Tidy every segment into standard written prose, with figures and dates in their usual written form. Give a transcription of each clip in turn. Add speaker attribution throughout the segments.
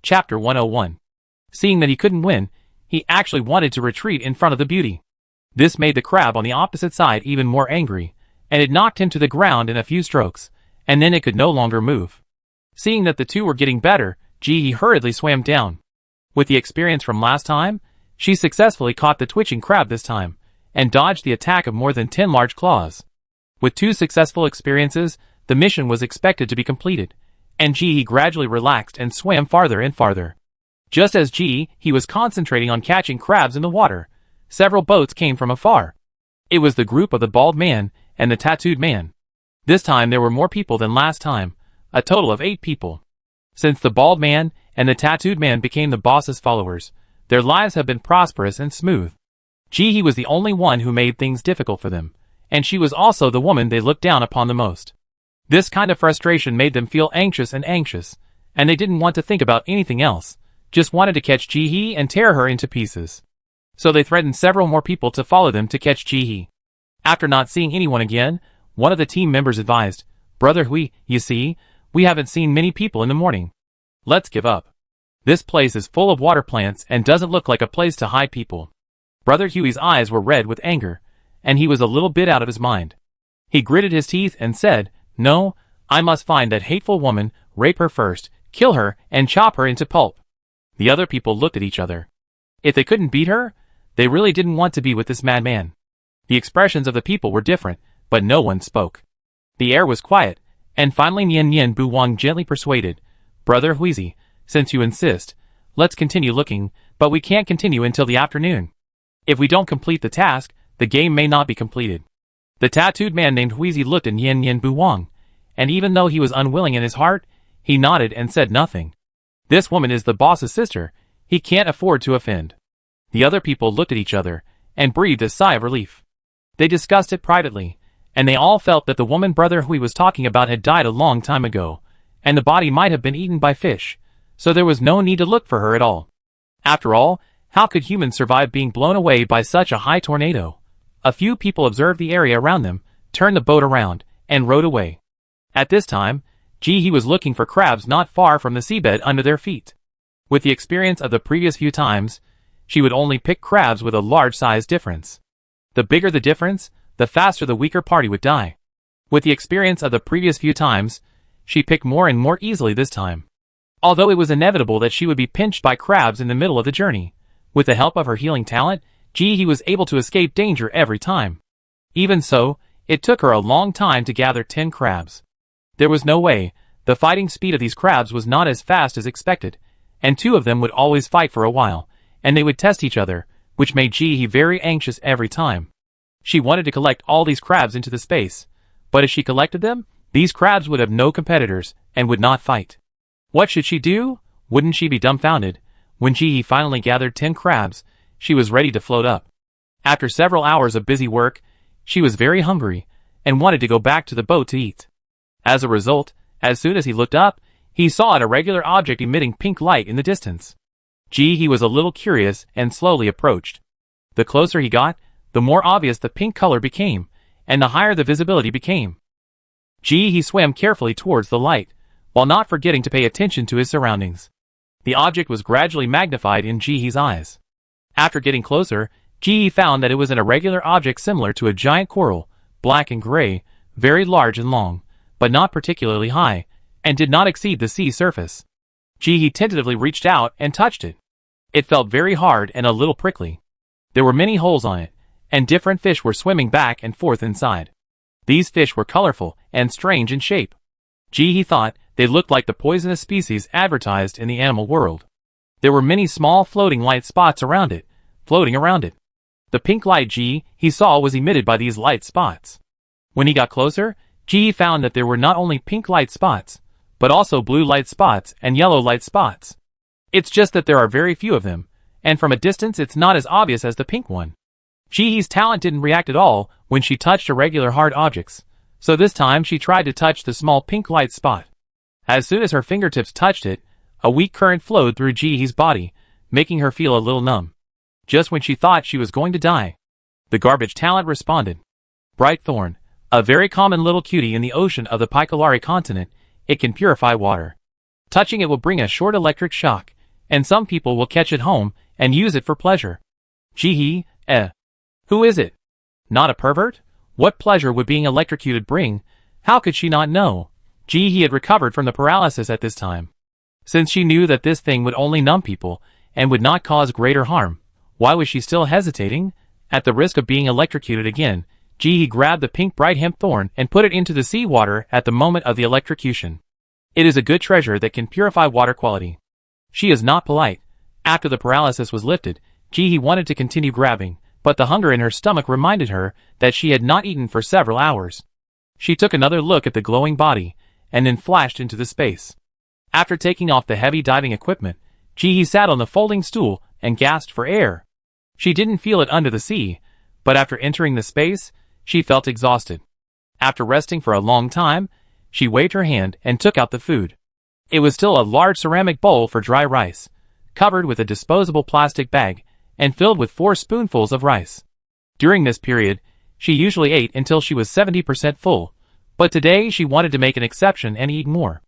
Speaker 1: Chapter 101. Seeing that he couldn't win, he actually wanted to retreat in front of the beauty. This made the crab on the opposite side even more angry, and it knocked him to the ground in a few strokes, and then it could no longer move. Seeing that the two were getting better, Ji hurriedly swam down. With the experience from last time, she successfully caught the twitching crab this time, and dodged the attack of more than 10 large claws. With 2 successful experiences, the mission was expected to be completed, and Ji gradually relaxed and swam farther and farther. Just as Ji was concentrating on catching crabs in the water, several boats came from afar. It was the group of the bald man and the tattooed man. This time there were more people than last time, a total of 8 people. Since the bald man and the tattooed man became the boss's followers, their lives have been prosperous and smooth. Ji was the only one who made things difficult for them, and she was also the woman they looked down upon the most. This kind of frustration made them feel anxious, and they didn't want to think about anything else, just wanted to catch Ji and tear her into pieces. So they threatened several more people to follow them to catch Ji. After not seeing anyone again, one of the team members advised, "Brother Hui, you see, we haven't seen many people in the morning. Let's give up. This place is full of water plants and doesn't look like a place to hide people." Brother Huey's eyes were red with anger, and he was a little bit out of his mind. He gritted his teeth and said, "No, I must find that hateful woman, rape her first, kill her, and chop her into pulp." The other people looked at each other. If they couldn't beat her, they really didn't want to be with this madman. The expressions of the people were different, but no one spoke. The air was quiet, and finally Nian Bu Wang gently persuaded, "Brother Huizi, since you insist, let's continue looking, but we can't continue until the afternoon. If we don't complete the task, the game may not be completed." The tattooed man named Huizi looked at Nian Bu Wang, and even though he was unwilling in his heart, he nodded and said nothing. This woman is the boss's sister, he can't afford to offend. The other people looked at each other, and breathed a sigh of relief. They discussed it privately, and they all felt that the woman Brother Hui was talking about had died a long time ago, and the body might have been eaten by fish, so there was no need to look for her at all. After all, how could humans survive being blown away by such a high tornado? A few people observed the area around them, turned the boat around, and rowed away. At this time, Ji was looking for crabs not far from the seabed under their feet. With the experience of the previous few times, she would only pick crabs with a large size difference. The bigger the difference, the faster the weaker party would die. With the experience of the previous few times, she picked more and more easily this time. Although it was inevitable that she would be pinched by crabs in the middle of the journey, with the help of her healing talent, Ji was able to escape danger every time. Even so, it took her a long time to gather 10 crabs. There was no way, the fighting speed of these crabs was not as fast as expected, and 2 of them would always fight for a while, and they would test each other, which made Ji very anxious every time. She wanted to collect all these crabs into the space, but as she collected them, these crabs would have no competitors, and would not fight. What should she do? Wouldn't she be dumbfounded? When Ji finally gathered 10 crabs, she was ready to float up. After several hours of busy work, she was very hungry, and wanted to go back to the boat to eat. As a result, as soon as he looked up, he saw an irregular object emitting pink light in the distance. Ji was a little curious and slowly approached. The closer he got, the more obvious the pink color became, and the higher the visibility became. Ji swam carefully towards the light, while not forgetting to pay attention to his surroundings. The object was gradually magnified in Ji's eyes. After getting closer, Ji found that it was an irregular object similar to a giant coral, black and gray, very large and long, but not particularly high, and did not exceed the sea surface. Ji tentatively reached out and touched it. It felt very hard and a little prickly. There were many holes on it, and different fish were swimming back and forth inside. These fish were colorful and strange in shape. Ji thought they looked like the poisonous species advertised in the animal world. There were many small floating light spots around it, floating around it. The pink light Ji saw was emitted by these light spots. When he got closer, Ji found that there were not only pink light spots, but also blue light spots and yellow light spots. It's just that there are very few of them, and from a distance it's not as obvious as the pink one. Ji's talent didn't react at all when she touched irregular hard objects, so this time she tried to touch the small pink light spot. As soon as her fingertips touched it, a weak current flowed through Ji's body, making her feel a little numb. Just when she thought she was going to die, the garbage talent responded. Bright thorn, a very common little cutie in the ocean of the Paikalari continent, it can purify water. Touching it will bring a short electric shock, and some people will catch it home and use it for pleasure. Gee, who is it? Not a pervert? What pleasure would being electrocuted bring? How could she not know? He had recovered from the paralysis at this time. Since she knew that this thing would only numb people and would not cause greater harm, why was she still hesitating? At the risk of being electrocuted again, he grabbed the pink bright hemp thorn and put it into the sea water at the moment of the electrocution. It is a good treasure that can purify water quality. She is not polite. After the paralysis was lifted, he wanted to continue grabbing, but the hunger in her stomach reminded her that she had not eaten for several hours. She took another look at the glowing body, and then flashed into the space. After taking off the heavy diving equipment, he sat on the folding stool and gasped for air. She didn't feel it under the sea, but after entering the space, she felt exhausted. After resting for a long time, she waved her hand and took out the food. It was still a large ceramic bowl for dry rice, covered with a disposable plastic bag, and filled with 4 spoonfuls of rice. During this period, she usually ate until she was 70% full, but today she wanted to make an exception and eat more.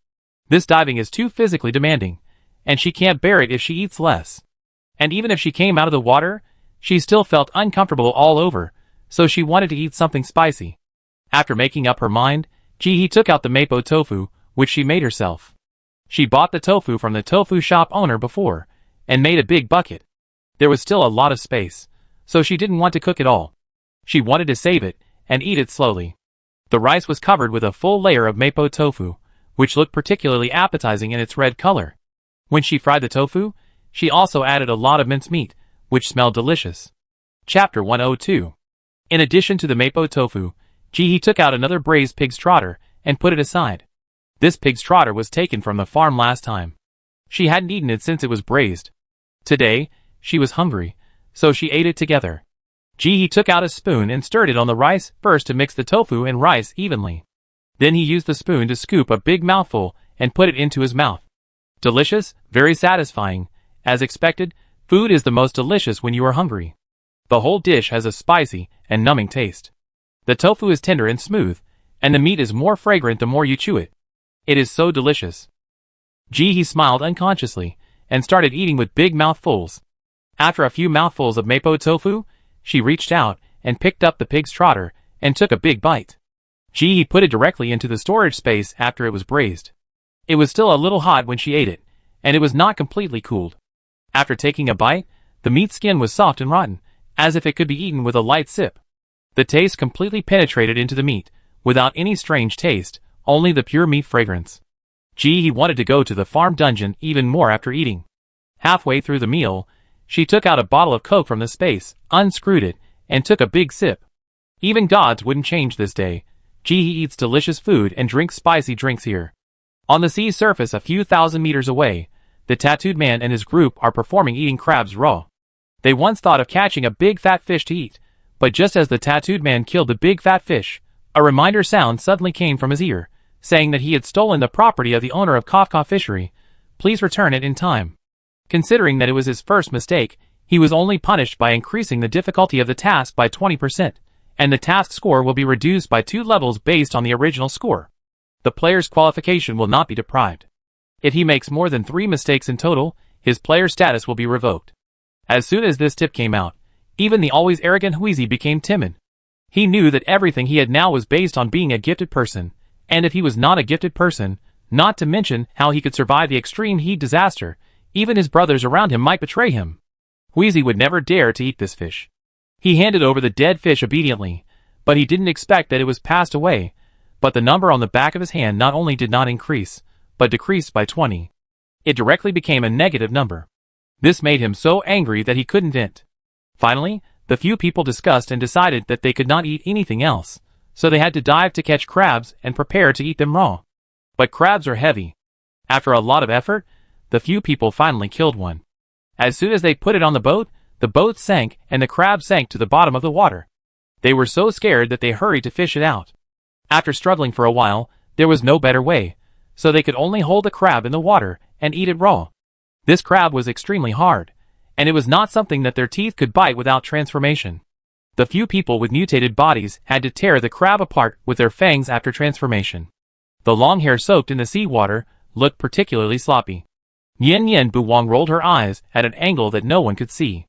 Speaker 1: This diving is too physically demanding, and she can't bear it if she eats less. And even if she came out of the water, she still felt uncomfortable all over, so she wanted to eat something spicy. After making up her mind, he took out the mapo tofu, which she made herself. She bought the tofu from the tofu shop owner before, and made a big bucket. There was still a lot of space, so she didn't want to cook it all. She wanted to save it, and eat it slowly. The rice was covered with a full layer of mapo tofu, which looked particularly appetizing in its red color. When she fried the tofu, she also added a lot of mincemeat, which smelled delicious. Chapter 102. In addition to the mapo tofu, he took out another braised pig's trotter and put it aside. This pig's trotter was taken from the farm last time. She hadn't eaten it since it was braised. Today, she was hungry, so she ate it together. He took out a spoon and stirred it on the rice first to mix the tofu and rice evenly. Then he used the spoon to scoop a big mouthful and put it into his mouth. Delicious, very satisfying. As expected, food is the most delicious when you are hungry. The whole dish has a spicy and numbing taste. The tofu is tender and smooth, and the meat is more fragrant the more you chew it. It is so delicious. He smiled unconsciously and started eating with big mouthfuls. After a few mouthfuls of mapo tofu, she reached out and picked up the pig's trotter and took a big bite. He put it directly into the storage space after it was braised. It was still a little hot when she ate it, and it was not completely cooled. After taking a bite, the meat skin was soft and rotten, as if it could be eaten with a light sip. The taste completely penetrated into the meat, without any strange taste, only the pure meat fragrance. He wanted to go to the farm dungeon even more after eating. Halfway through the meal, she took out a bottle of Coke from the space, unscrewed it, and took a big sip. Even gods wouldn't change this day. He eats delicious food and drinks spicy drinks here. On the sea surface a few thousand meters away, the tattooed man and his group are performing eating crabs raw. They once thought of catching a big fat fish to eat, but just as the tattooed man killed the big fat fish, a reminder sound suddenly came from his ear, saying that he had stolen the property of the owner of Kafka Fishery. Please return it in time. Considering that it was his first mistake, he was only punished by increasing the difficulty of the task by 20%, and the task score will be reduced by 2 levels based on the original score. The player's qualification will not be deprived. If he makes more than 3 mistakes in total, his player status will be revoked. As soon as this tip came out, even the always arrogant Huizi became timid. He knew that everything he had now was based on being a gifted person, and if he was not a gifted person, not to mention how he could survive the extreme heat disaster, even his brothers around him might betray him. Huizi would never dare to eat this fish. He handed over the dead fish obediently, but he didn't expect that it was passed away, but the number on the back of his hand not only did not increase, but decreased by 20. It directly became a negative number. This made him so angry that he couldn't eat. Finally, the few people discussed and decided that they could not eat anything else, so they had to dive to catch crabs and prepare to eat them raw. But crabs are heavy. After a lot of effort, the few people finally killed one. As soon as they put it on the boat sank and the crab sank to the bottom of the water. They were so scared that they hurried to fish it out. After struggling for a while, there was no better way, so they could only hold the crab in the water and eat it raw. This crab was extremely hard, and it was not something that their teeth could bite without transformation. The few people with mutated bodies had to tear the crab apart with their fangs after transformation. The long hair soaked in the seawater looked particularly sloppy. Yin Yin Buwang rolled her eyes at an angle that no one could see.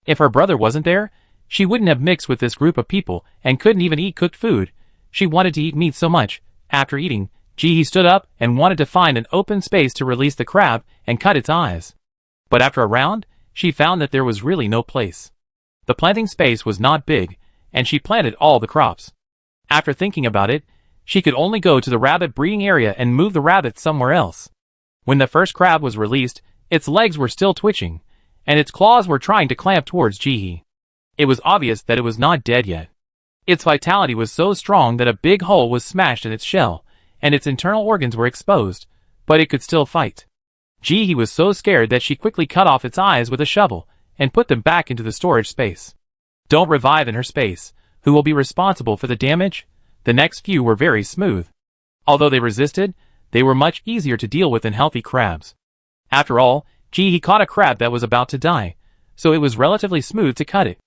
Speaker 1: If her brother wasn't there, she wouldn't have mixed with this group of people and couldn't even eat cooked food. She wanted to eat meat so much. After eating, Jihi stood up and wanted to find an open space to release the crab and cut its eyes. But after a round, she found that there was really no place. The planting space was not big, and she planted all the crops. After thinking about it, she could only go to the rabbit breeding area and move the rabbits somewhere else. When the first crab was released, its legs were still twitching, and its claws were trying to clamp towards Jihi. It was obvious that it was not dead yet. Its vitality was so strong that a big hole was smashed in its shell, and its internal organs were exposed, but it could still fight. Jihi was so scared that she quickly cut off its eyes with a shovel and put them back into the storage space. Don't revive in her space. Who will be responsible for the damage? The next few were very smooth. Although they resisted, they were much easier to deal with than healthy crabs. After all, Jihi caught a crab that was about to die, so it was relatively smooth to cut it.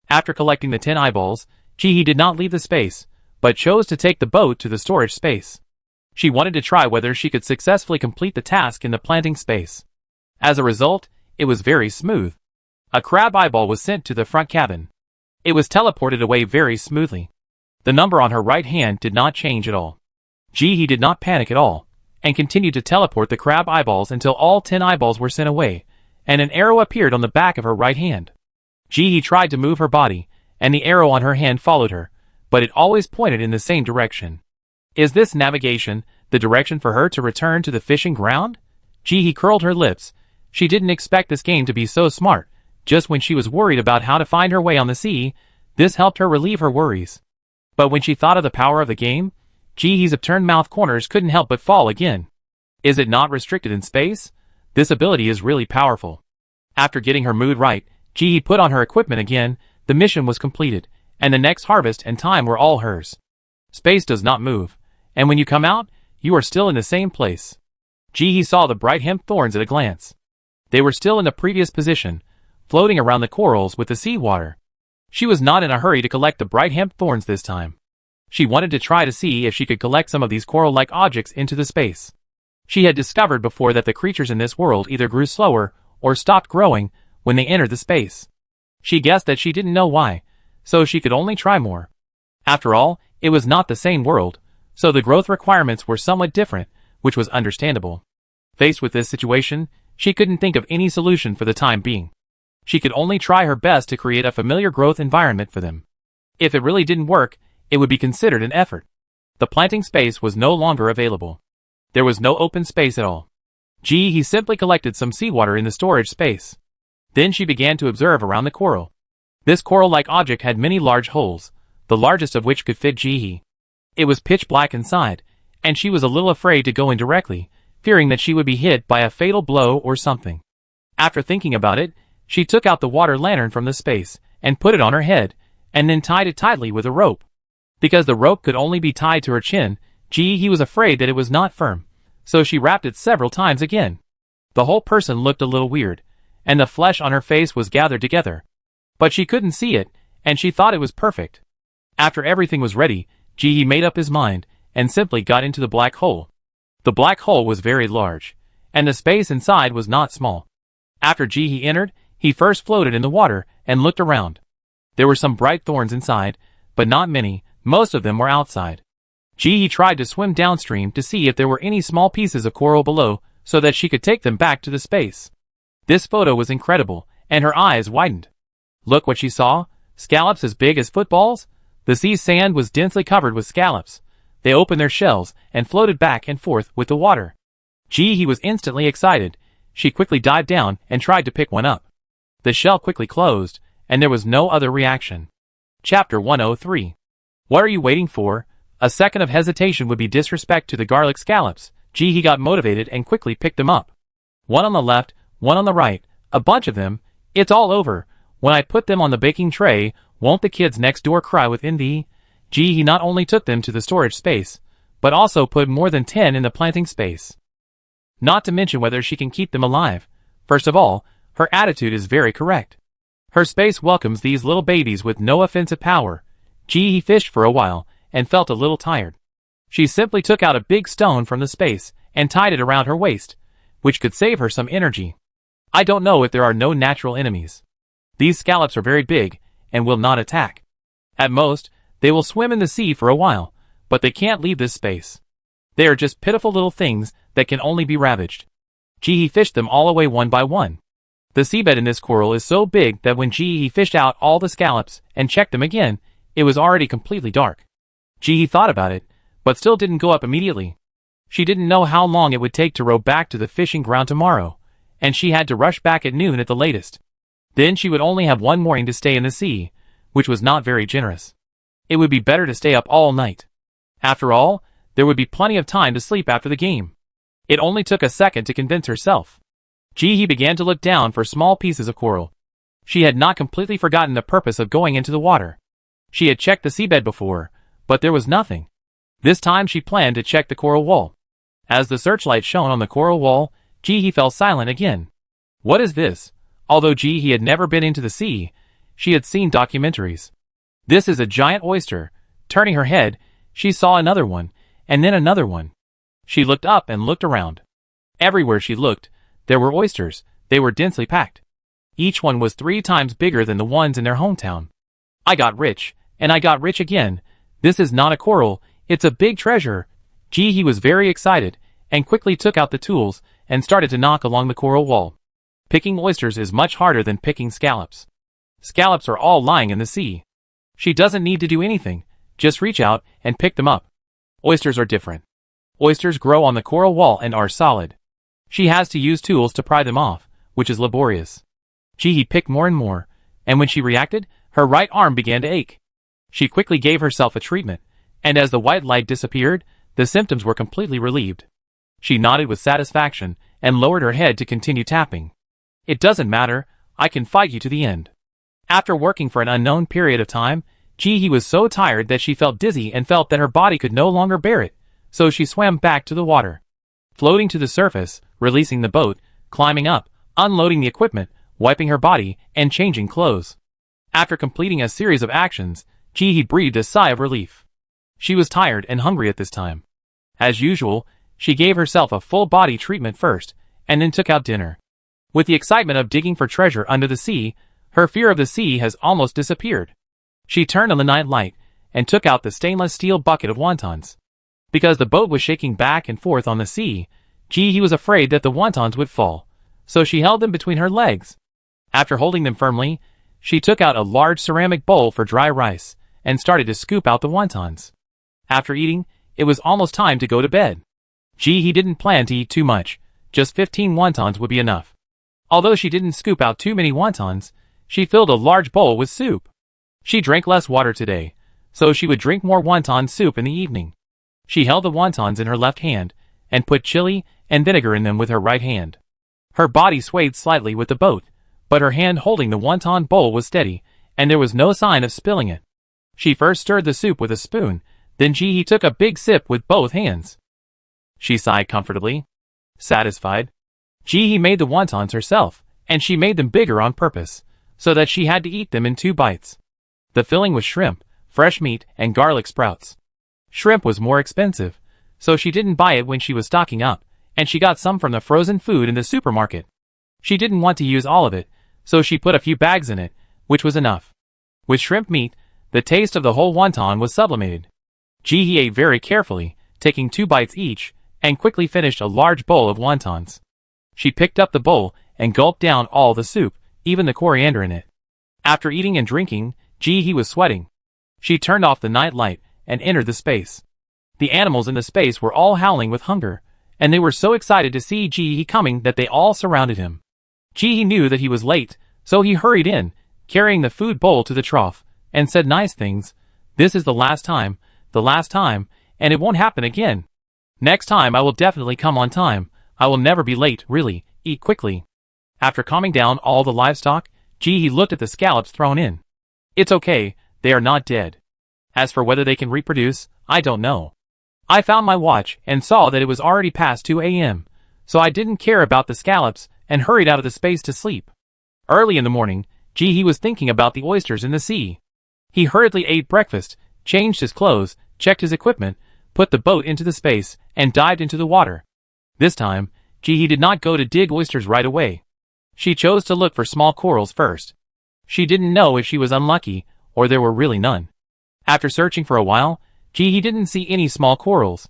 Speaker 1: After collecting the 10 eyeballs, Jihi did not leave the space, but chose to take the boat to the storage space. She wanted to try whether she could successfully complete the task in the planting space. As a result, it was very smooth. A crab eyeball was sent to the front cabin. It was teleported away very smoothly. The number on her right hand did not change at all. Jihi did not panic at all, and continued to teleport the crab eyeballs until all 10 eyeballs were sent away, and an arrow appeared on the back of her right hand. Jihi tried to move her body, and the arrow on her hand followed her, but it always pointed in the same direction. Is this navigation the direction for her to return to the fishing ground? Jihi curled her lips. She didn't expect this game to be so smart. Just when she was worried about how to find her way on the sea, this helped her relieve her worries. But when she thought of the power of the game, Jihi's upturned mouth corners couldn't help but fall again. Is it not restricted in space? This ability is really powerful. After getting her mood right, Jihi put on her equipment again. The mission was completed, and the next harvest and time were all hers. Space does not move, and when you come out, you are still in the same place. Jihi saw the bright hemp thorns at a glance. They were still in the previous position, floating around the corals with the seawater. She was not in a hurry to collect the bright hemp thorns this time. She wanted to try to see if she could collect some of these coral-like objects into the space. She had discovered before that the creatures in this world either grew slower or stopped growing when they entered the space. She guessed that she didn't know why, so she could only try more. After all, it was not the same world, so the growth requirements were somewhat different, which was understandable. Faced with this situation, she couldn't think of any solution for the time being. She could only try her best to create a familiar growth environment for them. If it really didn't work, it would be considered an effort. The planting space was no longer available. There was no open space at all. Jihi simply collected some seawater in the storage space. Then she began to observe around the coral. This coral-like object had many large holes, the largest of which could fit Jihi. It was pitch black inside, and she was a little afraid to go in directly, fearing that she would be hit by a fatal blow or something. After thinking about it, she took out the water lantern from the space and put it on her head, and then tied it tightly with a rope. Because the rope could only be tied to her chin, Jihi was afraid that it was not firm, so she wrapped it several times again. The whole person looked a little weird, and the flesh on her face was gathered together. But she couldn't see it, and she thought it was perfect. After everything was ready, Jihi made up his mind, and simply got into the black hole. The black hole was very large, and the space inside was not small. After Jihi entered, he first floated in the water and looked around. There were some bright thorns inside, but not many. Most of them were outside. Jihi tried to swim downstream to see if there were any small pieces of coral below, so that she could take them back to the space. This photo was incredible, and her eyes widened. Look what she saw, scallops as big as footballs. The sea's sand was densely covered with scallops. They opened their shells and floated back and forth with the water. Jihi was instantly excited. She quickly dived down and tried to pick one up. The shell quickly closed, and there was no other reaction. Chapter 103. What are you waiting for? A second of hesitation would be disrespect to the garlic scallops. Jihi got motivated and quickly picked them up. One on the left, one on the right, a bunch of them. It's all over. When I put them on the baking tray, won't the kids next door cry with envy? Jihi not only took them to the storage space, but also put more than 10 in the planting space. Not to mention whether she can keep them alive. First of all, her attitude is very correct. Her space welcomes these little babies with no offensive power. Jihi fished for a while, and felt a little tired. She simply took out a big stone from the space, and tied it around her waist. which could save her some energy. I don't know if there are no natural enemies. These scallops are very big and will not attack. At most, they will swim in the sea for a while, but they can't leave this space. They are just pitiful little things that can only be ravaged. Jihi fished them all away one by one. The seabed in this coral is so big that when Jihi fished out all the scallops and checked them again, it was already completely dark. Jihi thought about it, but still didn't go up immediately. She didn't know how long it would take to row back to the fishing ground tomorrow, and she had to rush back at noon at the latest. Then she would only have one morning to stay in the sea, which was not very generous. It would be better to stay up all night. After all, there would be plenty of time to sleep after the game. It only took a second to convince herself. Jihi began to look down for small pieces of coral. She had not completely forgotten the purpose of going into the water. She had checked the seabed before, but there was nothing. This time she planned to check the coral wall. As the searchlight shone on the coral wall, Jihi fell silent again. What is this? Although Jihi had never been into the sea, she had seen documentaries. This is a giant oyster. Turning her head, she saw another one, and then another one. She looked up and looked around. Everywhere she looked, there were oysters. They were densely packed. Each one was 3 times bigger than the ones in their hometown. I got rich, and I got rich again. This is not a coral, it's a big treasure. Jihi was very excited, and quickly took out the tools, and started to knock along the coral wall. Picking oysters is much harder than picking scallops. Scallops are all lying in the sea. She doesn't need to do anything, just reach out and pick them up. Oysters are different. Oysters grow on the coral wall and are solid. She has to use tools to pry them off, which is laborious. Jihi picked more and more, and when she reacted, her right arm began to ache. She quickly gave herself a treatment, and as the white light disappeared, the symptoms were completely relieved. She nodded with satisfaction and lowered her head to continue tapping. It doesn't matter, I can fight you to the end. After working for an unknown period of time, Jihi was so tired that she felt dizzy and felt that her body could no longer bear it, so she swam back to the water. Floating to the surface, releasing the boat, climbing up, unloading the equipment, wiping her body, and changing clothes. After completing a series of actions, Jihi breathed a sigh of relief. She was tired and hungry at this time. As usual, she gave herself a full-body treatment first, and then took out dinner. With the excitement of digging for treasure under the sea, her fear of the sea has almost disappeared. She turned on the night light, and took out the stainless steel bucket of wontons. Because the boat was shaking back and forth on the sea, Jihi was afraid that the wontons would fall, so she held them between her legs. After holding them firmly, she took out a large ceramic bowl for dry rice, and started to scoop out the wontons. After eating, it was almost time to go to bed. Jihi didn't plan to eat too much, just 15 wontons would be enough. Although she didn't scoop out too many wontons, she filled a large bowl with soup. She drank less water today, so she would drink more wonton soup in the evening. She held the wontons in her left hand, and put chili and vinegar in them with her right hand. Her body swayed slightly with the boat, but her hand holding the wonton bowl was steady, and there was no sign of spilling it. She first stirred the soup with a spoon, then Jihi took a big sip with both hands. She sighed comfortably. Satisfied. Jihi made the wontons herself, and she made them bigger on purpose, so that she had to eat them in 2 bites. The filling was shrimp, fresh meat, and garlic sprouts. Shrimp was more expensive, so she didn't buy it when she was stocking up, and she got some from the frozen food in the supermarket. She didn't want to use all of it, so she put a few bags in it, which was enough. With shrimp meat, the taste of the whole wonton was sublimated. Jihi ate very carefully, taking 2 bites each, and quickly finished a large bowl of wontons. She picked up the bowl and gulped down all the soup, even the coriander in it. After eating and drinking, Jihi was sweating. She turned off the night light and entered the space. The animals in the space were all howling with hunger, and they were so excited to see Jihi coming that they all surrounded him. Jihi knew that he was late, so he hurried in, carrying the food bowl to the trough, and said nice things. This is the last time, and it won't happen again. Next time I will definitely come on time. I will never be late, really. Eat quickly. After calming down all the livestock, Jihi looked at the scallops thrown in. It's okay, they are not dead. As for whether they can reproduce, I don't know. I found my watch and saw that it was already past 2 a.m., so I didn't care about the scallops and hurried out of the space to sleep. Early in the morning, Jihi was thinking about the oysters in the sea. He hurriedly ate breakfast, changed his clothes, checked his equipment, put the boat into the space, and dived into the water. This time, Ji-hee did not go to dig oysters right away. She chose to look for small corals first. She didn't know if she was unlucky, or there were really none. After searching for a while, Ji-hee didn't see any small corals.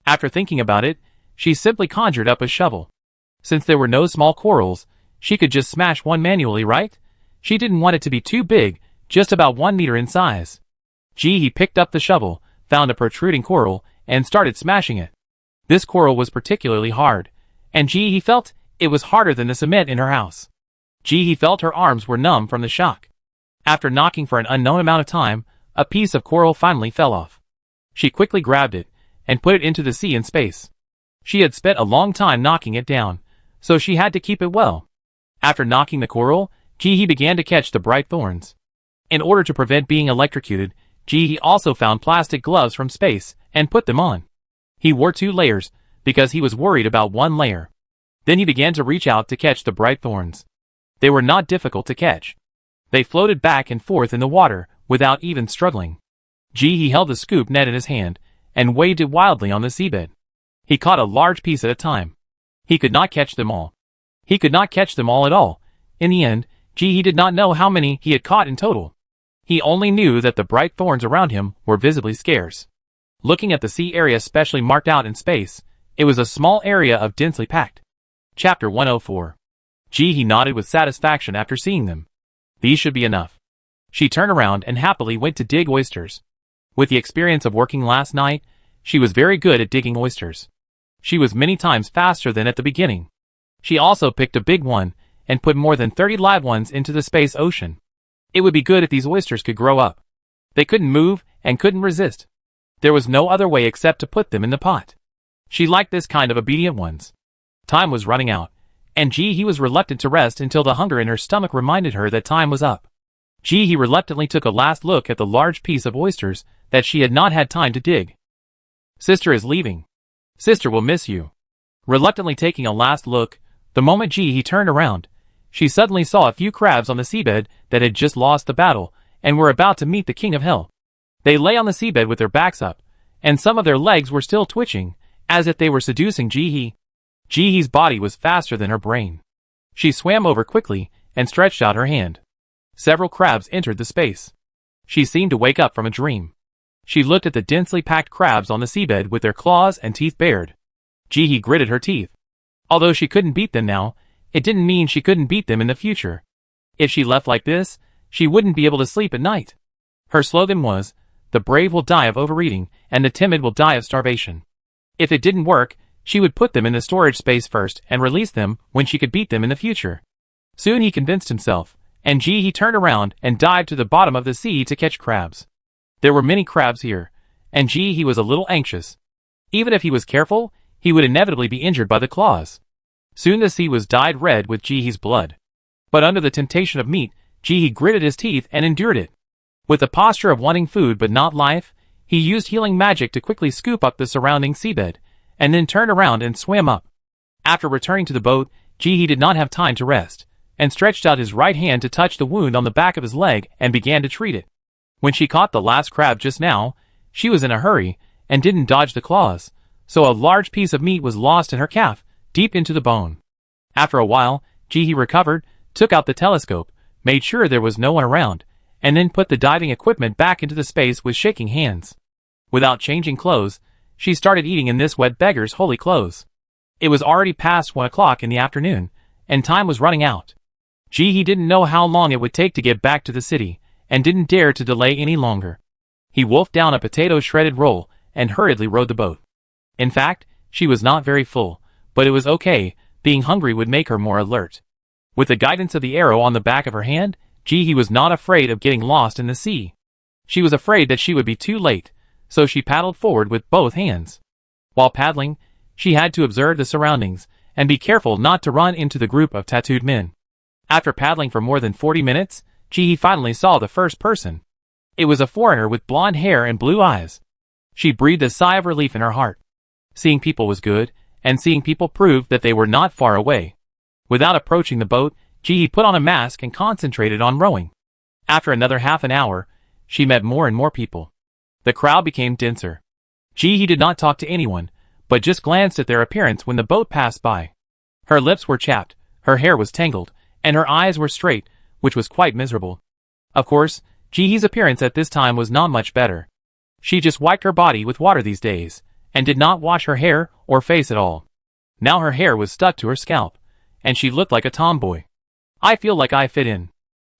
Speaker 1: After thinking about it, she simply conjured up a shovel. Since there were no small corals, she could just smash one manually, right? She didn't want it to be too big, just about 1 meter in size. Ji-hee picked up the shovel, found a protruding coral, and started smashing it. This coral was particularly hard, and Ji-hee felt it was harder than the cement in her house. Ji-hee felt her arms were numb from the shock. After knocking for an unknown amount of time, a piece of coral finally fell off. She quickly grabbed it, and put it into the sea in space. She had spent a long time knocking it down, so she had to keep it well. After knocking the coral, Ji-hee began to catch the bright thorns. In order to prevent being electrocuted, Ji-hee also found plastic gloves from space, and put them on. He wore 2 layers, because he was worried about 1 layer. Then he began to reach out to catch the bright thorns. They were not difficult to catch. They floated back and forth in the water, without even struggling. Ji-hee held the scoop net in his hand, and waved it wildly on the seabed. He caught a large piece at a time. He could not catch them all. He could not catch them all at all. In the end, Ji-hee did not know how many he had caught in total. He only knew that the bright thorns around him were visibly scarce. Looking at the sea area specially marked out in space, it was a small area of densely packed. Chapter 104. Ji-hee nodded with satisfaction after seeing them. These should be enough. She turned around and happily went to dig oysters. With the experience of working last night, she was very good at digging oysters. She was many times faster than at the beginning. She also picked a big one, and put more than 30 live ones into the space ocean. It would be good if these oysters could grow up. They couldn't move, and couldn't resist. There was no other way except to put them in the pot. She liked this kind of obedient ones. Time was running out, and Ji-hee was reluctant to rest until the hunger in her stomach reminded her that time was up. Ji-hee reluctantly took a last look at the large piece of oysters that she had not had time to dig. Sister is leaving. Sister will miss you. Reluctantly taking a last look, the moment Ji-hee turned around, she suddenly saw a few crabs on the seabed that had just lost the battle, and were about to meet the king of hell. They lay on the seabed with their backs up, and some of their legs were still twitching, as if they were seducing Ji-hee. Ji-hee's body was faster than her brain. She swam over quickly, and stretched out her hand. Several crabs entered the space. She seemed to wake up from a dream. She looked at the densely packed crabs on the seabed with their claws and teeth bared. Ji-hee gritted her teeth. Although she couldn't beat them now, it didn't mean she couldn't beat them in the future. If she left like this, she wouldn't be able to sleep at night. Her slogan was, "The brave will die of overeating, and the timid will die of starvation." If it didn't work, she would put them in the storage space first and release them when she could beat them in the future. Soon he convinced himself, and Ji-hee turned around and dived to the bottom of the sea to catch crabs. There were many crabs here, and Ji-hee was a little anxious. Even if he was careful, he would inevitably be injured by the claws. Soon the sea was dyed red with Ji-hee's blood. But under the temptation of meat, Ji-hee gritted his teeth and endured it. With the posture of wanting food but not life, he used healing magic to quickly scoop up the surrounding seabed, and then turned around and swam up. After returning to the boat, Ji-hee did not have time to rest, and stretched out his right hand to touch the wound on the back of his leg and began to treat it. When she caught the last crab just now, she was in a hurry, and didn't dodge the claws, so a large piece of meat was lost in her calf, deep into the bone. After a while, Ji-hee recovered, took out the telescope, made sure there was no one around, and then put the diving equipment back into the space with shaking hands. Without changing clothes, she started eating in this wet beggar's holy clothes. It was already past 1 o'clock in the afternoon, and time was running out. Ji-hee didn't know how long it would take to get back to the city, and didn't dare to delay any longer. He wolfed down a potato shredded roll, and hurriedly rowed the boat. In fact, she was not very full, but it was okay, being hungry would make her more alert. With the guidance of the arrow on the back of her hand, Ji-hee was not afraid of getting lost in the sea. She was afraid that she would be too late, so she paddled forward with both hands. While paddling, she had to observe the surroundings, and be careful not to run into the group of tattooed men. After paddling for more than 40 minutes, Ji-hee finally saw the first person. It was a foreigner with blonde hair and blue eyes. She breathed a sigh of relief in her heart. Seeing people was good, and seeing people proved that they were not far away. Without approaching the boat, Ji-hee put on a mask and concentrated on rowing. After another half an hour, she met more and more people. The crowd became denser. Ji-hee did not talk to anyone, but just glanced at their appearance when the boat passed by. Her lips were chapped, her hair was tangled, and her eyes were straight, which was quite miserable. Of course, Jihee's appearance at this time was not much better. She just wiped her body with water these days, and did not wash her hair or face at all. Now her hair was stuck to her scalp, and she looked like a tomboy. I feel like I fit in.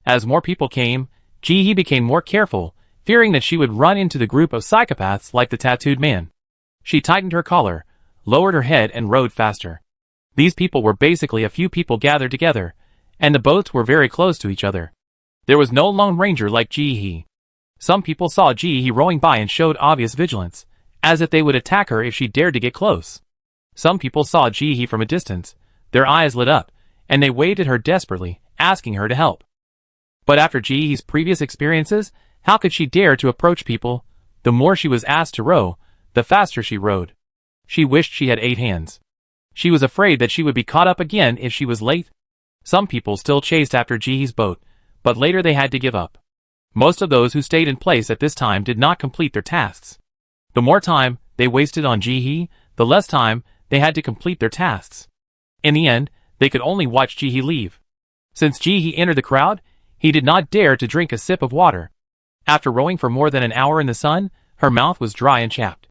Speaker 1: As more people came, Jihee became more careful, fearing that she would run into the group of psychopaths like the tattooed man. She tightened her collar, lowered her head and rode faster. These people were basically a few people gathered together, and the boats were very close to each other. There was no lone ranger like Jihee. Some people saw Jihee rowing by and showed obvious vigilance, as if they would attack her if she dared to get close. Some people saw Jihee from a distance, their eyes lit up, and they waved at her desperately, asking her to help. But after Jihee's previous experiences, how could she dare to approach people? The more she was asked to row, the faster she rowed. She wished she had 8 hands. She was afraid that she would be caught up again if she was late. Some people still chased after Jihee's boat, but later they had to give up. Most of those who stayed in place at this time did not complete their tasks. The more time they wasted on Jihee, the less time they had to complete their tasks. In the end, they could only watch Jihee leave. Since Jihee entered the crowd, he did not dare to drink a sip of water. After rowing for more than an hour in the sun, her mouth was dry and chapped.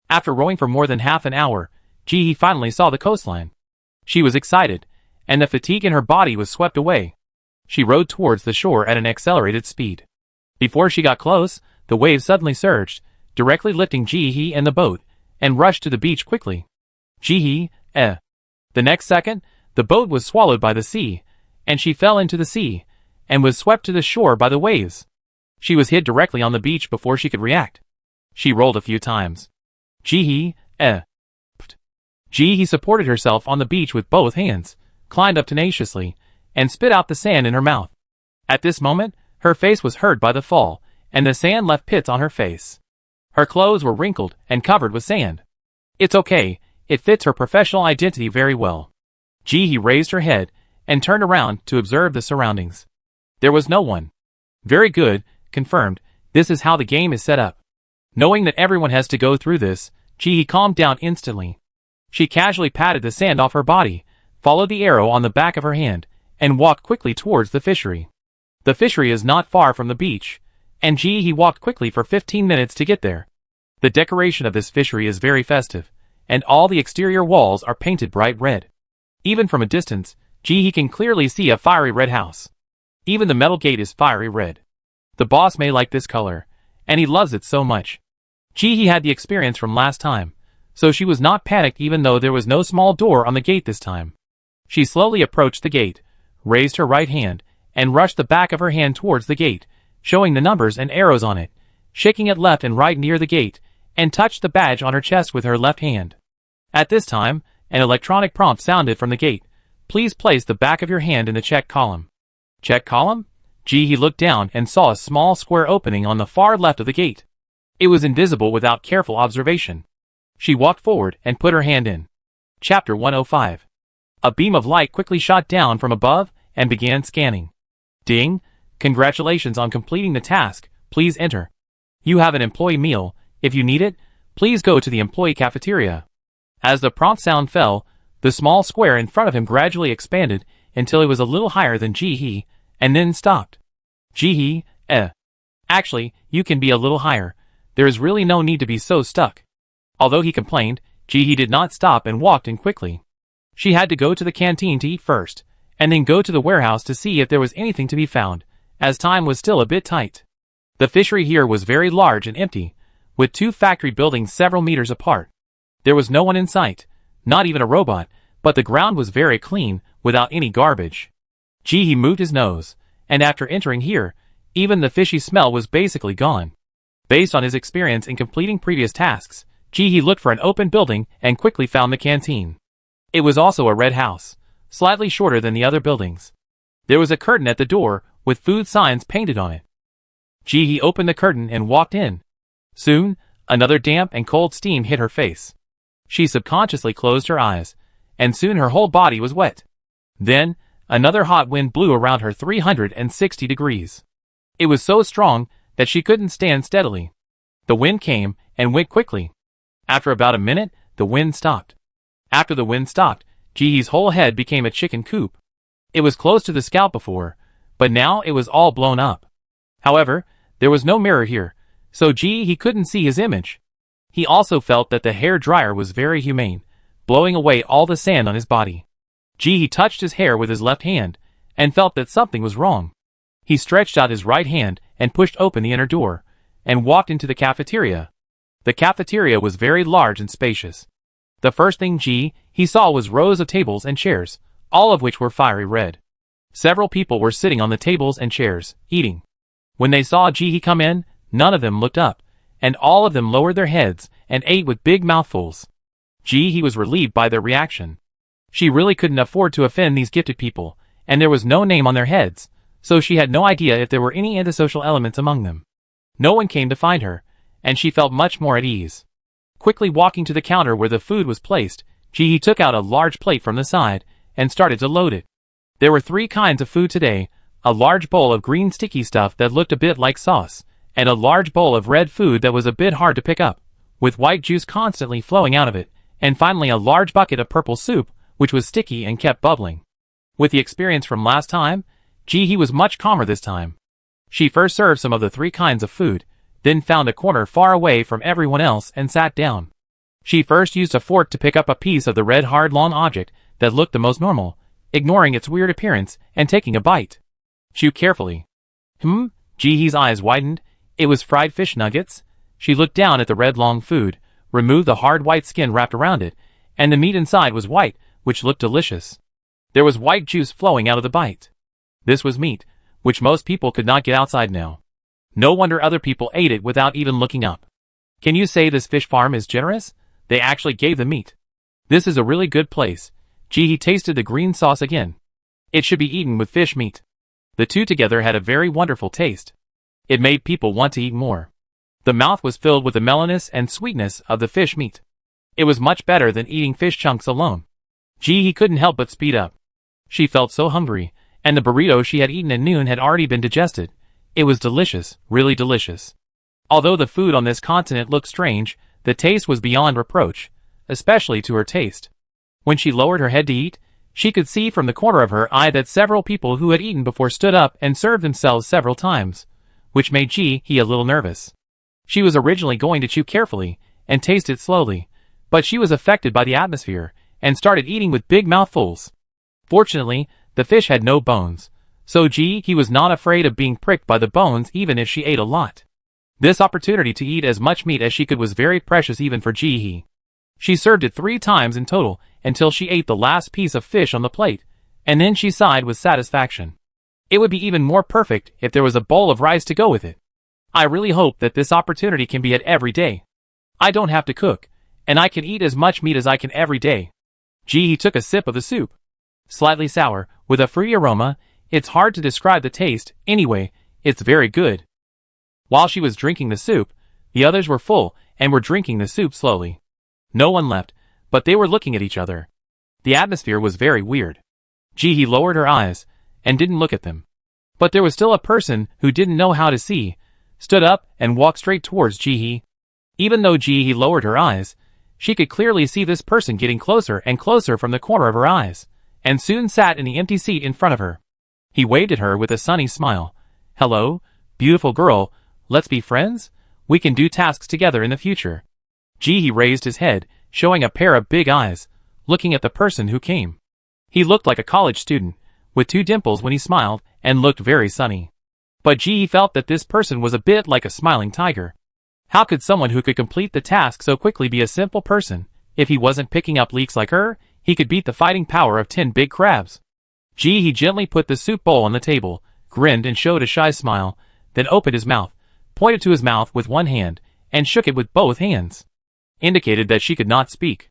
Speaker 1: After rowing for more than half an hour, Jihee finally saw the coastline. She was excited, and the fatigue in her body was swept away. She rowed towards the shore at an accelerated speed. Before she got close, the waves suddenly surged, directly lifting Jihee and the boat, and rushed to the beach quickly. Jihee, The next second, the boat was swallowed by the sea, and she fell into the sea, and was swept to the shore by the waves. She was hit directly on the beach before she could react. She rolled a few times. Jihee supported herself on the beach with both hands, climbed up tenaciously, and spit out the sand in her mouth. At this moment, her face was hurt by the fall, and the sand left pits on her face. Her clothes were wrinkled and covered with sand. It's okay, it fits her professional identity very well. Jihee raised her head and turned around to observe the surroundings. There was no one. Very good, confirmed, this is how the game is set up. Knowing that everyone has to go through this, Jihee calmed down instantly. She casually patted the sand off her body, followed the arrow on the back of her hand, and walked quickly towards the fishery. The fishery is not far from the beach, and Jihee walked quickly for 15 minutes to get there. The decoration of this fishery is very festive, and all the exterior walls are painted bright red. Even from a distance, Jihee can clearly see a fiery red house. Even the metal gate is fiery red. The boss may like this color, and he loves it so much. Jihee had the experience from last time, so she was not panicked even though there was no small door on the gate this time. She slowly approached the gate, raised her right hand, and rushed the back of her hand towards the gate, showing the numbers and arrows on it, shaking it left and right near the gate, and touched the badge on her chest with her left hand. At this time, an electronic prompt sounded from the gate. Please place the back of your hand in the check column. Check column? Jihee looked down and saw a small square opening on the far left of the gate. It was invisible without careful observation. She walked forward and put her hand in. Chapter 105. A beam of light quickly shot down from above and began scanning. Ding! Congratulations on completing the task, please enter. You have an employee meal, if you need it, please go to the employee cafeteria. As the prompt sound fell, the small square in front of him gradually expanded until it was a little higher than Jihee, and then stopped. Jihee, Actually, you can be a little higher. There is really no need to be so stuck. Although he complained, Jihee did not stop and walked in quickly. She had to go to the canteen to eat first, and then go to the warehouse to see if there was anything to be found, as time was still a bit tight. The fishery here was very large and empty, with 2 factory buildings several meters apart. There was no one in sight, not even a robot, but the ground was very clean, without any garbage. Jihee moved his nose, and after entering here, even the fishy smell was basically gone. Based on his experience in completing previous tasks, Jihee looked for an open building and quickly found the canteen. It was also a red house, slightly shorter than the other buildings. There was a curtain at the door, with food signs painted on it. Jihee opened the curtain and walked in. Soon, another damp and cold steam hit her face. She subconsciously closed her eyes, and soon her whole body was wet. Then, another hot wind blew around her 360 degrees. It was so strong that she couldn't stand steadily. The wind came and went quickly. After about a minute, the wind stopped. After the wind stopped, Jihee's whole head became a chicken coop. It was close to the scalp before, but now it was all blown up. However, there was no mirror here, so Jihee couldn't see his image. He also felt that the hair dryer was very humane, blowing away all the sand on his body. Jihee touched his hair with his left hand, and felt that something was wrong. He stretched out his right hand and pushed open the inner door, and walked into the cafeteria. The cafeteria was very large and spacious. The first thing he saw was rows of tables and chairs, all of which were fiery red. Several people were sitting on the tables and chairs, eating. When they saw Jihee come in, none of them looked up, and all of them lowered their heads and ate with big mouthfuls. Jihee was relieved by their reaction. She really couldn't afford to offend these gifted people, and there was no name on their heads, so she had no idea if there were any antisocial elements among them. No one came to find her, and she felt much more at ease. Quickly walking to the counter where the food was placed, Jihee took out a large plate from the side and started to load it. There were 3 kinds of food today: a large bowl of green sticky stuff that looked a bit like sauce, and a large bowl of red food that was a bit hard to pick up, with white juice constantly flowing out of it, and finally a large bucket of purple soup, which was sticky and kept bubbling. With the experience from last time, Jihee was much calmer this time. She first served some of the 3 kinds of food, then found a corner far away from everyone else and sat down. She first used a fork to pick up a piece of the red hard long object that looked the most normal, ignoring its weird appearance and taking a bite. Chew carefully. Jihee's eyes widened. It was fried fish nuggets. She looked down at the red long food, removed the hard white skin wrapped around it, and the meat inside was white, which looked delicious. There was white juice flowing out of the bite. This was meat, which most people could not get outside now. No wonder other people ate it without even looking up. Can you say this fish farm is generous? They actually gave the meat. This is a really good place. Jihee tasted the green sauce again. It should be eaten with fish meat. The two together had a very wonderful taste. It made people want to eat more. The mouth was filled with the mellowness and sweetness of the fish meat. It was much better than eating fish chunks alone. Jihee couldn't help but speed up. She felt so hungry, and the burrito she had eaten at noon had already been digested. It was delicious, really delicious. Although the food on this continent looked strange, the taste was beyond reproach, especially to her taste. When she lowered her head to eat, she could see from the corner of her eye that several people who had eaten before stood up and served themselves several times, which made Jihee a little nervous. She was originally going to chew carefully and taste it slowly, but she was affected by the atmosphere and started eating with big mouthfuls. Fortunately, the fish had no bones, so Jihee was not afraid of being pricked by the bones even if she ate a lot. This opportunity to eat as much meat as she could was very precious even for Jihee. She served it 3 times in total until she ate the last piece of fish on the plate, and then she sighed with satisfaction. It would be even more perfect if there was a bowl of rice to go with it. I really hope that this opportunity can be had every day. I don't have to cook, and I can eat as much meat as I can every day. Jihee took a sip of the soup. Slightly sour, with a fruity aroma, it's hard to describe the taste, anyway, it's very good. While she was drinking the soup, the others were full and were drinking the soup slowly. No one left, but they were looking at each other. The atmosphere was very weird. Jihee lowered her eyes and didn't look at them. But there was still a person who didn't know how to see, stood up and walked straight towards Jihee. Even though Jihee lowered her eyes, she could clearly see this person getting closer and closer from the corner of her eyes, and soon sat in the empty seat in front of her. He waved at her with a sunny smile. "Hello, beautiful girl, let's be friends? We can do tasks together in the future." Jihee raised his head, showing a pair of big eyes, looking at the person who came. He looked like a college student, with 2 dimples when he smiled, and looked very sunny. But Jihee felt that this person was a bit like a smiling tiger. How could someone who could complete the task so quickly be a simple person? If he wasn't picking up leaks like her, he could beat the fighting power of 10 big crabs. Jihee gently put the soup bowl on the table, grinned and showed a shy smile, then opened his mouth, pointed to his mouth with one hand, and shook it with both hands. Indicated that she could not speak.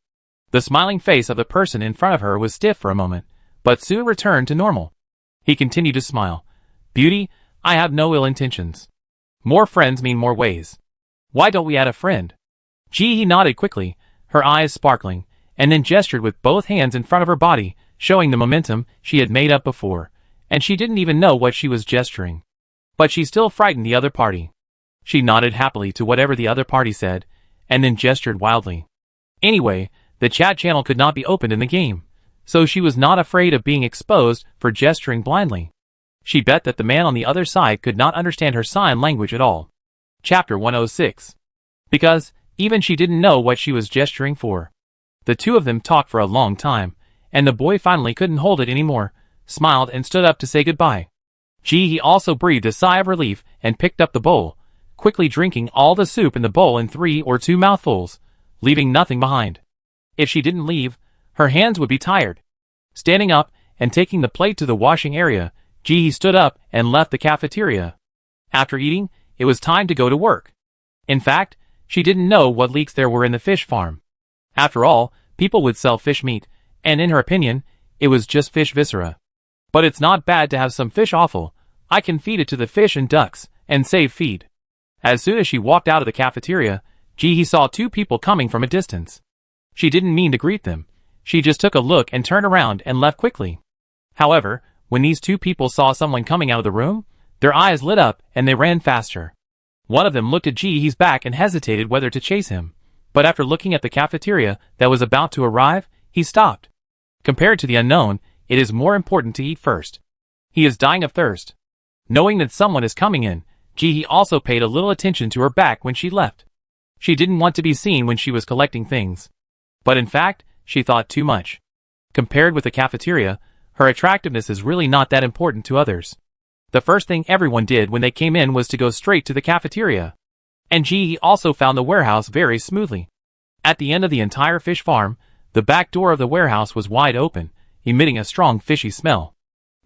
Speaker 1: The smiling face of the person in front of her was stiff for a moment, but soon returned to normal. He continued to smile. "Beauty, I have no ill intentions. More friends mean more ways. Why don't we add a friend?" Jihee nodded quickly, her eyes sparkling, and then gestured with both hands in front of her body, showing the momentum she had made up before, and she didn't even know what she was gesturing. But she still frightened the other party. She nodded happily to whatever the other party said, and then gestured wildly. Anyway, the chat channel could not be opened in the game, so she was not afraid of being exposed for gesturing blindly. She bet that the man on the other side could not understand her sign language at all. Chapter 106. Because even she didn't know what she was gesturing for. The two of them talked for a long time, and the boy finally couldn't hold it anymore, smiled and stood up to say goodbye. He also breathed a sigh of relief and picked up the bowl, quickly drinking all the soup in the bowl in 3 or 2 mouthfuls, leaving nothing behind. If she didn't leave, her hands would be tired. Standing up and taking the plate to the washing area, Ji stood up and left the cafeteria. After eating, it was time to go to work. In fact, she didn't know what leaks there were in the fish farm. After all, people would sell fish meat, and in her opinion, it was just fish viscera. But it's not bad to have some fish offal. I can feed it to the fish and ducks, and save feed. As soon as she walked out of the cafeteria, Ji saw 2 people coming from a distance. She didn't mean to greet them. She just took a look and turned around and left quickly. However, when these 2 people saw someone coming out of the room, their eyes lit up and they ran faster. One of them looked at Ji's back and hesitated whether to chase him, but after looking at the cafeteria that was about to arrive, he stopped. Compared to the unknown, it is more important to eat first. He is dying of thirst. Knowing that someone is coming in, Ji also paid a little attention to her back when she left. She didn't want to be seen when she was collecting things. But in fact, she thought too much. Compared with the cafeteria, her attractiveness is really not that important to others. The first thing everyone did when they came in was to go straight to the cafeteria. And Ji also found the warehouse very smoothly. At the end of the entire fish farm, the back door of the warehouse was wide open, emitting a strong fishy smell.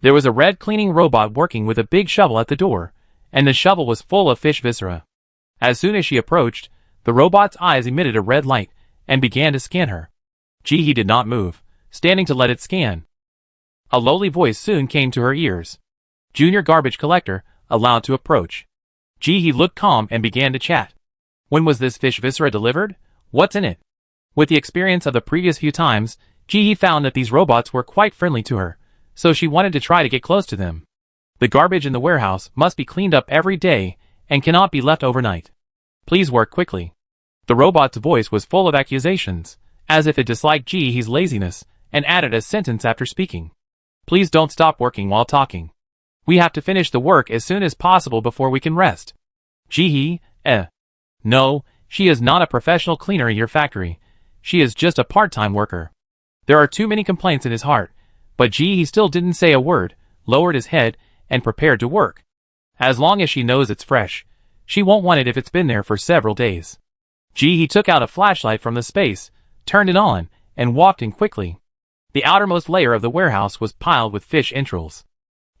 Speaker 1: There was a red cleaning robot working with a big shovel at the door, and the shovel was full of fish viscera. As soon as she approached, the robot's eyes emitted a red light, and began to scan her. Ji did not move, standing to let it scan. A lowly voice soon came to her ears. Junior garbage collector, allowed to approach. Ji looked calm and began to chat. When was this fish viscera delivered? What's in it? With the experience of the previous few times, Ji found that these robots were quite friendly to her, so she wanted to try to get close to them. The garbage in the warehouse must be cleaned up every day and cannot be left overnight. Please work quickly. The robot's voice was full of accusations, as if it disliked Ji's laziness, and added a sentence after speaking. Please don't stop working while talking. We have to finish the work as soon as possible before we can rest. Ji, No, she is not a professional cleaner in your factory. She is just a part-time worker. There are too many complaints in his heart, but Ji still didn't say a word, lowered his head, and prepared to work. As long as she knows it's fresh, she won't want it if it's been there for several days. Ji took out a flashlight from the space, turned it on, and walked in quickly. The outermost layer of the warehouse was piled with fish entrails.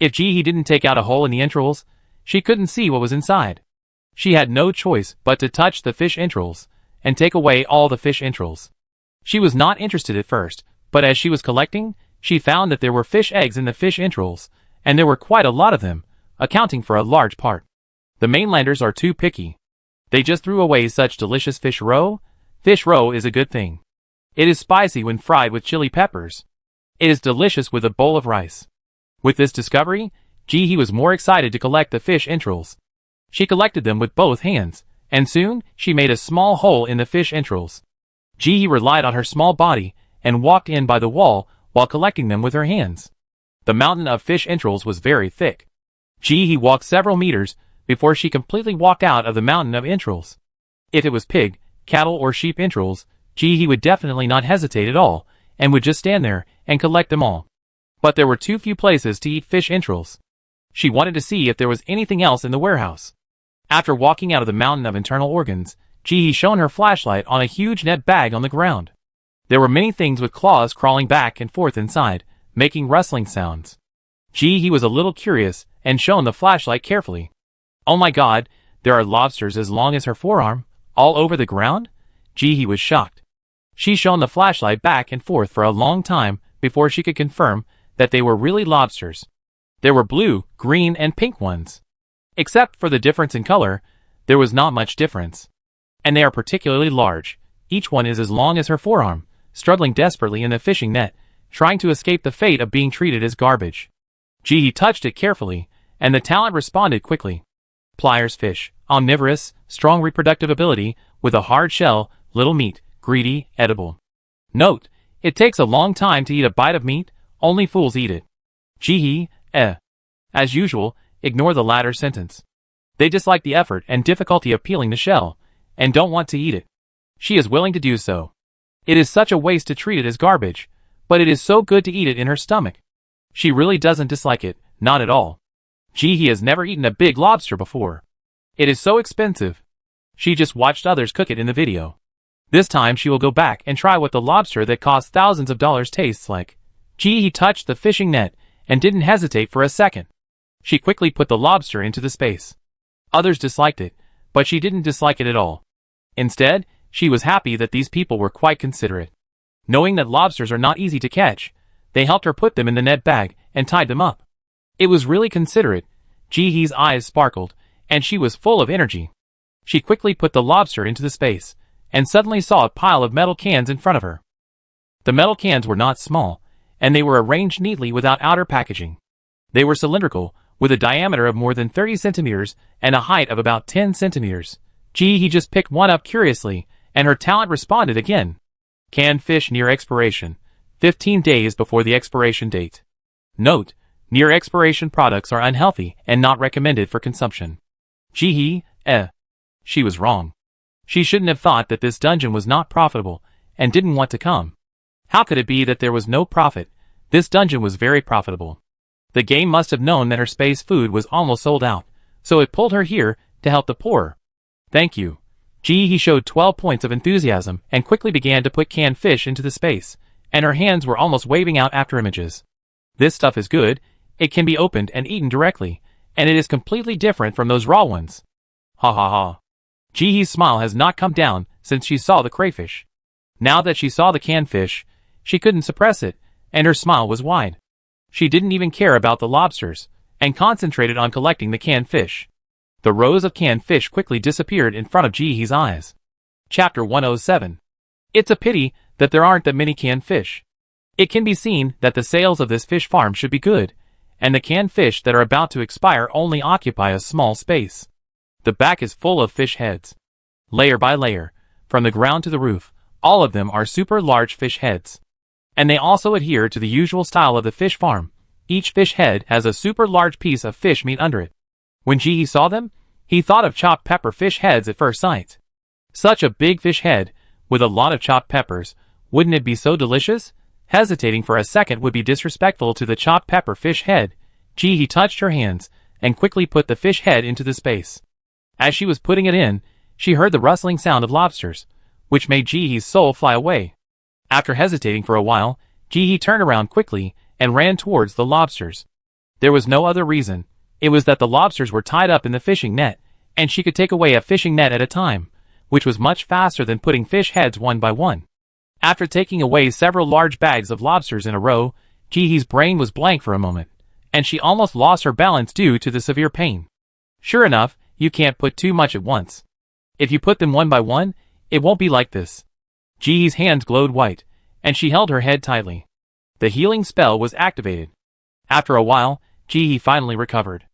Speaker 1: If Ji didn't take out a hole in the entrails, she couldn't see what was inside. She had no choice but to touch the fish entrails, and take away all the fish entrails. She was not interested at first, but as she was collecting, she found that there were fish eggs in the fish entrails, and there were quite a lot of them, accounting for a large part. The mainlanders are too picky. They just threw away such delicious fish roe. Fish roe is a good thing. It is spicy when fried with chili peppers. It is delicious with a bowl of rice. With this discovery, Ji was more excited to collect the fish entrails. She collected them with both hands, and soon she made a small hole in the fish entrails. Ji relied on her small body and walked in by the wall while collecting them with her hands. The mountain of fish entrails was very thick. Ji walked several meters before she completely walked out of the mountain of entrails. If it was pig, cattle or sheep entrails, Ji would definitely not hesitate at all, and would just stand there and collect them all. But there were too few places to eat fish entrails. She wanted to see if there was anything else in the warehouse. After walking out of the mountain of internal organs, Ji shone her flashlight on a huge net bag on the ground. There were many things with claws crawling back and forth inside, making rustling sounds. Ji was a little curious and shone the flashlight carefully. Oh my god, there are lobsters as long as her forearm, all over the ground? Ji was shocked. She shone the flashlight back and forth for a long time before she could confirm that they were really lobsters. There were blue, green, and pink ones. Except for the difference in color, there was not much difference. And they are particularly large. Each one is as long as her forearm, struggling desperately in the fishing net, trying to escape the fate of being treated as garbage. Ji touched it carefully, and the talent responded quickly. Pliers fish, omnivorous, strong reproductive ability, with a hard shell, little meat, greedy, edible. Note: It takes a long time to eat a bite of meat, only fools eat it. Gee, As usual, ignore the latter sentence. They dislike the effort and difficulty of peeling the shell, and don't want to eat it. She is willing to do so. It is such a waste to treat it as garbage, but it is so good to eat it in her stomach. She really doesn't dislike it, not at all. He has never eaten a big lobster before. It is so expensive. She just watched others cook it in the video. This time she will go back and try what the lobster that costs thousands of dollars tastes like. He touched the fishing net and didn't hesitate for a second. She quickly put the lobster into the space. Others disliked it, but she didn't dislike it at all. Instead, she was happy that these people were quite considerate. Knowing that lobsters are not easy to catch, they helped her put them in the net bag and tied them up. It was really considerate. Jihee's eyes sparkled, and she was full of energy. She quickly put the lobster into the space, and suddenly saw a pile of metal cans in front of her. The metal cans were not small, and they were arranged neatly without outer packaging. They were cylindrical, with a diameter of more than 30 centimeters and a height of about 10 centimeters. He just picked one up curiously, and her talent responded again. Canned fish near expiration, 15 days before the expiration date. Note: near expiration products are unhealthy and not recommended for consumption. She was wrong. She shouldn't have thought that this dungeon was not profitable, and didn't want to come. How could it be that there was no profit? This dungeon was very profitable. The game must have known that her space food was almost sold out, so it pulled her here to help the poor. Thank you. He showed 12 points of enthusiasm and quickly began to put canned fish into the space, and her hands were almost waving out after images. This stuff is good, it can be opened and eaten directly, and it is completely different from those raw ones. Ha ha ha. Jihee's smile has not come down since she saw the crayfish. Now that she saw the canned fish, she couldn't suppress it, and her smile was wide. She didn't even care about the lobsters, and concentrated on collecting the canned fish. The rows of canned fish quickly disappeared in front of Jihee's eyes. Chapter 107. It's a pity that there aren't that many canned fish. It can be seen that the sales of this fish farm should be good, and the canned fish that are about to expire only occupy a small space. The back is full of fish heads. Layer by layer, from the ground to the roof, all of them are super large fish heads. And they also adhere to the usual style of the fish farm. Each fish head has a super large piece of fish meat under it. When Jihee saw them, he thought of chopped pepper fish heads at first sight. Such a big fish head, with a lot of chopped peppers, wouldn't it be so delicious? Hesitating for a second would be disrespectful to the chopped pepper fish head. Jihee touched her hands, and quickly put the fish head into the space. As she was putting it in, she heard the rustling sound of lobsters, which made Jihee's soul fly away. After hesitating for a while, Jihee turned around quickly and ran towards the lobsters. There was no other reason. It was that the lobsters were tied up in the fishing net, and she could take away a fishing net at a time, which was much faster than putting fish heads one by one. After taking away several large bags of lobsters in a row, Jihee's brain was blank for a moment, and she almost lost her balance due to the severe pain. Sure enough, you can't put too much at once. If you put them one by one, it won't be like this. Jihee's hands glowed white, and she held her head tightly. The healing spell was activated. After a while, Jihee finally recovered.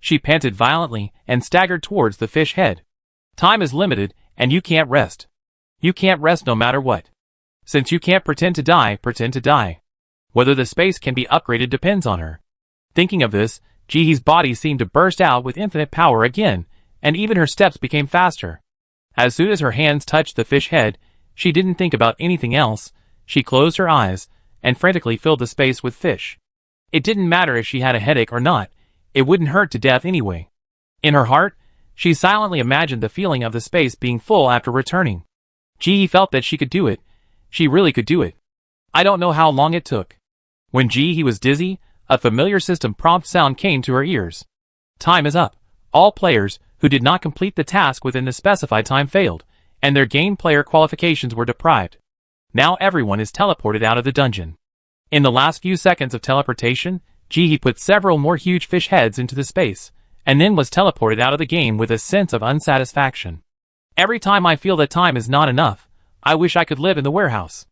Speaker 1: She panted violently and staggered towards the fish head. Time is limited, and you can't rest. You can't rest no matter what. Since you can't pretend to die, pretend to die. Whether the space can be upgraded depends on her. Thinking of this, Jihee's body seemed to burst out with infinite power again, and even her steps became faster. As soon as her hands touched the fish head, she didn't think about anything else. She closed her eyes, and frantically filled the space with fish. It didn't matter if she had a headache or not, it wouldn't hurt to death anyway. In her heart, she silently imagined the feeling of the space being full after returning. Jihee felt that she could do it. She really could do it. I don't know how long it took. When Jihee was dizzy, a familiar system prompt sound came to her ears. Time is up. All players who did not complete the task within the specified time failed, and their game player qualifications were deprived. Now everyone is teleported out of the dungeon. In the last few seconds of teleportation, Jihee put several more huge fish heads into the space, and then was teleported out of the game with a sense of unsatisfaction. Every time I feel that time is not enough, I wish I could live in the warehouse.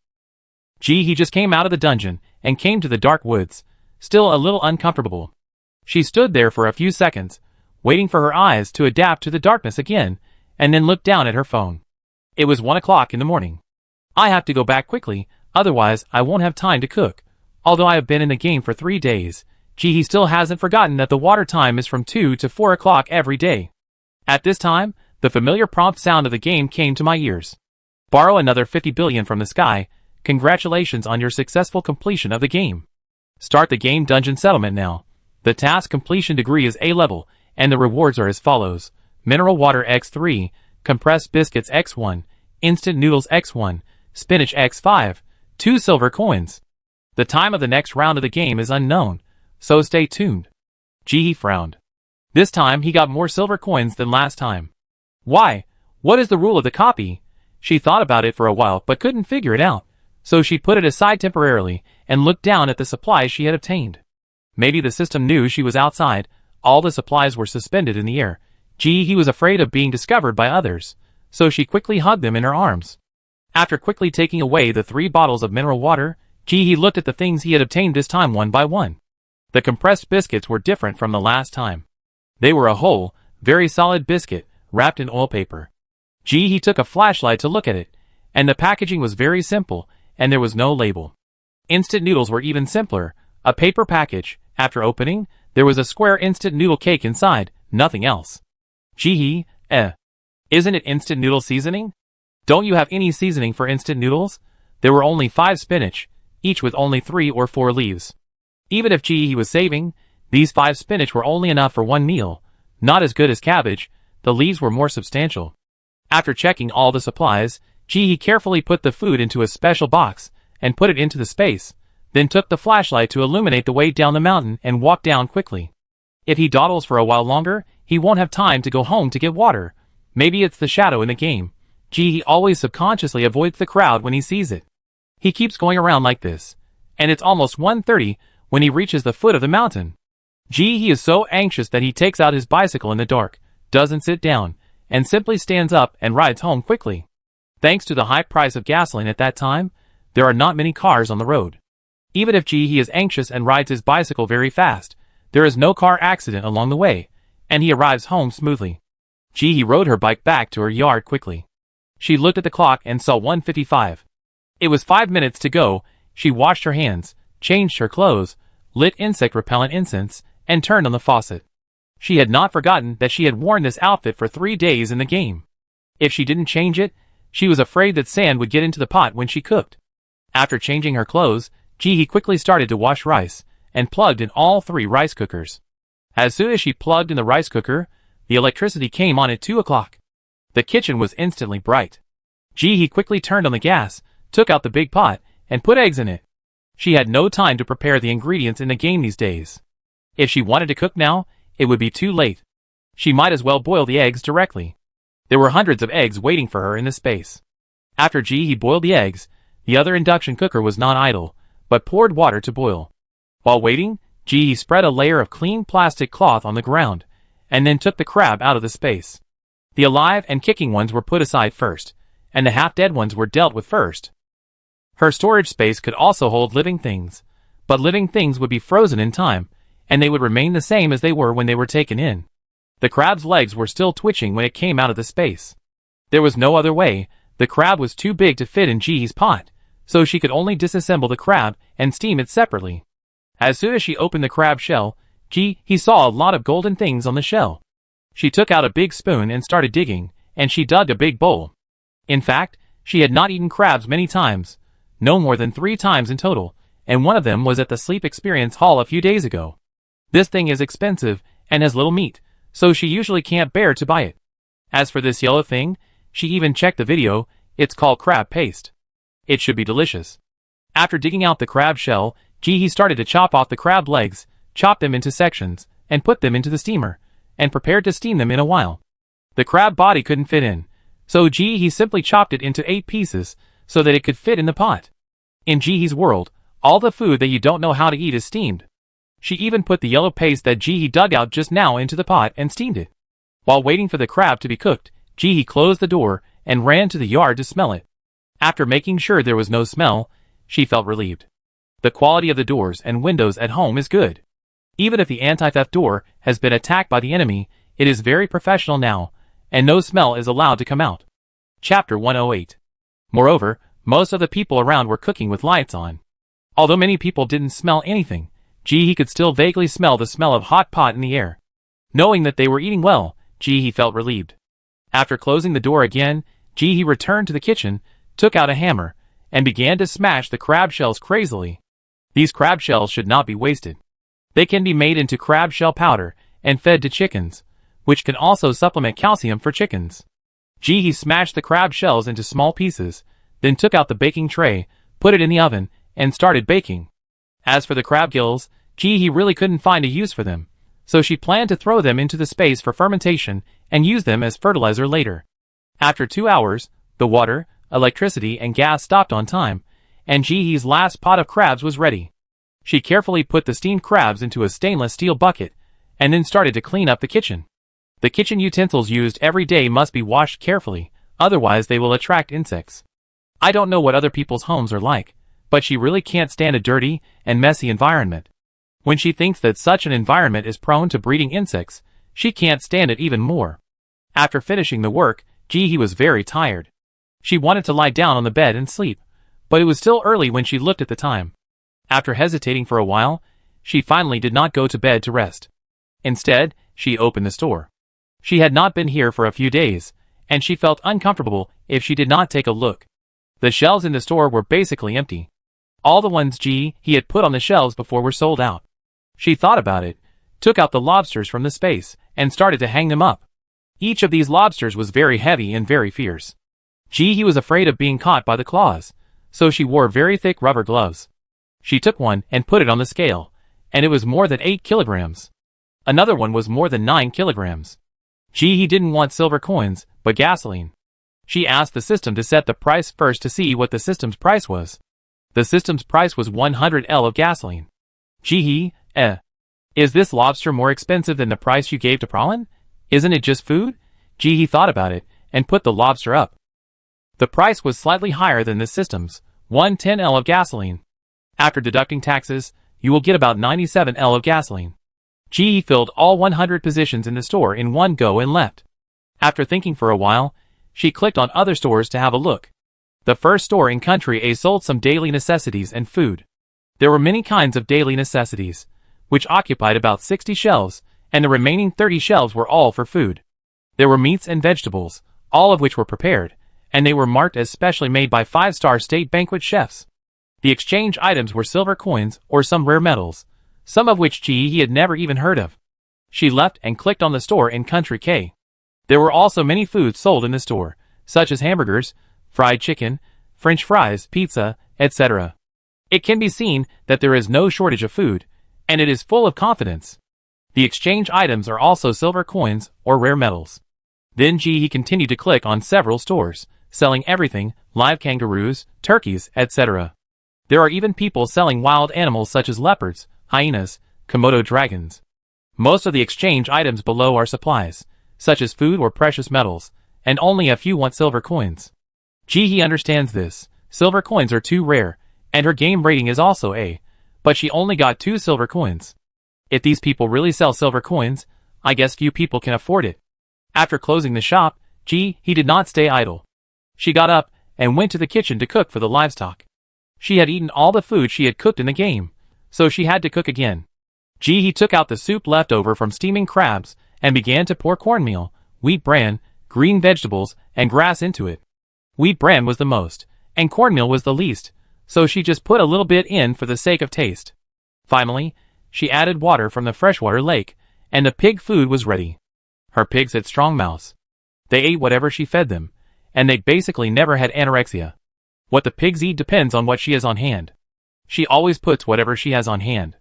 Speaker 1: Jihee just came out of the dungeon and came to the dark woods, still a little uncomfortable. She stood there for a few seconds, waiting for her eyes to adapt to the darkness again, and then looked down at her phone. It was 1 o'clock in the morning. I have to go back quickly, Otherwise, I won't have time to cook. Although I have been in the game for 3 days, he still hasn't forgotten that the water time is from 2 to 4 o'clock every day. At this time, the familiar prompt sound of the game came to my ears. Borrow another 50 billion from the sky. Congratulations on your successful completion of the game. Start the game dungeon settlement now. The task completion degree is A level, and the rewards are as follows. Mineral water X3, compressed biscuits X1, instant noodles X1, spinach X5, 2 silver coins. The time of the next round of the game is unknown, so stay tuned. He frowned. This time he got more silver coins than last time. Why? What is the rule of the copy? She thought about it for a while but couldn't figure it out, so she put it aside temporarily and looked down at the supplies she had obtained. Maybe the system knew she was outside. All the supplies were suspended in the air. He was afraid of being discovered by others, so she quickly hugged them in her arms. After quickly taking away the 3 bottles of mineral water, he looked at the things he had obtained this time one by one. The compressed biscuits were different from the last time. They were a whole, very solid biscuit, wrapped in oil paper. He took a flashlight to look at it, and the packaging was very simple, and there was no label. Instant noodles were even simpler, a paper package. After opening, there was a square instant noodle cake inside, nothing else. Isn't it instant noodle seasoning? Don't you have any seasoning for instant noodles? There were only 5 spinach, each with only 3 or 4 leaves. Even if he was saving, these 5 spinach were only enough for 1 meal. Not as good as cabbage, the leaves were more substantial. After checking all the supplies, he carefully put the food into a special box and put it into the space, then took the flashlight to illuminate the way down the mountain and walked down quickly. If he dawdles for a while longer, he won't have time to go home to get water. Maybe it's the shadow in the game. He always subconsciously avoids the crowd when he sees it. He keeps going around like this, and it's almost 1:30 when he reaches the foot of the mountain. He is so anxious that he takes out his bicycle in the dark, doesn't sit down, and simply stands up and rides home quickly. Thanks to the high price of gasoline at that time, there are not many cars on the road. Even if he is anxious and rides his bicycle very fast, there is no car accident along the way, and he arrives home smoothly. He rode her bike back to her yard quickly. She looked at the clock and saw 1:55. It was 5 minutes to go. She washed her hands, changed her clothes, lit insect-repellent incense, and turned on the faucet. She had not forgotten that she had worn this outfit for 3 days in the game. If she didn't change it, she was afraid that sand would get into the pot when she cooked. After changing her clothes, he quickly started to wash rice, and plugged in all 3 rice cookers. As soon as she plugged in the rice cooker, the electricity came on at 2 o'clock. The kitchen was instantly bright. He quickly turned on the gas, took out the big pot, and put eggs in it. She had no time to prepare the ingredients in the game these days. If she wanted to cook now, it would be too late. She might as well boil the eggs directly. There were hundreds of eggs waiting for her in the space. After he boiled the eggs, the other induction cooker was not idle, but poured water to boil. While waiting, he spread a layer of clean plastic cloth on the ground, and then took the crab out of the space. The alive and kicking ones were put aside first, and the half-dead ones were dealt with first. Her storage space could also hold living things, but living things would be frozen in time, and they would remain the same as they were when they were taken in. The crab's legs were still twitching when it came out of the space. There was no other way. The crab was too big to fit in G's pot, so she could only disassemble the crab and steam it separately. As soon as she opened the crab shell, he saw a lot of golden things on the shell. She took out a big spoon and started digging, and she dug a big bowl. In fact, she had not eaten crabs many times, no more than 3 times in total, and one of them was at the Sleep Experience Hall a few days ago. This thing is expensive and has little meat, so she usually can't bear to buy it. As for this yellow thing, she even checked the video. It's called crab paste. It should be delicious. After digging out the crab shell, he started to chop off the crab legs, chopped them into sections, and put them into the steamer, and prepared to steam them in a while. The crab body couldn't fit in, so he simply chopped it into 8 pieces so that it could fit in the pot. In Jihee's world, all the food that you don't know how to eat is steamed. She even put the yellow paste that Jihee dug out just now into the pot and steamed it. While waiting for the crab to be cooked, Jihee closed the door and ran to the yard to smell it. After making sure there was no smell, she felt relieved. The quality of the doors and windows at home is good. Even if the anti-theft door has been attacked by the enemy, it is very professional now, and no smell is allowed to come out. Chapter 108. Moreover, Most of the people around were cooking with lights on. Although many people didn't smell anything, he could still vaguely smell the smell of hot pot in the air. Knowing that they were eating well, he felt relieved. After closing the door again, he returned to the kitchen, took out a hammer, and began to smash the crab shells crazily. These crab shells should not be wasted. They can be made into crab shell powder and fed to chickens, which can also supplement calcium for chickens. He smashed the crab shells into small pieces, then took out the baking tray, put it in the oven, and started baking. As for the crab gills, he really couldn't find a use for them, so she planned to throw them into the space for fermentation and use them as fertilizer later. After 2 hours, the water, electricity, and gas stopped on time, and Jihee's last pot of crabs was ready. She carefully put the steamed crabs into a stainless steel bucket, and then started to clean up the kitchen. The kitchen utensils used every day must be washed carefully, otherwise they will attract insects. I don't know what other people's homes are like, but she really can't stand a dirty and messy environment. When she thinks that such an environment is prone to breeding insects, she can't stand it even more. After finishing the work, Jihee was very tired. She wanted to lie down on the bed and sleep, but it was still early when she looked at the time. After hesitating for a while, she finally did not go to bed to rest. Instead, she opened the store. She had not been here for a few days, and she felt uncomfortable if she did not take a look. The shelves in the store were basically empty. All the ones he had put on the shelves before were sold out. She thought about it, took out the lobsters from the space, and started to hang them up. Each of these lobsters was very heavy and very fierce. He was afraid of being caught by the claws, so she wore very thick rubber gloves. She took one and put it on the scale, and it was more than 8 kilograms. Another one was more than 9 kilograms. He didn't want silver coins, but gasoline. She asked the system to set the price first to see what the system's price was. The system's price was 100 L of gasoline. Is this lobster more expensive than the price you gave to Prawn? Isn't it just food? He thought about it, and put the lobster up. The price was slightly higher than the system's, 110 L of gasoline. After deducting taxes, you will get about 97 L of gasoline. He filled all 100 positions in the store in one go and left. After thinking for a while, she clicked on other stores to have a look. The first store in Country A sold some daily necessities and food. There were many kinds of daily necessities, which occupied about 60 shelves, and the remaining 30 shelves were all for food. There were meats and vegetables, all of which were prepared, and they were marked as specially made by 5-star state banquet chefs. The exchange items were silver coins or some rare metals, some of which he had never even heard of. She left and clicked on the store in Country K. There were also many foods sold in the store, such as hamburgers, fried chicken, French fries, pizza, etc. It can be seen that there is no shortage of food, and it is full of confidence. The exchange items are also silver coins or rare metals. Then he continued to click on several stores, selling everything, live kangaroos, turkeys, etc. There are even people selling wild animals such as leopards, hyenas, Komodo dragons. Most of the exchange items below are supplies, such as food or precious metals, and only a few want silver coins. Jihee understands this. Silver coins are too rare, and her game rating is also A, but she only got 2 silver coins. If these people really sell silver coins, I guess few people can afford it. After closing the shop, he did not stay idle. She got up and went to the kitchen to cook for the livestock. She had eaten all the food she had cooked in the game, so she had to cook again. Jihee took out the soup left over from steaming crabs and began to pour cornmeal, wheat bran, green vegetables, and grass into it. Wheat bran was the most, and cornmeal was the least, so she just put a little bit in for the sake of taste. Finally, she added water from the freshwater lake, and the pig food was ready. Her pigs had strong mouths. They ate whatever she fed them, and they basically never had anorexia. What the pigs eat depends on what she has on hand. She always puts whatever she has on hand.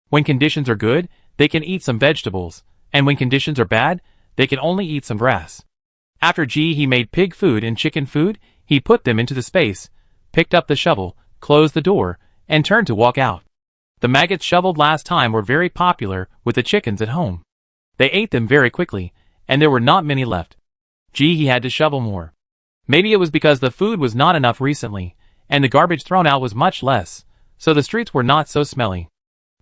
Speaker 1: When conditions are good, they can eat some vegetables, and when conditions are bad, they can only eat some grass. After he made pig food and chicken food, he put them into the space, picked up the shovel, closed the door, and turned to walk out. The maggots shoveled last time were very popular with the chickens at home. They ate them very quickly, and there were not many left. He had to shovel more. Maybe it was because the food was not enough recently, and the garbage thrown out was much less, so the streets were not so smelly.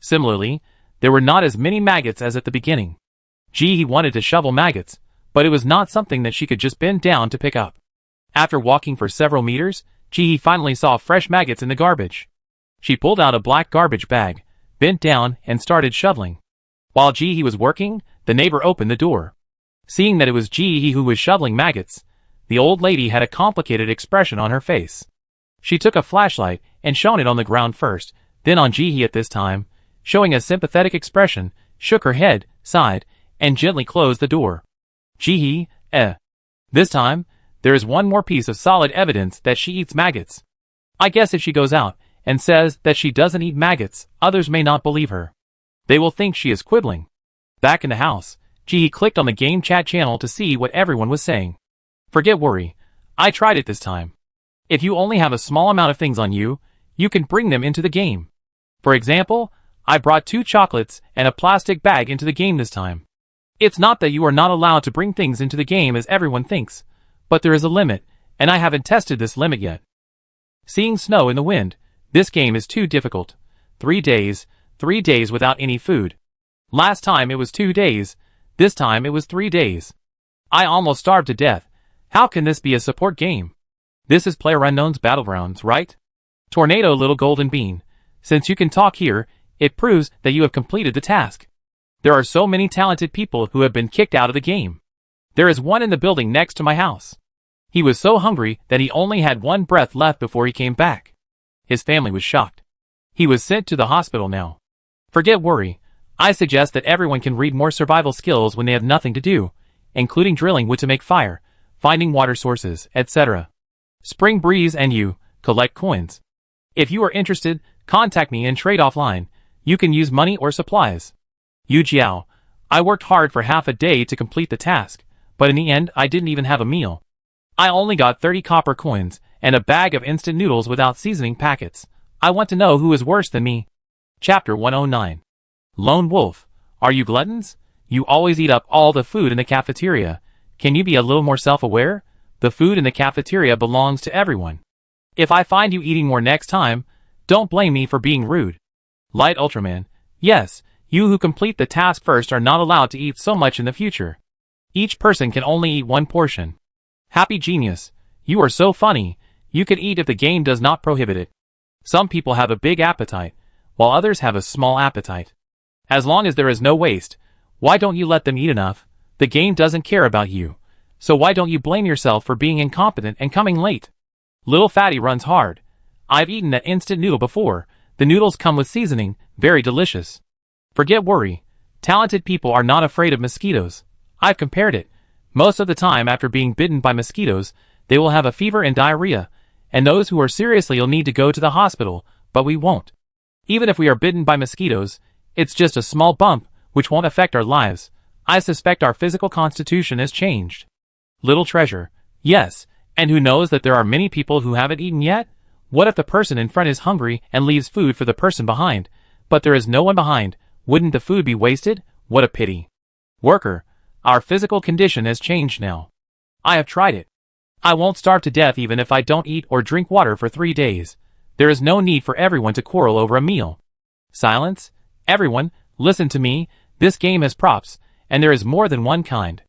Speaker 1: Similarly, there were not as many maggots as at the beginning. He wanted to shovel maggots, but it was not something that she could just bend down to pick up. After walking for several meters, Ji finally saw fresh maggots in the garbage. She pulled out a black garbage bag, bent down, and started shoveling. While Ji was working, the neighbor opened the door. Seeing that it was Ji who was shoveling maggots, the old lady had a complicated expression on her face. She took a flashlight and shone it on the ground first, then on Ji at this time, showing a sympathetic expression, shook her head, sighed, and gently closed the door. Ji, This time, there is one more piece of solid evidence that she eats maggots. I guess if she goes out and says that she doesn't eat maggots, others may not believe her. They will think she is quibbling. Back in the house, Ji clicked on the game chat channel to see what everyone was saying. Forget worry. I tried it this time. If you only have a small amount of things on you, you can bring them into the game. For example, I brought 2 chocolates and a plastic bag into the game this time. It's not that you are not allowed to bring things into the game as everyone thinks, but there is a limit, and I haven't tested this limit yet. Seeing snow in the wind, this game is too difficult. 3 days without any food. Last time it was 2 days, this time it was 3 days. I almost starved to death. How can this be a support game? This is PlayerUnknown's Battlegrounds, right? Tornado Little Golden Bean. Since you can talk here, it proves that you have completed the task. There are so many talented people who have been kicked out of the game. There is one in the building next to my house. He was so hungry that he only had 1 breath left before he came back. His family was shocked. He was sent to the hospital now. Forget worry. I suggest that everyone can read more survival skills when they have nothing to do, including drilling wood to make fire, finding water sources, etc. Spring Breeze and you, collect coins. If you are interested, contact me and trade offline. You can use money or supplies. Yu Jiao. I worked hard for half a day to complete the task, but in the end I didn't even have a meal. I only got 30 copper coins and a bag of instant noodles without seasoning packets. I want to know who is worse than me. Chapter 109. Lone Wolf. Are you gluttons? You always eat up all the food in the cafeteria. Can you be a little more self-aware? The food in the cafeteria belongs to everyone. If I find you eating more next time, don't blame me for being rude. Light Ultraman. Yes, you who complete the task first are not allowed to eat so much in the future. Each person can only eat 1 portion. Happy Genius. You are so funny. You can eat if the game does not prohibit it. Some people have a big appetite, while others have a small appetite. As long as there is no waste, why don't you let them eat enough? The game doesn't care about you. So why don't you blame yourself for being incompetent and coming late? Little Fatty runs hard. I've eaten that instant noodle before. The noodles come with seasoning, very delicious. Forget worry. Talented people are not afraid of mosquitoes. I've compared it. Most of the time after being bitten by mosquitoes, they will have a fever and diarrhea, and those who are seriously ill need to go to the hospital, but we won't. Even if we are bitten by mosquitoes, it's just a small bump, which won't affect our lives. I suspect our physical constitution has changed. Little Treasure. Yes, and who knows that there are many people who haven't eaten yet? What if the person in front is hungry and leaves food for the person behind, but there is no one behind? Wouldn't the food be wasted? What a pity. Worker. Our physical condition has changed now. I have tried it. I won't starve to death even if I don't eat or drink water for 3 days. There is no need for everyone to quarrel over a meal. Silence. Everyone, listen to me. This game has props, and there is more than one kind.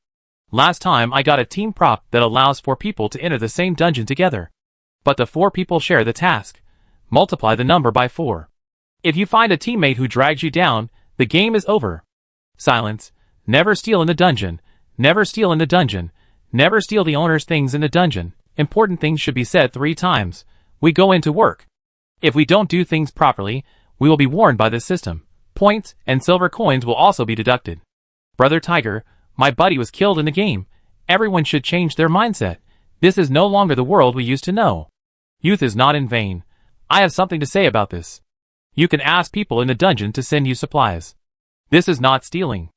Speaker 1: Last time I got a team prop that allows 4 people to enter the same dungeon together. But the 4 people share the task. Multiply the number by 4. If you find a teammate who drags you down, the game is over. Silence. Never steal in the dungeon. Never steal in the dungeon. Never steal the owner's things in the dungeon. Important things should be said 3 times. We go into work. If we don't do things properly, we will be warned by the system. Points and silver coins will also be deducted. Brother Tiger, my buddy was killed in the game. Everyone should change their mindset. This is no longer the world we used to know. Youth is not in vain. I have something to say about this. You can ask people in the dungeon to send you supplies. This is not stealing.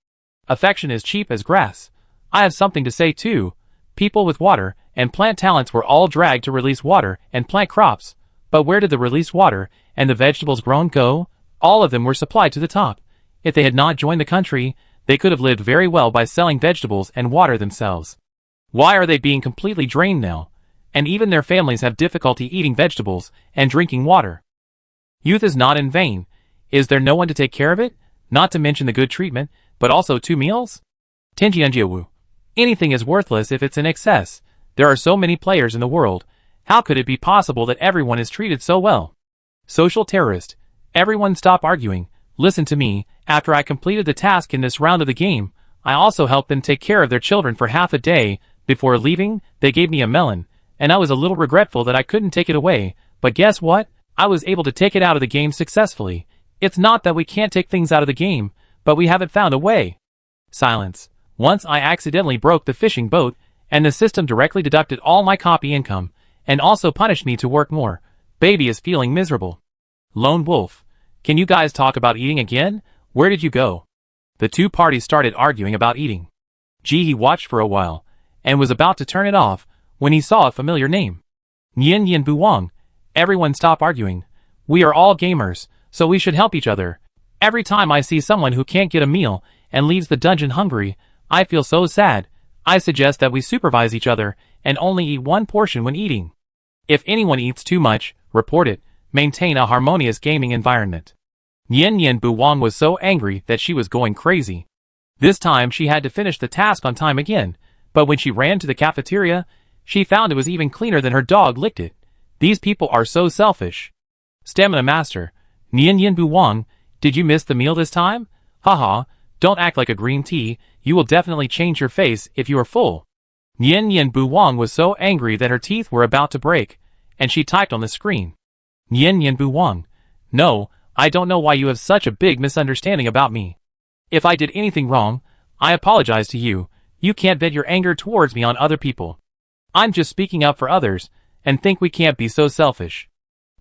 Speaker 1: Affection is cheap as grass. I have something to say too. People with water and plant talents were all dragged to release water and plant crops. But where did the released water and the vegetables grown go? All of them were supplied to the top. If they had not joined the country, they could have lived very well by selling vegetables and water themselves. Why are they being completely drained now? And even their families have difficulty eating vegetables and drinking water. Youth is not in vain. Is there no one to take care of it? Not to mention the good treatment, but also 2 meals? Tenjianjiawu. Anything is worthless if it's in excess. There are so many players in the world, How could it be possible that everyone is treated so well? Social terrorist. Everyone stop arguing. Listen to me. After I completed the task in this round of the game, I also helped them take care of their children for half a day. Before leaving, they gave me a melon, and I was a little regretful that I couldn't take it away, but guess what? I was able to take it out of the game successfully. It's not that we can't take things out of the game, but we haven't found a way. Silence. Once I accidentally broke the fishing boat, and the system directly deducted all my copy income, and also punished me to work more. Baby is feeling miserable. Lone Wolf. Can you guys talk about eating again? Where did you go? The two parties started arguing about eating. He watched for a while, and was about to turn it off, when he saw a familiar name. Nian Yin Buwang. Everyone stop arguing. We are all gamers, so we should help each other. Every time I see someone who can't get a meal, and leaves the dungeon hungry, I feel so sad. I suggest that we supervise each other, and only eat one portion when eating. If anyone eats too much, report it. Maintain a harmonious gaming environment. Nian Yin Buwang was so angry that she was going crazy. This time she had to finish the task on time again, but when she ran to the cafeteria, she found it was even cleaner than her dog licked it. These people are so selfish. Stamina Master. Nian Yin Buwang, did you miss the meal this time? Haha, don't act like a green tea, you will definitely change your face if you are full. Nian Yin Buwang was so angry that her teeth were about to break, and she typed on the screen. Nian Yin Buwang. No, I don't know why you have such a big misunderstanding about me. If I did anything wrong, I apologize to you. You can't vent your anger towards me on other people. I'm just speaking up for others, and think we can't be so selfish.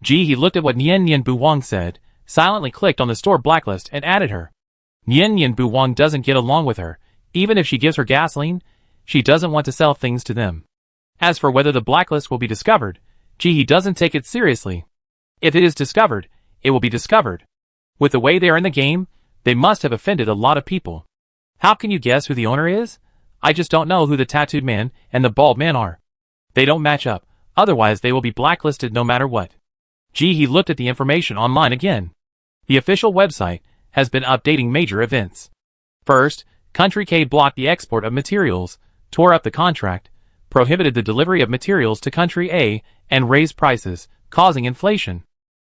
Speaker 1: He looked at what Nian Yin Buwang said, silently clicked on the store blacklist and added her. Nian Yin Buwang doesn't get along with her. Even if she gives her gasoline, she doesn't want to sell things to them. As for whether the blacklist will be discovered, he doesn't take it seriously. If it is discovered, it will be discovered. With the way they are in the game, they must have offended a lot of people. How can you guess who the owner is? I just don't know who the tattooed man and the bald man are. They don't match up, otherwise they will be blacklisted no matter what. He looked at the information online again. The official website has been updating major events. First, Country K blocked the export of materials, tore up the contract, prohibited the delivery of materials to Country A, and raised prices, causing inflation.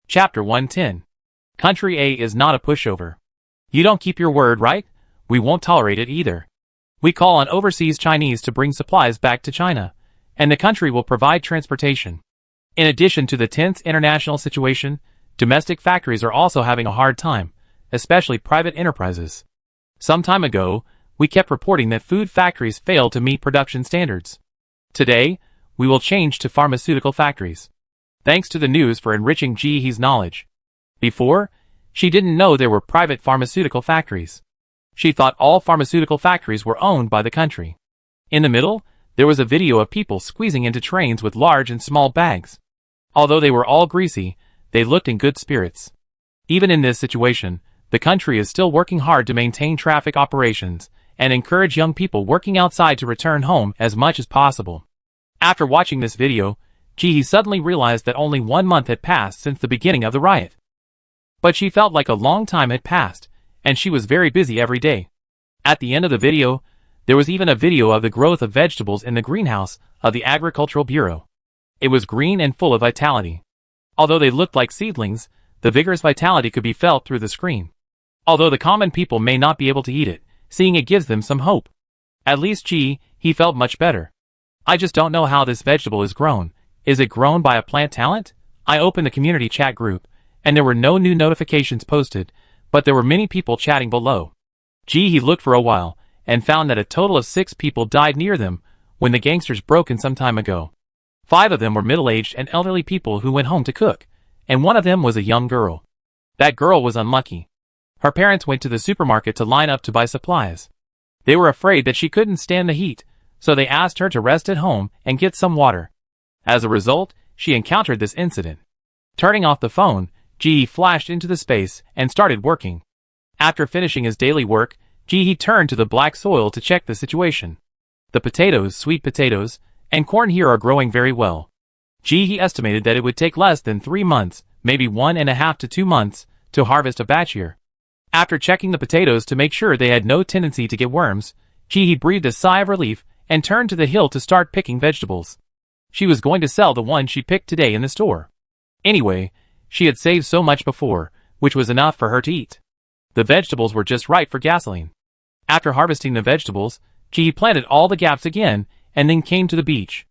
Speaker 1: Chapter 110. Country A is not a pushover. You don't keep your word, right? We won't tolerate it either. We call on overseas Chinese to bring supplies back to China, and the country will provide transportation. In addition to the tense international situation, domestic factories are also having a hard time, especially private enterprises. Some time ago, we kept reporting that food factories fail to meet production standards. Today, we will change to pharmaceutical factories. Thanks to the news for enriching He's knowledge. Before, she didn't know there were private pharmaceutical factories. She thought all pharmaceutical factories were owned by the country. In the middle, there was a video of people squeezing into trains with large and small bags. Although they were all greasy, they looked in good spirits. Even in this situation, the country is still working hard to maintain traffic operations and encourage young people working outside to return home as much as possible. After watching this video, he suddenly realized that only 1 month had passed since the beginning of the riot. But she felt like a long time had passed, and she was very busy every day. At the end of the video, there was even a video of the growth of vegetables in the greenhouse of the Agricultural Bureau. It was green and full of vitality. Although they looked like seedlings, the vigorous vitality could be felt through the screen. Although the common people may not be able to eat it, seeing it gives them some hope. At least he felt much better. I just don't know how this vegetable is grown. Is it grown by a plant talent? I opened the community chat group, and there were no new notifications posted, but there were many people chatting below. He looked for a while, and found that a total of 6 people died near them when the gangsters broke in some time ago. 5 of them were middle-aged and elderly people who went home to cook, and 1 of them was a young girl. That girl was unlucky. Her parents went to the supermarket to line up to buy supplies. They were afraid that she couldn't stand the heat, so they asked her to rest at home and get some water. As a result, she encountered this incident. Turning off the phone, He flashed into the space and started working. After finishing his daily work, he turned to the black soil to check the situation. The potatoes, sweet potatoes, and corn here are growing very well. He estimated that it would take less than 3 months, maybe 1.5 to 2 months, to harvest a batch here. After checking the potatoes to make sure they had no tendency to get worms, he breathed a sigh of relief and turned to the hill to start picking vegetables. She was going to sell the one she picked today in the store. Anyway, she had saved so much before, which was enough for her to eat. The vegetables were just right for gasoline. After harvesting the vegetables, she planted all the gaps again and then came to the beach.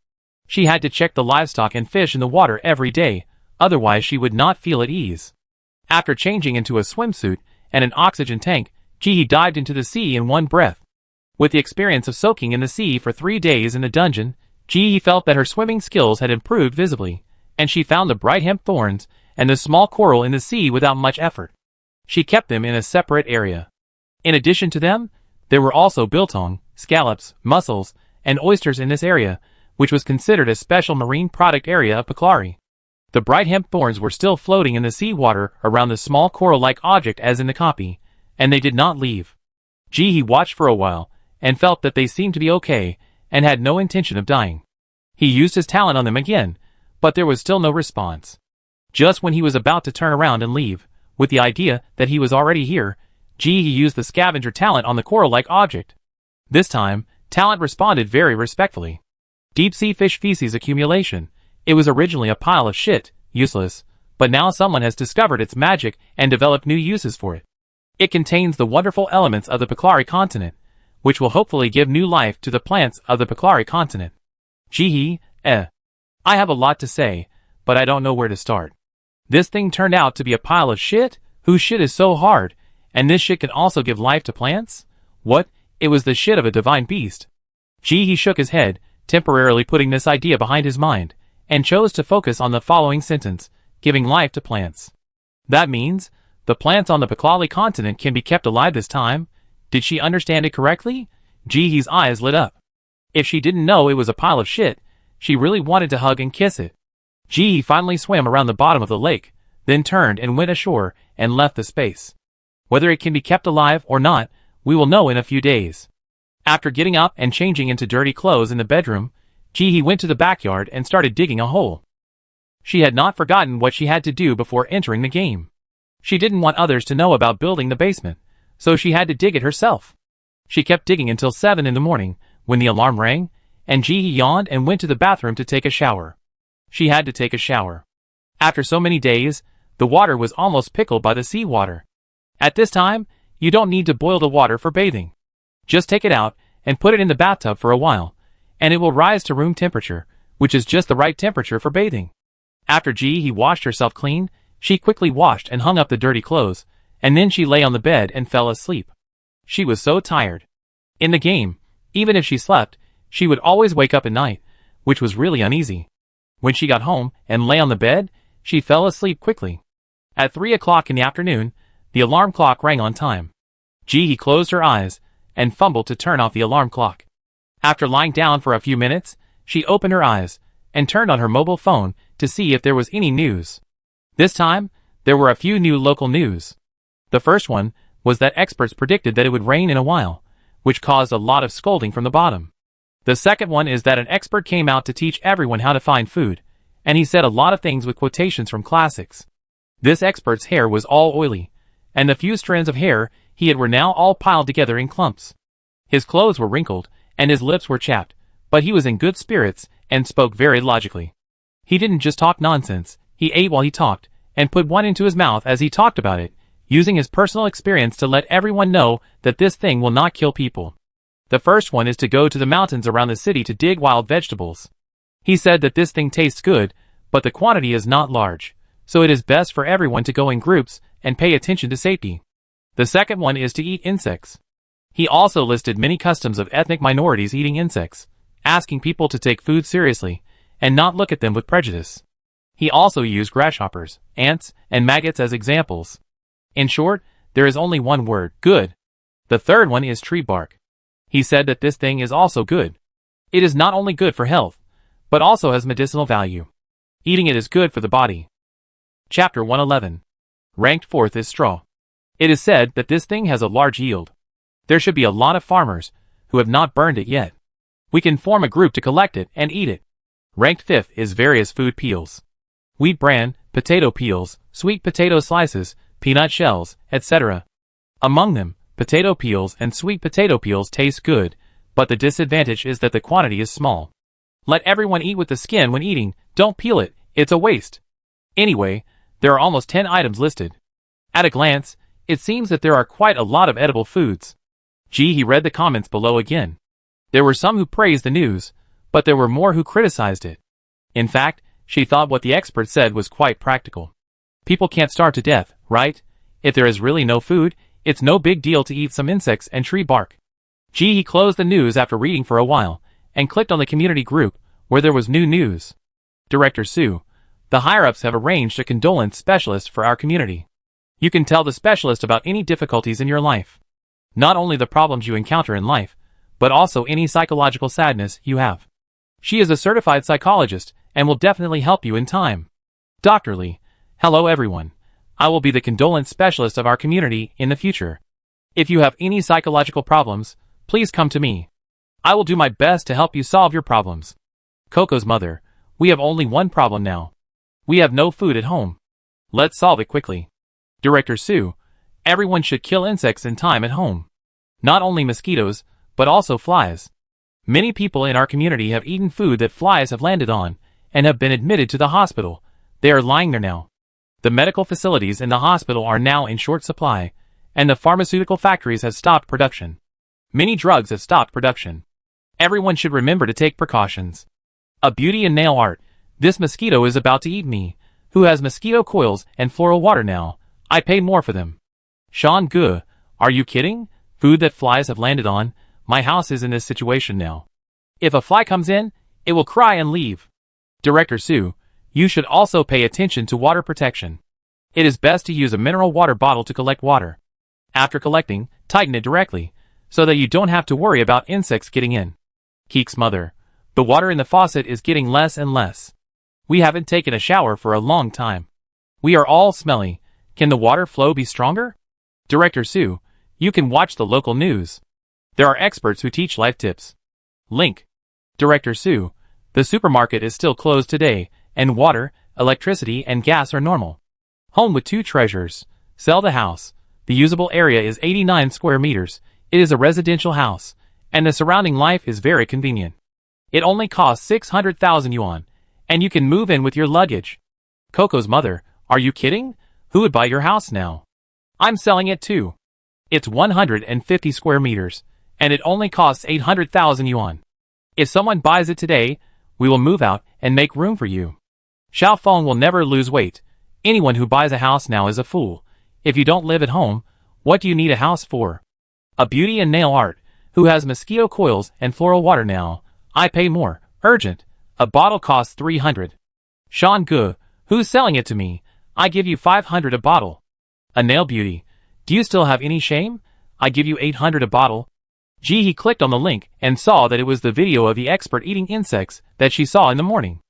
Speaker 1: She had to check the livestock and fish in the water every day, otherwise she would not feel at ease. After changing into a swimsuit and an oxygen tank, Ji dived into the sea in one breath. With the experience of soaking in the sea for 3 days in the dungeon, Ji felt that her swimming skills had improved visibly, and she found the bright hemp thorns and the small coral in the sea without much effort. She kept them in a separate area. In addition to them, there were also biltong, scallops, mussels, and oysters in this area, which was considered a special marine product area of Piclari. The bright hemp thorns were still floating in the sea water around the small coral-like object as in the copy, and they did not leave. Ji watched for a while, and felt that they seemed to be okay, and had no intention of dying. He used his talent on them again, but there was still no response. Just when he was about to turn around and leave, with the idea that he was already here, Ji used the scavenger talent on the coral-like object. This time, talent responded very respectfully. Deep-sea fish feces accumulation. It was originally a pile of shit, useless, but now someone has discovered its magic and developed new uses for it. It contains the wonderful elements of the Piclari continent, which will hopefully give new life to the plants of the Piclari continent. I have a lot to say, but I don't know where to start. This thing turned out to be a pile of shit, whose shit is so hard, and this shit can also give life to plants? What? It was the shit of a divine beast. He shook his head, temporarily putting this idea behind his mind, and chose to focus on the following sentence, giving life to plants. That means, the plants on the Piclari continent can be kept alive this time? Did she understand it correctly? Jihee's eyes lit up. If she didn't know it was a pile of shit, she really wanted to hug and kiss it. Jihee finally swam around the bottom of the lake, then turned and went ashore and left the space. Whether it can be kept alive or not, we will know in a few days. After getting up and changing into dirty clothes in the bedroom, Jihee went to the backyard and started digging a hole. She had not forgotten what she had to do before entering the game. She didn't want others to know about building the basement, so she had to dig it herself. She kept digging until 7 in the morning, when the alarm rang, and Jihee yawned and went to the bathroom to take a shower. She had to take a shower. After so many days, the water was almost pickled by the seawater. At this time, you don't need to boil the water for bathing. Just take it out and put it in the bathtub for a while, and it will rise to room temperature, which is just the right temperature for bathing. After Jihee washed herself clean, she quickly washed and hung up the dirty clothes, and then she lay on the bed and fell asleep. She was so tired. In the game, even if she slept, she would always wake up at night, which was really uneasy. When she got home and lay on the bed, she fell asleep quickly. At 3 o'clock in the afternoon, the alarm clock rang on time. Jihee closed her eyes and fumbled to turn off the alarm clock. After lying down for a few minutes, she opened her eyes and turned on her mobile phone to see if there was any news. This time, there were a few new local news. The first one was that experts predicted that it would rain in a while, which caused a lot of scolding from the bottom. The second one is that an expert came out to teach everyone how to find food, and he said a lot of things with quotations from classics. This expert's hair was all oily, and the few strands of hair he had were now all piled together in clumps. His clothes were wrinkled, and his lips were chapped, but he was in good spirits and spoke very logically. He didn't just talk nonsense, he ate while he talked, and put one into his mouth as he talked about it, using his personal experience to let everyone know that this thing will not kill people. The first one is to go to the mountains around the city to dig wild vegetables. He said that this thing tastes good, but the quantity is not large, so it is best for everyone to go in groups and pay attention to safety. The second one is to eat insects. He also listed many customs of ethnic minorities eating insects, asking people to take food seriously and not look at them with prejudice. He also used grasshoppers, ants, and maggots as examples. In short, there is only one word, good. The third one is tree bark. He said that this thing is also good. It is not only good for health, but also has medicinal value. Eating it is good for the body. Chapter 111. Ranked 4th is straw. It is said that this thing has a large yield. There should be a lot of farmers who have not burned it yet. We can form a group to collect it and eat it. Ranked 5th is various food peels. Wheat bran, potato peels, sweet potato slices, peanut shells, etc. Among them, potato peels and sweet potato peels taste good, but the disadvantage is that the quantity is small. Let everyone eat with the skin when eating, don't peel it, it's a waste. Anyway, there are almost 10 items listed. At a glance, it seems that there are quite a lot of edible foods. He read the comments below again. There were some who praised the news, but there were more who criticized it. In fact, she thought what the expert said was quite practical. People can't starve to death, right? If there is really no food, it's no big deal to eat some insects and tree bark. He closed the news after reading for a while, and clicked on the community group, where there was new news. Director Sue, the higher-ups have arranged a condolence specialist for our community. You can tell the specialist about any difficulties in your life. Not only the problems you encounter in life, but also any psychological sadness you have. She is a certified psychologist and will definitely help you in time. Dr. Lee, hello everyone. I will be the condolence specialist of our community in the future. If you have any psychological problems, please come to me. I will do my best to help you solve your problems. Coco's mother, we have only one problem now. We have no food at home. Let's solve it quickly. Director Sue, everyone should kill insects in time at home. Not only mosquitoes, but also flies. Many people in our community have eaten food that flies have landed on, and have been admitted to the hospital. They are lying there now. The medical facilities in the hospital are now in short supply, and the pharmaceutical factories have stopped production. Many drugs have stopped production. Everyone should remember to take precautions. A beauty and nail art. This mosquito is about to eat me. Who has mosquito coils and floral water now? I pay more for them. Sean Gu, are you kidding? Food that flies have landed on. My house is in this situation now. If a fly comes in, it will cry and leave. Director Sue, you should also pay attention to water protection. It is best to use a mineral water bottle to collect water. After collecting, tighten it directly, so that you don't have to worry about insects getting in. Keek's mother, the water in the faucet is getting less and less. We haven't taken a shower for a long time. We are all smelly. Can the water flow be stronger? Director Sue, you can watch the local news. There are experts who teach life tips. Link. Director Sue, the supermarket is still closed today, and water, electricity and gas are normal. Home with two treasures. Sell the house. The usable area is 89 square meters. It is a residential house, and the surrounding life is very convenient. It only costs 600,000 yuan, and you can move in with your luggage. Coco's mother, are you kidding? Who would buy your house now? I'm selling it too. It's 150 square meters, and it only costs 800,000 yuan. If someone buys it today, we will move out and make room for you. Xiao Feng will never lose weight. Anyone who buys a house now is a fool. If you don't live at home, what do you need a house for? A beauty and nail art. Who has mosquito coils and floral water now? I pay more. Urgent. A bottle costs 300. Sean Gu, who's selling it to me? I give you 500 a bottle. A nail beauty. Do you still have any shame? I give you 800 a bottle. He clicked on the link and saw that it was the video of the expert eating insects that she saw in the morning.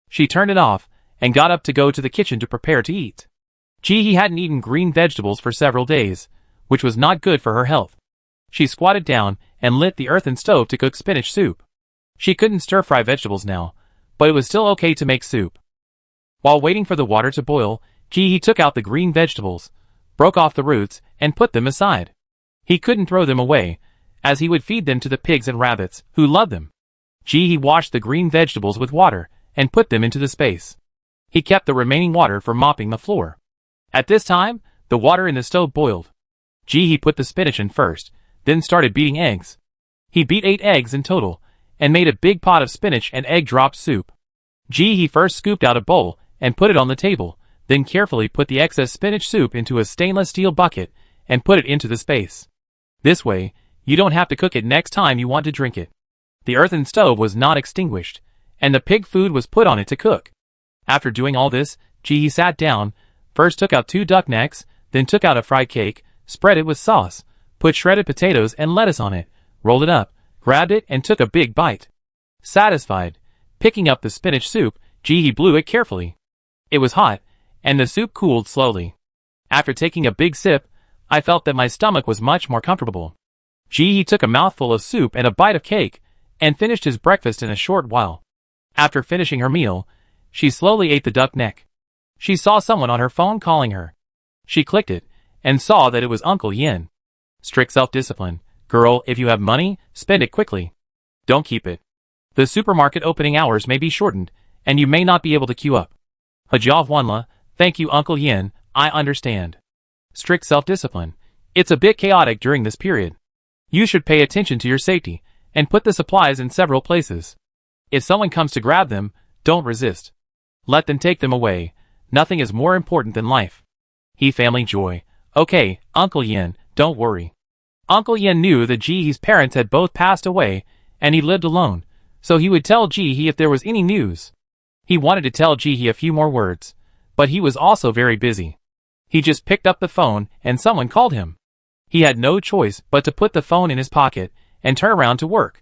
Speaker 1: She turned it off and got up to go to the kitchen to prepare to eat. He hadn't eaten green vegetables for several days, which was not good for her health. She squatted down and lit the earthen stove to cook spinach soup. She couldn't stir-fry vegetables now, but it was still okay to make soup. While waiting for the water to boil, he took out the green vegetables, broke off the roots, and put them aside. He couldn't throw them away, as he would feed them to the pigs and rabbits, who loved them. He washed the green vegetables with water, and put them into the space. He kept the remaining water for mopping the floor. At this time, the water in the stove boiled. He put the spinach in first, then started beating eggs. He beat 8 eggs in total, and made a big pot of spinach and egg drop soup. He first scooped out a bowl, and put it on the table, then carefully put the excess spinach soup into a stainless steel bucket, and put it into the space. This way, you don't have to cook it next time you want to drink it. The earthen stove was not extinguished, and the pig food was put on it to cook. After doing all this, he sat down, first took out 2 duck necks, then took out a fried cake, spread it with sauce, put shredded potatoes and lettuce on it, rolled it up, grabbed it and took a big bite. Satisfied, picking up the spinach soup, he blew it carefully. It was hot, and the soup cooled slowly. After taking a big sip, I felt that my stomach was much more comfortable. He took a mouthful of soup and a bite of cake, and finished his breakfast in a short while. After finishing her meal, she slowly ate the duck neck. She saw someone on her phone calling her. She clicked it, and saw that it was Uncle Yin. Strict self-discipline. Girl, if you have money, spend it quickly. Don't keep it. The supermarket opening hours may be shortened, and you may not be able to queue up. Hajavwanla, thank you Uncle Yin, I understand. Strict self-discipline. It's a bit chaotic during this period. You should pay attention to your safety, and put the supplies in several places. If someone comes to grab them, don't resist. Let them take them away. Nothing is more important than life. He family joy. Okay, Uncle Yin, don't worry. Uncle Yin knew that Jihe's parents had both passed away, and he lived alone, so he would tell Jihe if there was any news. He wanted to tell Jihe a few more words, but he was also very busy. He just picked up the phone and someone called him. He had no choice but to put the phone in his pocket and turn around to work.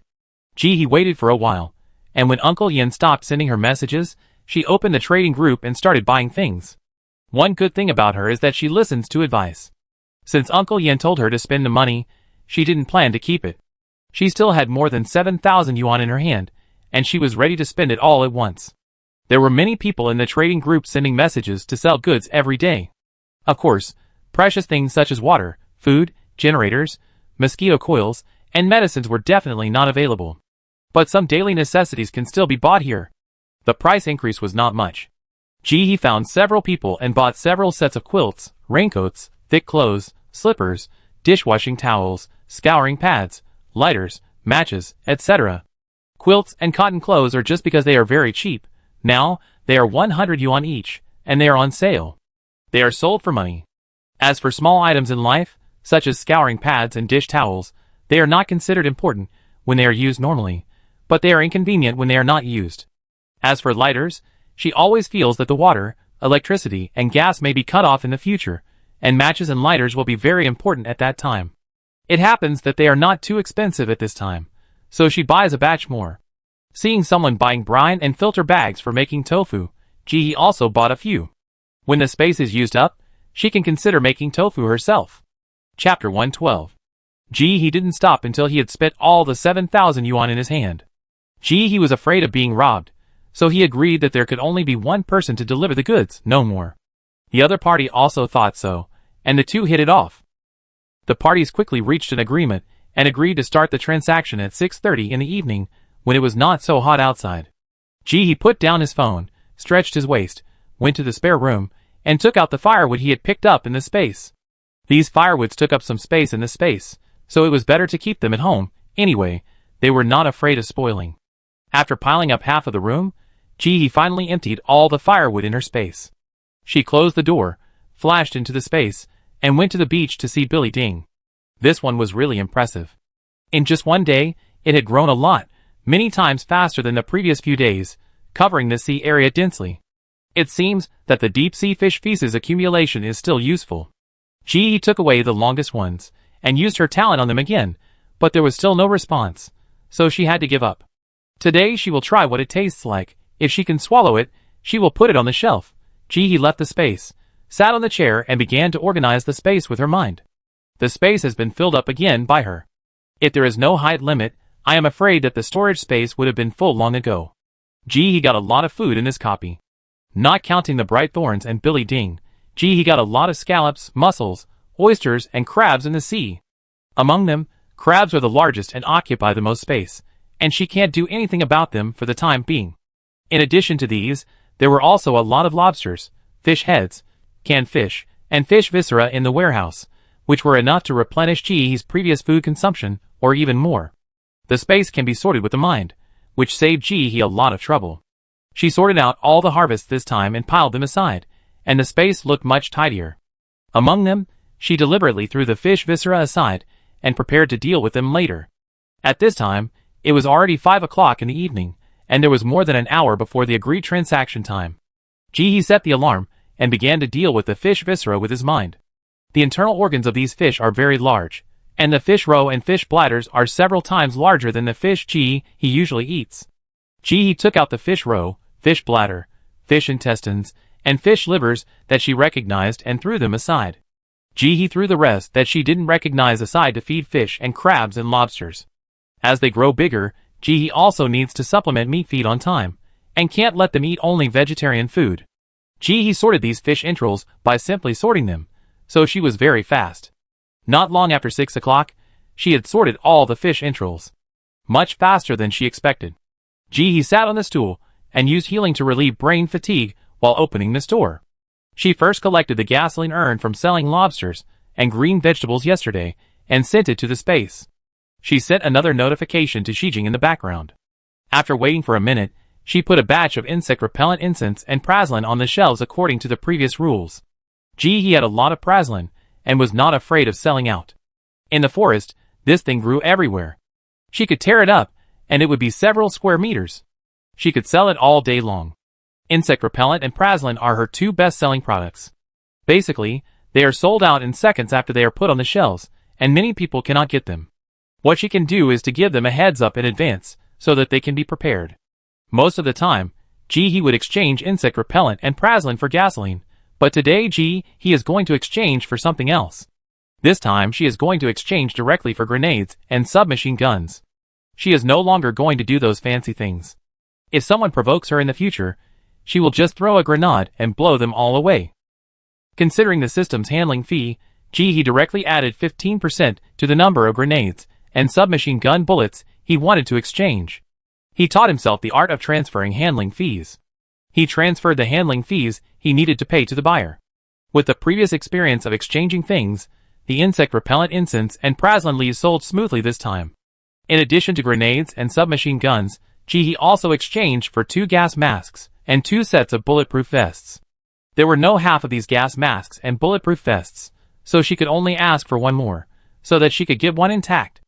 Speaker 1: Jihe waited for a while, and when Uncle Yin stopped sending her messages, she opened the trading group and started buying things. One good thing about her is that she listens to advice. Since Uncle Yin told her to spend the money, she didn't plan to keep it. She still had more than 7,000 yuan in her hand, and she was ready to spend it all at once. There were many people in the trading group sending messages to sell goods every day. Of course, precious things such as water, food, generators, mosquito coils, and medicines were definitely not available. But some daily necessities can still be bought here. The price increase was not much. Jihe found several people and bought several sets of quilts, raincoats, thick clothes, slippers, dishwashing towels, scouring pads, lighters, matches, etc. Quilts and cotton clothes are just because they are very cheap. Now, they are 100 yuan each, and they are on sale. They are sold for money. As for small items in life, such as scouring pads and dish towels, they are not considered important when they are used normally, but they are inconvenient when they are not used. As for lighters, she always feels that the water, electricity, and gas may be cut off in the future, and matches and lighters will be very important at that time. It happens that they are not too expensive at this time, so she buys a batch more. Seeing someone buying brine and filter bags for making tofu, Jihe also bought a few. When the space is used up, she can consider making tofu herself. Chapter 112. Jihe didn't stop until he had spent all the 7,000 yuan in his hand. Jihe was afraid of being robbed, so he agreed that there could only be one person to deliver the goods, no more. The other party also thought so, and the two hit it off. The parties quickly reached an agreement and agreed to start the transaction at 6:30 in the evening when it was not so hot outside. Jihe put down his phone, stretched his waist, went to the spare room, and took out the firewood he had picked up in the space. These firewoods took up some space in the space, so it was better to keep them at home. Anyway, they were not afraid of spoiling. After piling up half of the room, Jihe finally emptied all the firewood in her space. She closed the door, flashed into the space, and went to the beach to see Billy Ding. This one was really impressive. In just one day, it had grown a lot, many times faster than the previous few days, covering the sea area densely. It seems that the deep-sea fish feces accumulation is still useful. Jihe took away the longest ones, and used her talent on them again, but there was still no response, so she had to give up. Today she will try what it tastes like. If she can swallow it, she will put it on the shelf. Jihe left the space, sat on the chair and began to organize the space with her mind. The space has been filled up again by her. If there is no height limit, I am afraid that the storage space would have been full long ago. Jihe got a lot of food in this copy. Not counting the bright thorns and Billy Ding, Jihe got a lot of scallops, mussels, oysters, and crabs in the sea. Among them, crabs are the largest and occupy the most space, and she can't do anything about them for the time being. In addition to these, there were also a lot of lobsters, fish heads, canned fish, and fish viscera in the warehouse, which were enough to replenish Jihe's previous food consumption, or even more. The space can be sorted with the mind, which saved Jihe a lot of trouble. She sorted out all the harvests this time and piled them aside, and the space looked much tidier. Among them, she deliberately threw the fish viscera aside, and prepared to deal with them later. At this time, it was already 5 o'clock in the evening, and there was more than an hour before the agreed transaction time. Jihe set the alarm, and began to deal with the fish viscera with his mind. The internal organs of these fish are very large, and the fish roe and fish bladders are several times larger than the fish he usually eats. Jihe took out the fish roe, fish bladder, fish intestines, and fish livers that she recognized and threw them aside. Jihe threw the rest that she didn't recognize aside to feed fish and crabs and lobsters. As they grow bigger, Jihe also needs to supplement meat feed on time, and can't let them eat only vegetarian food. Jihe sorted these fish entrails by simply sorting them, so she was very fast. Not long after 6 o'clock, she had sorted all the fish entrails. Much faster than she expected. He sat on the stool and used healing to relieve brain fatigue while opening the store. She first collected the gasoline earned from selling lobsters and green vegetables yesterday and sent it to the space. She sent another notification to Shijing in the background. After waiting for a minute, she put a batch of insect-repellent incense and praslin on the shelves according to the previous rules. He had a lot of praslin and was not afraid of selling out. In the forest, this thing grew everywhere. She could tear it up, and it would be several square meters. She could sell it all day long. Insect repellent and praslin are her two best-selling products. Basically, they are sold out in seconds after they are put on the shelves, and many people cannot get them. What she can do is to give them a heads up in advance, so that they can be prepared. Most of the time, he would exchange insect repellent and praslin for gasoline, but today he is going to exchange for something else. This time she is going to exchange directly for grenades and submachine guns. She is no longer going to do those fancy things. If someone provokes her in the future, she will just throw a grenade and blow them all away. Considering the system's handling fee, he directly added 15% to the number of grenades and submachine gun bullets he wanted to exchange. He taught himself the art of transferring handling fees. He transferred the handling fees he needed to pay to the buyer. With the previous experience of exchanging things, the insect repellent incense and praslin leaves sold smoothly this time. In addition to grenades and submachine guns, he also exchanged for 2 gas masks and 2 sets of bulletproof vests. There were no half of these gas masks and bulletproof vests, so she could only ask for 1 more, so that she could get 1 intact.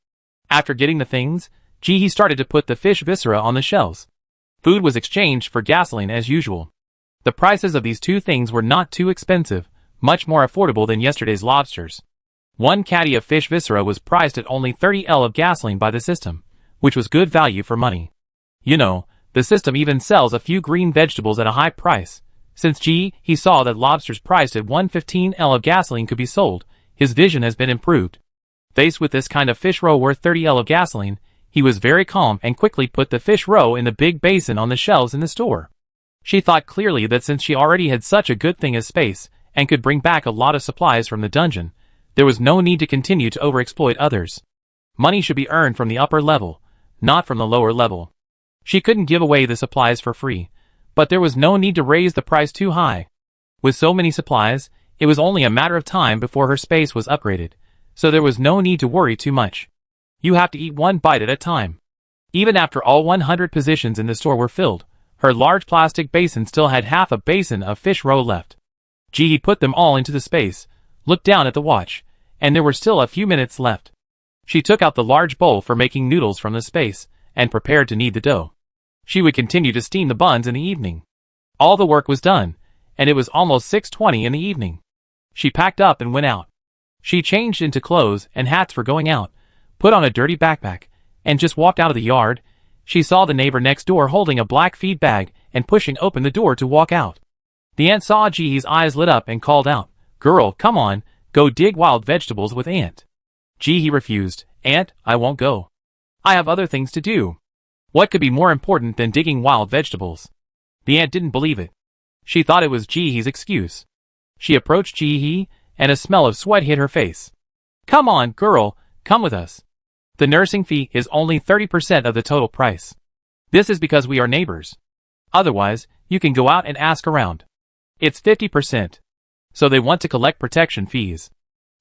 Speaker 1: After getting the things, he started to put the fish viscera on the shelves. Food was exchanged for gasoline as usual. The prices of these 2 things were not too expensive, much more affordable than yesterday's lobsters. 1 caddy of fish viscera was priced at only 30 L of gasoline by the system, which was good value for money. You know, the system even sells a few green vegetables at a high price. Since he saw that lobsters priced at 115 L of gasoline could be sold, his vision has been improved. Faced with this kind of fish roe worth 30 L of gasoline, he was very calm and quickly put the fish roe in the big basin on the shelves in the store. She thought clearly that since she already had such a good thing as space, and could bring back a lot of supplies from the dungeon, there was no need to continue to overexploit others. Money should be earned from the upper level, not from the lower level. She couldn't give away the supplies for free, but there was no need to raise the price too high. With so many supplies, it was only a matter of time before her space was upgraded, so there was no need to worry too much. You have to eat 1 bite at a time. Even after all 100 positions in the store were filled, her large plastic basin still had half a basin of fish roe left. He put them all into the space, looked down at the watch, and there were still a few minutes left. She took out the large bowl for making noodles from the space, and prepared to knead the dough. She would continue to steam the buns in the evening. All the work was done, and it was almost 6:20 in the evening. She packed up and went out. She changed into clothes and hats for going out, put on a dirty backpack, and just walked out of the yard. She saw the neighbor next door holding a black feed bag and pushing open the door to walk out. The aunt saw Jihee's eyes lit up and called out, "Girl, come on, go dig wild vegetables with Aunt." Jihee refused. "Aunt, I won't go. I have other things to do. What could be more important than digging wild vegetables?" The aunt didn't believe it. She thought it was Jihee's excuse. She approached Jihee, and a smell of sweat hit her face. "Come on, girl, come with us. The nursing fee is only 30% of the total price. This is because we are neighbors. Otherwise, you can go out and ask around. It's 50%. So they want to collect protection fees.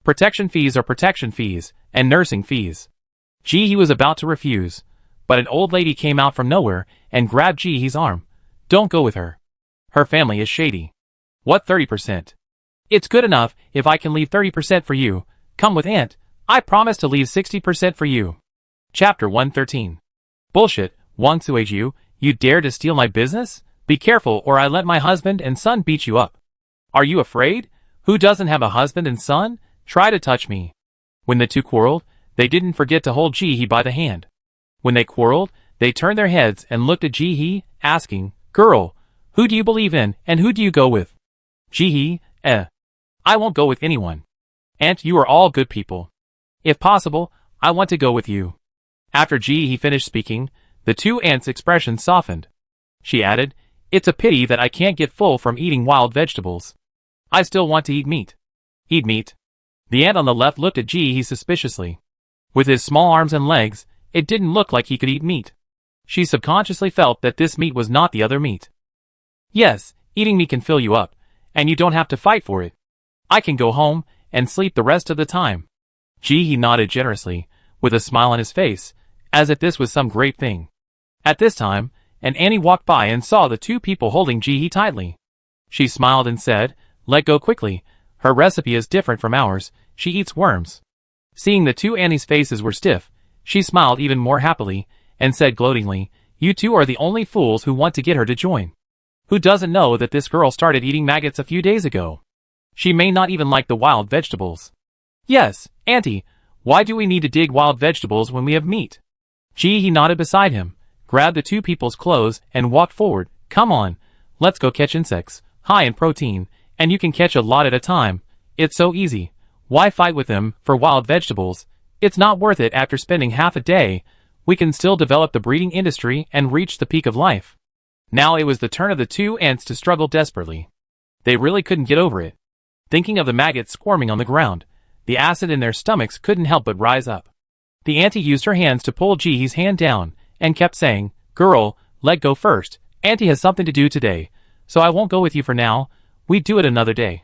Speaker 1: Protection fees are protection fees, and nursing fees." Jihee was about to refuse, but an old lady came out from nowhere and grabbed Jihee's arm. "Don't go with her. Her family is shady." "What 30%? It's good enough if I can leave 30% for you. Come with Aunt. I promise to leave 60% for you." Chapter 113. "Bullshit, Wang Sueju, you dare to steal my business? Be careful or I let my husband and son beat you up." "Are you afraid? Who doesn't have a husband and son? Try to touch me." When the two quarreled, they didn't forget to hold Jihee by the hand. When they quarreled, they turned their heads and looked at Jihee, asking, "Girl, who do you believe in and who do you go with?" Jihee, I won't go with anyone. Aunt, you are all good people. If possible, I want to go with you." After Jihee finished speaking, the two aunts' expressions softened. She added, "It's a pity that I can't get full from eating wild vegetables. I still want to eat meat." "Eat meat?" The aunt on the left looked at Jihee suspiciously. With his small arms and legs, it didn't look like he could eat meat. She subconsciously felt that this meat was not the other meat. Yes, eating me can fill you up, and you don't have to fight for it. I can go home and sleep the rest of the time. He nodded generously, with a smile on his face, as if this was some great thing. At this time, an Annie walked by and saw the two people holding Ji tightly. She smiled and said, "Let go quickly. Her recipe is different from ours. She eats worms." Seeing the two Annie's faces were stiff, she smiled even more happily, and said gloatingly, "You two are the only fools who want to get her to join. Who doesn't know that this girl started eating maggots a few days ago? She may not even like the wild vegetables." "Yes, Auntie, why do we need to dig wild vegetables when we have meat?" He nodded beside him, grabbed the two people's clothes, and walked forward. "Come on, let's go catch insects, high in protein, and you can catch a lot at a time. It's so easy. Why fight with them for wild vegetables? It's not worth it. After spending half a day, we can still develop the breeding industry and reach the peak of life." Now it was the turn of the two ants to struggle desperately. They really couldn't get over it. Thinking of the maggots squirming on the ground, the acid in their stomachs couldn't help but rise up. The auntie used her hands to pull Ji's hand down, and kept saying, "Girl, let go first. Auntie has something to do today, so I won't go with you for now. We do it another day."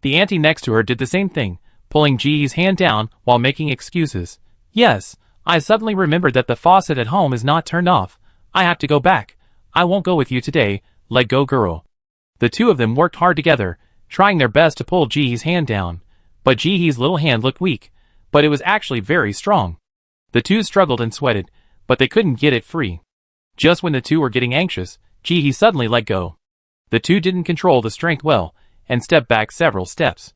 Speaker 1: The auntie next to her did the same thing, pulling Ji's hand down while making excuses. "Yes, I suddenly remembered that the faucet at home is not turned off. I have to go back. I won't go with you today. Let go, girl." The two of them worked hard together, trying their best to pull Ji's hand down, but Ji's little hand looked weak, but it was actually very strong. The two struggled and sweated, but they couldn't get it free. Just when the two were getting anxious, Ji suddenly let go. The two didn't control the strength well, and stepped back several steps.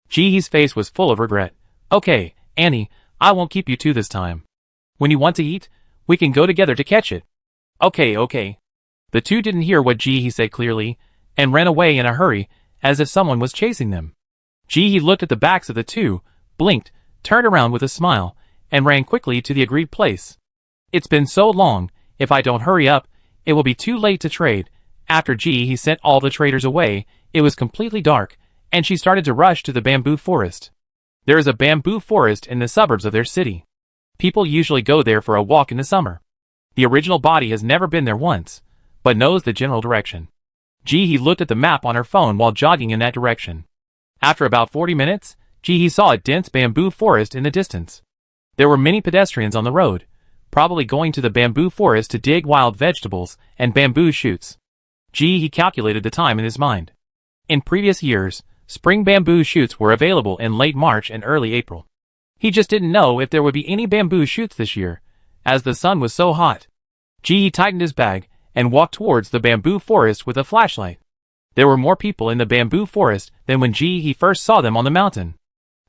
Speaker 1: Ji's face was full of regret. "Okay, Annie, I won't keep you two this time. When you want to eat, we can go together to catch it." Okay. The two didn't hear what Ji said clearly, and ran away in a hurry, as if someone was chasing them. Ji looked at the backs of the two, blinked, turned around with a smile, and ran quickly to the agreed place. "It's been so long, if I don't hurry up, it will be too late to trade." After Ji sent all the traders away, it was completely dark, and she started to rush to the bamboo forest. There is a bamboo forest in the suburbs of their city. People usually go there for a walk in the summer. The original body has never been there once, but knows the general direction. Ji looked at the map on her phone while jogging in that direction. After about 40 minutes, Ji saw a dense bamboo forest in the distance. There were many pedestrians on the road, probably going to the bamboo forest to dig wild vegetables and bamboo shoots. Ji calculated the time in his mind. In previous years, spring bamboo shoots were available in late March and early April. He just didn't know if there would be any bamboo shoots this year, as the sun was so hot. Ji tightened his bag and walked towards the bamboo forest with a flashlight. There were more people in the bamboo forest than when Ji first saw them on the mountain.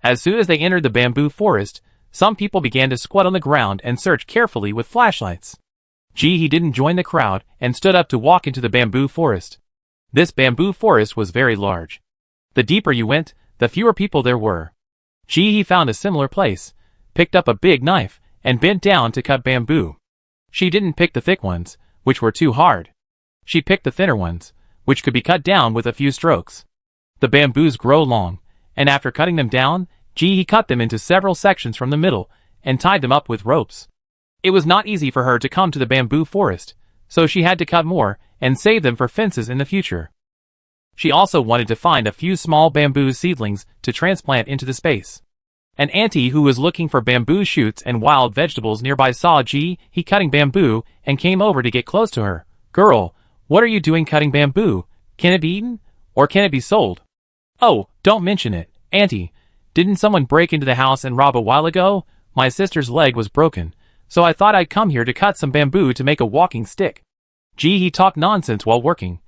Speaker 1: As soon as they entered the bamboo forest, some people began to squat on the ground and search carefully with flashlights. Ji didn't join the crowd and stood up to walk into the bamboo forest. This bamboo forest was very large. The deeper you went, the fewer people there were. Ji found a similar place, picked up a big knife, and bent down to cut bamboo. She didn't pick the thick ones, which were too hard. She picked the thinner ones, which could be cut down with a few strokes. The bamboos grow long, and after cutting them down, Ji cut them into several sections from the middle, and tied them up with ropes. It was not easy for her to come to the bamboo forest, so she had to cut more, and save them for fences in the future. She also wanted to find a few small bamboo seedlings to transplant into the space. An auntie who was looking for bamboo shoots and wild vegetables nearby saw Ji cutting bamboo and came over to get close to her. "Girl, what are you doing cutting bamboo? Can it be eaten? Or can it be sold?" "Oh, don't mention it, Auntie. Didn't someone break into the house and rob a while ago? My sister's leg was broken, so I thought I'd come here to cut some bamboo to make a walking stick." Ji talked nonsense while working,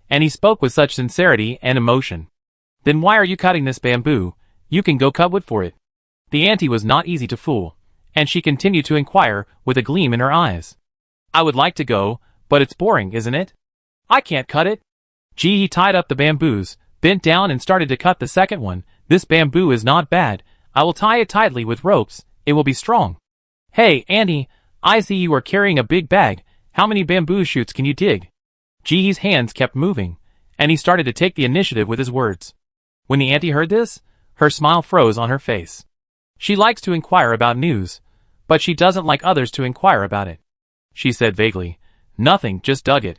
Speaker 1: and he spoke with such sincerity and emotion. "Then why are you cutting this bamboo? You can go cut wood for it." The auntie was not easy to fool, and she continued to inquire with a gleam in her eyes. "I would like to go, but it's boring, isn't it? I can't cut it." Ji tied up the bamboos, bent down and started to cut the second one. "This bamboo is not bad. I will tie it tightly with ropes. It will be strong." "Hey, Auntie, I see you are carrying a big bag. How many bamboo shoots can you dig?" Ji's hands kept moving, and he started to take the initiative with his words. When the auntie heard this, her smile froze on her face. She likes to inquire about news, but she doesn't like others to inquire about it. She said vaguely, Nothing, just dug it.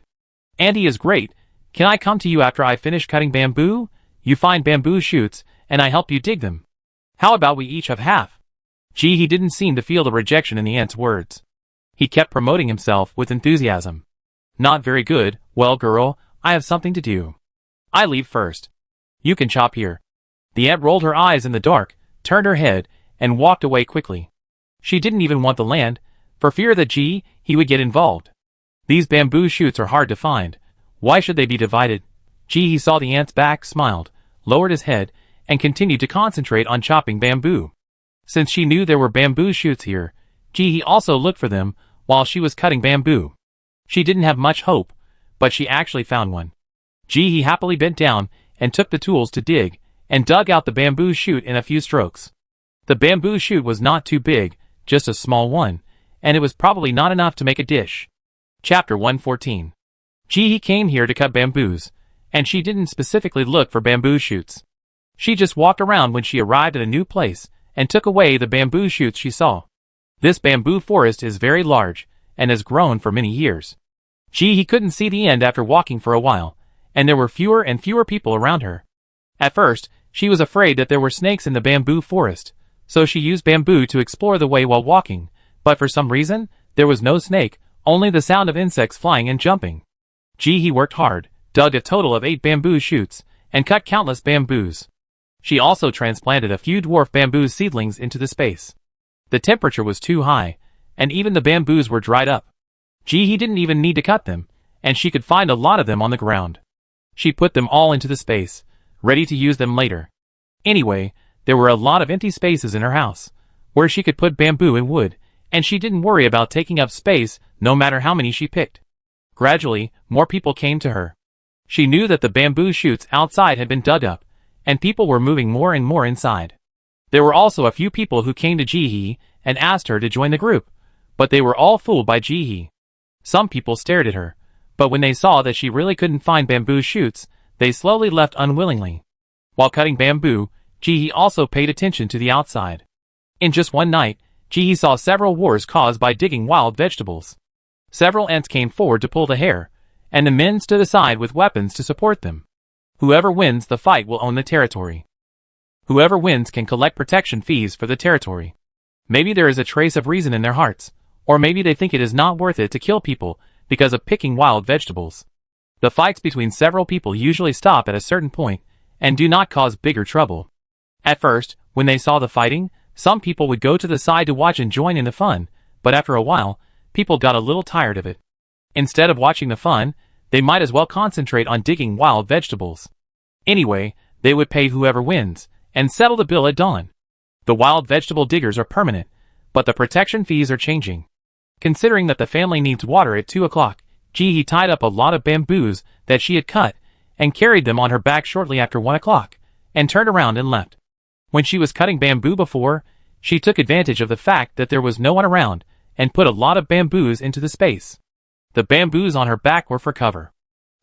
Speaker 1: Auntie is great. Can I come to you after I finish cutting bamboo? You find bamboo shoots, and I help you dig them. How about we each have half? He didn't seem to feel the rejection in the aunt's words. He kept promoting himself with enthusiasm. Not very good. Well, girl, I have something to do. I leave first. You can chop here. The aunt rolled her eyes in the dark, turned her head, and walked away quickly. She didn't even want the land, for fear that he would get involved. These bamboo shoots are hard to find. Why should they be divided? He saw the aunt's back, smiled, lowered his head, and continued to concentrate on chopping bamboo. Since she knew there were bamboo shoots here, he also looked for them while she was cutting bamboo. She didn't have much hope, but she actually found one. He happily bent down and took the tools to dig, and dug out the bamboo shoot in a few strokes. The bamboo shoot was not too big, just a small one, and it was probably not enough to make a dish. Chapter 114. He came here to cut bamboos, and she didn't specifically look for bamboo shoots. She just walked around when she arrived at a new place, and took away the bamboo shoots she saw. This bamboo forest is very large, and has grown for many years. He couldn't see the end after walking for a while, and there were fewer and fewer people around her. At first, she was afraid that there were snakes in the bamboo forest, so she used bamboo to explore the way while walking, but for some reason, there was no snake, only the sound of insects flying and jumping. He worked hard, dug a total of 8 bamboo shoots, and cut countless bamboos. She also transplanted a few dwarf bamboo seedlings into the space. The temperature was too high, and even the bamboos were dried up. He didn't even need to cut them, and she could find a lot of them on the ground. She put them all into the space, ready to use them later. Anyway, there were a lot of empty spaces in her house, where she could put bamboo and wood, and she didn't worry about taking up space no matter how many she picked. Gradually, more people came to her. She knew that the bamboo shoots outside had been dug up, and people were moving more and more inside. There were also a few people who came to Jihe and asked her to join the group, but they were all fooled by Jihe. Some people stared at her, but when they saw that she really couldn't find bamboo shoots, they slowly left unwillingly. While cutting bamboo, Jihe also paid attention to the outside. In just one night, Jihe saw several wars caused by digging wild vegetables. Several ants came forward to pull the hair, and the men stood aside with weapons to support them. Whoever wins the fight will own the territory. Whoever wins can collect protection fees for the territory. Maybe there is a trace of reason in their hearts, or maybe they think it is not worth it to kill people because of picking wild vegetables. The fights between several people usually stop at a certain point, and do not cause bigger trouble. At first, when they saw the fighting, some people would go to the side to watch and join in the fun, but after a while, people got a little tired of it. Instead of watching the fun, they might as well concentrate on digging wild vegetables. Anyway, they would pay whoever wins, and settle the bill at dawn. The wild vegetable diggers are permanent, but the protection fees are changing. Considering that the family needs water at 2 o'clock, Jihe tied up a lot of bamboos that she had cut, and carried them on her back shortly after 1 o'clock, and turned around and left. When she was cutting bamboo before, she took advantage of the fact that there was no one around, and put a lot of bamboos into the space. The bamboos on her back were for cover.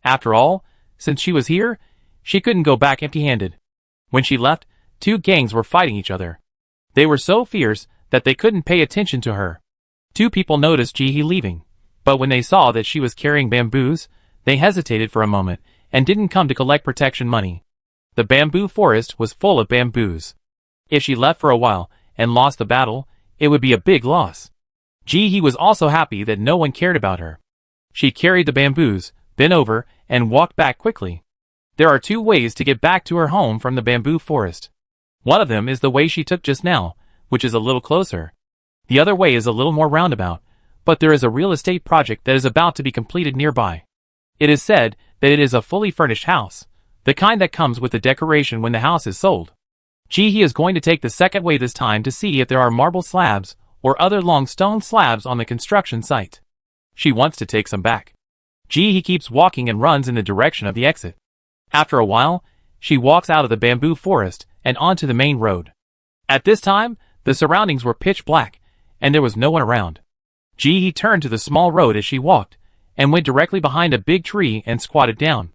Speaker 1: After all, since she was here, she couldn't go back empty-handed. When she left, 2 gangs were fighting each other. They were so fierce that they couldn't pay attention to her. 2 people noticed Jihe leaving, but when they saw that she was carrying bamboos, they hesitated for a moment, and didn't come to collect protection money. The bamboo forest was full of bamboos. If she left for a while, and lost the battle, it would be a big loss. Jihe was also happy that no one cared about her. She carried the bamboos, bent over, and walked back quickly. There are 2 ways to get back to her home from the bamboo forest. One of them is the way she took just now, which is a little closer. The other way is a little more roundabout, but there is a real estate project that is about to be completed nearby. It is said that it is a fully furnished house, the kind that comes with the decoration when the house is sold. Jihe is going to take the second way this time to see if there are marble slabs or other long stone slabs on the construction site. She wants to take some back. Jihe keeps walking and runs in the direction of the exit. After a while, she walks out of the bamboo forest and onto the main road. At this time, the surroundings were pitch black, and there was no one around. Jihe turned to the small road as she walked, and went directly behind a big tree and squatted down.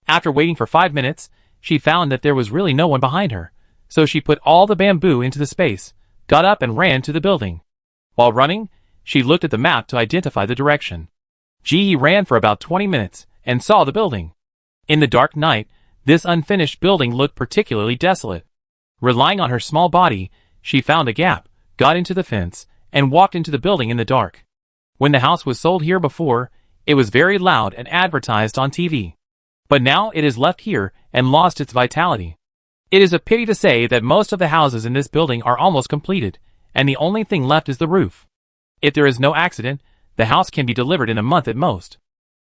Speaker 1: After waiting for 5 minutes, she found that there was really no one behind her, so she put all the bamboo into the space, got up and ran to the building. While running, she looked at the map to identify the direction. Ji-hee ran for about 20 minutes and saw the building. In the dark night, this unfinished building looked particularly desolate. Relying on her small body, she found a gap, got into the fence, and walked into the building in the dark. When the house was sold here before, it was very loud and advertised on TV. But now it is left here and lost its vitality. It is a pity to say that most of the houses in this building are almost completed, and the only thing left is the roof. If there is no accident, the house can be delivered in a month at most.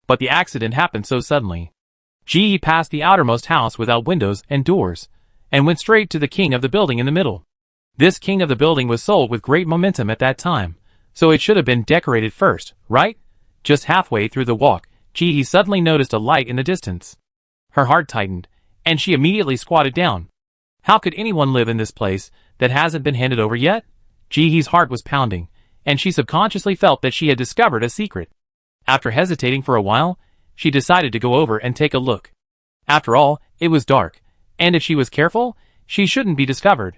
Speaker 1: But the accident happened so suddenly. Ji-hee passed the outermost house without windows and doors, and went straight to the king of the building in the middle. This king of the building was sold with great momentum at that time, so it should have been decorated first, right? Just halfway through the walk, Ji-hee suddenly noticed a light in the distance. Her heart tightened, and she immediately squatted down. How could anyone live in this place that hasn't been handed over yet? Ji-hee's heart was pounding, and she subconsciously felt that she had discovered a secret. After hesitating for a while, she decided to go over and take a look. After all, it was dark, and if she was careful, she shouldn't be discovered.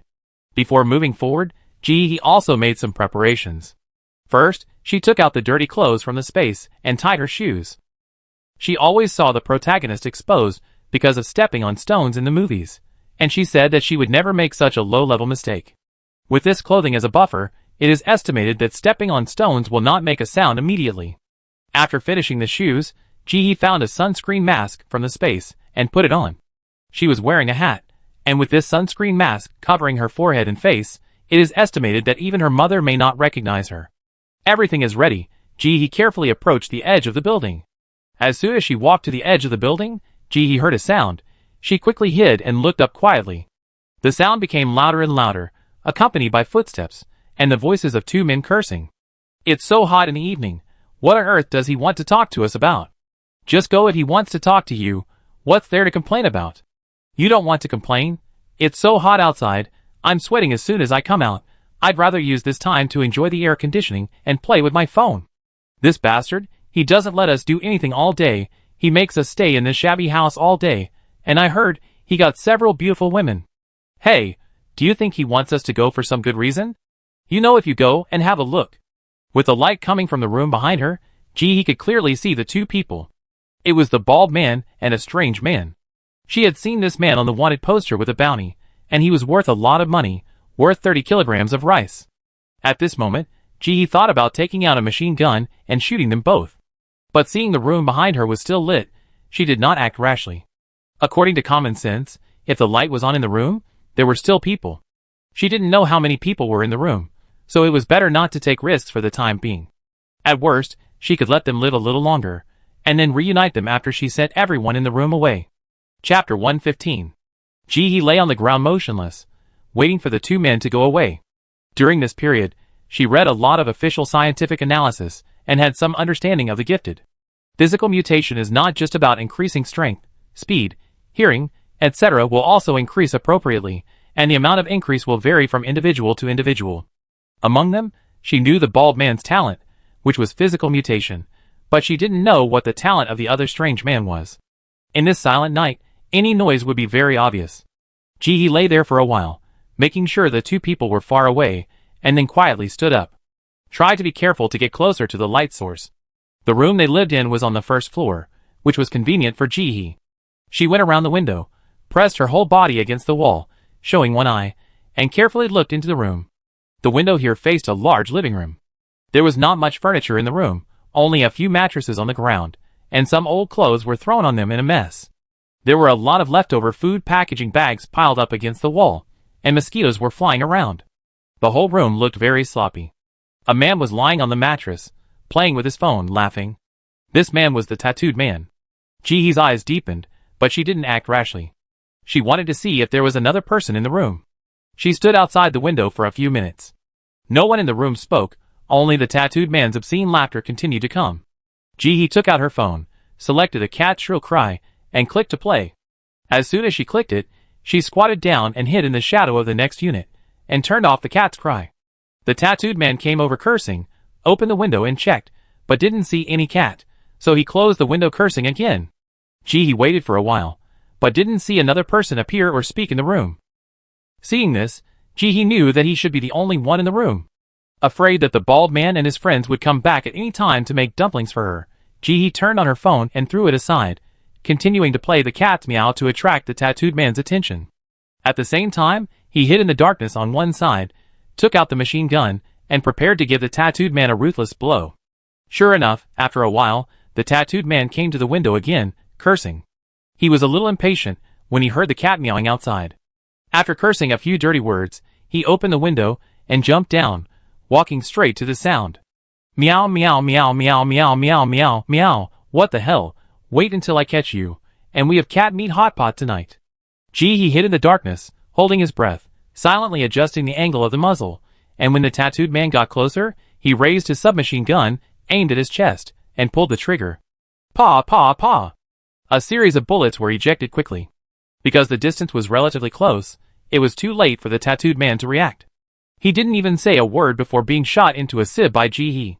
Speaker 1: Before moving forward, Ji-hee also made some preparations. First, she took out the dirty clothes from the space and tied her shoes. She always saw the protagonist exposed because of stepping on stones in the movies, and she said that she would never make such a low-level mistake. With this clothing as a buffer, it is estimated that stepping on stones will not make a sound immediately. After finishing the shoes, Ji-hee found a sunscreen mask from the space and put it on. She was wearing a hat, and with this sunscreen mask covering her forehead and face, it is estimated that even her mother may not recognize her. Everything is ready. Ji-hee carefully approached the edge of the building. As soon as she walked to the edge of the building, Ji-hee heard a sound. She quickly hid and looked up quietly. The sound became louder and louder, accompanied by footsteps, and the voices of two men cursing. It's so hot in the evening. What on earth does he want to talk to us about? Just go if he wants to talk to you. What's there to complain about? You don't want to complain? It's so hot outside. I'm sweating as soon as I come out. I'd rather use this time to enjoy the air conditioning and play with my phone. This bastard, he doesn't let us do anything all day. He makes us stay in this shabby house all day, and I heard he got several beautiful women. Hey, do you think he wants us to go for some good reason? You know, if you go and have a look. With the light coming from the room behind her, Ji-hee could clearly see the two people. It was the bald man and a strange man. She had seen this man on the wanted poster with a bounty, and he was worth a lot of money, worth 30 kilograms of rice. At this moment, Ji-hee thought about taking out a machine gun and shooting them both. But seeing the room behind her was still lit, she did not act rashly. According to common sense, if the light was on in the room, there were still people. She didn't know how many people were in the room, so it was better not to take risks for the time being. At worst, she could let them live a little longer, and then reunite them after she sent everyone in the room away. Chapter 115. Ji-hee lay on the ground motionless, waiting for the two men to go away. During this period, she read a lot of official scientific analysis and had some understanding of the gifted. Physical mutation is not just about increasing strength, speed, hearing, etc. will also increase appropriately, and the amount of increase will vary from individual to individual. Among them, she knew the bald man's talent, which was physical mutation, but she didn't know what the talent of the other strange man was. In this silent night, any noise would be very obvious. Ji-hee lay there for a while, making sure the two people were far away, and then quietly stood up. Tried to be careful to get closer to the light source. The room they lived in was on the first floor, which was convenient for Ji-hee. She went around the window, pressed her whole body against the wall, showing one eye, and carefully looked into the room. The window here faced a large living room. There was not much furniture in the room, only a few mattresses on the ground, and some old clothes were thrown on them in a mess. There were a lot of leftover food packaging bags piled up against the wall, and mosquitoes were flying around. The whole room looked very sloppy. A man was lying on the mattress, playing with his phone, laughing. This man was the tattooed man. Ji-hee's eyes deepened, but she didn't act rashly. She wanted to see if there was another person in the room. She stood outside the window for a few minutes. No one in the room spoke, only the tattooed man's obscene laughter continued to come. Ji-hee took out her phone, selected a cat's shrill cry, and clicked to play. As soon as she clicked it, she squatted down and hid in the shadow of the next unit, and turned off the cat's cry. The tattooed man came over cursing, opened the window and checked, but didn't see any cat, so he closed the window cursing again. Ji-hee waited for a while, but didn't see another person appear or speak in the room. Seeing this, Ji-hee knew that he should be the only one in the room. Afraid that the bald man and his friends would come back at any time to make dumplings for her, Ji-hee turned on her phone and threw it aside, continuing to play the cat's meow to attract the tattooed man's attention. At the same time, he hid in the darkness on one side, took out the machine gun, and prepared to give the tattooed man a ruthless blow. Sure enough, after a while, the tattooed man came to the window again, cursing. He was a little impatient when he heard the cat meowing outside. After cursing a few dirty words, he opened the window and jumped down, walking straight to the sound. Meow meow meow meow meow meow meow meow. What the hell? Wait until I catch you, and we have cat meat hot pot tonight. Ji-hee hid in the darkness, holding his breath, silently adjusting the angle of the muzzle, and when the tattooed man got closer, he raised his submachine gun, aimed at his chest, and pulled the trigger. Paw, paw, paw. A series of bullets were ejected quickly. Because the distance was relatively close, it was too late for the tattooed man to react. He didn't even say a word before being shot into a sieve by Ji-hee.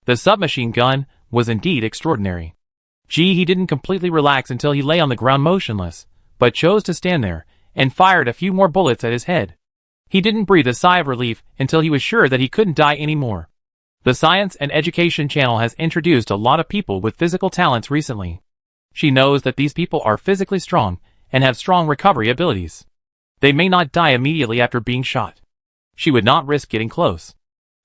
Speaker 1: The submachine gun was indeed extraordinary. Ji-hee didn't completely relax until he lay on the ground motionless, but chose to stand there, and fired a few more bullets at his head. He didn't breathe a sigh of relief until he was sure that he couldn't die anymore. The Science and Education Channel has introduced a lot of people with physical talents recently. She knows that these people are physically strong and have strong recovery abilities. They may not die immediately after being shot. She would not risk getting close.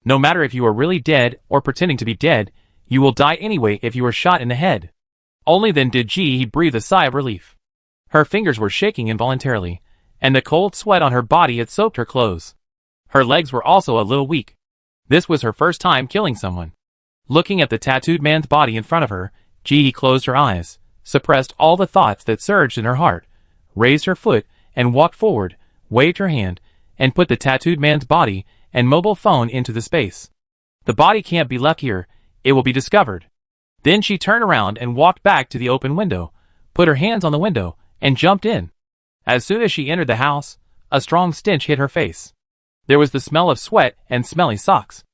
Speaker 1: No matter if you are really dead or pretending to be dead, you will die anyway if you are shot in the head. Only then did Ji-hee breathe a sigh of relief. Her fingers were shaking involuntarily, and the cold sweat on her body had soaked her clothes. Her legs were also a little weak. This was her first time killing someone. Looking at the tattooed man's body in front of her, Ji-hee closed her eyes, suppressed all the thoughts that surged in her heart, raised her foot, and walked forward, waved her hand, and put the tattooed man's body and mobile phone into the space. The body can't be left here, it will be discovered. Then she turned around and walked back to the open window, put her hands on the window, and jumped in. As soon as she entered the house, a strong stench hit her face. There was the smell of sweat and smelly socks.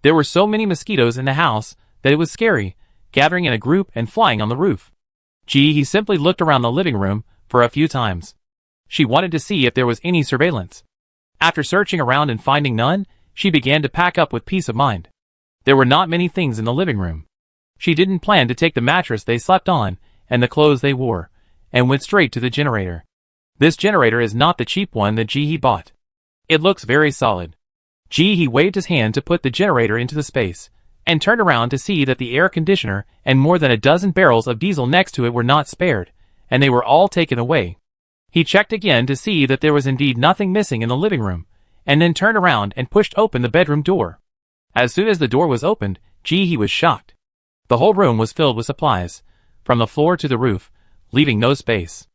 Speaker 1: There were so many mosquitoes in the house that it was scary, gathering in a group and flying on the roof. Ji-hee simply looked around the living room for a few times. She wanted to see if there was any surveillance. After searching around and finding none, she began to pack up with peace of mind. There were not many things in the living room. She didn't plan to take the mattress they slept on and the clothes they wore, and went straight to the generator. This generator is not the cheap one that Ji-hee bought. It looks very solid. Ji-hee waved his hand to put the generator into the space, and turned around to see that the air conditioner and more than a dozen barrels of diesel next to it were not spared, and they were all taken away. He checked again to see that there was indeed nothing missing in the living room, and then turned around and pushed open the bedroom door. As soon as the door was opened, Ji-hee was shocked. The whole room was filled with supplies, from the floor to the roof, leaving no space.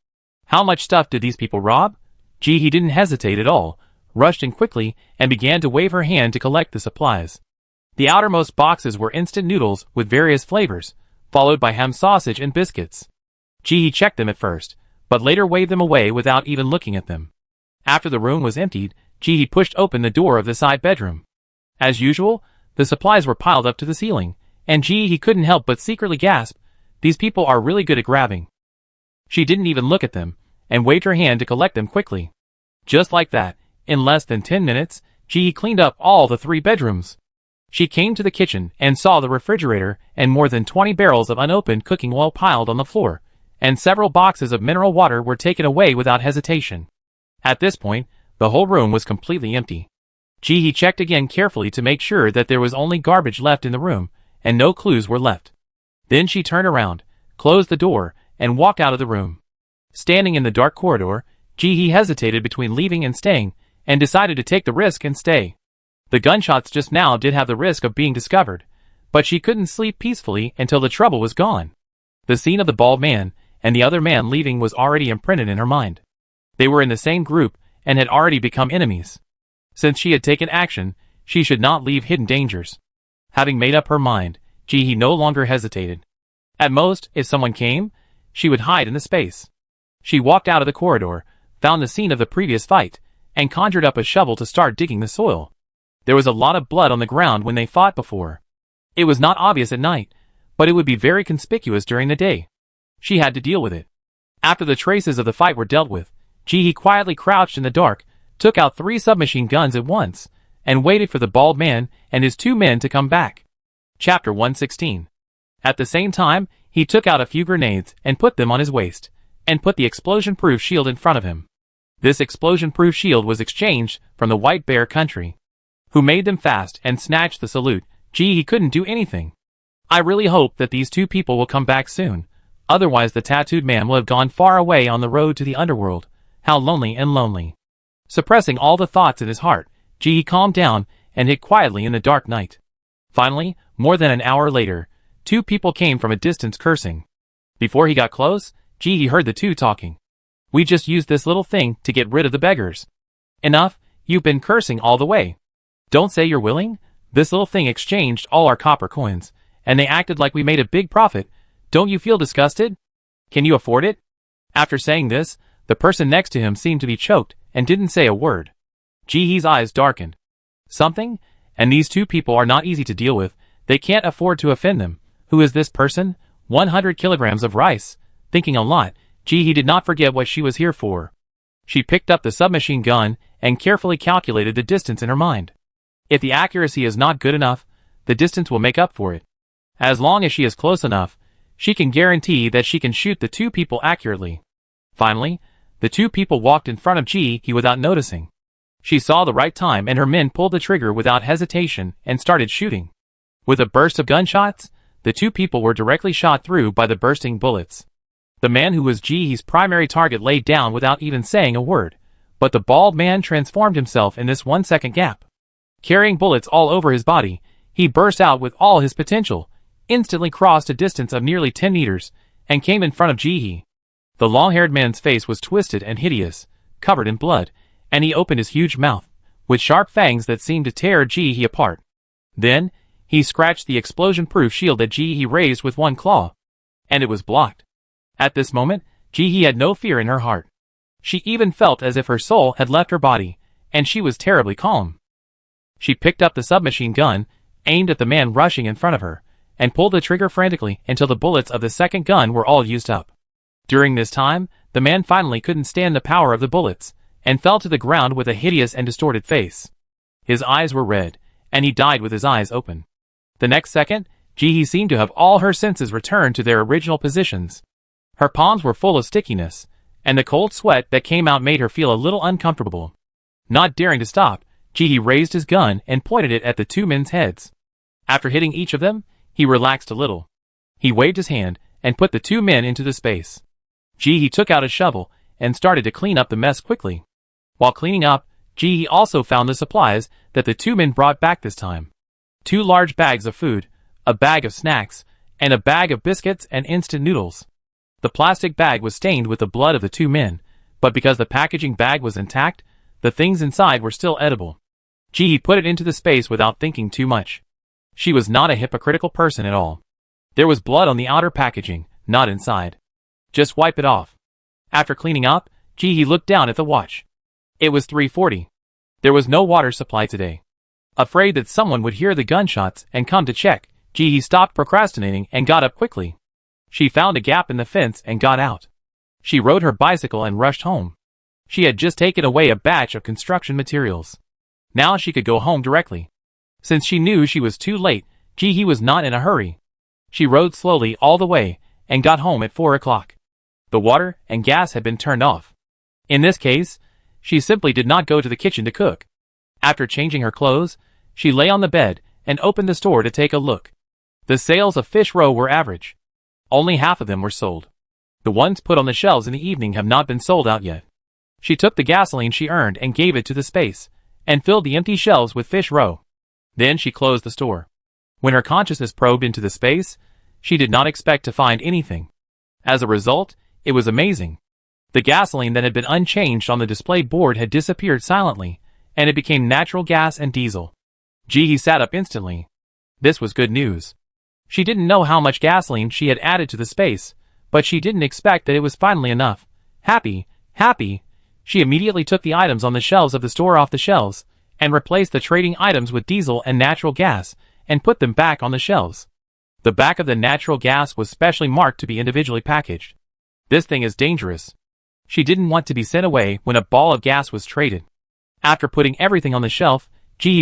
Speaker 1: How much stuff did these people rob? Ji-hee didn't hesitate at all, rushed in quickly, and began to wave her hand to collect the supplies. The outermost boxes were instant noodles with various flavors, followed by ham sausage and biscuits. Ji-hee checked them at first, but later waved them away without even looking at them. After the room was emptied, Ji-hee pushed open the door of the side bedroom. As usual, the supplies were piled up to the ceiling, and Ji-hee couldn't help but secretly gasp, "These people are really good at grabbing." She didn't even look at them, and waved her hand to collect them quickly. Just like that, in less than 10 minutes, Ji-hee cleaned up all the 3 bedrooms. She came to the kitchen and saw the refrigerator and more than 20 barrels of unopened cooking oil piled on the floor, and several boxes of mineral water were taken away without hesitation. At this point, the whole room was completely empty. Ji-hee checked again carefully to make sure that there was only garbage left in the room, and no clues were left. Then she turned around, closed the door, and walked out of the room. Standing in the dark corridor, Ji-hee hesitated between leaving and staying, and decided to take the risk and stay. The gunshots just now did have the risk of being discovered, but she couldn't sleep peacefully until the trouble was gone. The scene of the bald man and the other man leaving was already imprinted in her mind. They were in the same group and had already become enemies. Since she had taken action, she should not leave hidden dangers. Having made up her mind, Ji-hee no longer hesitated. At most, if someone came, she would hide in the space. She walked out of the corridor, found the scene of the previous fight, and conjured up a shovel to start digging the soil. There was a lot of blood on the ground when they fought before. It was not obvious at night, but it would be very conspicuous during the day. She had to deal with it. After the traces of the fight were dealt with, Ji-hee quietly crouched in the dark, took out 3 submachine guns at once, and waited for the bald man and his 2 men to come back. Chapter 116. At the same time, he took out a few grenades and put them on his waist, and put the explosion-proof shield in front of him. This explosion-proof shield was exchanged from the White Bear country, who made them fast and snatched the salute. Gee, he couldn't do anything. I really hope that these two people will come back soon. Otherwise the tattooed man will have gone far away on the road to the underworld. How lonely and lonely. Suppressing all the thoughts in his heart, he calmed down and hid quietly in the dark night. Finally, more than an hour later, two people came from a distance cursing. Before he got close, he heard the two talking. We just used this little thing to get rid of the beggars. Enough, you've been cursing all the way. Don't say you're willing? This little thing exchanged all our copper coins, and they acted like we made a big profit. Don't you feel disgusted? Can you afford it? After saying this, the person next to him seemed to be choked and didn't say a word. He's eyes darkened. Something? And these two people are not easy to deal with. They can't afford to offend them. Who is this person? 100 kilograms of rice. Thinking a lot, he did not forget what she was here for. She picked up the submachine gun and carefully calculated the distance in her mind. If the accuracy is not good enough, the distance will make up for it. As long as she is close enough, she can guarantee that she can shoot the two people accurately. Finally, the two people walked in front of he without noticing. She saw the right time and her men pulled the trigger without hesitation and started shooting. With a burst of gunshots, the two people were directly shot through by the bursting bullets. The man who was He's primary target laid down without even saying a word, but the bald man transformed himself in this 1 second gap. Carrying bullets all over his body, he burst out with all his potential, instantly crossed a distance of nearly 10 meters, and came in front of The long-haired man's face was twisted and hideous, covered in blood, and he opened his huge mouth, with sharp fangs that seemed to tear apart. Then, he scratched the explosion-proof shield that he raised with one claw, and it was blocked. At this moment, he had no fear in her heart. She even felt as if her soul had left her body, and she was terribly calm. She picked up the submachine gun, aimed at the man rushing in front of her, and pulled the trigger frantically until the bullets of the second gun were all used up. During this time, the man finally couldn't stand the power of the bullets, and fell to the ground with a hideous and distorted face. His eyes were red, and he died with his eyes open. The next second, he seemed to have all her senses returned to their original positions. Her palms were full of stickiness, and the cold sweat that came out made her feel a little uncomfortable. Not daring to stop, he raised his gun and pointed it at the two men's heads. After hitting each of them, he relaxed a little. He waved his hand and put the two men into the space. He took out a shovel and started to clean up the mess quickly. While cleaning up, he also found the supplies that the two men brought back this time. 2 large bags of food, a bag of snacks, and a bag of biscuits and instant noodles. The plastic bag was stained with the blood of the two men, but because the packaging bag was intact, the things inside were still edible. He put it into the space without thinking too much. She was not a hypocritical person at all. There was blood on the outer packaging, not inside. Just wipe it off. After cleaning up, he looked down at the watch. It was 3:40. There was no water supply today. Afraid that someone would hear the gunshots and come to check, he stopped procrastinating and got up quickly. She found a gap in the fence and got out. She rode her bicycle and rushed home. She had just taken away a batch of construction materials. Now she could go home directly. Since she knew she was too late, he was not in a hurry. She rode slowly all the way and got home at 4 o'clock. The water and gas had been turned off. In this case, she simply did not go to the kitchen to cook. After changing her clothes, she lay on the bed and opened the store to take a look. The sales of fish roe were average. Only half of them were sold. The ones put on the shelves in the evening have not been sold out yet. She took the gasoline she earned and gave it to the space, and filled the empty shelves with fish roe. Then she closed the store. When her consciousness probed into the space, she did not expect to find anything. As a result, it was amazing. The gasoline that had been unchanged on the display board had disappeared silently, and it became natural gas and diesel. He sat up instantly. This was good news. She didn't know how much gasoline she had added to the space, but she didn't expect that it was finally enough. Happy, she immediately took the items on the shelves of the store off the shelves, and replaced the trading items with diesel and natural gas, and put them back on the shelves. The back of the natural gas was specially marked to be individually packaged. This thing is dangerous. She didn't want to be sent away when a ball of gas was traded. After putting everything on the shelf,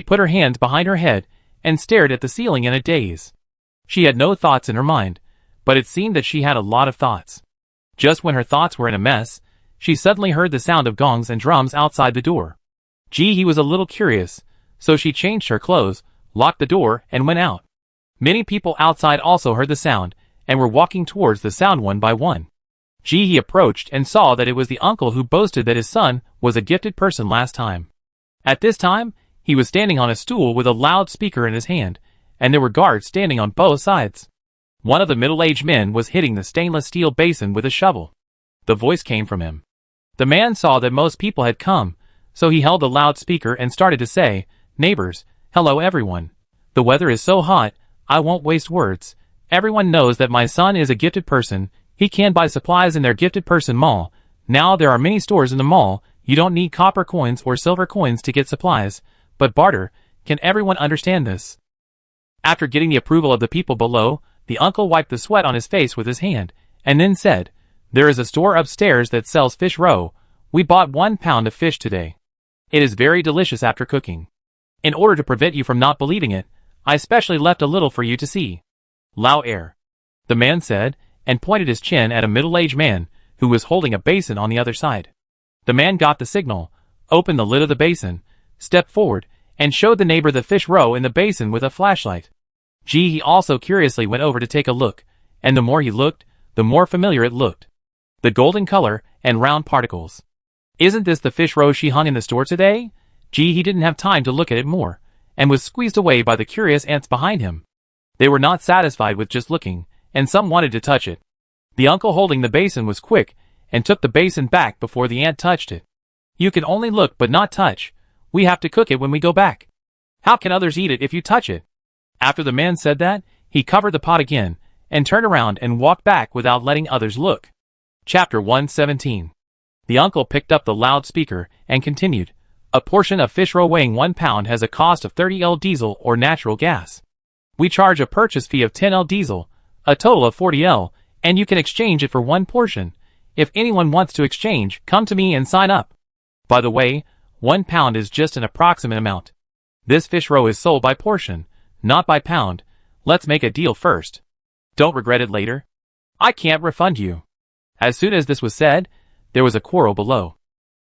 Speaker 1: put her hands behind her head and stared at the ceiling in a daze. She had no thoughts in her mind, but it seemed that she had a lot of thoughts. Just when her thoughts were in a mess, she suddenly heard the sound of gongs and drums outside the door. He was a little curious, so she changed her clothes, locked the door, and went out. Many people outside also heard the sound, and were walking towards the sound one by one. He approached and saw that it was the uncle who boasted that his son was a gifted person last time. At this time, he was standing on a stool with a loudspeaker in his hand, and there were guards standing on both sides. One of the middle-aged men was hitting the stainless steel basin with a shovel. The voice came from him. The man saw that most people had come, so he held the loudspeaker and started to say, "Neighbors, hello everyone. The weather is so hot, I won't waste words. Everyone knows that my son is a gifted person. He can buy supplies in their gifted person mall. Now there are many stores in the mall. You don't need copper coins or silver coins to get supplies, but barter. Can everyone understand this?" After getting the approval of the people below, the uncle wiped the sweat on his face with his hand, and then said, "There is a store upstairs that sells fish roe. We bought 1 pound of fish today. It is very delicious after cooking. In order to prevent you from not believing it, I specially left a little for you to see." "Lao air," the man said, and pointed his chin at a middle-aged man, who was holding a basin on the other side. The man got the signal, opened the lid of the basin, stepped forward, and showed the neighbor the fish roe in the basin with a flashlight. He also curiously went over to take a look, and the more he looked, the more familiar it looked. The golden color and round particles. "Isn't this the fish roe she hung in the store today?" He didn't have time to look at it more, and was squeezed away by the curious ants behind him. They were not satisfied with just looking, and some wanted to touch it. The uncle holding the basin was quick, and took the basin back before the ant touched it. "You can only look but not touch. We have to cook it when we go back. How can others eat it if you touch it?" After the man said that, he covered the pot again, and turned around and walked back without letting others look. Chapter 117. The uncle picked up the loudspeaker and continued, "A portion of fish roe weighing 1 pound has a cost of 30 L diesel or natural gas. We charge a purchase fee of 10 L diesel, a total of 40 L, and you can exchange it for 1 portion. If anyone wants to exchange, come to me and sign up. By the way, 1 pound is just an approximate amount. This fish roe is sold by portion, not by pound. Let's make a deal first. Don't regret it later. I can't refund you." As soon as this was said, there was a quarrel below.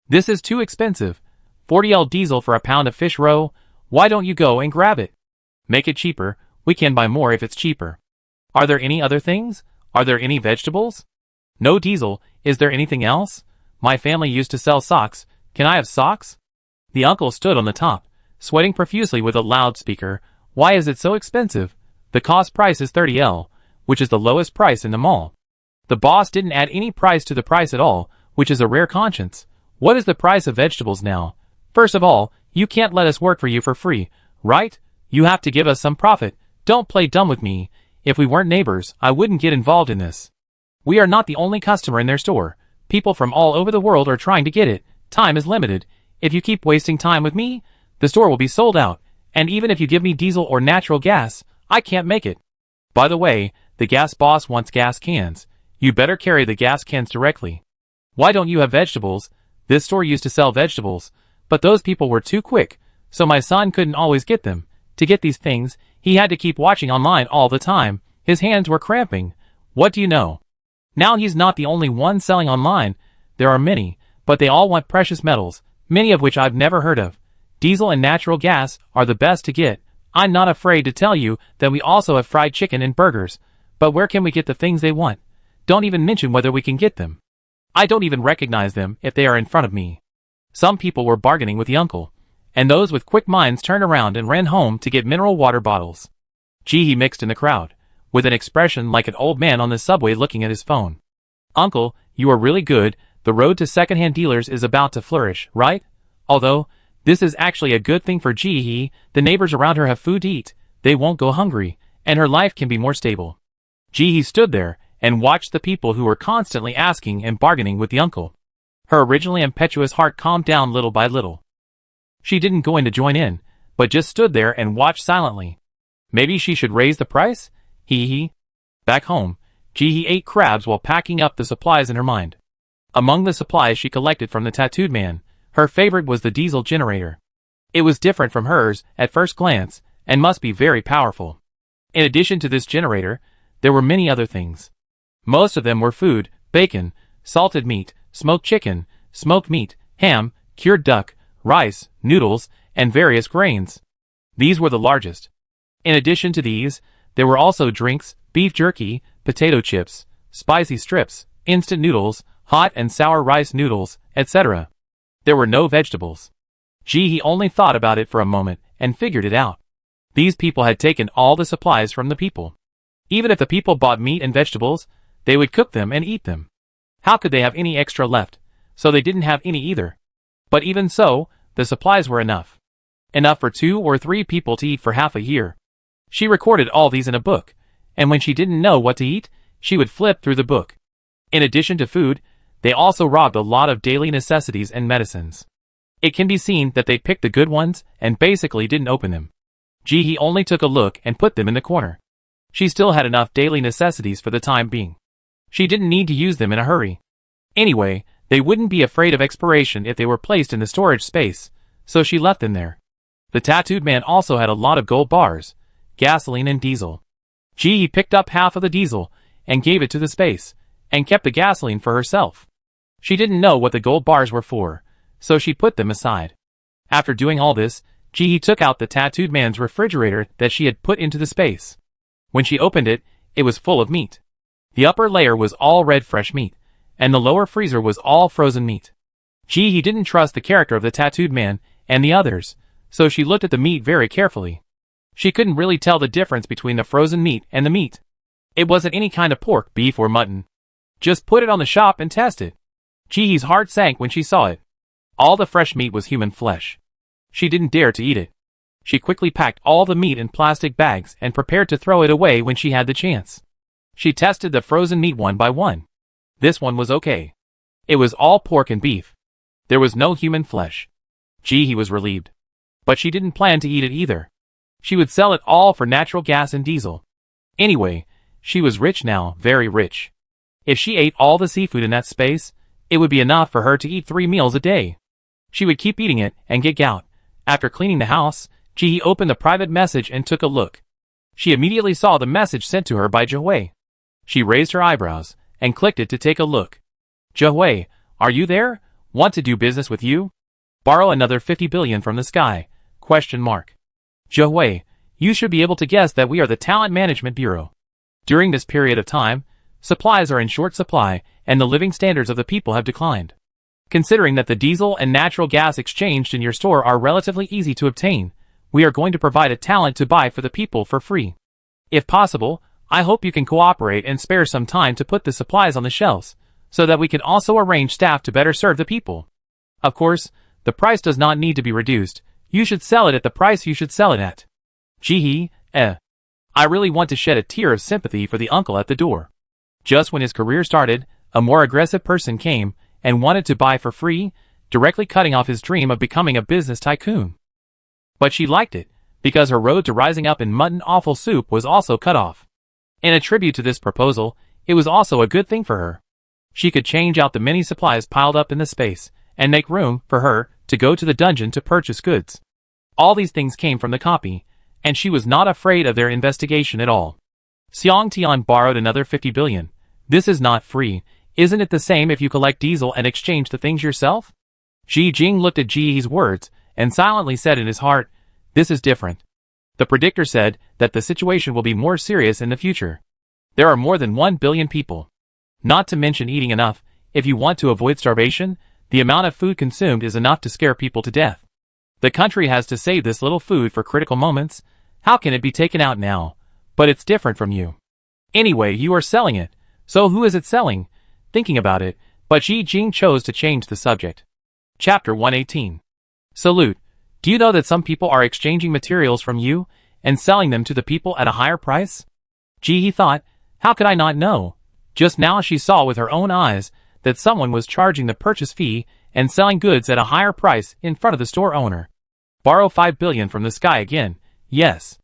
Speaker 1: "This is too expensive. 40 L diesel for a pound of fish roe. Why don't you go and grab it? Make it cheaper. We can buy more if it's cheaper. Are there any other things? Are there any vegetables? No diesel. Is there anything else? My family used to sell socks. Can I have socks?" The uncle stood on the top, sweating profusely with a loudspeaker. "Why is it so expensive? The cost price is 30 L, which is the lowest price in the mall. The boss didn't add any price to the price at all, which is a rare conscience. What is the price of vegetables now? First of all, you can't let us work for you for free, right? You have to give us some profit. Don't play dumb with me. If we weren't neighbors, I wouldn't get involved in this. We are not the only customer in their store. People from all over the world are trying to get it. Time is limited. If you keep wasting time with me, the store will be sold out, and even if you give me diesel or natural gas, I can't make it. By the way, the gas boss wants gas cans. You better carry the gas cans directly. Why don't you have vegetables? This store used to sell vegetables, but those people were too quick, so my son couldn't always get them. To get these things, he had to keep watching online all the time. His hands were cramping. What do you know? Now he's not the only one selling online. There are many, but they all want precious metals, many of which I've never heard of. Diesel and natural gas are the best to get. I'm not afraid to tell you that we also have fried chicken and burgers. But where can we get the things they want? Don't even mention whether we can get them. I don't even recognize them if they are in front of me." Some people were bargaining with the uncle, and those with quick minds turned around and ran home to get mineral water bottles. He mixed in the crowd, with an expression like an old man on the subway looking at his phone. "Uncle, you are really good. The road to second-hand dealers is about to flourish, right? Although, this is actually a good thing for Jihi. The neighbors around her have food to eat. They won't go hungry, and her life can be more stable." Jihi stood there and watched the people who were constantly asking and bargaining with the uncle. Her originally impetuous heart calmed down little by little. She didn't go in to join in, but just stood there and watched silently. Maybe she should raise the price? Back home, Jihi ate crabs while packing up the supplies in her mind. Among the supplies she collected from the tattooed man, her favorite was the diesel generator. It was different from hers at first glance, and must be very powerful. In addition to this generator, there were many other things. Most of them were food: bacon, salted meat, smoked chicken, smoked meat, ham, cured duck, rice, noodles, and various grains. These were the largest. In addition to these, there were also drinks, beef jerky, potato chips, spicy strips, instant noodles, hot and sour rice noodles, etc. There were no vegetables. He only thought about it for a moment and figured it out. These people had taken all the supplies from the people. Even if the people bought meat and vegetables, they would cook them and eat them. How could they have any extra left? So they didn't have any either. But even so, the supplies were enough. Enough for 2 or 3 people to eat for half a year. She recorded all these in a book, and when she didn't know what to eat, she would flip through the book. In addition to food, they also robbed a lot of daily necessities and medicines. It can be seen that they picked the good ones and basically didn't open them. He only took a look and put them in the corner. She still had enough daily necessities for the time being. She didn't need to use them in a hurry. Anyway, they wouldn't be afraid of expiration if they were placed in the storage space, so she left them there. The tattooed man also had a lot of gold bars, gasoline and diesel. He picked up half of the diesel and gave it to the space, and kept the gasoline for herself. She didn't know what the gold bars were for, so she put them aside. After doing all this, he took out the tattooed man's refrigerator that she had put into the space. When she opened it, it was full of meat. The upper layer was all red fresh meat, and the lower freezer was all frozen meat. He didn't trust the character of the tattooed man and the others, so she looked at the meat very carefully. She couldn't really tell the difference between the frozen meat and the meat. It wasn't any kind of pork, beef, or mutton. Just put it on the shop and test it. Jihee's heart sank when she saw it. All the fresh meat was human flesh. She didn't dare to eat it. She quickly packed all the meat in plastic bags and prepared to throw it away when she had the chance. She tested the frozen meat one by one. This one was okay. It was all pork and beef. There was no human flesh. Jihee was relieved. But she didn't plan to eat it either. She would sell it all for natural gas and diesel. Anyway, she was rich now, very rich. If she ate all the seafood in that space, it would be enough for her to eat 3 meals a day. She would keep eating it and get gout. After cleaning the house, Jihee opened the private message and took a look. She immediately saw the message sent to her by Jahui. She raised her eyebrows and clicked it to take a look. Jahui, are you there? Want to do business with you? Borrow another 50 billion from the sky? Jahui, you should be able to guess that we are the Talent Management Bureau. During this period of time, supplies are in short supply and the living standards of the people have declined. Considering that the diesel and natural gas exchanged in your store are relatively easy to obtain, we are going to provide a talent to buy for the people for free. If possible, I hope you can cooperate and spare some time to put the supplies on the shelves, so that we can also arrange staff to better serve the people. Of course, the price does not need to be reduced. You should sell it at the price you should sell it at. Jihee, I really want to shed a tear of sympathy for the uncle at the door. Just when his career started, a more aggressive person came and wanted to buy for free, directly cutting off his dream of becoming a business tycoon. But she liked it, because her road to rising up in mutton offal soup was also cut off. In a tribute to this proposal, it was also a good thing for her. She could change out the many supplies piled up in the space, and make room for her to go to the dungeon to purchase goods. All these things came from the copy, and she was not afraid of their investigation at all. Xiang Tian borrowed another 50 billion. This is not free. Isn't it the same if you collect diesel and exchange the things yourself? Ji Jing looked at Jihee's words and silently said in his heart, this is different. The predictor said that the situation will be more serious in the future. There are more than 1 billion people. Not to mention eating enough. If you want to avoid starvation, the amount of food consumed is enough to scare people to death. The country has to save this little food for critical moments. How can it be taken out now? But it's different from you. Anyway, you are selling it. So who is it selling? Thinking about it, but Ji Jing chose to change the subject. Chapter 118. Salute. Do you know that some people are exchanging materials from you and selling them to the people at a higher price? Jihee thought, how could I not know? Just now she saw with her own eyes that someone was charging the purchase fee and selling goods at a higher price in front of the store owner. Borrow 5 billion from the sky again. Yes.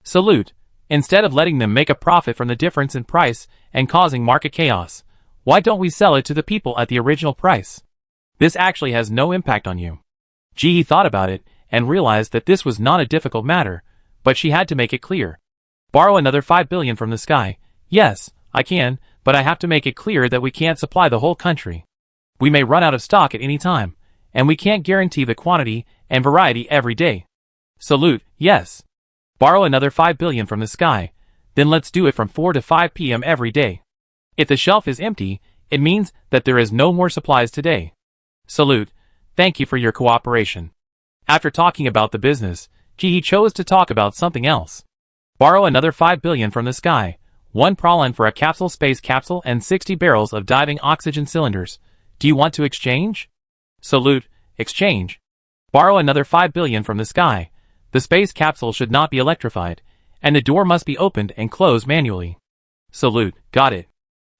Speaker 1: Salute. Instead of letting them make a profit from the difference in price and causing market chaos, why don't we sell it to the people at the original price? This actually has no impact on you. Jihee thought about it and realized that this was not a difficult matter, but she had to make it clear. Borrow another 5 billion from the sky. Yes, I can, but I have to make it clear that we can't supply the whole country. We may run out of stock at any time, and we can't guarantee the quantity and variety every day. Salute, yes. Borrow another 5 billion from the sky, then let's do it from 4 to 5 p.m. every day. If the shelf is empty, it means that there is no more supplies today. Salute, thank you for your cooperation. After talking about the business, he chose to talk about something else. Borrow another 5 billion from the sky, 1 prolon for a capsule space capsule and 60 barrels of diving oxygen cylinders. Do you want to exchange? Salute, exchange. Borrow another 5 billion from the sky. The space capsule should not be electrified, and the door must be opened and closed manually. Salute, got it.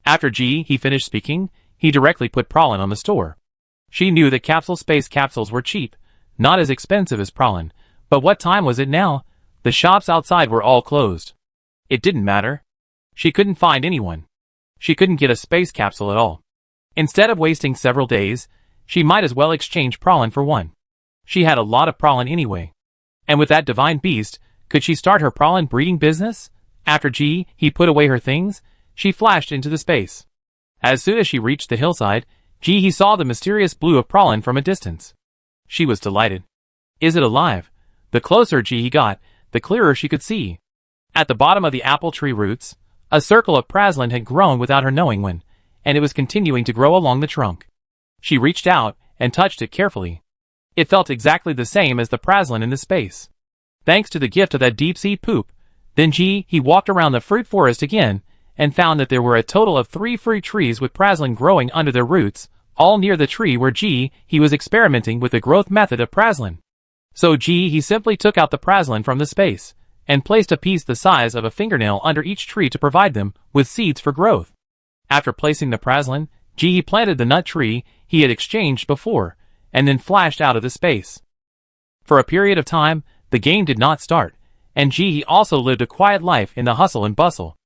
Speaker 1: After he finished speaking, he directly put prolon on the store. She knew that capsule space capsules were cheap, not as expensive as prolon, but what time was it now? The shops outside were all closed. It didn't matter. She couldn't find anyone. She couldn't get a space capsule at all. Instead of wasting several days, she might as well exchange prolon for one. She had a lot of prolon anyway. And with that divine beast, could she start her prolon breeding business? After he put away her things, she flashed into the space. As soon as she reached the hillside, he saw the mysterious blue of prolon from a distance. She was delighted. Is it alive? The closer he got, the clearer she could see. At the bottom of the apple tree roots, a circle of praslin had grown without her knowing when, and it was continuing to grow along the trunk. She reached out and touched it carefully. It felt exactly the same as the praslin in the space. Thanks to the gift of that deep-sea poop, then he walked around the fruit forest again and found that there were a total of 3 fruit trees with praslin growing under their roots, all near the tree where he was experimenting with the growth method of praslin. So he simply took out the praslin from the space and placed a piece the size of a fingernail under each tree to provide them with seeds for growth. After placing the praslin, he planted the nut tree he had exchanged before, and then flashed out of the space. For a period of time, the game did not start, and he also lived a quiet life in the hustle and bustle.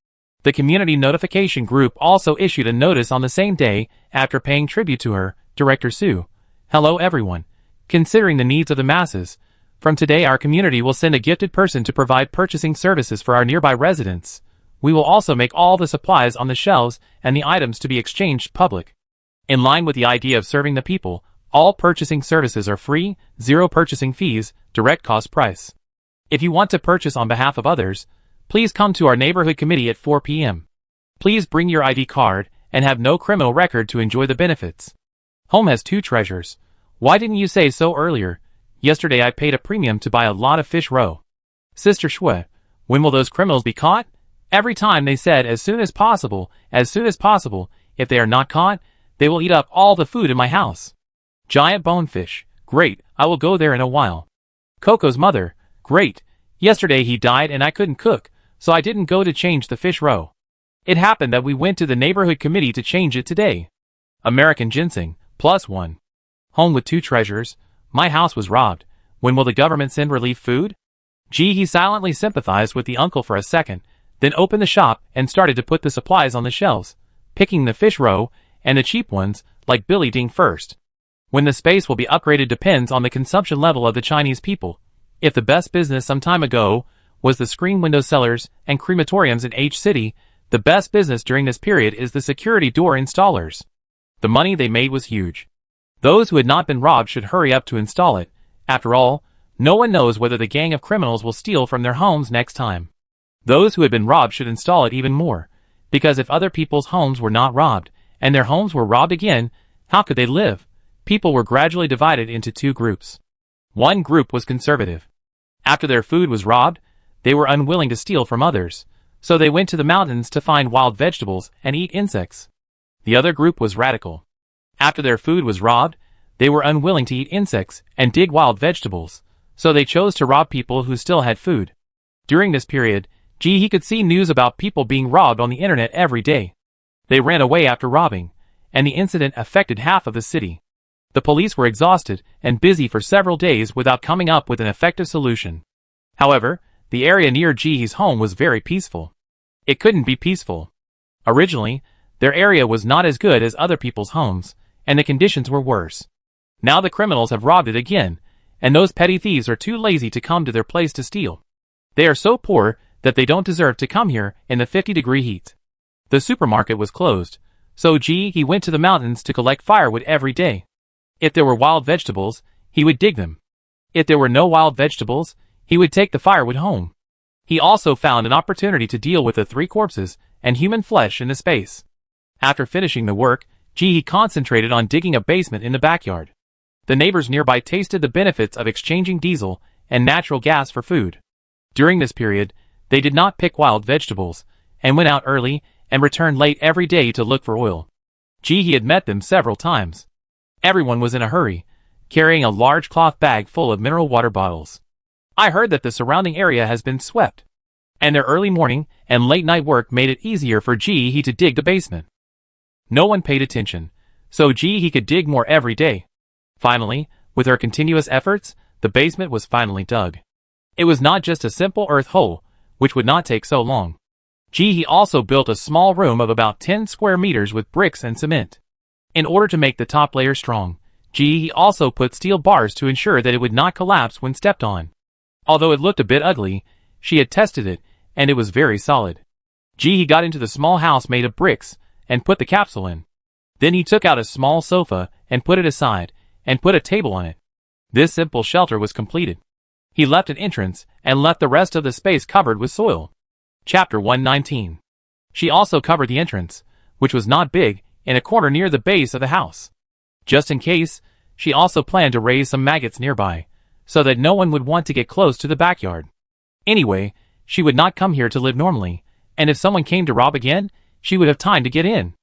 Speaker 1: The community notification group also issued a notice on the same day after paying tribute to her, Director Sue. Hello everyone. Considering the needs of the masses, from today our community will send a gifted person to provide purchasing services for our nearby residents. We will also make all the supplies on the shelves and the items to be exchanged public. In line with the idea of serving the people, all purchasing services are free, 0 purchasing fees, direct cost price. If you want to purchase on behalf of others, please come to our neighborhood committee at 4 p.m. Please bring your ID card and have no criminal record to enjoy the benefits. Home has 2 treasures. Why didn't you say so earlier? Yesterday I paid a premium to buy a lot of fish roe. Sister Shwe, when will those criminals be caught? Every time they said as soon as possible, if they are not caught, they will eat up all the food in my house. Giant bonefish, great, I will go there in a while. Coco's mother, great, yesterday he died and I couldn't cook, so I didn't go to change the fish roe. It happened that we went to the neighborhood committee to change it today. American ginseng, +1. Home with 2 treasures. My house was robbed. When will the government send relief food? He silently sympathized with the uncle for a second, then opened the shop and started to put the supplies on the shelves, picking the fish roe and the cheap ones, like Billy Ding first. When the space will be upgraded depends on the consumption level of the Chinese people. If the best business some time ago was the screen window sellers and crematoriums in H City, the best business during this period is the security door installers. The money they made was huge. Those who had not been robbed should hurry up to install it. After all, no one knows whether the gang of criminals will steal from their homes next time. Those who had been robbed should install it even more, because if other people's homes were not robbed, and their homes were robbed again, how could they live? People were gradually divided into 2 groups. One group was conservative. After their food was robbed, they were unwilling to steal from others, so they went to the mountains to find wild vegetables and eat insects. The other group was radical. After their food was robbed, they were unwilling to eat insects and dig wild vegetables, so they chose to rob people who still had food. During this period, he could see news about people being robbed on the internet every day. They ran away after robbing, and the incident affected half of the city. The police were exhausted and busy for several days without coming up with an effective solution. However, the area near Jihe's home was very peaceful. It couldn't be peaceful. Originally, their area was not as good as other people's homes, and the conditions were worse. Now the criminals have robbed it again, and those petty thieves are too lazy to come to their place to steal. They are so poor that they don't deserve to come here in the 50-degree heat. The supermarket was closed, so he went to the mountains to collect firewood every day. If there were wild vegetables, he would dig them. If there were no wild vegetables, he would take the firewood home. He also found an opportunity to deal with the 3 corpses and human flesh in the space. After finishing the work, he concentrated on digging a basement in the backyard. The neighbors nearby tasted the benefits of exchanging diesel and natural gas for food. During this period, they did not pick wild vegetables, and went out early and returned late every day to look for oil. He had met them several times. Everyone was in a hurry, carrying a large cloth bag full of mineral water bottles. I heard that the surrounding area has been swept, and their early morning and late night work made it easier for he to dig the basement. No one paid attention, so he could dig more every day. Finally, with her continuous efforts, the basement was finally dug. It was not just a simple earth hole, which would not take so long. He also built a small room of about 10 square meters with bricks and cement. In order to make the top layer strong, he also put steel bars to ensure that it would not collapse when stepped on. Although it looked a bit ugly, she had tested it, and it was very solid. He got into the small house made of bricks, and put the capsule in. Then he took out a small sofa, and put it aside, and put a table on it. This simple shelter was completed. He left an entrance, and left the rest of the space covered with soil. Chapter 119. She also covered the entrance, which was not big, in a corner near the base of the house. Just in case, she also planned to raise some maggots nearby, so that no one would want to get close to the backyard. Anyway, she would not come here to live normally, and if someone came to rob again, she would have time to get in.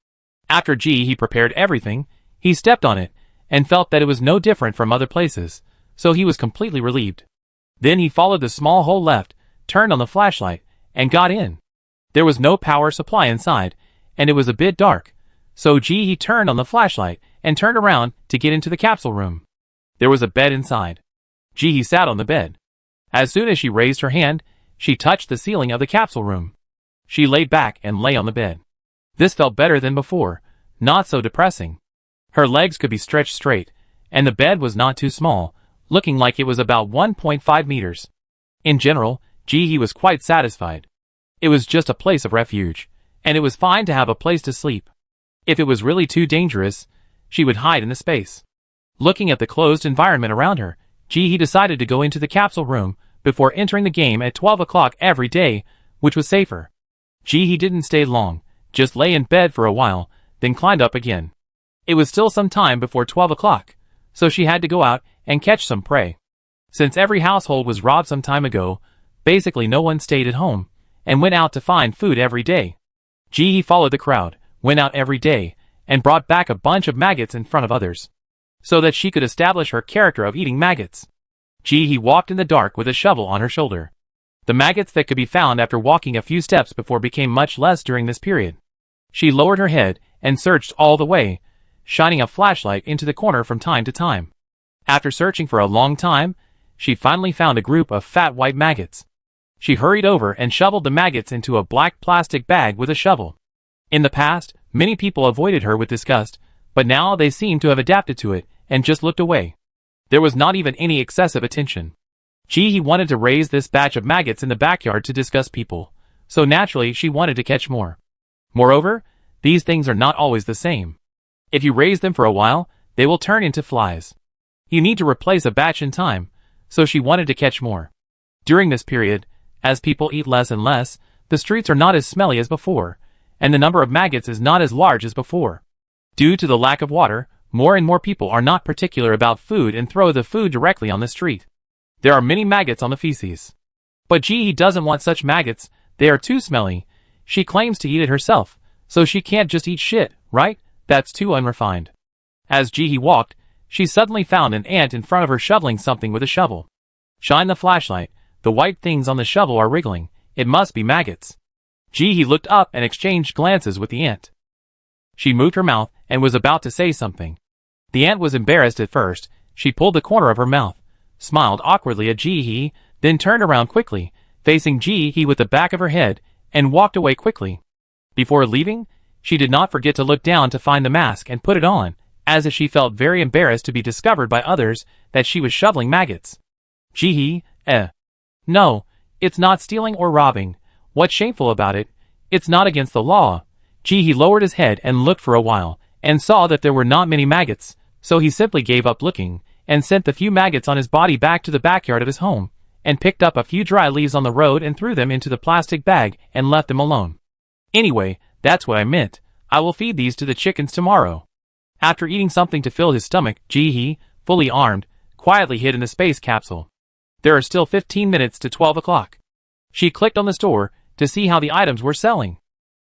Speaker 1: After he prepared everything, he stepped on it, and felt that it was no different from other places, so he was completely relieved. Then he followed the small hole left, turned on the flashlight, and got in. There was no power supply inside, and it was a bit dark, so he turned on the flashlight, and turned around to get into the capsule room. There was a bed inside. He sat on the bed. As soon as she raised her hand, she touched the ceiling of the capsule room. She laid back and lay on the bed. This felt better than before, not so depressing. Her legs could be stretched straight, and the bed was not too small, looking like it was about 1.5 meters. In general, he was quite satisfied. It was just a place of refuge, and it was fine to have a place to sleep. If it was really too dangerous, she would hide in the space. Looking at the closed environment around her, he decided to go into the capsule room before entering the game at 12 o'clock every day, which was safer. He didn't stay long, just lay in bed for a while, then climbed up again. It was still some time before 12 o'clock, so she had to go out and catch some prey. Since every household was robbed some time ago, basically no one stayed at home, and went out to find food every day. He followed the crowd, went out every day, and brought back a bunch of maggots in front of others, so that she could establish her character of eating maggots. He walked in the dark with a shovel on her shoulder. The maggots that could be found after walking a few steps before became much less during this period. She lowered her head and searched all the way, shining a flashlight into the corner from time to time. After searching for a long time, she finally found a group of fat white maggots. She hurried over and shoveled the maggots into a black plastic bag with a shovel. In the past, many people avoided her with disgust, but now they seemed to have adapted to it and just looked away. There was not even any excessive attention. He wanted to raise this batch of maggots in the backyard to disgust people, so naturally she wanted to catch more. Moreover, these things are not always the same. If you raise them for a while, they will turn into flies. You need to replace a batch in time, so she wanted to catch more. During this period, as people eat less and less, the streets are not as smelly as before, and the number of maggots is not as large as before. Due to the lack of water, more and more people are not particular about food and throw the food directly on the street. There are many maggots on the feces. But he doesn't want such maggots, they are too smelly. She claims to eat it herself, so she can't just eat shit, right? That's too unrefined. As he walked, she suddenly found an ant in front of her shoveling something with a shovel. Shine the flashlight, the white things on the shovel are wriggling, it must be maggots. He looked up and exchanged glances with the ant. She moved her mouth and was about to say something. The ant was embarrassed at first. She pulled the corner of her mouth, smiled awkwardly at then turned around quickly, facing with the back of her head, and walked away quickly. Before leaving, she did not forget to look down to find the mask and put it on, as if she felt very embarrassed to be discovered by others that she was shoveling maggots. No, it's not stealing or robbing, What's shameful about it? It's not against the law. He lowered his head and looked for a while, and saw that there were not many maggots, so he simply gave up looking, and sent the few maggots on his body back to the backyard of his home, and picked up a few dry leaves on the road and threw them into the plastic bag and left them alone. Anyway, that's what I meant. I will feed these to the chickens tomorrow. After eating something to fill his stomach, he, fully armed, quietly hid in the space capsule. There are still 15 minutes to 12 o'clock. She clicked on the store to see how the items were selling.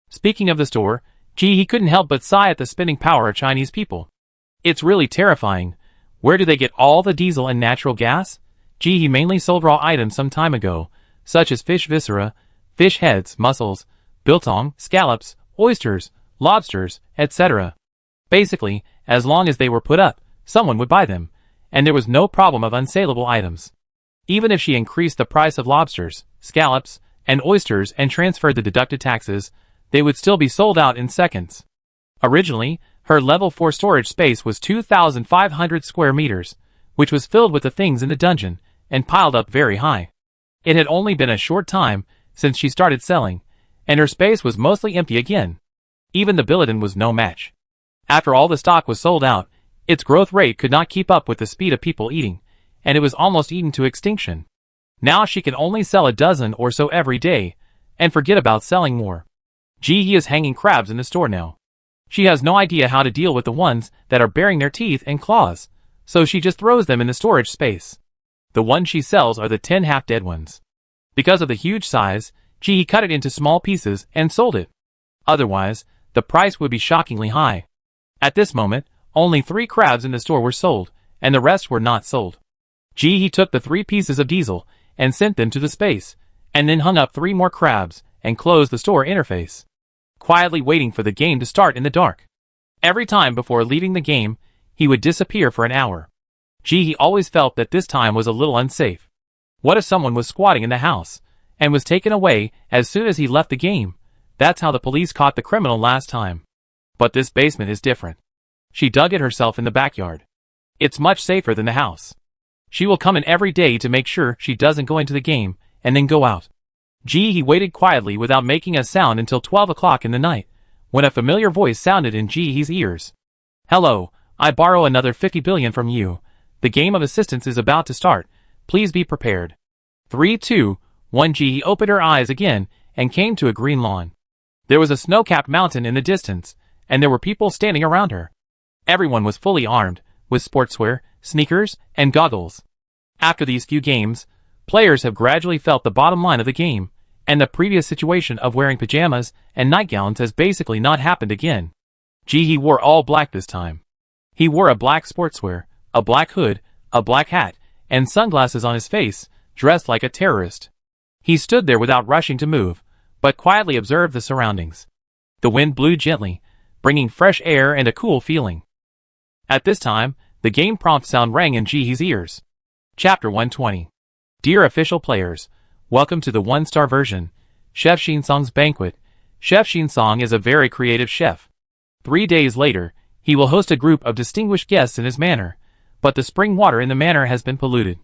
Speaker 1: Speaking of the store, he couldn't help but sigh at the spending power of Chinese people. It's really terrifying. Where do they get all the diesel and natural gas? He mainly sold raw items some time ago, such as fish viscera, fish heads, mussels, biltong, scallops, oysters, lobsters, etc. Basically, as long as they were put up, someone would buy them, and there was no problem of unsaleable items. Even if she increased the price of lobsters, scallops, and oysters and transferred the deducted taxes, they would still be sold out in seconds. Originally, her level 4 storage space was 2,500 square meters, which was filled with the things in the dungeon, and piled up very high. It had only been a short time since she started selling, and her space was mostly empty again. Even the billiton was no match. After all the stock was sold out, its growth rate could not keep up with the speed of people eating, and it was almost eaten to extinction. Now she can only sell a dozen or so every day, and forget about selling more. He is hanging crabs in the store now. She has no idea how to deal with the ones that are baring their teeth and claws, so she just throws them in the storage space. The ones she sells are the 10 half-dead ones. Because of the huge size, he cut it into small pieces and sold it. Otherwise, the price would be shockingly high. At this moment, only 3 crabs in the store were sold, and the rest were not sold. He took the 3 pieces of diesel and sent them to the space, and then hung up 3 more crabs and closed the store interface, quietly waiting for the game to start in the dark. Every time before leaving the game, he would disappear for an hour. He always felt that this time was a little unsafe. What if someone was squatting in the house, and was taken away as soon as he left the game? That's how the police caught the criminal last time. But this basement is different. She dug it herself in the backyard. It's much safer than the house. She will come in every day to make sure she doesn't go into the game, and then go out. He waited quietly without making a sound until 12 o'clock in the night, when a familiar voice sounded in Jihee's ears. "Hello, I borrow another 50 billion from you. The game of assistance is about to start. Please be prepared." 3, 2, 1. Jihee opened her eyes again and came to a green lawn. There was a snow-capped mountain in the distance, and there were people standing around her. Everyone was fully armed, with sportswear, sneakers, and goggles. After these few games, players have gradually felt the bottom line of the game, and the previous situation of wearing pajamas and nightgowns has basically not happened again. Jihee wore all black this time. He wore a black sportswear, a black hood, a black hat, and sunglasses on his face, dressed like a terrorist. He stood there without rushing to move, but quietly observed the surroundings. The wind blew gently, bringing fresh air and a cool feeling. At this time, the game prompt sound rang in Jihee's ears. Chapter 120. Dear official players, welcome to the 1-star version, Chef Shinsong's Banquet. Chef Shinsong is a very creative chef. 3 days later, he will host a group of distinguished guests in his manor, but the spring water in the manor has been polluted.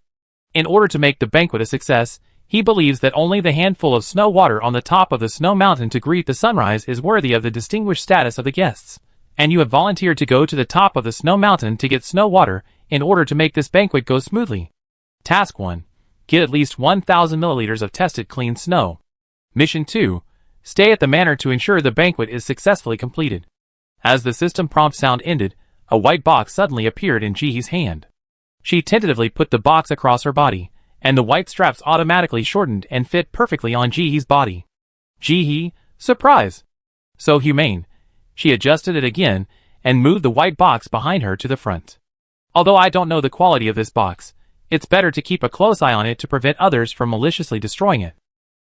Speaker 1: In order to make the banquet a success, he believes that only the handful of snow water on the top of the snow mountain to greet the sunrise is worthy of the distinguished status of the guests, and you have volunteered to go to the top of the snow mountain to get snow water in order to make this banquet go smoothly. Task 1. Get at least 1,000 milliliters of tested clean snow. Mission 2. Stay at the manor to ensure the banquet is successfully completed. As the system prompt sound ended, a white box suddenly appeared in Jihee's hand. She tentatively put the box across her body, and the white straps automatically shortened and fit perfectly on Jihee's body. Jihee, surprise! So humane. She adjusted it again, and moved the white box behind her to the front. Although I don't know the quality of this box, it's better to keep a close eye on it to prevent others from maliciously destroying it.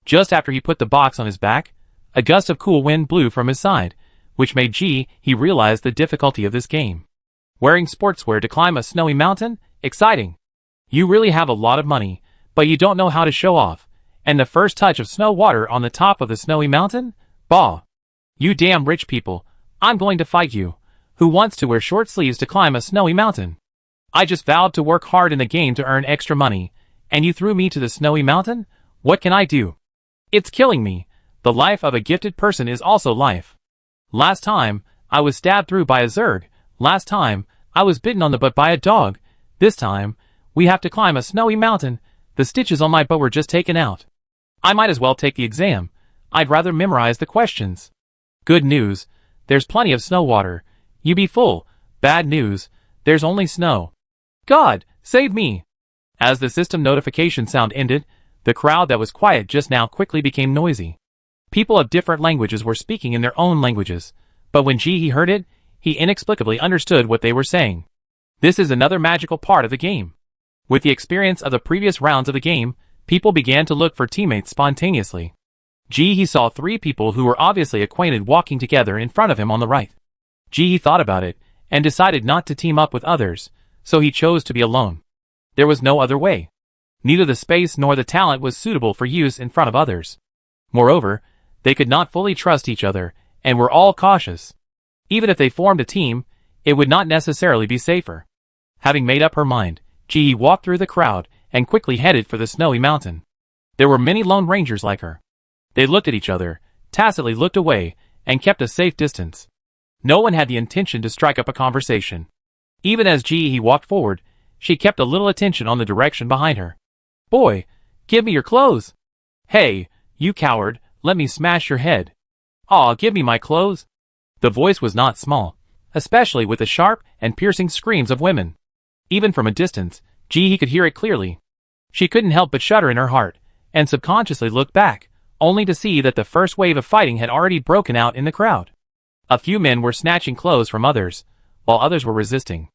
Speaker 1: Just after he put the box on his back, a gust of cool wind blew from his side, which made Jihee realize the difficulty of this game. Wearing sportswear to climb a snowy mountain? Exciting! You really have a lot of money, but you don't know how to show off, and the first touch of snow water on the top of the snowy mountain? Bah! You damn rich people, I'm going to fight you. Who wants to wear short sleeves to climb a snowy mountain? I just vowed to work hard in the game to earn extra money, and you threw me to the snowy mountain? What can I do? It's killing me. The life of a gifted person is also life. Last time, I was stabbed through by a Zerg. Last time, I was bitten on the butt by a dog. This time, we have to climb a snowy mountain. The stitches on my butt were just taken out. I might as well take the exam. I'd rather memorize the questions. Good news, there's plenty of snow water. You be full. Bad news, there's only snow. God, save me! As the system notification sound ended, the crowd that was quiet just now quickly became noisy. People of different languages were speaking in their own languages, but when Ji heard it, he inexplicably understood what they were saying. This is another magical part of the game. With the experience of the previous rounds of the game, people began to look for teammates spontaneously. Ji saw 3 people who were obviously acquainted walking together in front of him on the right. Ji thought about it, and decided not to team up with others, so he chose to be alone. There was no other way. Neither the space nor the talent was suitable for use in front of others. Moreover, they could not fully trust each other, and were all cautious. Even if they formed a team, it would not necessarily be safer. Having made up her mind, Ji walked through the crowd, and quickly headed for the snowy mountain. There were many lone rangers like her. They looked at each other, tacitly looked away, and kept a safe distance. No one had the intention to strike up a conversation. Even as Ji walked forward, she kept a little attention on the direction behind her. Boy, give me your clothes. Hey, you coward, let me smash your head. Aw, give me my clothes. The voice was not small, especially with the sharp and piercing screams of women. Even from a distance, Ji could hear it clearly. She couldn't help but shudder in her heart, and subconsciously looked back, only to see that the first wave of fighting had already broken out in the crowd. A few men were snatching clothes from others, while others were resisting.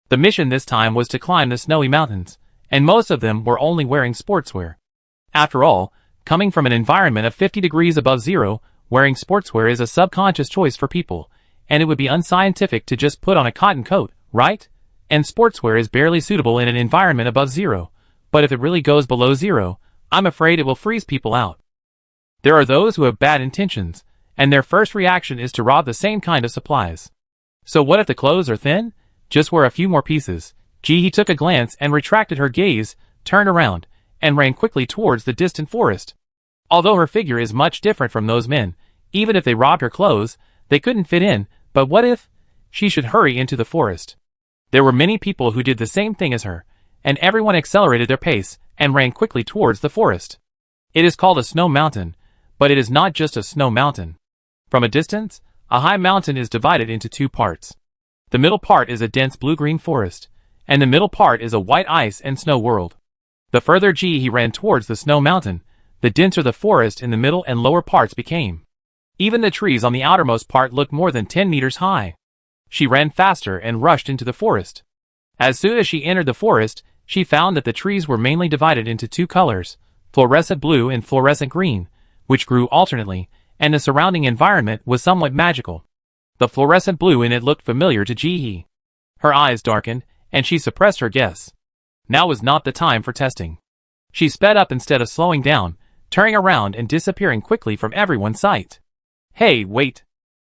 Speaker 1: The mission this time was to climb the snowy mountains, and most of them were only wearing sportswear. After all, coming from an environment of 50 degrees above zero, wearing sportswear is a subconscious choice for people, and it would be unscientific to just put on a cotton coat, right? And sportswear is barely suitable in an environment above zero, but if it really goes below zero, I'm afraid it will freeze people out. There are those who have bad intentions, and their first reaction is to rob the same kind of supplies. So what if the clothes are thin? Just wear a few more pieces. Ji took a glance and retracted her gaze, turned around, and ran quickly towards the distant forest. Although her figure is much different from those men, even if they robbed her clothes, they couldn't fit in, but what if she should hurry into the forest? There were many people who did the same thing as her, and everyone accelerated their pace and ran quickly towards the forest. It is called a snow mountain, but it is not just a snow mountain. From a distance, a high mountain is divided into 2 parts. The middle part is a dense blue-green forest, and the middle part is a white ice and snow world. The further Ji ran towards the snow mountain, the denser the forest in the middle and lower parts became. Even the trees on the outermost part looked more than 10 meters high. She ran faster and rushed into the forest. As soon as she entered the forest, she found that the trees were mainly divided into 2 colors, fluorescent blue and fluorescent green, which grew alternately, and the surrounding environment was somewhat magical. The fluorescent blue in it looked familiar to Ji. Her eyes darkened, and she suppressed her guess. Now was not the time for testing. She sped up instead of slowing down, turning around and disappearing quickly from everyone's sight. Hey, wait!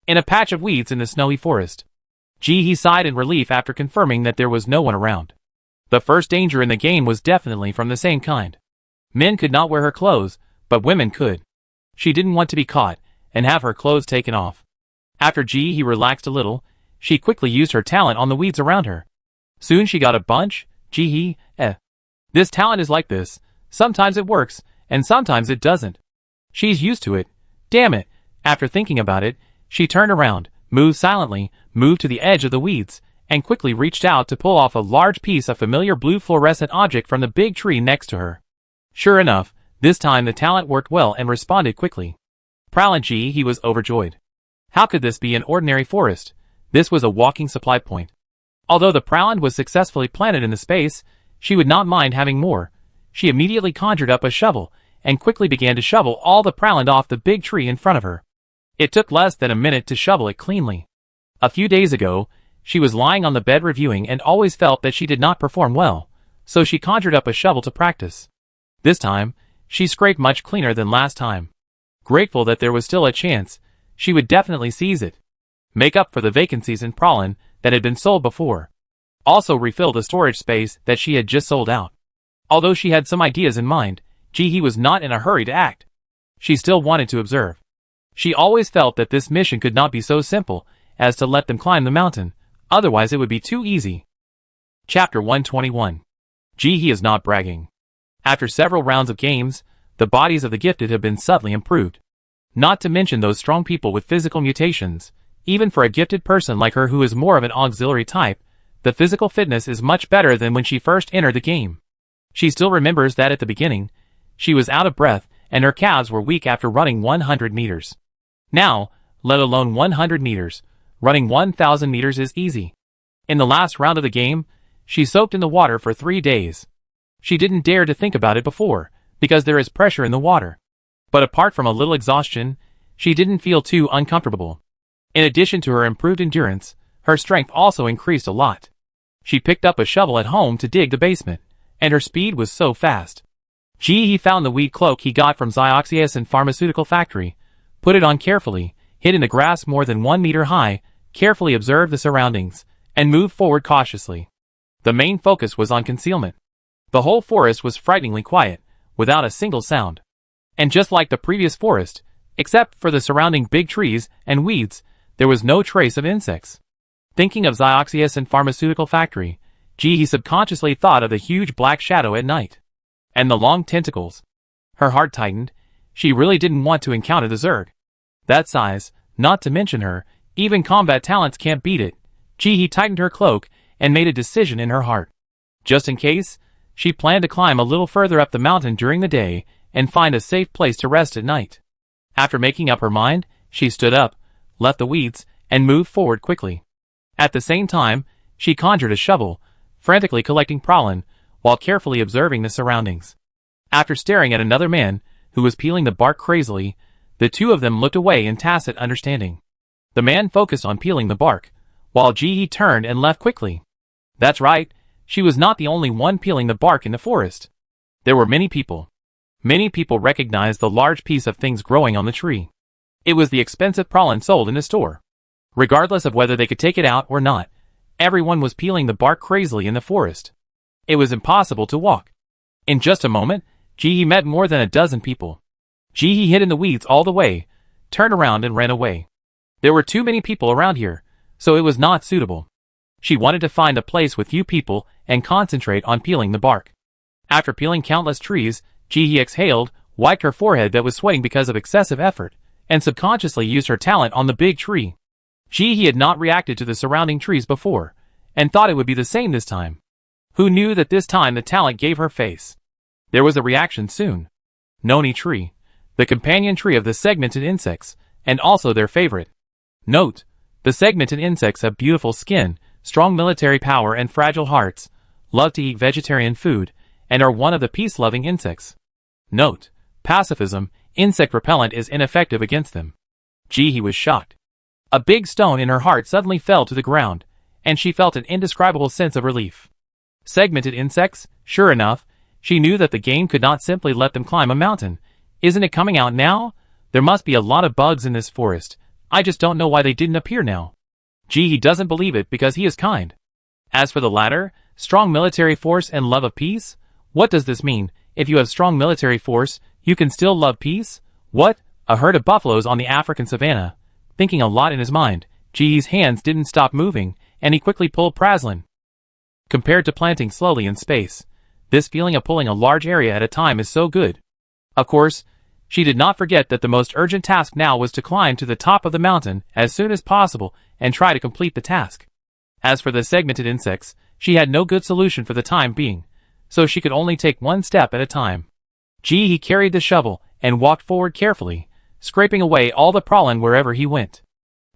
Speaker 1: In a patch of weeds in the snowy forest. Ji sighed in relief after confirming that there was no one around. The first danger in the game was definitely from the same kind. Men could not wear her clothes, but women could. She didn't want to be caught and have her clothes taken off. After Ji relaxed a little, she quickly used her talent on the weeds around her. Soon she got a bunch. This talent is like this. Sometimes it works, and sometimes it doesn't. She's used to it. Damn it. After thinking about it, she turned around, moved silently, moved to the edge of the weeds, and quickly reached out to pull off a large piece of familiar blue fluorescent object from the big tree next to her. Sure enough, this time the talent worked well and responded quickly. Prowling Ji was overjoyed. How could this be an ordinary forest? This was a walking supply point. Although the Prowland was successfully planted in the space, she would not mind having more. She immediately conjured up a shovel, and quickly began to shovel all the Prowland off the big tree in front of her. It took less than a minute to shovel it cleanly. A few days ago, she was lying on the bed reviewing and always felt that she did not perform well, so she conjured up a shovel to practice. This time, she scraped much cleaner than last time. Grateful that there was still a chance, she would definitely seize it. Make up for the vacancies in Prowland that had been sold before. Also refill the storage space that she had just sold out. Although she had some ideas in mind, Ji was not in a hurry to act. She still wanted to observe. She always felt that this mission could not be so simple as to let them climb the mountain, otherwise it would be too easy. Chapter 121. He is not bragging. After several rounds of games, the bodies of the gifted have been subtly improved. Not to mention those strong people with physical mutations. Even for a gifted person like her who is more of an auxiliary type, the physical fitness is much better than when she first entered the game. She still remembers that at the beginning, she was out of breath and her calves were weak after running 100 meters. Now, let alone 100 meters, running 1,000 meters is easy. In the last round of the game, she soaked in the water for 3 days. She didn't dare to think about it before, because there is pressure in the water. But apart from a little exhaustion, she didn't feel too uncomfortable. In addition to her improved endurance, her strength also increased a lot. She picked up a shovel at home to dig the basement, and her speed was so fast. He found the weed cloak he got from Xioxias Pharmaceutical Factory, put it on carefully, hid in the grass more than 1 meter high, carefully observed the surroundings, and moved forward cautiously. The main focus was on concealment. The whole forest was frighteningly quiet, without a single sound. And just like the previous forest, except for the surrounding big trees and weeds, there was no trace of insects. Thinking of Xioxias Pharmaceutical Factory, he subconsciously thought of the huge black shadow at night. And the long tentacles. Her heart tightened. She really didn't want to encounter the Zerg. That size, not to mention her, even combat talents can't beat it. He tightened her cloak and made a decision in her heart. Just in case, she planned to climb a little further up the mountain during the day and find a safe place to rest at night. After making up her mind, she stood up, left the weeds, and moved forward quickly. At the same time, she conjured a shovel, frantically collecting pollen, while carefully observing the surroundings. After staring at another man, who was peeling the bark crazily, the two of them looked away in tacit understanding. The man focused on peeling the bark, while he turned and left quickly. That's right, she was not the only one peeling the bark in the forest. There were many people. Many people recognized the large piece of things growing on the tree. It was the expensive pollen sold in the store. Regardless of whether they could take it out or not, everyone was peeling the bark crazily in the forest. It was impossible to walk. In just a moment, he met more than a dozen people. He hid in the weeds all the way, turned around and ran away. There were too many people around here, so it was not suitable. She wanted to find a place with few people and concentrate on peeling the bark. After peeling countless trees, he exhaled, wiped her forehead that was sweating because of excessive effort, and subconsciously used her talent on the big tree. He had not reacted to the surrounding trees before, and thought it would be the same this time. Who knew that this time the talent gave her face? There was a reaction soon. Noni tree, the companion tree of the segmented insects, and also their favorite. Note: the segmented insects have beautiful skin, strong military power and fragile hearts, love to eat vegetarian food, and are one of the peace-loving insects. Note: pacifism, insect repellent is ineffective against them. He was shocked. A big stone in her heart suddenly fell to the ground, and she felt an indescribable sense of relief. Segmented insects, sure enough, she knew that the game could not simply let them climb a mountain. Isn't it coming out now? There must be a lot of bugs in this forest. I just don't know why they didn't appear now. He doesn't believe it because he is kind. As for the latter, strong military force and love of peace? What does this mean? If you have strong military force, you can still love peace? What? A herd of buffaloes on the African savannah. Thinking a lot in his mind, G's hands didn't stop moving, and he quickly pulled Praslin. Compared to planting slowly in space, this feeling of pulling a large area at a time is so good. Of course, she did not forget that the most urgent task now was to climb to the top of the mountain as soon as possible and try to complete the task. As for the segmented insects, she had no good solution for the time being, so she could only take one step at a time. He carried the shovel and walked forward carefully, scraping away all the pollen wherever he went.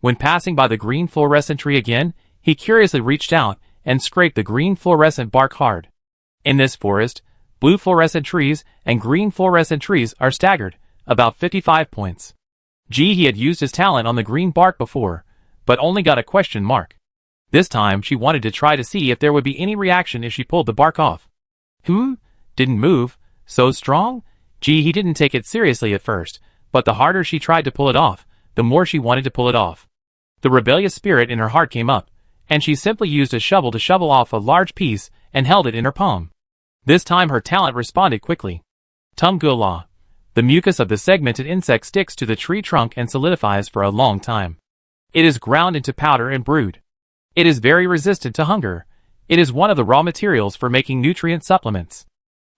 Speaker 1: When passing by the green fluorescent tree again, he curiously reached out and scraped the green fluorescent bark hard. In this forest, blue fluorescent trees and green fluorescent trees are staggered, about 55 points. He had used his talent on the green bark before, but only got a question mark. This time she wanted to try to see if there would be any reaction if she pulled the bark off. Didn't move. So strong? He didn't take it seriously at first, but the harder she tried to pull it off, the more she wanted to pull it off. The rebellious spirit in her heart came up, and she simply used a shovel to shovel off a large piece and held it in her palm. This time her talent responded quickly. Tumgula. The mucus of the segmented insect sticks to the tree trunk and solidifies for a long time. It is ground into powder and brewed. It is very resistant to hunger. It is one of the raw materials for making nutrient supplements.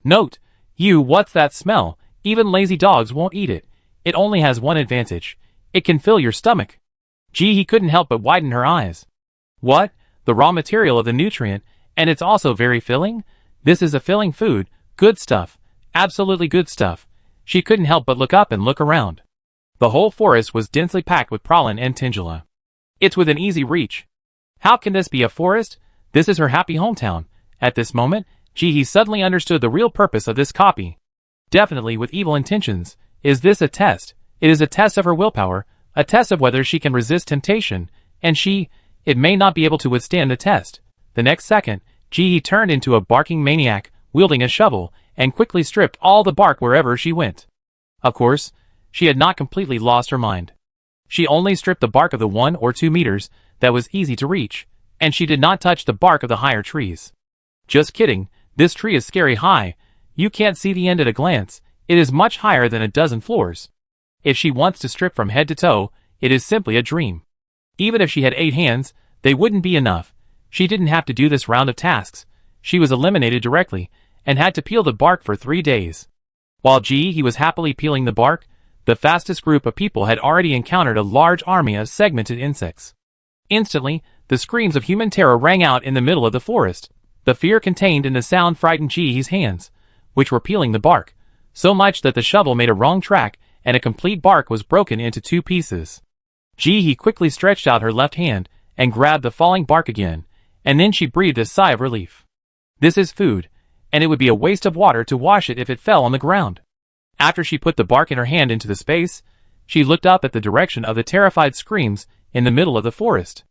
Speaker 1: Note, what's that smell? Even lazy dogs won't eat it. It only has one advantage. It can fill your stomach. He couldn't help but widen her eyes. What? The raw material of the nutrient, and it's also very filling? This is a filling food. Good stuff. Absolutely good stuff. She couldn't help but look up and look around. The whole forest was densely packed with pollen and tingula. It's within easy reach. How can this be a forest? This is her happy hometown. At this moment, he suddenly understood the real purpose of this copy. Definitely with evil intentions. Is this a test? It is a test of her willpower, a test of whether she can resist temptation, and it may not be able to withstand the test. The next second, he turned into a barking maniac, wielding a shovel, and quickly stripped all the bark wherever she went. Of course, she had not completely lost her mind. She only stripped the bark of the 1 or 2 meters that was easy to reach, and she did not touch the bark of the higher trees. Just kidding, this tree is scary high. You can't see the end at a glance. It is much higher than a dozen floors. If she wants to strip from head to toe, it is simply a dream. Even if she had 8 hands, they wouldn't be enough. She didn't have to do this round of tasks. She was eliminated directly, and had to peel the bark for 3 days. While he was happily peeling the bark, the fastest group of people had already encountered a large army of segmented insects. Instantly, the screams of human terror rang out in the middle of the forest. The fear contained in the sound frightened Ji's hands, which were peeling the bark, so much that the shovel made a wrong track and a complete bark was broken into 2 pieces. He quickly stretched out her left hand and grabbed the falling bark again, and then she breathed a sigh of relief. This is food, and it would be a waste of water to wash it if it fell on the ground. After she put the bark in her hand into the space, she looked up at the direction of the terrified screams in the middle of the forest.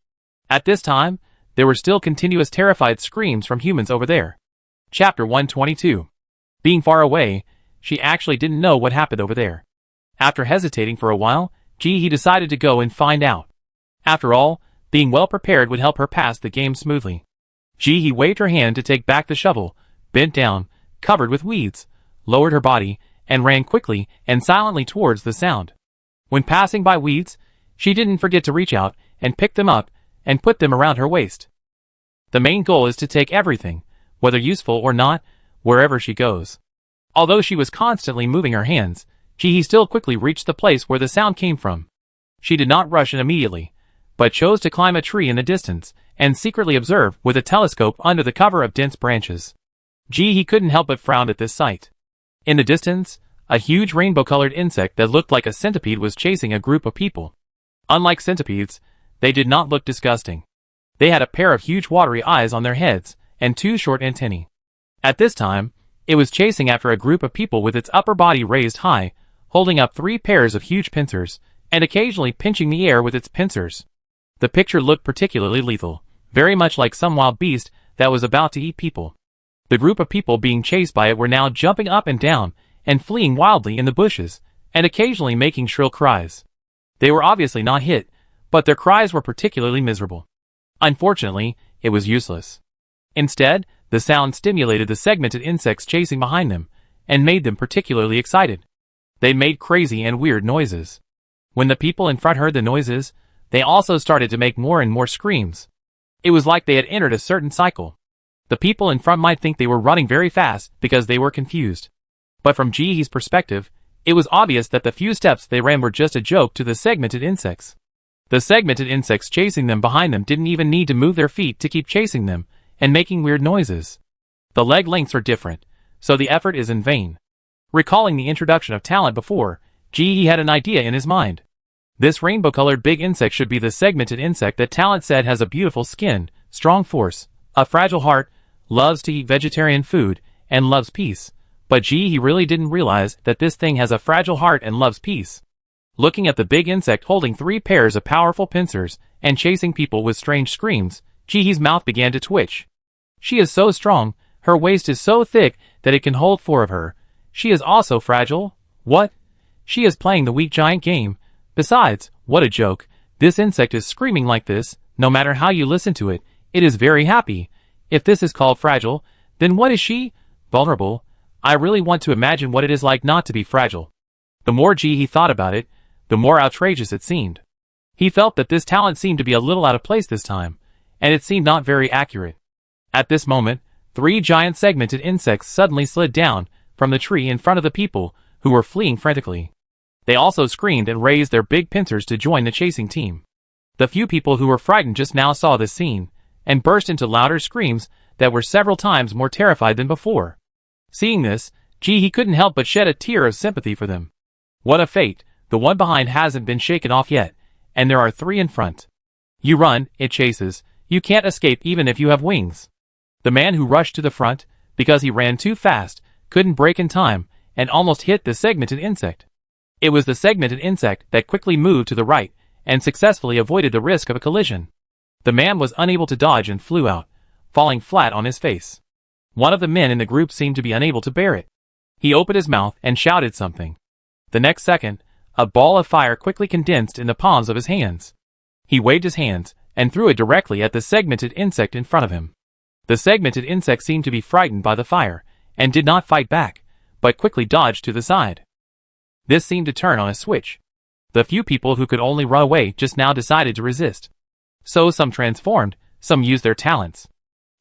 Speaker 1: At this time, there were still continuous terrified screams from humans over there. Chapter 122. Being far away, she actually didn't know what happened over there. After hesitating for a while, he decided to go and find out. After all, being well prepared would help her pass the game smoothly. He waved her hand to take back the shovel, bent down, covered with weeds, lowered her body, and ran quickly and silently towards the sound. When passing by weeds, she didn't forget to reach out and pick them up and put them around her waist. The main goal is to take everything, whether useful or not, wherever she goes. Although she was constantly moving her hands, he still quickly reached the place where the sound came from. She did not rush in immediately, but chose to climb a tree in the distance and secretly observe with a telescope under the cover of dense branches. He couldn't help but frown at this sight. In the distance, a huge rainbow-colored insect that looked like a centipede was chasing a group of people. Unlike centipedes, they did not look disgusting. They had a pair of huge watery eyes on their heads and 2 short antennae. At this time, it was chasing after a group of people with its upper body raised high, holding up 3 pairs of huge pincers, and occasionally pinching the air with its pincers. The picture looked particularly lethal, very much like some wild beast that was about to eat people. The group of people being chased by it were now jumping up and down and fleeing wildly in the bushes, and occasionally making shrill cries. They were obviously not hit, but their cries were particularly miserable. Unfortunately, it was useless. Instead, the sound stimulated the segmented insects chasing behind them, and made them particularly excited. They made crazy and weird noises. When the people in front heard the noises, they also started to make more and more screams. It was like they had entered a certain cycle. The people in front might think they were running very fast because they were confused. But from Ji's perspective, it was obvious that the few steps they ran were just a joke to the segmented insects. The segmented insects chasing them behind them didn't even need to move their feet to keep chasing them and making weird noises. The leg lengths are different, so the effort is in vain. Recalling the introduction of talent before, Ji had an idea in his mind. This rainbow-colored big insect should be the segmented insect that Talent said has a beautiful skin, strong force, a fragile heart, loves to eat vegetarian food, and loves peace. But he really didn't realize that this thing has a fragile heart and loves peace. Looking at the big insect holding 3 pairs of powerful pincers and chasing people with strange screams, Ji's mouth began to twitch. She is so strong, her waist is so thick that it can hold 4 of her. She is also fragile. What? She is playing the weak giant game. Besides, what a joke. This insect is screaming like this, no matter how you listen to it, it is very happy. If this is called fragile, then what is she? Vulnerable. I really want to imagine what it is like not to be fragile. The more he thought about it, the more outrageous it seemed. He felt that this talent seemed to be a little out of place this time, and it seemed not very accurate. At this moment, 3 giant segmented insects suddenly slid down from the tree in front of the people who were fleeing frantically. They also screamed and raised their big pincers to join the chasing team. The few people who were frightened just now saw this scene, and burst into louder screams that were several times more terrified than before. Seeing this, he couldn't help but shed a tear of sympathy for them. What a fate, the one behind hasn't been shaken off yet, and there are 3 in front. You run, it chases, you can't escape even if you have wings. The man who rushed to the front, because he ran too fast, couldn't break in time, and almost hit the segmented insect. It was the segmented insect that quickly moved to the right, and successfully avoided the risk of a collision. The man was unable to dodge and flew out, falling flat on his face. One of the men in the group seemed to be unable to bear it. He opened his mouth and shouted something. The next second, a ball of fire quickly condensed in the palms of his hands. He waved his hands and threw it directly at the segmented insect in front of him. The segmented insect seemed to be frightened by the fire, and did not fight back, but quickly dodged to the side. This seemed to turn on a switch. The few people who could only run away just now decided to resist. So some transformed, some used their talents.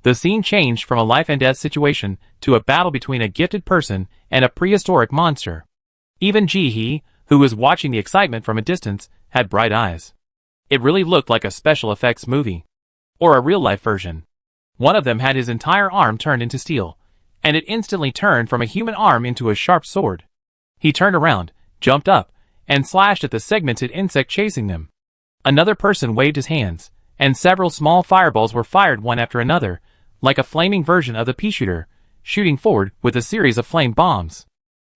Speaker 1: The scene changed from a life and death situation to a battle between a gifted person and a prehistoric monster. Even Ji-hee, who was watching the excitement from a distance, had bright eyes. It really looked like a special effects movie. Or a real-life version. One of them had his entire arm turned into steel, and it instantly turned from a human arm into a sharp sword. He turned around, jumped up, and slashed at the segmented insect chasing them. Another person waved his hands, and several small fireballs were fired one after another, like a flaming version of the pea shooter, shooting forward with a series of flame bombs.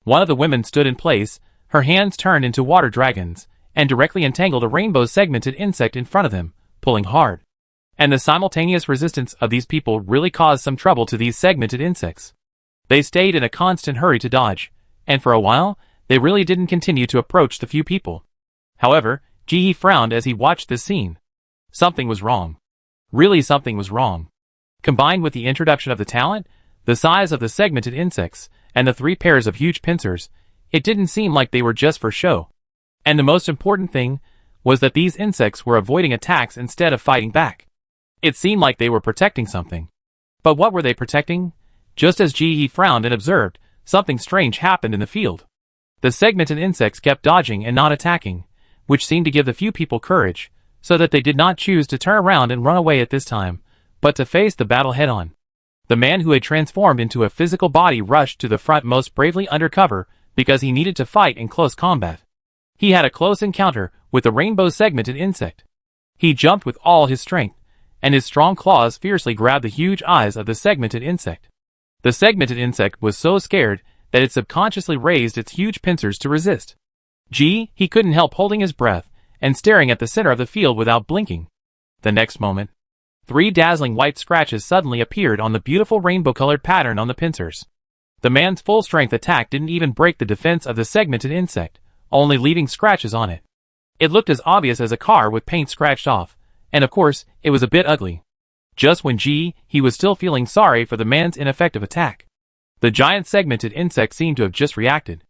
Speaker 1: One of the women stood in place, her hands turned into water dragons, and directly entangled a rainbow segmented insect in front of them, pulling hard. And the simultaneous resistance of these people really caused some trouble to these segmented insects. They stayed in a constant hurry to dodge, and for a while, they really didn't continue to approach the few people. However, Ji-hee frowned as he watched this scene. Something was wrong. Really something was wrong. Combined with the introduction of the talent, the size of the segmented insects, and the 3 pairs of huge pincers, it didn't seem like they were just for show. And the most important thing was that these insects were avoiding attacks instead of fighting back. It seemed like they were protecting something. But what were they protecting? Just as Ji-hee frowned and observed, something strange happened in the field. The segmented insects kept dodging and not attacking, which seemed to give the few people courage, so that they did not choose to turn around and run away at this time, but to face the battle head-on. The man who had transformed into a physical body rushed to the front most bravely under cover because he needed to fight in close combat. He had a close encounter with the rainbow segmented insect. He jumped with all his strength, and his strong claws fiercely grabbed the huge eyes of the segmented insect. The segmented insect was so scared that it subconsciously raised its huge pincers to resist. He couldn't help holding his breath and staring at the center of the field without blinking. The next moment, 3 dazzling white scratches suddenly appeared on the beautiful rainbow-colored pattern on the pincers. The man's full-strength attack didn't even break the defense of the segmented insect, only leaving scratches on it. It looked as obvious as a car with paint scratched off, and of course, it was a bit ugly. Just when he was still feeling sorry for the man's ineffective attack, the giant segmented insect seemed to have just reacted.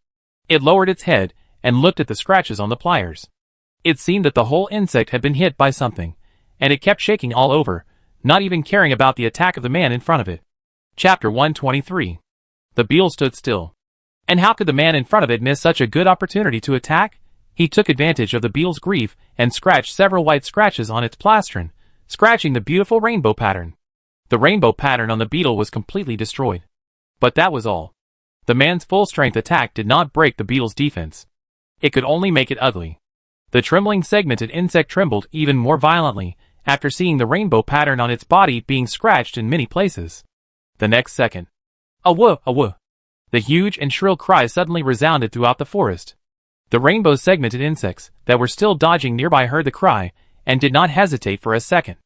Speaker 1: It lowered its head and looked at the scratches on the pliers. It seemed that the whole insect had been hit by something, and it kept shaking all over, not even caring about the attack of the man in front of it. Chapter 123. The beetle stood still. And how could the man in front of it miss such a good opportunity to attack? He took advantage of the beetle's grief and scratched several white scratches on its plastron, scratching the beautiful rainbow pattern. The rainbow pattern on the beetle was completely destroyed. But that was all. The man's full-strength attack did not break the beetle's defense. It could only make it ugly. The trembling segmented insect trembled even more violently after seeing the rainbow pattern on its body being scratched in many places. The next second, "Awoo, awoo!" The huge and shrill cry suddenly resounded throughout the forest. The rainbow segmented insects that were still dodging nearby heard the cry and did not hesitate for a second.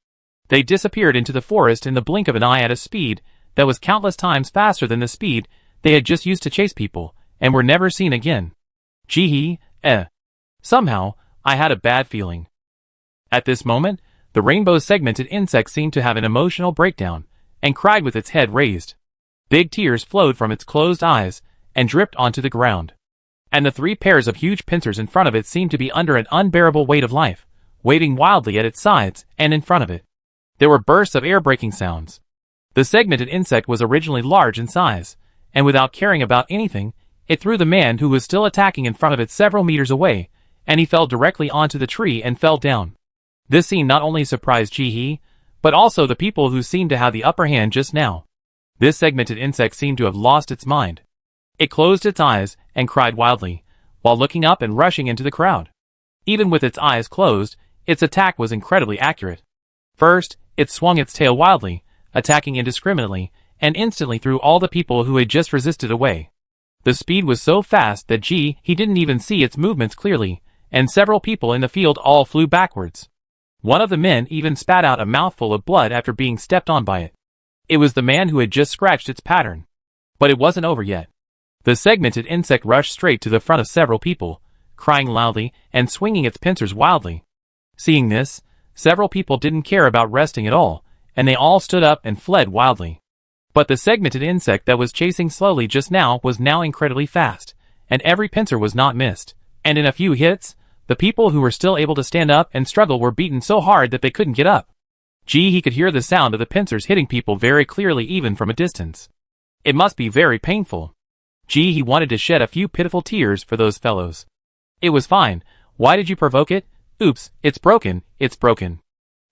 Speaker 1: They disappeared into the forest in the blink of an eye at a speed that was countless times faster than the speed they had just used to chase people, and were never seen again. Somehow, I had a bad feeling. At this moment, the rainbow segmented insect seemed to have an emotional breakdown, and cried with its head raised. Big tears flowed from its closed eyes, and dripped onto the ground. and the 3 pairs of huge pincers in front of it seemed to be under an unbearable weight of life, waving wildly at its sides and in front of it. There were bursts of air-breaking sounds. The segmented insect was originally large in size, and without caring about anything, it threw the man who was still attacking in front of it several meters away, and he fell directly onto the tree and fell down. This scene not only surprised Ji-hee, but also the people who seemed to have the upper hand just now. This segmented insect seemed to have lost its mind. It closed its eyes and cried wildly, while looking up and rushing into the crowd. Even with its eyes closed, its attack was incredibly accurate. First, it swung its tail wildly, attacking indiscriminately, and instantly threw all the people who had just resisted away. The speed was so fast that he didn't even see its movements clearly, and several people in the field all flew backwards. One of the men even spat out a mouthful of blood after being stepped on by it. It was the man who had just scratched its pattern. But it wasn't over yet. The segmented insect rushed straight to the front of several people, crying loudly and swinging its pincers wildly. Seeing this, several people didn't care about resting at all, and they all stood up and fled wildly. But the segmented insect that was chasing slowly just now was now incredibly fast, and every pincer was not missed, and in a few hits, the people who were still able to stand up and struggle were beaten so hard that they couldn't get up. He could hear the sound of the pincers hitting people very clearly even from a distance. It must be very painful. He wanted to shed a few pitiful tears for those fellows. It was fine. Why did you provoke it? Oops, it's broken, it's broken.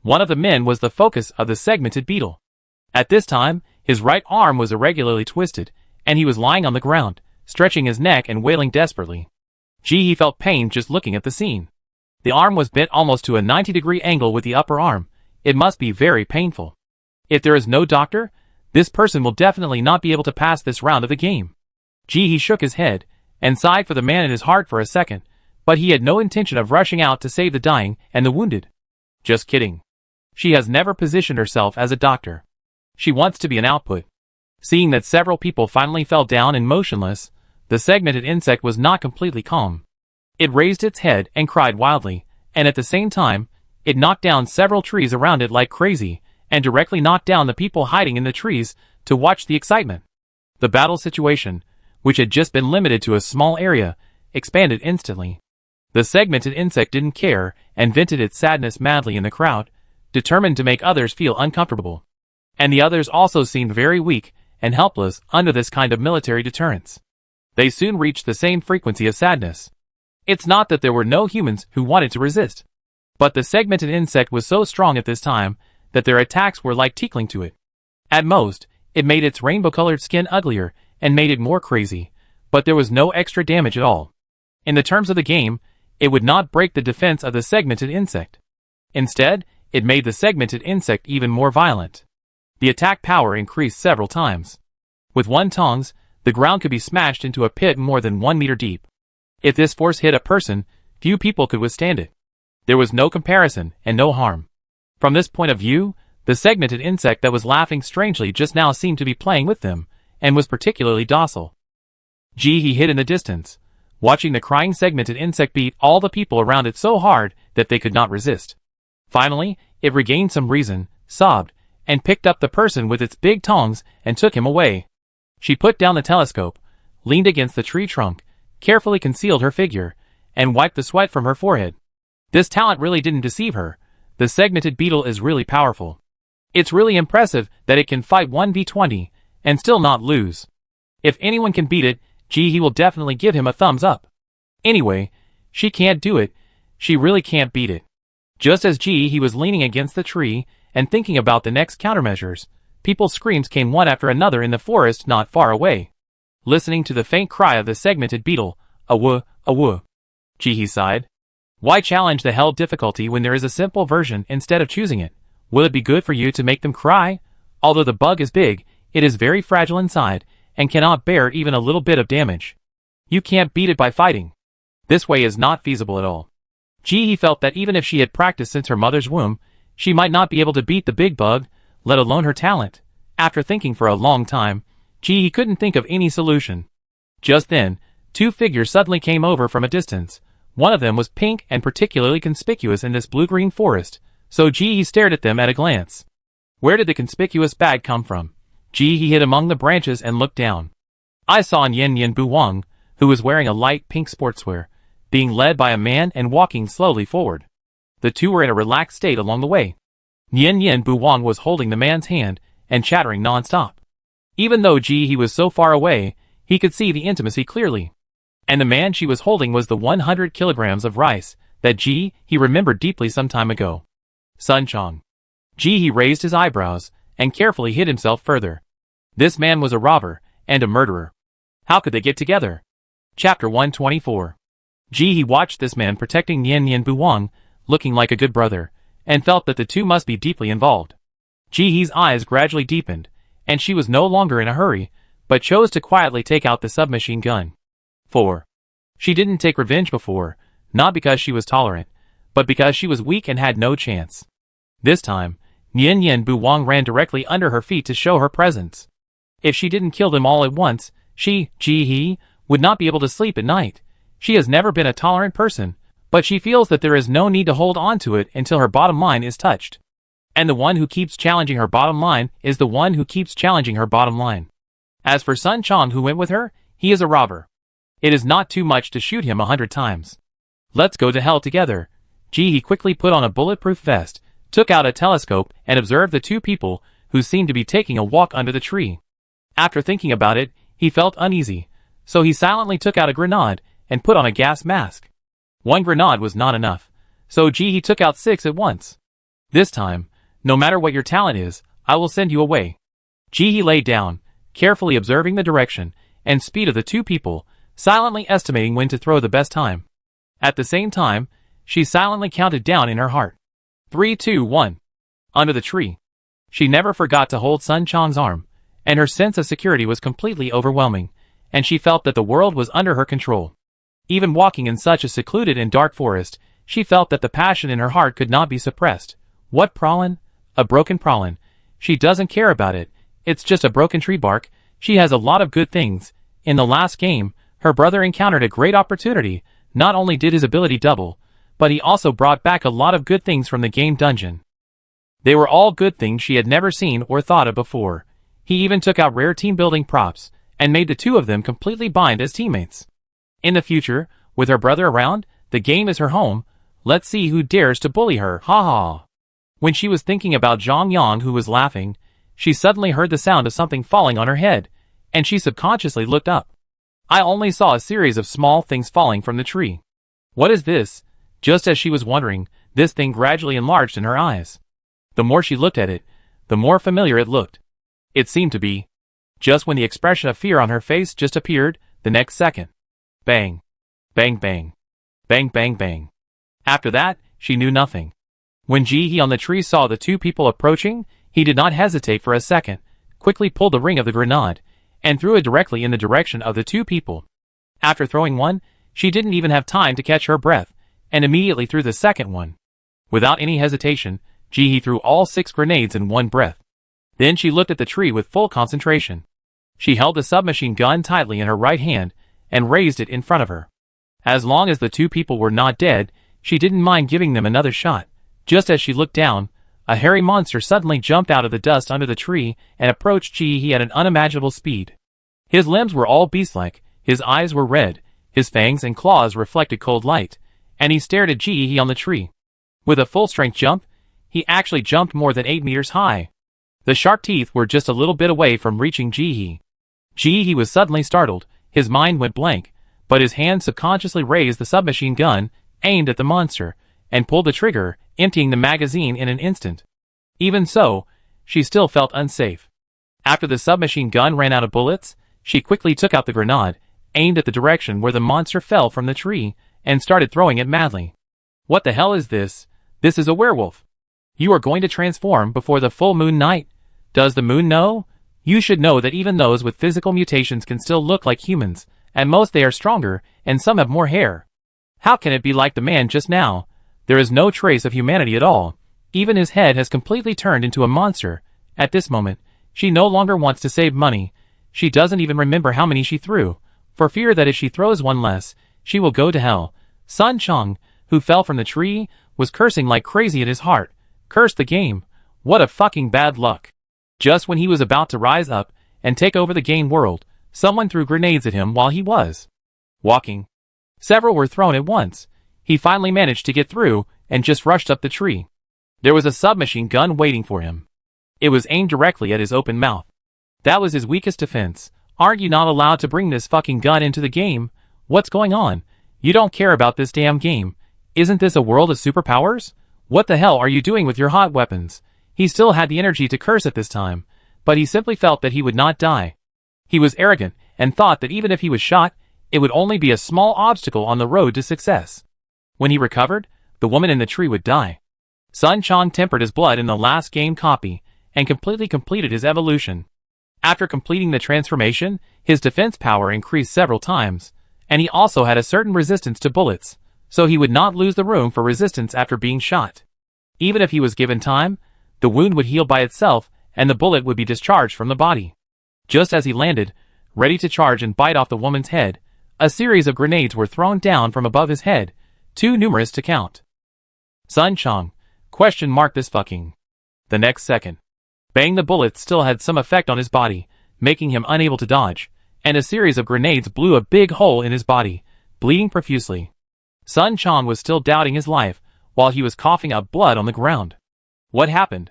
Speaker 1: One of the men was the focus of the segmented beetle. At this time, his right arm was irregularly twisted, and he was lying on the ground, stretching his neck and wailing desperately. He felt pain just looking at the scene. The arm was bent almost to a 90-degree angle with the upper arm. It must be very painful. If there is no doctor, this person will definitely not be able to pass this round of the game. He shook his head, and sighed for the man in his heart for a second, but he had no intention of rushing out to save the dying and the wounded. Just kidding. She has never positioned herself as a doctor. She wants to be an output. Seeing that several people finally fell down and motionless, the segmented insect was not completely calm. It raised its head and cried wildly, and at the same time, it knocked down several trees around it like crazy, and directly knocked down the people hiding in the trees to watch the excitement. The battle situation, which had just been limited to a small area, expanded instantly. The segmented insect didn't care and vented its sadness madly in the crowd, determined to make others feel uncomfortable. And the others also seemed very weak and helpless under this kind of military deterrence. They soon reached the same frequency of sadness. It's not that there were no humans who wanted to resist, but the segmented insect was so strong at this time that their attacks were like tickling to it. At most, it made its rainbow-colored skin uglier and made it more crazy, but there was no extra damage at all. In the terms of the game, it would not break the defense of the segmented insect. Instead, it made the segmented insect even more violent. The attack power increased several times. With one tongs, the ground could be smashed into a pit more than 1 meter deep. If this force hit a person, few people could withstand it. There was no comparison and no harm. From this point of view, the segmented insect that was laughing strangely just now seemed to be playing with them, and was particularly docile. He hid in the distance, watching the crying segmented insect beat all the people around it so hard that they could not resist. Finally, it regained some reason, sobbed, and picked up the person with its big tongs and took him away. She put down the telescope, leaned against the tree trunk, carefully concealed her figure, and wiped the sweat from her forehead. This talent really didn't deceive her. The segmented beetle is really powerful. It's really impressive that it can fight 1v20 and still not lose. If anyone can beat it, he will definitely give him a thumbs up. Anyway, she can't do it. She really can't beat it. Just as he was leaning against the tree and thinking about the next countermeasures, people's screams came one after another in the forest not far away. Listening to the faint cry of the segmented beetle, "Awoo, awoo." He sighed. Why challenge the hell difficulty when there is a simple version instead of choosing it? Will it be good for you to make them cry? Although the bug is big, it is very fragile inside, and cannot bear even a little bit of damage. You can't beat it by fighting. This way is not feasible at all. He felt that even if she had practiced since her mother's womb, she might not be able to beat the big bug, let alone her talent. After thinking for a long time, he couldn't think of any solution. Just then, 2 figures suddenly came over from a distance. One of them was pink and particularly conspicuous in this blue-green forest, so he stared at them at a glance. Where did the conspicuous bag come from? He hid among the branches and looked down. I saw Nyen Nyen Bu Wang, who was wearing a light pink sportswear, being led by a man and walking slowly forward. The two were in a relaxed state along the way. Nian Buwang was holding the man's hand and chattering non-stop. Even though he was so far away, he could see the intimacy clearly. And the man she was holding was the 100 kilograms of rice that he remembered deeply some time ago. Sun Chong. He raised his eyebrows and carefully hid himself further. This man was a robber and a murderer. How could they get together? Chapter 124. He watched this man protecting Nian Buwang, looking like a good brother, and felt that the two must be deeply involved. He's eyes gradually deepened, and she was no longer in a hurry, but chose to quietly take out the submachine gun. 4. She didn't take revenge before, not because she was tolerant, but because she was weak and had no chance. This time, Nian Buwang ran directly under her feet to show her presence. If she didn't kill them all at once, he would not be able to sleep at night. She has never been a tolerant person, but she feels that there is no need to hold on to it until her bottom line is touched. And the one who keeps challenging her bottom line is the one who keeps challenging her bottom line. As for Sun Chong who went with her, he is a robber. It is not too much to shoot him 100 times. Let's go to hell together. He quickly put on a bulletproof vest, took out a telescope and observed the two people who seemed to be taking a walk under the tree. After thinking about it, he felt uneasy, so he silently took out a grenade and put on a gas mask. One grenade was not enough, so he took out 6 at once. This time, no matter what your talent is, I will send you away. He lay down, carefully observing the direction and speed of the two people, silently estimating when to throw the best time. At the same time, she silently counted down in her heart. 3, 2, 1. Under the tree. She never forgot to hold Sun Chong's arm, and her sense of security was completely overwhelming, and she felt that the world was under her control. Even walking in such a secluded and dark forest, she felt that the passion in her heart could not be suppressed. What prowling? A broken prowling. She doesn't care about it. It's just a broken tree bark. She has a lot of good things. In the last game, her brother encountered a great opportunity. Not only did his ability double, but he also brought back a lot of good things from the game dungeon. They were all good things she had never seen or thought of before. He even took out rare team-building props, and made the two of them completely bind as teammates. In the future, with her brother around, the game is her home. Let's see who dares to bully her, ha ha. When she was thinking about Zhang Yang who was laughing, she suddenly heard the sound of something falling on her head, and she subconsciously looked up. I only saw a series of small things falling from the tree. What is this? Just as she was wondering, this thing gradually enlarged in her eyes. The more she looked at it, the more familiar it looked. It seemed to be. Just when the expression of fear on her face just appeared, the next second. Bang. Bang bang. Bang bang bang. After that, she knew nothing. When he on the tree saw the two people approaching, he did not hesitate for a second, quickly pulled the ring of the grenade, and threw it directly in the direction of the two people. After throwing one, she didn't even have time to catch her breath, and immediately threw the second one. Without any hesitation, he threw all 6 grenades in one breath. Then she looked at the tree with full concentration. She held the submachine gun tightly in her right hand and raised it in front of her. As long as the two people were not dead, she didn't mind giving them another shot. Just as she looked down, a hairy monster suddenly jumped out of the dust under the tree and approached He at an unimaginable speed. His limbs were all beast-like, his eyes were red, his fangs and claws reflected cold light, and he stared at He on the tree. With a full-strength jump, he actually jumped more than 8 meters high. The sharp teeth were just a little bit away from reaching He. He was suddenly startled, his mind went blank, but his hand subconsciously raised the submachine gun, aimed at the monster, and pulled the trigger, emptying the magazine in an instant. Even so, she still felt unsafe. After the submachine gun ran out of bullets, she quickly took out the grenade, aimed at the direction where the monster fell from the tree, and started throwing it madly. What the hell is this? This is a werewolf. You are going to transform before the full moon night? Does the moon know? You should know that even those with physical mutations can still look like humans. At most they are stronger, and some have more hair. How can it be like the man just now? There is no trace of humanity at all. Even his head has completely turned into a monster. At this moment, she no longer wants to save money. She doesn't even remember how many she threw, for fear that if she throws one less, she will go to hell. Sun Chong, who fell from the tree, was cursing like crazy at his heart. Curse the game. What a fucking bad luck. Just when he was about to rise up and take over the game world, someone threw grenades at him while he was Walking. Several were thrown at once. He finally managed to get through and just rushed up the tree. There was a submachine gun waiting for him. It was aimed directly at his open mouth. That was his weakest defense. Aren't you not allowed to bring this fucking gun into the game? What's going on? You don't care about this damn game. Isn't this a world of superpowers? What the hell are you doing with your hot weapons? He still had the energy to curse at this time, but he simply felt that he would not die. He was arrogant and thought that even if he was shot, it would only be a small obstacle on the road to success. When he recovered, the woman in the tree would die. Sun Chong tempered his blood in the last game copy and completely completed his evolution. After completing the transformation, his defense power increased several times, and he also had a certain resistance to bullets, so he would not lose the room for resistance after being shot. Even if he was given time, the wound would heal by itself and the bullet would be discharged from the body. Just as he landed, ready to charge and bite off the woman's head, a series of grenades were thrown down from above his head, too numerous to count. Sun Chong, this fucking. The next second. Bang, the bullets still had some effect on his body, making him unable to dodge, and a series of grenades blew a big hole in his body, bleeding profusely. Sun Chong was still doubting his life, while he was coughing up blood on the ground. What happened?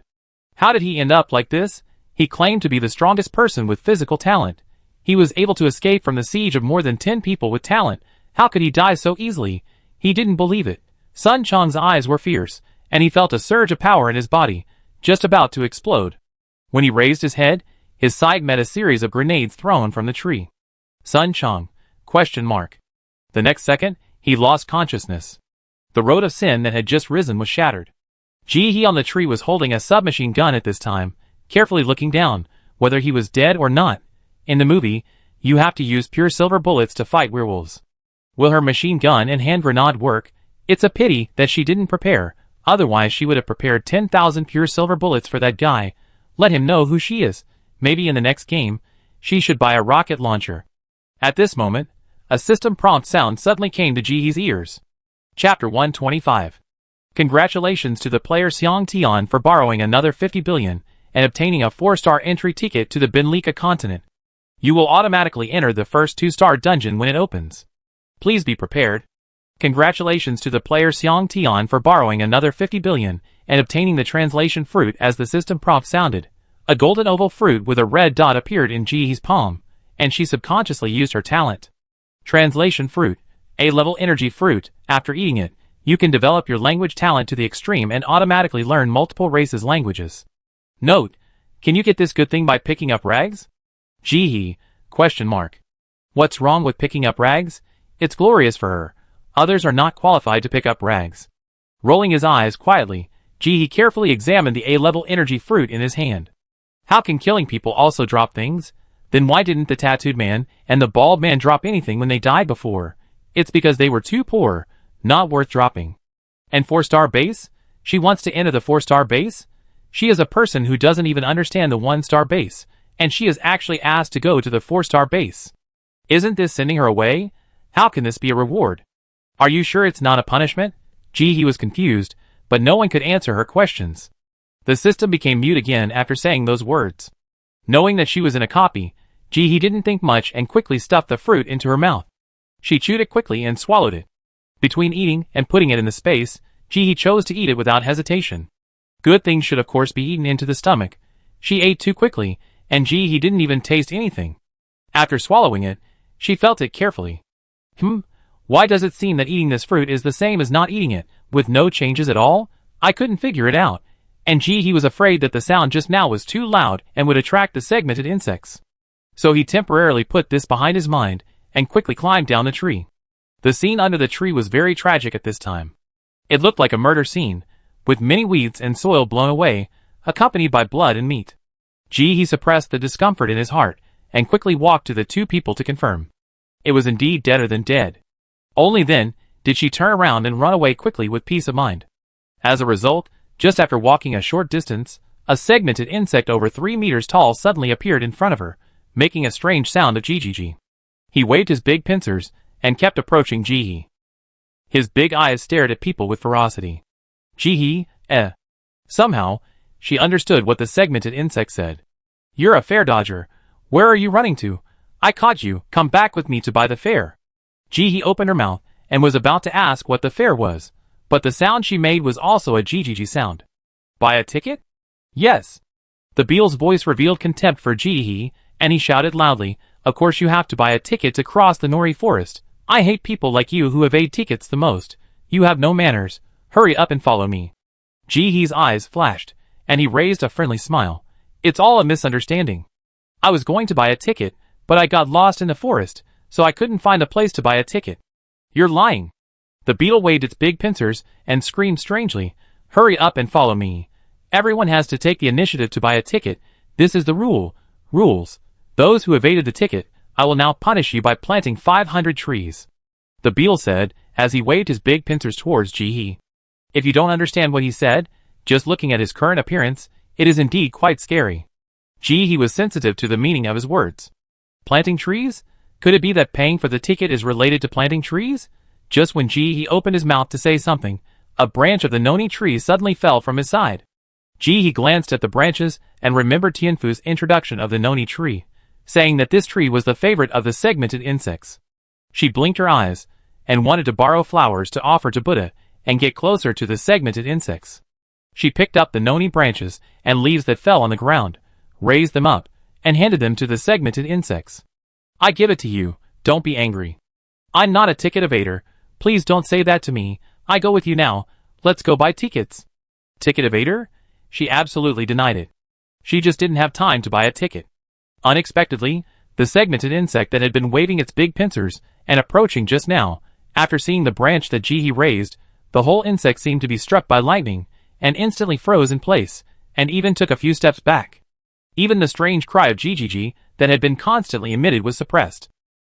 Speaker 1: How did he end up like this? He claimed to be the strongest person with physical talent. He was able to escape from the siege of more than 10 people with talent. How could he die so easily? He didn't believe it. Sun Chong's eyes were fierce, and he felt a surge of power in his body, just about to explode. When he raised his head, his side met a series of grenades thrown from the tree. Sun Chong, ? The next second, he lost consciousness. The road of sin that had just risen was shattered. Ji-hee on the tree was holding a submachine gun at this time, carefully looking down, whether he was dead or not. In the movie, you have to use pure silver bullets to fight werewolves. Will her machine gun and hand grenade work? It's a pity that she didn't prepare, otherwise she would have prepared 10,000 pure silver bullets for that guy. Let him know who she is. Maybe in the next game, she should buy a rocket launcher. At this moment, a system prompt sound suddenly came to Ji-hee's ears. Chapter 125. Congratulations to the player Xiang Tian for borrowing another 50 billion and obtaining a 4-star entry ticket to the Benlika continent. You will automatically enter the first 2-star dungeon when it opens. Please be prepared. Congratulations to the player Xiang Tian for borrowing another 50 billion and obtaining the translation fruit. As the system prompt sounded, a golden oval fruit with a red dot appeared in Ji-hee's palm, and she subconsciously used her talent. Translation fruit, A-level energy fruit. After eating it, you can develop your language talent to the extreme and automatically learn multiple races' languages. Note, can you get this good thing by picking up rags? Ji-hee, ? What's wrong with picking up rags? It's glorious for her. Others are not qualified to pick up rags. Rolling his eyes quietly, Ji-hee carefully examined the A-level energy fruit in his hand. How can killing people also drop things? Then why didn't the tattooed man and the bald man drop anything when they died before? It's because they were too poor, not worth dropping. And 4-star base? She wants to enter the 4-star base? She is a person who doesn't even understand the 1-star base, and she is actually asked to go to the 4-star base. Isn't this sending her away? How can this be a reward? Are you sure it's not a punishment? Ji-hee was confused, but no one could answer her questions. The system became mute again after saying those words. Knowing that she was in a copy, Ji-hee didn't think much and quickly stuffed the fruit into her mouth. She chewed it quickly and swallowed it. Between eating and putting it in the space, Ji-hee chose to eat it without hesitation. Good things should of course be eaten into the stomach. She ate too quickly, and Ji-hee didn't even taste anything. After swallowing it, she felt it carefully. Why does it seem that eating this fruit is the same as not eating it, with no changes at all? I couldn't figure it out, and Ji-hee was afraid that the sound just now was too loud and would attract the segmented insects. So he temporarily put this behind his mind, and quickly climbed down the tree. The scene under the tree was very tragic at this time. It looked like a murder scene, with many weeds and soil blown away, accompanied by blood and meat. Ji-hee suppressed the discomfort in his heart, and quickly walked to the 2 people to confirm. It was indeed deader than dead. Only then did she turn around and run away quickly with peace of mind. As a result, just after walking a short distance, a segmented insect over 3 meters tall suddenly appeared in front of her, making a strange sound of Ji-ji-ji. He waved his big pincers, and kept approaching Ji-hee. His big eyes stared at people with ferocity. Ji-hee, Somehow, she understood what the segmented insect said. You're a fare dodger. Where are you running to? I caught you. Come back with me to buy the fare. Ji-hee opened her mouth and was about to ask what the fare was, but the sound she made was also a GGG sound. Buy a ticket? Yes. The Beale's voice revealed contempt for Ji-hee, and he shouted loudly, of course you have to buy a ticket to cross the Nori forest. I hate people like you who evade tickets the most. You have no manners. Hurry up and follow me. Ji-hee's eyes flashed, and he raised a friendly smile. It's all a misunderstanding. I was going to buy a ticket, but I got lost in the forest, so I couldn't find a place to buy a ticket. You're lying. The beetle waved its big pincers and screamed strangely, hurry up and follow me. Everyone has to take the initiative to buy a ticket. This is the rules. Those who evaded the ticket, I will now punish you by planting 500 trees. The beetle said, as he waved his big pincers towards Ji-hee. If you don't understand what he said, just looking at his current appearance, it is indeed quite scary. Ji-hee was sensitive to the meaning of his words. Planting trees? Could it be that paying for the ticket is related to planting trees? Just when Ji-hee opened his mouth to say something, a branch of the noni tree suddenly fell from his side. Ji-hee glanced at the branches and remembered Tianfu's introduction of the noni tree, saying that this tree was the favorite of the segmented insects. She blinked her eyes, and wanted to borrow flowers to offer to Buddha and get closer to the segmented insects. She picked up the noni branches and leaves that fell on the ground, raised them up, and handed them to the segmented insects. I give it to you, don't be angry. I'm not a ticket evader, please don't say that to me, I go with you now, let's go buy tickets. Ticket evader? She absolutely denied it. She just didn't have time to buy a ticket. Unexpectedly, the segmented insect that had been waving its big pincers and approaching just now, after seeing the branch that Ji-hee raised, the whole insect seemed to be struck by lightning, and instantly froze in place, and even took a few steps back. Even the strange cry of GGG that had been constantly emitted was suppressed.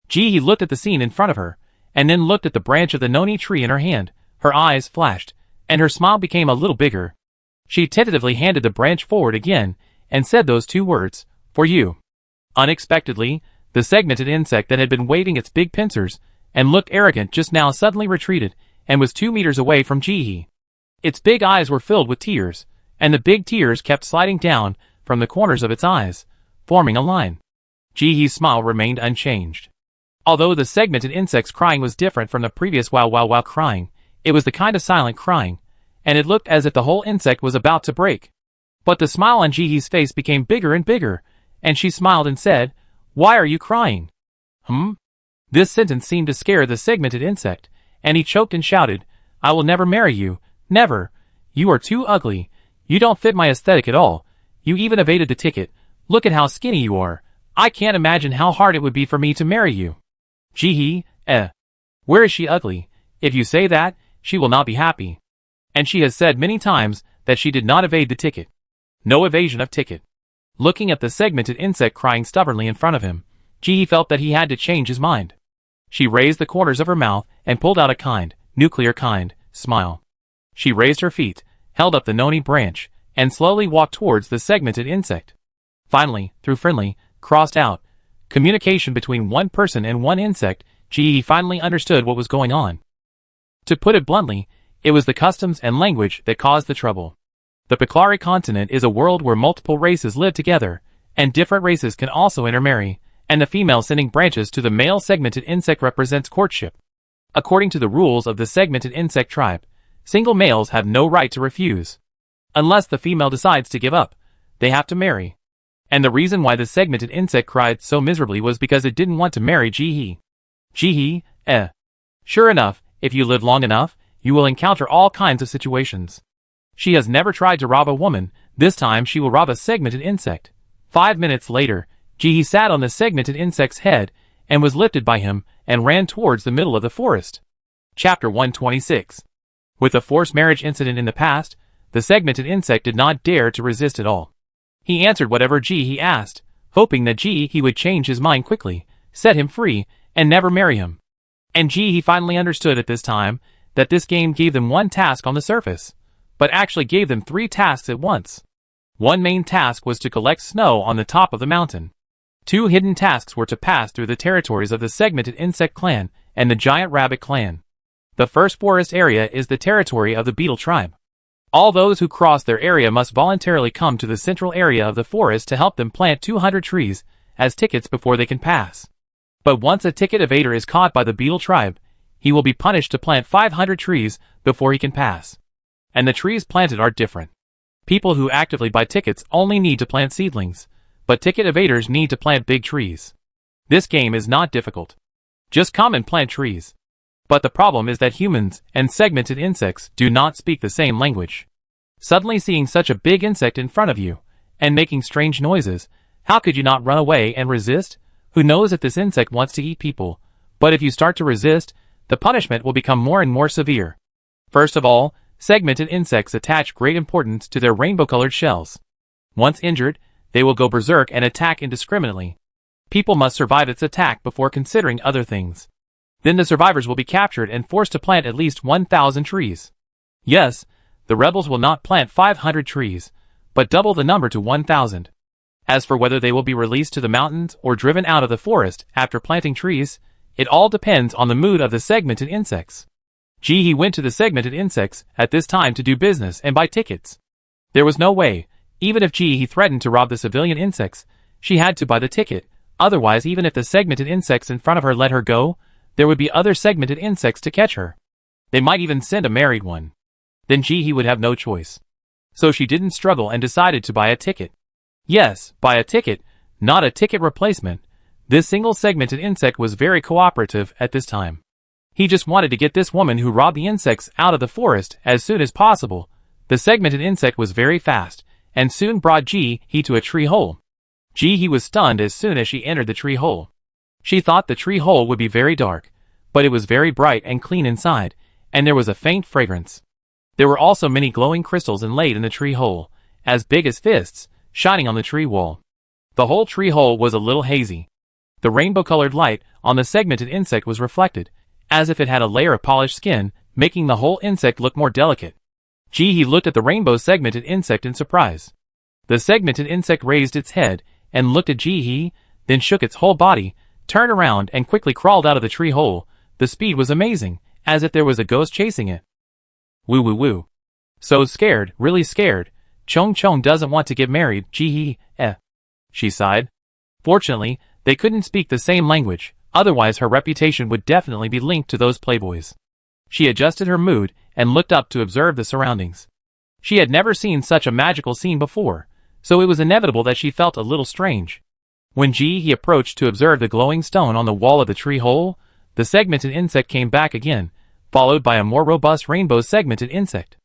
Speaker 1: Ji-hee looked at the scene in front of her, and then looked at the branch of the noni tree in her hand. Her eyes flashed, and her smile became a little bigger. She tentatively handed the branch forward again, and said those two words, for you. Unexpectedly, the segmented insect that had been waving its big pincers and looked arrogant just now suddenly retreated, and was 2 meters away from Ji-hee. Its big eyes were filled with tears, and the big tears kept sliding down from the corners of its eyes, forming a line. Ji-hee's smile remained unchanged. Although the segmented insect's crying was different from the previous wow wow wow crying, it was the kind of silent crying, and it looked as if the whole insect was about to break. But the smile on Ji-hee's face became bigger and bigger, and she smiled and said, why are you crying? This sentence seemed to scare the segmented insect, and he choked and shouted, I will never marry you, never. You are too ugly. You don't fit my aesthetic at all. You even evaded the ticket. Look at how skinny you are. I can't imagine how hard it would be for me to marry you. Ji-hee, where is she ugly? If you say that, she will not be happy. And she has said many times that she did not evade the ticket. No evasion of ticket. Looking at the segmented insect crying stubbornly in front of him, Ji-hee felt that he had to change his mind. She raised the corners of her mouth and pulled out a kind, nuclear kind, smile. She raised her feet, held up the noni branch, and slowly walked towards the segmented insect. Finally, through friendly, crossed out communication between one person and one insect, Ji-hee finally understood what was going on. To put it bluntly, it was the customs and language that caused the trouble. The Piclari continent is a world where multiple races live together, and different races can also intermarry, and the female sending branches to the male segmented insect represents courtship. According to the rules of the segmented insect tribe, single males have no right to refuse. Unless the female decides to give up, they have to marry. And the reason why the segmented insect cried so miserably was because it didn't want to marry Ji-hee. Ji-hee, Sure enough, if you live long enough, you will encounter all kinds of situations. She has never tried to rob a woman, this time she will rob a segmented insect. 5 minutes later, Ji-hee sat on the segmented insect's head, and was lifted by him, and ran towards the middle of the forest. Chapter 126. With the forced marriage incident in the past, the segmented insect did not dare to resist at all. He answered whatever Ji-hee asked, hoping that Ji-hee would change his mind quickly, set him free, and never marry him. And Ji-hee finally understood at this time that this game gave them one task on the surface, but actually gave them 3 tasks at once. One main task was to collect snow on the top of the mountain. 2 hidden tasks were to pass through the territories of the segmented insect clan and the giant rabbit clan. The first forest area is the territory of the beetle tribe. All those who cross their area must voluntarily come to the central area of the forest to help them plant 200 trees as tickets before they can pass. But once a ticket evader is caught by the beetle tribe, he will be punished to plant 500 trees before he can pass. And the trees planted are different. People who actively buy tickets only need to plant seedlings, but ticket evaders need to plant big trees. This game is not difficult. Just come and plant trees. But the problem is that humans and segmented insects do not speak the same language. Suddenly seeing such a big insect in front of you, and making strange noises, how could you not run away and resist? Who knows if this insect wants to eat people, but if you start to resist, the punishment will become more and more severe. First of all, segmented insects attach great importance to their rainbow-colored shells. Once injured, they will go berserk and attack indiscriminately. People must survive its attack before considering other things. Then the survivors will be captured and forced to plant at least 1,000 trees. Yes, the rebels will not plant 500 trees, but double the number to 1,000. As for whether they will be released to the mountains or driven out of the forest after planting trees, it all depends on the mood of the segmented insects. He went to the segmented insects at this time to do business and buy tickets. There was no way, even if he threatened to rob the civilian insects, she had to buy the ticket, otherwise even if the segmented insects in front of her let her go, there would be other segmented insects to catch her. They might even send a married one. Then he would have no choice. So she didn't struggle and decided to buy a ticket. Yes, buy a ticket, not a ticket replacement. This single segmented insect was very cooperative at this time. He just wanted to get this woman who robbed the insects out of the forest as soon as possible. The segmented insect was very fast, and soon brought he to a tree hole. He was stunned as soon as she entered the tree hole. She thought the tree hole would be very dark, but it was very bright and clean inside, and there was a faint fragrance. There were also many glowing crystals inlaid in the tree hole, as big as fists, shining on the tree wall. The whole tree hole was a little hazy. The rainbow-colored light on the segmented insect was reflected, as if it had a layer of polished skin, making the whole insect look more delicate. He looked at the rainbow segmented insect in surprise. The segmented insect raised its head and looked at then shook its whole body, turned around and quickly crawled out of the tree hole. The speed was amazing, as if there was a ghost chasing it. Woo woo woo. So scared, really scared. Chong doesn't want to get married, she sighed. Fortunately, they couldn't speak the same language, otherwise her reputation would definitely be linked to those playboys. She adjusted her mood and looked up to observe the surroundings. She had never seen such a magical scene before, so it was inevitable that she felt a little strange. When he approached to observe the glowing stone on the wall of the tree hole, the segmented insect came back again, followed by a more robust rainbow segmented insect.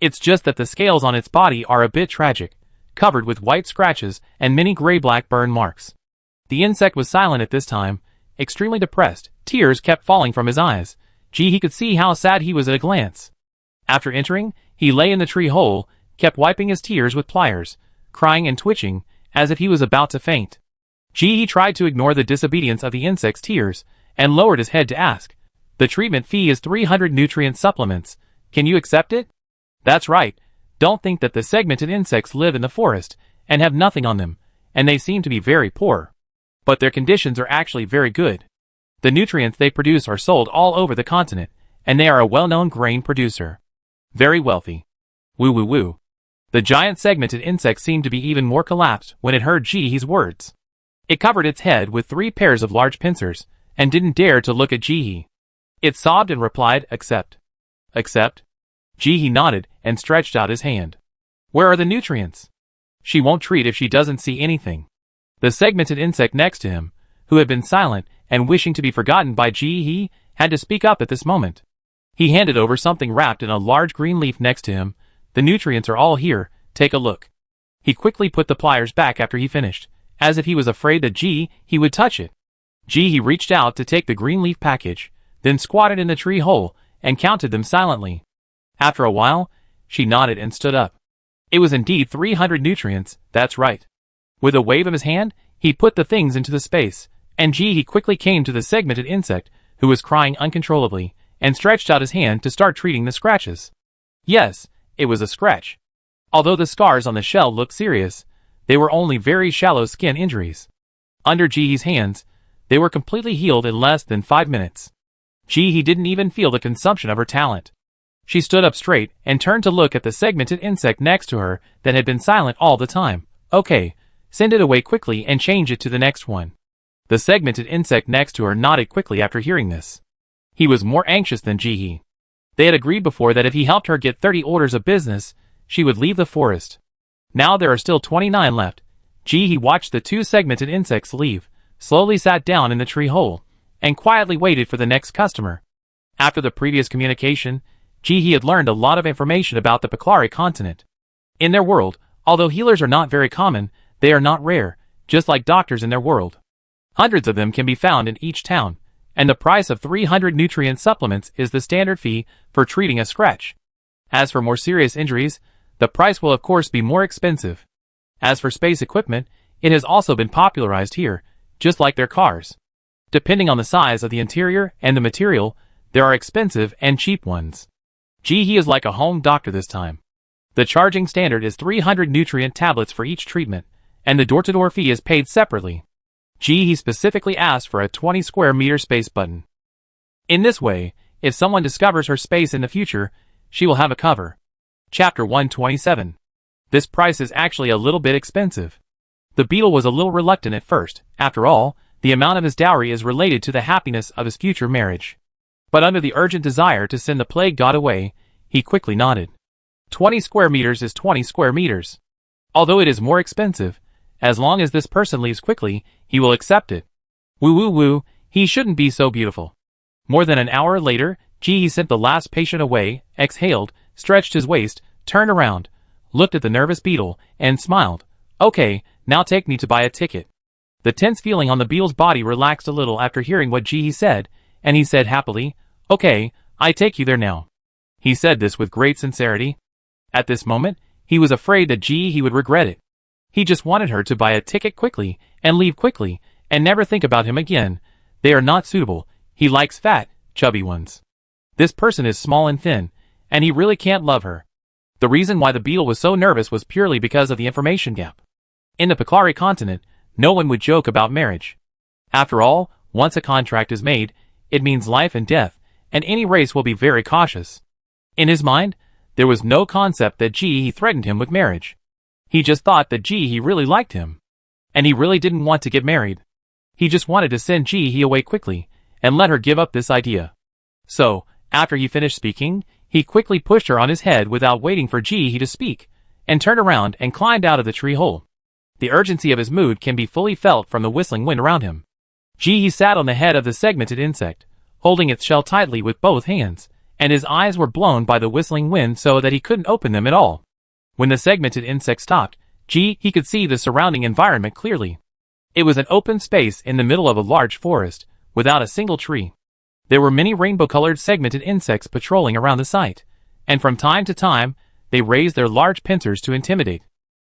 Speaker 1: It's just that the scales on its body are a bit tragic, covered with white scratches and many gray-black burn marks. The insect was silent at this time, extremely depressed. Tears kept falling from his eyes. He could see how sad he was at a glance. After entering, he lay in the tree hole, kept wiping his tears with pliers, crying and twitching, as if he was about to faint. He tried to ignore the disobedience of the insect's tears, and lowered his head to ask, "The treatment fee is 300 nutrient supplements. Can you accept it?" That's right. Don't think that the segmented insects live in the forest, and have nothing on them, and they seem to be very poor. But their conditions are actually very good. The nutrients they produce are sold all over the continent, and they are a well-known grain producer. Very wealthy. Woo woo woo. The giant segmented insect seemed to be even more collapsed when it heard his words. It covered its head with 3 pairs of large pincers, and didn't dare to look at It sobbed and replied, "Accept." "Accept?" He nodded and stretched out his hand. "Where are the nutrients?" "She won't treat if she doesn't see anything." The segmented insect next to him, who had been silent and wishing to be forgotten by had to speak up at this moment. He handed over something wrapped in a large green leaf next to him. "The nutrients are all here, take a look." He quickly put the pliers back after he finished, as if he was afraid that he would touch it. He reached out to take the green leaf package, then squatted in the tree hole and counted them silently. After a while, she nodded and stood up. It was indeed 300 nutrients, that's right. With a wave of his hand, he put the things into the space, and he quickly came to the segmented insect, who was crying uncontrollably, and stretched out his hand to start treating the scratches. Yes, it was a scratch. Although the scars on the shell looked serious, they were only very shallow skin injuries. Under Jihee's hands, they were completely healed in less than 5 minutes. Jihee didn't even feel the consumption of her talent. She stood up straight and turned to look at the segmented insect next to her that had been silent all the time. "Okay, send it away quickly and change it to the next one." The segmented insect next to her nodded quickly after hearing this. He was more anxious than Jihi. They had agreed before that if he helped her get 30 orders of business, she would leave the forest. Now there are still 29 left. Jihi watched the two segmented insects leave, slowly sat down in the tree hole, and quietly waited for the next customer. After the previous communication, Jihi had learned a lot of information about the Paklari continent. In their world, although healers are not very common, they are not rare, just like doctors in their world. Hundreds of them can be found in each town, and the price of 300 nutrient supplements is the standard fee for treating a scratch. As for more serious injuries, the price will of course be more expensive. As for space equipment, it has also been popularized here, just like their cars. Depending on the size of the interior and the material, there are expensive and cheap ones. Jihi is like a home doctor this time. The charging standard is 300 nutrient tablets for each treatment, and the door-to-door fee is paid separately. Jihi specifically asked for a 20 square meter space button. In this way, if someone discovers her space in the future, she will have a cover. Chapter 127. This price is actually a little bit expensive. The beetle was a little reluctant at first. After all, the amount of his dowry is related to the happiness of his future marriage. But under the urgent desire to send the plague god away, he quickly nodded. 20 square meters is 20 square meters. Although it is more expensive, as long as this person leaves quickly, he will accept it. Woo woo woo, he shouldn't be so beautiful. More than an hour later, Jihi sent the last patient away, exhaled, stretched his waist, turned around, looked at the nervous beetle, and smiled. Okay, now take me to buy a ticket. The tense feeling on the beetle's body relaxed a little after hearing what Jihi said, and he said happily, okay, I take you there now. He said this with great sincerity. At this moment, he was afraid that Jihi would regret it. He just wanted her to buy a ticket quickly, and leave quickly, and never think about him again. They are not suitable. He likes fat, chubby ones. This person is small and thin, and he really can't love her. The reason why the beetle was so nervous was purely because of the information gap. In the Paklari continent, no one would joke about marriage. After all, once a contract is made, it means life and death, and any race will be very cautious. In his mind, there was no concept that Jihi threatened him with marriage. He just thought that Jihi really liked him. And he really didn't want to get married. He just wanted to send Jihi away quickly, and let her give up this idea. So, after he finished speaking, he quickly pushed her on his head without waiting for Jihi to speak, and turned around and climbed out of the tree hole. The urgency of his mood can be fully felt from the whistling wind around him. Jihi sat on the head of the segmented insect, holding its shell tightly with both hands, and his eyes were blown by the whistling wind so that he couldn't open them at all. When the segmented insect stopped, he could see the surrounding environment clearly. It was an open space in the middle of a large forest, without a single tree. There were many rainbow-colored segmented insects patrolling around the site, and from time to time, they raised their large pincers to intimidate.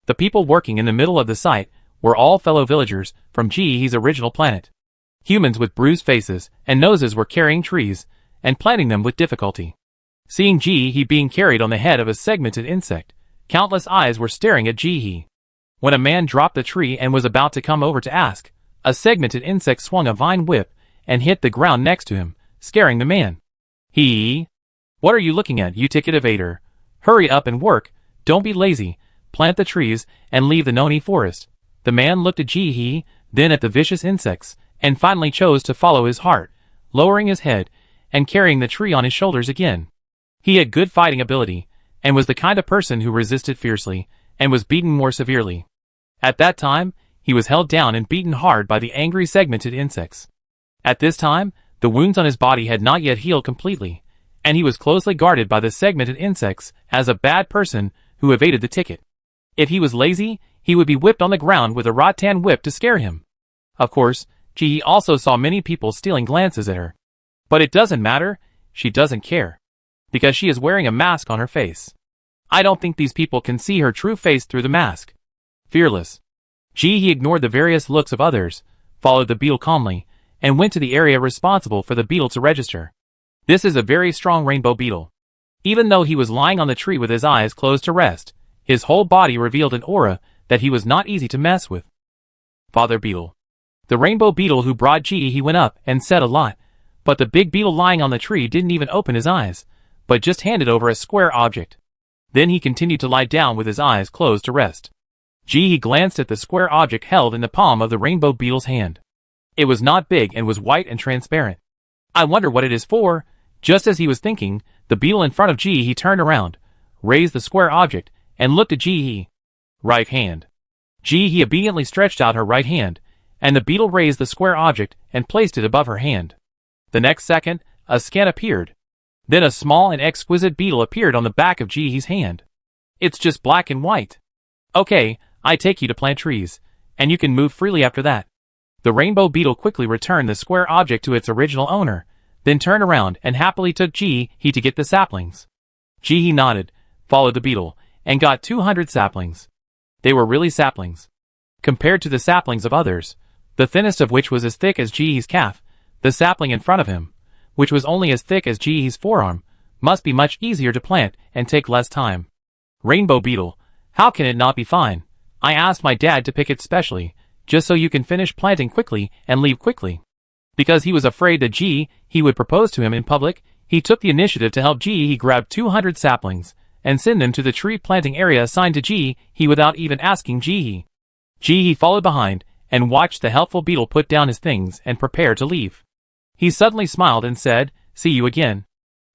Speaker 1: The people working in the middle of the site were all fellow villagers from Jihi's original planet. Humans with bruised faces and noses were carrying trees, and planting them with difficulty. Seeing Jihi being carried on the head of a segmented insect, countless eyes were staring at Jihi. When a man dropped the tree and was about to come over to ask, a segmented insect swung a vine whip and hit the ground next to him, scaring the man. What are you looking at, you ticket evader? Hurry up and work, don't be lazy, plant the trees, and leave the Noni forest. The man looked at Jihi, then at the vicious insects, and finally chose to follow his heart, lowering his head, and carrying the tree on his shoulders again. He had good fighting ability, and was the kind of person who resisted fiercely, and was beaten more severely. At that time, he was held down and beaten hard by the angry segmented insects. At this time, the wounds on his body had not yet healed completely, and he was closely guarded by the segmented insects as a bad person who evaded the ticket. If he was lazy, he would be whipped on the ground with a rattan whip to scare him. Of course, Jihi also saw many people stealing glances at her. But it doesn't matter, she doesn't care. Because she is wearing a mask on her face. I don't think these people can see her true face through the mask. Fearless. Jihi ignored the various looks of others, followed the beetle calmly, and went to the area responsible for the beetle to register. This is a very strong rainbow beetle. Even though he was lying on the tree with his eyes closed to rest, his whole body revealed an aura that he was not easy to mess with. Father Beetle. The rainbow beetle who brought Jihi went up and said a lot, but the big beetle lying on the tree didn't even open his eyes, but just handed over a square object. Then he continued to lie down with his eyes closed to rest. Jihi glanced at the square object held in the palm of the rainbow beetle's hand. It was not big and was white and transparent. I wonder what it is for. Just as he was thinking, the beetle in front of Ji-hee turned around, raised the square object, and looked at Ji-hee. Right hand. Ji-hee obediently stretched out her right hand, and the beetle raised the square object and placed it above her hand. The next second, a scan appeared. Then a small and exquisite beetle appeared on the back of Ji-hee's hand. It's just black and white. Okay, I take you to plant trees, and you can move freely after that. The rainbow beetle quickly returned the square object to its original owner, then turned around and happily took Ji-hee to get the saplings. Ji-hee nodded, followed the beetle, and got 200 saplings. They were really saplings. Compared to the saplings of others, the thinnest of which was as thick as Ji-hee's calf, the sapling in front of him, which was only as thick as Ji-hee's forearm, must be much easier to plant and take less time. Rainbow beetle, how can it not be fine? I asked my dad to pick it specially, just so you can finish planting quickly and leave quickly. Because he was afraid that Ji-hee would propose to him in public, he took the initiative to help Ji-hee grab 200 saplings and send them to the tree planting area assigned to Ji-hee without even asking Ji-hee. Ji-hee followed behind and watched the helpful beetle put down his things and prepare to leave. He suddenly smiled and said, "See you again."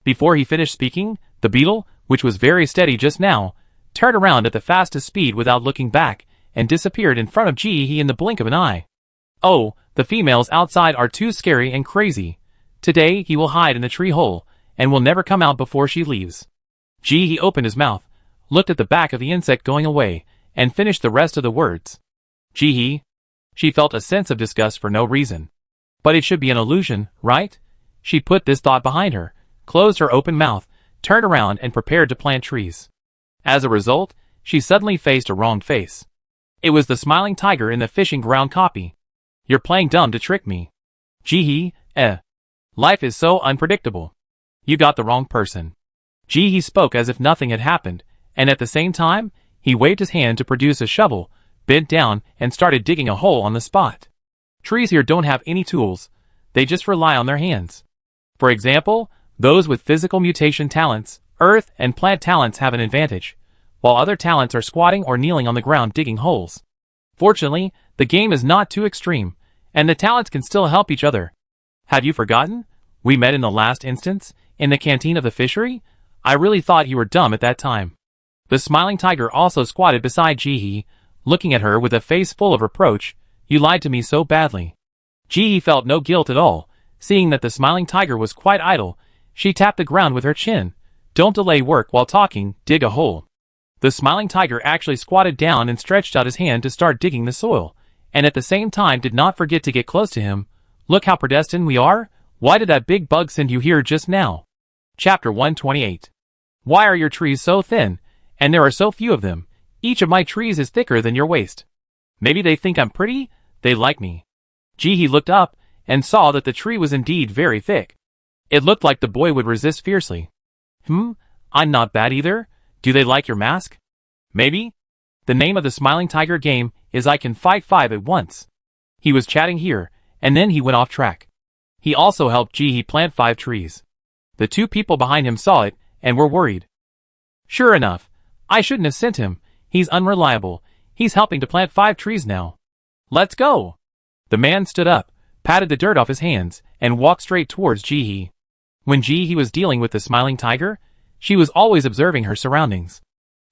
Speaker 1: Before he finished speaking, the beetle, which was very steady just now, turned around at the fastest speed without looking back and disappeared in front of Ji-hee in the blink of an eye. Oh, the females outside are too scary and crazy. Today he will hide in the tree hole and will never come out before she leaves. Ji-hee opened his mouth, looked at the back of the insect going away, and finished the rest of the words. Ji-hee. She felt a sense of disgust for no reason. But it should be an illusion, right? She put this thought behind her, closed her open mouth, turned around and prepared to plant trees. As a result, she suddenly faced a wrong face. It was the smiling tiger in the fishing ground copy. You're playing dumb to trick me. Ji-hee, Life is so unpredictable. You got the wrong person. Ji-hee spoke as if nothing had happened, and at the same time, he waved his hand to produce a shovel, bent down, and started digging a hole on the spot. Trees here don't have any tools. They just rely on their hands. For example, those with physical mutation talents, earth and plant talents have an advantage, while other talents are squatting or kneeling on the ground digging holes. Fortunately, the game is not too extreme, and the talents can still help each other. Have you forgotten? We met in the last instance, in the canteen of the fishery? I really thought you were dumb at that time. The smiling tiger also squatted beside Ji-hee, looking at her with a face full of reproach. You lied to me so badly. Ji-hee felt no guilt at all, seeing that the smiling tiger was quite idle. She tapped the ground with her chin. Don't delay work while talking, dig a hole. The smiling tiger actually squatted down and stretched out his hand to start digging the soil, and at the same time did not forget to get close to him. Look how predestined we are. Why did that big bug send you here just now? Chapter 128. Why are your trees so thin? And there are so few of them. Each of my trees is thicker than your waist. Maybe they think I'm pretty? They like me. Ji-hee looked up and saw that the tree was indeed very thick. It looked like the boy would resist fiercely. I'm not bad either. Do they like your mask? Maybe. The name of the smiling tiger game is I Can Fight 5 at once. He was chatting here, and then he went off track. He also helped Ji-hee plant 5 trees. The 2 people behind him saw it and were worried. Sure enough, I shouldn't have sent him. He's unreliable. He's helping to plant 5 trees now. Let's go. The man stood up, patted the dirt off his hands, and walked straight towards Ji-hee. When Ji-hee was dealing with the smiling tiger, she was always observing her surroundings.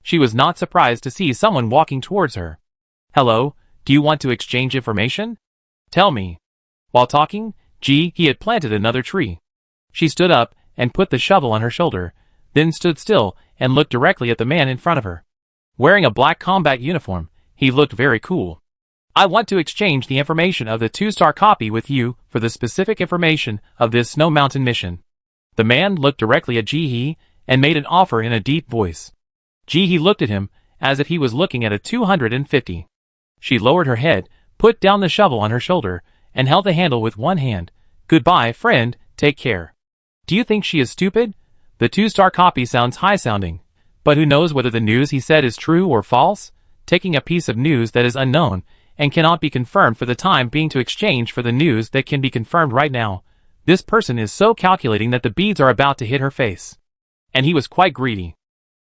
Speaker 1: She was not surprised to see someone walking towards her. Hello, do you want to exchange information? Tell me. While talking, Ji-hee had planted another tree. She stood up and put the shovel on her shoulder, then stood still and looked directly at the man in front of her. Wearing a black combat uniform, he looked very cool. I want to exchange the information of the 2-star copy with you for the specific information of this Snow Mountain mission. The man looked directly at Ji-hee and made an offer in a deep voice. Ji-hee looked at him as if he was looking at a 250. She lowered her head, put down the shovel on her shoulder, and held the handle with one hand. Goodbye, friend, take care. Do you think she is stupid? The 2-star copy sounds high-sounding, but who knows whether the news he said is true or false? Taking a piece of news that is unknown and cannot be confirmed for the time being to exchange for the news that can be confirmed right now. This person is so calculating that the beads are about to hit her face. And he was quite greedy.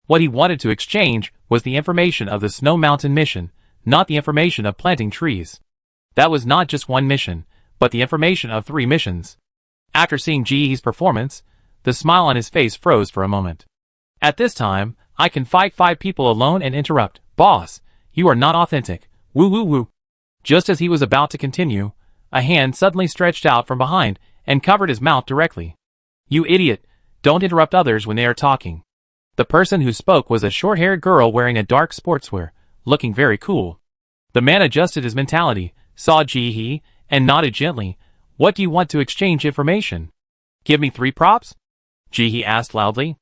Speaker 1: What he wanted to exchange was the information of the Snow Mountain mission, not the information of planting trees. That was not just one mission, but the information of 3 missions. After seeing Ji-hee's performance, the smile on his face froze for a moment. At this time, I can fight 5 people alone and interrupt. Boss, you are not authentic. Woo woo woo. Just as he was about to continue, a hand suddenly stretched out from behind and covered his mouth directly. You idiot, don't interrupt others when they are talking. The person who spoke was a short-haired girl wearing a dark sportswear, looking very cool. The man adjusted his mentality, saw Ji-hee, and nodded gently. What do you want to exchange information? Give me 3 props? Ji-hee asked loudly.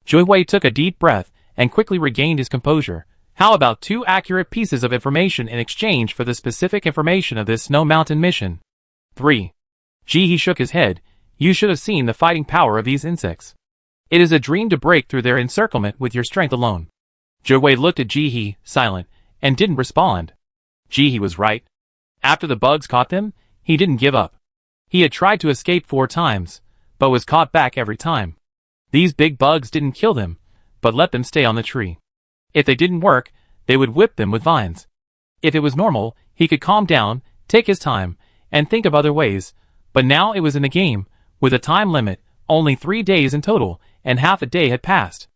Speaker 1: Joi-wei took a deep breath and quickly regained his composure. How about 2 accurate pieces of information in exchange for the specific information of this Snow Mountain mission? 3. Ji-hee shook his head. You should have seen the fighting power of these insects. It is a dream to break through their encirclement with your strength alone. Joi-wei looked at Ji-hee, silent, and didn't respond. Ji-hee was right. After the bugs caught them, he didn't give up. He had tried to escape 4 times, but was caught back every time. These big bugs didn't kill them, but let them stay on the tree. If they didn't work, they would whip them with vines. If it was normal, he could calm down, take his time, and think of other ways, but now it was in the game, with a time limit, only 3 days in total, and half a day had passed.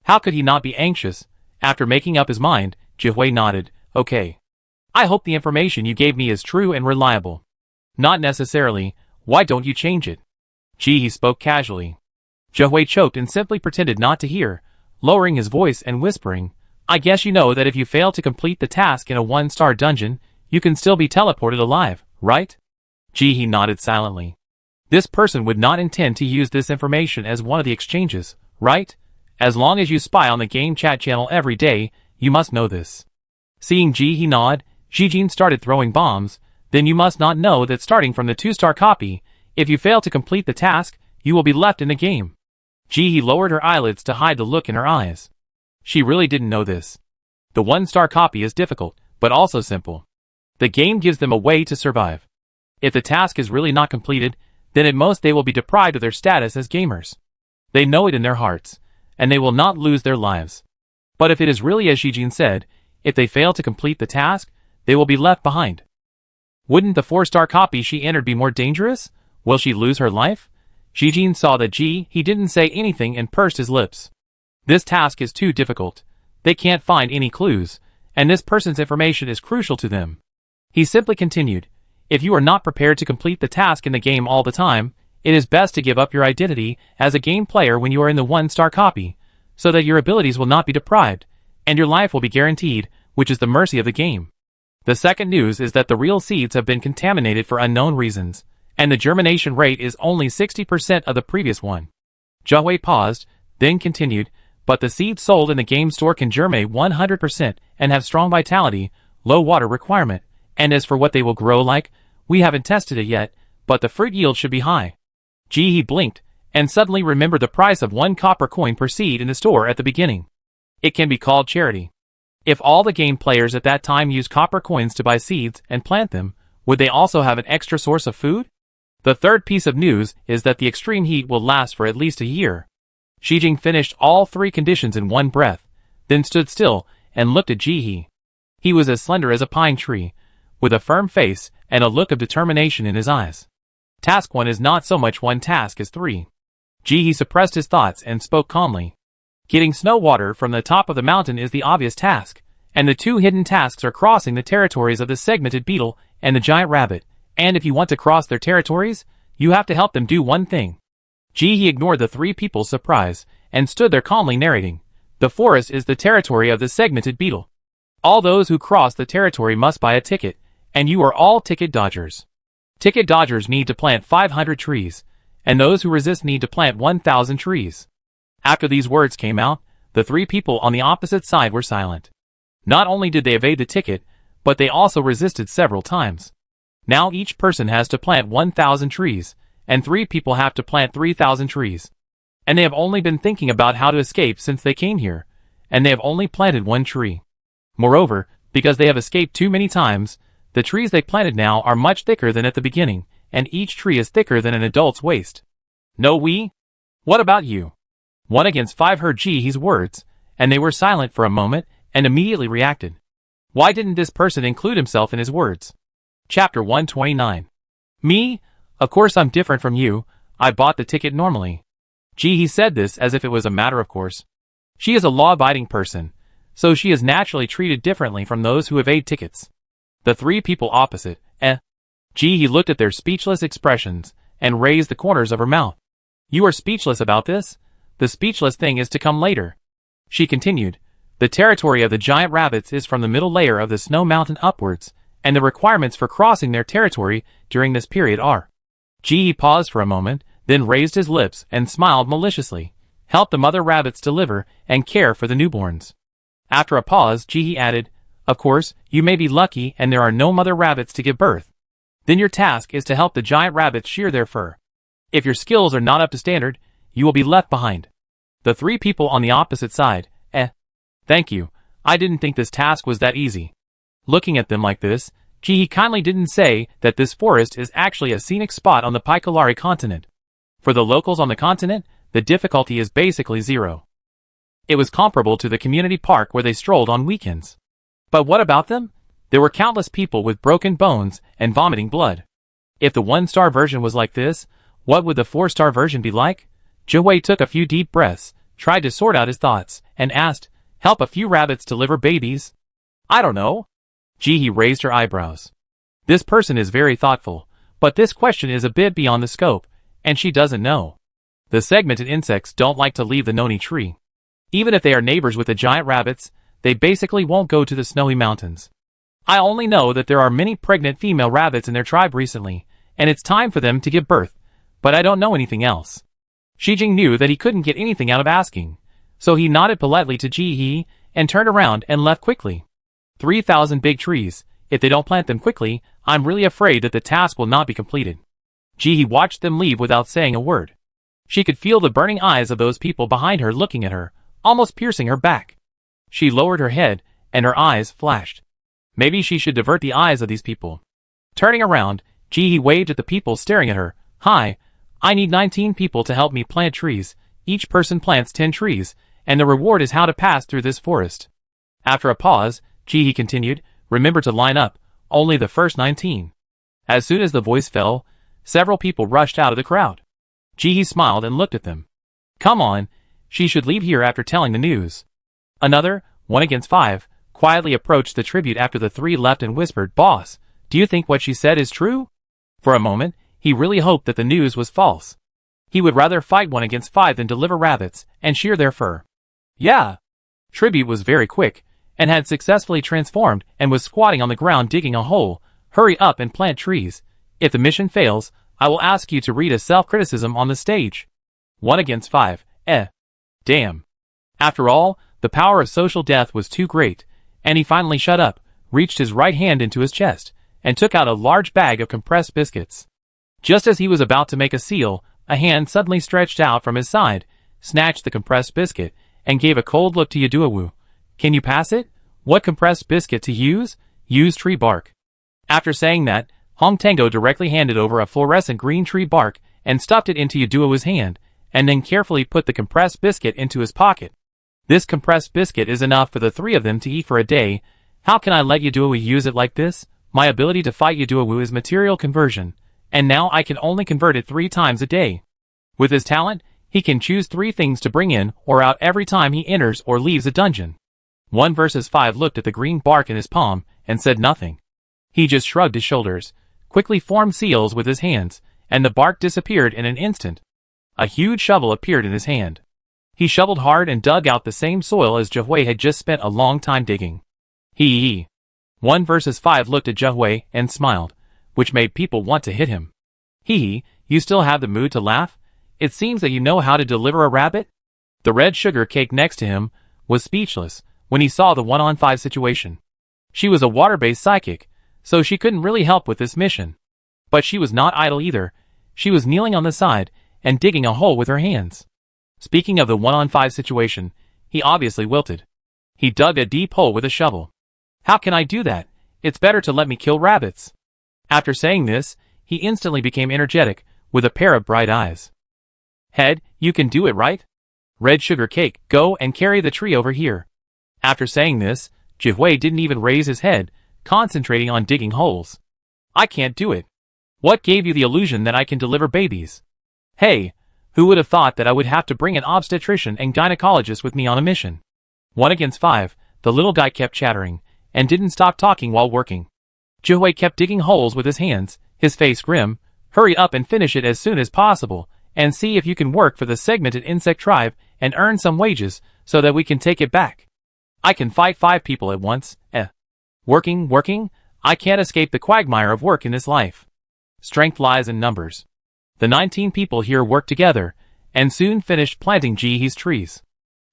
Speaker 1: How could he not be anxious? After making up his mind, Joi nodded. Okay. I hope the information you gave me is true and reliable. Not necessarily. Why don't you change it? Ji-hee spoke casually. Joi choked and simply pretended not to hear, lowering his voice and whispering, I guess you know that if you fail to complete the task in a 1-star dungeon, you can still be teleported alive, right? Ji-hee nodded silently. This person would not intend to use this information as one of the exchanges, right? As long as you spy on the game chat channel every day, you must know this. Seeing Ji-hee nod, Ji-jin started throwing bombs. Then you must not know that starting from the 2-star copy, if you fail to complete the task, you will be left in the game. Ji-hee lowered her eyelids to hide the look in her eyes. She really didn't know this. The 1-star copy is difficult, but also simple. The game gives them a way to survive. If the task is really not completed, then at most they will be deprived of their status as gamers. They know it in their hearts, and they will not lose their lives. But if it is really as Ji-jin said, if they fail to complete the task, they will be left behind. Wouldn't the 4-star copy she entered be more dangerous? Will she lose her life? Ji-jin saw that he didn't say anything and pursed his lips. This task is too difficult. They can't find any clues, and this person's information is crucial to them. He simply continued, if you are not prepared to complete the task in the game all the time, it is best to give up your identity as a game player when you are in the 1-star copy, so that your abilities will not be deprived, and your life will be guaranteed, which is the mercy of the game. The second news is that the real seeds have been contaminated for unknown reasons, and the germination rate is only 60% of the previous one. Joi paused, then continued, but the seeds sold in the game store can germinate 100% and have strong vitality, low water requirement, and as for what they will grow like, we haven't tested it yet, but the fruit yield should be high. Ji-hee blinked, and suddenly remembered the price of 1 copper coin per seed in the store at the beginning. It can be called charity. If all the game players at that time used copper coins to buy seeds and plant them, would they also have an extra source of food? The third piece of news is that the extreme heat will last for at least a year. Ji-jin finished all 3 conditions in one breath, then stood still and looked at Ji-hee. He was as slender as a pine tree, with a firm face and a look of determination in his eyes. Task 1 is not so much one task as 3. Ji-hee suppressed his thoughts and spoke calmly. Getting snow water from the top of the mountain is the obvious task, and the 2 hidden tasks are crossing the territories of the segmented beetle and the giant rabbit, and if you want to cross their territories, you have to help them do one thing. Ji-hee ignored the 3 people's surprise, and stood there calmly narrating. The forest is the territory of the segmented beetle. All those who cross the territory must buy a ticket, and you are all ticket dodgers. Ticket dodgers need to plant 500 trees, and those who resist need to plant 1,000 trees. After these words came out, the 3 people on the opposite side were silent. Not only did they evade the ticket, but they also resisted several times. Now each person has to plant 1,000 trees, and 3 people have to plant 3,000 trees. And they have only been thinking about how to escape since they came here, and they have only planted 1 tree. Moreover, because they have escaped too many times, the trees they planted now are much thicker than at the beginning, and each tree is thicker than an adult's waist. No we? What about you? 1 against 5 heard Ji-hee's words, and they were silent for a moment, and immediately reacted. Why didn't this person include himself in his words? Chapter 129. Me? Of course I'm different from you. I bought the ticket normally. Gee, he said this as if it was a matter of course. She is a law-abiding person, so she is naturally treated differently from those who evade tickets. The three people opposite, Gee, he looked at their speechless expressions and raised the corners of her mouth. You are speechless about this? The speechless thing is to come later. She continued. The territory of the giant rabbits is from the middle layer of the snow mountain upwards, and the requirements for crossing their territory during this period are. He paused for a moment, then raised his lips and smiled maliciously. Help the mother rabbits deliver and care for the newborns. After a pause, he added, Of course, you may be lucky and there are no mother rabbits to give birth. Then your task is to help the giant rabbits shear their fur. If your skills are not up to standard, you will be left behind. The three people on the opposite side, Thank you. I didn't think this task was that easy. Looking at them like this, he kindly didn't say that this forest is actually a scenic spot on the Paikalari continent. For the locals on the continent, the difficulty is basically zero. It was comparable to the community park where they strolled on weekends. But what about them? There were countless people with broken bones and vomiting blood. If the 1-star version was like this, what would the 4-star version be like? Jihui took a few deep breaths, tried to sort out his thoughts, and asked, Help a few rabbits deliver babies? I don't know. He raised her eyebrows. This person is very thoughtful, but this question is a bit beyond the scope, and she doesn't know. The segmented insects don't like to leave the noni tree. Even if they are neighbors with the giant rabbits, they basically won't go to the snowy mountains. I only know that there are many pregnant female rabbits in their tribe recently, and it's time for them to give birth, but I don't know anything else. Shijing knew that he couldn't get anything out of asking, so he nodded politely to Ji-hee and turned around and left quickly. 3,000 big trees. If they don't plant them quickly, I'm really afraid that the task will not be completed. Ji-hee watched them leave without saying a word. She could feel the burning eyes of those people behind her looking at her, almost piercing her back. She lowered her head, and her eyes flashed. Maybe she should divert the eyes of these people. Turning around, Ji-hee waved at the people staring at her. Hi, I need 19 people to help me plant trees. Each person plants 10 trees, and the reward is how to pass through this forest. After a pause, Ji-hee continued, Remember to line up, only the first 19. As soon as the voice fell, several people rushed out of the crowd. Ji-hee smiled and looked at them. Come on, she should leave here after telling the news. Another, 1 against 5, quietly approached the tribute after the 3 left and whispered, Boss, do you think what she said is true? For a moment, he really hoped that the news was false. He would rather fight 1 against 5 than deliver rabbits and shear their fur. Yeah. Tribute was very quick, and had successfully transformed and was squatting on the ground digging a hole. Hurry up and plant trees. If the mission fails, I will ask you to read a self-criticism on the stage. 1 against 5. Damn. After all, the power of social death was too great, and he finally shut up, reached his right hand into his chest, and took out a large bag of compressed biscuits. Just as he was about to make a seal, a hand suddenly stretched out from his side, snatched the compressed biscuit, and gave a cold look to Yaduawu. Can you pass it? What compressed biscuit to use? Use tree bark. After saying that, Hong Tango directly handed over a fluorescent green tree bark and stuffed it into Yaduawu's hand, and then carefully put the compressed biscuit into his pocket. This compressed biscuit is enough for the 3 of them to eat for a day. How can I let Yaduawu use it like this? My ability to fight Yaduawu is material conversion, and now I can only convert it 3 times a day. With his talent, he can choose 3 things to bring in or out every time he enters or leaves a dungeon. 1 versus 5 looked at the green bark in his palm and said nothing. He just shrugged his shoulders, quickly formed seals with his hands, and the bark disappeared in an instant. A huge shovel appeared in his hand. He shoveled hard and dug out the same soil as Jihui had just spent a long time digging. 1 versus 5 looked at Jihui and smiled, which made people want to hit him. You still have the mood to laugh? It seems that you know how to deliver a rabbit? The red sugar cake next to him was speechless when he saw the 1-on-5 situation. She was a water-based psychic, so she couldn't really help with this mission. But she was not idle either. She was kneeling on the side and digging a hole with her hands. Speaking of the 1-on-5 situation, he obviously wilted. He dug a deep hole with a shovel. How can I do that? It's better to let me kill rabbits. After saying this, he instantly became energetic, with a pair of bright eyes. Head, you can do it, right? Red sugar cake, go and carry the tree over here. After saying this, Jihui didn't even raise his head, concentrating on digging holes. I can't do it. What gave you the illusion that I can deliver babies? Hey, who would have thought that I would have to bring an obstetrician and gynecologist with me on a mission? 1 against 5, the little guy kept chattering, and didn't stop talking while working. Jihui kept digging holes with his hands, his face grim. Hurry up and finish it as soon as possible, and see if you can work for the segmented insect tribe and earn some wages so that we can take it back. I can fight 5 people at once, Working, I can't escape the quagmire of work in this life. Strength lies in numbers. The 19 people here worked together, and soon finished planting Jihe's trees.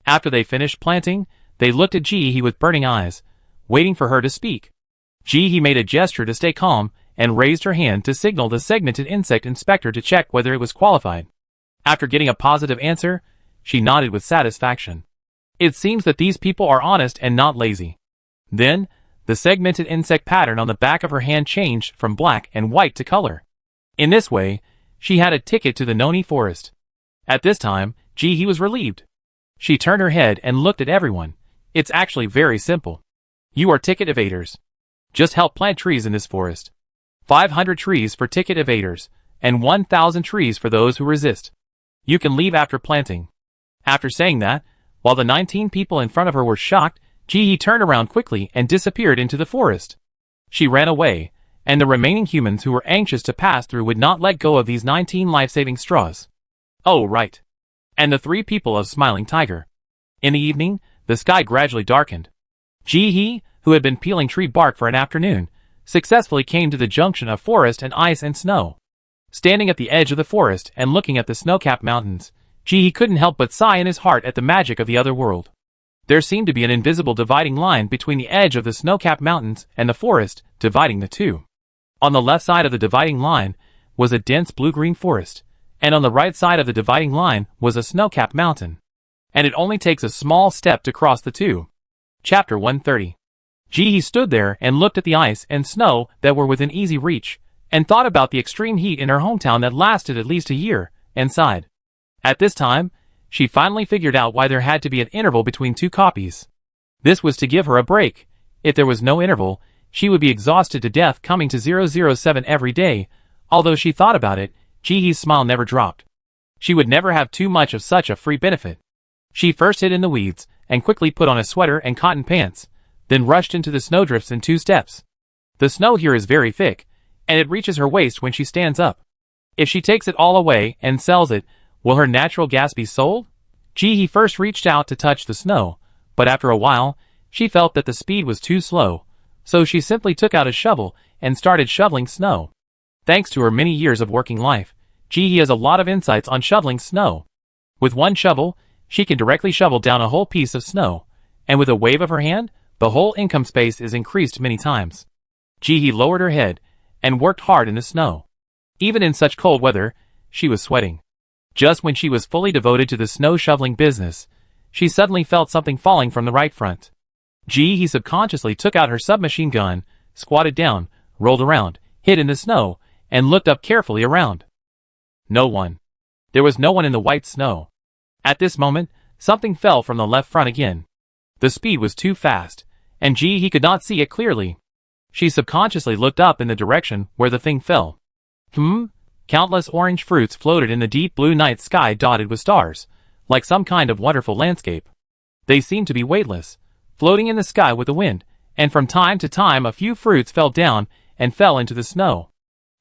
Speaker 1: After they finished planting, they looked at Jihe with burning eyes, waiting for her to speak. Jihe made a gesture to stay calm, and raised her hand to signal the segmented insect inspector to check whether it was qualified. After getting a positive answer, she nodded with satisfaction. It seems that these people are honest and not lazy. Then, the segmented insect pattern on the back of her hand changed from black and white to color. In this way, she had a ticket to the Noni forest. At this time, Jihe was relieved. She turned her head and looked at everyone. It's actually very simple. You are ticket evaders. Just help plant trees in this forest. 500 trees for ticket evaders, and 1,000 trees for those who resist. You can leave after planting. After saying that, while the 19 people in front of her were shocked, Jihe turned around quickly and disappeared into the forest. She ran away, and the remaining humans who were anxious to pass through would not let go of these 19 life-saving straws. Oh, right. And the 3 people of Smiling Tiger. In the evening, the sky gradually darkened. Jihe, who had been peeling tree bark for an afternoon, successfully came to the junction of forest and ice and snow. Standing at the edge of the forest and looking at the snow-capped mountains, Jihe couldn't help but sigh in his heart at the magic of the other world. There seemed to be an invisible dividing line between the edge of the snow-capped mountains and the forest, dividing the two. On the left side of the dividing line was a dense blue-green forest, and on the right side of the dividing line was a snow-capped mountain. And it only takes a small step to cross the two. Chapter 130. Jihe stood there and looked at the ice and snow that were within easy reach, and thought about the extreme heat in her hometown that lasted at least a year, and sighed. At this time, she finally figured out why there had to be an interval between 2 copies. This was to give her a break. If there was no interval, she would be exhausted to death coming to 007 every day. Although she thought about it, Jihe's smile never dropped. She would never have too much of such a free benefit. She first hid in the weeds, and quickly put on a sweater and cotton pants, then rushed into the snowdrifts in 2 steps. The snow here is very thick, and it reaches her waist when she stands up. If she takes it all away and sells it, will her natural gas be sold? Jihe first reached out to touch the snow, but after a while, she felt that the speed was too slow, so she simply took out a shovel and started shoveling snow. Thanks to her many years of working life, Jihe has a lot of insights on shoveling snow. With one shovel, she can directly shovel down a whole piece of snow, and with a wave of her hand, the whole income space is increased many times. Jihe lowered her head and worked hard in the snow. Even in such cold weather, she was sweating. Just when she was fully devoted to the snow shoveling business, she suddenly felt something falling from the right front. Jihe subconsciously took out her submachine gun, squatted down, rolled around, hid in the snow, and looked up carefully around. No one. There was no one in the white snow. At this moment, something fell from the left front again. The speed was too fast, and Jihe could not see it clearly. She subconsciously looked up in the direction where the thing fell. Countless orange fruits floated in the deep blue night sky dotted with stars, like some kind of wonderful landscape. They seemed to be weightless, floating in the sky with the wind, and from time to time a few fruits fell down and fell into the snow.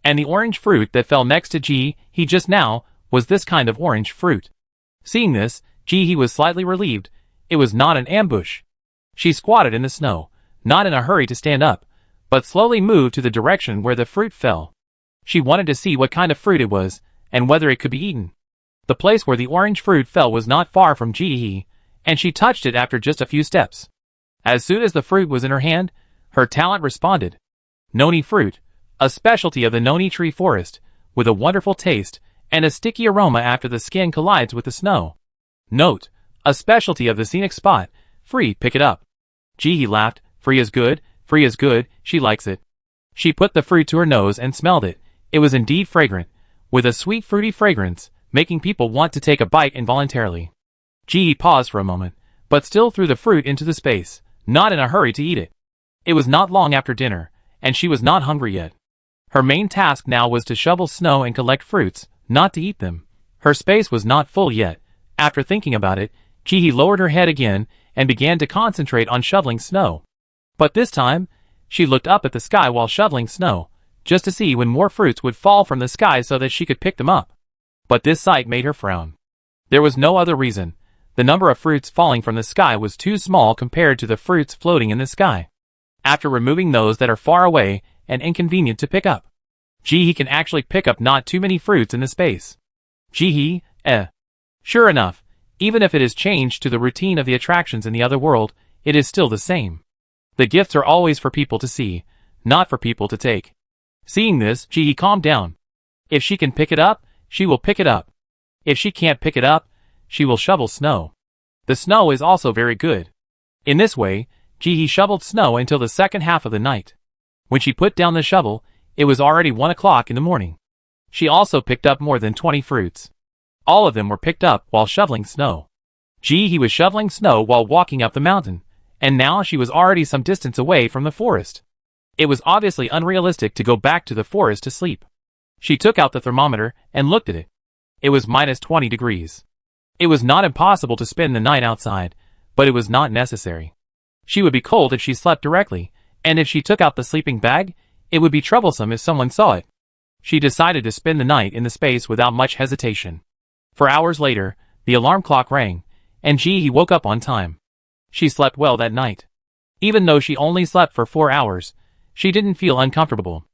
Speaker 1: And the orange fruit that fell next to Jihe just now was this kind of orange fruit. Seeing this, Jihe was slightly relieved. It was not an ambush. She squatted in the snow, not in a hurry to stand up, but slowly moved to the direction where the fruit fell. She wanted to see what kind of fruit it was, and whether it could be eaten. The place where the orange fruit fell was not far from Jihe, and she touched it after just a few steps. As soon as the fruit was in her hand, her talent responded. Noni fruit, a specialty of the Noni tree forest, with a wonderful taste, and a sticky aroma after the skin collides with the snow. Note, a specialty of the scenic spot, free, pick it up. Jihe laughed, free is good, she likes it. She put the fruit to her nose and smelled it. It was indeed fragrant, with a sweet fruity fragrance, making people want to take a bite involuntarily. Jihe paused for a moment, but still threw the fruit into the space, not in a hurry to eat it. It was not long after dinner, and she was not hungry yet. Her main task now was to shovel snow and collect fruits, not to eat them. Her space was not full yet. After thinking about it, Ji-hee lowered her head again and began to concentrate on shoveling snow. But this time, she looked up at the sky while shoveling snow, just to see when more fruits would fall from the sky so that she could pick them up. But this sight made her frown. There was no other reason. The number of fruits falling from the sky was too small compared to the fruits floating in the sky. After removing those that are far away and inconvenient to pick up, Ji-hee can actually pick up not too many fruits in the space. Ji-hee, Sure enough, even if it is changed to the routine of the attractions in the other world, it is still the same. The gifts are always for people to see, not for people to take. Seeing this, Ji-hee calmed down. If she can pick it up, she will pick it up. If she can't pick it up, she will shovel snow. The snow is also very good. In this way, Ji-hee shoveled snow until the second half of the night. When she put down the shovel, it was already 1 o'clock in the morning. She also picked up more than 20 fruits. All of them were picked up while shoveling snow. Ji-hee was shoveling snow while walking up the mountain, and now she was already some distance away from the forest. It was obviously unrealistic to go back to the forest to sleep. She took out the thermometer and looked at it. It was minus 20 degrees. It was not impossible to spend the night outside, but it was not necessary. She would be cold if she slept directly, and if she took out the sleeping bag, it would be troublesome if someone saw it. She decided to spend the night in the space without much hesitation. For hours later, the alarm clock rang, and Ji-hee woke up on time. She slept well that night. Even though she only slept for 4 hours, she didn't feel uncomfortable.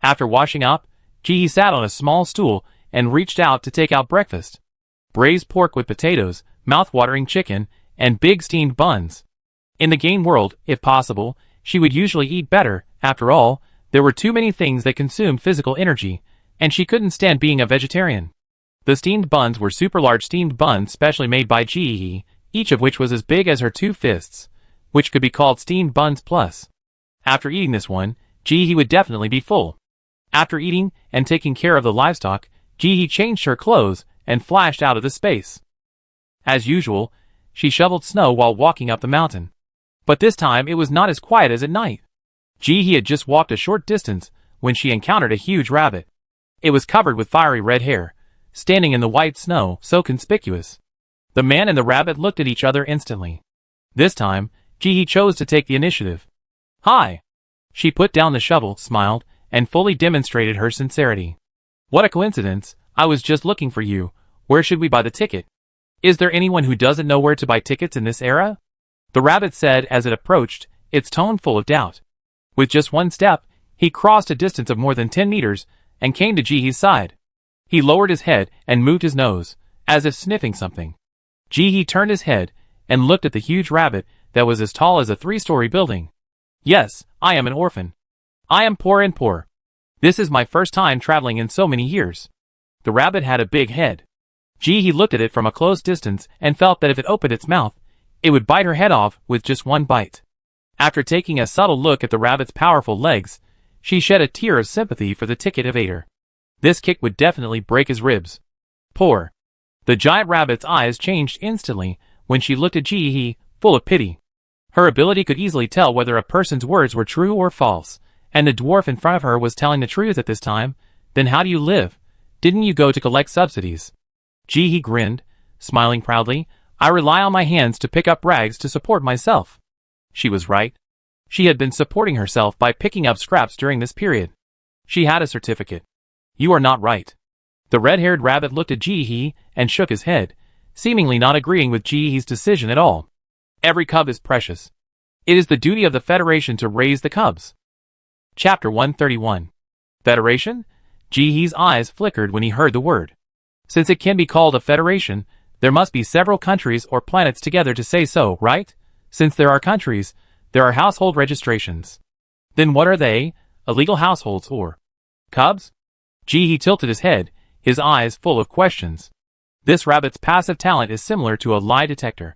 Speaker 1: After washing up, Ji-hee sat on a small stool and reached out to take out breakfast. Braised pork with potatoes, mouth-watering chicken, and big steamed buns. In the game world, if possible, she would usually eat better. After all, there were too many things that consumed physical energy, and she couldn't stand being a vegetarian. The steamed buns were super large steamed buns specially made by Ji-hee, each of which was as big as her 2 fists, which could be called steamed buns plus. After eating this one, Ji-hee would definitely be full. After eating and taking care of the livestock, Ji-hee changed her clothes and flashed out of the space. As usual, she shoveled snow while walking up the mountain. But this time it was not as quiet as at night. Ji-hee had just walked a short distance when she encountered a huge rabbit. It was covered with fiery red hair, standing in the white snow, so conspicuous. The man and the rabbit looked at each other instantly. This time, Ji-hee chose to take the initiative. Hi! She put down the shovel, smiled, and fully demonstrated her sincerity. What a coincidence, I was just looking for you. Where should we buy the ticket? Is there anyone who doesn't know where to buy tickets in this era? The rabbit said as it approached, its tone full of doubt. With just one step, he crossed a distance of more than 10 meters and came to Ji-hee's side. He lowered his head and moved his nose, as if sniffing something. Ji-hee turned his head and looked at the huge rabbit that was as tall as a 3-story building. Yes, I am an orphan. I am poor and poor. This is my first time traveling in so many years. The rabbit had a big head. Ji-hee looked at it from a close distance and felt that if it opened its mouth, it would bite her head off with just one bite. After taking a subtle look at the rabbit's powerful legs, she shed a tear of sympathy for the ticket evader. This kick would definitely break his ribs. Poor. The giant rabbit's eyes changed instantly when she looked at Ji-hee, full of pity. Her ability could easily tell whether a person's words were true or false, and the dwarf in front of her was telling the truth at this time. Then how do you live? Didn't you go to collect subsidies? Ji-hee grinned, smiling proudly. I rely on my hands to pick up rags to support myself. She was right. She had been supporting herself by picking up scraps during this period. She had a certificate. You are not right. The red-haired rabbit looked at Ji-hee and shook his head, seemingly not agreeing with Ji-hee's decision at all. Every cub is precious. It is the duty of the Federation to raise the cubs. Chapter 131. Federation? Ji-hee's eyes flickered when he heard the word. Since it can be called a federation, there must be several countries or planets together to say so, right? Since there are countries, there are household registrations. Then what are they? Illegal households or cubs? Ji-hee tilted his head, his eyes full of questions. This rabbit's passive talent is similar to a lie detector.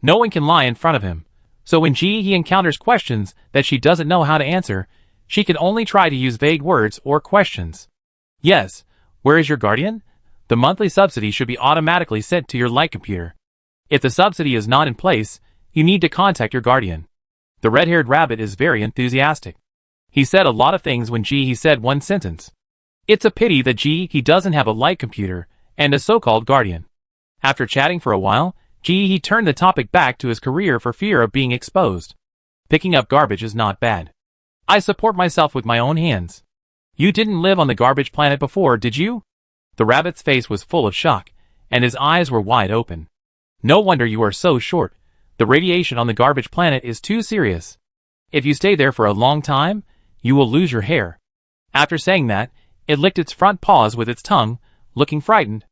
Speaker 1: No one can lie in front of him, so when Ji-hee encounters questions that she doesn't know how to answer, she can only try to use vague words or questions. Yes, where is your guardian? The monthly subsidy should be automatically sent to your light computer. If the subsidy is not in place, you need to contact your guardian. The red-haired rabbit is very enthusiastic. He said a lot of things when he said one sentence. It's a pity that he doesn't have a light computer and a so-called guardian. After chatting for a while, he turned the topic back to his career for fear of being exposed. Picking up garbage is not bad. I support myself with my own hands. You didn't live on the garbage planet before, did you? The rabbit's face was full of shock, and his eyes were wide open. No wonder you are so short. The radiation on the garbage planet is too serious. If you stay there for a long time, you will lose your hair. After saying that, it licked its front paws with its tongue, looking frightened.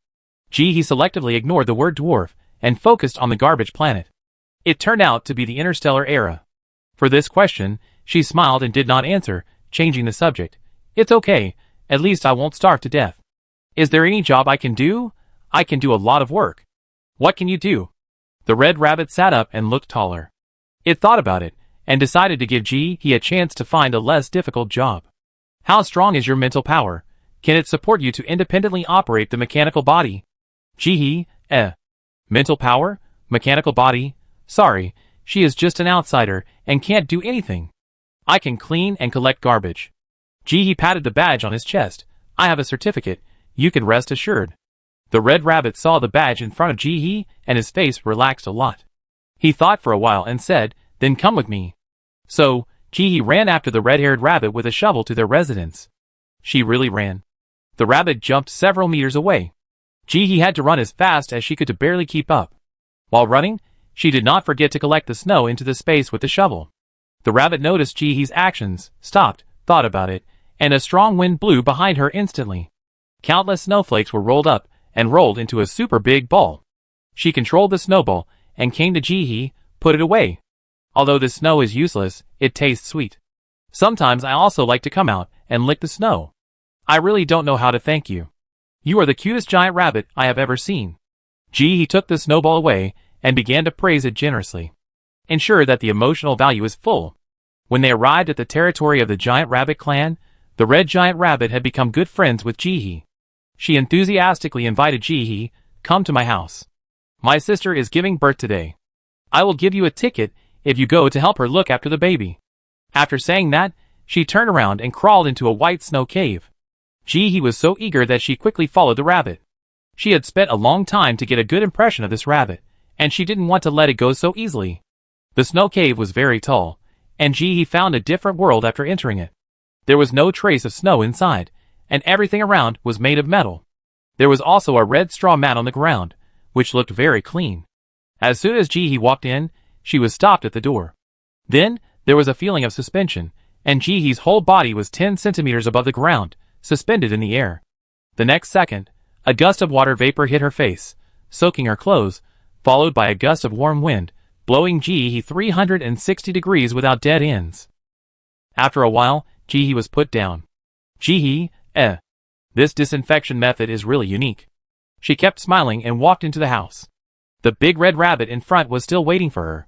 Speaker 1: He selectively ignored the word dwarf and focused on the garbage planet. It turned out to be the interstellar era. For this question, she smiled and did not answer, changing the subject. It's okay, at least I won't starve to death. Is there any job I can do? I can do a lot of work. What can you do? The red rabbit sat up and looked taller. It thought about it, and decided to give he a chance to find a less difficult job. How strong is your mental power? Can it support you to independently operate the mechanical body? Mental power? Mechanical body? Sorry, she is just an outsider, and can't do anything. I can clean and collect garbage. He patted the badge on his chest. I have a certificate, you can rest assured. The red rabbit saw the badge in front of and his face relaxed a lot. He thought for a while and said, then come with me. So, ran after the red-haired rabbit with a shovel to their residence. She really ran. The rabbit jumped several meters away. He had to run as fast as she could to barely keep up. While running, she did not forget to collect the snow into the space with the shovel. The rabbit noticed he's actions, stopped, thought about it, and a strong wind blew behind her instantly. Countless snowflakes were rolled up and rolled into a super big ball. She controlled the snowball and came to put it away. Although the snow is useless, it tastes sweet. Sometimes I also like to come out and lick the snow. I really don't know how to thank you. You are the cutest giant rabbit I have ever seen. He took the snowball away and began to praise it generously. Ensure that the emotional value is full. When they arrived at the territory of the giant rabbit clan, the red giant rabbit had become good friends with She enthusiastically invited come to my house. My sister is giving birth today. I will give you a ticket if you go to help her look after the baby. After saying that, she turned around and crawled into a white snow cave. He was so eager that she quickly followed the rabbit. She had spent a long time to get a good impression of this rabbit, and she didn't want to let it go so easily. The snow cave was very tall, and he found a different world after entering it. There was no trace of snow inside, and everything around was made of metal. There was also a red straw mat on the ground, which looked very clean. As soon as walked in, she was stopped at the door. Then, there was a feeling of suspension, and Jihee's whole body was 10 centimeters above the ground, suspended in the air. The next second, a gust of water vapor hit her face, soaking her clothes, followed by a gust of warm wind, blowing Jihee 360 degrees without dead ends. After a while, Jihee was put down. Jihee, This disinfection method is really unique. She kept smiling and walked into the house. The big red rabbit in front was still waiting for her.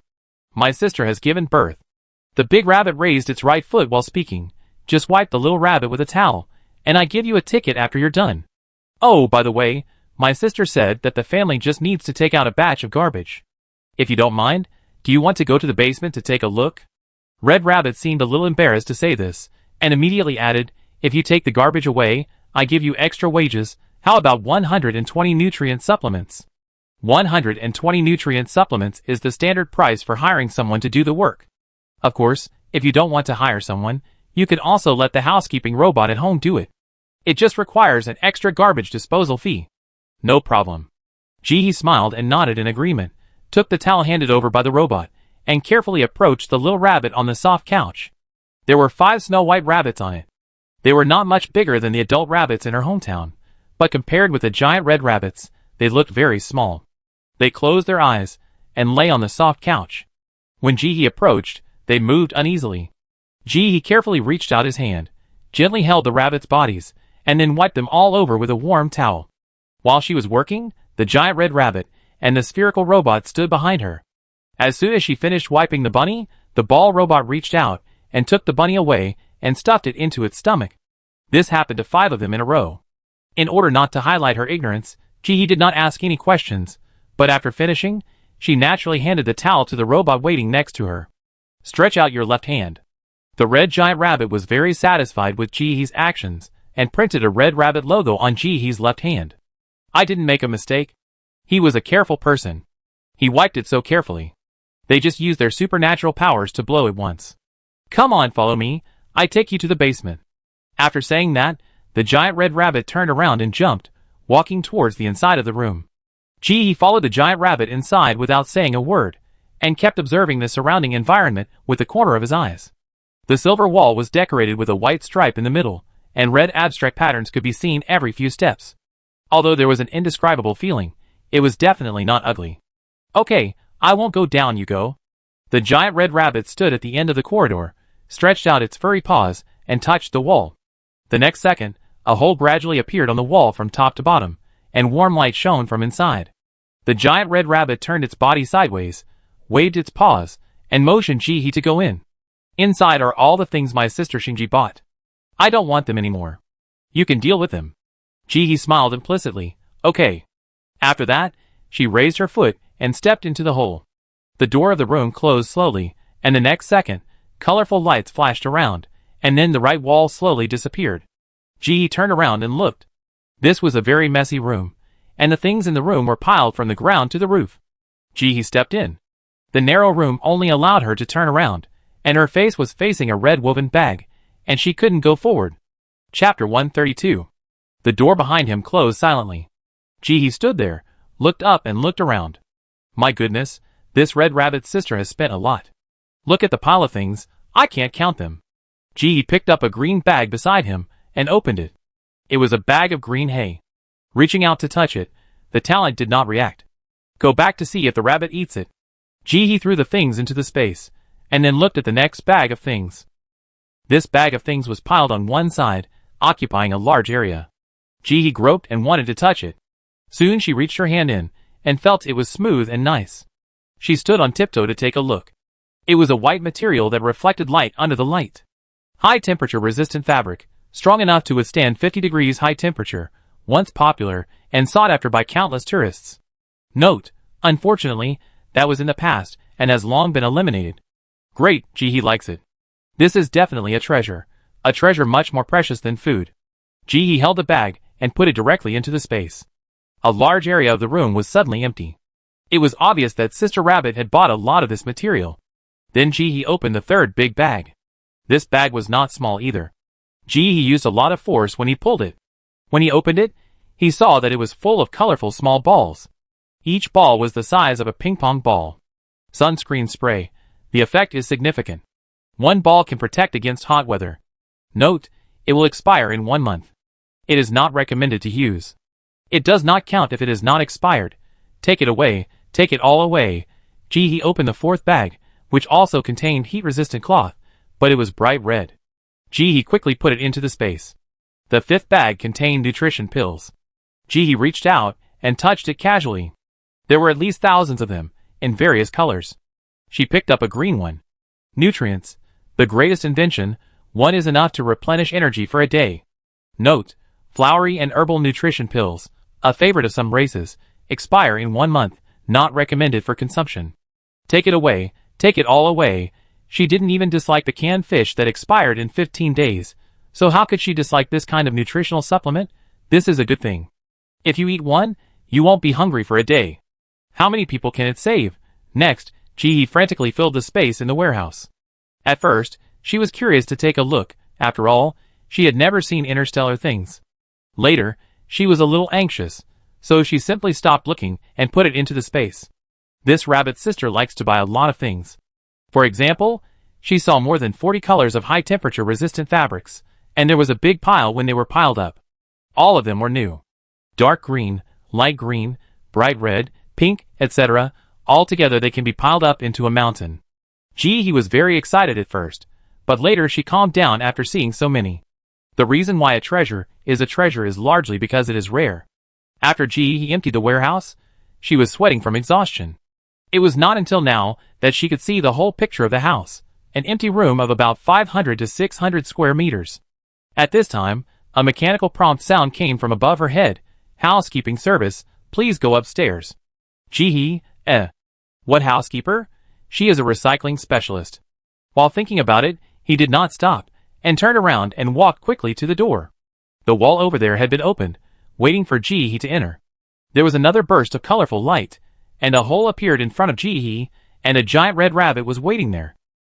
Speaker 1: My sister has given birth. The big rabbit raised its right foot while speaking. Just wipe the little rabbit with a towel, and I give you a ticket after you're done. Oh, by the way, my sister said that the family just needs to take out a batch of garbage. If you don't mind, do you want to go to the basement to take a look? Red Rabbit seemed a little embarrassed to say this, and immediately added, if you take the garbage away, I give you extra wages. How about 120 nutrient supplements? 120 nutrient supplements is the standard price for hiring someone to do the work. Of course, if you don't want to hire someone, you could also let the housekeeping robot at home do it. It just requires an extra garbage disposal fee. No problem. Jihee smiled and nodded in agreement, took the towel handed over by the robot, and carefully approached the little rabbit on the soft couch. There were 5 snow-white rabbits on it. They were not much bigger than the adult rabbits in her hometown, but compared with the giant red rabbits, they looked very small. They closed their eyes and lay on the soft couch. When Jihee approached, they moved uneasily. Jihee carefully reached out his hand, gently held the rabbits' bodies, and then wiped them all over with a warm towel. While she was working, the giant red rabbit and the spherical robot stood behind her. As soon as she finished wiping the bunny, the ball robot reached out and took the bunny away and stuffed it into its stomach. This happened to 5 of them in a row. In order not to highlight her ignorance, Jihee did not ask any questions, but after finishing, she naturally handed the towel to the robot waiting next to her. Stretch out your left hand. The red giant rabbit was very satisfied with Jihee's actions and printed a red rabbit logo on Jihee's left hand. I didn't make a mistake. He was a careful person. He wiped it so carefully. They just used their supernatural powers to blow it once. Come on, follow me. I take you to the basement. After saying that, the giant red rabbit turned around and jumped, walking towards the inside of the room. Jihee followed the giant rabbit inside without saying a word, and kept observing the surrounding environment with the corner of his eyes. The silver wall was decorated with a white stripe in the middle, and red abstract patterns could be seen every few steps. Although there was an indescribable feeling, it was definitely not ugly. Okay, I won't go down, you go. The giant red rabbit stood at the end of the corridor, stretched out its furry paws, and touched the wall. The next second, a hole gradually appeared on the wall from top to bottom, and warm light shone from inside. The giant red rabbit turned its body sideways, waved its paws, and motioned Jihee to go in. Inside are all the things my sister Shinji bought. I don't want them anymore. You can deal with them. Jihee smiled implicitly. Okay. After that, she raised her foot and stepped into the hole. The door of the room closed slowly, and the next second, colorful lights flashed around, and then the right wall slowly disappeared. Jihee turned around and looked. This was a very messy room, and the things in the room were piled from the ground to the roof. Jihee stepped in. The narrow room only allowed her to turn around, and her face was facing a red woven bag, and she couldn't go forward. Chapter 132. The door behind him closed silently. Jihee stood there, looked up and looked around. My goodness, this red rabbit's sister has spent a lot. Look at the pile of things, I can't count them. Jihee picked up a green bag beside him and opened it. It was a bag of green hay. Reaching out to touch it, the talent did not react. Go back to see if the rabbit eats it. Jihee threw the things into the space, and then looked at the next bag of things. This bag of things was piled on one side, occupying a large area. Jihee groped and wanted to touch it. Soon she reached her hand in, and felt it was smooth and nice. She stood on tiptoe to take a look. It was a white material that reflected light under the light. High temperature resistant fabric, strong enough to withstand 50 degrees high temperature, once popular and sought after by countless tourists. Note, unfortunately, that was in the past and has long been eliminated. Great, Jihee likes it. This is definitely a treasure much more precious than food. Jihee held the bag and put it directly into the space. A large area of the room was suddenly empty. It was obvious that Sister Rabbit had bought a lot of this material. Then Jihee opened the third big bag. This bag was not small either. Jihee used a lot of force when he pulled it. When he opened it, he saw that it was full of colorful small balls. Each ball was the size of a ping-pong ball. Sunscreen spray. The effect is significant. One ball can protect against hot weather. Note, it will expire in 1 month. It is not recommended to use. It does not count if it is not expired. Take it away, take it all away. Jihee opened the fourth bag, which also contained heat-resistant cloth, but it was bright red. Jihee quickly put it into the space. The fifth bag contained nutrition pills. Jihee reached out and touched it casually. There were at least thousands of them, in various colors. She picked up a green one. Nutrients, the greatest invention, one is enough to replenish energy for a day. Note, flowery and herbal nutrition pills, a favorite of some races, expire in 1 month, not recommended for consumption. Take it away, take it all away. She didn't even dislike the canned fish that expired in 15 days, so how could she dislike this kind of nutritional supplement? This is a good thing. If you eat one, you won't be hungry for a day. How many people can it save? Next, Jihee frantically filled the space in the warehouse. At first, she was curious to take a look. After all, she had never seen interstellar things. Later, she was a little anxious, so she simply stopped looking and put it into the space. This rabbit's sister likes to buy a lot of things. For example, she saw more than 40 colors of high-temperature resistant fabrics, and there was a big pile when they were piled up. All of them were new. Dark green, light green, bright red, pink, etc. Altogether they can be piled up into a mountain. Jihee was very excited at first, but later she calmed down after seeing so many. The reason why a treasure is largely because it is rare. After Jihee emptied the warehouse, she was sweating from exhaustion. It was not until now that she could see the whole picture of the house, an empty room of about 500 to 600 square meters. At this time, a mechanical prompt sound came from above her head. Housekeeping service, please go upstairs. Jihee, What housekeeper? She is a recycling specialist. While thinking about it, He did not stop, and turned around and walked quickly to the door. The wall over there had been opened, waiting for Ji-hee to enter. There was another burst of colorful light, and a hole appeared in front of Ji-hee, and a giant red rabbit was waiting there.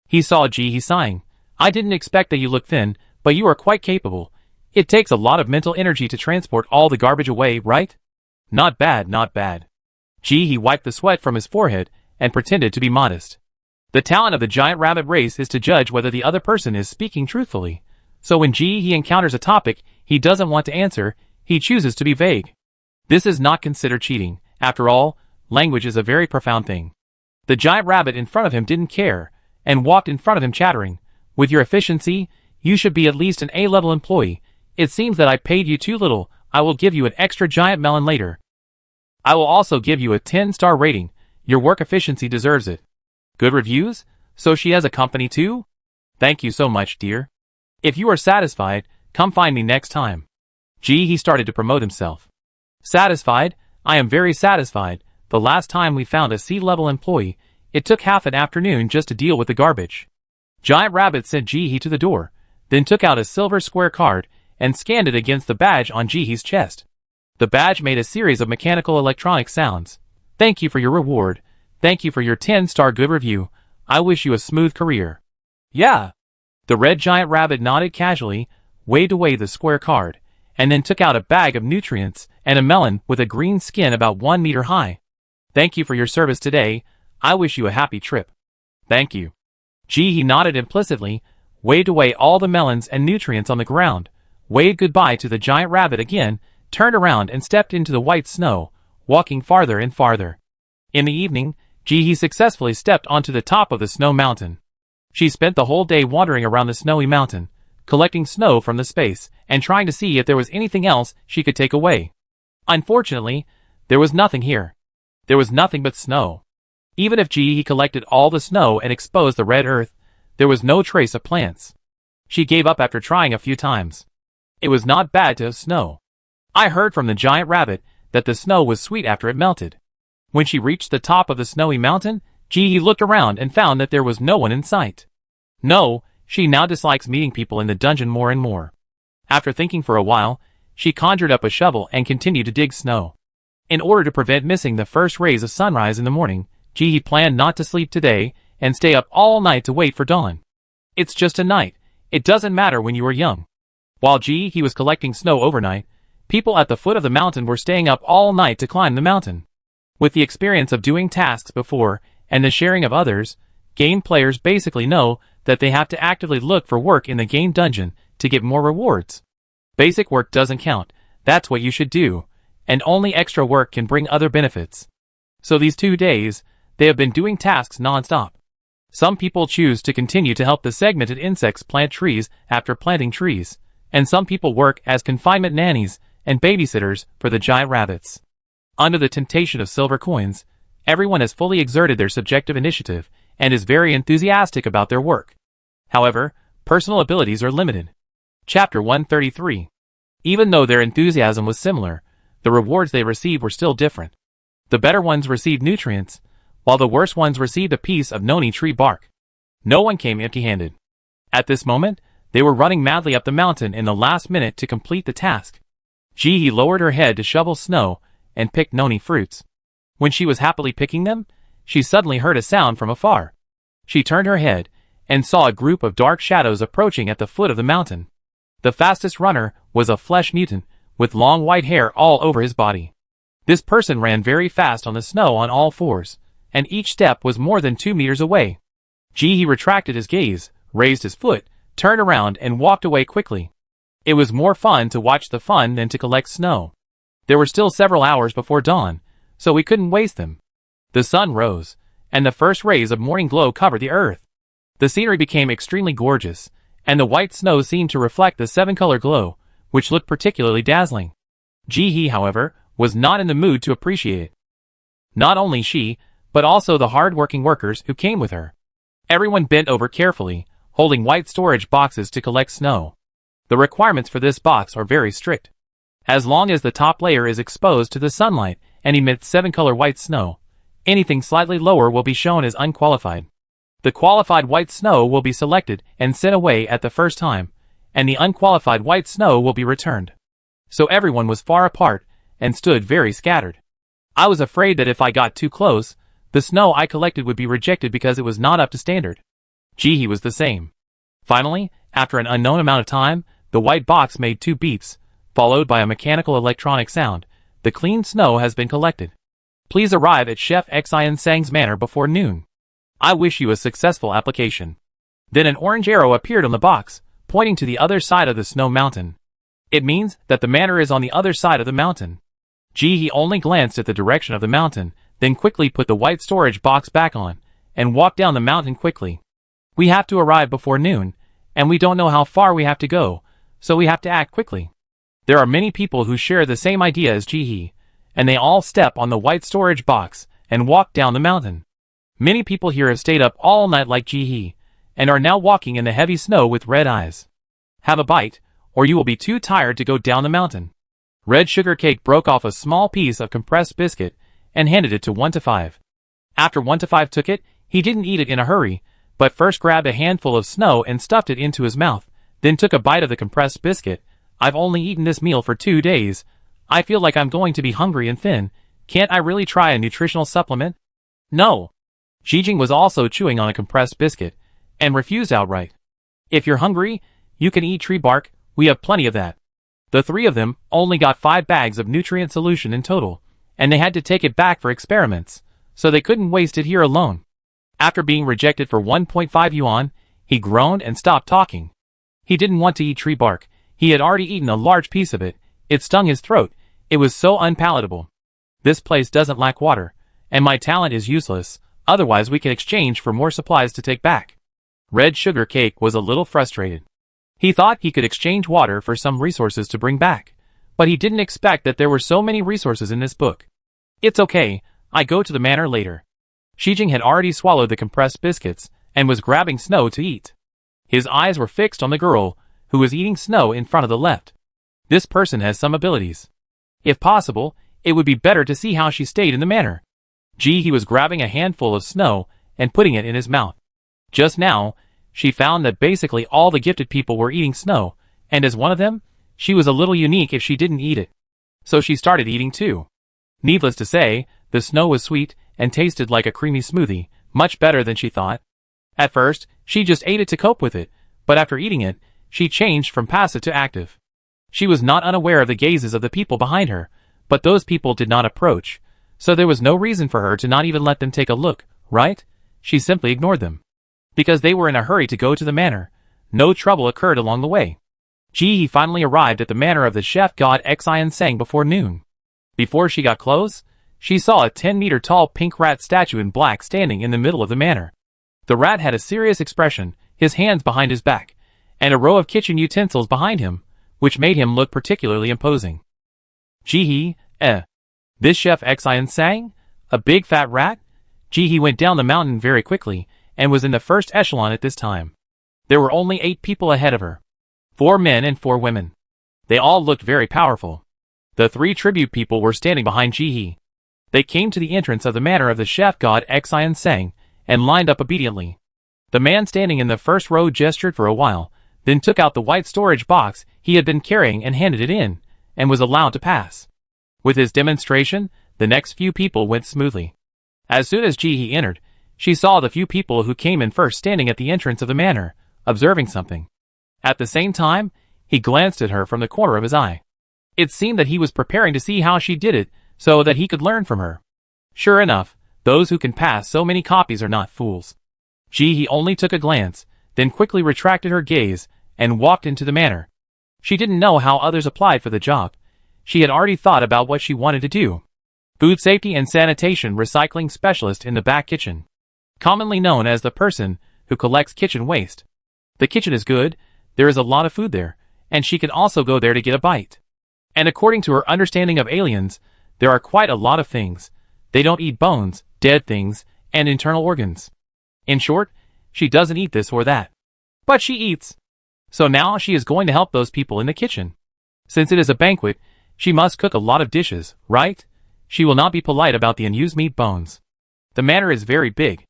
Speaker 1: He saw Ji-hee sighing. I didn't expect that you look thin, but you are quite capable. It takes a lot of mental energy to transport all the garbage away, right? Not bad, not bad. Ji-hee wiped the sweat from his forehead and pretended to be modest. The talent of the giant rabbit race is to judge whether the other person is speaking truthfully. So when Ji-hee encounters a topic he doesn't want to answer, he chooses to be vague. This is not considered cheating. After all, language is a very profound thing. The giant rabbit in front of him didn't care, and walked in front of him chattering. With your efficiency, you should be at least an A-level employee. It seems that I paid you too little. I will give you an extra giant melon later. I will also give you a 10-star rating. Your work efficiency deserves it. Good reviews? So she has a company too? Thank you so much, dear. If you are satisfied, come find me next time. He started to promote himself. Satisfied? I am very satisfied. The last time we found a C-level employee, it took half an afternoon just to deal with the garbage. Giant Rabbit sent Ji-hee to the door, then took out a silver square card and scanned it against the badge on Ji-hee's chest. The badge made a series of mechanical electronic sounds. Thank you for your reward. Thank you for your 10-star good review. I wish you a smooth career. Yeah. The red giant rabbit nodded casually, waved away the square card, and then took out a bag of nutrients and a melon with a green skin about 1 meter high. Thank you for your service today. I wish you a happy trip. Thank you. Ji-hee nodded implicitly, waved away all the melons and nutrients on the ground, waved goodbye to the giant rabbit again, turned around and stepped into the white snow, walking farther and farther. In the evening, Ji-hee successfully stepped onto the top of the snow mountain. She spent the whole day wandering around the snowy mountain, collecting snow from the space and trying to see if there was anything else she could take away. Unfortunately, there was nothing here. There was nothing but snow. Even if Ji-hee collected all the snow and exposed the red earth, there was no trace of plants. She gave up after trying a few times. It was not bad to have snow. I heard from the giant rabbit that the snow was sweet after it melted. When she reached the top of the snowy mountain, Ji-hee looked around and found that there was no one in sight. No, she now dislikes meeting people in the dungeon more and more. After thinking for a while, she conjured up a shovel and continued to dig snow. In order to prevent missing the first rays of sunrise in the morning, Ji-hee planned not to sleep today and stay up all night to wait for dawn. It's just a night. It doesn't matter when you are young. While Ji-hee was collecting snow overnight, people at the foot of the mountain were staying up all night to climb the mountain. With the experience of doing tasks before and the sharing of others, game players basically know that they have to actively look for work in the game dungeon to get more rewards. Basic work doesn't count. That's what you should do, and only extra work can bring other benefits. So these 2 days, they have been doing tasks non-stop. Some people choose to continue to help the segmented insects plant trees after planting trees, and some people work as confinement nannies and babysitters for the giant rabbits. Under the temptation of silver coins, everyone has fully exerted their subjective initiative and is very enthusiastic about their work. However, personal abilities are limited. Chapter 133. Even though their enthusiasm was similar, the rewards they received were still different. The better ones received nutrients, while the worse ones received a piece of noni tree bark. No one came empty-handed. At this moment, they were running madly up the mountain in the last minute to complete the task. Ji-hee lowered her head to shovel snow and pick noni fruits. When she was happily picking them, she suddenly heard a sound from afar. She turned her head and saw a group of dark shadows approaching at the foot of the mountain. The fastest runner was a flesh mutant with long white hair all over his body. This person ran very fast on the snow on all fours, and each step was more than 2 meters away. Ji-hee retracted his gaze, raised his foot, turned around and walked away quickly. It was more fun to watch the fun than to collect snow. There were still several hours before dawn, so we couldn't waste them. The sun rose, and the first rays of morning glow covered the earth. The scenery became extremely gorgeous, and the white snow seemed to reflect the 7-color glow, which looked particularly dazzling. Ji-hee, however, was not in the mood to appreciate it. Not only she, but also the hard-working workers who came with her. Everyone bent over carefully, holding white storage boxes to collect snow. The requirements for this box are very strict. As long as the top layer is exposed to the sunlight and emits 7-color white snow, anything slightly lower will be shown as unqualified. The qualified white snow will be selected and sent away at the first time, and the unqualified white snow will be returned. So everyone was far apart and stood very scattered. I was afraid that if I got too close, the snow I collected would be rejected because it was not up to standard. Jihi was the same. Finally, after an unknown amount of time, the white box made 2 beeps, followed by a mechanical electronic sound. The clean snow has been collected. Please arrive at Chef Xin Sang's manor before noon. I wish you a successful application. Then an orange arrow appeared on the box, pointing to the other side of the snow mountain. It means that the manor is on the other side of the mountain. Jihi only glanced at the direction of the mountain, then quickly put the white storage box back on, and walked down the mountain quickly. We have to arrive before noon, and we don't know how far we have to go, so we have to act quickly. There are many people who share the same idea as Jihi, and they all step on the white storage box and walk down the mountain. Many people here have stayed up all night like Jihi, and are now walking in the heavy snow with red eyes. Have a bite, or you will be too tired to go down the mountain. Red Sugar Cake broke off a small piece of compressed biscuit and handed it to 1-5. After 1-5 took it, he didn't eat it in a hurry, but first grabbed a handful of snow and stuffed it into his mouth, then took a bite of the compressed biscuit. I've only eaten this meal for 2 days. I feel like I'm going to be hungry and thin. Can't I really try a nutritional supplement? No. Xijing was also chewing on a compressed biscuit, and refused outright. If you're hungry, you can eat tree bark, we have plenty of that. The 3 of them only got 5 bags of nutrient solution in total, and they had to take it back for experiments, so they couldn't waste it here alone. After being rejected for 1.5 yuan, he groaned and stopped talking. He didn't want to eat tree bark. He had already eaten a large piece of it. It stung his throat. It was so unpalatable. This place doesn't lack water, and my talent is useless, otherwise we can exchange for more supplies to take back. Red Sugar Cake was a little frustrated. He thought he could exchange water for some resources to bring back, but he didn't expect that there were so many resources in this book. It's okay, I go to the manor later. Xijing had already swallowed the compressed biscuits, and was grabbing snow to eat. His eyes were fixed on the girl, who was eating snow in front of the left. This person has some abilities. If possible, it would be better to see how she stayed in the manor. He was grabbing a handful of snow, and putting it in his mouth. Just now, she found that basically all the gifted people were eating snow, and as one of them, she was a little unique if she didn't eat it. So she started eating too. Needless to say, the snow was sweet, and tasted like a creamy smoothie, much better than she thought. At first, she just ate it to cope with it, but after eating it, she changed from passive to active. She was not unaware of the gazes of the people behind her, but those people did not approach, so there was no reason for her to not even let them take a look, right? She simply ignored them. Because they were in a hurry to go to the manor, no trouble occurred along the way. He finally arrived at the manor of the chef god Xian Sang before noon. Before she got close, she saw a 10-meter tall pink rat statue in black standing in the middle of the manor. The rat had a serious expression, his hands behind his back, and a row of kitchen utensils behind him, which made him look particularly imposing. This chef Xian Sang? A big fat rat? He went down the mountain very quickly, and was in the first echelon at this time. There were only 8 people ahead of her. 4 men and 4 women. They all looked very powerful. The 3 tribute people were standing behind Jihi. They came to the entrance of the manor of the chef god Xian Sang, and lined up obediently. The man standing in the first row gestured for a while, then took out the white storage box he had been carrying and handed it in, and was allowed to pass. With his demonstration, the next few people went smoothly. As soon as Jihi entered, she saw the few people who came in first standing at the entrance of the manor, observing something. At the same time, he glanced at her from the corner of his eye. It seemed that he was preparing to see how she did it, so that he could learn from her. Sure enough, those who can pass so many copies are not fools. Jihi only took a glance, then quickly retracted her gaze, and walked into the manor. She didn't know how others applied for the job. She had already thought about what she wanted to do. Food safety and sanitation recycling specialist in the back kitchen. Commonly known as the person who collects kitchen waste. The kitchen is good, there is a lot of food there, and she can also go there to get a bite. And according to her understanding of aliens, there are quite a lot of things. They don't eat bones, dead things, and internal organs. In short, she doesn't eat this or that. But she eats. So now she is going to help those people in the kitchen. Since it is a banquet, she must cook a lot of dishes, right? She will not be polite about the unused meat bones. The manor is very big.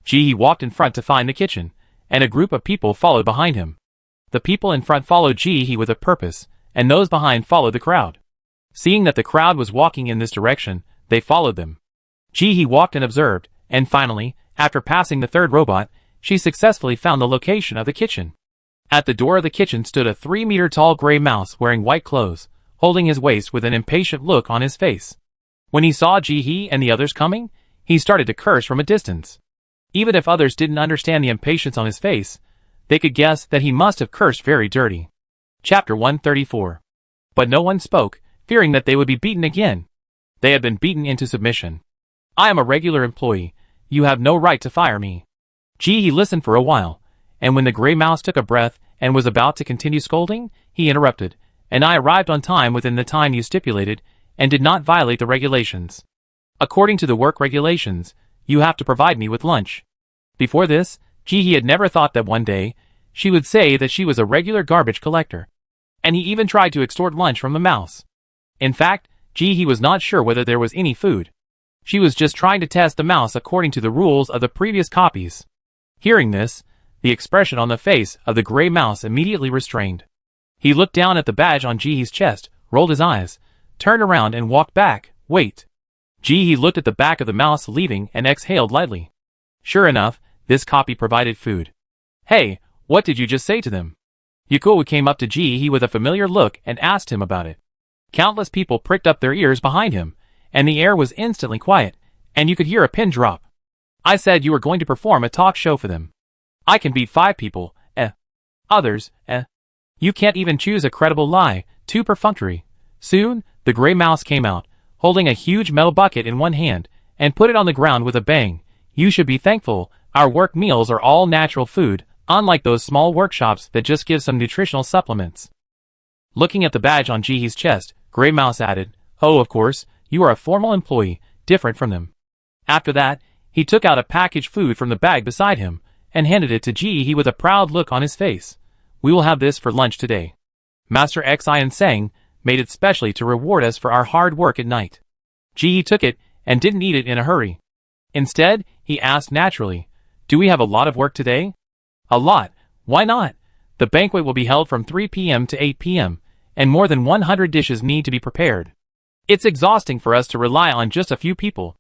Speaker 1: Ji-hee walked in front to find the kitchen, and a group of people followed behind him. The people in front followed Ji-hee with a purpose, and those behind followed the crowd. Seeing that the crowd was walking in this direction, they followed them. Ji-hee walked and observed, and finally, after passing the third robot, she successfully found the location of the kitchen. At the door of the kitchen stood a 3-meter-tall gray mouse wearing white clothes, holding his waist with an impatient look on his face. When he saw Ji-hee and the others coming, he started to curse from a distance. Even if others didn't understand the impatience on his face, they could guess that he must have cursed very dirty. Chapter 134. But no one spoke, fearing that they would be beaten again. They had been beaten into submission. I am a regular employee. You have no right to fire me. Ji-hee listened for a while, and when the gray mouse took a breath and was about to continue scolding, he interrupted, and I arrived on time within the time you stipulated, and did not violate the regulations. According to the work regulations, you have to provide me with lunch. Before this, Ji-hee had never thought that one day, she would say that she was a regular garbage collector. And he even tried to extort lunch from the mouse. In fact, Ji-hee was not sure whether there was any food. She was just trying to test the mouse according to the rules of the previous copies. Hearing this, the expression on the face of the gray mouse immediately restrained. He looked down at the badge on Ji-hee's chest, rolled his eyes, turned around and walked back. Wait. Ji-hee looked at the back of the mouse leaving and exhaled lightly. Sure enough, this copy provided food. Hey, what did you just say to them? Yuko came up to Ji-hee with a familiar look and asked him about it. Countless people pricked up their ears behind him, and the air was instantly quiet, and you could hear a pin drop. I said you were going to perform a talk show for them. I can beat 5 people, Others, You can't even choose a credible lie, too perfunctory. Soon, the gray mouse came out, holding a huge metal bucket in one hand, and put it on the ground with a bang. You should be thankful, our work meals are all natural food, unlike those small workshops that just give some nutritional supplements. Looking at the badge on Ji-hee's chest, Gray Mouse added, Oh, of course, you are a formal employee, different from them. After that, he took out a packaged food from the bag beside him, and handed it to Ji-hee with a proud look on his face. We will have this for lunch today. Master Xian sang, made it specially to reward us for our hard work at night. Ji-hee took it, and didn't eat it in a hurry. Instead, he asked naturally, Do we have a lot of work today? A lot. Why not? The banquet will be held from 3 p.m. to 8 p.m., and more than 100 dishes need to be prepared. It's exhausting for us to rely on just a few people.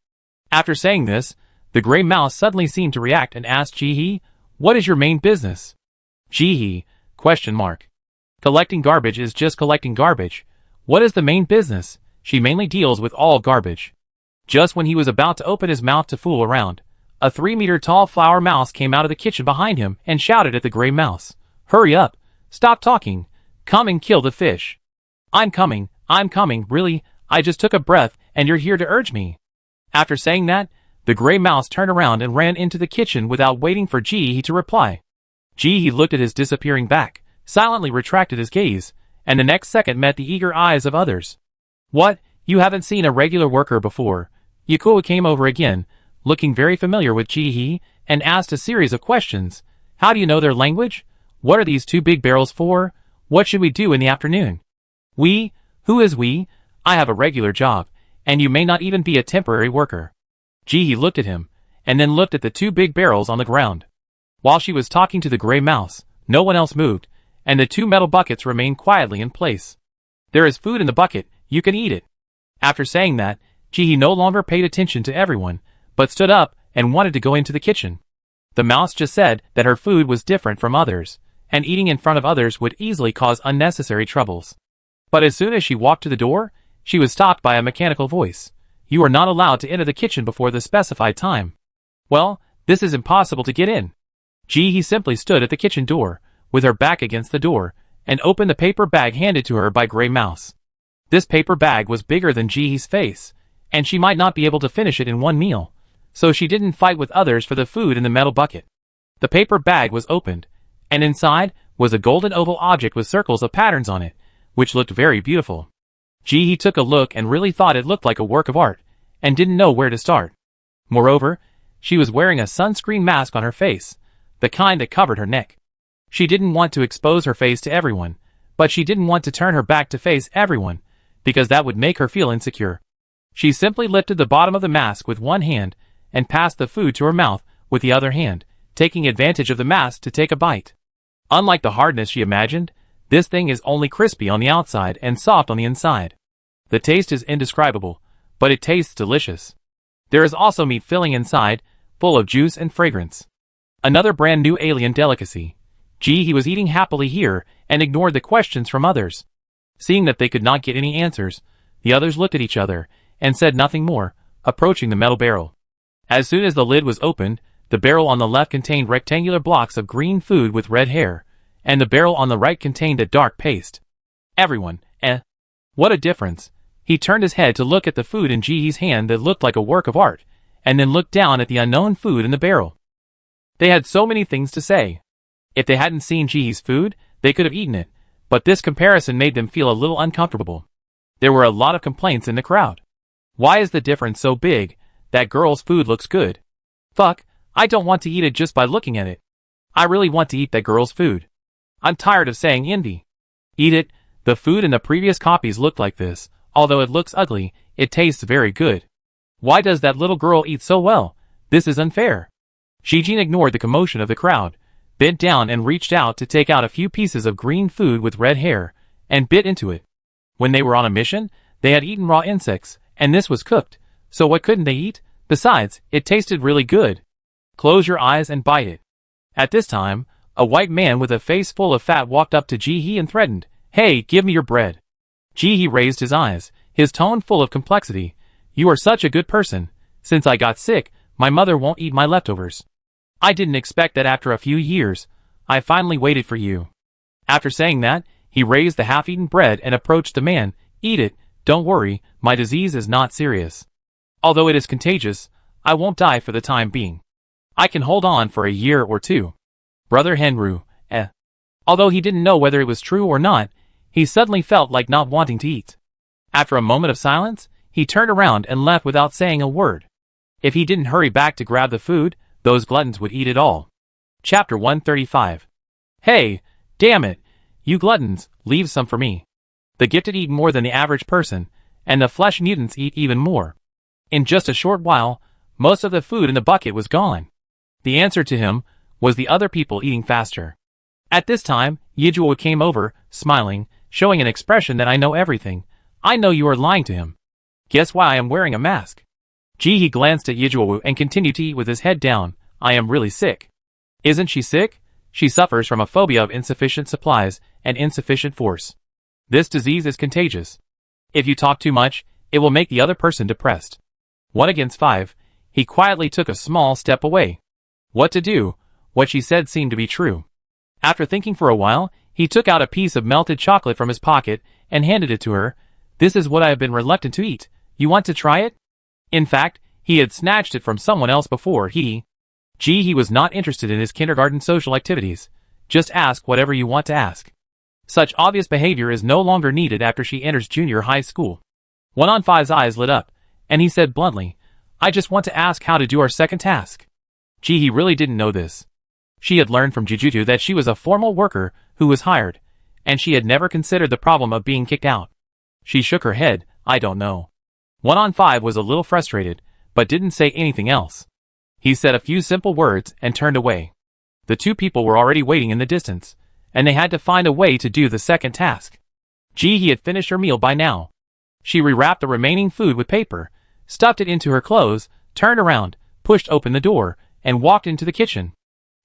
Speaker 1: After saying this, the gray mouse suddenly seemed to react and asked Ji-hee, What is your main business? Ji-hee, ? Collecting garbage is just collecting garbage. What is the main business? She mainly deals with all garbage. Just when he was about to open his mouth to fool around, a 3-meter-tall flower mouse came out of the kitchen behind him and shouted at the gray mouse, Hurry up! Stop talking! Come and kill the fish! I'm coming, really, I just took a breath and you're here to urge me. After saying that, the gray mouse turned around and ran into the kitchen without waiting for Ji-hee to reply. Ji-hee looked at his disappearing back, silently retracted his gaze, and the next second met the eager eyes of others. What? You haven't seen a regular worker before? Yuko came over again, looking very familiar with Ji-hee, and asked a series of questions. How do you know their language? What are these 2 big barrels for? What should we do in the afternoon? We? Who is we? I have a regular job, and you may not even be a temporary worker. Ji-hee looked at him, and then looked at the 2 big barrels on the ground. While she was talking to the gray mouse, no one else moved, and the 2 metal buckets remained quietly in place. There is food in the bucket, you can eat it. After saying that, Ji-hee no longer paid attention to everyone, but stood up and wanted to go into the kitchen. The mouse just said that her food was different from others, and eating in front of others would easily cause unnecessary troubles. But as soon as she walked to the door, she was stopped by a mechanical voice. You are not allowed to enter the kitchen before the specified time. Well, this is impossible to get in. Ji-hee simply stood at the kitchen door, with her back against the door, and opened the paper bag handed to her by Gray Mouse. This paper bag was bigger than Ji-hee's face, and she might not be able to finish it in one meal, so she didn't fight with others for the food in the metal bucket. The paper bag was opened, and inside was a golden oval object with circles of patterns on it, which looked very beautiful. Ji-hee took a look and really thought it looked like a work of art, and didn't know where to start. Moreover, she was wearing a sunscreen mask on her face, the kind that covered her neck. She didn't want to expose her face to everyone, but she didn't want to turn her back to face everyone, because that would make her feel insecure. She simply lifted the bottom of the mask with one hand, and passed the food to her mouth with the other hand, taking advantage of the mask to take a bite. Unlike the hardness she imagined, this thing is only crispy on the outside and soft on the inside. The taste is indescribable, but it tastes delicious. There is also meat filling inside, full of juice and fragrance. Another brand new alien delicacy. He was eating happily here and ignored the questions from others. Seeing that they could not get any answers, the others looked at each other and said nothing more, approaching the metal barrel. As soon as the lid was opened, the barrel on the left contained rectangular blocks of green food with red hair, and the barrel on the right contained a dark paste. Everyone, what a difference. He turned his head to look at the food in Jihee's hand that looked like a work of art, and then looked down at the unknown food in the barrel. They had so many things to say. If they hadn't seen Jihee's food, they could have eaten it, but this comparison made them feel a little uncomfortable. There were a lot of complaints in the crowd. Why is the difference so big? That girl's food looks good. Fuck, I don't want to eat it just by looking at it. I really want to eat that girl's food. I'm tired of saying indie. Eat it. The food in the previous copies looked like this. Although it looks ugly, it tastes very good. Why does that little girl eat so well? This is unfair. Shijin ignored the commotion of the crowd, bent down and reached out to take out a few pieces of green food with red hair, and bit into it. When they were on a mission, they had eaten raw insects, and this was cooked, so what couldn't they eat? Besides, it tasted really good. Close your eyes and bite it. At this time, a white man with a face full of fat walked up to Jihee and threatened, "Hey, give me your bread." Jihee raised his eyes, his tone full of complexity. "You are such a good person. Since I got sick, my mother won't eat my leftovers. I didn't expect that after a few years. I finally waited for you." After saying that, he raised the half-eaten bread and approached the man. "Eat it, don't worry, my disease is not serious. Although it is contagious, I won't die for the time being. I can hold on for a year or two." Brother Henru, Although he didn't know whether it was true or not, he suddenly felt like not wanting to eat. After a moment of silence, he turned around and left without saying a word. If he didn't hurry back to grab the food, those gluttons would eat it all. Chapter 135. Hey, damn it, you gluttons, leave some for me. The gifted eat more than the average person, and the flesh mutants eat even more. In just a short while, most of the food in the bucket was gone. The answer to him was the other people eating faster. At this time, Yijua came over, smiling, showing an expression that I know everything. I know you are lying to him. Guess why I am wearing a mask? Jihee glanced at Yijua and continued to eat with his head down. I am really sick. Isn't she sick? She suffers from a phobia of insufficient supplies and insufficient force. This disease is contagious. If you talk too much, it will make the other person depressed. 1 against 5, he quietly took a small step away. What to do? What she said seemed to be true. After thinking for a while, he took out a piece of melted chocolate from his pocket and handed it to her. This is what I have been reluctant to eat. You want to try it? In fact, he had snatched it from someone else before he was not interested in his kindergarten social activities. Just ask whatever you want to ask. Such obvious behavior is no longer needed after she enters junior high school. 1-on-5's eyes lit up, and he said bluntly, I just want to ask how to do our second task. Jihee really didn't know this. She had learned from Jujutsu that she was a formal worker who was hired, and she had never considered the problem of being kicked out. She shook her head, I don't know. 1-on-5 was a little frustrated, but didn't say anything else. He said a few simple words and turned away. The two people were already waiting in the distance, and they had to find a way to do the second task. Jihee had finished her meal by now. She rewrapped the remaining food with paper, stuffed it into her clothes, turned around, pushed open the door, and walked into the kitchen.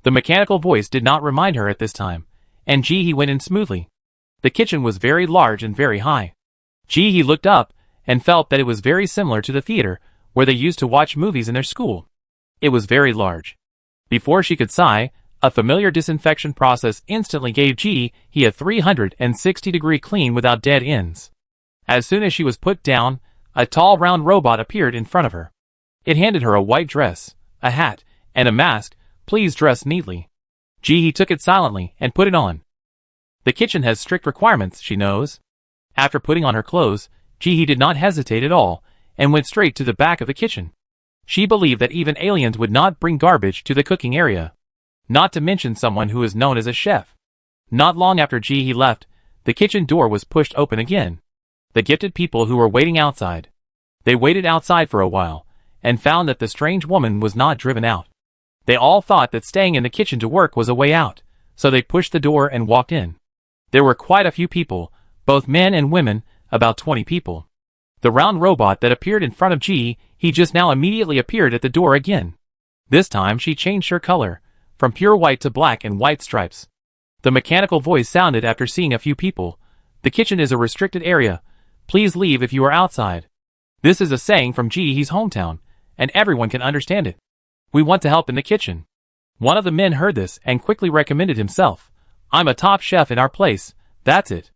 Speaker 1: The mechanical voice did not remind her at this time, and Jihee went in smoothly. The kitchen was very large and very high. Jihee looked up and felt that it was very similar to the theater where they used to watch movies in their school. It was very large. Before she could sigh, a familiar disinfection process instantly gave Jihee a 360-degree clean without dead ends. As soon as she was put down, a tall round robot appeared in front of her. It handed her a white dress, a hat, and a mask. Please dress neatly. Jihee took it silently and put it on. The kitchen has strict requirements, she knows. After putting on her clothes, Jihee did not hesitate at all, and went straight to the back of the kitchen. She believed that even aliens would not bring garbage to the cooking area. Not to mention someone who is known as a chef. Not long after Jihee left, the kitchen door was pushed open again. The gifted people who were waiting outside. They waited outside for a while, and found that the strange woman was not driven out. They all thought that staying in the kitchen to work was a way out, so they pushed the door and walked in. There were quite a few people, both men and women, about 20 people. The round robot that appeared in front of G, he just now immediately appeared at the door again. This time she changed her color, from pure white to black and white stripes. The mechanical voice sounded after seeing a few people. The kitchen is a restricted area. Please leave if you are outside. This is a saying from G's hometown, and everyone can understand it. We want to help in the kitchen. One of the men heard this and quickly recommended himself. I'm a top chef in our place, that's it.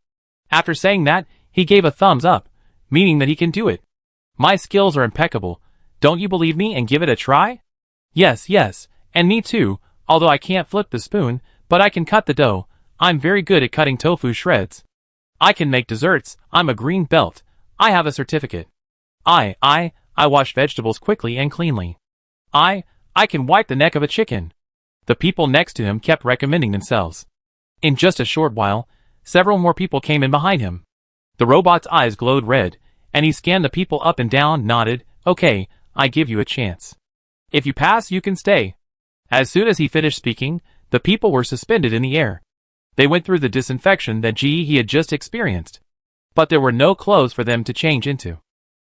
Speaker 1: After saying that, he gave a thumbs up, meaning that he can do it. My skills are impeccable. Don't you believe me and give it a try? Yes, and me too, although I can't flip the spoon, but I can cut the dough. I'm very good at cutting tofu shreds. I can make desserts. I'm a green belt. I have a certificate. I wash vegetables quickly and cleanly. I can wipe the neck of a chicken. The people next to him kept recommending themselves. In just a short while, several more people came in behind him. The robot's eyes glowed red, and he scanned the people up and down, nodded, okay, I give you a chance. If you pass, you can stay. As soon as he finished speaking, the people were suspended in the air. They went through the disinfection that he had just experienced. But there were no clothes for them to change into.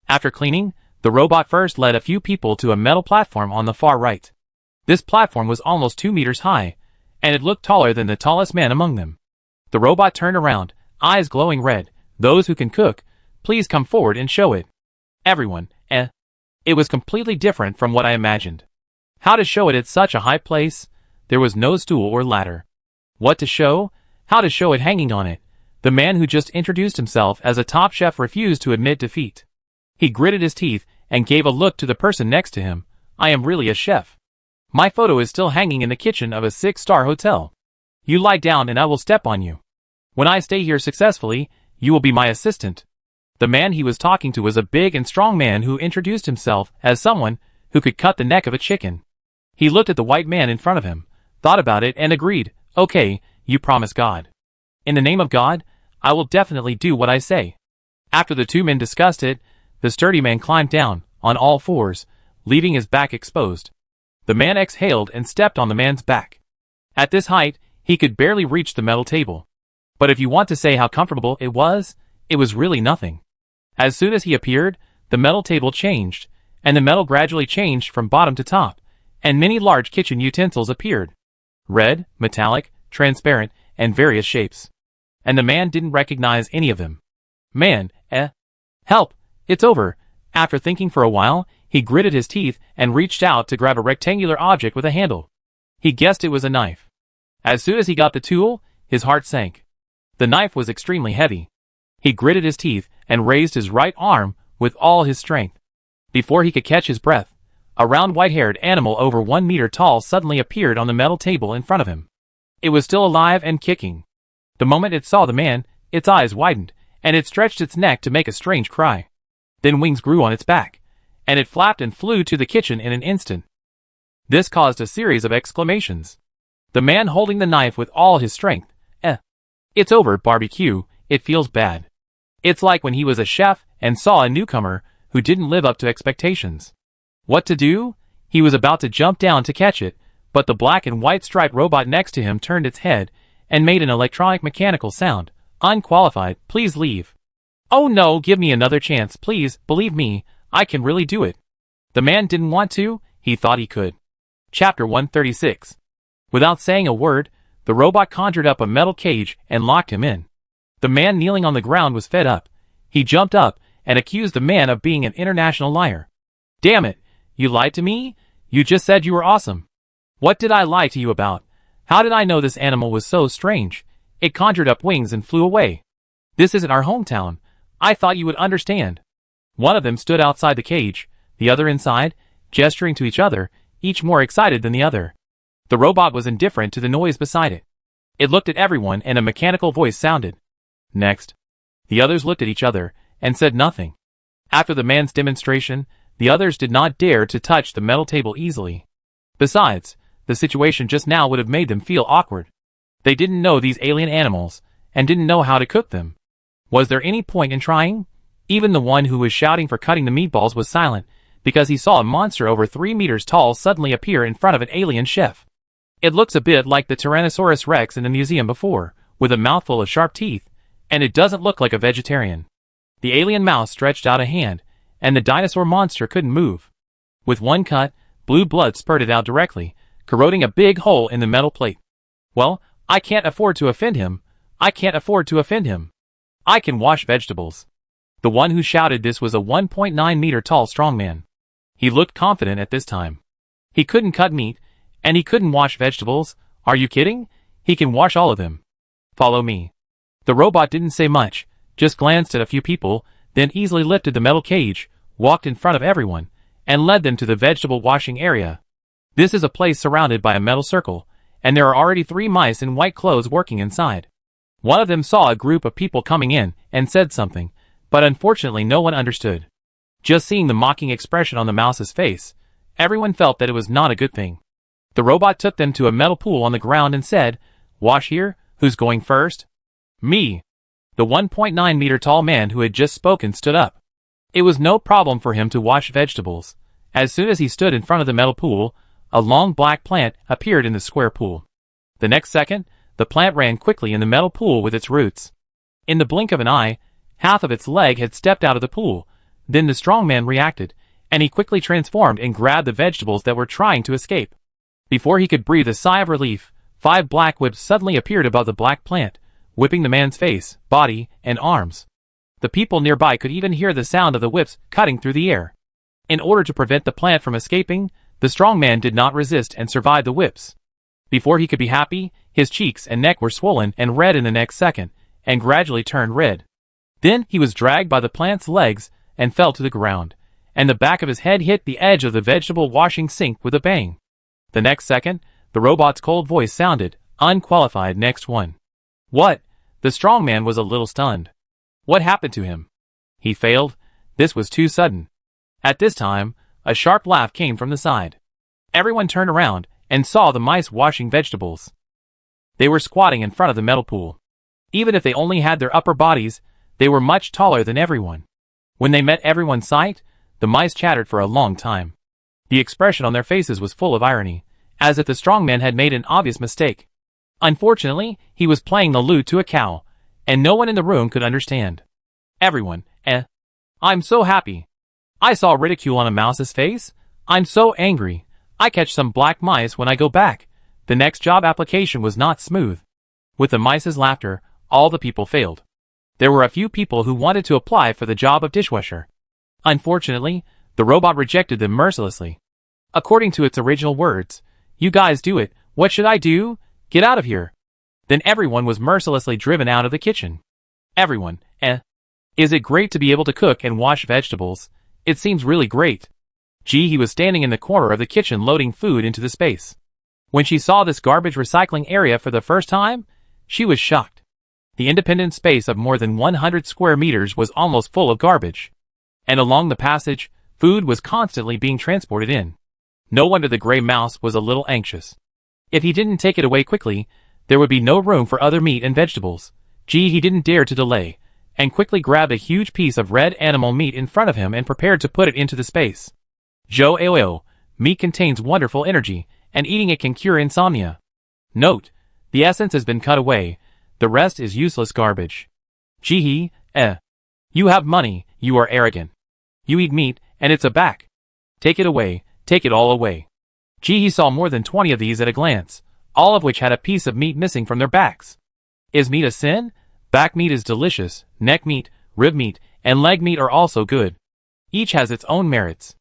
Speaker 1: After cleaning, the robot first led a few people to a metal platform on the far right. This platform was almost 2 meters high, and it looked taller than the tallest man among them. The robot turned around, eyes glowing red. Those who can cook, please come forward and show it. Everyone, It was completely different from what I imagined. How to show it at such a high place? There was no stool or ladder. What to show? How to show it hanging on it? The man who just introduced himself as a top chef refused to admit defeat. He gritted his teeth and gave a look to the person next to him. I am really a chef. My photo is still hanging in the kitchen of a 6-star hotel. You lie down and I will step on you. When I stay here successfully, you will be my assistant. The man he was talking to was a big and strong man who introduced himself as someone who could cut the neck of a chicken. He looked at the white man in front of him, thought about it and agreed, okay, you promise God. In the name of God, I will definitely do what I say. After the two men discussed it, the sturdy man climbed down, on all fours, leaving his back exposed. The man exhaled and stepped on the man's back. At this height, he could barely reach the metal table. But if you want to say how comfortable it was really nothing. As soon as he appeared, the metal table changed, and the metal gradually changed from bottom to top, and many large kitchen utensils appeared. Red, metallic, transparent, and various shapes. And the man didn't recognize any of them. Man, help, it's over. After thinking for a while, he gritted his teeth and reached out to grab a rectangular object with a handle. He guessed it was a knife. As soon as he got the tool, his heart sank. The knife was extremely heavy. He gritted his teeth and raised his right arm with all his strength. Before he could catch his breath, a round white-haired animal over 1 meter tall suddenly appeared on the metal table in front of him. It was still alive and kicking. The moment it saw the man, its eyes widened, and it stretched its neck to make a strange cry. Then wings grew on its back, and it flapped and flew to the kitchen in an instant. This caused a series of exclamations. The man holding the knife with all his strength. It's over, barbecue, it feels bad. It's like when he was a chef and saw a newcomer who didn't live up to expectations. What to do? He was about to jump down to catch it, but the black and white striped robot next to him turned its head and made an electronic mechanical sound. Unqualified, please leave. Oh no, give me another chance, please, believe me, I can really do it. The man didn't want to, he thought he could. Chapter 136. Without saying a word, the robot conjured up a metal cage and locked him in. The man kneeling on the ground was fed up. He jumped up and accused the man of being an international liar. Damn it, you lied to me? You just said you were awesome. What did I lie to you about? How did I know this animal was so strange? It conjured up wings and flew away. This isn't our hometown. I thought you would understand. One of them stood outside the cage, the other inside, gesturing to each other, each more excited than the other. The robot was indifferent to the noise beside it. It looked at everyone and a mechanical voice sounded. Next. The others looked at each other and said nothing. After the man's demonstration, the others did not dare to touch the metal table easily. Besides, the situation just now would have made them feel awkward. They didn't know these alien animals, and didn't know how to cook them. Was there any point in trying? Even the one who was shouting for cutting the meatballs was silent, because he saw a monster over 3 meters tall suddenly appear in front of an alien chef. It looks a bit like the Tyrannosaurus Rex in the museum before, with a mouthful of sharp teeth, and it doesn't look like a vegetarian. The alien mouse stretched out a hand, and the dinosaur monster couldn't move. With one cut, blue blood spurted out directly, corroding a big hole in the metal plate. Well, I can't afford to offend him. I can't afford to offend him. I can wash vegetables. The one who shouted this was a 1.9-meter tall strongman. He looked confident at this time. He couldn't cut meat, and he couldn't wash vegetables. Are you kidding? He can wash all of them. Follow me. The robot didn't say much, just glanced at a few people, then easily lifted the metal cage, walked in front of everyone, and led them to the vegetable washing area. This is a place surrounded by a metal circle, and there are already 3 mice in white clothes working inside. One of them saw a group of people coming in and said something, but unfortunately no one understood. Just seeing the mocking expression on the mouse's face, everyone felt that it was not a good thing. The robot took them to a metal pool on the ground and said, "Wash here, who's going first?" "Me." The 1.9-meter tall man who had just spoken stood up. It was no problem for him to wash vegetables. As soon as he stood in front of the metal pool, a long black plant appeared in the square pool. The next second, the plant ran quickly in the metal pool with its roots. In the blink of an eye, half of its leg had stepped out of the pool. Then the strong man reacted, and he quickly transformed and grabbed the vegetables that were trying to escape. Before he could breathe a sigh of relief, 5 black whips suddenly appeared above the black plant, whipping the man's face, body, and arms. The people nearby could even hear the sound of the whips cutting through the air. In order to prevent the plant from escaping, the strong man did not resist and survived the whips. Before he could be happy, his cheeks and neck were swollen and red in the next second, and gradually turned red. Then he was dragged by the plant's legs and fell to the ground, and the back of his head hit the edge of the vegetable washing sink with a bang. The next second, the robot's cold voice sounded, unqualified. Next one. What? The strong man was a little stunned. What happened to him? He failed. This was too sudden. At this time, a sharp laugh came from the side. Everyone turned around and saw the mice washing vegetables. They were squatting in front of the metal pool. Even if they only had their upper bodies, they were much taller than everyone. When they met everyone's sight, the mice chattered for a long time. The expression on their faces was full of irony, as if the strong man had made an obvious mistake. Unfortunately, he was playing the lute to a cow, and no one in the room could understand. Everyone, I'm so happy. I saw ridicule on a mouse's face. I'm so angry. I catch some black mice when I go back. The next job application was not smooth. With the mice's laughter, all the people failed. There were a few people who wanted to apply for the job of dishwasher. Unfortunately, the robot rejected them mercilessly. According to its original words, "You guys do it. What should I do? Get out of here." Then everyone was mercilessly driven out of the kitchen. Everyone, Is it great to be able to cook and wash vegetables? It seems really great. He was standing in the corner of the kitchen loading food into the space. When she saw this garbage recycling area for the first time, she was shocked. The independent space of more than 100 square meters was almost full of garbage. And along the passage, food was constantly being transported in. No wonder the gray mouse was a little anxious. If he didn't take it away quickly, there would be no room for other meat and vegetables. He didn't dare to delay, and quickly grabbed a huge piece of red animal meat in front of him and prepared to put it into the space. Meat contains wonderful energy, and eating it can cure insomnia. Note: the essence has been cut away. The rest is useless garbage. You have money, you are arrogant. You eat meat, and it's a back. Take it away, take it all away. He saw more than 20 of these at a glance, all of which had a piece of meat missing from their backs. Is meat a sin? Back meat is delicious, neck meat, rib meat, and leg meat are also good. Each has its own merits.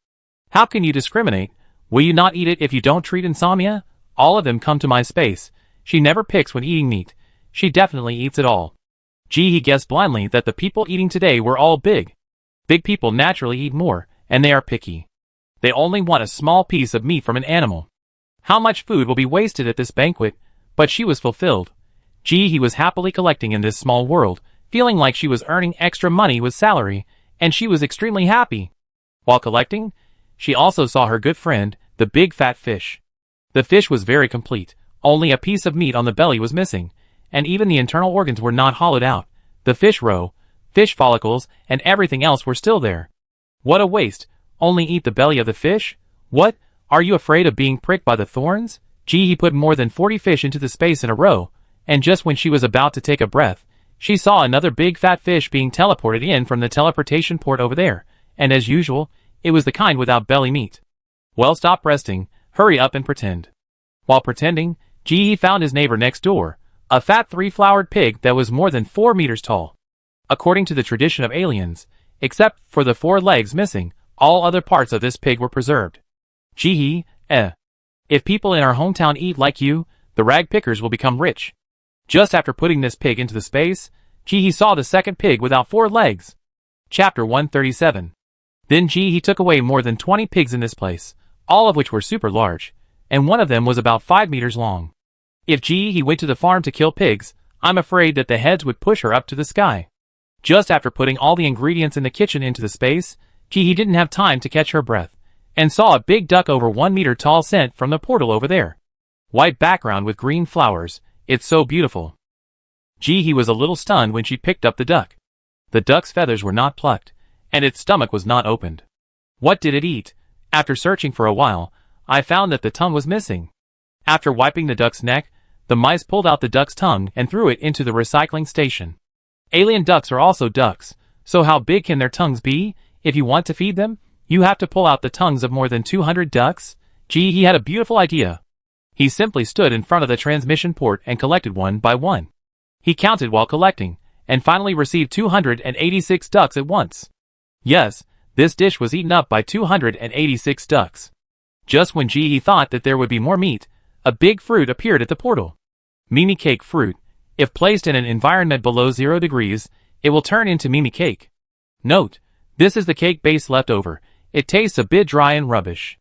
Speaker 1: How can you discriminate? Will you not eat it if you don't treat insomnia? All of them come to my space. She never picks when eating meat. She definitely eats it all. He guessed blindly that the people eating today were all big. Big people naturally eat more, and they are picky. They only want a small piece of meat from an animal. How much food will be wasted at this banquet? But she was fulfilled. He was happily collecting in this small world, feeling like she was earning extra money with salary, and she was extremely happy. While collecting, she also saw her good friend, the big fat fish. The fish was very complete, only a piece of meat on the belly was missing, and even the internal organs were not hollowed out. The fish roe, fish follicles, and everything else were still there. What a waste! only eat the belly of the fish? What? Are you afraid of being pricked by the thorns? He put more than 40 fish into the space in a row, and just when she was about to take a breath, she saw another big fat fish being teleported in from the teleportation port over there, and as usual, it was the kind without belly meat. Well, stop resting, hurry up and pretend. While pretending, He found his neighbor next door, a fat 3-flowered pig that was more than 4 meters tall. According to the tradition of aliens, except for the 4 legs missing, all other parts of this pig were preserved. If people in our hometown eat like you, the rag pickers will become rich. Just after putting this pig into the space, he saw the second pig without 4 legs. Chapter 137. Then he took away more than 20 pigs in this place, all of which were super large, and one of them was about 5 meters long. If he went to the farm to kill pigs, I'm afraid that the heads would push her up to the sky. Just after putting all the ingredients in the kitchen into the space, he didn't have time to catch her breath, and saw a big duck over 1 meter tall sent from the portal over there. White background with green flowers, it's so beautiful. He was a little stunned when she picked up the duck. The duck's feathers were not plucked, and its stomach was not opened. What did it eat? After searching for a while, I found that the tongue was missing. After wiping the duck's neck, the mice pulled out the duck's tongue and threw it into the recycling station. Alien ducks are also ducks, so how big can their tongues be? If you want to feed them, you have to pull out the tongues of more than 200 ducks? He had a beautiful idea. He simply stood in front of the transmission port and collected one by one. He counted while collecting, and finally received 286 ducks at once. Yes, this dish was eaten up by 286 ducks. Just when he thought that there would be more meat, a big fruit appeared at the portal. Mimi cake fruit. If placed in an environment below 0 degrees, it will turn into Mimi cake. Note, this is the cake base left over. It tastes a bit dry and rubbish.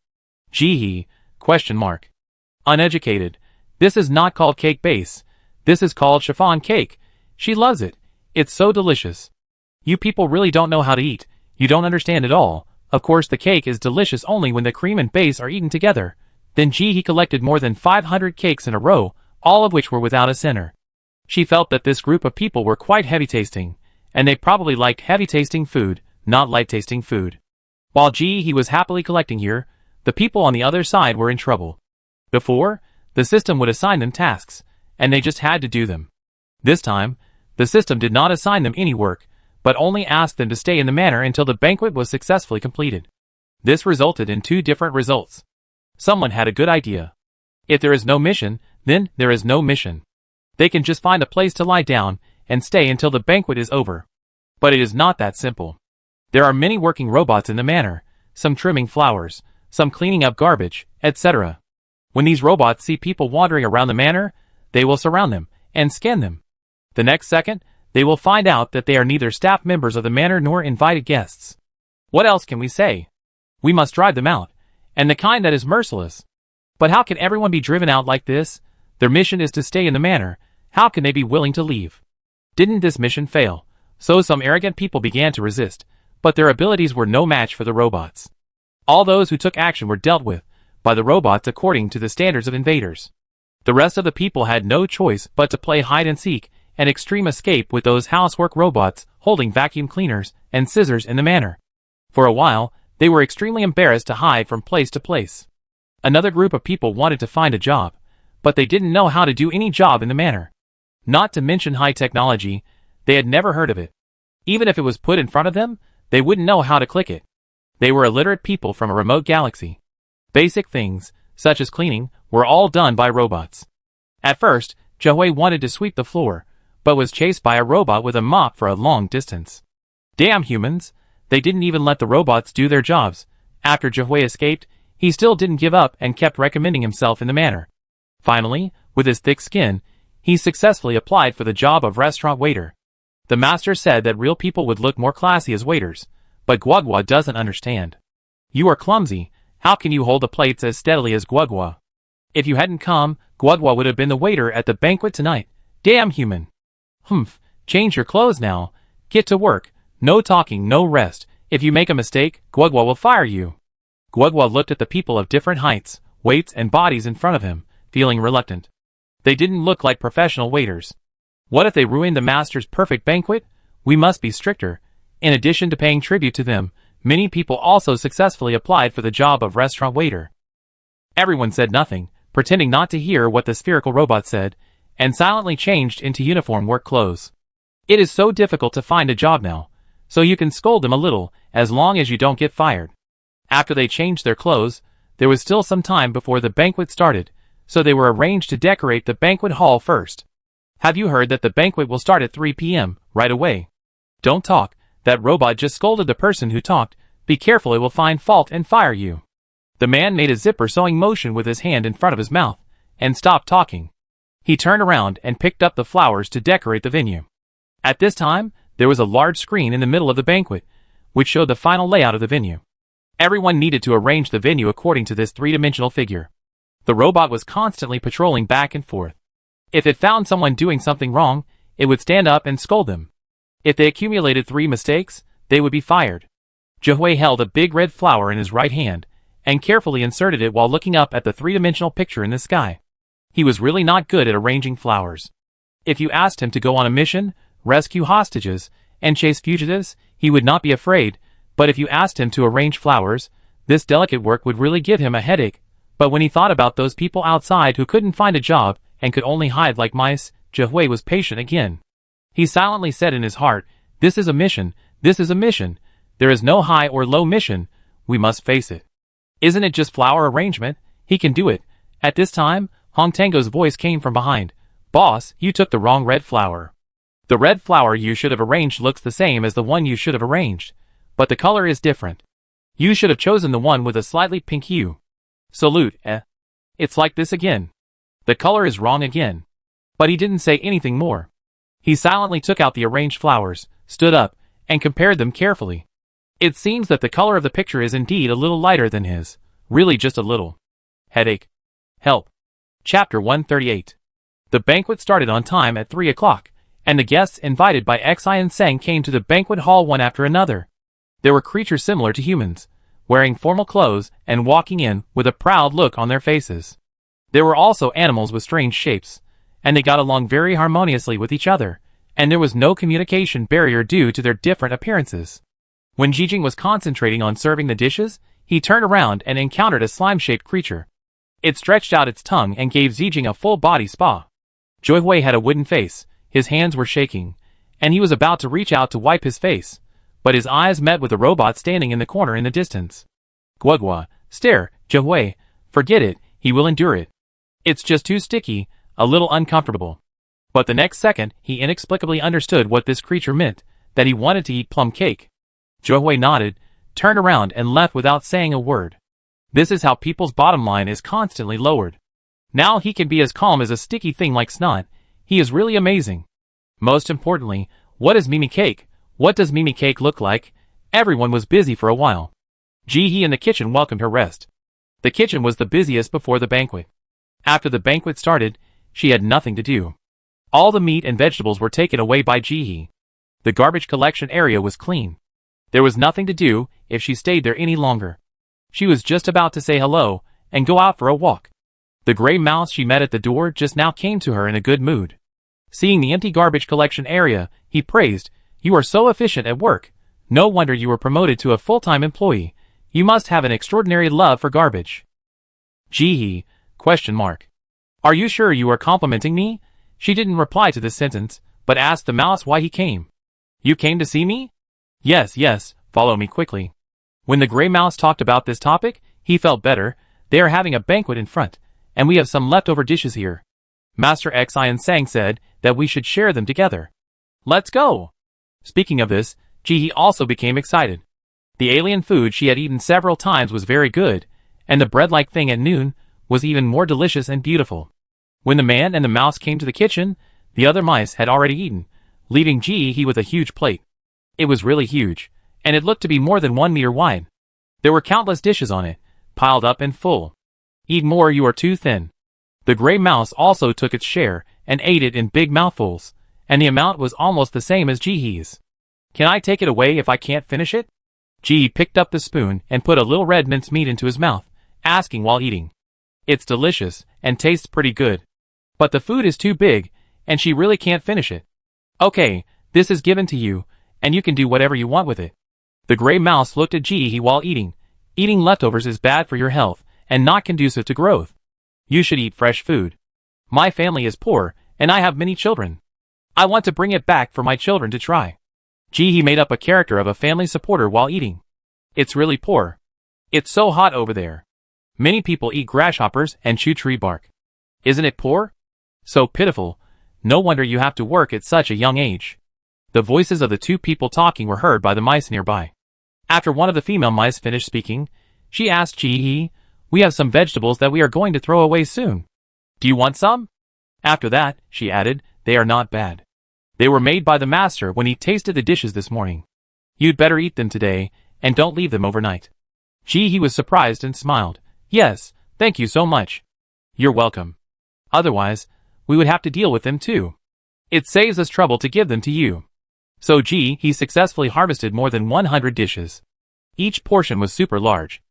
Speaker 1: Question mark. Uneducated. This is not called cake base. This is called chiffon cake. She loves it. It's so delicious. You people really don't know how to eat. You don't understand at all. Of course the cake is delicious only when the cream and base are eaten together. Then he collected more than 500 cakes in a row, all of which were without a center. She felt that this group of people were quite heavy-tasting, and they probably liked heavy-tasting food, not light-tasting food. While he was happily collecting here, the people on the other side were in trouble. Before, the system would assign them tasks, and they just had to do them. This time, the system did not assign them any work, but only asked them to stay in the manor until the banquet was successfully completed. This resulted in 2 different results. Someone had a good idea. If there is no mission, then there is no mission. They can just find a place to lie down and stay until the banquet is over. But it is not that simple. There are many working robots in the manor, some trimming flowers, some cleaning up garbage, etc. When these robots see people wandering around the manor, they will surround them and scan them. The next second, they will find out that they are neither staff members of the manor nor invited guests. What else can we say? We must drive them out, and the kind that is merciless. But how can everyone be driven out like this? Their mission is to stay in the manor. How can they be willing to leave? Didn't this mission fail? So some arrogant people began to resist, but their abilities were no match for the robots. All those who took action were dealt with by the robots according to the standards of invaders. The rest of the people had no choice but to play hide and seek and extreme escape with those housework robots holding vacuum cleaners and scissors in the manor. For a while, they were extremely embarrassed to hide from place to place. Another group of people wanted to find a job, but they didn't know how to do any job in the manor. Not to mention high technology, they had never heard of it. Even if it was put in front of them, they wouldn't know how to click it. They were illiterate people from a remote galaxy. Basic things, such as cleaning, were all done by robots. At first, Jihui wanted to sweep the floor, but was chased by a robot with a mop for a long distance. Damn humans! They didn't even let the robots do their jobs. After Jihui escaped, he still didn't give up and kept recommending himself in the manor. Finally, with his thick skin, he successfully applied for the job of restaurant waiter. The master said that real people would look more classy as waiters, but Guagua doesn't understand. You are clumsy. How can you hold the plates as steadily as Guagua? If you hadn't come, Guagua would have been the waiter at the banquet tonight. Damn human. Change your clothes now. Get to work. No talking, no rest. If you make a mistake, Guagua will fire you. Guagua looked at the people of different heights, weights, and bodies in front of him, feeling reluctant. They didn't look like professional waiters. What if they ruined the master's perfect banquet? We must be stricter. In addition to paying tribute to them, Many people also successfully applied for the job of restaurant waiter. Everyone said nothing, pretending not to hear what the spherical robot said, and silently changed into uniform work clothes. It is so difficult to find a job now, so you can scold them a little, as long as you don't get fired. After they changed their clothes, there was still some time before the banquet started, so they were arranged to decorate the banquet hall first. Have you heard that the banquet will start at 3 p.m. right away? Don't talk, that robot just scolded the person who talked. Be careful, it will find fault and fire you. The man made a zipper sewing motion with his hand in front of his mouth, and stopped talking. He turned around and picked up the flowers to decorate the venue. At this time, there was a large screen in the middle of the banquet, which showed the final layout of the venue. Everyone needed to arrange the venue according to this three-dimensional figure. The robot was constantly patrolling back and forth. If it found someone doing something wrong, it would stand up and scold them. If they accumulated 3 mistakes, they would be fired. Jihui held a big red flower in his right hand, and carefully inserted it while looking up at the three-dimensional picture in the sky. He was really not good at arranging flowers. If you asked him to go on a mission, rescue hostages, and chase fugitives, he would not be afraid, but if you asked him to arrange flowers, this delicate work would really give him a headache. But when he thought about those people outside who couldn't find a job and could only hide like mice, Jihui was patient again. He silently said in his heart, "This is a mission, this is a mission. There is no high or low mission, we must face it. Isn't it just flower arrangement? He can do it." At this time, Hong Tango's voice came from behind. "Boss, you took the wrong red flower. The red flower you should have arranged looks the same as the one you should have arranged, but the color is different. You should have chosen the one with a slightly pink hue." Salute, It's like this again. The color is wrong again. But he didn't say anything more. He silently took out the arranged flowers, stood up, and compared them carefully. It seems that the color of the picture is indeed a little lighter than his. Really just a little. Headache. Help. Chapter 138. The banquet started on time at 3 o'clock, and the guests invited by Xi and Sang came to the banquet hall one after another. There were creatures similar to humans, wearing formal clothes and walking in with a proud look on their faces. There were also animals with strange shapes, and they got along very harmoniously with each other, and there was no communication barrier due to their different appearances. When Jijing was concentrating on serving the dishes, he turned around and encountered a slime-shaped creature. It stretched out its tongue and gave Jijing a full-body spa. Jihui had a wooden face, his hands were shaking, and he was about to reach out to wipe his face, but his eyes met with a robot standing in the corner in the distance. Guogua, stare, Jihui, forget it, he will endure it. It's just too sticky, a little uncomfortable. But the next second, he inexplicably understood what this creature meant, that he wanted to eat plum cake. Jihui nodded, turned around and left without saying a word. This is how people's bottom line is constantly lowered. Now he can be as calm as a sticky thing like snot. He is really amazing. Most importantly, what is Mimi Cake? What does Mimi Cake look like? Everyone was busy for a while. Ji-hee in the kitchen welcomed her rest. The kitchen was the busiest before the banquet. After the banquet started, she had nothing to do. All the meat and vegetables were taken away by Ji-hee. The garbage collection area was clean. There was nothing to do if she stayed there any longer. She was just about to say hello and go out for a walk. The gray mouse she met at the door just now came to her in a good mood. Seeing the empty garbage collection area, he praised, "You are so efficient at work. No wonder you were promoted to a full-time employee. You must have an extraordinary love for garbage." Ji-hee, ? Are you sure you are complimenting me? She didn't reply to this sentence, but asked the mouse why he came. "You came to see me?" Yes, follow me quickly." When the gray mouse talked about this topic, he felt better. They are having a banquet in front, and we have some leftover dishes here. Master Xi and Sang said that we should share them together. Let's go. Speaking of this, Ji-hee also became excited. The alien food she had eaten several times was very good, and the bread-like thing at noon was even more delicious and beautiful. When the man and the mouse came to the kitchen, the other mice had already eaten, leaving Ji-hee with a huge plate. It was really huge, and it looked to be more than 1 meter wide. There were countless dishes on it, piled up and full. Eat more, you are too thin. The gray mouse also took its share and ate it in big mouthfuls, and the amount was almost the same as Ji-hee's. Can I take it away if I can't finish it? Ji-hee picked up the spoon and put a little red mincemeat into his mouth, asking while eating. It's delicious and tastes pretty good. But the food is too big, and she really can't finish it. Okay, this is given to you, and you can do whatever you want with it. The gray mouse looked at Ji while eating. Eating leftovers is bad for your health and not conducive to growth. You should eat fresh food. My family is poor, and I have many children. I want to bring it back for my children to try. Ji made up a character of a family supporter while eating. It's really poor. It's so hot over there. Many people eat grasshoppers and chew tree bark. Isn't it poor? So pitiful. No wonder you have to work at such a young age. The voices of the two people talking were heard by the mice nearby. After one of the female mice finished speaking, she asked Ji, "We have some vegetables that we are going to throw away soon. Do you want some?" After that, she added, "They are not bad. They were made by the master when he tasted the dishes this morning. You'd better eat them today, and don't leave them overnight." Ji was surprised and smiled. "Yes, thank you so much. You're welcome. Otherwise, we would have to deal with them too. It saves us trouble to give them to you." So Ji successfully harvested more than 100 dishes. Each portion was super large.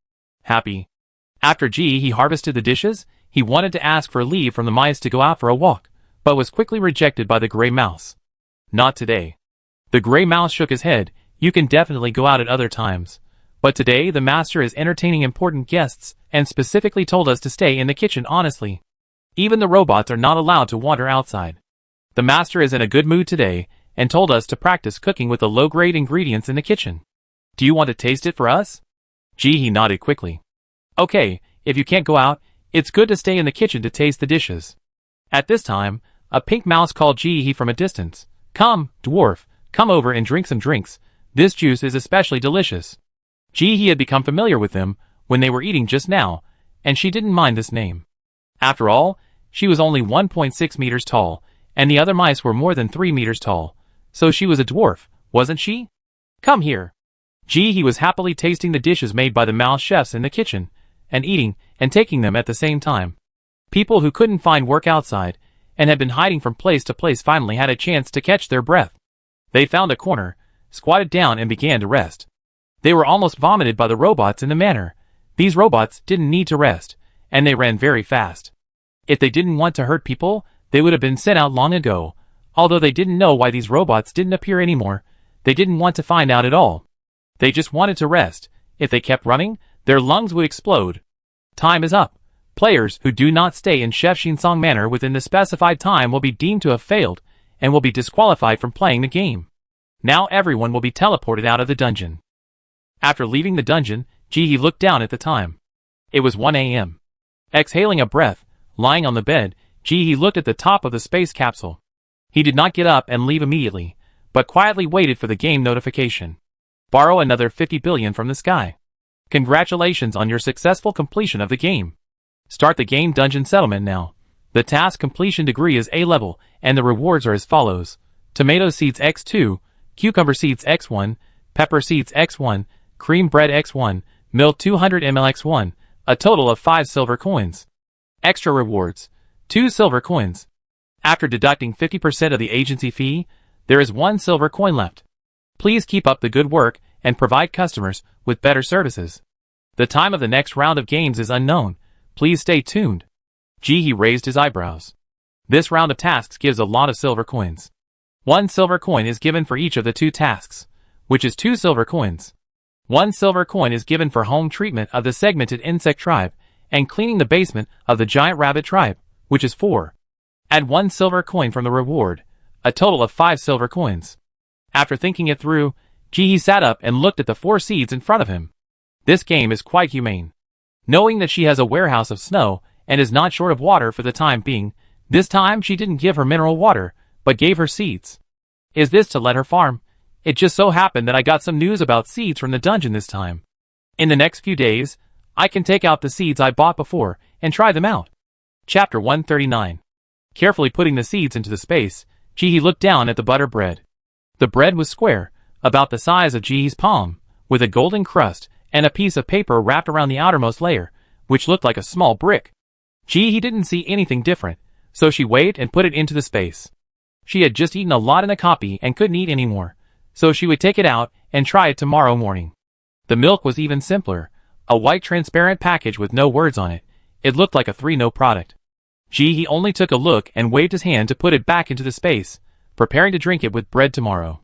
Speaker 1: Happy. After Ji harvested the dishes, he wanted to ask for leave from the mice to go out for a walk, but was quickly rejected by the gray mouse. Not today. The gray mouse shook his head. "You can definitely go out at other times. But today the master is entertaining important guests and specifically told us to stay in the kitchen honestly. Even the robots are not allowed to wander outside. The master is in a good mood today and told us to practice cooking with the low-grade ingredients in the kitchen. Do you want to taste it for us?" Ji nodded quickly. "Okay, if you can't go out, it's good to stay in the kitchen to taste the dishes." At this time, a pink mouse called Ji from a distance. "Come, dwarf, come over and drink some drinks. This juice is especially delicious." Ji had become familiar with them when they were eating just now, and she didn't mind this name. After all, she was only 1.6 meters tall, and the other mice were more than 3 meters tall, so she was a dwarf, wasn't she? "Come here." Ji was happily tasting the dishes made by the mouse chefs in the kitchen, and eating and taking them at the same time. People who couldn't find work outside and had been hiding from place to place finally had a chance to catch their breath. They found a corner, squatted down and began to rest. They were almost vomited by the robots in the manner. These robots didn't need to rest, and they ran very fast. If they didn't want to hurt people, they would have been sent out long ago. Although they didn't know why these robots didn't appear anymore, they didn't want to find out at all. They just wanted to rest. If they kept running, their lungs would explode. Time is up. Players who do not stay in Chef Shinsong manner within the specified time will be deemed to have failed, and will be disqualified from playing the game. Now everyone will be teleported out of the dungeon. After leaving the dungeon, Ji looked down at the time. It was 1 a.m. Exhaling a breath, lying on the bed, Ji looked at the top of the space capsule. He did not get up and leave immediately, but quietly waited for the game notification. Borrow another 50 billion from the sky. Congratulations on your successful completion of the game. Start the game dungeon settlement now. The task completion degree is A level, and the rewards are as follows. Tomato seeds X2, cucumber seeds X1, pepper seeds X1, cream bread X1, milk 200 ml X1, a total of 5 silver coins. Extra rewards, 2 silver coins. After deducting 50% of the agency fee, there is 1 silver coin left. Please keep up the good work and provide customers with better services. The time of the next round of games is unknown. Please stay tuned. Ji raised his eyebrows. This round of tasks gives a lot of silver coins. 1 silver coin is given for each of the 2 tasks, which is 2 silver coins. 1 silver coin is given for home treatment of the segmented insect tribe and cleaning the basement of the giant rabbit tribe, which is 4. Add 1 silver coin from the reward, a total of 5 silver coins. After thinking it through, Ji sat up and looked at the 4 seeds in front of him. This game is quite humane. Knowing that she has a warehouse of snow and is not short of water for the time being, this time she didn't give her mineral water, but gave her seeds. Is this to let her farm? It just so happened that I got some news about seeds from the dungeon this time. In the next few days, I can take out the seeds I bought before and try them out. Chapter 139. Carefully putting the seeds into the space, Ji looked down at the butter bread. The bread was square, about the size of Ji's palm, with a golden crust and a piece of paper wrapped around the outermost layer, which looked like a small brick. Ji didn't see anything different, so she weighed and put it into the space. She had just eaten a lot in a copy and couldn't eat anymore, so she would take it out and try it tomorrow morning. The milk was even simpler, a white transparent package with no words on it. It looked like a 3-no product. Ji only took a look and waved his hand to put it back into the space, preparing to drink it with bread tomorrow.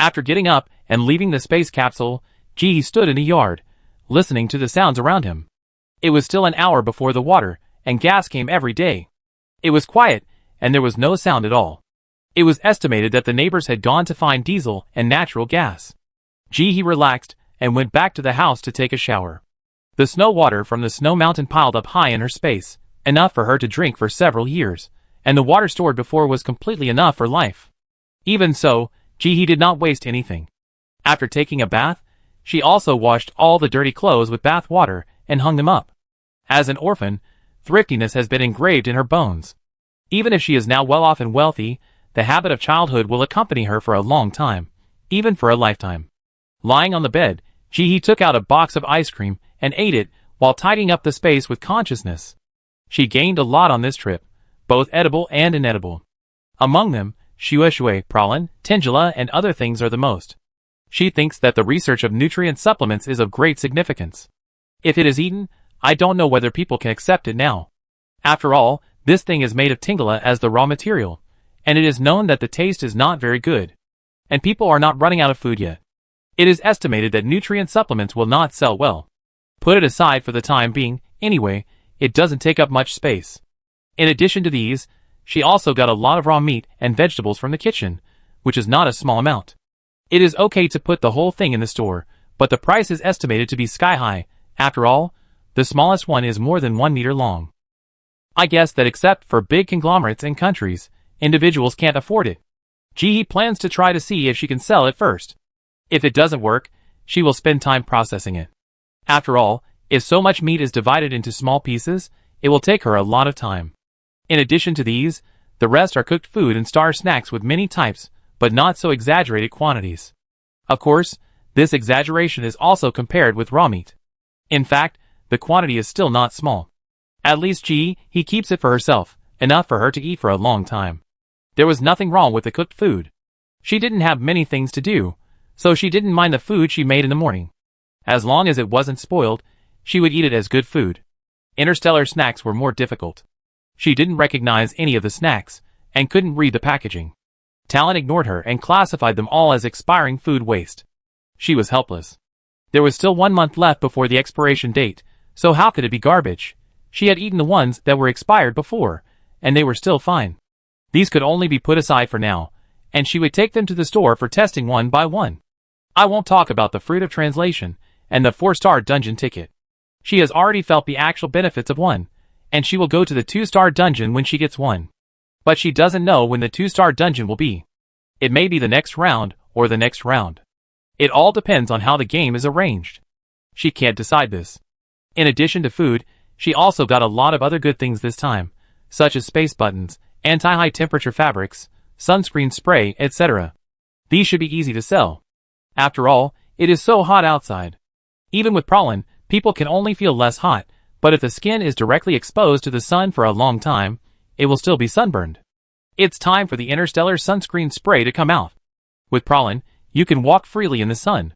Speaker 1: After getting up and leaving the space capsule, He stood in the yard, listening to the sounds around him. It was still an hour before the water and gas came every day. It was quiet, and there was no sound at all. It was estimated that the neighbors had gone to find diesel and natural gas. He relaxed and went back to the house to take a shower. The snow water from the snow mountain piled up high in her space, enough for her to drink for several years, and the water stored before was completely enough for life. Even so, he did not waste anything. After taking a bath, she also washed all the dirty clothes with bath water and hung them up. As an orphan, thriftiness has been engraved in her bones. Even if she is now well off and wealthy, the habit of childhood will accompany her for a long time, even for a lifetime. Lying on the bed, he took out a box of ice cream and ate it while tidying up the space with consciousness. She gained a lot on this trip, both edible and inedible. Among them, shui, pralin, tingula, and other things are the most. She thinks that the research of nutrient supplements is of great significance. If it is eaten, I don't know whether people can accept it now. After all, this thing is made of tingula as the raw material, and it is known that the taste is not very good. And people are not running out of food yet. It is estimated that nutrient supplements will not sell well. Put it aside for the time being, anyway, it doesn't take up much space. In addition to these, she also got a lot of raw meat and vegetables from the kitchen, which is not a small amount. It is okay to put the whole thing in the store, but the price is estimated to be sky high. After all, the smallest one is more than 1 meter long. I guess that except for big conglomerates and countries, individuals can't afford it. He plans to try to see if she can sell it first. If it doesn't work, she will spend time processing it. After all, if so much meat is divided into small pieces, it will take her a lot of time. In addition to these, the rest are cooked food and star snacks with many types, but not so exaggerated quantities. Of course, this exaggeration is also compared with raw meat. In fact, the quantity is still not small. At least he keeps it for herself, enough for her to eat for a long time. There was nothing wrong with the cooked food. She didn't have many things to do, so she didn't mind the food she made in the morning. As long as it wasn't spoiled, she would eat it as good food. Interstellar snacks were more difficult. She didn't recognize any of the snacks, and couldn't read the packaging. Talon ignored her and classified them all as expiring food waste. She was helpless. There was still 1 month left before the expiration date, so how could it be garbage? She had eaten the ones that were expired before, and they were still fine. These could only be put aside for now, and she would take them to the store for testing one by one. I won't talk about the fruit of translation and the 4-star dungeon ticket. She has already felt the actual benefits of one, and she will go to the 2-star dungeon when she gets one. But she doesn't know when the 2-star dungeon will be. It may be the next round, or the next round. It all depends on how the game is arranged. She can't decide this. In addition to food, she also got a lot of other good things this time, such as space buttons, anti-high temperature fabrics, sunscreen spray, etc. These should be easy to sell. After all, it is so hot outside. Even with pralin, people can only feel less hot, but if the skin is directly exposed to the sun for a long time, it will still be sunburned. It's time for the interstellar sunscreen spray to come out. With pralin, you can walk freely in the sun.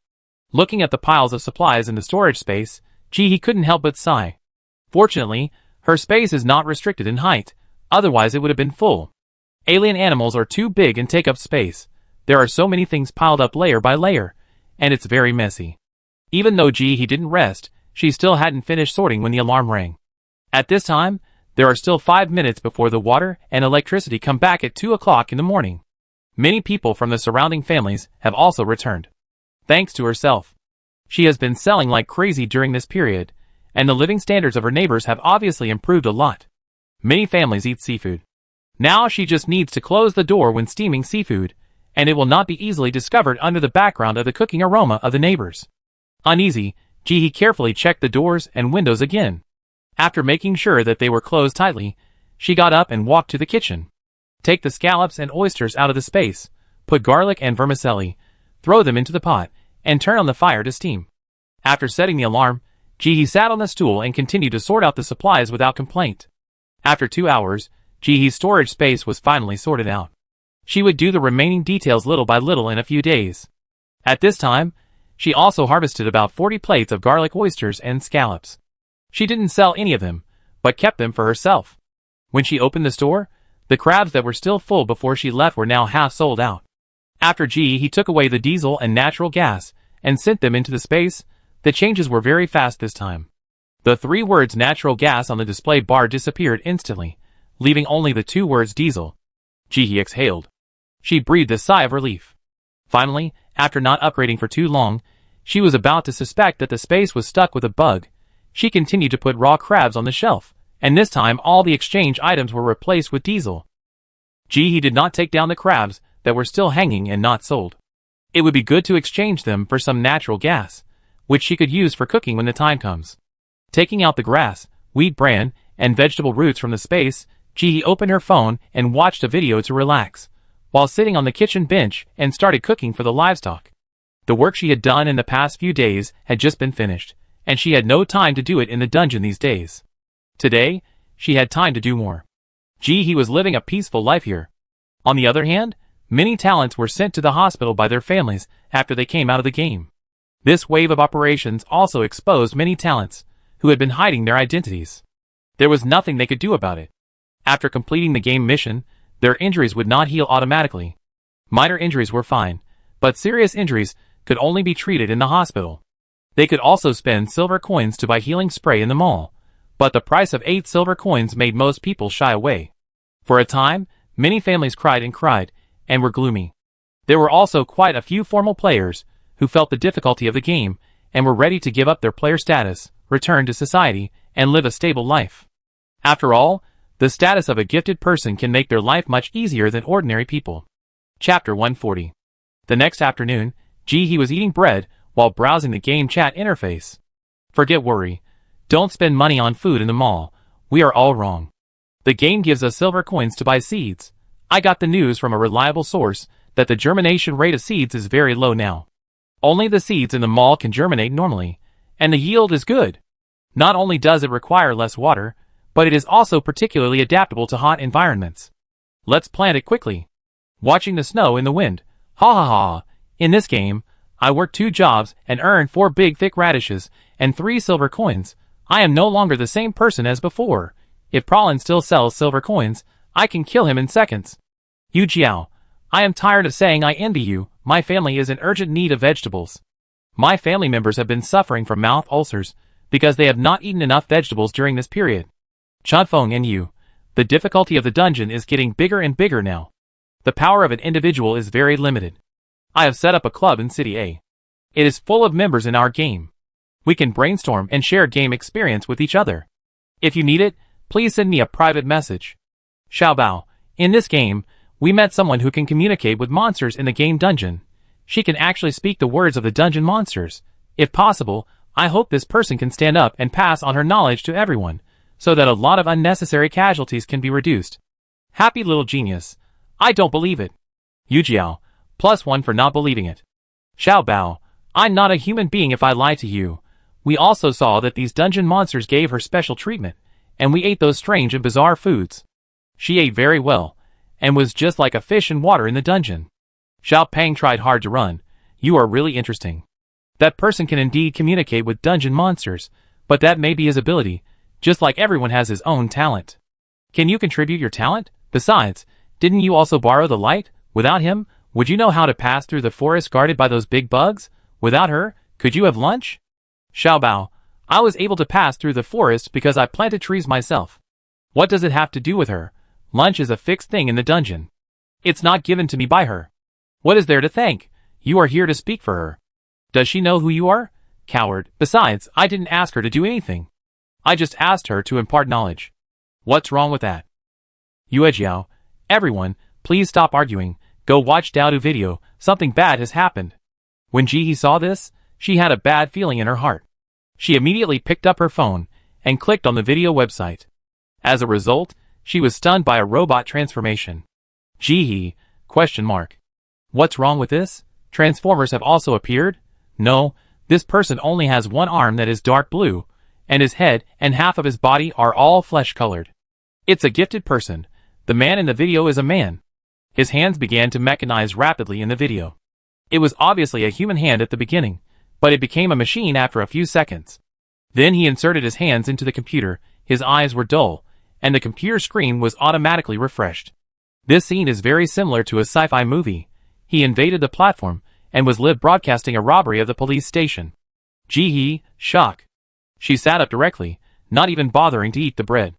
Speaker 1: Looking at the piles of supplies in the storage space, he couldn't help but sigh. Fortunately, her space is not restricted in height, otherwise it would have been full. Alien animals are too big and take up space. There are so many things piled up layer by layer, and it's very messy. Even though he didn't rest, she still hadn't finished sorting when the alarm rang. At this time, there are still 5 minutes before the water and electricity come back at 2 o'clock in the morning. Many people from the surrounding families have also returned. Thanks to herself. She has been selling like crazy during this period, and the living standards of her neighbors have obviously improved a lot. Many families eat seafood. Now she just needs to close the door when steaming seafood, and it will not be easily discovered under the background of the cooking aroma of the neighbors. Uneasy, he carefully checked the doors and windows again. After making sure that they were closed tightly, she got up and walked to the kitchen. Take the scallops and oysters out of the space, put garlic and vermicelli, throw them into the pot, and turn on the fire to steam. After setting the alarm, he sat on the stool and continued to sort out the supplies without complaint. After 2 hours, Jihee's storage space was finally sorted out. She would do the remaining details little by little in a few days. At this time, she also harvested about 40 plates of garlic oysters and scallops. She didn't sell any of them, but kept them for herself. When she opened the store, the crabs that were still full before she left were now half sold out. After he took away the diesel and natural gas, and sent them into the space. The changes were very fast this time. The 3 words natural gas on the display bar disappeared instantly, leaving only the 2 words diesel. Ji exhaled. She breathed a sigh of relief. Finally, after not upgrading for too long, she was about to suspect that the space was stuck with a bug. She continued to put raw crabs on the shelf, and this time all the exchange items were replaced with diesel. Ji did not take down the crabs that were still hanging and not sold. It would be good to exchange them for some natural gas, which she could use for cooking when the time comes. Taking out the grass, wheat bran, and vegetable roots from the space, Ji opened her phone and watched a video to relax, while sitting on the kitchen bench and started cooking for the livestock. The work she had done in the past few days had just been finished, and she had no time to do it in the dungeon these days. Today, she had time to do more. Ji was living a peaceful life here. On the other hand, many talents were sent to the hospital by their families after they came out of the game. This wave of operations also exposed many talents who had been hiding their identities. There was nothing they could do about it. After completing the game mission, their injuries would not heal automatically. Minor injuries were fine, but serious injuries could only be treated in the hospital. They could also spend silver coins to buy healing spray in the mall, but the price of 8 silver coins made most people shy away. For a time, many families cried and were gloomy. There were also quite a few formal players who felt the difficulty of the game and were ready to give up their player status, return to society, and live a stable life. After all, the status of a gifted person can make their life much easier than ordinary people. Chapter 140. The next afternoon, Ji was eating bread while browsing the game chat interface. Forget worry. Don't spend money on food in the mall. We are all wrong. The game gives us silver coins to buy seeds. I got the news from a reliable source that the germination rate of seeds is very low now. Only the seeds in the mall can germinate normally, and the yield is good. Not only does it require less water, but it is also particularly adaptable to hot environments. Let's plant it quickly. Watching the snow in the wind. Ha ha ha. In this game, I worked 2 jobs and earned 4 big thick radishes and 3 silver coins. I am no longer the same person as before. If Pralin still sells silver coins, I can kill him in seconds. Yu Jiao, I am tired of saying I envy you. My family is in urgent need of vegetables. My family members have been suffering from mouth ulcers because they have not eaten enough vegetables during this period. Chunfeng and you, the difficulty of the dungeon is getting bigger and bigger now. The power of an individual is very limited. I have set up a club in City A. It is full of members in our game. We can brainstorm and share game experience with each other. If you need it, please send me a private message. Xiaobao, in this game, we met someone who can communicate with monsters in the game dungeon. She can actually speak the words of the dungeon monsters. If possible, I hope this person can stand up and pass on her knowledge to everyone, so that a lot of unnecessary casualties can be reduced. Happy little genius. I don't believe it. Yu Jiao, +1 for not believing it. Xiaobao, I'm not a human being if I lie to you. We also saw that these dungeon monsters gave her special treatment, and we ate those strange and bizarre foods. She ate very well, and was just like a fish in water in the dungeon. Xiao Pang tried hard to run. You are really interesting. That person can indeed communicate with dungeon monsters, but that may be his ability, just like everyone has his own talent. Can you contribute your talent? Besides, didn't you also borrow the light? Without him, would you know how to pass through the forest guarded by those big bugs? Without her, could you have lunch? Xiaobao, I was able to pass through the forest because I planted trees myself. What does it have to do with her? Lunch is a fixed thing in the dungeon. It's not given to me by her. What is there to thank? You are here to speak for her. Does she know who you are? Coward. Besides, I didn't ask her to do anything. I just asked her to impart knowledge. What's wrong with that? Yuejiao, everyone, please stop arguing. Go watch Daodu video. Something bad has happened. When Ji saw this, she had a bad feeling in her heart. She immediately picked up her phone and clicked on the video website. As a result, she was stunned by a robot transformation. Ji, ? What's wrong with this? Transformers have also appeared? No, this person only has one arm that is dark blue, and his head and half of his body are all flesh-colored. It's a gifted person. The man in the video is a man. His hands began to mechanize rapidly in the video. It was obviously a human hand at the beginning, but it became a machine after a few seconds. Then he inserted his hands into the computer, his eyes were dull, and the computer screen was automatically refreshed. This scene is very similar to a sci-fi movie. He invaded the platform and was live broadcasting a robbery of the police station. Gee, shock. She sat up directly, not even bothering to eat the bread.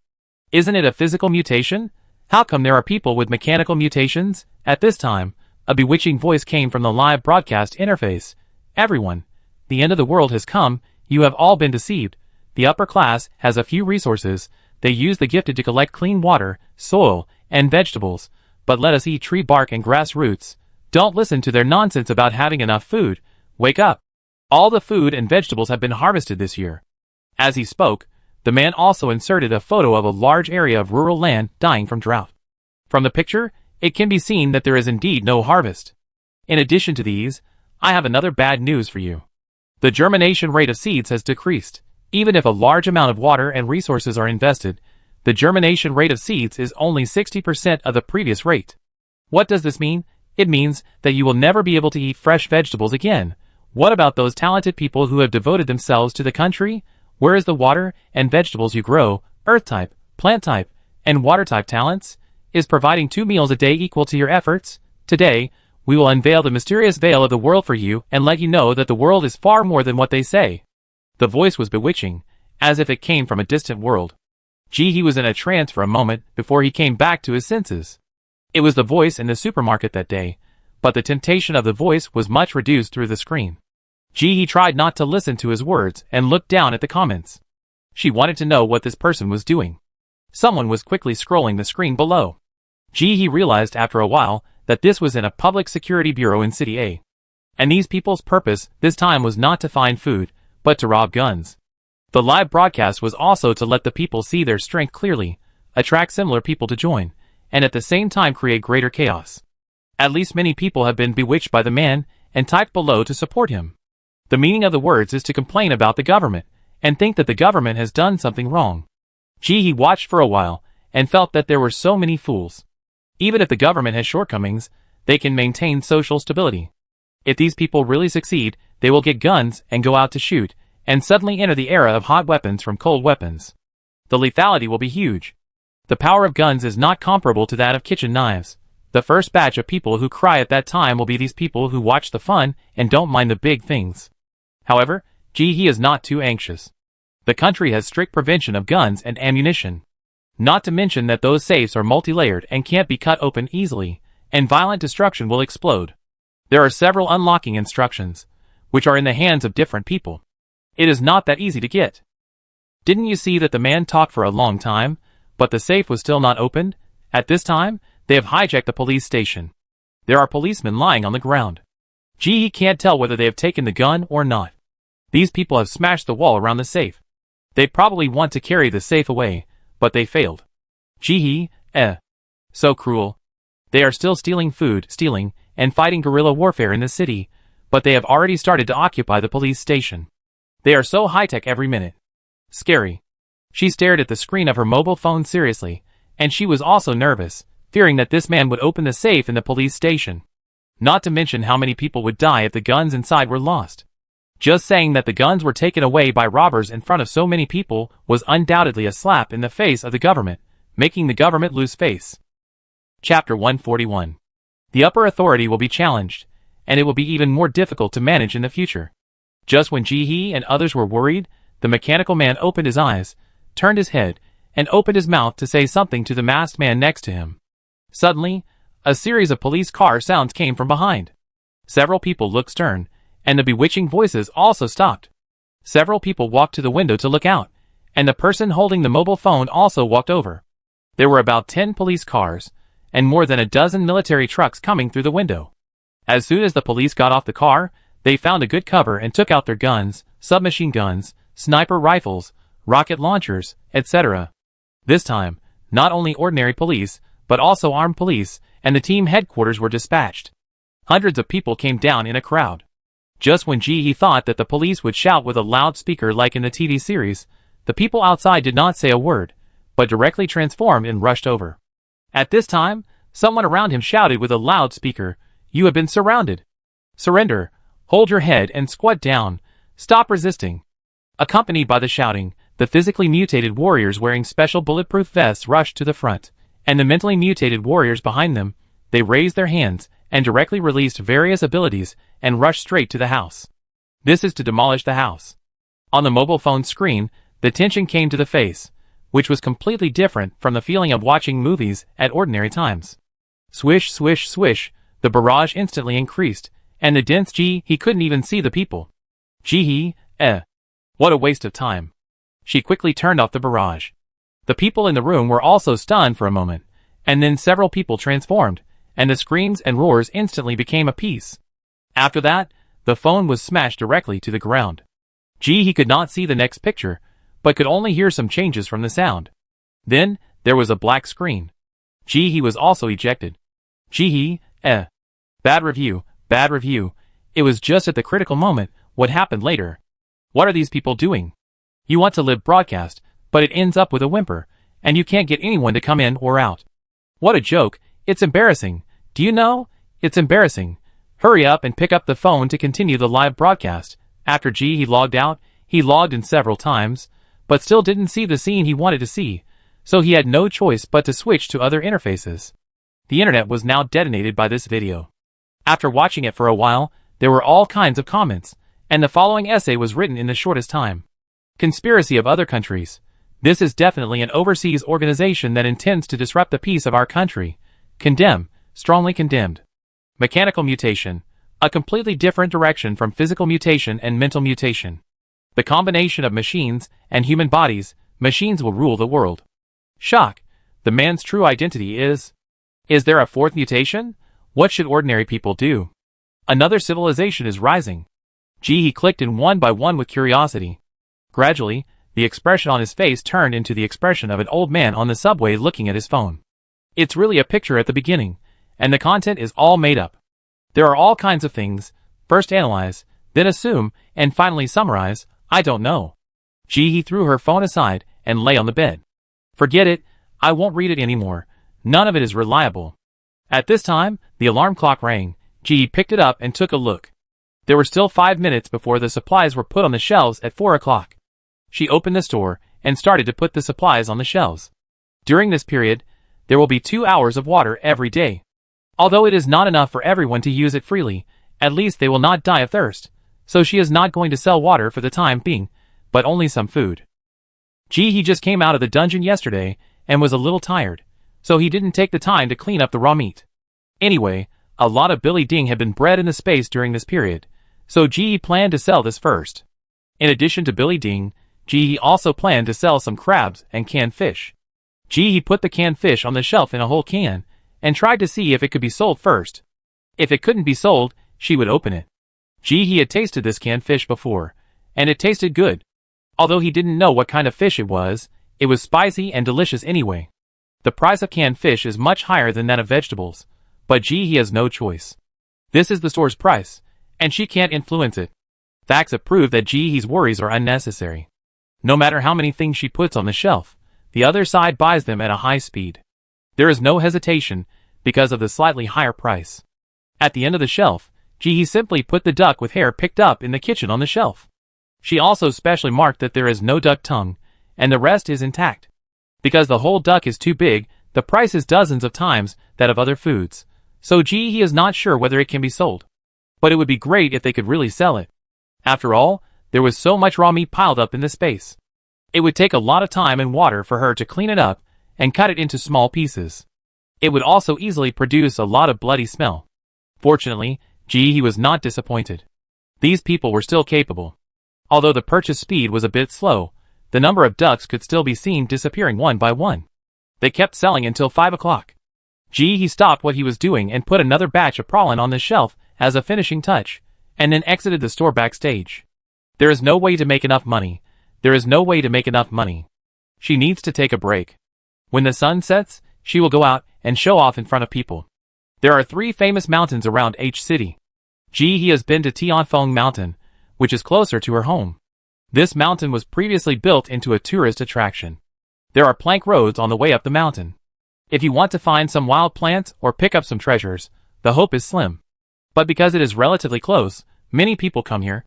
Speaker 1: Isn't it a physical mutation? How come there are people with mechanical mutations? At this time, a bewitching voice came from the live broadcast interface. Everyone, the end of the world has come, you have all been deceived. The upper class has a few resources. They use the gifted to collect clean water, soil, and vegetables. But let us eat tree bark and grass roots. Don't listen to their nonsense about having enough food. Wake up. All the food and vegetables have been harvested this year. As he spoke, the man also inserted a photo of a large area of rural land dying from drought. From the picture, it can be seen that there is indeed no harvest. In addition to these, I have another bad news for you. The germination rate of seeds has decreased. Even if a large amount of water and resources are invested, the germination rate of seeds is only 60% of the previous rate. What does this mean? It means that you will never be able to eat fresh vegetables again. What about those talented people who have devoted themselves to the country? Where is the water and vegetables you grow, earth type, plant type, and water type talents? Is providing 2 meals a day equal to your efforts? Today, we will unveil the mysterious veil of the world for you and let you know that the world is far more than what they say. The voice was bewitching, as if it came from a distant world. He was in a trance for a moment before he came back to his senses. It was the voice in the supermarket that day, but the temptation of the voice was much reduced through the screen. He tried not to listen to his words and looked down at the comments. She wanted to know what this person was doing. Someone was quickly scrolling the screen below. He realized after a while that this was in a public security bureau in City A. And these people's purpose this time was not to find food, but to rob guns. The live broadcast was also to let the people see their strength clearly, attract similar people to join, and at the same time create greater chaos. At least many people have been bewitched by the man and typed below to support him. The meaning of the words is to complain about the government and think that the government has done something wrong. He watched for a while and felt that there were so many fools. Even if the government has shortcomings, they can maintain social stability. If these people really succeed, they will get guns and go out to shoot, and suddenly enter the era of hot weapons from cold weapons. The lethality will be huge. The power of guns is not comparable to that of kitchen knives. The first batch of people who cry at that time will be these people who watch the fun and don't mind the big things. However, he is not too anxious. The country has strict prevention of guns and ammunition. Not to mention that those safes are multi-layered and can't be cut open easily, and violent destruction will explode. There are several unlocking instructions, which are in the hands of different people. It is not that easy to get. Didn't you see that the man talked for a long time, but the safe was still not opened? At this time, they have hijacked the police station. There are policemen lying on the ground. He can't tell whether they have taken the gun or not. These people have smashed the wall around the safe. They probably want to carry the safe away, but they failed. So cruel. They are still stealing food, and fighting guerrilla warfare in the city, but they have already started to occupy the police station. They are so high-tech every minute. Scary. She stared at the screen of her mobile phone seriously, and she was also nervous, fearing that this man would open the safe in the police station. Not to mention how many people would die if the guns inside were lost. Just saying that the guns were taken away by robbers in front of so many people was undoubtedly a slap in the face of the government, making the government lose face. Chapter 141. The upper authority will be challenged, and it will be even more difficult to manage in the future. Just when Ji-hee and others were worried, the mechanical man opened his eyes, turned his head, and opened his mouth to say something to the masked man next to him. Suddenly, a series of police car sounds came from behind. Several people looked stern, and the bewitching voices also stopped. Several people walked to the window to look out, and the person holding the mobile phone also walked over. There were about 10 police cars, and more than a dozen military trucks coming through the window. As soon as the police got off the car, they found a good cover and took out their guns, submachine guns, sniper rifles, rocket launchers, etc. This time, not only ordinary police, but also armed police, and the team headquarters were dispatched. Hundreds of people came down in a crowd. Just when Ji-hee thought that the police would shout with a loudspeaker like in the TV series, the people outside did not say a word, but directly transformed and rushed over. At this time, someone around him shouted with a loudspeaker, "You have been surrounded. Surrender, hold your head and squat down, stop resisting." Accompanied by the shouting, the physically mutated warriors wearing special bulletproof vests rushed to the front, and the mentally mutated warriors behind them. They raised their hands and directly released various abilities and rushed straight to the house. This is to demolish the house. On the mobile phone screen, the tension came to the face, which was completely different from the feeling of watching movies at ordinary times. Swish, swish, swish, the barrage instantly increased, and the dense he couldn't even see the people. What a waste of time. She quickly turned off the barrage. The people in the room were also stunned for a moment, and then several people transformed, and the screams and roars instantly became a piece. After that, the phone was smashed directly to the ground. He could not see the next picture, but could only hear some changes from the sound. Then, there was a black screen. He was also ejected. Bad review, bad review. It was just at the critical moment. What happened later? What are these people doing? You want to live broadcast, but it ends up with a whimper, and you can't get anyone to come in or out. What a joke. It's embarrassing. Do you know? It's embarrassing. Hurry up and pick up the phone to continue the live broadcast. After he logged out, he logged in several times, but still didn't see the scene he wanted to see, so he had no choice but to switch to other interfaces. The internet was now detonated by this video. After watching it for a while, there were all kinds of comments, and the following essay was written in the shortest time. Conspiracy of other countries. This is definitely an overseas organization that intends to disrupt the peace of our country. Condemn, strongly condemned. Mechanical mutation. A completely different direction from physical mutation and mental mutation. The combination of machines and human bodies, machines will rule the world. Shock. The man's true identity is... Is there a fourth mutation? What should ordinary people do? Another civilization is rising. He clicked in one by one with curiosity. Gradually, the expression on his face turned into the expression of an old man on the subway looking at his phone. It's really a picture at the beginning, and the content is all made up. There are all kinds of things. First analyze, then assume, and finally summarize. I don't know. He threw her phone aside and lay on the bed. Forget it. I won't read it anymore. None of it is reliable. At this time, the alarm clock rang. He picked it up and took a look. There were still 5 minutes before the supplies were put on the shelves at 4 o'clock. She opened the store and started to put the supplies on the shelves. During this period, there will be 2 hours of water every day. Although it is not enough for everyone to use it freely, at least they will not die of thirst, so she is not going to sell water for the time being, but only some food. He just came out of the dungeon yesterday and was a little tired, so he didn't take the time to clean up the raw meat. Anyway, a lot of Billy Ding had been bred in the space during this period, so planned to sell this first. In addition to Billy Ding, also planned to sell some crabs and canned fish. He put the canned fish on the shelf in a whole can, and tried to see if it could be sold first. If it couldn't be sold, she would open it. He had tasted this canned fish before, and it tasted good. Although he didn't know what kind of fish it was spicy and delicious anyway. The price of canned fish is much higher than that of vegetables, but he has no choice. This is the store's price, and she can't influence it. Facts have proved that he's worries are unnecessary. No matter how many things she puts on the shelf, the other side buys them at a high speed. There is no hesitation because of the slightly higher price. At the end of the shelf, he simply put the duck with hair picked up in the kitchen on the shelf. She also specially marked that there is no duck tongue, and the rest is intact. Because the whole duck is too big, the price is dozens of times that of other foods, so he is not sure whether it can be sold. But it would be great if they could really sell it. After all, there was so much raw meat piled up in this space. It would take a lot of time and water for her to clean it up and cut it into small pieces. It would also easily produce a lot of bloody smell. Fortunately, he was not disappointed. These people were still capable. Although the purchase speed was a bit slow, the number of ducks could still be seen disappearing one by one. They kept selling until 5 o'clock. He stopped what he was doing and put another batch of prawn on the shelf as a finishing touch, and then exited the store backstage. There is no way to make enough money. There is no way to make enough money. She needs to take a break. When the sun sets, she will go out and show off in front of people. There are 3 famous mountains around H City. He has been to Tianfeng Mountain, which is closer to her home. This mountain was previously built into a tourist attraction. There are plank roads on the way up the mountain. If you want to find some wild plants or pick up some treasures, the hope is slim. But because it is relatively close, many people come here.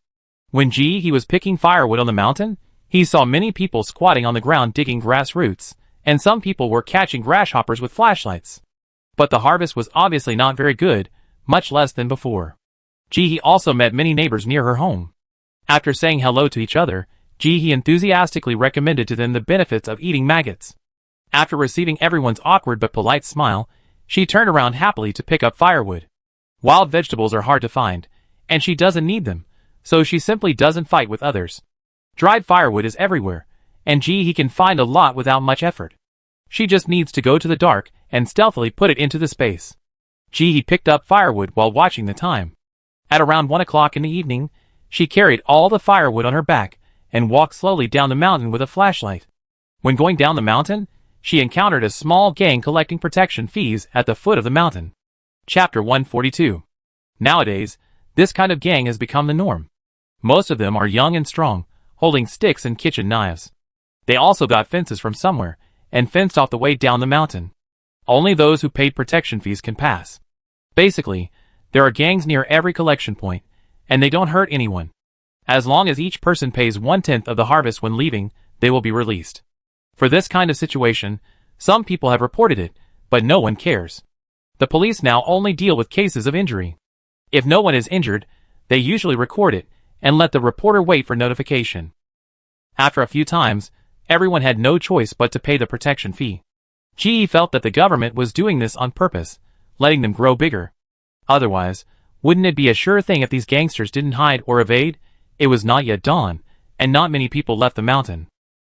Speaker 1: When he was picking firewood on the mountain, he saw many people squatting on the ground digging grass roots, and some people were catching grasshoppers with flashlights. But the harvest was obviously not very good, much less than before. Ji-hee also met many neighbors near her home. After saying hello to each other, Ji-hee enthusiastically recommended to them the benefits of eating maggots. After receiving everyone's awkward but polite smile, she turned around happily to pick up firewood. Wild vegetables are hard to find, and she doesn't need them, so she simply doesn't fight with others. Dried firewood is everywhere, and Ji-hee can find a lot without much effort. She just needs to go to the dark and stealthily put it into the space. Ji-hee picked up firewood while watching the time. At around 1 o'clock in the evening, she carried all the firewood on her back and walked slowly down the mountain with a flashlight. When going down the mountain, she encountered a small gang collecting protection fees at the foot of the mountain. Chapter 142. Nowadays, this kind of gang has become the norm. Most of them are young and strong, holding sticks and kitchen knives. They also got fences from somewhere, and fenced off the way down the mountain. Only those who paid protection fees can pass. Basically, there are gangs near every collection point, and they don't hurt anyone. As long as each person pays 1/10 of the harvest when leaving, they will be released. For this kind of situation, some people have reported it, but no one cares. The police now only deal with cases of injury. If no one is injured, they usually record it, and let the reporter wait for notification. After a few times, everyone had no choice but to pay the protection fee. Ji-hee felt that the government was doing this on purpose, letting them grow bigger. Otherwise, wouldn't it be a sure thing if these gangsters didn't hide or evade? It was not yet dawn, and not many people left the mountain.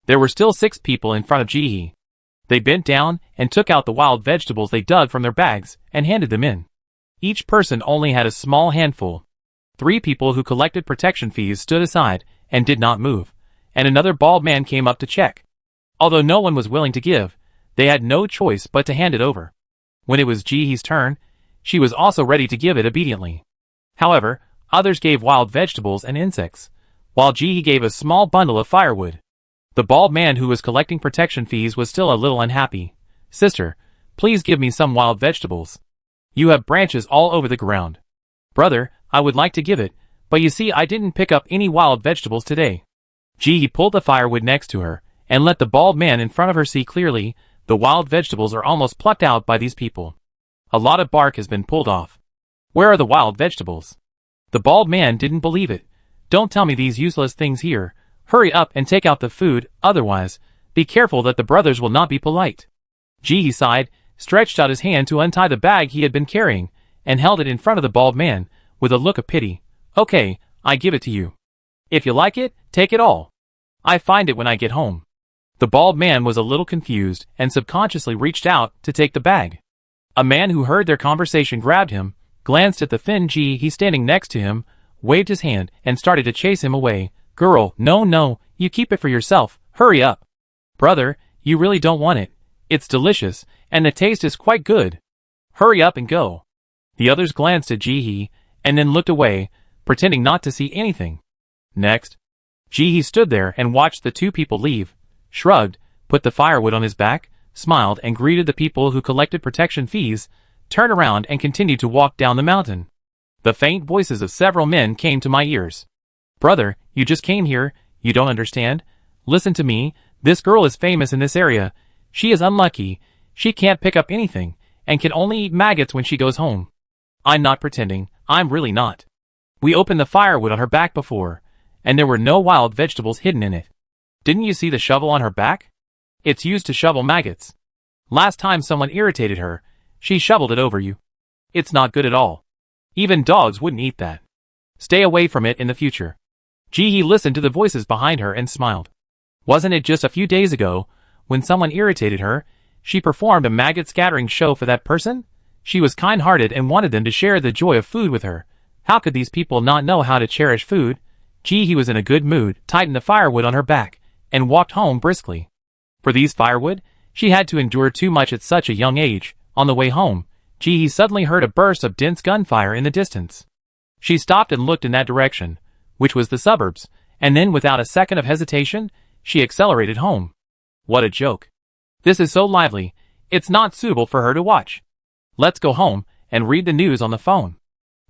Speaker 1: There were still 6 people in front of Ji-hee. They bent down and took out the wild vegetables they dug from their bags and handed them in. Each person only had a small handful. 3 people who collected protection fees stood aside and did not move, and another bald man came up to check. Although no one was willing to give, they had no choice but to hand it over. When it was Ji-hee's turn, she was also ready to give it obediently. However, others gave wild vegetables and insects, while Ji-hee gave a small bundle of firewood. The bald man who was collecting protection fees was still a little unhappy. "Sister, please give me some wild vegetables. You have branches all over the ground." "Brother, I would like to give it, but you see I didn't pick up any wild vegetables today." Ji-hee pulled the firewood next to her, and let the bald man in front of her see clearly. The wild vegetables are almost plucked out by these people. A lot of bark has been pulled off. "Where are the wild vegetables?" The bald man didn't believe it. "Don't tell me these useless things here. Hurry up and take out the food, otherwise, be careful that the brothers will not be polite." Ji-hee sighed, stretched out his hand to untie the bag he had been carrying, and held it in front of the bald man, with a look of pity. "Okay, I give it to you. If you like it, take it all. I find it when I get home." The bald man was a little confused and subconsciously reached out to take the bag. A man who heard their conversation grabbed him, glanced at the thin Ji-hee standing next to him, waved his hand, and started to chase him away. "Girl, no, you keep it for yourself, hurry up." "Brother, you really don't want it. It's delicious, and the taste is quite good. Hurry up and go." The others glanced at Ji-hee, and then looked away, pretending not to see anything. Next, Ji-hee stood there and watched the 2 people leave, shrugged, put the firewood on his back, smiled and greeted the people who collected protection fees, turned around and continued to walk down the mountain. The faint voices of several men came to my ears. "Brother, you just came here, you don't understand? Listen to me, this girl is famous in this area. She is unlucky, she can't pick up anything, and can only eat maggots when she goes home. I'm not pretending, I'm really not. We opened the firewood on her back before, and there were no wild vegetables hidden in it. Didn't you see the shovel on her back? It's used to shovel maggots. Last time someone irritated her, she shoveled it over you. It's not good at all. Even dogs wouldn't eat that. Stay away from it in the future." Ji-hee listened to the voices behind her and smiled. Wasn't it just a few days ago, when someone irritated her, she performed a maggot-scattering show for that person? She was kind-hearted and wanted them to share the joy of food with her. How could these people not know how to cherish food? Ji-hee was in a good mood, tightened the firewood on her back, and walked home briskly. For these firewood, she had to endure too much at such a young age. On the way home, Ji-hee suddenly heard a burst of dense gunfire in the distance. She stopped and looked in that direction, which was the suburbs, and then without a second of hesitation, she accelerated home. What a joke. This is so lively, it's not suitable for her to watch. Let's go home and read the news on the phone.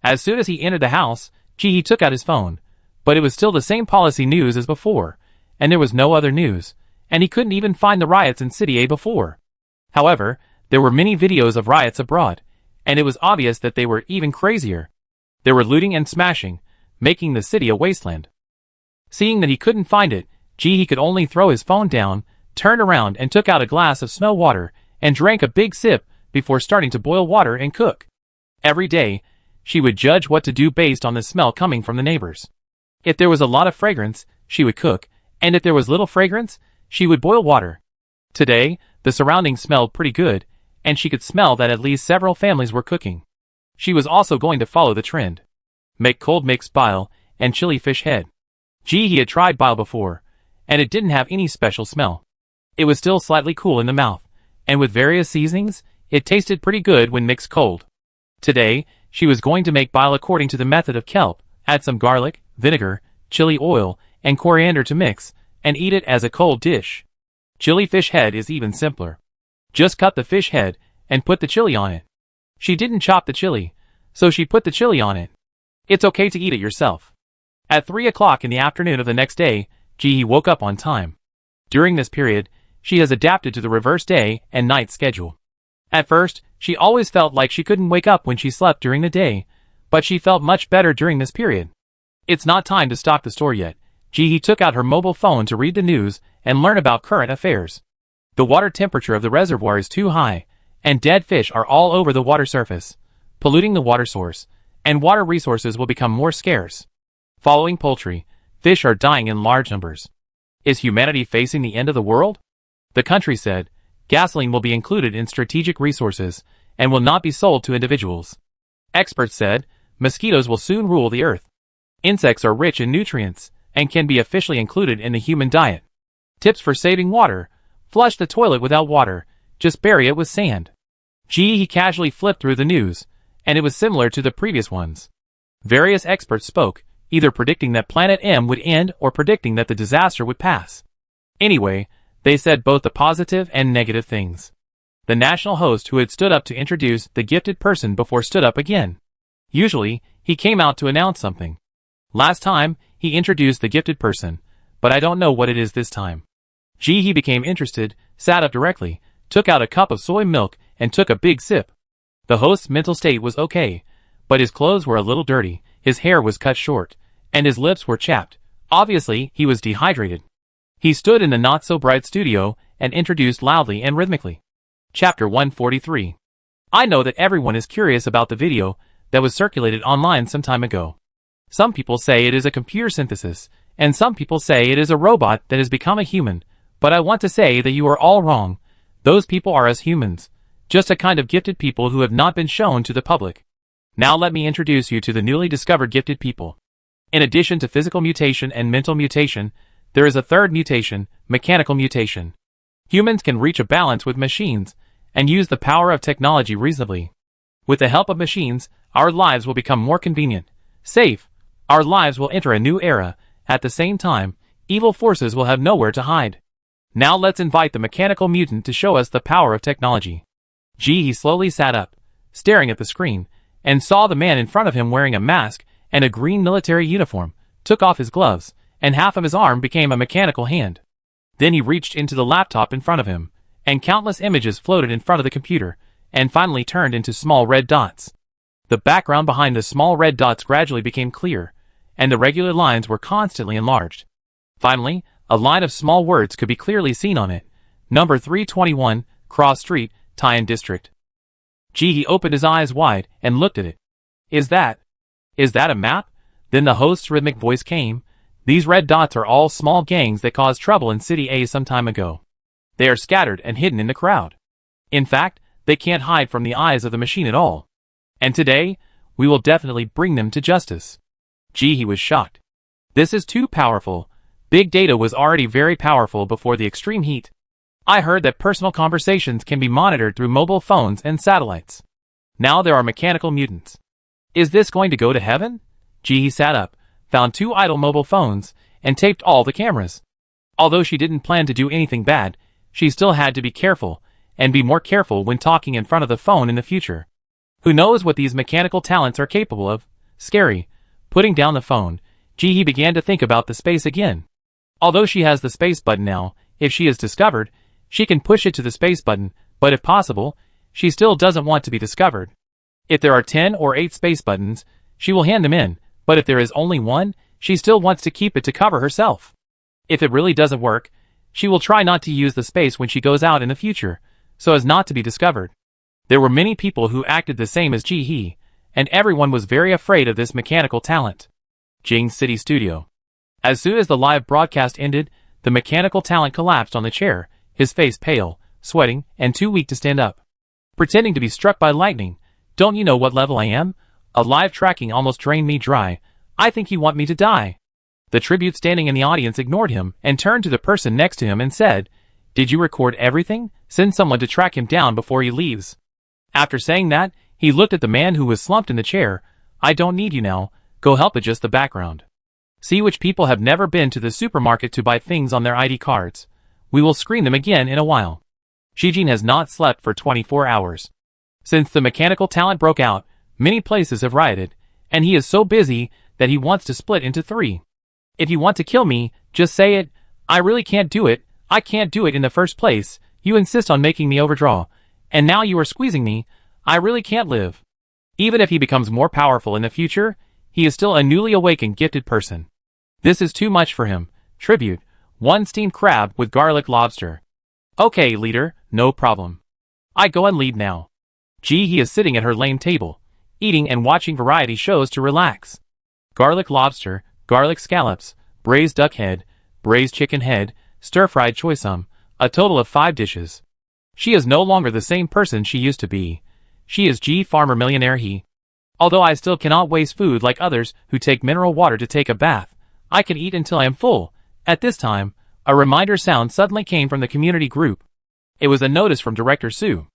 Speaker 1: As soon as he entered the house, Ji-hee took out his phone, but it was still the same policy news as before, and there was no other news, and he couldn't even find the riots in City A before. However, there were many videos of riots abroad, and it was obvious that they were even crazier. They were looting and smashing, making the city a wasteland. Seeing that he couldn't find it, he could only throw his phone down, turned around and took out a glass of snow water, and drank a big sip before starting to boil water and cook. Every day, she would judge what to do based on the smell coming from the neighbors. If there was a lot of fragrance, she would cook, and if there was little fragrance, she would boil water. Today, the surroundings smelled pretty good, and she could smell that at least several families were cooking. She was also going to follow the trend. Make cold mixed bile and chili fish head. He had tried bile before, and it didn't have any special smell. It was still slightly cool in the mouth, and with various seasonings, it tasted pretty good when mixed cold. Today, she was going to make bile according to the method of kelp, add some garlic, vinegar, chili oil, and coriander to mix, and eat it as a cold dish. Chili fish head is even simpler. Just cut the fish head, and put the chili on it. She didn't chop the chili, so she put the chili on it. It's okay to eat it yourself. At 3 o'clock in the afternoon of the next day, he woke up on time. During this period, she has adapted to the reverse day and night schedule. At first, she always felt like she couldn't wake up when she slept during the day, but she felt much better during this period. It's not time to stock the store yet. He took out her mobile phone to read the news and learn about current affairs. The water temperature of the reservoir is too high, and dead fish are all over the water surface, polluting the water source, and water resources will become more scarce. Following poultry, fish are dying in large numbers. Is humanity facing the end of the world? The country said, gasoline will be included in strategic resources and will not be sold to individuals. Experts said, mosquitoes will soon rule the earth. Insects are rich in nutrients and can be officially included in the human diet. Tips for saving water: flush the toilet without water, just bury it with sand. He casually flipped through the news, and it was similar to the previous ones. Various experts spoke, either predicting that Planet M would end or predicting that the disaster would pass. Anyway, they said both the positive and negative things. The national host who had stood up to introduce the gifted person before stood up again. Usually, he came out to announce something. Last time, he introduced the gifted person, but I don't know what it is this time. He became interested, sat up directly, took out a cup of soy milk, and took a big sip. The host's mental state was okay, but his clothes were a little dirty, his hair was cut short, and his lips were chapped. Obviously, he was dehydrated. He stood in the not-so-bright studio and introduced loudly and rhythmically. Chapter 143. I know that everyone is curious about the video that was circulated online some time ago. Some people say it is a computer synthesis, and some people say it is a robot that has become a human, but I want to say that you are all wrong. Those people are us humans, just a kind of gifted people who have not been shown to the public. Now let me introduce you to the newly discovered gifted people. In addition to physical mutation and mental mutation, there is a third mutation, mechanical mutation. Humans can reach a balance with machines and use the power of technology reasonably. With the help of machines, our lives will become more convenient, safe. Our lives will enter a new era. At the same time, evil forces will have nowhere to hide. Now let's invite the mechanical mutant to show us the power of technology. He slowly sat up, staring at the screen, and saw the man in front of him wearing a mask and a green military uniform, took off his gloves, and half of his arm became a mechanical hand. Then he reached into the laptop in front of him, and countless images floated in front of the computer, and finally turned into small red dots. The background behind the small red dots gradually became clear, and the regular lines were constantly enlarged. Finally, a line of small words could be clearly seen on it. Number 321, Cross Street, Tyan District. He opened his eyes wide and looked at it. Is that a map? Then the host's rhythmic voice came. These red dots are all small gangs that caused trouble in City A some time ago. They are scattered and hidden in the crowd. In fact, they can't hide from the eyes of the machine at all. And today, we will definitely bring them to justice. He was shocked. This is too powerful. Big data was already very powerful before the extreme heat. I heard that personal conversations can be monitored through mobile phones and satellites. Now there are mechanical mutants. Is this going to go to heaven? He sat up, found 2 idle mobile phones, and taped all the cameras. Although she didn't plan to do anything bad, she still had to be careful, and be more careful when talking in front of the phone in the future. Who knows what these mechanical talents are capable of? Scary. Putting down the phone, he began to think about the space again. Although she has the space button now, if she is discovered, she can push it to the space button, but if possible, she still doesn't want to be discovered. If there are 10 or 8 space buttons, she will hand them in, but if there is only one, she still wants to keep it to cover herself. If it really doesn't work, she will try not to use the space when she goes out in the future, so as not to be discovered. There were many people who acted the same as Ji-hee, and everyone was very afraid of this mechanical talent. Jing City Studio. As soon as the live broadcast ended, the mechanical talent collapsed on the chair, his face pale, sweating, and too weak to stand up. Pretending to be struck by lightning. Don't you know what level I am? A live tracking almost drained me dry. I think you want me to die. The tribute standing in the audience ignored him and turned to the person next to him and said, "Did you record everything? Send someone to track him down before he leaves." After saying that, he looked at the man who was slumped in the chair. "I don't need you now. Go help adjust the background. See which people have never been to the supermarket to buy things on their ID cards. We will screen them again in a while." Shijin has not slept for 24 hours. Since the mechanical talent broke out, many places have rioted, and he is so busy that he wants to split into 3. "If you want to kill me, just say it. I really can't do it. I can't do it in the first place. You insist on making me overdraw. And now you are squeezing me. I really can't live." Even if he becomes more powerful in the future, he is still a newly awakened gifted person. This is too much for him. Tribute. 1 steamed crab with garlic lobster. "Okay, leader, no problem. I go and lead now." Ji-hee is sitting at her lame table, eating and watching variety shows to relax. Garlic lobster, garlic scallops, braised duck head, braised chicken head, stir-fried choysum, a total of 5 dishes. She is no longer the same person she used to be. She is G farmer millionaire he. "Although I still cannot waste food like others who take mineral water to take a bath, I can eat until I am full." At this time, a reminder sound suddenly came from the community group. It was a notice from Director Su.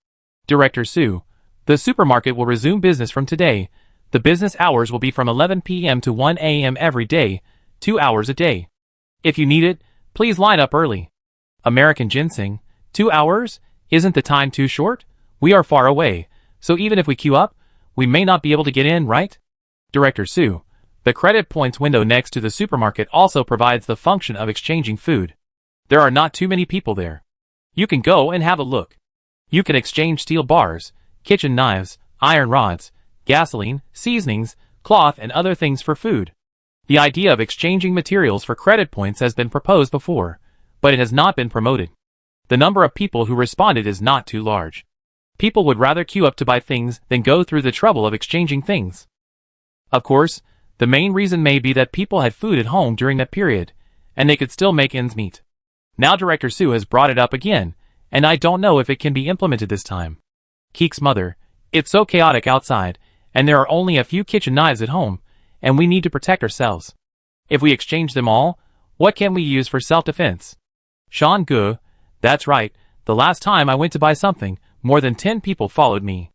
Speaker 1: "Director Su, the supermarket will resume business from today. The business hours will be from 11 p.m. to 1 a.m. every day, 2 hours a day. If you need it, please line up early." American ginseng, 2 hours? Isn't the time too short? We are far away, so even if we queue up, we may not be able to get in, right? Director Su, the credit points window next to the supermarket also provides the function of exchanging food. There are not too many people there. You can go and have a look. You can exchange steel bars, kitchen knives, iron rods, gasoline, seasonings, cloth and other things for food. The idea of exchanging materials for credit points has been proposed before, but it has not been promoted. The number of people who responded is not too large. People would rather queue up to buy things than go through the trouble of exchanging things. Of course, the main reason may be that people had food at home during that period, and they could still make ends meet. Now Director Su has brought it up again, and I don't know if it can be implemented this time. Keek's mother, "It's so chaotic outside, and there are only a few kitchen knives at home, and we need to protect ourselves. If we exchange them all, what can we use for self-defense?" Sean Gu, "That's right, the last time I went to buy something, more than 10 people followed me.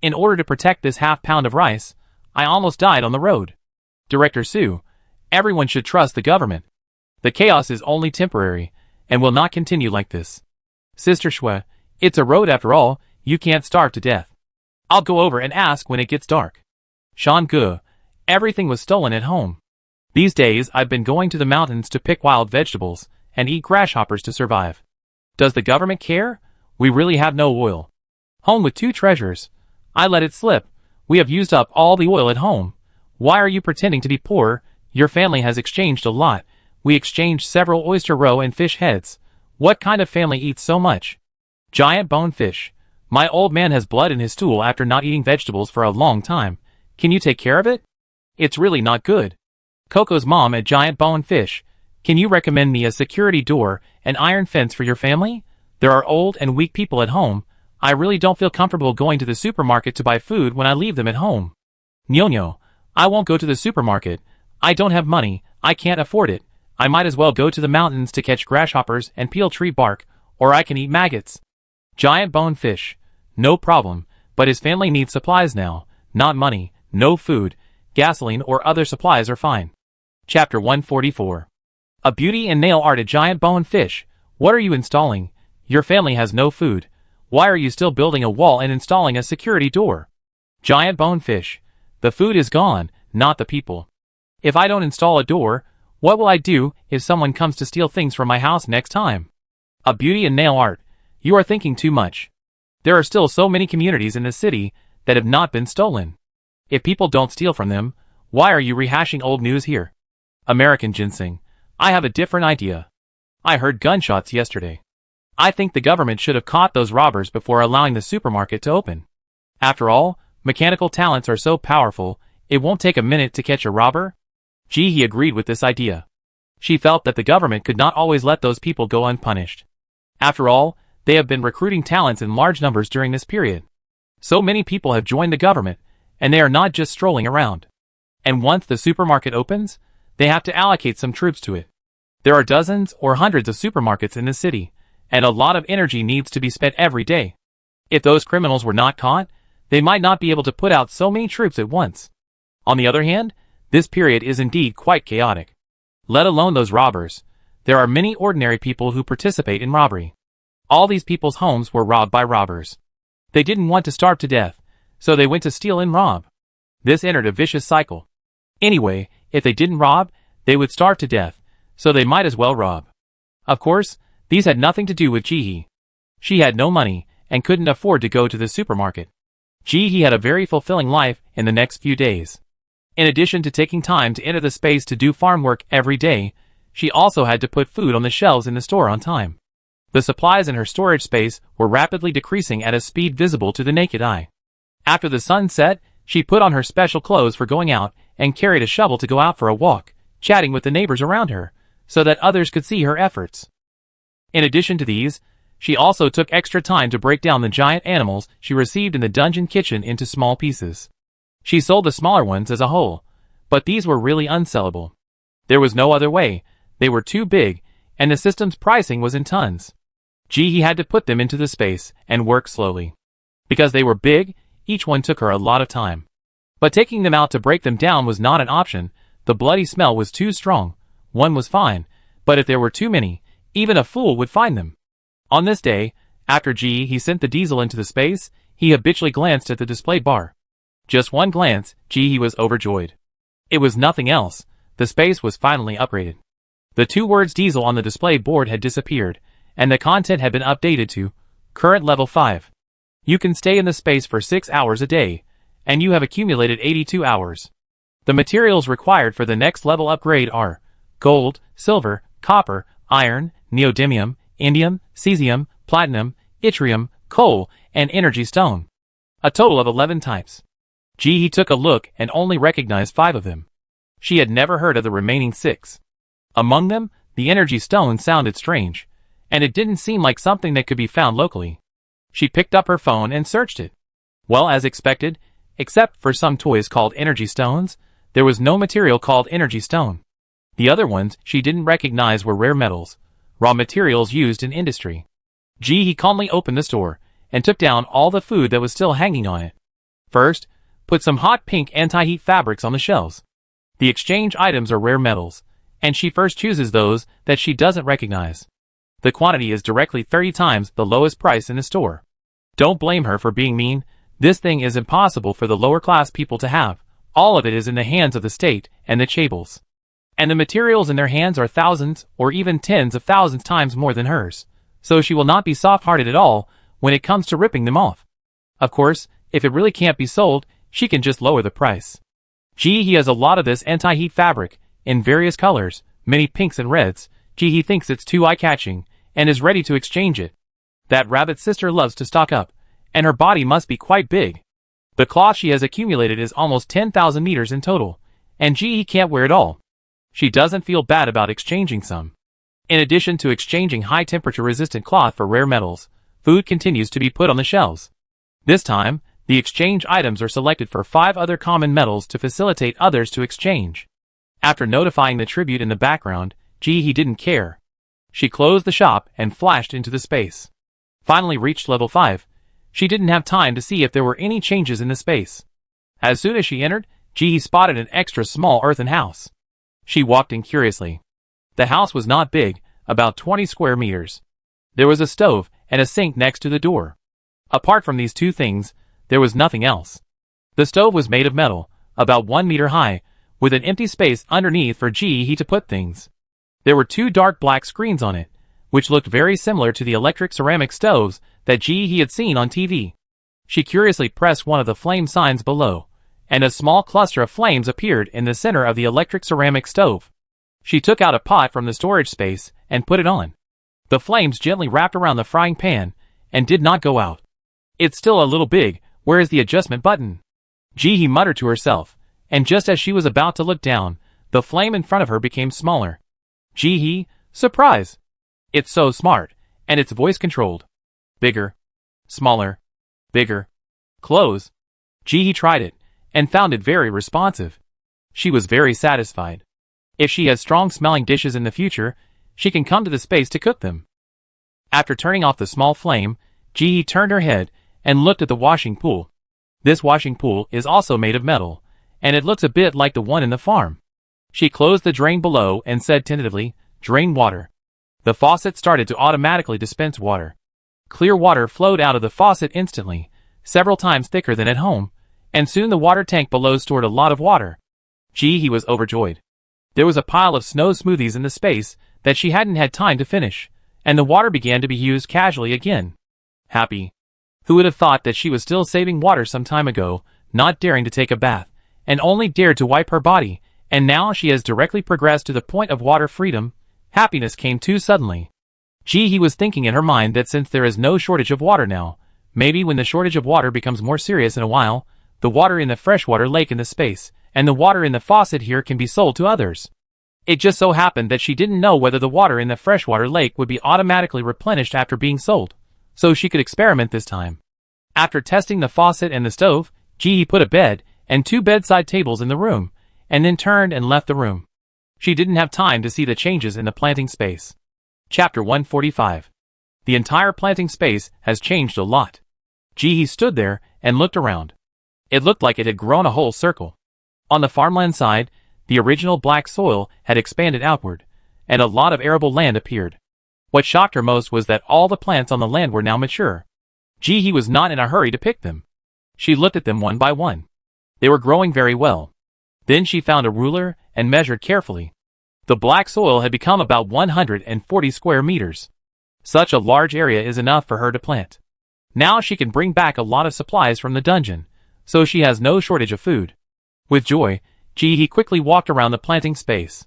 Speaker 1: In order to protect this half-pound of rice, I almost died on the road." Director Su, "Everyone should trust the government. The chaos is only temporary, and will not continue like this." Sister Shui, "It's a road after all, you can't starve to death. I'll go over and ask when it gets dark." Sean Gu, "Everything was stolen at home. These days I've been going to the mountains to pick wild vegetables, and eat grasshoppers to survive. Does the government care? We really have no oil. Home with 2 treasures. I let it slip. We have used up all the oil at home. Why are you pretending to be poor? Your family has exchanged a lot. We exchanged several oyster roe and fish heads. What kind of family eats so much?" Giant bone fish, "My old man has blood in his stool after not eating vegetables for a long time. Can you take care of it? It's really not good." Coco's mom at Giant Bone Fish, "Can you recommend me a security door and iron fence for your family? There are old and weak people at home. I really don't feel comfortable going to the supermarket to buy food when I leave them at home." Nyo-Nyo, "I won't go to the supermarket. I don't have money. I can't afford it. I might as well go to the mountains to catch grasshoppers and peel tree bark, or I can eat maggots." Giant Bone Fish, "No problem, but his family needs supplies now, not money. No food, gasoline or other supplies are fine." Chapter 144. A beauty and nail art at Giant Bone Fish, "What are you installing? Your family has no food. Why are you still building a wall and installing a security door?" Giant Bone Fish, "The food is gone, not the people. If I don't install a door, what will I do if someone comes to steal things from my house next time?" A beauty and nail art, "You are thinking too much. There are still so many communities in the city that have not been stolen. If people don't steal from them, Why are you rehashing old news here? American Ginseng, I have a different idea. I heard gunshots yesterday. I think the government should have caught those robbers before allowing the supermarket to open. After all, mechanical talents are so powerful, it won't take a minute to catch a robber. Ji-hee agreed with this idea. She felt that the government could not always let those people go unpunished. After all, they have been recruiting talents in large numbers during this period. So many people have joined the government, and they are not just strolling around. And once the supermarket opens, they have to allocate some troops to it. There are dozens or hundreds of supermarkets in the city, and a lot of energy needs to be spent every day. If those criminals were not caught, they might not be able to put out so many troops at once. On the other hand, this period is indeed quite chaotic. Let alone those robbers. There are many ordinary people who participate in robbery. All these people's homes were robbed by robbers. They didn't want to starve to death, so they went to steal and rob. This entered a vicious cycle. Anyway, if they didn't rob, they would starve to death, so they might as well rob. Of course, these had nothing to do with Ji-hee. She had no money, and couldn't afford to go to the supermarket. Ji-hee had a very fulfilling life in the next few days. In addition to taking time to enter the space to do farm work every day, she also had to put food on the shelves in the store on time. The supplies in her storage space were rapidly decreasing at a speed visible to the naked eye. After the sun set, she put on her special clothes for going out and carried a shovel to go out for a walk, chatting with the neighbors around her, so that others could see her efforts. In addition to these, she also took extra time to break down the giant animals she received in the dungeon kitchen into small pieces. She sold the smaller ones as a whole, but these were really unsellable. There was no other way, they were too big, and the system's pricing was in tons. Ji-hee had to put them into the space and work slowly. Because they were big, each one took her a lot of time. But taking them out to break them down was not an option. The bloody smell was too strong. One was fine, but if there were too many, even a fool would find them. On this day, after Ji-hee sent the diesel into the space, he habitually glanced at the display bar. Just one glance, Ji-hee was overjoyed. It was nothing else. The space was finally upgraded. The two words diesel on the display board had disappeared, and the content had been updated to current level 5. You can stay in the space for 6 hours a day, and you have accumulated 82 hours. The materials required for the next level upgrade are gold, silver, copper, iron, neodymium, indium, cesium, platinum, yttrium, coal, and energy stone. A total of 11 types. Ji-hee took a look and only recognized 5 of them. She had never heard of the remaining 6. Among them, the energy stone sounded strange, and it didn't seem like something that could be found locally. She picked up her phone and searched it. Well, as expected, except for some toys called energy stones, there was no material called energy stone. The other ones she didn't recognize were rare metals, raw materials used in industry. Ji-hee calmly opened the store and took down all the food that was still hanging on it. First, put some hot pink anti-heat fabrics on the shelves. The exchange items are rare metals, and she first chooses those that she doesn't recognize. The quantity is directly 30 times the lowest price in the store. Don't blame her for being mean. This thing is impossible for the lower class people to have. All of it is in the hands of the state and the chaebol. And the materials in their hands are thousands or even tens of thousands times more than hers. So she will not be soft-hearted at all when it comes to ripping them off. Of course, if it really can't be sold, she can just lower the price. Ji-hee has a lot of this anti-heat fabric in various colors, many pinks and reds. Ji-hee thinks it's too eye-catching and is ready to exchange it. That rabbit sister loves to stock up, and her body must be quite big. The cloth she has accumulated is almost 10,000 meters in total, and Ji-hee can't wear it all. She doesn't feel bad about exchanging some. In addition to exchanging high-temperature resistant cloth for rare metals, food continues to be put on the shelves. This time, the exchange items are selected for 5 other common metals to facilitate others to exchange. After notifying the tribute in the background, Ji-hee didn't care. She closed the shop and flashed into the space. Finally reached level 5, she didn't have time to see if there were any changes in the space. As soon as she entered, Ji-hee spotted an extra small earthen house. She walked in curiously. The house was not big, about 20 square meters. There was a stove and a sink next to the door. Apart from these 2 things, there was nothing else. The stove was made of metal, about 1 meter high, with an empty space underneath for Ji-hee to put things. There were 2 dark black screens on it, which looked very similar to the electric ceramic stoves that Ji-hee had seen on TV. She curiously pressed one of the flame signs below, and a small cluster of flames appeared in the center of the electric ceramic stove. She took out a pot from the storage space and put it on. The flames gently wrapped around the frying pan and did not go out. "It's still a little big, where is the adjustment button?" Ji-hee muttered to herself, and just as she was about to look down, the flame in front of her became smaller. Ji-hee, surprise! It's so smart, and it's voice controlled. Bigger. Smaller. Bigger. Close. Ji-hee tried it, and found it very responsive. She was very satisfied. If she has strong-smelling dishes in the future, she can come to the space to cook them. After turning off the small flame, Ji-hee turned her head and looked at the washing pool. This washing pool is also made of metal, and it looks a bit like the one in the farm. She closed the drain below and said tentatively, "Drain water." The faucet started to automatically dispense water. Clear water flowed out of the faucet instantly, several times thicker than at home, and soon the water tank below stored a lot of water. Ji-hee was overjoyed. There was a pile of snow smoothies in the space that she hadn't had time to finish, and the water began to be used casually again. Happy. Who would have thought that she was still saving water some time ago, not daring to take a bath, and only dared to wipe her body, and now she has directly progressed to the point of water freedom? Happiness came too suddenly. Ji-hee was thinking in her mind that since there is no shortage of water now, maybe when the shortage of water becomes more serious in a while, the water in the freshwater lake in the space, and the water in the faucet here can be sold to others. It just so happened that she didn't know whether the water in the freshwater lake would be automatically replenished after being sold, so she could experiment this time. After testing the faucet and the stove, Ji-hee put a bed and 2 bedside tables in the room, and then turned and left the room. She didn't have time to see the changes in the planting space. Chapter 145. The entire planting space has changed a lot. Ji-hee stood there and looked around. It looked like it had grown a whole circle. On the farmland side, the original black soil had expanded outward, and a lot of arable land appeared. What shocked her most was that all the plants on the land were now mature. Ji-hee was not in a hurry to pick them. She looked at them one by one. They were growing very well. Then she found a ruler and measured carefully. The black soil had become about 140 square meters. Such a large area is enough for her to plant. Now she can bring back a lot of supplies from the dungeon, so she has no shortage of food. With joy, Ji-hee quickly walked around the planting space.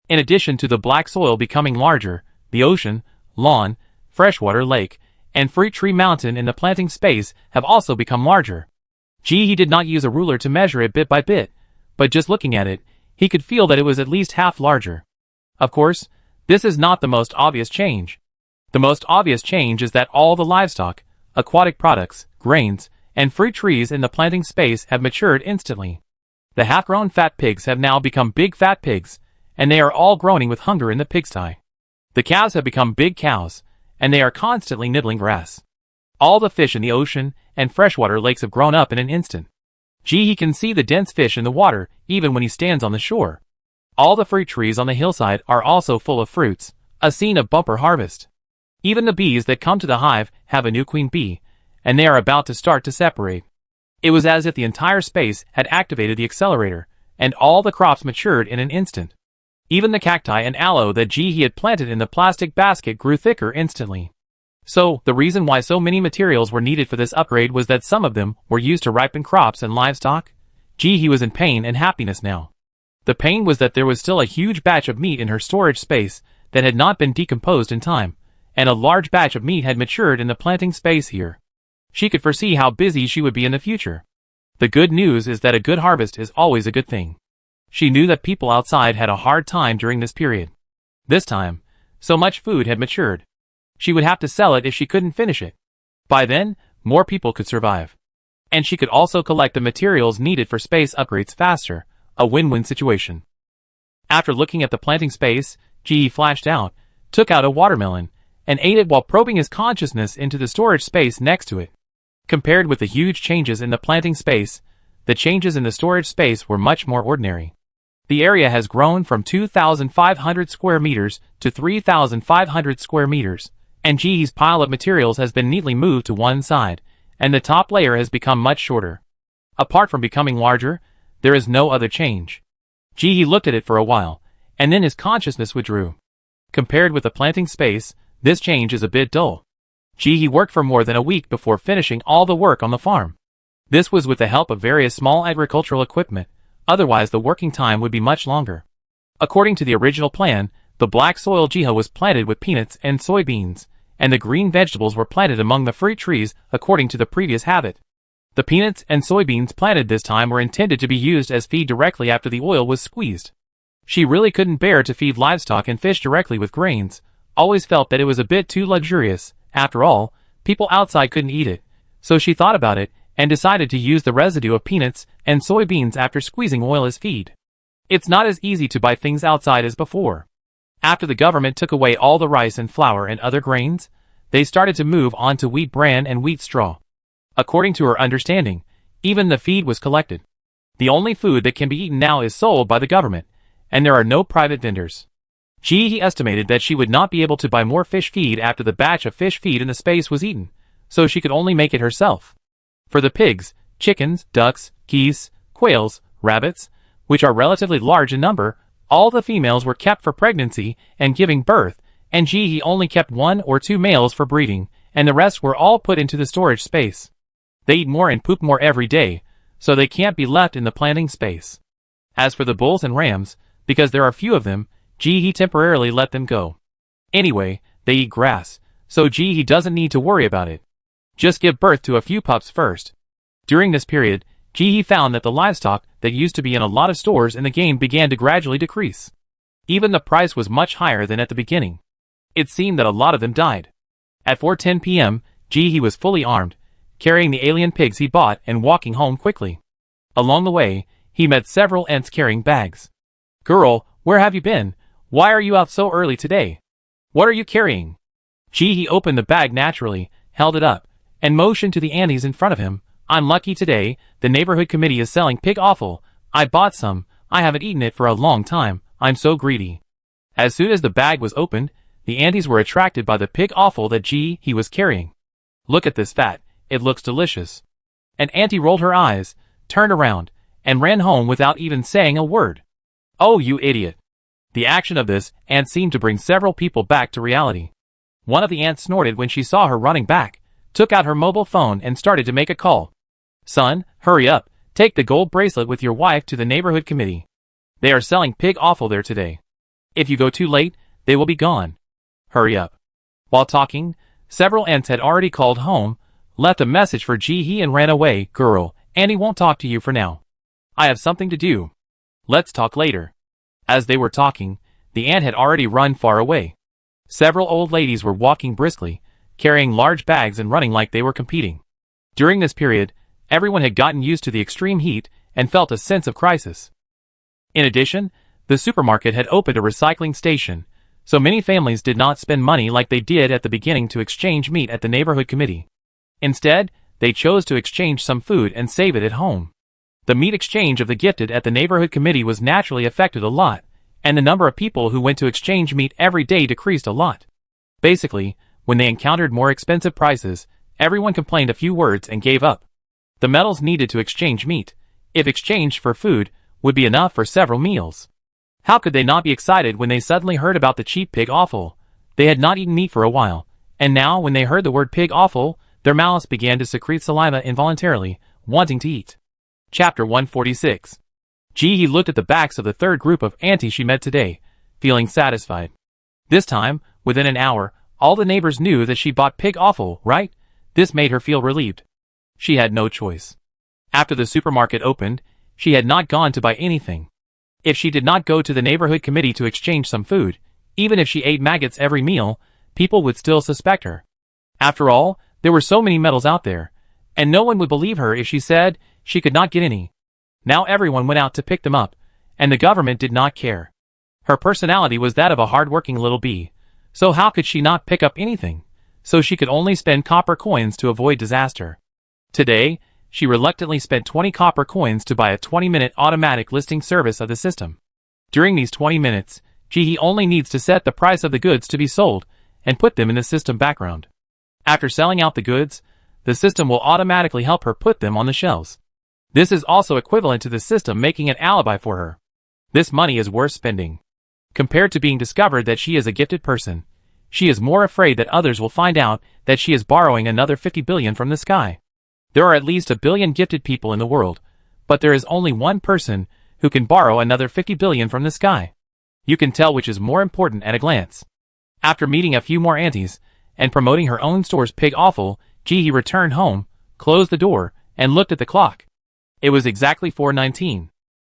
Speaker 1: In addition to the black soil becoming larger, the ocean, lawn, freshwater lake, and fruit tree mountain in the planting space have also become larger. Ji-hee did not use a ruler to measure it bit by bit, but just looking at it, he could feel that it was at least half larger. Of course, this is not the most obvious change. The most obvious change is that all the livestock, aquatic products, grains, and fruit trees in the planting space have matured instantly. The half-grown fat pigs have now become big fat pigs, and they are all groaning with hunger in the pigsty. The cows have become big cows, and they are constantly nibbling grass. All the fish in the ocean and freshwater lakes have grown up in an instant. Ji-hee can see the dense fish in the water even when he stands on the shore. All the fruit trees on the hillside are also full of fruits, a scene of bumper harvest. Even the bees that come to the hive have a new queen bee, and they are about to start to separate. It was as if the entire space had activated the accelerator, and all the crops matured in an instant. Even the cacti and aloe that Ji-hee had planted in the plastic basket grew thicker instantly. So, the reason why so many materials were needed for this upgrade was that some of them were used to ripen crops and livestock. Ji-hee was in pain and happiness now. The pain was that there was still a huge batch of meat in her storage space that had not been decomposed in time, and a large batch of meat had matured in the planting space here. She could foresee how busy she would be in the future. The good news is that a good harvest is always a good thing. She knew that people outside had a hard time during this period. This time, so much food had matured. She would have to sell it if she couldn't finish it. By then, more people could survive. And she could also collect the materials needed for space upgrades faster, a win-win situation. After looking at the planting space, Ji-hee flashed out, took out a watermelon, and ate it while probing his consciousness into the storage space next to it. Compared with the huge changes in the planting space, the changes in the storage space were much more ordinary. The area has grown from 2,500 square meters to 3,500 square meters, and Ji-hee's pile of materials has been neatly moved to one side, and the top layer has become much shorter. Apart from becoming larger, there is no other change. Ji-hee looked at it for a while, and then his consciousness withdrew. Compared with the planting space, this change is a bit dull. Ji-hee worked for more than a week before finishing all the work on the farm. This was with the help of various small agricultural equipment, otherwise the working time would be much longer. According to the original plan, the black soil jiha was planted with peanuts and soybeans, and the green vegetables were planted among the fruit trees according to the previous habit. The peanuts and soybeans planted this time were intended to be used as feed directly after the oil was squeezed. She really couldn't bear to feed livestock and fish directly with grains, always felt that it was a bit too luxurious. After all, people outside couldn't eat it, so she thought about it and decided to use the residue of peanuts and soybeans after squeezing oil as feed. It's not as easy to buy things outside as before. After the government took away all the rice and flour and other grains, they started to move on to wheat bran and wheat straw. According to her understanding, even the feed was collected. The only food that can be eaten now is sold by the government, and there are no private vendors. He estimated that she would not be able to buy more fish feed after the batch of fish feed in the space was eaten, so she could only make it herself. For the pigs, chickens, ducks, geese, quails, rabbits, which are relatively large in number, all the females were kept for pregnancy and giving birth, and he only kept 1 or 2 males for breeding, and the rest were all put into the storage space. They eat more and poop more every day, so they can't be left in the planting space. As for the bulls and rams, because there are few of them, he temporarily let them go. Anyway, they eat grass, so he doesn't need to worry about it. Just give birth to a few pups first. During this period, he found that the livestock that used to be in a lot of stores in the game began to gradually decrease. Even the price was much higher than at the beginning. It seemed that a lot of them died. At 4:10 p.m., he was fully armed, carrying the alien pigs he bought and walking home quickly. Along the way, he met several ants carrying bags. "Girl, where have you been? Why are you out so early today? What are you carrying?" He opened the bag naturally, held it up, and motioned to the anties in front of him. "I'm lucky today, the neighborhood committee is selling pig offal. I bought some, I haven't eaten it for a long time, I'm so greedy." As soon as the bag was opened, the anties were attracted by the pig offal that he was carrying. "Look at this fat, it looks delicious." An auntie rolled her eyes, turned around, and ran home without even saying a word. "Oh, you idiot." The action of this ant seemed to bring several people back to reality. One of the ants snorted when she saw her running back, took out her mobile phone and started to make a call. "Son, hurry up, take the gold bracelet with your wife to the neighborhood committee. They are selling pig offal there today. If you go too late, they will be gone. Hurry up." While talking, several ants had already called home, left a message for he and ran away. "Girl, Annie won't talk to you for now. I have something to do. Let's talk later." As they were talking, the ant had already run far away. Several old ladies were walking briskly, carrying large bags and running like they were competing. During this period, everyone had gotten used to the extreme heat and felt a sense of crisis. In addition, the supermarket had opened a recycling station, so many families did not spend money like they did at the beginning to exchange meat at the neighborhood committee. Instead, they chose to exchange some food and save it at home. The meat exchange of the gifted at the neighborhood committee was naturally affected a lot, and the number of people who went to exchange meat every day decreased a lot. Basically, when they encountered more expensive prices, everyone complained a few words and gave up. The metals needed to exchange meat, if exchanged for food, would be enough for several meals. How could they not be excited when they suddenly heard about the cheap pig offal? They had not eaten meat for a while, and now when they heard the word pig offal, their mouths began to secrete saliva involuntarily, wanting to eat. Chapter 146. He looked at the backs of the third group of aunties she met today, feeling satisfied. This time, within an hour, all the neighbors knew that she bought pig offal, right? This made her feel relieved. She had no choice. After the supermarket opened, she had not gone to buy anything. If she did not go to the neighborhood committee to exchange some food, even if she ate maggots every meal, people would still suspect her. After all, there were so many metals out there, and no one would believe her if she said she could not get any. Now everyone went out to pick them up, and the government did not care. Her personality was that of a hard-working little bee, so how could she not pick up anything? So she could only spend copper coins to avoid disaster. Today, she reluctantly spent 20 copper coins to buy a 20-minute automatic listing service of the system. During these 20 minutes, he only needs to set the price of the goods to be sold and put them in the system background. After selling out the goods, the system will automatically help her put them on the shelves. This is also equivalent to the system making an alibi for her. This money is worth spending. Compared to being discovered that she is a gifted person, she is more afraid that others will find out that she is borrowing another 50 billion from the sky. There are at least 1 billion gifted people in the world, but there is only one person who can borrow another 50 billion from the sky. You can tell which is more important at a glance. After meeting a few more aunties, and promoting her own store's pig offal, Ji-hee returned home, closed the door, and looked at the clock. It was exactly 4:19.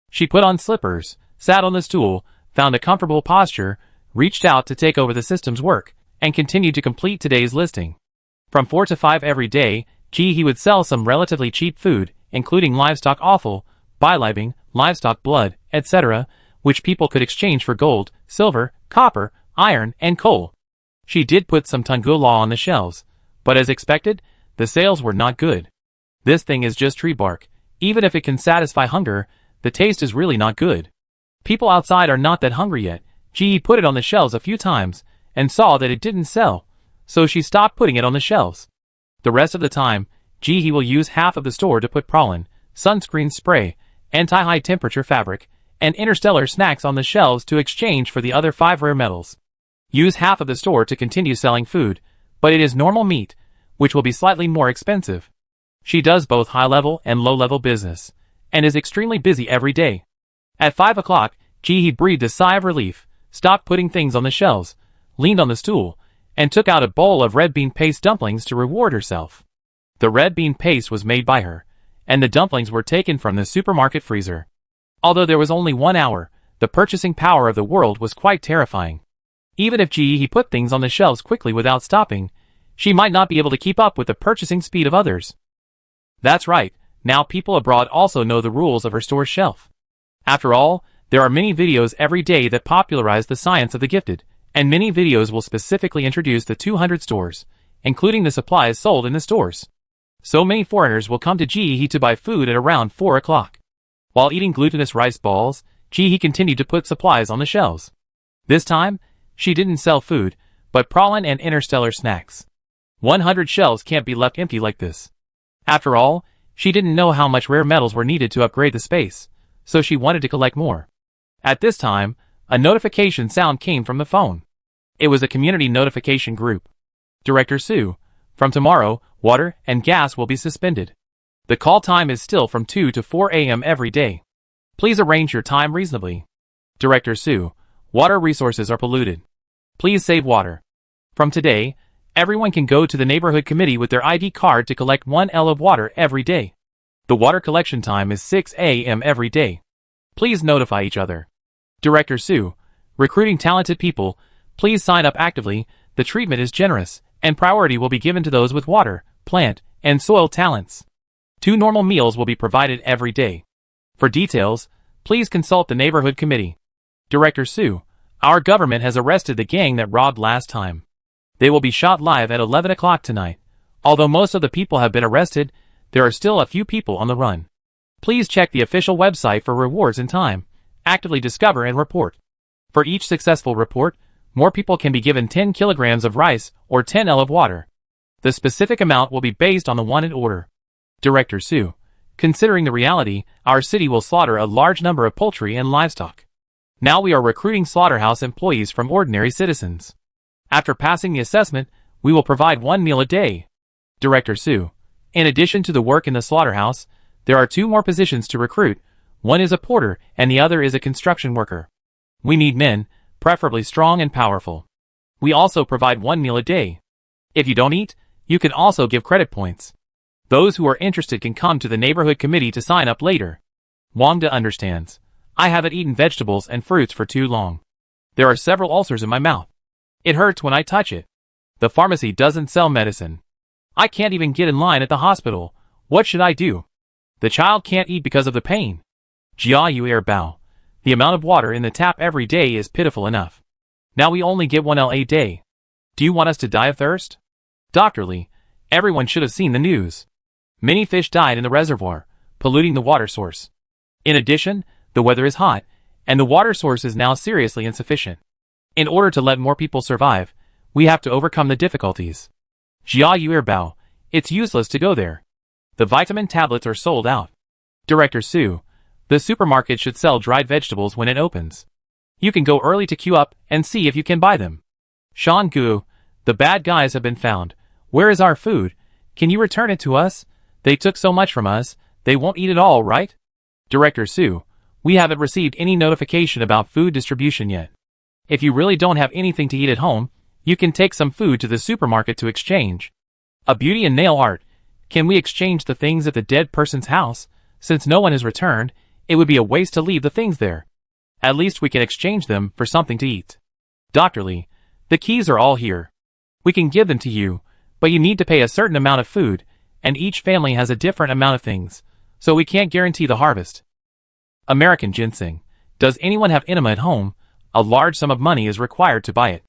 Speaker 1: She put on slippers, sat on the stool, found a comfortable posture, reached out to take over the system's work, and continued to complete today's listing. From 4 to 5 every day, Ji-hee would sell some relatively cheap food, including livestock offal, bilibing, livestock blood, etc., which people could exchange for gold, silver, copper, iron, and coal. She did put some tungula on the shelves, but as expected, the sales were not good. This thing is just tree bark. Even if it can satisfy hunger, the taste is really not good. People outside are not that hungry yet. Ji-hee put it on the shelves a few times, and saw that it didn't sell, so she stopped putting it on the shelves. The rest of the time, Ji-hee will use half of the store to put pralin, sunscreen spray, anti-high temperature fabric, and interstellar snacks on the shelves to exchange for the other 5 rare metals. Use half of the store to continue selling food, but it is normal meat, which will be slightly more expensive. She does both high-level and low-level business, and is extremely busy every day. At 5 o'clock, Ji-hee breathed a sigh of relief, stopped putting things on the shelves, leaned on the stool, and took out a bowl of red bean paste dumplings to reward herself. The red bean paste was made by her, and the dumplings were taken from the supermarket freezer. Although there was only 1 hour, the purchasing power of the world was quite terrifying. Even if Ji-hee put things on the shelves quickly without stopping, she might not be able to keep up with the purchasing speed of others. That's right, now people abroad also know the rules of her store's shelf. After all, there are many videos every day that popularize the science of the gifted, and many videos will specifically introduce the 200 stores, including the supplies sold in the stores. So many foreigners will come to Ji-hee to buy food at around 4 o'clock. While eating glutinous rice balls, Ji-hee continued to put supplies on the shelves. This time, she didn't sell food, but pralin and interstellar snacks. 100 shelves can't be left empty like this. After all, she didn't know how much rare metals were needed to upgrade the space, so she wanted to collect more. At this time, a notification sound came from the phone. It was a community notification group. Director Sue, from tomorrow, water and gas will be suspended. The call time is still from 2 to 4 a.m. every day. Please arrange your time reasonably. Director Sue, water resources are polluted. Please save water. From today, everyone can go to the neighborhood committee with their ID card to collect 1 L of water every day. The water collection time is 6 a.m. every day. Please notify each other. Director Sue, recruiting talented people, please sign up actively. The treatment is generous, and priority will be given to those with water, plant, and soil talents. 2 normal meals will be provided every day. For details, please consult the neighborhood committee. Director Sue, our government has arrested the gang that robbed last time. They will be shot live at 11 o'clock tonight. Although most of the people have been arrested, there are still a few people on the run. Please check the official website for rewards in time. Actively discover and report. For each successful report, more people can be given 10 kilograms of rice or 10 L of water. The specific amount will be based on the wanted order. Director Sue, considering the reality, our city will slaughter a large number of poultry and livestock. Now we are recruiting slaughterhouse employees from ordinary citizens. After passing the assessment, we will provide 1 meal a day. Director Sue, in addition to the work in the slaughterhouse, there are 2 more positions to recruit. One is a porter and the other is a construction worker. We need men, preferably strong and powerful. We also provide 1 meal a day. If you don't eat, you can also give credit points. Those who are interested can come to the neighborhood committee to sign up later. Wangda understands. I haven't eaten vegetables and fruits for too long. There are several ulcers in my mouth. It hurts when I touch it. The pharmacy doesn't sell medicine. I can't even get in line at the hospital. What should I do? The child can't eat because of the pain. Jia Yuer Bao. The amount of water in the tap every day is pitiful enough. Now we only get 1 L a day. Do you want us to die of thirst? Dr. Lee, everyone should have seen the news. Many fish died in the reservoir, polluting the water source. In addition, the weather is hot, and the water source is now seriously insufficient. In order to let more people survive, we have to overcome the difficulties. Jia Yuer Bao, it's useless to go there. The vitamin tablets are sold out. Director Sue, the supermarket should sell dried vegetables when it opens. You can go early to queue up and see if you can buy them. Sean Gu, the bad guys have been found. Where is our food? Can you return it to us? They took so much from us, they won't eat it all, right? Director Sue, we haven't received any notification about food distribution yet. If you really don't have anything to eat at home, you can take some food to the supermarket to exchange. A beauty and nail art. Can we exchange the things at the dead person's house? Since no one has returned, it would be a waste to leave the things there. At least we can exchange them for something to eat. Dr. Lee, the keys are all here. We can give them to you, but you need to pay a certain amount of food, and each family has a different amount of things, so we can't guarantee the harvest. American ginseng. Does anyone have enema at home? A large sum of money is required to buy it.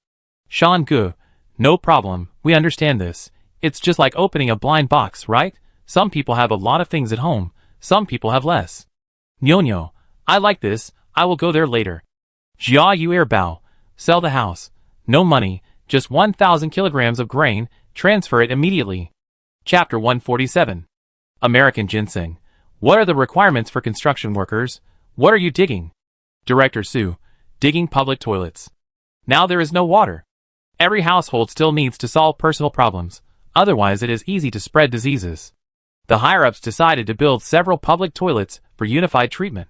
Speaker 1: Sean Gu, no problem, we understand this. It's just like opening a blind box, right? Some people have a lot of things at home, some people have less. Nyo, I like this, I will go there later. Jia Yuer Bao, sell the house. No money, just 1,000 kilograms of grain, transfer it immediately. Chapter 147. American ginseng. What are the requirements for construction workers? What are you digging? Director Sue, digging public toilets. Now there is no water. Every household still needs to solve personal problems, otherwise it is easy to spread diseases. The higher-ups decided to build several public toilets for unified treatment.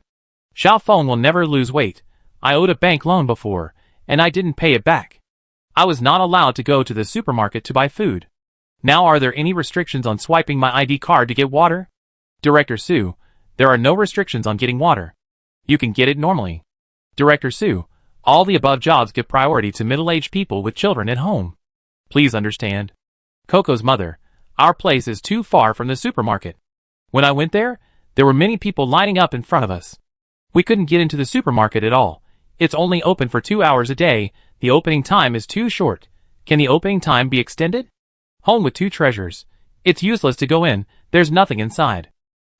Speaker 1: Xiaofeng will never lose weight. I owed a bank loan before, and I didn't pay it back. I was not allowed to go to the supermarket to buy food. Now are there any restrictions on swiping my ID card to get water? Director Sue, there are no restrictions on getting water. You can get it normally. Director Sue, all the above jobs give priority to middle-aged people with children at home. Please understand. Coco's mother, our place is too far from the supermarket. When I went there were many people lining up in front of us. We couldn't get into the supermarket at all. It's only open for 2 hours a day, the opening time is too short. Can the opening time be extended? Home with 2 treasures. It's useless to go in, there's nothing inside.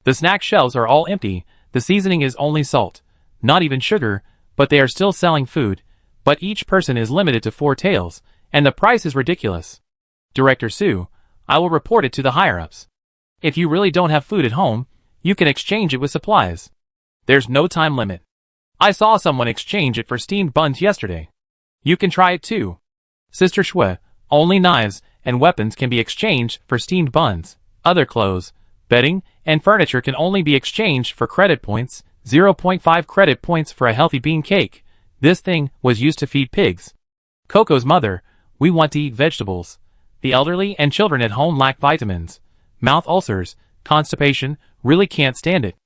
Speaker 1: The snack shelves are all empty, the seasoning is only salt, not even sugar, but they are still selling food, but each person is limited to 4 taels, and the price is ridiculous. Director Sue, I will report it to the higher-ups. If you really don't have food at home, you can exchange it with supplies. There's no time limit. I saw someone exchange it for steamed buns yesterday. You can try it too. Sister Shui, only knives and weapons can be exchanged for steamed buns. Other clothes, bedding, and furniture can only be exchanged for credit points, 0.5 credit points for a healthy bean cake. This thing was used to feed pigs. Coco's mother, we want to eat vegetables. The elderly and children at home lack vitamins. Mouth ulcers, constipation, really can't stand it.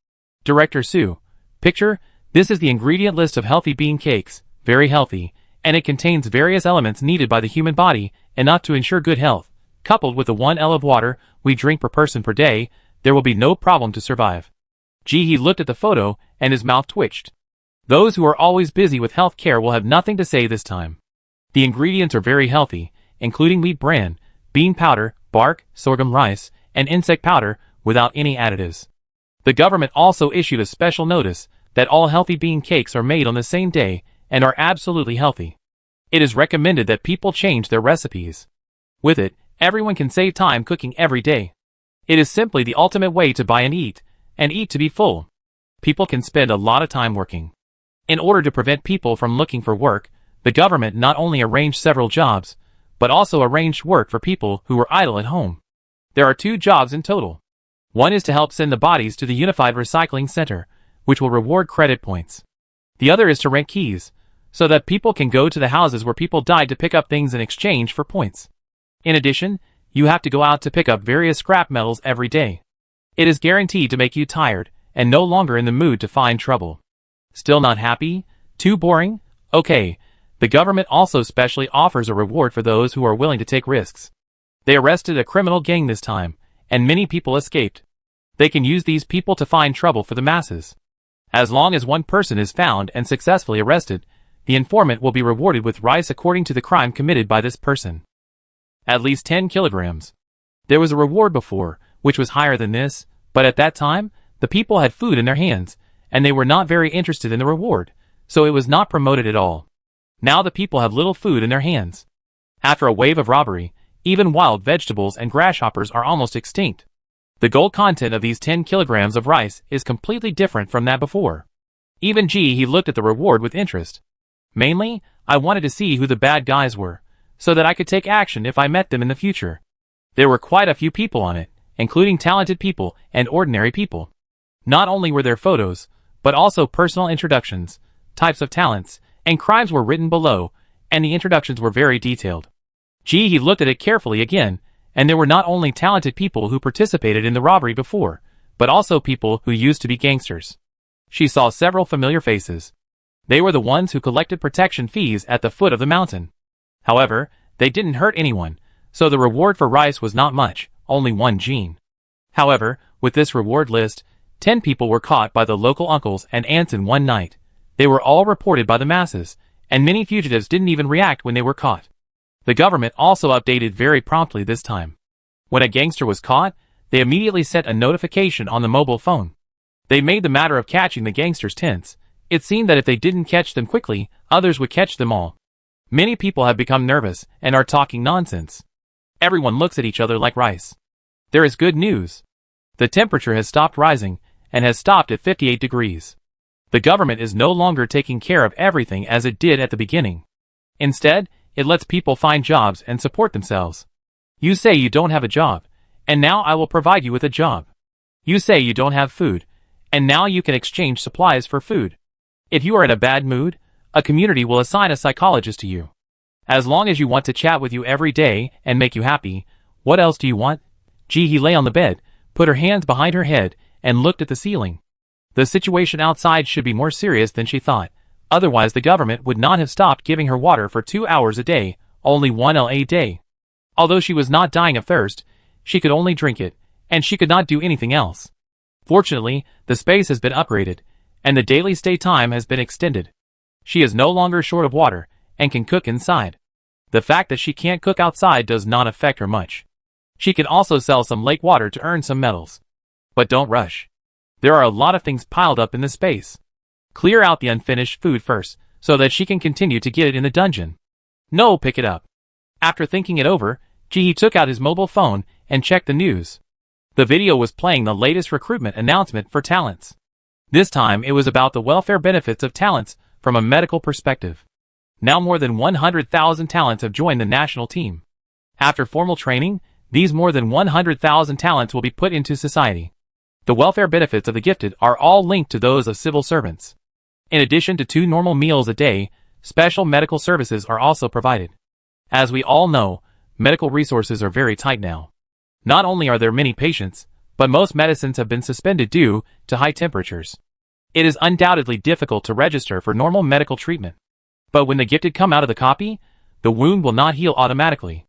Speaker 1: Director Sue, picture, this is the ingredient list of healthy bean cakes, very healthy, and it contains various elements needed by the human body, enough to ensure good health. Coupled with the 1 L of water we drink per person per day, there will be no problem to survive. He looked at the photo, and his mouth twitched. Those who are always busy with health care will have nothing to say this time. The ingredients are very healthy, including wheat bran, bean powder, bark, sorghum rice, and insect powder, without any additives. The government also issued a special notice that all healthy bean cakes are made on the same day and are absolutely healthy. It is recommended that people change their recipes. With it, everyone can save time cooking every day. It is simply the ultimate way to buy and eat to be full. People can spend a lot of time working. In order to prevent people from looking for work, the government not only arranged several jobs, but also arranged work for people who were idle at home. There are 2 jobs in total. One is to help send the bodies to the Unified Recycling Center, which will reward credit points. The other is to rent keys, so that people can go to the houses where people died to pick up things in exchange for points. In addition, you have to go out to pick up various scrap metals every day. It is guaranteed to make you tired, and no longer in the mood to find trouble. Still not happy? Too boring? Okay. The government also specially offers a reward for those who are willing to take risks. They arrested a criminal gang this time, and many people escaped. They can use these people to find trouble for the masses. As long as one person is found and successfully arrested, the informant will be rewarded with rice according to the crime committed by this person. At least 10 kilograms. There was a reward before, which was higher than this, but at that time, the people had food in their hands, and they were not very interested in the reward, so it was not promoted at all. Now the people have little food in their hands. After a wave of robbery, even wild vegetables and grasshoppers are almost extinct. The gold content of these 10 kilograms of rice is completely different from that before. Even he looked at the reward with interest. Mainly, I wanted to see who the bad guys were, so that I could take action if I met them in the future. There were quite a few people on it, including talented people and ordinary people. Not only were there photos, but also personal introductions, types of talents, and crimes were written below, and the introductions were very detailed. He looked at it carefully again, and there were not only talented people who participated in the robbery before, but also people who used to be gangsters. She saw several familiar faces. They were the ones who collected protection fees at the foot of the mountain. However, they didn't hurt anyone, so the reward for Rice was not much, only one gene. However, with this reward list, 10 people were caught by the local uncles and aunts in one night. They were all reported by the masses, and many fugitives didn't even react when they were caught. The government also updated very promptly this time. When a gangster was caught, they immediately sent a notification on the mobile phone. They made the matter of catching the gangsters tense. It seemed that if they didn't catch them quickly, others would catch them all. Many people have become nervous and are talking nonsense. Everyone looks at each other like rice. There is good news. The temperature has stopped rising and has stopped at 58 degrees. The government is no longer taking care of everything as it did at the beginning. Instead, it lets people find jobs and support themselves. You say you don't have a job, and now I will provide you with a job. You say you don't have food, and now you can exchange supplies for food. If you are in a bad mood, a community will assign a psychologist to you. As long as you want to chat with you every day and make you happy, what else do you want? He lay on the bed, put her hands behind her head, and looked at the ceiling. The situation outside should be more serious than she thought. Otherwise the government would not have stopped giving her water for 2 hours a day, only 1 a day. Although she was not dying of thirst, she could only drink it, and she could not do anything else. Fortunately, the space has been upgraded, and the daily stay time has been extended. She is no longer short of water, and can cook inside. The fact that she can't cook outside does not affect her much. She can also sell some lake water to earn some medals. But don't rush. There are a lot of things piled up in the space. Clear out the unfinished food first, so that she can continue to get it in the dungeon. No, pick it up. After thinking it over, he took out his mobile phone and checked the news. The video was playing the latest recruitment announcement for talents. This time it was about the welfare benefits of talents from a medical perspective. Now more than 100,000 talents have joined the national team. After formal training, these more than 100,000 talents will be put into society. The welfare benefits of the gifted are all linked to those of civil servants. In addition to 2 normal meals a day, special medical services are also provided. As we all know, medical resources are very tight now. Not only are there many patients, but most medicines have been suspended due to high temperatures. It is undoubtedly difficult to register for normal medical treatment. But when the gifted come out of the copy, the wound will not heal automatically.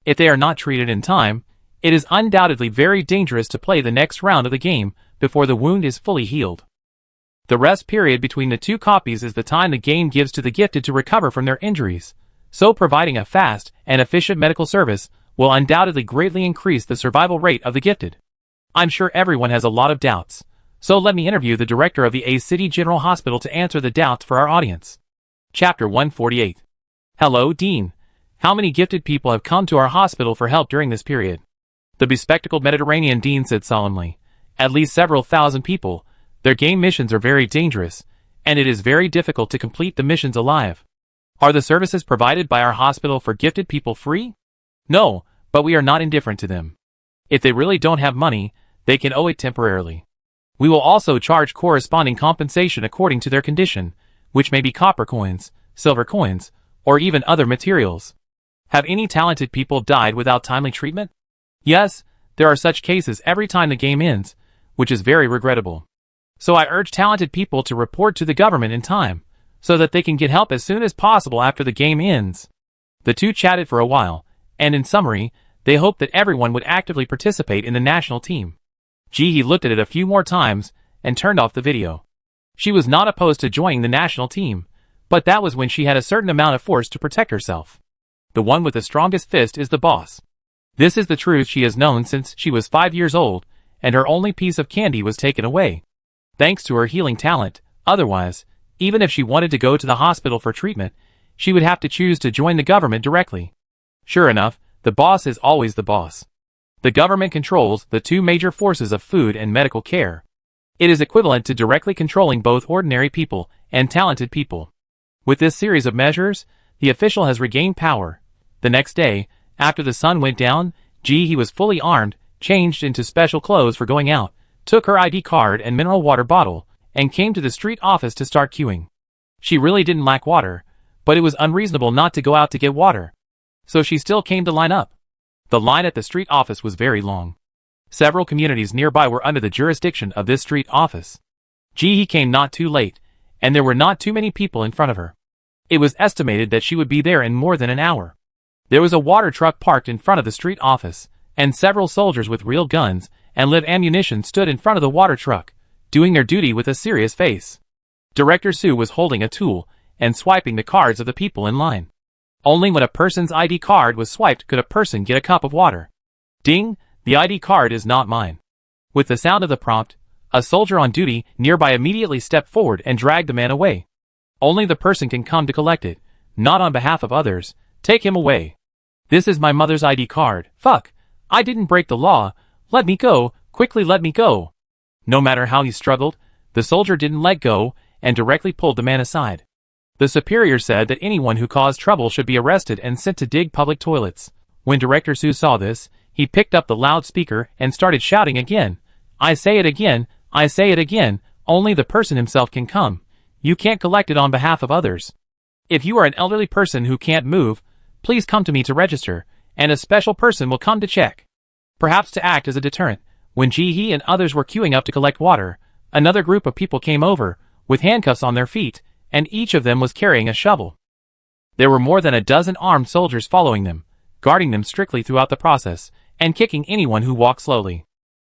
Speaker 1: If they are not treated in time, it is undoubtedly very dangerous to play the next round of the game before the wound is fully healed. The rest period between the 2 copies is the time the game gives to the gifted to recover from their injuries, so providing a fast and efficient medical service will undoubtedly greatly increase the survival rate of the gifted. I'm sure everyone has a lot of doubts, so let me interview the director of the A City General Hospital to answer the doubts for our audience. Chapter 148. Hello, Dean. How many gifted people have come to our hospital for help during this period? The bespectacled Mediterranean Dean said solemnly. At least several thousand people. Their game missions are very dangerous, and it is very difficult to complete the missions alive. Are the services provided by our hospital for gifted people free? No, but we are not indifferent to them. If they really don't have money, they can owe it temporarily. We will also charge corresponding compensation according to their condition, which may be copper coins, silver coins, or even other materials. Have any talented people died without timely treatment? Yes, there are such cases every time the game ends, which is very regrettable. So I urge talented people to report to the government in time, so that they can get help as soon as possible after the game ends. The 2 chatted for a while, and in summary, they hoped that everyone would actively participate in the national team. He looked at it a few more times, and turned off the video. She was not opposed to joining the national team, but that was when she had a certain amount of force to protect herself. The one with the strongest fist is the boss. This is the truth she has known since she was 5 years old, and her only piece of candy was taken away. Thanks to her healing talent, otherwise, even if she wanted to go to the hospital for treatment, she would have to choose to join the government directly. Sure enough, the boss is always the boss. The government controls the 2 major forces of food and medical care. It is equivalent to directly controlling both ordinary people and talented people. With this series of measures, the official has regained power. The next day, after the sun went down, he was fully armed, changed into special clothes for going out, took her ID card and mineral water bottle, and came to the street office to start queuing. She really didn't lack water, but it was unreasonable not to go out to get water. So she still came to line up. The line at the street office was very long. Several communities nearby were under the jurisdiction of this street office. He came not too late, and there were not too many people in front of her. It was estimated that she would be there in more than an hour. There was a water truck parked in front of the street office, and several soldiers with real guns and live ammunition stood in front of the water truck, doing their duty with a serious face. Director Sue was holding a tool and swiping the cards of the people in line. Only when a person's ID card was swiped could a person get a cup of water. Ding, the ID card is not mine. With the sound of the prompt, a soldier on duty nearby immediately stepped forward and dragged the man away. Only the person can come to collect it, not on behalf of others. Take him away. This is my mother's ID card. Fuck. I didn't break the law. Let me go. Quickly let me go. No matter how he struggled, the soldier didn't let go and directly pulled the man aside. The superior said that anyone who caused trouble should be arrested and sent to dig public toilets. When Director Sue saw this, he picked up the loudspeaker and started shouting again. I say it again, I say it again, only the person himself can come. You can't collect it on behalf of others. If you are an elderly person who can't move, please come to me to register, and a special person will come to check. Perhaps to act as a deterrent, when he and others were queuing up to collect water, another group of people came over, with handcuffs on their feet, and each of them was carrying a shovel. There were more than a dozen armed soldiers following them, guarding them strictly throughout the process, and kicking anyone who walked slowly.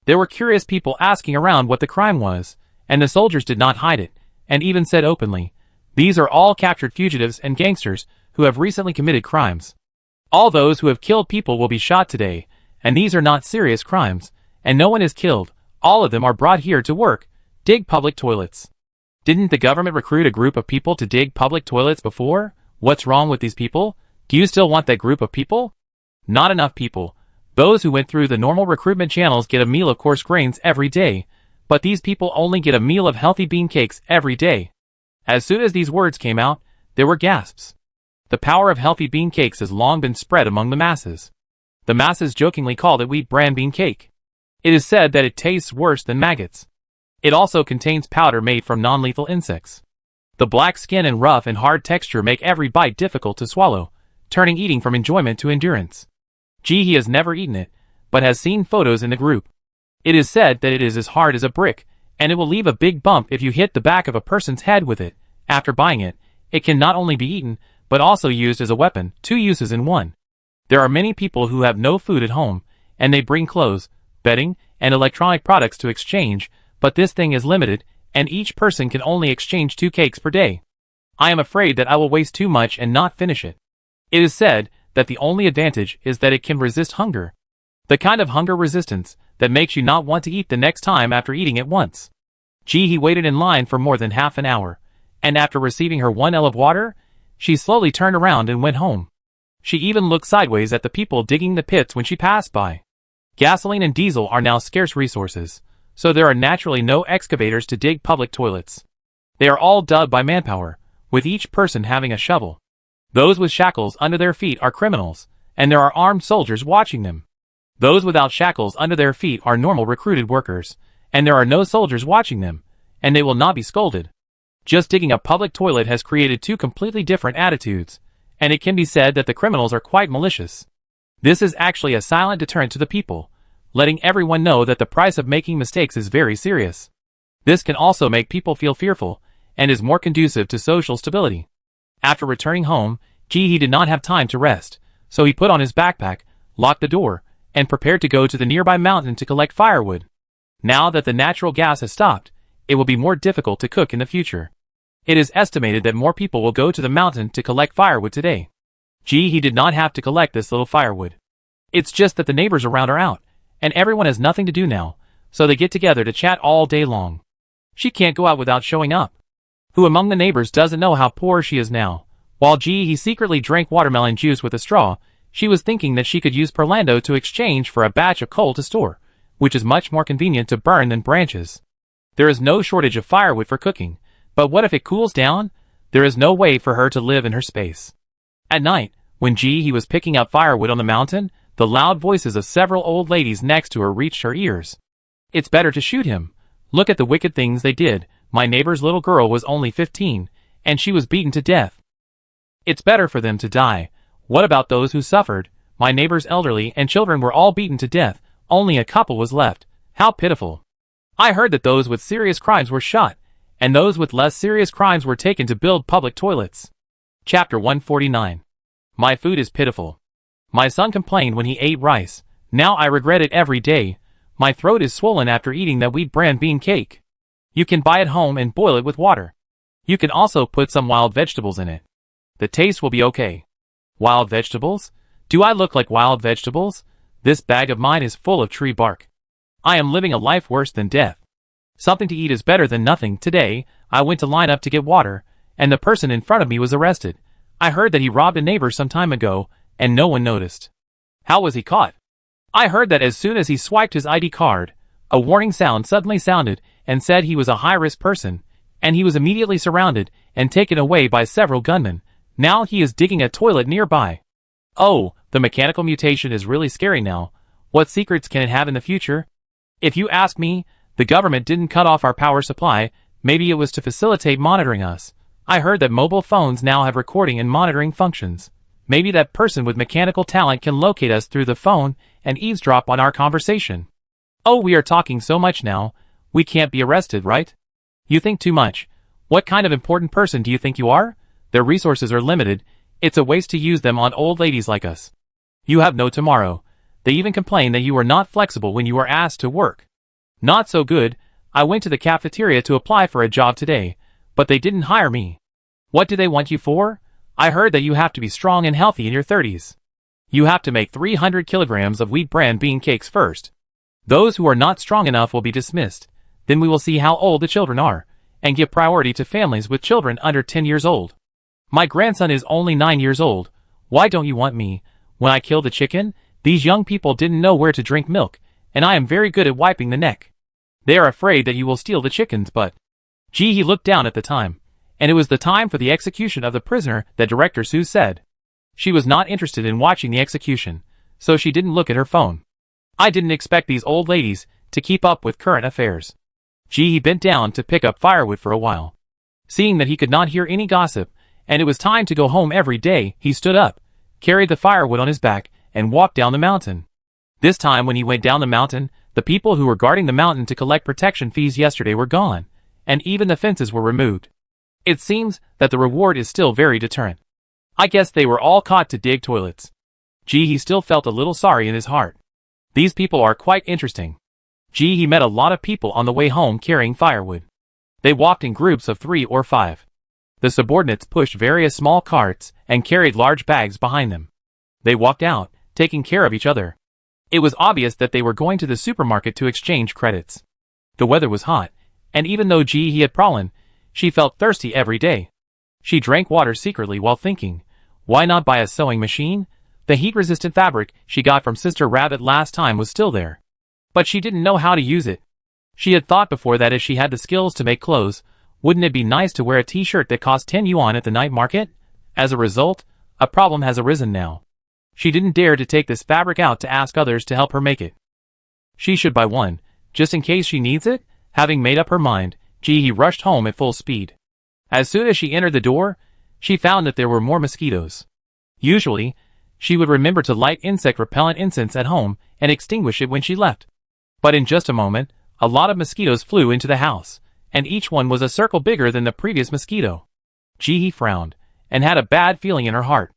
Speaker 1: There were curious people asking around what the crime was, and the soldiers did not hide it, and even said openly, these are all captured fugitives and gangsters who have recently committed crimes. All those who have killed people will be shot today, and these are not serious crimes, and no one is killed. All of them are brought here to work, dig public toilets. Didn't the government recruit a group of people to dig public toilets before? What's wrong with these people? Do you still want that group of people? Not enough people. Those who went through the normal recruitment channels get a meal of coarse grains every day, but these people only get a meal of healthy bean cakes every day. As soon as these words came out, there were gasps. The power of healthy bean cakes has long been spread among the masses. The masses jokingly called it wheat bran bean cake. It is said that it tastes worse than maggots. It also contains powder made from non-lethal insects. The black skin and rough and hard texture make every bite difficult to swallow, turning eating from enjoyment to endurance. He has never eaten it, but has seen photos in the group. It is said that it is as hard as a brick, and it will leave a big bump if you hit the back of a person's head with it. After buying it, it can not only be eaten, but also used as a weapon, 2 uses in one. There are many people who have no food at home, and they bring clothes, bedding, and electronic products to exchange, but this thing is limited, and each person can only exchange 2 cakes per day. I am afraid that I will waste too much and not finish it. It is said that the only advantage is that it can resist hunger. The kind of hunger resistance that makes you not want to eat the next time after eating it once. He waited in line for more than half an hour, and after receiving her 1 L of water, she slowly turned around and went home. She even looked sideways at the people digging the pits when she passed by. Gasoline and diesel are now scarce resources, so there are naturally no excavators to dig public toilets. They are all dug by manpower, with each person having a shovel. Those with shackles under their feet are criminals, and there are armed soldiers watching them. Those without shackles under their feet are normal recruited workers, and there are no soldiers watching them, and they will not be scolded. Just digging a public toilet has created 2 completely different attitudes, and it can be said that the criminals are quite malicious. This is actually a silent deterrent to the people, letting everyone know that the price of making mistakes is very serious. This can also make people feel fearful, and is more conducive to social stability. After returning home, he did not have time to rest, so he put on his backpack, locked the door, and prepared to go to the nearby mountain to collect firewood. Now that the natural gas has stopped, it will be more difficult to cook in the future. It is estimated that more people will go to the mountain to collect firewood today. He did not have to collect this little firewood. It's just that the neighbors around are out, and everyone has nothing to do now, so they get together to chat all day long. She can't go out without showing up. Who among the neighbors doesn't know how poor she is now? While he secretly drank watermelon juice with a straw, she was thinking that she could use perlando to exchange for a batch of coal to store, which is much more convenient to burn than branches. There is no shortage of firewood for cooking, but what if it cools down? There is no way for her to live in her space. At night, when he was picking up firewood on the mountain, The loud voices of several old ladies next to her reached her ears. It's better to shoot him. Look at the wicked things they did. My neighbor's little girl was only 15, and she was beaten to death. It's better for them to die. What about those who suffered? My neighbor's elderly and children were all beaten to death. Only a couple was left. How pitiful. I heard that those with serious crimes were shot, and those with less serious crimes were taken to build public toilets. Chapter 149. My food is pitiful. My son complained when he ate rice. Now I regret it every day. My throat is swollen after eating that wheat bran bean cake. You can buy it home and boil it with water. You can also put some wild vegetables in it. The taste will be okay. Wild vegetables? Do I look like wild vegetables? This bag of mine is full of tree bark. I am living a life worse than death. Something to eat is better than nothing. Today, I went to line up to get water, and the person in front of me was arrested. I heard that he robbed a neighbor some time ago, and no one noticed. How was he caught? I heard that as soon as he swiped his ID card, a warning sound suddenly sounded and said he was a high-risk person, and he was immediately surrounded and taken away by several gunmen. Now he is digging a toilet nearby. Oh, the mechanical mutation is really scary now. What secrets can it have in the future? If you ask me, the government didn't cut off our power supply. Maybe it was to facilitate monitoring us. I heard that mobile phones now have recording and monitoring functions. Maybe that person with mechanical talent can locate us through the phone and eavesdrop on our conversation. Oh, we are talking so much now. We can't be arrested, right? You think too much. What kind of important person do you think you are? Their resources are limited. It's a waste to use them on old ladies like us. You have no tomorrow. They even complain that you are not flexible when you are asked to work. Not so good. I went to the cafeteria to apply for a job today, but they didn't hire me. What do they want you for? I heard that you have to be strong and healthy in your 30s. You have to make 300 kilograms of wheat bran bean cakes first. Those who are not strong enough will be dismissed. Then we will see how old the children are, and give priority to families with children under 10 years old. My grandson is only 9 years old. Why don't you want me? When I killed the chicken, these young people didn't know where to drink milk, and I am very good at wiping the neck. They are afraid that you will steal the chickens, but... Gee, he looked down at the time, and it was the time for the execution of the prisoner that Director Sue said. She was not interested in watching the execution, so she didn't look at her phone. I didn't expect these old ladies to keep up with current affairs. Gee, he bent down to pick up firewood for a while. Seeing that he could not hear any gossip, and it was time to go home every day, he stood up, carried the firewood on his back, and walked down the mountain. This time when he went down the mountain, the people who were guarding the mountain to collect protection fees yesterday were gone, and even the fences were removed. It seems that the reward is still very deterrent. I guess they were all caught to dig toilets. Gee, he still felt a little sorry in his heart. These people are quite interesting. Gee, he met a lot of people on the way home carrying firewood. They walked in groups of 3 or 5. The subordinates pushed various small carts and carried large bags behind them. They walked out, taking care of each other. It was obvious that they were going to the supermarket to exchange credits. The weather was hot, and even though he had pollen, she felt thirsty every day. She drank water secretly while thinking, why not buy a sewing machine? The heat-resistant fabric she got from Sister Rabbit last time was still there. But she didn't know how to use it. She had thought before that if she had the skills to make clothes, wouldn't it be nice to wear a t-shirt that cost 10 yuan at the night market? As a result, a problem has arisen now. She didn't dare to take this fabric out to ask others to help her make it. She should buy one, just in case she needs it. Having made up her mind, he rushed home at full speed. As soon as she entered the door, she found that there were more mosquitoes. Usually, she would remember to light insect-repellent incense at home and extinguish it when she left. But in just a moment, a lot of mosquitoes flew into the house, and each one was a circle bigger than the previous mosquito. He frowned, and had a bad feeling in her heart.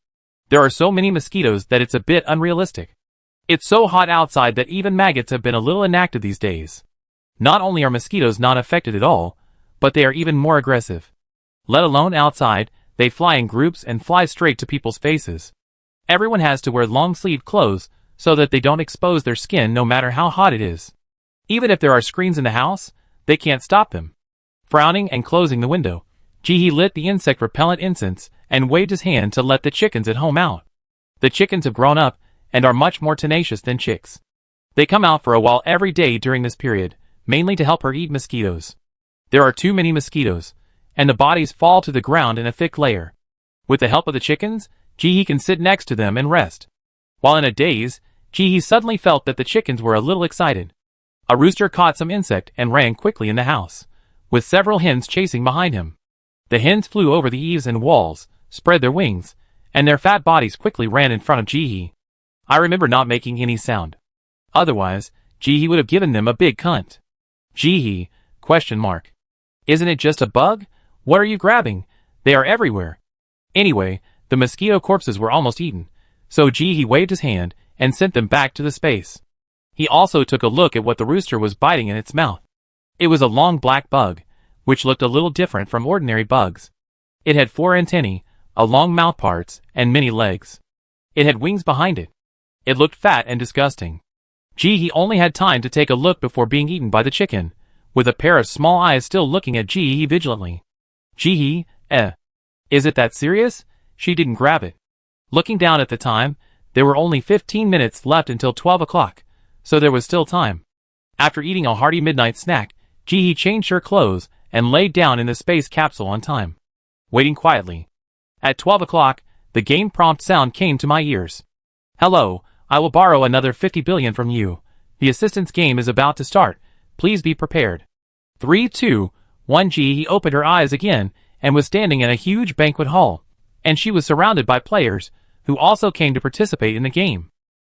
Speaker 1: There are so many mosquitoes that it's a bit unrealistic. It's so hot outside that even maggots have been a little inactive these days. Not only are mosquitoes not affected at all, but they are even more aggressive. Let alone outside, they fly in groups and fly straight to people's faces. Everyone has to wear long-sleeved clothes so that they don't expose their skin no matter how hot it is. Even if there are screens in the house, they can't stop them. Frowning and closing the window, he lit the insect-repellent incense and waved his hand to let the chickens at home out. The chickens have grown up and are much more tenacious than chicks. They come out for a while every day during this period, mainly to help her eat mosquitoes. There are too many mosquitoes, and the bodies fall to the ground in a thick layer. With the help of the chickens, he can sit next to them and rest. While in a daze, Ji-hee suddenly felt that the chickens were a little excited. A rooster caught some insect and ran quickly in the house, with several hens chasing behind him. The hens flew over the eaves and walls, spread their wings, and their fat bodies quickly ran in front of Ji-hee. I remember not making any sound. Otherwise, Ji-hee would have given them a big cunt. Ji-hee, ? Isn't it just a bug? What are you grabbing? They are everywhere. Anyway, the mosquito corpses were almost eaten, so Ji-hee waved his hand and sent them back to the space. He also took a look at what the rooster was biting in its mouth. It was a long black bug, which looked a little different from ordinary bugs. It had 4 antennae, a long mouth parts, and many legs. It had wings behind it. It looked fat and disgusting. Ji-hee only had time to take a look before being eaten by the chicken, with a pair of small eyes still looking at Ji-hee vigilantly. Ji-hee, is it that serious? She didn't grab it. Looking down at the time, there were only 15 minutes left until 12 o'clock, so there was still time. After eating a hearty midnight snack, Ji-hee changed her clothes and laid down in the space capsule on time, waiting quietly. At 12 o'clock, the game prompt sound came to my ears. Hello, I will borrow another 50 billion from you. The assistance game is about to start. Please be prepared. 3, 2, 1. Ji-hee opened her eyes again and was standing in a huge banquet hall, and she was surrounded by players who also came to participate in the game.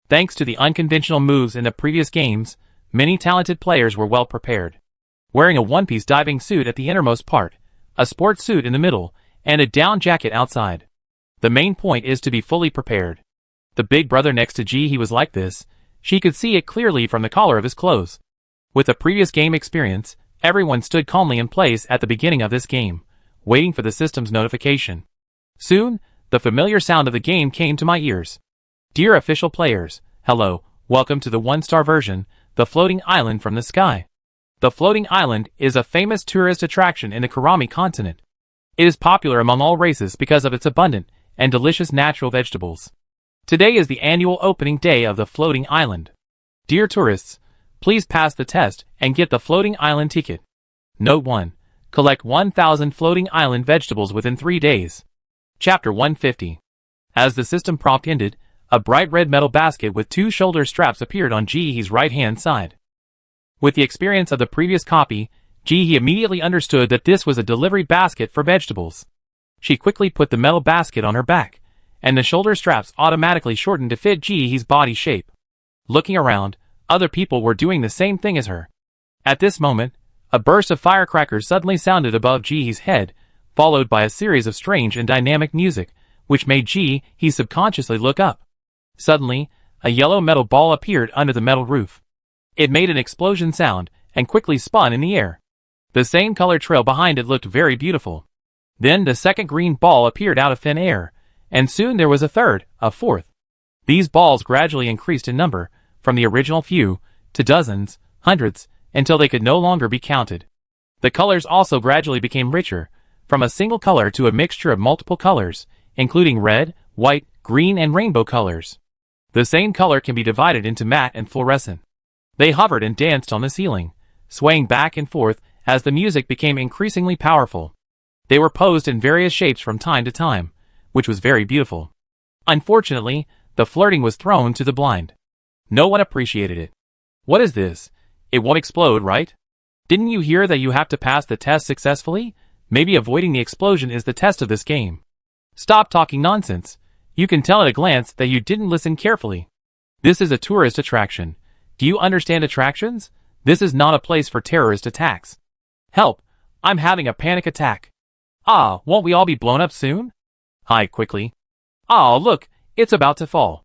Speaker 1: Thanks to the unconventional moves in the previous games, many talented players were well prepared. Wearing a one-piece diving suit at the innermost part, a sports suit in the middle, and a down jacket outside. The main point is to be fully prepared. The big brother next to Ji-hee was like this. She could see it clearly from the collar of his clothes. With the previous game experience, everyone stood calmly in place at the beginning of this game, waiting for the system's notification. Soon, the familiar sound of the game came to my ears. Dear official players, hello, welcome to the 1-star version, the floating island from the sky. The floating island is a famous tourist attraction in the Kurami continent. It is popular among all races because of its abundant and delicious natural vegetables. Today is the annual opening day of the floating island. Dear tourists, please pass the test and get the floating island ticket. Note 1. Collect 1,000 floating island vegetables within 3 days. Chapter 150. As the system prompt ended, a bright red metal basket with 2 shoulder straps appeared on Ji-hee's right-hand side. With the experience of the previous copy, Ji-hee immediately understood that this was a delivery basket for vegetables. She quickly put the metal basket on her back, and the shoulder straps automatically shortened to fit Ji-hee's body shape. Looking around, other people were doing the same thing as her. At this moment, a burst of firecrackers suddenly sounded above Ji-hee's head, followed by a series of strange and dynamic music, which made Ji-hee subconsciously look up. Suddenly, a yellow metal ball appeared under the metal roof. It made an explosion sound and quickly spun in the air. The same color trail behind it looked very beautiful. Then the second green ball appeared out of thin air, and soon there was a third, a fourth. These balls gradually increased in number, from the original few, to dozens, hundreds, until they could no longer be counted. The colors also gradually became richer, from a single color to a mixture of multiple colors, including red, white, green, and rainbow colors. The same color can be divided into matte and fluorescent. They hovered and danced on the ceiling, swaying back and forth as the music became increasingly powerful. They were posed in various shapes from time to time, which was very beautiful. Unfortunately, the flirting was thrown to the blind. No one appreciated it. What is this? It won't explode, right? Didn't you hear that you have to pass the test successfully? Maybe avoiding the explosion is the test of this game. Stop talking nonsense. You can tell at a glance that you didn't listen carefully. This is a tourist attraction. Do you understand attractions? This is not a place for terrorist attacks. Help! I'm having a panic attack. Ah, won't we all be blown up soon? Hide quickly. Ah, look, it's about to fall.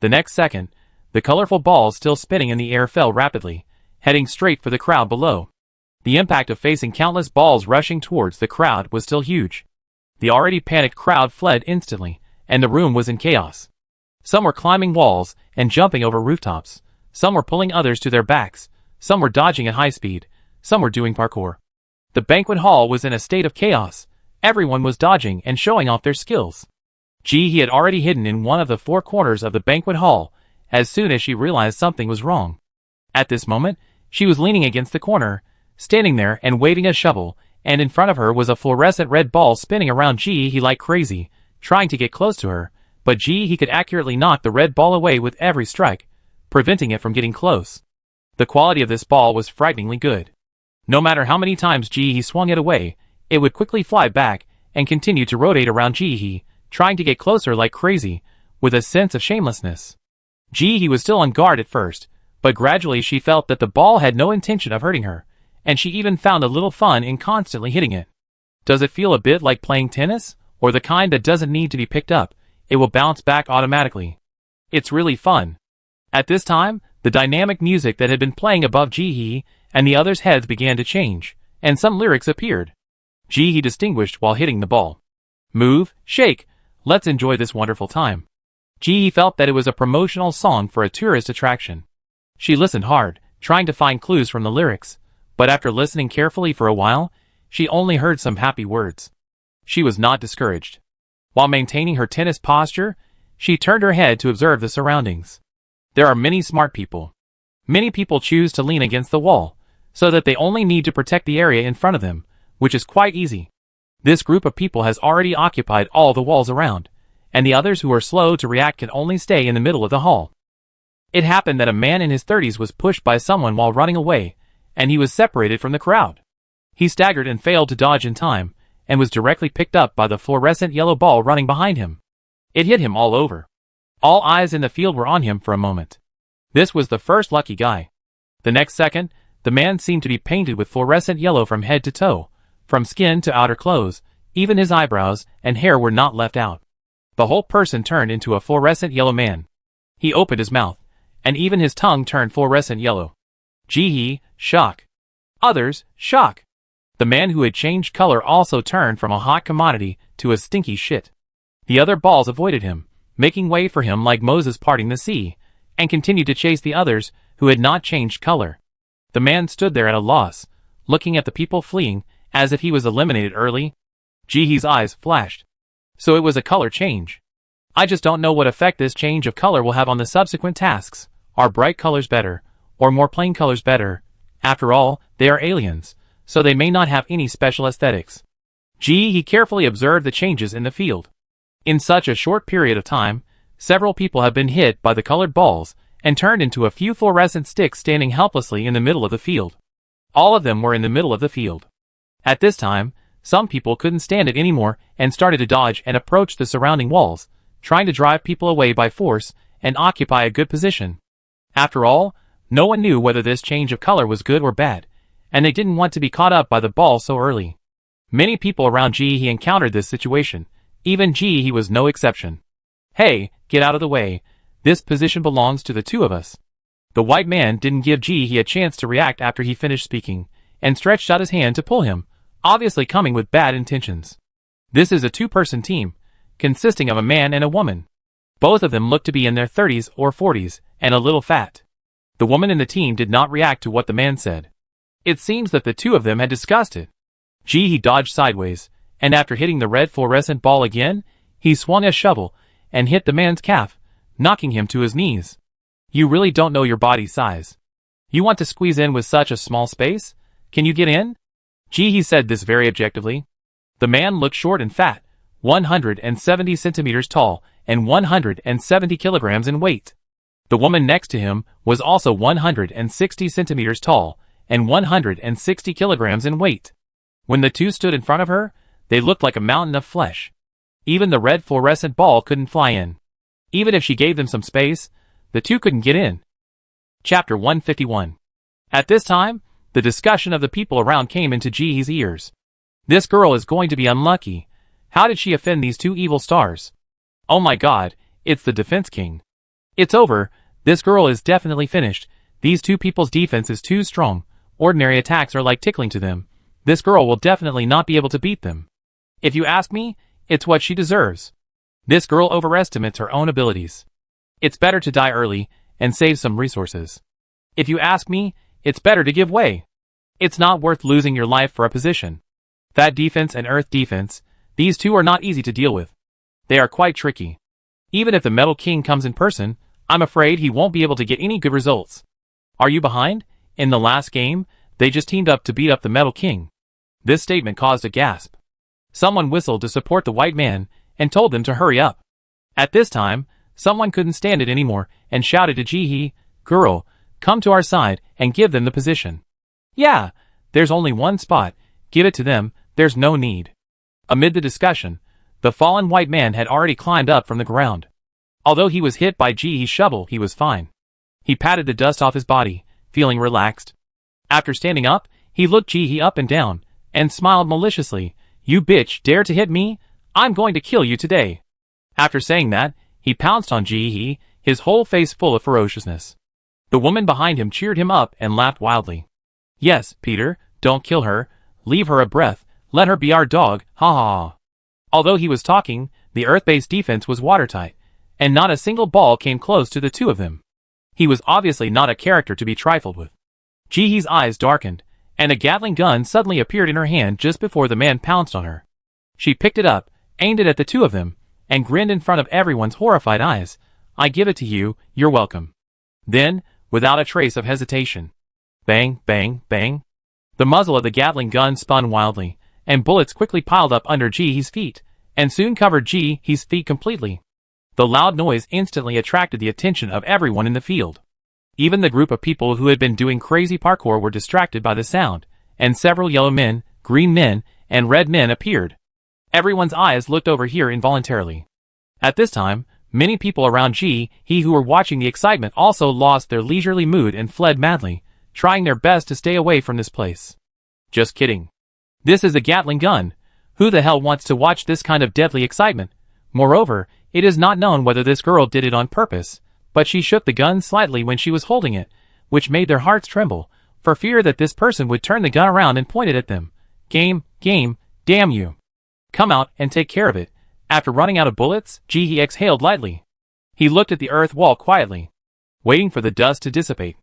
Speaker 1: The next second, the colorful balls still spinning in the air fell rapidly, heading straight for the crowd below. The impact of facing countless balls rushing towards the crowd was still huge. The already panicked crowd fled instantly, and the room was in chaos. Some were climbing walls and jumping over rooftops. Some were pulling others to their backs. Some were dodging at high speed. Some were doing parkour. The banquet hall was in a state of chaos. Everyone was dodging and showing off their skills. Ji-hee had already hidden in one of the 4 corners of the banquet hall as soon as she realized something was wrong. At this moment, she was leaning against the corner, standing there and waving a shovel, and in front of her was a fluorescent red ball spinning around Ji-hee like crazy, trying to get close to her, but Ji-hee could accurately knock the red ball away with every strike, preventing it from getting close. The quality of this ball was frighteningly good. No matter how many times Ji-hee swung it away, it would quickly fly back and continue to rotate around Ji-hee, trying to get closer like crazy, with a sense of shamelessness. Ji-hee was still on guard at first, but gradually she felt that the ball had no intention of hurting her, and she even found a little fun in constantly hitting it. Does it feel a bit like playing tennis, or the kind that doesn't need to be picked up? It will bounce back automatically. It's really fun. At this time, the dynamic music that had been playing above Ji-hee and the others' heads began to change, and some lyrics appeared. Ji-hee distinguished while hitting the ball. Move, shake, let's enjoy this wonderful time. Ji-hee felt that it was a promotional song for a tourist attraction. She listened hard, trying to find clues from the lyrics, but after listening carefully for a while, she only heard some happy words. She was not discouraged. While maintaining her tennis posture, she turned her head to observe the surroundings. There are many smart people. Many people choose to lean against the wall, so that they only need to protect the area in front of them, which is quite easy. This group of people has already occupied all the walls around, and the others who are slow to react can only stay in the middle of the hall. It happened that a man in his 30s was pushed by someone while running away, and he was separated from the crowd. He staggered and failed to dodge in time, and was directly picked up by the fluorescent yellow ball running behind him. It hit him all over. All eyes in the field were on him for a moment. This was the first lucky guy. The next second, the man seemed to be painted with fluorescent yellow from head to toe, from skin to outer clothes. Even his eyebrows and hair were not left out. The whole person turned into a fluorescent yellow man. He opened his mouth, and even his tongue turned fluorescent yellow. Ji-hee, shock. Others, shock. The man who had changed color also turned from a hot commodity to a stinky shit. The other balls avoided him, making way for him like Moses parting the sea, and continued to chase the others who had not changed color. The man stood there at a loss, looking at the people fleeing, as if he was eliminated early. Ji-hee's eyes flashed. So it was a color change. I just don't know what effect this change of color will have on the subsequent tasks. Are bright colors better, or more plain colors better? After all, they are aliens, so they may not have any special aesthetics. Ji-hee carefully observed the changes in the field. In such a short period of time, several people have been hit by the colored balls and turned into a few fluorescent sticks standing helplessly in the middle of the field. All of them were in the middle of the field. At this time, some people couldn't stand it anymore and started to dodge and approach the surrounding walls, trying to drive people away by force and occupy a good position. After all, no one knew whether this change of color was good or bad, and they didn't want to be caught up by the ball so early. Many people around Ji-hee encountered this situation. Even Ji-hee was no exception. Hey, get out of the way. This position belongs to the two of us. The white man didn't give Ji-hee a chance to react after he finished speaking, and stretched out his hand to pull him, obviously coming with bad intentions. This is a two-person team, consisting of a man and a woman. Both of them looked to be in their 30s or 40s, and a little fat. The woman in the team did not react to what the man said. It seems that the two of them had discussed it. Ji-hee dodged sideways, and after hitting the red fluorescent ball again, he swung a shovel and hit the man's calf, knocking him to his knees. You really don't know your body size. You want to squeeze in with such a small space? Can you get in? Ji-hee said this very objectively. The man looked short and fat, 170 centimeters tall, and 170 kilograms in weight. The woman next to him was also 160 centimeters tall, and 160 kilograms in weight. When the two stood in front of her, they looked like a mountain of flesh. Even the red fluorescent ball couldn't fly in. Even if she gave them some space, the two couldn't get in. Chapter 151. At this time, the discussion of the people around came into Ji-hee's ears. This girl is going to be unlucky. How did she offend these two evil stars? Oh my god, it's the defense king. It's over, this girl is definitely finished. These two people's defense is too strong. Ordinary attacks are like tickling to them. This girl will definitely not be able to beat them. If you ask me, it's what she deserves. This girl overestimates her own abilities. It's better to die early and save some resources. If you ask me, it's better to give way. It's not worth losing your life for a position. That defense and earth defense, these two are not easy to deal with. They are quite tricky. Even if the Metal King comes in person, I'm afraid he won't be able to get any good results. Are you behind? In the last game, they just teamed up to beat up the Metal King. This statement caused a gasp. Someone whistled to support the white man and told them to hurry up. At this time, someone couldn't stand it anymore and shouted to Ji-hee, Girl, come to our side and give them the position. Yeah, there's only one spot, give it to them, there's no need. Amid the discussion, the fallen white man had already climbed up from the ground. Although he was hit by Jihee's shovel, he was fine. He patted the dust off his body, feeling relaxed. After standing up, he looked Jihee up and down, and smiled maliciously. You bitch dare to hit me? I'm going to kill you today. After saying that, he pounced on Jihee, his whole face full of ferociousness. The woman behind him cheered him up and laughed wildly. Yes, Peter, don't kill her, leave her a breath, let her be our dog, ha ha ha. Although he was talking, the Earth-based defense was watertight, and not a single ball came close to the two of them. He was obviously not a character to be trifled with. Jihee's eyes darkened, and a Gatling gun suddenly appeared in her hand just before the man pounced on her. She picked it up, aimed it at the two of them, and grinned in front of everyone's horrified eyes. I give it to you, you're welcome. Then, without a trace of hesitation, bang, bang, bang, the muzzle of the Gatling gun spun wildly, and bullets quickly piled up under Jihee's feet, and soon covered Jihee's feet completely. The loud noise instantly attracted the attention of everyone in the field. Even the group of people who had been doing crazy parkour were distracted by the sound, and several yellow men, green men, and red men appeared. Everyone's eyes looked over here involuntarily. At this time, many people around Jihee who were watching the excitement also lost their leisurely mood and fled madly, trying their best to stay away from this place. Just kidding. This is a Gatling gun. Who the hell wants to watch this kind of deadly excitement? Moreover, it is not known whether this girl did it on purpose, but she shook the gun slightly when she was holding it, which made their hearts tremble, for fear that this person would turn the gun around and point it at them. Game, damn you. Come out and take care of it. After running out of bullets, Jihee exhaled lightly. He looked at the earth wall quietly, waiting for the dust to dissipate.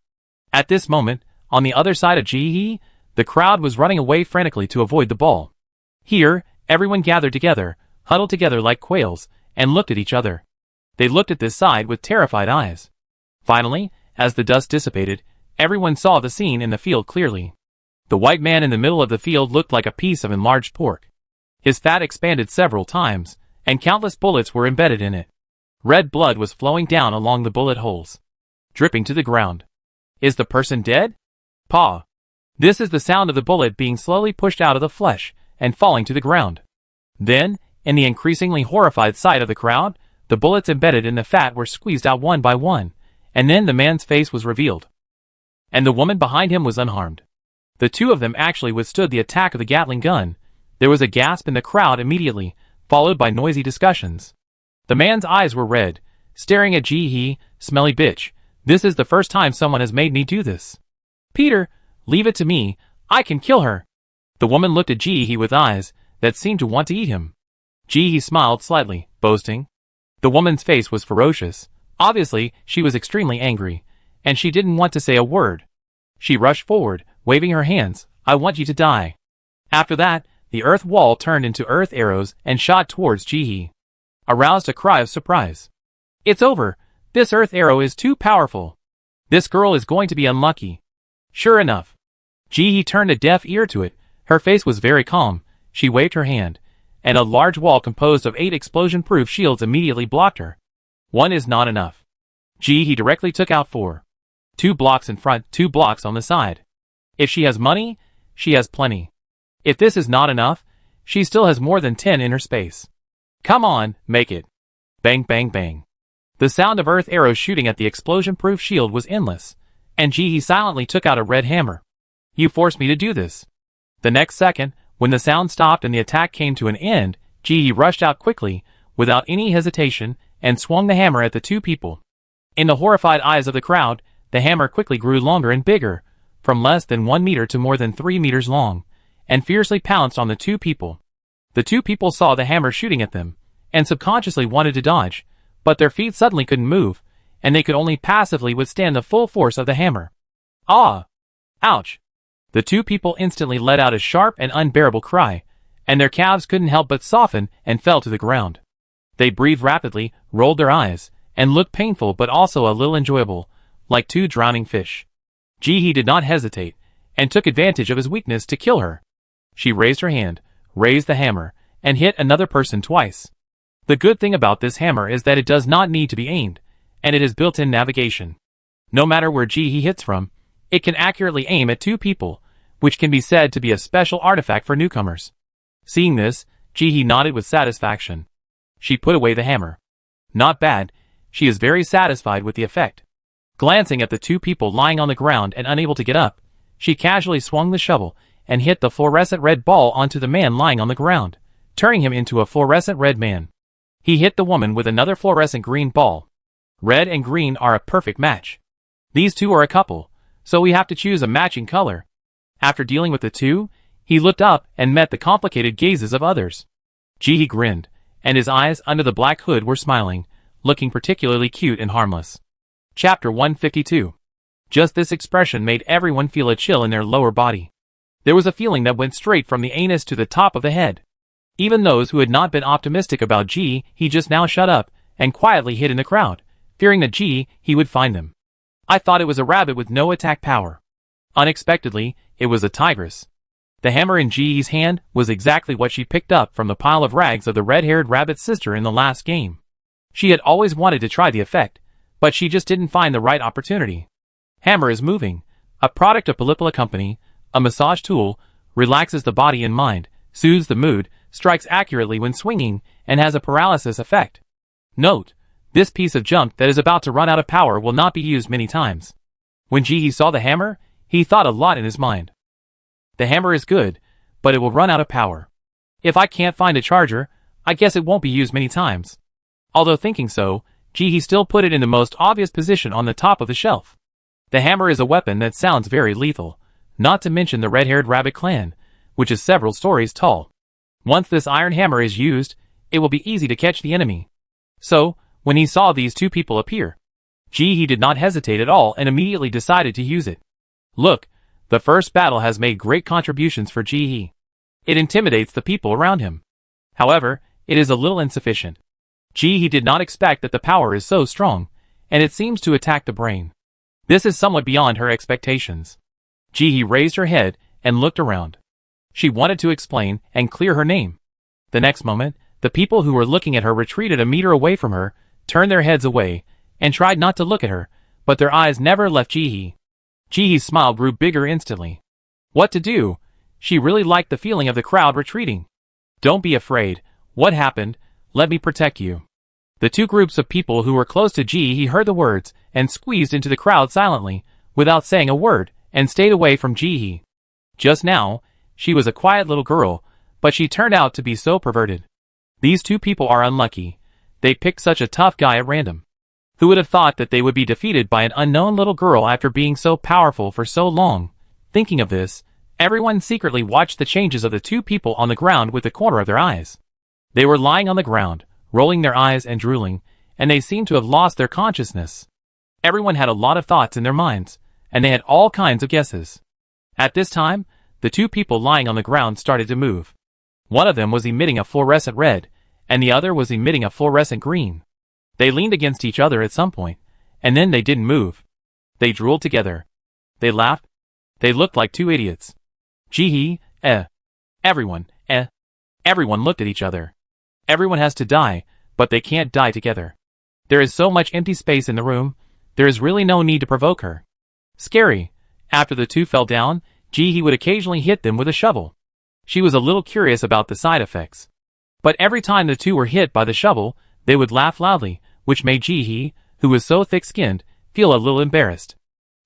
Speaker 1: At this moment, on the other side of Jihee, the crowd was running away frantically to avoid the ball. Here, everyone gathered together, huddled together like quails, and looked at each other. They looked at this side with terrified eyes. Finally, as the dust dissipated, everyone saw the scene in the field clearly. The white man in the middle of the field looked like a piece of enlarged pork. His fat expanded several times, and countless bullets were embedded in it. Red blood was flowing down along the bullet holes, dripping to the ground. Is the person dead? Paw. This is the sound of the bullet being slowly pushed out of the flesh and falling to the ground. Then, in the increasingly horrified sight of the crowd, the bullets embedded in the fat were squeezed out one by one, and then the man's face was revealed. And the woman behind him was unharmed. The two of them actually withstood the attack of the Gatling gun. There was a gasp in the crowd immediately, followed by noisy discussions. The man's eyes were red, staring at Jihee. Smelly bitch, this is the first time someone has made me do this. Peter, leave it to me, I can kill her. The woman looked at Jihee with eyes that seemed to want to eat him. Jihee smiled slightly, boasting. The woman's face was ferocious. Obviously, she was extremely angry, and she didn't want to say a word. She rushed forward, waving her hands. I want you to die. After that, the earth wall turned into earth arrows and shot towards Jihee. Aroused a cry of surprise. It's over. This earth arrow is too powerful. This girl is going to be unlucky. Sure enough. Jihee turned a deaf ear to it. Her face was very calm. She waved her hand, and a large wall composed of 8 explosion-proof shields immediately blocked her. One is not enough. Jihee directly took out 4. 2 blocks in front, 2 blocks on the side. If she has money, she has plenty. If this is not enough, she still has more than 10 in her space. Come on, make it. Bang, bang, bang. The sound of earth arrows shooting at the explosion-proof shield was endless, and Jihee silently took out a red hammer. You forced me to do this. The next second, when the sound stopped and the attack came to an end, Jihee rushed out quickly, without any hesitation, and swung the hammer at the 2 people. In the horrified eyes of the crowd, the hammer quickly grew longer and bigger, from less than 1 meter to more than 3 meters long, and fiercely pounced on the 2 people. The 2 people saw the hammer shooting at them, and subconsciously wanted to dodge, but their feet suddenly couldn't move, and they could only passively withstand the full force of the hammer. Ah! Ouch! The 2 people instantly let out a sharp and unbearable cry, and their calves couldn't help but soften and fell to the ground. They breathed rapidly, rolled their eyes, and looked painful but also a little enjoyable, like 2 drowning fish. Jihee did not hesitate, and took advantage of his weakness to kill her. She raised her hand, raised the hammer, and hit another person twice. The good thing about this hammer is that it does not need to be aimed, and it has built-in navigation. No matter where Ji-hee hits from, it can accurately aim at two people, which can be said to be a special artifact for newcomers. Seeing this, Ji-hee nodded with satisfaction. She put away the hammer. Not bad, she is very satisfied with the effect. Glancing at the two people lying on the ground and unable to get up, she casually swung the shovel and hit the fluorescent red ball onto the man lying on the ground, turning him into a fluorescent red man. He hit the woman with another fluorescent green ball. Red and green are a perfect match. These two are a couple, so we have to choose a matching color. After dealing with the two, he looked up and met the complicated gazes of others. Ji-hee grinned, and his eyes under the black hood were smiling, looking particularly cute and harmless. Chapter 152. Just this expression made everyone feel a chill in their lower body. There was a feeling that went straight from the anus to the top of the head. Even those who had not been optimistic about Ji-hee just now shut up and quietly hid in the crowd, fearing that Ji-hee would find them. I thought it was a rabbit with no attack power. Unexpectedly, it was a tigress. The hammer in Ji-hee's hand was exactly what she picked up from the pile of rags of the red-haired rabbit's sister in the last game. She had always wanted to try the effect, but she just didn't find the right opportunity. Hammer is moving, a product of Polypila Company, a massage tool, relaxes the body and mind, soothes the mood, strikes accurately when swinging, and has a paralysis effect. Note: this piece of junk that is about to run out of power will not be used many times. When Ji-hee saw the hammer, he thought a lot in his mind. The hammer is good, but it will run out of power. If I can't find a charger, I guess it won't be used many times. Although thinking so, Ji-hee still put it in the most obvious position on the top of the shelf. The hammer is a weapon that sounds very lethal, not to mention the red-haired rabbit clan, which is several stories tall. Once this iron hammer is used, it will be easy to catch the enemy. So, when he saw these two people appear, Ji-hee did not hesitate at all and immediately decided to use it. Look, the first battle has made great contributions for Ji-hee. It intimidates the people around him. However, it is a little insufficient. Ji-hee did not expect that the power is so strong, and it seems to attack the brain. This is somewhat beyond her expectations. Ji-hee raised her head and looked around. She wanted to explain and clear her name. The next moment, the people who were looking at her retreated a meter away from her, turned their heads away, and tried not to look at her, but their eyes never left Ji-hee. Ji-hee's smile grew bigger instantly. What to do? She really liked the feeling of the crowd retreating. Don't be afraid. What happened? Let me protect you. The two groups of people who were close to Ji-hee heard the words and squeezed into the crowd silently, without saying a word, and stayed away from Ji-hee. Just now, she was a quiet little girl, but she turned out to be so perverted. These two people are unlucky. They picked such a tough guy at random. Who would have thought that they would be defeated by an unknown little girl after being so powerful for so long? Thinking of this, everyone secretly watched the changes of the two people on the ground with the corner of their eyes. They were lying on the ground, rolling their eyes and drooling, and they seemed to have lost their consciousness. Everyone had a lot of thoughts in their minds, and they had all kinds of guesses. At this time, the two people lying on the ground started to move. One of them was emitting a fluorescent red, and the other was emitting a fluorescent green. They leaned against each other at some point, and then they didn't move. They drooled together. They laughed. They looked like two idiots. Ji-hee, Everyone, Everyone looked at each other. Everyone has to die, but they can't die together. There is so much empty space in the room, there is really no need to provoke her. Scary. After the two fell down, Ji-hee would occasionally hit them with a shovel. She was a little curious about the side effects. But every time the two were hit by the shovel, they would laugh loudly, which made Ji-hee, who was so thick-skinned, feel a little embarrassed.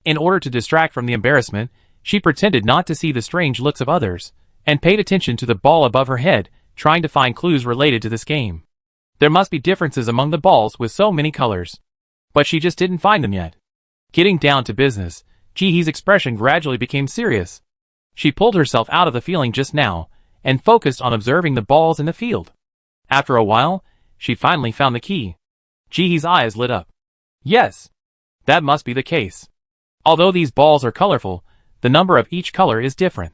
Speaker 1: In order to distract from the embarrassment, she pretended not to see the strange looks of others, and paid attention to the ball above her head, trying to find clues related to this game. There must be differences among the balls with so many colors. But she just didn't find them yet. Getting down to business, Ji-hee's expression gradually became serious. She pulled herself out of the feeling just now, and focused on observing the balls in the field. After a while, she finally found the key. Ji-hee's eyes lit up. Yes, that must be the case. Although these balls are colorful, the number of each color is different.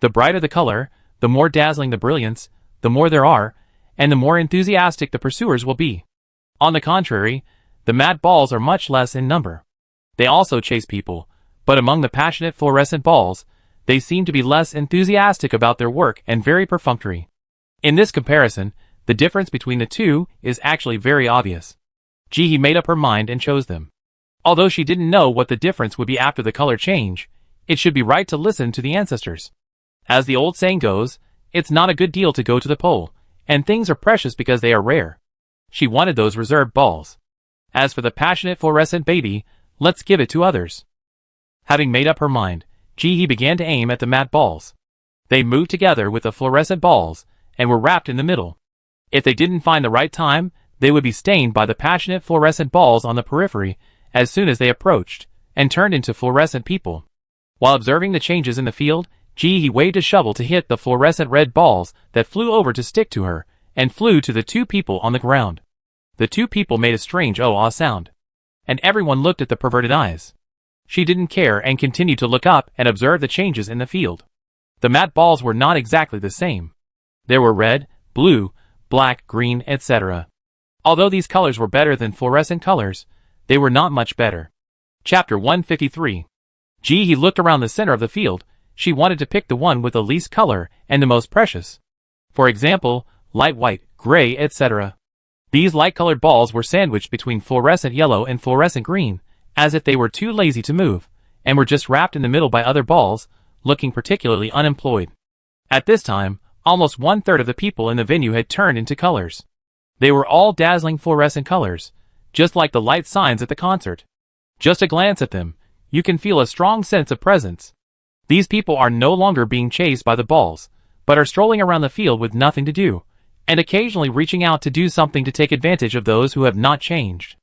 Speaker 1: The brighter the color, the more dazzling the brilliance, the more there are, and the more enthusiastic the pursuers will be. On the contrary, the matte balls are much less in number. They also chase people, but among the passionate fluorescent balls, they seem to be less enthusiastic about their work and very perfunctory. In this comparison, the difference between the two is actually very obvious. Ji-hee made up her mind and chose them. Although she didn't know what the difference would be after the color change, it should be right to listen to the ancestors. As the old saying goes, it's not a good deal to go to the pole, and things are precious because they are rare. She wanted those reserved balls. As for the passionate fluorescent baby, let's give it to others. Having made up her mind, Ji-hee began to aim at the matte balls. They moved together with the fluorescent balls, and were wrapped in the middle. If they didn't find the right time, they would be stained by the passionate fluorescent balls on the periphery as soon as they approached, and turned into fluorescent people. While observing the changes in the field, Ji-hee waved a shovel to hit the fluorescent red balls that flew over to stick to her, and flew to the two people on the ground. The two people made a strange oh-ah sound. And everyone looked at the perverted eyes. She didn't care and continued to look up and observe the changes in the field. The matte balls were not exactly the same. There were red, blue, black, green, etc. Although these colors were better than fluorescent colors, they were not much better. Chapter 153. Ji-hee looked around the center of the field. She wanted to pick the one with the least color and the most precious. For example, light white, gray, etc. These light-colored balls were sandwiched between fluorescent yellow and fluorescent green, as if they were too lazy to move, and were just wrapped in the middle by other balls, looking particularly unemployed. At this time, almost 1/3 of the people in the venue had turned into colors. They were all dazzling fluorescent colors, just like the light signs at the concert. Just a glance at them, you can feel a strong sense of presence. These people are no longer being chased by the balls, but are strolling around the field with nothing to do, and occasionally reaching out to do something to take advantage of those who have not changed.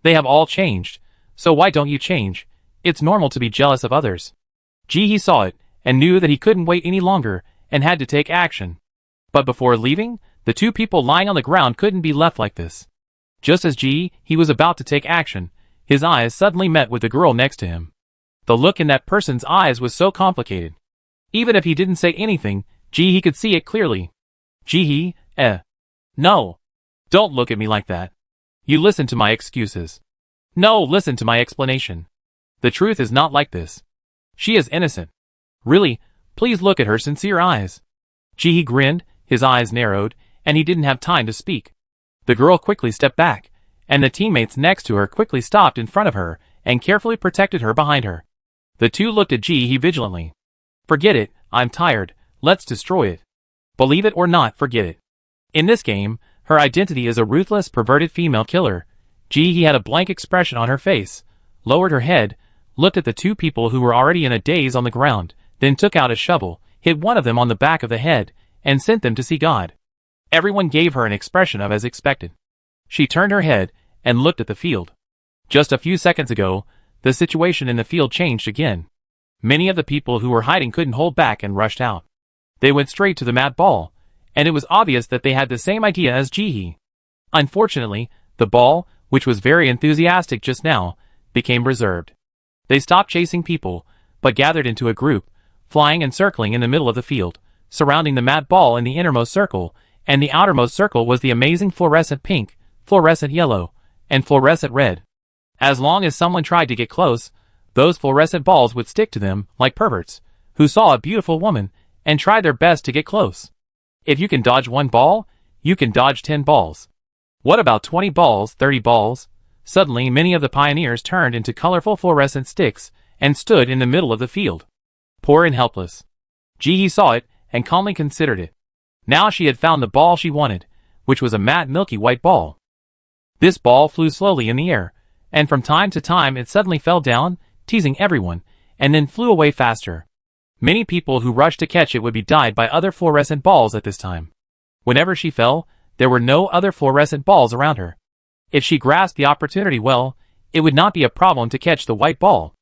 Speaker 1: They have all changed, so why don't you change? It's normal to be jealous of others. Ji-hee saw it, and knew that he couldn't wait any longer, and had to take action. But before leaving, the two people lying on the ground couldn't be left like this. Just as Ji-hee was about to take action, his eyes suddenly met with the girl next to him. The look in that person's eyes was so complicated. Even if he didn't say anything, Ji-hee could see it clearly. Ji-hee, no. Don't look at me like that. You listen to my excuses. No, listen to my explanation. The truth is not like this. She is innocent. Really, please look at her sincere eyes. Ji-hee grinned, his eyes narrowed, and he didn't have time to speak. The girl quickly stepped back, and the teammates next to her quickly stopped in front of her and carefully protected her behind her. The two looked at Ji-hee vigilantly. Forget it, I'm tired, let's destroy it. Believe it or not, forget it. In this game, her identity is a ruthless, perverted female killer. Ji-hee had a blank expression on her face, lowered her head, looked at the two people who were already in a daze on the ground, then took out a shovel, hit one of them on the back of the head, and sent them to see God. Everyone gave her an expression of as expected. She turned her head and looked at the field. Just a few seconds ago, the situation in the field changed again. Many of the people who were hiding couldn't hold back and rushed out. They went straight to the matte ball, and it was obvious that they had the same idea as Ji-hee. Unfortunately, the ball, which was very enthusiastic just now, became reserved. They stopped chasing people, but gathered into a group, flying and circling in the middle of the field, surrounding the matte ball in the innermost circle, and the outermost circle was the amazing fluorescent pink, fluorescent yellow, and fluorescent red. As long as someone tried to get close, those fluorescent balls would stick to them like perverts, who saw a beautiful woman and tried their best to get close. If you can dodge one ball, you can dodge 10 balls. What about 20 balls, 30 balls? Suddenly many of the pioneers turned into colorful fluorescent sticks and stood in the middle of the field. Poor and helpless. Ji-hee saw it and calmly considered it. Now she had found the ball she wanted, which was a matte milky white ball. This ball flew slowly in the air, and from time to time it suddenly fell down, teasing everyone, and then flew away faster. Many people who rushed to catch it would be dyed by other fluorescent balls at this time. Whenever she fell, there were no other fluorescent balls around her. If she grasped the opportunity well, it would not be a problem to catch the white ball.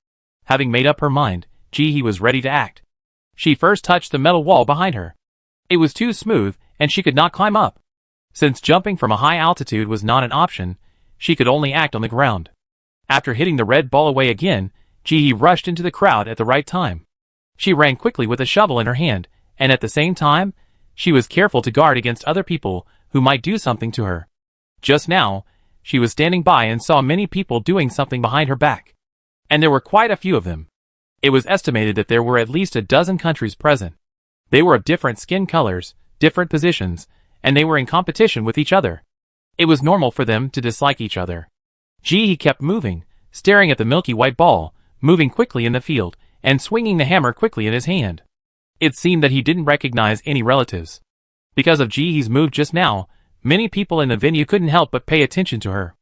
Speaker 1: Having made up her mind, Ji-hee was ready to act. She first touched the metal wall behind her. It was too smooth, and she could not climb up. Since jumping from a high altitude was not an option, she could only act on the ground. After hitting the red ball away again, Ji-hee rushed into the crowd at the right time. She ran quickly with a shovel in her hand, and at the same time, she was careful to guard against other people who might do something to her. Just now, she was standing by and saw many people doing something behind her back. And there were quite a few of them. It was estimated that there were at least a dozen countries present. They were of different skin colors, different positions, and they were in competition with each other. It was normal for them to dislike each other. Ji-hee kept moving, staring at the milky white ball, moving quickly in the field, and swinging the hammer quickly in his hand. It seemed that he didn't recognize any relatives. Because of Jihee's move just now, many people in the venue couldn't help but pay attention to her.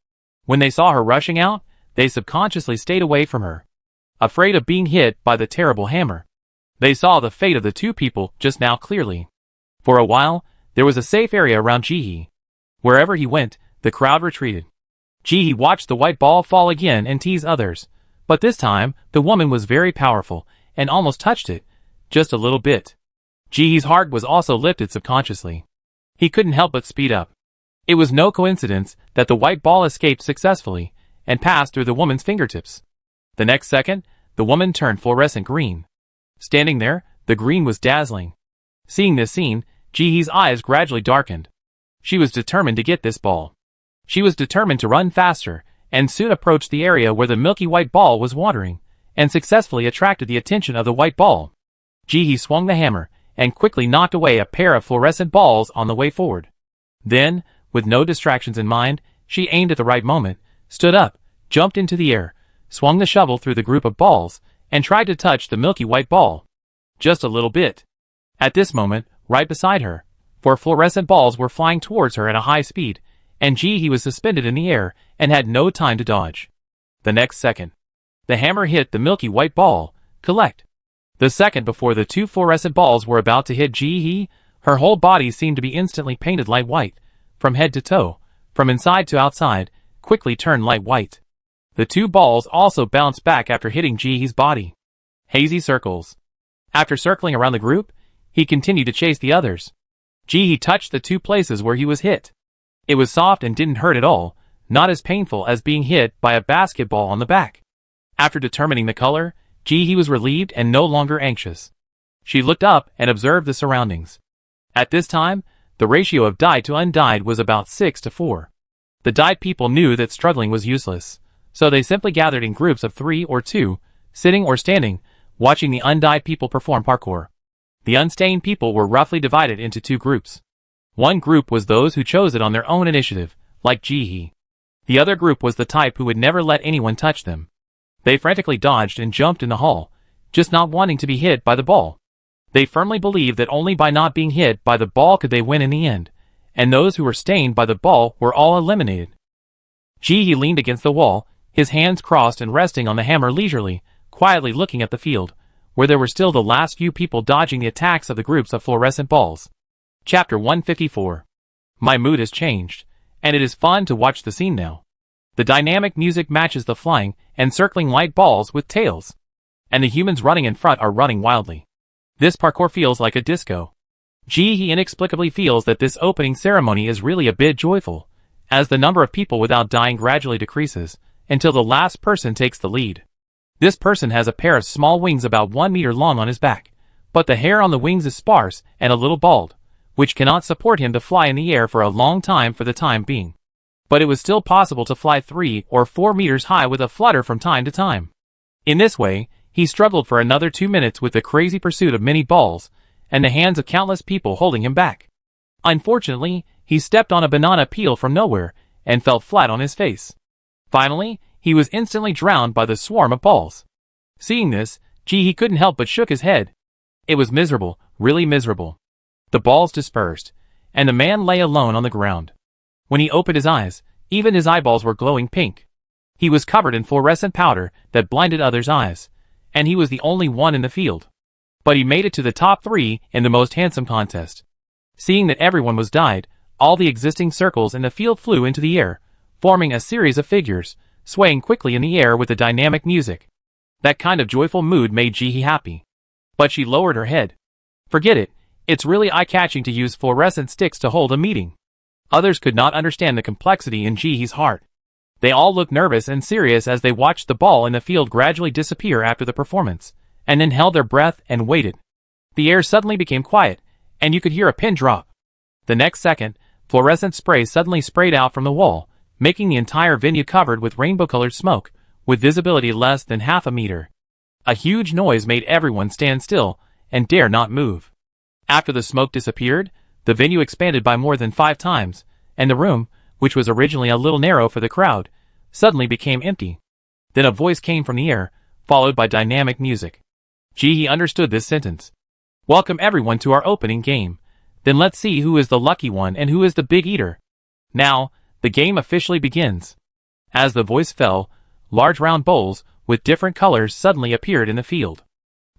Speaker 1: When they saw her rushing out, they subconsciously stayed away from her, afraid of being hit by the terrible hammer. They saw the fate of the two people just now clearly. For a while, there was a safe area around Jihee. Wherever he went, the crowd retreated. Jihee watched the white ball fall again and tease others, but this time, the woman was very powerful and almost touched it, just a little bit. Jihee's heart was also lifted subconsciously. He couldn't help but speed up. It was no coincidence that the white ball escaped successfully and passed through the woman's fingertips. The next second, the woman turned fluorescent green. Standing there, the green was dazzling. Seeing this scene, Jihee's eyes gradually darkened. She was determined to get this ball. She was determined to run faster, and soon approached the area where the milky white ball was watering, and successfully attracted the attention of the white ball. Jihee swung the hammer, and quickly knocked away a pair of fluorescent balls on the way forward. Then, with no distractions in mind, she aimed at the right moment, stood up, jumped into the air, swung the shovel through the group of balls, and tried to touch the milky white ball. Just a little bit. At this moment, right beside her, 4 fluorescent balls were flying towards her at a high speed, and Jihee was suspended in the air and had no time to dodge. The next second, the hammer hit the milky white ball. Collect. The second before the 2 fluorescent balls were about to hit Jihee, her whole body seemed to be instantly painted light white, from head to toe, from inside to outside, quickly turned light white. The 2 balls also bounced back after hitting Jihee's body. Hazy circles. After circling around the group, he continued to chase the others. Jihee touched the 2 places where he was hit. It was soft and didn't hurt at all, not as painful as being hit by a basketball on the back. After determining the color, Jihee was relieved and no longer anxious. She looked up and observed the surroundings. At this time, the ratio of died to undied was about 6 to 4. The died people knew that struggling was useless, so they simply gathered in groups of 3 or 2, sitting or standing, watching the undied people perform parkour. The unstained people were roughly divided into 2 groups. One group was those who chose it on their own initiative, like Jihee. The other group was the type who would never let anyone touch them. They frantically dodged and jumped in the hall, just not wanting to be hit by the ball. They firmly believed that only by not being hit by the ball could they win in the end, and those who were stained by the ball were all eliminated. Jihee leaned against the wall, his hands crossed and resting on the hammer leisurely, quietly looking at the field, where there were still the last few people dodging the attacks of the groups of fluorescent balls. Chapter 154. My mood has changed, and it is fun to watch the scene now. The dynamic music matches the flying and circling white balls with tails, and the humans running in front are running wildly. This parkour feels like a disco. Jihee inexplicably feels that this opening ceremony is really a bit joyful, as the number of people without dying gradually decreases, until the last person takes the lead. This person has a pair of small wings about 1 meter long on his back, but the hair on the wings is sparse and a little bald, which cannot support him to fly in the air for a long time for the time being. But it was still possible to fly 3 or 4 meters high with a flutter from time to time. In this way, he struggled for another 2 minutes with the crazy pursuit of many balls, and the hands of countless people holding him back. Unfortunately, he stepped on a banana peel from nowhere, and fell flat on his face. Finally, he was instantly drowned by the swarm of balls. Seeing this, Jihee couldn't help but shook his head. It was miserable, really miserable. The balls dispersed, and the man lay alone on the ground. When he opened his eyes, even his eyeballs were glowing pink. He was covered in fluorescent powder that blinded others' eyes, and he was the only one in the field. But he made it to the top 3 in the most handsome contest. Seeing that everyone was dyed, all the existing circles in the field flew into the air, forming a series of figures, swaying quickly in the air with the dynamic music. That kind of joyful mood made Jihee happy. But she lowered her head. Forget it, it's really eye-catching to use fluorescent sticks to hold a meeting. Others could not understand the complexity in Jihee's heart. They all looked nervous and serious as they watched the ball in the field gradually disappear after the performance, and then held their breath and waited. The air suddenly became quiet, and you could hear a pin drop. The next second, fluorescent spray suddenly sprayed out from the wall, making the entire venue covered with rainbow-colored smoke, with visibility less than half a meter. A huge noise made everyone stand still and dare not move. After the smoke disappeared, the venue expanded by more than 5 times, and the room, which was originally a little narrow for the crowd, suddenly became empty. Then a voice came from the air, followed by dynamic music. He understood this sentence. Welcome everyone to our opening game. Then let's see who is the lucky one and who is the big eater. Now, the game officially begins. As the voice fell, large round bowls with different colors suddenly appeared in the field.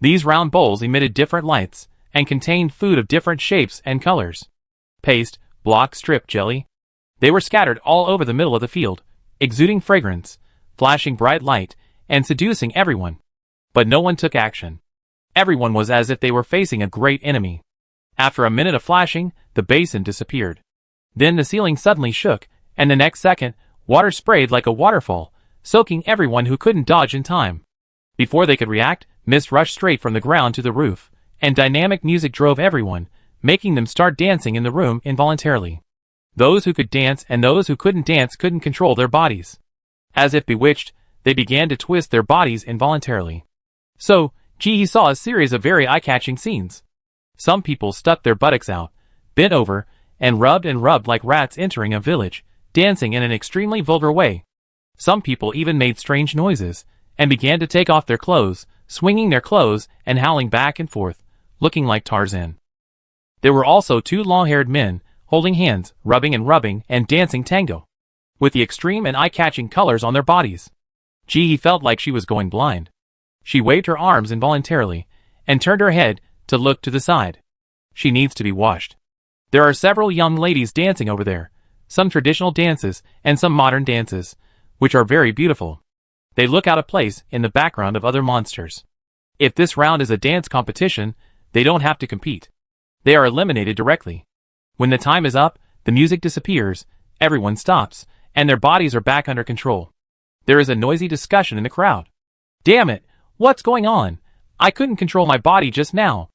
Speaker 1: These round bowls emitted different lights and contained food of different shapes and colors. Paste, block, strip, jelly. They were scattered all over the middle of the field, exuding fragrance, flashing bright light, and seducing everyone. But no one took action. Everyone was as if they were facing a great enemy. After a minute of flashing, the basin disappeared. Then the ceiling suddenly shook, and the next second, water sprayed like a waterfall, soaking everyone who couldn't dodge in time. Before they could react, mist rushed straight from the ground to the roof, and dynamic music drove everyone, making them start dancing in the room involuntarily. Those who could dance and those who couldn't dance couldn't control their bodies. As if bewitched, they began to twist their bodies involuntarily. So, he saw a series of very eye-catching scenes. Some people stuck their buttocks out, bent over, and rubbed like rats entering a village, dancing in an extremely vulgar way. Some people even made strange noises, and began to take off their clothes, swinging their clothes and howling back and forth, looking like Tarzan. There were also two long-haired men, holding hands, rubbing and dancing tango, with the extreme and eye-catching colors on their bodies. He felt like she was going blind. She waved her arms involuntarily, and turned her head to look to the side. She needs to be washed. There are several young ladies dancing over there, some traditional dances and some modern dances, which are very beautiful. They look out of place in the background of other monsters. If this round is a dance competition, they don't have to compete. They are eliminated directly. When the time is up, the music disappears, everyone stops, and their bodies are back under control. There is a noisy discussion in the crowd. Damn it, what's going on? I couldn't control my body just now.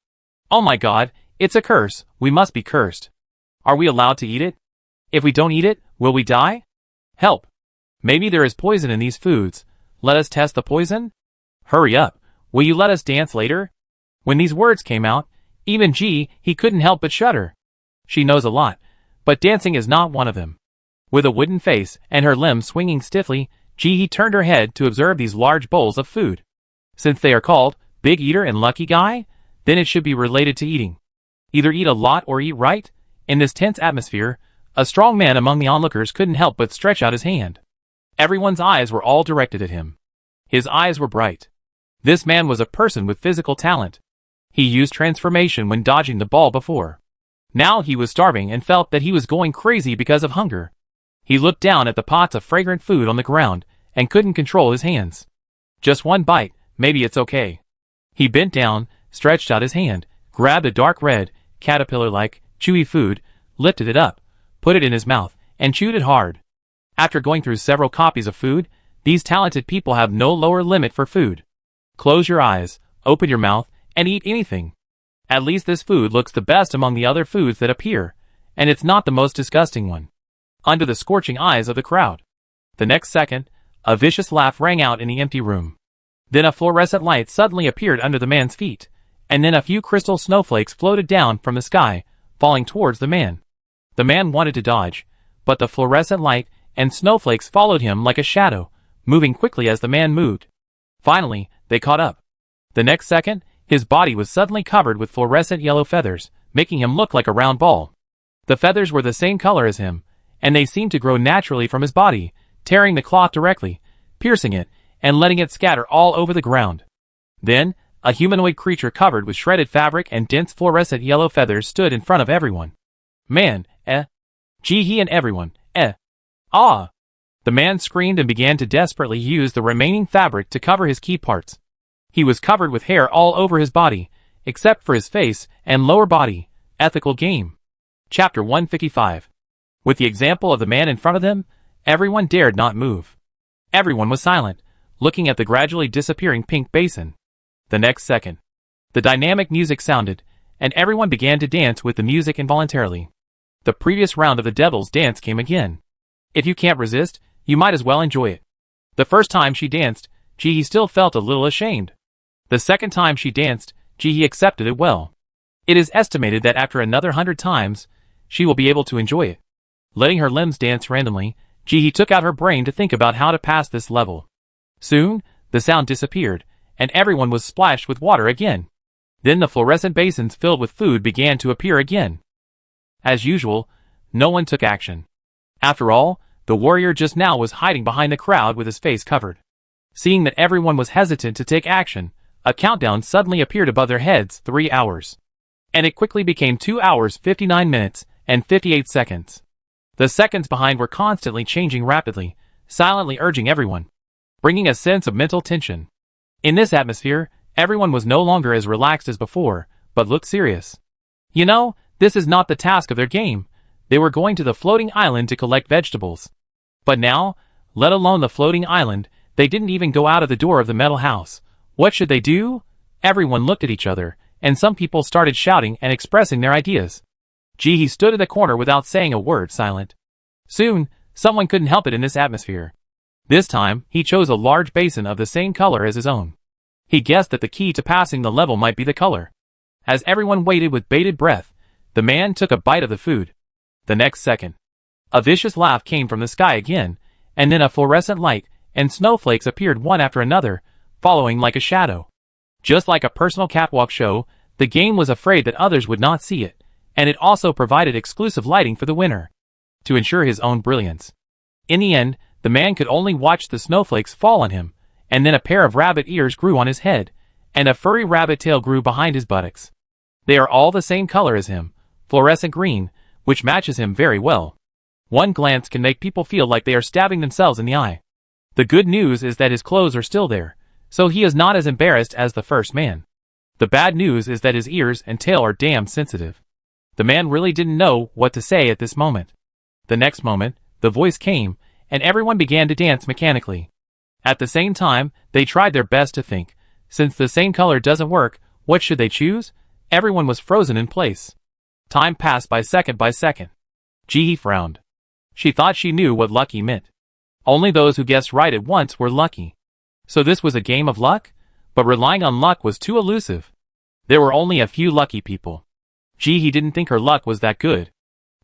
Speaker 1: Oh my god, it's a curse, we must be cursed. Are we allowed to eat it? If we don't eat it, will we die? Help. Maybe there is poison in these foods. Let us test the poison? Hurry up, will you let us dance later? When these words came out, even he couldn't help but shudder. She knows a lot, but dancing is not one of them. With a wooden face and her limbs swinging stiffly, he turned her head to observe these large bowls of food. Since they are called Big Eater and Lucky Guy, then it should be related to eating. Either eat a lot or eat right. In this tense atmosphere, a strong man among the onlookers couldn't help but stretch out his hand. Everyone's eyes were all directed at him. His eyes were bright. This man was a person with physical talent. He used transformation when dodging the ball before. Now he was starving and felt that he was going crazy because of hunger. He looked down at the pots of fragrant food on the ground and couldn't control his hands. Just one bite, maybe it's okay. He bent down, stretched out his hand, grabbed a dark red, caterpillar-like, chewy food, lifted it up, put it in his mouth, and chewed it hard. After going through several copies of food, these talented people have no lower limit for food. Close your eyes, open your mouth, and eat anything. At least this food looks the best among the other foods that appear, and it's not the most disgusting one. Under the scorching eyes of the crowd. The next second, a vicious laugh rang out in the empty room. Then a fluorescent light suddenly appeared under the man's feet, and then a few crystal snowflakes floated down from the sky, falling towards the man. The man wanted to dodge, but the fluorescent light and snowflakes followed him like a shadow, moving quickly as the man moved. Finally, they caught up. The next second, his body was suddenly covered with fluorescent yellow feathers, making him look like a round ball. The feathers were the same color as him, and they seemed to grow naturally from his body, tearing the cloth directly, piercing it, and letting it scatter all over the ground. Then, a humanoid creature covered with shredded fabric and dense fluorescent yellow feathers stood in front of everyone. Man, he and everyone, ah! The man screamed and began to desperately use the remaining fabric to cover his key parts. He was covered with hair all over his body, except for his face and lower body. Ethical game. Chapter 155. With the example of the man in front of them, everyone dared not move. Everyone was silent, looking at the gradually disappearing pink basin. The next second, the dynamic music sounded, and everyone began to dance with the music involuntarily. The previous round of the devil's dance came again. If you can't resist, you might as well enjoy it. The first time she danced, he still felt a little ashamed. The second time she danced, he accepted it well. It is estimated that after another 100 times, she will be able to enjoy it. Letting her limbs dance randomly, he took out her brain to think about how to pass this level. Soon, the sound disappeared, and everyone was splashed with water again. Then the fluorescent basins filled with food began to appear again. As usual, no one took action. After all, the warrior just now was hiding behind the crowd with his face covered. Seeing that everyone was hesitant to take action, a countdown suddenly appeared above their heads: 3 hours. And it quickly became 2 hours 59 minutes and 58 seconds. The seconds behind were constantly changing rapidly, silently urging everyone, bringing a sense of mental tension. In this atmosphere, everyone was no longer as relaxed as before, but looked serious. You know, this is not the task of their game. They were going to the floating island to collect vegetables. But now, let alone the floating island, they didn't even go out of the door of the metal house. What should they do? Everyone looked at each other, and some people started shouting and expressing their ideas. He stood in the corner without saying a word, silent. Soon, someone couldn't help it in this atmosphere. This time, he chose a large basin of the same color as his own. He guessed that the key to passing the level might be the color. As everyone waited with bated breath, the man took a bite of the food. The next second, a vicious laugh came from the sky again, and then a fluorescent light and snowflakes appeared one after another, following like a shadow. Just like a personal catwalk show, the game was afraid that others would not see it, and it also provided exclusive lighting for the winner, to ensure his own brilliance. In the end, the man could only watch the snowflakes fall on him, and then a pair of rabbit ears grew on his head, and a furry rabbit tail grew behind his buttocks. They are all the same color as him, fluorescent green, which matches him very well. One glance can make people feel like they are stabbing themselves in the eye. The good news is that his clothes are still there, so he is not as embarrassed as the first man. The bad news is that his ears and tail are damn sensitive. The man really didn't know what to say at this moment. The next moment, the voice came, and everyone began to dance mechanically. At the same time, they tried their best to think. Since the same color doesn't work, what should they choose? Everyone was frozen in place. Time passed by second by second. He frowned. She thought she knew what lucky meant. Only those who guessed right at once were lucky. So this was a game of luck? But relying on luck was too elusive. There were only a few lucky people. He didn't think her luck was that good.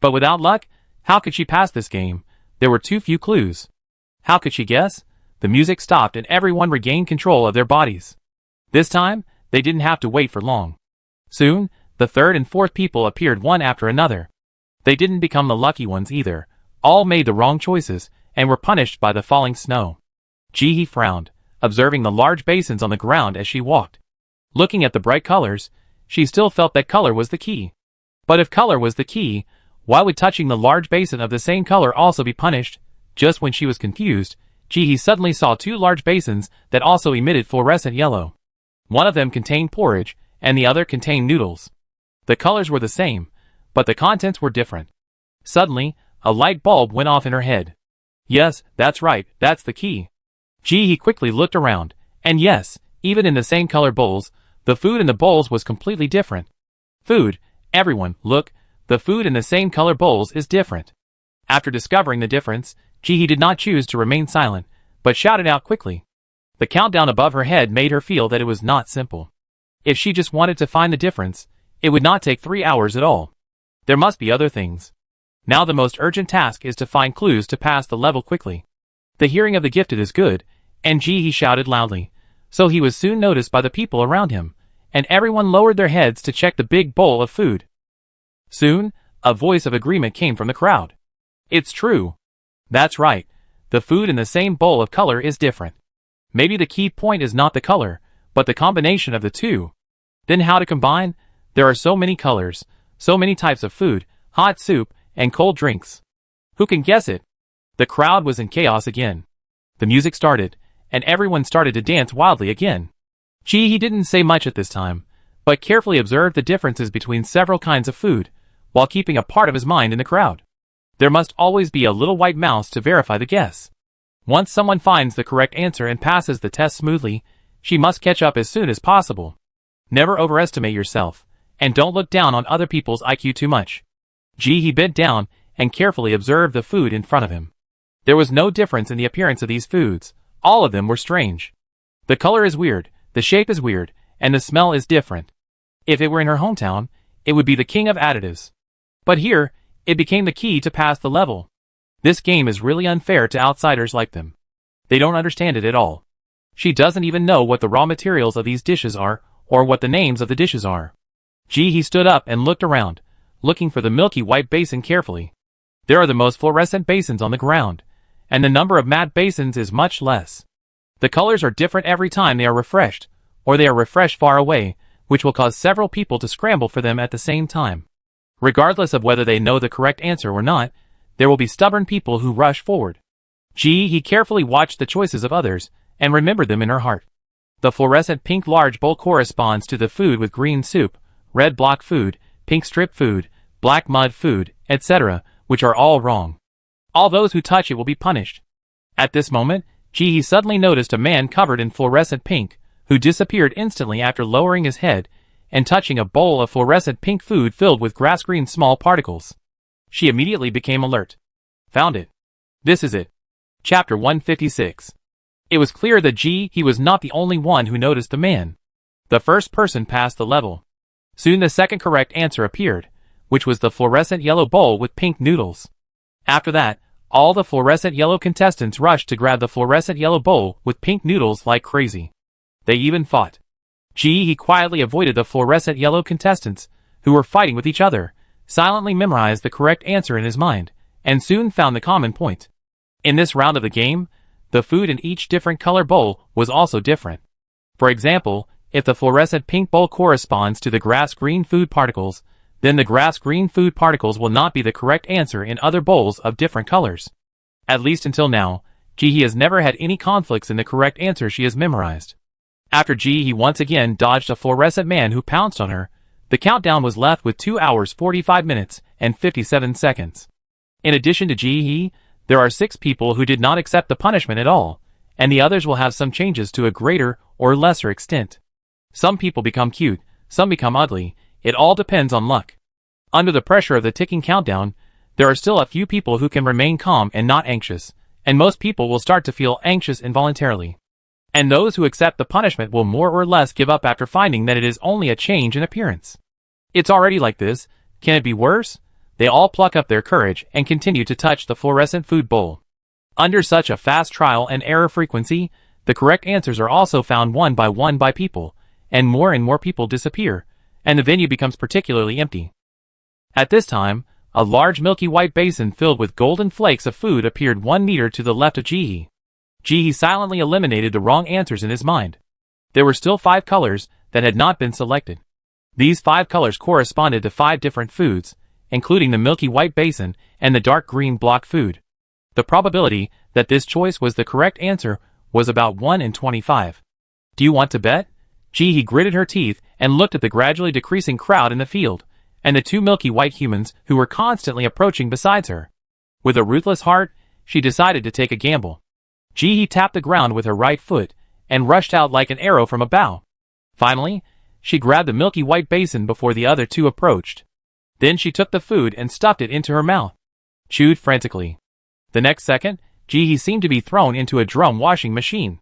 Speaker 1: But without luck, how could she pass this game? There were too few clues. How could she guess? The music stopped and everyone regained control of their bodies. This time, they didn't have to wait for long. Soon, the third and fourth people appeared one after another. They didn't become the lucky ones either. All made the wrong choices, and were punished by the falling snow. He frowned, observing the large basins on the ground as she walked. Looking at the bright colors, she still felt that color was the key. But if color was the key, why would touching the large basin of the same color also be punished? Just when she was confused, he suddenly saw two large basins that also emitted fluorescent yellow. One of them contained porridge, and the other contained noodles. The colors were the same, but the contents were different. Suddenly, a light bulb went off in her head. Yes, that's right, that's the key. He quickly looked around, and yes, even in the same color bowls, the food in the bowls was completely different. Food, everyone, look, the food in the same color bowls is different. After discovering the difference, he did not choose to remain silent, but shouted out quickly. The countdown above her head made her feel that it was not simple. If she just wanted to find the difference, it would not take 3 hours at all. There must be other things. Now the most urgent task is to find clues to pass the level quickly. The hearing of the gifted is good, and he shouted loudly, so he was soon noticed by the people around him, and everyone lowered their heads to check the big bowl of food. Soon, a voice of agreement came from the crowd. It's true. That's right, the food in the same bowl of color is different. Maybe the key point is not the color, but the combination of the two. Then how to combine? There are so many colors, so many types of food, hot soup, and cold drinks. Who can guess it? The crowd was in chaos again. The music started, and everyone started to dance wildly again. He didn't say much at this time, but carefully observed the differences between several kinds of food, while keeping a part of his mind in the crowd. There must always be a little white mouse to verify the guess. Once someone finds the correct answer and passes the test smoothly, she must catch up as soon as possible. Never overestimate yourself, and don't look down on other people's IQ too much. He bent down and carefully observed the food in front of him. There was no difference in the appearance of these foods. All of them were strange. The color is weird, the shape is weird, and the smell is different. If it were in her hometown, it would be the king of additives. But here, it became the key to pass the level. This game is really unfair to outsiders like them. They don't understand it at all. She doesn't even know what the raw materials of these dishes are, or what the names of the dishes are. He stood up and looked around, looking for the milky white basin carefully. There are the most fluorescent basins on the ground, and the number of matte basins is much less. The colors are different every time they are refreshed, or they are refreshed far away, which will cause several people to scramble for them at the same time. Regardless of whether they know the correct answer or not, there will be stubborn people who rush forward. He carefully watched the choices of others, and remembered them in her heart. The fluorescent pink large bowl corresponds to the food with green soup, red block food, pink strip food, black mud food, etc., which are all wrong. All those who touch it will be punished. At this moment, he suddenly noticed a man covered in fluorescent pink, who disappeared instantly after lowering his head and touching a bowl of fluorescent pink food filled with grass-green small particles. She immediately became alert. Found it. This is it. Chapter 156. It was clear that he was not the only one who noticed the man. The first person passed the level. Soon the second correct answer appeared, which was the fluorescent yellow bowl with pink noodles. After that, all the fluorescent yellow contestants rushed to grab the fluorescent yellow bowl with pink noodles like crazy. They even fought. He quietly avoided the fluorescent yellow contestants, who were fighting with each other, silently memorized the correct answer in his mind, and soon found the common point. In this round of the game, the food in each different color bowl was also different. For example, if the fluorescent pink bowl corresponds to the grass-green food particles, then the grass-green food particles will not be the correct answer in other bowls of different colors. At least until now, he has never had any conflicts in the correct answer she has memorized. After he once again dodged a fluorescent man who pounced on her, the countdown was left with 2 hours 45 minutes and 57 seconds. In addition to there are 6 people who did not accept the punishment at all, and the others will have some changes to a greater or lesser extent. Some people become cute, some become ugly, it all depends on luck. Under the pressure of the ticking countdown, there are still a few people who can remain calm and not anxious, and most people will start to feel anxious involuntarily. And those who accept the punishment will more or less give up after finding that it is only a change in appearance. It's already like this, can it be worse? They all pluck up their courage and continue to touch the fluorescent food bowl. Under such a fast trial and error frequency, the correct answers are also found one by people, and more people disappear, and the venue becomes particularly empty. At this time, a large milky white basin filled with golden flakes of food appeared 1 meter to the left of He silently eliminated the wrong answers in his mind. There were still 5 colors that had not been selected. These 5 colors corresponded to 5 different foods, including the milky white basin and the dark green block food. The probability that this choice was the correct answer was about 1 in 25. Do you want to bet? He gritted her teeth and looked at the gradually decreasing crowd in the field, and the 2 milky white humans who were constantly approaching besides her. With a ruthless heart, she decided to take a gamble. He tapped the ground with her right foot, and rushed out like an arrow from a bow. Finally, she grabbed the milky white basin before the other 2 approached. Then she took the food and stuffed it into her mouth. Chewed frantically. The next second, he seemed to be thrown into a drum washing machine.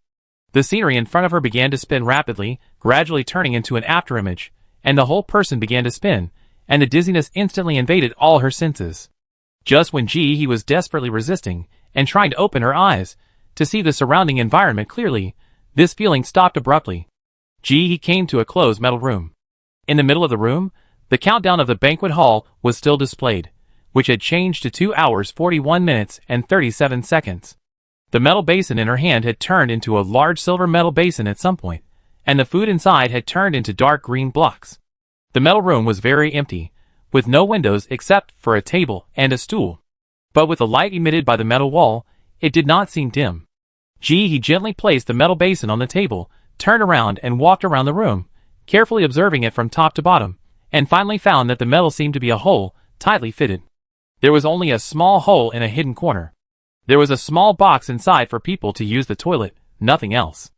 Speaker 1: The scenery in front of her began to spin rapidly, gradually turning into an afterimage, and the whole person began to spin, and the dizziness instantly invaded all her senses. Just when he was desperately resisting, and trying to open her eyes, to see the surrounding environment clearly, this feeling stopped abruptly. He came to a closed metal room. In the middle of the room, the countdown of the banquet hall was still displayed, which had changed to 2 hours 41 minutes and 37 seconds. The metal basin in her hand had turned into a large silver metal basin at some point, and the food inside had turned into dark green blocks. The metal room was very empty, with no windows except for a table and a stool. But with the light emitted by the metal wall, it did not seem dim. He gently placed the metal basin on the table, turned around and walked around the room, carefully observing it from top to bottom, and finally found that the metal seemed to be a hole, tightly fitted. There was only a small hole in a hidden corner. There was a small box inside for people to use the toilet, nothing else.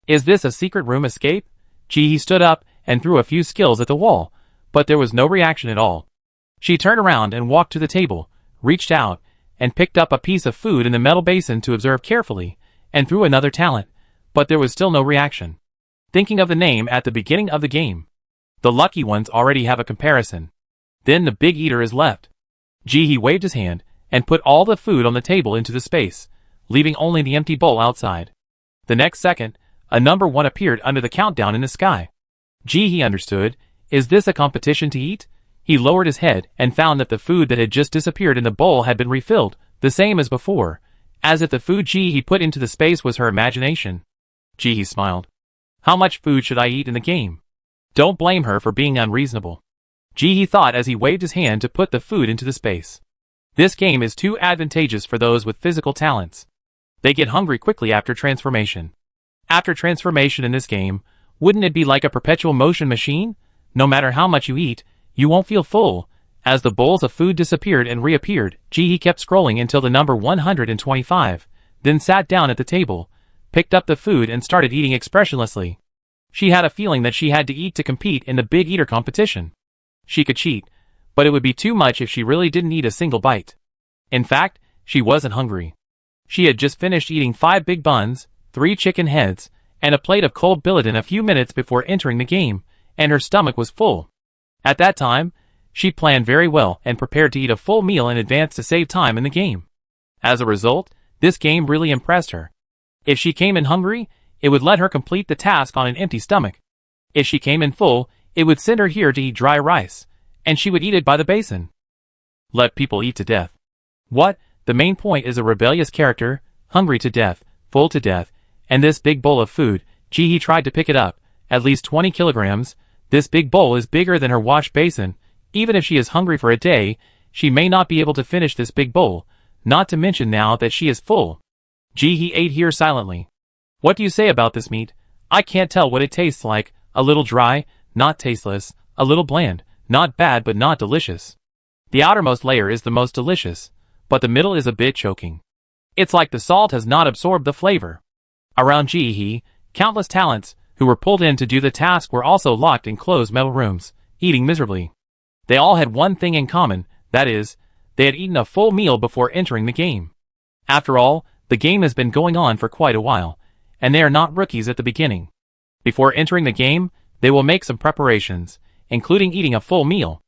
Speaker 1: Is this a secret room escape? He stood up and threw a few skills at the wall, but there was no reaction at all. She turned around and walked to the table, reached out, and picked up a piece of food in the metal basin to observe carefully, and threw another talent, but there was still no reaction. Thinking of the name at the beginning of the game. The lucky ones already have a comparison. Then the big eater is left. He waved his hand, and put all the food on the table into the space, leaving only the empty bowl outside. The next second, a number 1 appeared under the countdown in the sky. Gee, he understood. Is this a competition to eat? He lowered his head and found that the food that had just disappeared in the bowl had been refilled, the same as before, as if the food he put into the space was her imagination. Gee, he smiled. How much food should I eat in the game? Don't blame her for being unreasonable. Gee, he thought as he waved his hand to put the food into the space. This game is too advantageous for those with physical talents. They get hungry quickly after transformation. After transformation in this game, wouldn't it be like a perpetual motion machine? No matter how much you eat, you won't feel full. As the bowls of food disappeared and reappeared, he kept scrolling until the number 125, then sat down at the table, picked up the food and started eating expressionlessly. She had a feeling that she had to eat to compete in the big eater competition. She could cheat, but it would be too much if she really didn't eat a single bite. In fact, she wasn't hungry. She had just finished eating 5 big buns, 3 chicken heads, and a plate of cold billiton a few minutes before entering the game, and her stomach was full. At that time, she planned very well and prepared to eat a full meal in advance to save time in the game. As a result, this game really impressed her. If she came in hungry, it would let her complete the task on an empty stomach. If she came in full, it would send her here to eat dry rice, and she would eat it by the basin. Let people eat to death. What? The main point is a rebellious character, hungry to death, full to death, and this big bowl of food. He tried to pick it up, at least 20 kilograms. This big bowl is bigger than her wash basin. Even if she is hungry for a day, she may not be able to finish this big bowl, not to mention now that she is full. He ate here silently. What do you say about this meat? I can't tell what it tastes like. A little dry, not tasteless, a little bland, not bad but not delicious. The outermost layer is the most delicious, but the middle is a bit choking. It's like the salt has not absorbed the flavor. Around countless talents who were pulled in to do the task were also locked in closed metal rooms, eating miserably. They all had one thing in common, that is, they had eaten a full meal before entering the game. After all, the game has been going on for quite a while, and they are not rookies at the beginning. Before entering the game, they will make some preparations, including eating a full meal.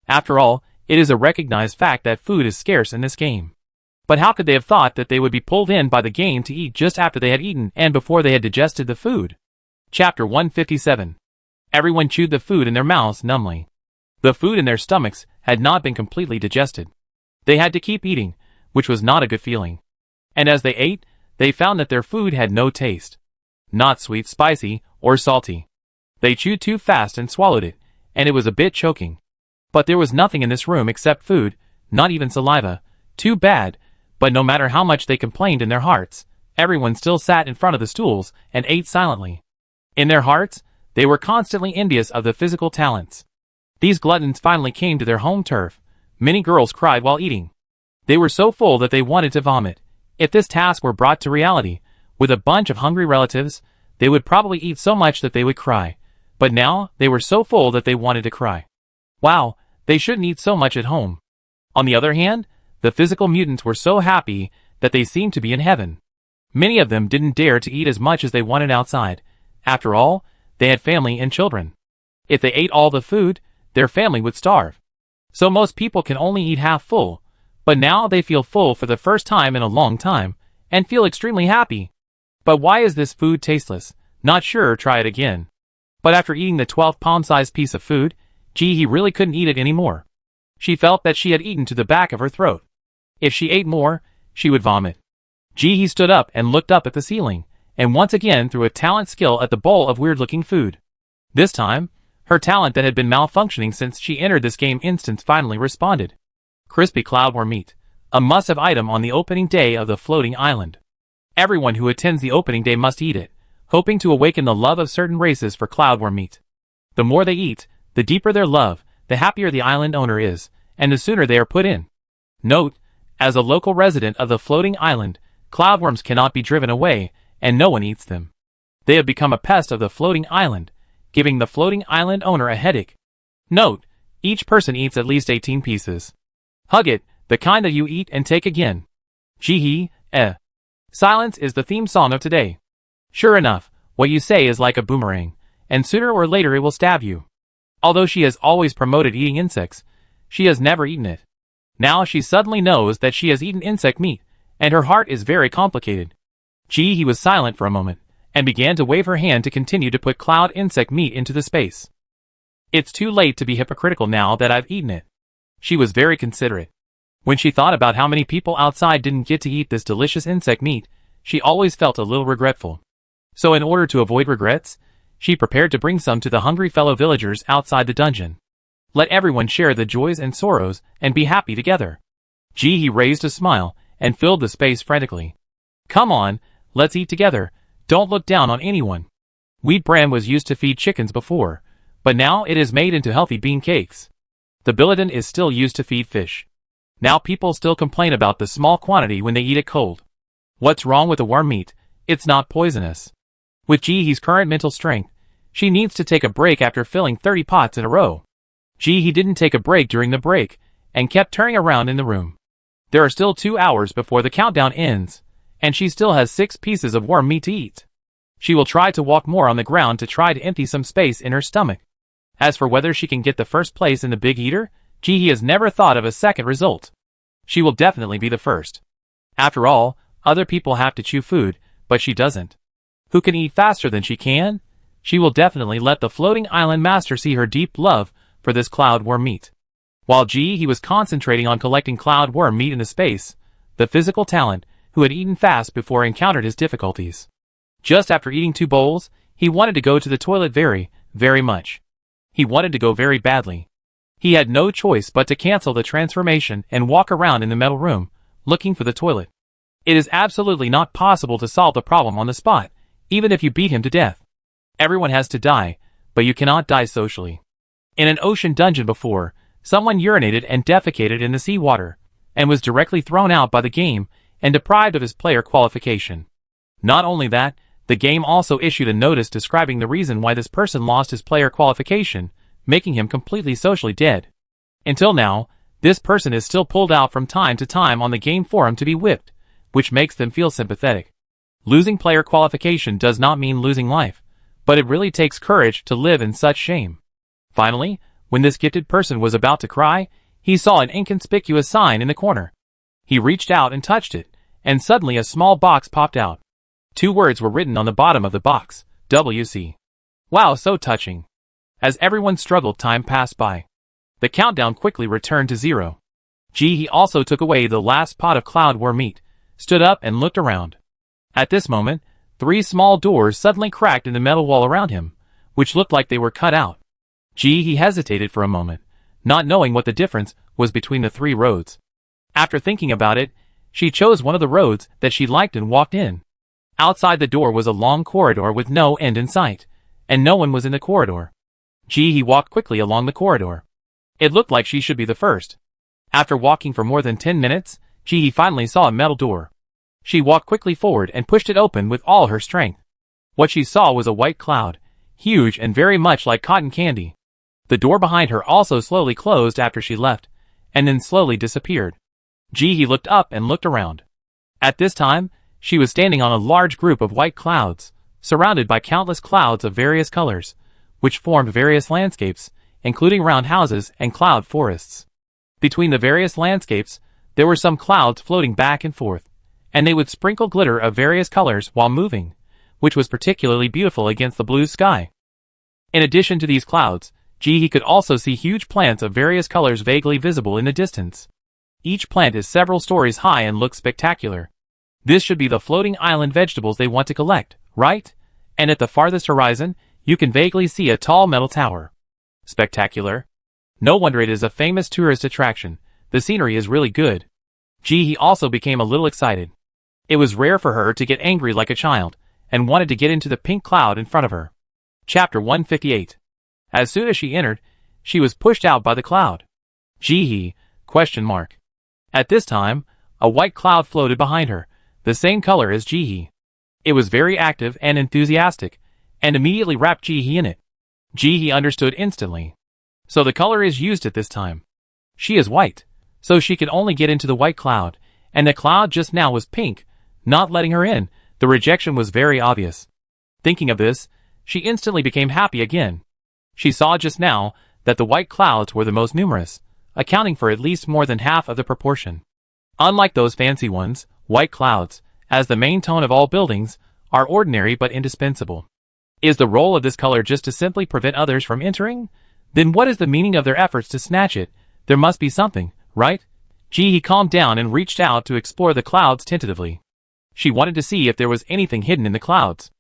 Speaker 1: After all, it is a recognized fact that food is scarce in this game. But how could they have thought that they would be pulled in by the game to eat just after they had eaten and before they had digested the food? Chapter 157. Everyone chewed the food in their mouths numbly. The food in their stomachs had not been completely digested. They had to keep eating, which was not a good feeling. And as they ate, they found that their food had no taste. Not sweet, spicy, or salty. They chewed too fast and swallowed it, and it was a bit choking. But there was nothing in this room except food, not even saliva. Too bad, but no matter how much they complained in their hearts, everyone still sat in front of the stools and ate silently. In their hearts, they were constantly envious of the physical talents. These gluttons finally came to their home turf. Many girls cried while eating. They were so full that they wanted to vomit. If this task were brought to reality, with a bunch of hungry relatives, they would probably eat so much that they would cry. But now, they were so full that they wanted to cry. Wow, they shouldn't eat so much at home. On the other hand, the physical mutants were so happy that they seemed to be in heaven. Many of them didn't dare to eat as much as they wanted outside. After all, they had family and children. If they ate all the food, their family would starve. So most people can only eat half full, but now they feel full for the first time in a long time, and feel extremely happy. But why is this food tasteless? Not sure, try it again. But after eating the 12 palm-sized piece of food, he really couldn't eat it anymore. She felt that she had eaten to the back of her throat. If she ate more, she would vomit. He stood up and looked up at the ceiling, and once again threw a talent skill at the bowl of weird-looking food. This time, her talent that had been malfunctioning since she entered this game instance finally responded. Crispy cloudworm meat, a must-have item on the opening day of the floating island. Everyone who attends the opening day must eat it, hoping to awaken the love of certain races for cloudworm meat. The more they eat, the deeper their love, the happier the island owner is, and the sooner they are put in. Note, as a local resident of the floating island, cloudworms cannot be driven away, and no one eats them. They have become a pest of the floating island, giving the floating island owner a headache. Note, each person eats at least 18 pieces. Hug it, the kind that you eat and take again. Silence is the theme song of today. Sure enough, what you say is like a boomerang, and sooner or later it will stab you. Although she has always promoted eating insects, she has never eaten it. Now she suddenly knows that she has eaten insect meat, and her heart is very complicated. He was silent for a moment, and began to wave her hand to continue to put cloud insect meat into the space. It's too late to be hypocritical now that I've eaten it. She was very considerate. When she thought about how many people outside didn't get to eat this delicious insect meat, she always felt a little regretful. So in order to avoid regrets, she prepared to bring some to the hungry fellow villagers outside the dungeon. Let everyone share the joys and sorrows and be happy together. He raised a smile and filled the space frantically. Come on, let's eat together. Don't look down on anyone. Wheat bran was used to feed chickens before, but now it is made into healthy bean cakes. The billiton is still used to feed fish. Now people still complain about the small quantity when they eat it cold. What's wrong with the worm meat? It's not poisonous. With Jihee's current mental strength, she needs to take a break after filling 30 pots in a row. Jihee didn't take a break during the break, and kept turning around in the room. There are still 2 hours before the countdown ends, and she still has 6 pieces of worm meat to eat. She will try to walk more on the ground to try to empty some space in her stomach. As for whether she can get the first place in the Big Eater, Jihee has never thought of a second result. She will definitely be the first. After all, other people have to chew food, but she doesn't. Who can eat faster than she can? She will definitely let the floating island master see her deep love for this cloud worm meat. While he was concentrating on collecting cloud worm meat in the space, the physical talent, who had eaten fast before encountered his difficulties. Just after eating 2 bowls, he wanted to go to the toilet very, very much. He wanted to go very badly. He had no choice but to cancel the transformation and walk around in the metal room, looking for the toilet. It is absolutely not possible to solve the problem on the spot, even if you beat him to death. Everyone has to die, but you cannot die socially. In an ocean dungeon before, someone urinated and defecated in the seawater, and was directly thrown out by the game and deprived of his player qualification. Not only that, the game also issued a notice describing the reason why this person lost his player qualification, making him completely socially dead. Until now, this person is still pulled out from time to time on the game forum to be whipped, which makes them feel sympathetic. Losing player qualification does not mean losing life, but it really takes courage to live in such shame. Finally, when this gifted person was about to cry, he saw an inconspicuous sign in the corner. He reached out and touched it, and suddenly a small box popped out. 2 words were written on the bottom of the box, WC. Wow, so touching. As everyone struggled, time passed by. The countdown quickly returned to 0. He also took away the last pot of cloud worm meat, stood up and looked around. At this moment, 3 small doors suddenly cracked in the metal wall around him, which looked like they were cut out. He hesitated for a moment, not knowing what the difference was between the 3 roads. After thinking about it, she chose one of the roads that she liked and walked in. Outside the door was a long corridor with no end in sight, and no one was in the corridor. He walked quickly along the corridor. It looked like she should be the first. After walking for more than 10 minutes, he finally saw a metal door. She walked quickly forward and pushed it open with all her strength. What she saw was a white cloud, huge and very much like cotton candy. The door behind her also slowly closed after she left, and then slowly disappeared. He looked up and looked around. At this time, she was standing on a large group of white clouds, surrounded by countless clouds of various colors, which formed various landscapes, including round houses and cloud forests. Between the various landscapes, there were some clouds floating back and forth, and they would sprinkle glitter of various colors while moving, which was particularly beautiful against the blue sky. In addition to these clouds, he could also see huge plants of various colors vaguely visible in the distance. Each plant is several stories high and looks spectacular. This should be the floating island vegetables they want to collect, right? And at the farthest horizon, you can vaguely see a tall metal tower. Spectacular. No wonder it is a famous tourist attraction. The scenery is really good. He also became a little excited. It was rare for her to get angry like a child, and wanted to get into the pink cloud in front of her. Chapter 158. As soon as she entered, she was pushed out by the cloud. Jihee? ? At this time, a white cloud floated behind her, the same color as Jihee. It was very active and enthusiastic, and immediately wrapped Jihee in it. Jihee understood instantly. So the color is used at this time. She is white, so she could only get into the white cloud, and the cloud just now was pink, not letting her in. The rejection was very obvious. Thinking of this, she instantly became happy again. She saw just now that the white clouds were the most numerous, accounting for at least more than half of the proportion. Unlike those fancy ones, white clouds, as the main tone of all buildings, are ordinary but indispensable. Is the role of this color just to simply prevent others from entering? Then what is the meaning of their efforts to snatch it? There must be something, right? He calmed down and reached out to explore the clouds tentatively. She wanted to see if there was anything hidden in the clouds.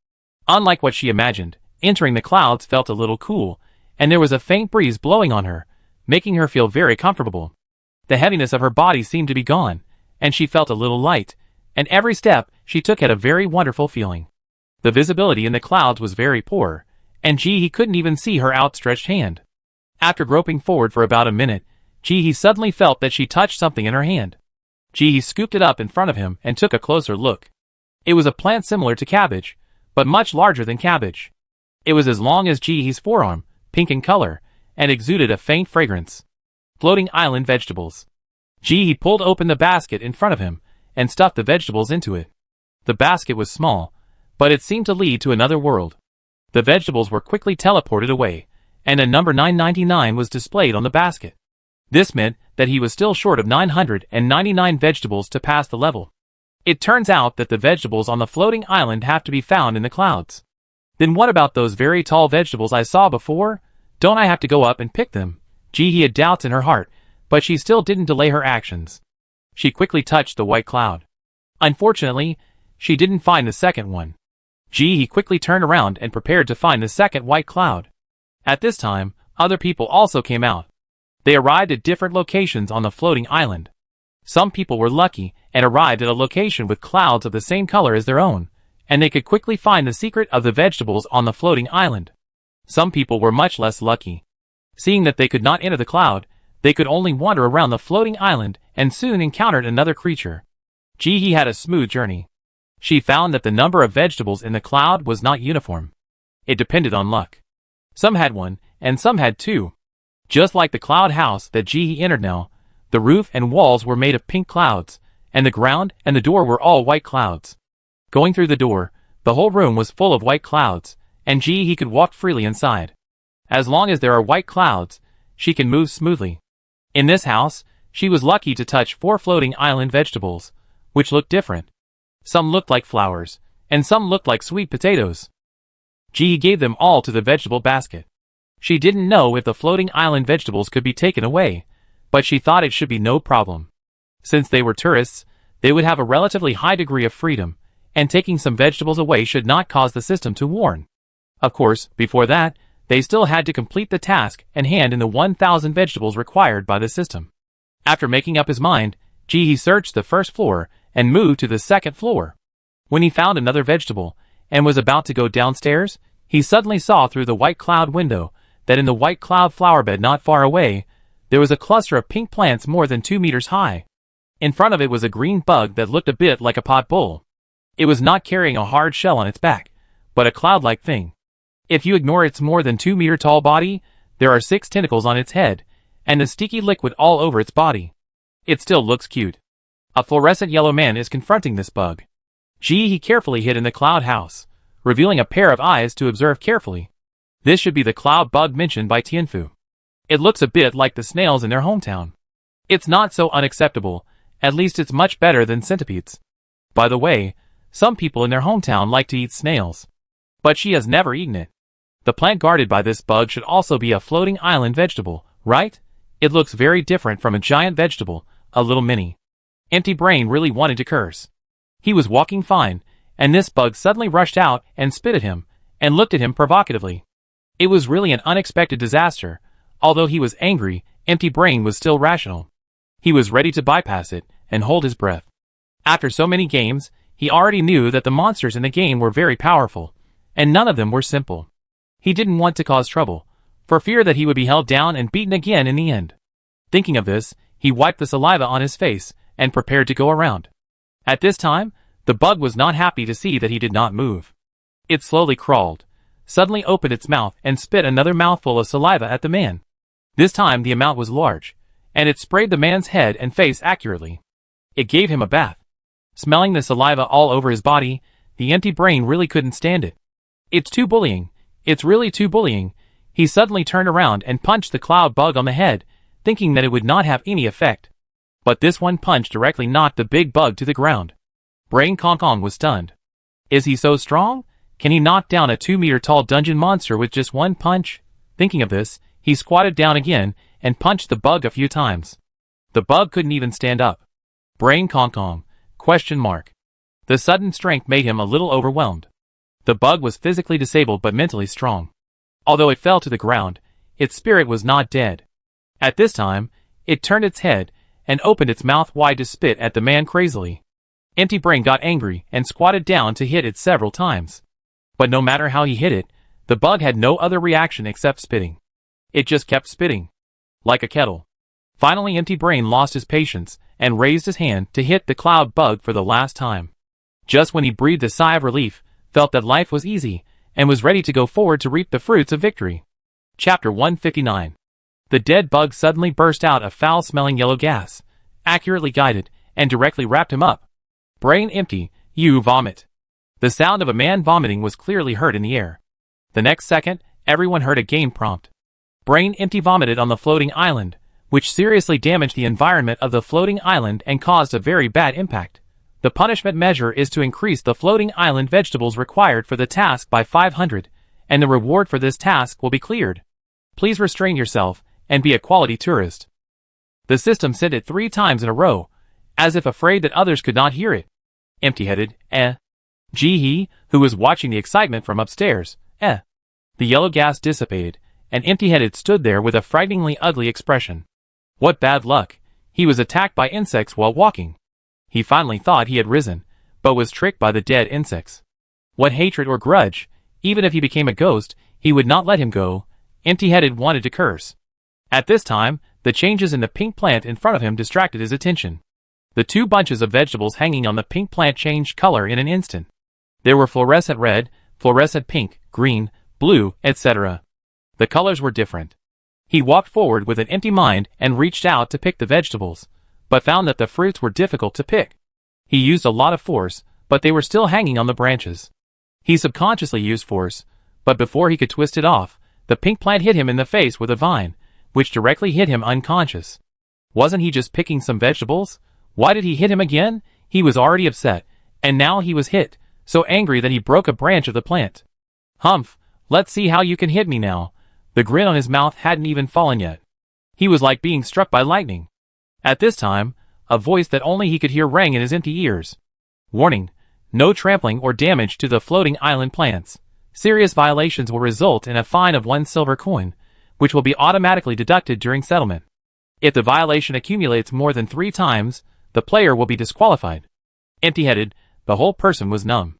Speaker 1: Unlike what she imagined, entering the clouds felt a little cool, and there was a faint breeze blowing on her, making her feel very comfortable. The heaviness of her body seemed to be gone, and she felt a little light, and every step she took had a very wonderful feeling. The visibility in the clouds was very poor, and he couldn't even see her outstretched hand. After groping forward for about a minute, he suddenly felt that she touched something in her hand. He scooped it up in front of him and took a closer look. It was a plant similar to cabbage, but much larger than cabbage. It was as long as he's forearm, pink in color, and exuded a faint fragrance. Floating island vegetables. He pulled open the basket in front of him and stuffed the vegetables into it. The basket was small, but it seemed to lead to another world. The vegetables were quickly teleported away, and a number 999 was displayed on the basket. This meant that he was still short of 999 vegetables to pass the level. It turns out that the vegetables on the floating island have to be found in the clouds. Then what about those very tall vegetables I saw before? Don't I have to go up and pick them? He had doubts in her heart, but she still didn't delay her actions. She quickly touched the white cloud. Unfortunately, she didn't find the second one. He quickly turned around and prepared to find the second white cloud. At this time, other people also came out. They arrived at different locations on the floating island. Some people were lucky and arrived at a location with clouds of the same color as their own, and they could quickly find the secret of the vegetables on the floating island. Some people were much less lucky. Seeing that they could not enter the cloud, they could only wander around the floating island and soon encountered another creature. He had a smooth journey. She found that the number of vegetables in the cloud was not uniform. It depended on luck. Some had one, and some had two. Just like the cloud house that he entered now, the roof and walls were made of pink clouds, and the ground and the door were all white clouds. Going through the door, the whole room was full of white clouds, and he could walk freely inside. As long as there are white clouds, she can move smoothly. In this house, she was lucky to touch 4 floating island vegetables, which looked different. Some looked like flowers, and some looked like sweet potatoes. He gave them all to the vegetable basket. She didn't know if the floating island vegetables could be taken away, but she thought it should be no problem. Since they were tourists, they would have a relatively high degree of freedom, and taking some vegetables away should not cause the system to warn. Of course, before that, they still had to complete the task and hand in the 1,000 vegetables required by the system. After making up his mind, he searched the first floor and moved to the second floor. When he found another vegetable and was about to go downstairs, he suddenly saw through the white cloud window that in the white cloud flower bed not far away, there was a cluster of pink plants more than 2 meters high. In front of it was a green bug that looked a bit like a pot bull. It was not carrying a hard shell on its back, but a cloud-like thing. If you ignore its more than 2 meter tall body, there are 6 tentacles on its head, and a sticky liquid all over its body. It still looks cute. A fluorescent yellow man is confronting this bug. He carefully hid in the cloud house, revealing a pair of eyes to observe carefully. This should be the cloud bug mentioned by Tianfu. It looks a bit like the snails in their hometown. It's not so unacceptable, at least it's much better than centipedes. By the way, some people in their hometown like to eat snails. But she has never eaten it. The plant guarded by this bug should also be a floating island vegetable, right? It looks very different from a giant vegetable, a little mini. Empty Brain really wanted to curse. He was walking fine, and this bug suddenly rushed out and spit at him, and looked at him provocatively. It was really an unexpected disaster. Although he was angry, Empty Brain was still rational. He was ready to bypass it and hold his breath. After so many games, he already knew that the monsters in the game were very powerful, and none of them were simple. He didn't want to cause trouble, for fear that he would be held down and beaten again in the end. Thinking of this, he wiped the saliva on his face and prepared to go around. At this time, the bug was not happy to see that he did not move. It slowly crawled, suddenly opened its mouth and spit another mouthful of saliva at the man. This time the amount was large, and it sprayed the man's head and face accurately. It gave him a bath. Smelling the saliva all over his body, the Empty Brain really couldn't stand it. It's too bullying. It's really too bullying. He suddenly turned around and punched the cloud bug on the head, thinking that it would not have any effect. But this one punch directly knocked the big bug to the ground. Brain Kong Kong was stunned. Is he so strong? Can he knock down a 2-meter-tall dungeon monster with just one punch? Thinking of this, he squatted down again and punched the bug a few times. The bug couldn't even stand up. Brain Kong. Question mark. The sudden strength made him a little overwhelmed. The bug was physically disabled but mentally strong. Although it fell to the ground, its spirit was not dead. At this time, it turned its head and opened its mouth wide to spit at the man crazily. Empty Brain got angry and squatted down to hit it several times. But no matter how he hit it, the bug had no other reaction except spitting. It just kept spitting. Like a kettle. Finally, Empty Brain lost his patience and raised his hand to hit the cloud bug for the last time. Just when he breathed a sigh of relief, felt that life was easy, and was ready to go forward to reap the fruits of victory. Chapter 159. The dead bug suddenly burst out a foul-smelling yellow gas, accurately guided, and directly wrapped him up. Brain Empty, you vomit. The sound of a man vomiting was clearly heard in the air. The next second, everyone heard a game prompt. Brain Empty vomited on the floating island, which seriously damaged the environment of the floating island and caused a very bad impact. The punishment measure is to increase the floating island vegetables required for the task by 500, and the reward for this task will be cleared. Please restrain yourself and be a quality tourist. The system said it 3 times in a row, as if afraid that others could not hear it. Empty-headed, He, who was watching the excitement from upstairs, The yellow gas dissipated, and Empty-headed stood there with a frighteningly ugly expression. What bad luck! He was attacked by insects while walking. He finally thought he had risen, but was tricked by the dead insects. What hatred or grudge! Even if he became a ghost, he would not let him go. Empty-headed wanted to curse. At this time, the changes in the pink plant in front of him distracted his attention. The 2 bunches of vegetables hanging on the pink plant changed color in an instant. There were fluorescent red, fluorescent pink, green, blue, etc. The colors were different. He walked forward with an empty mind and reached out to pick the vegetables, but found that the fruits were difficult to pick. He used a lot of force, but they were still hanging on the branches. He subconsciously used force, but before he could twist it off, the pink plant hit him in the face with a vine, which directly hit him unconscious. Wasn't he just picking some vegetables? Why did he hit him again? He was already upset, and now he was hit, so angry that he broke a branch of the plant. Humph, let's see how you can hit me now. The grin on his mouth hadn't even fallen yet. He was like being struck by lightning. At this time, a voice that only he could hear rang in his empty ears. Warning, no trampling or damage to the floating island plants. Serious violations will result in a fine of 1 silver coin, which will be automatically deducted during settlement. If the violation accumulates more than 3 times, the player will be disqualified. Empty-headed, the whole person was numb.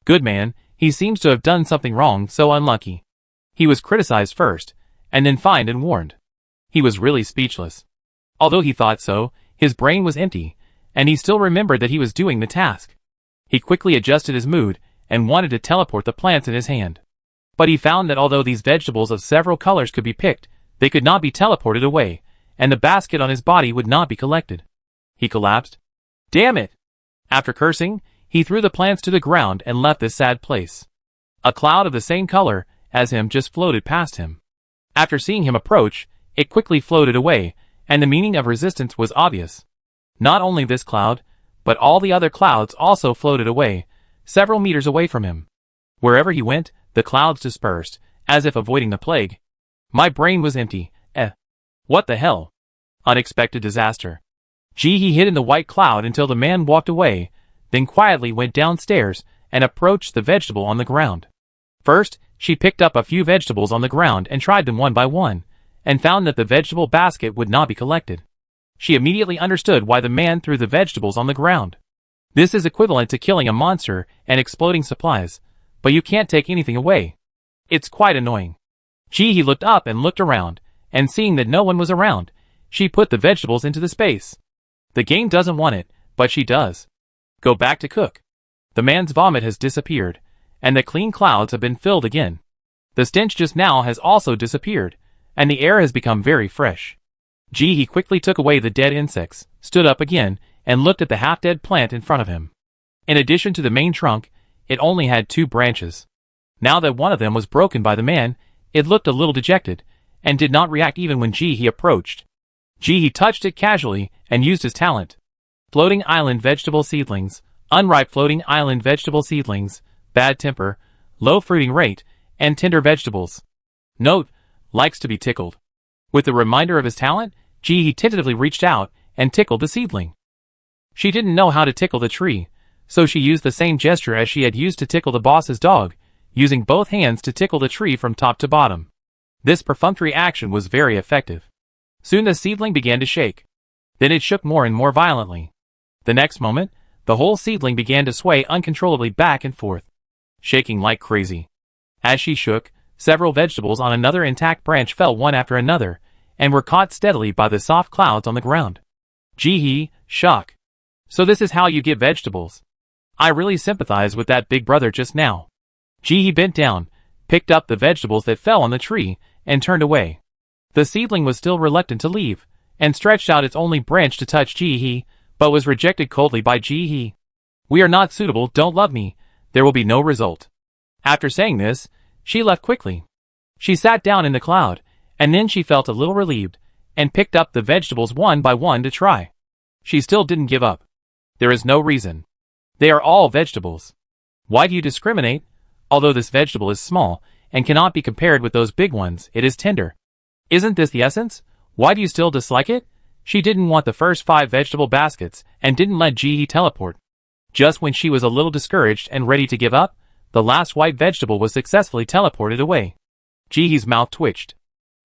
Speaker 1: Good man, he seems to have done something wrong, so unlucky. He was criticized first, and then fined and warned. He was really speechless. Although he thought so, his brain was empty, and he still remembered that he was doing the task. He quickly adjusted his mood, and wanted to teleport the plants in his hand. But he found that although these vegetables of several colors could be picked, they could not be teleported away, and the basket on his body would not be collected. He collapsed. Damn it! After cursing, he threw the plants to the ground and left this sad place. A cloud of the same color as him just floated past him. After seeing him approach, it quickly floated away, and the meaning of resistance was obvious. Not only this cloud, but all the other clouds also floated away, several meters away from him. Wherever he went, the clouds dispersed, as if avoiding the plague. My brain was empty. What the hell? Unexpected disaster. He hid in the white cloud until the man walked away, then quietly went downstairs and approached the vegetable on the ground. First, she picked up a few vegetables on the ground and tried them one by one, and found that the vegetable basket would not be collected. She immediately understood why the man threw the vegetables on the ground. This is equivalent to killing a monster and exploding supplies, but you can't take anything away. It's quite annoying. He looked up and looked around, and seeing that no one was around, she put the vegetables into the space. The game doesn't want it, but she does. Go back to cook. The man's vomit has disappeared, and the clean clouds have been filled again. The stench just now has also disappeared, and the air has become very fresh. He quickly took away the dead insects, stood up again, and looked at the half-dead plant in front of him. In addition to the main trunk, it only had 2 branches. Now that one of them was broken by the man, it looked a little dejected, and did not react even when he approached. He touched it casually, and used his talent. Floating island vegetable seedlings. Unripe floating island vegetable seedlings. bad temper, low fruiting rate, and tender vegetables. Note, likes to be tickled. With the reminder of his talent, Ji-hee tentatively reached out and tickled the seedling. She didn't know how to tickle the tree, so she used the same gesture as she had used to tickle the boss's dog, using both hands to tickle the tree from top to bottom. This perfunctory action was very effective. Soon the seedling began to shake. Then it shook more and more violently. The next moment, the whole seedling began to sway uncontrollably back and forth, shaking like crazy. As she shook, several vegetables on another intact branch fell one after another, and were caught steadily by the soft clouds on the ground. Ji-hee, shock. So this is how you get vegetables. I really sympathize with that big brother just now. Ji-hee bent down, picked up the vegetables that fell on the tree, and turned away. The seedling was still reluctant to leave, and stretched out its only branch to touch Ji-hee, but was rejected coldly by Ji-hee. We are not suitable, don't love me, there will be no result. After saying this, she left quickly. She sat down in the cloud, and then she felt a little relieved, and picked up the vegetables one by one to try. She still didn't give up. There is no reason. They are all vegetables. Why do you discriminate? Although this vegetable is small, and cannot be compared with those big ones, it is tender. Isn't this the essence? Why do you still dislike it? She didn't want the first 5 vegetable baskets, and didn't let Ji-hee teleport. Just when she was a little discouraged and ready to give up, the last white vegetable was successfully teleported away. Ji-hee's mouth twitched.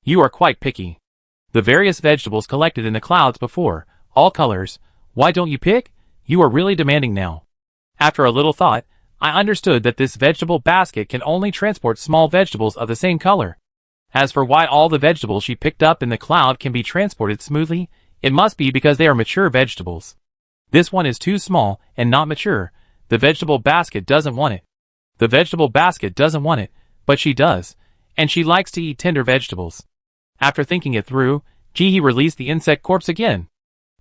Speaker 1: You are quite picky. The various vegetables collected in the clouds before, all colors, why don't you pick? You are really demanding now. After a little thought, I understood that this vegetable basket can only transport small vegetables of the same color. As for why all the vegetables she picked up in the cloud can be transported smoothly, it must be because they are mature vegetables. This one is too small and not mature. The vegetable basket doesn't want it. The vegetable basket doesn't want it, but she does, and she likes to eat tender vegetables. After thinking it through, Ji-hee released the insect corpse again.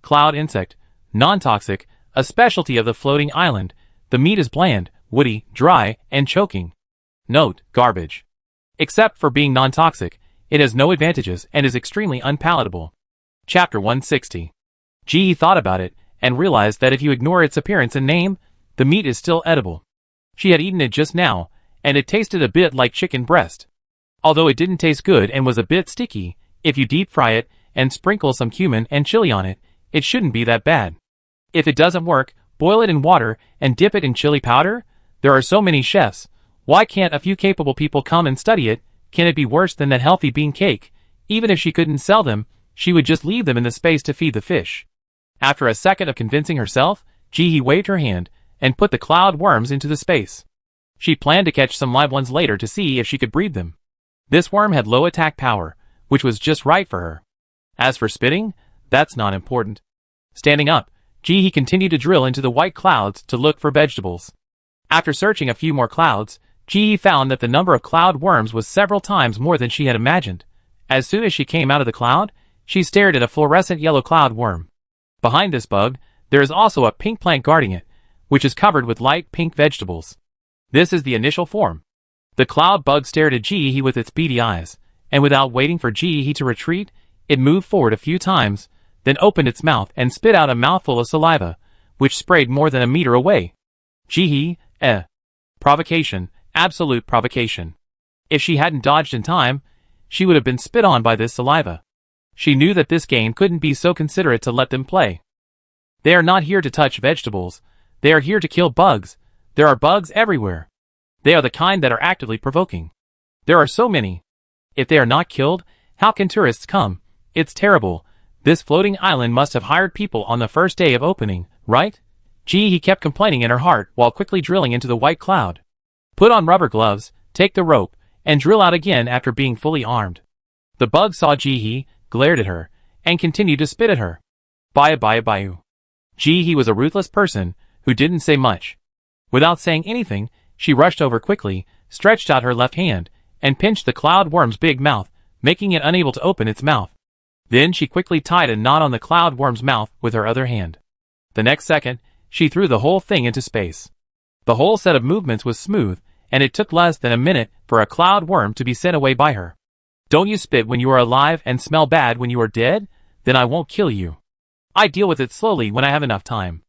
Speaker 1: Cloud insect, non-toxic, a specialty of the floating island. The meat is bland, woody, dry, and choking. Note, garbage. Except for being non-toxic, it has no advantages and is extremely unpalatable. Chapter 160. Ji-hee thought about it, and realized that if you ignore its appearance and name, the meat is still edible. She had eaten it just now, and it tasted a bit like chicken breast. Although it didn't taste good and was a bit sticky, if you deep fry it, and sprinkle some cumin and chili on it, it shouldn't be that bad. If it doesn't work, boil it in water, and dip it in chili powder. There are so many chefs. Why can't a few capable people come and study it? Can it be worse than that healthy bean cake? Even if she couldn't sell them, she would just leave them in the space to feed the fish. After a second of convincing herself, Ji-hee waved her hand, and put the cloud worms into the space. She planned to catch some live ones later to see if she could breed them. This worm had low attack power, which was just right for her. As for spitting, that's not important. Standing up, Ji-hee continued to drill into the white clouds to look for vegetables. After searching a few more clouds, Ji-hee found that the number of cloud worms was several times more than she had imagined. As soon as she came out of the cloud, she stared at a fluorescent yellow cloud worm. Behind this bug, there is also a pink plant guarding it, which is covered with light pink vegetables. This is the initial form. The cloud bug stared at Ji-hee with its beady eyes, and without waiting for Ji-hee to retreat, it moved forward a few times, then opened its mouth and spit out a mouthful of saliva, which sprayed more than a meter away. Ji-hee, Provocation, absolute provocation. If she hadn't dodged in time, she would have been spit on by this saliva. She knew that this game couldn't be so considerate to let them play. They are not here to touch vegetables. They are here to kill bugs. There are bugs everywhere. They are the kind that are actively provoking. There are so many. If they are not killed, how can tourists come? It's terrible. This floating island must have hired people on the first day of opening, right? Ji-hee kept complaining in her heart while quickly drilling into the white cloud. Put on rubber gloves, take the rope, and drill out again after being fully armed. The bug saw Ji-hee, glared at her, and continued to spit at her. Bye. Ji-hee was a ruthless person who didn't say much. Without saying anything, she rushed over quickly, stretched out her left hand, and pinched the cloud worm's big mouth, making it unable to open its mouth. Then she quickly tied a knot on the cloud worm's mouth with her other hand. The next second, she threw the whole thing into space. The whole set of movements was smooth, and it took less than a minute for a cloud worm to be sent away by her. Don't you spit when you are alive and smell bad when you are dead? Then I won't kill you. I deal with it slowly when I have enough time.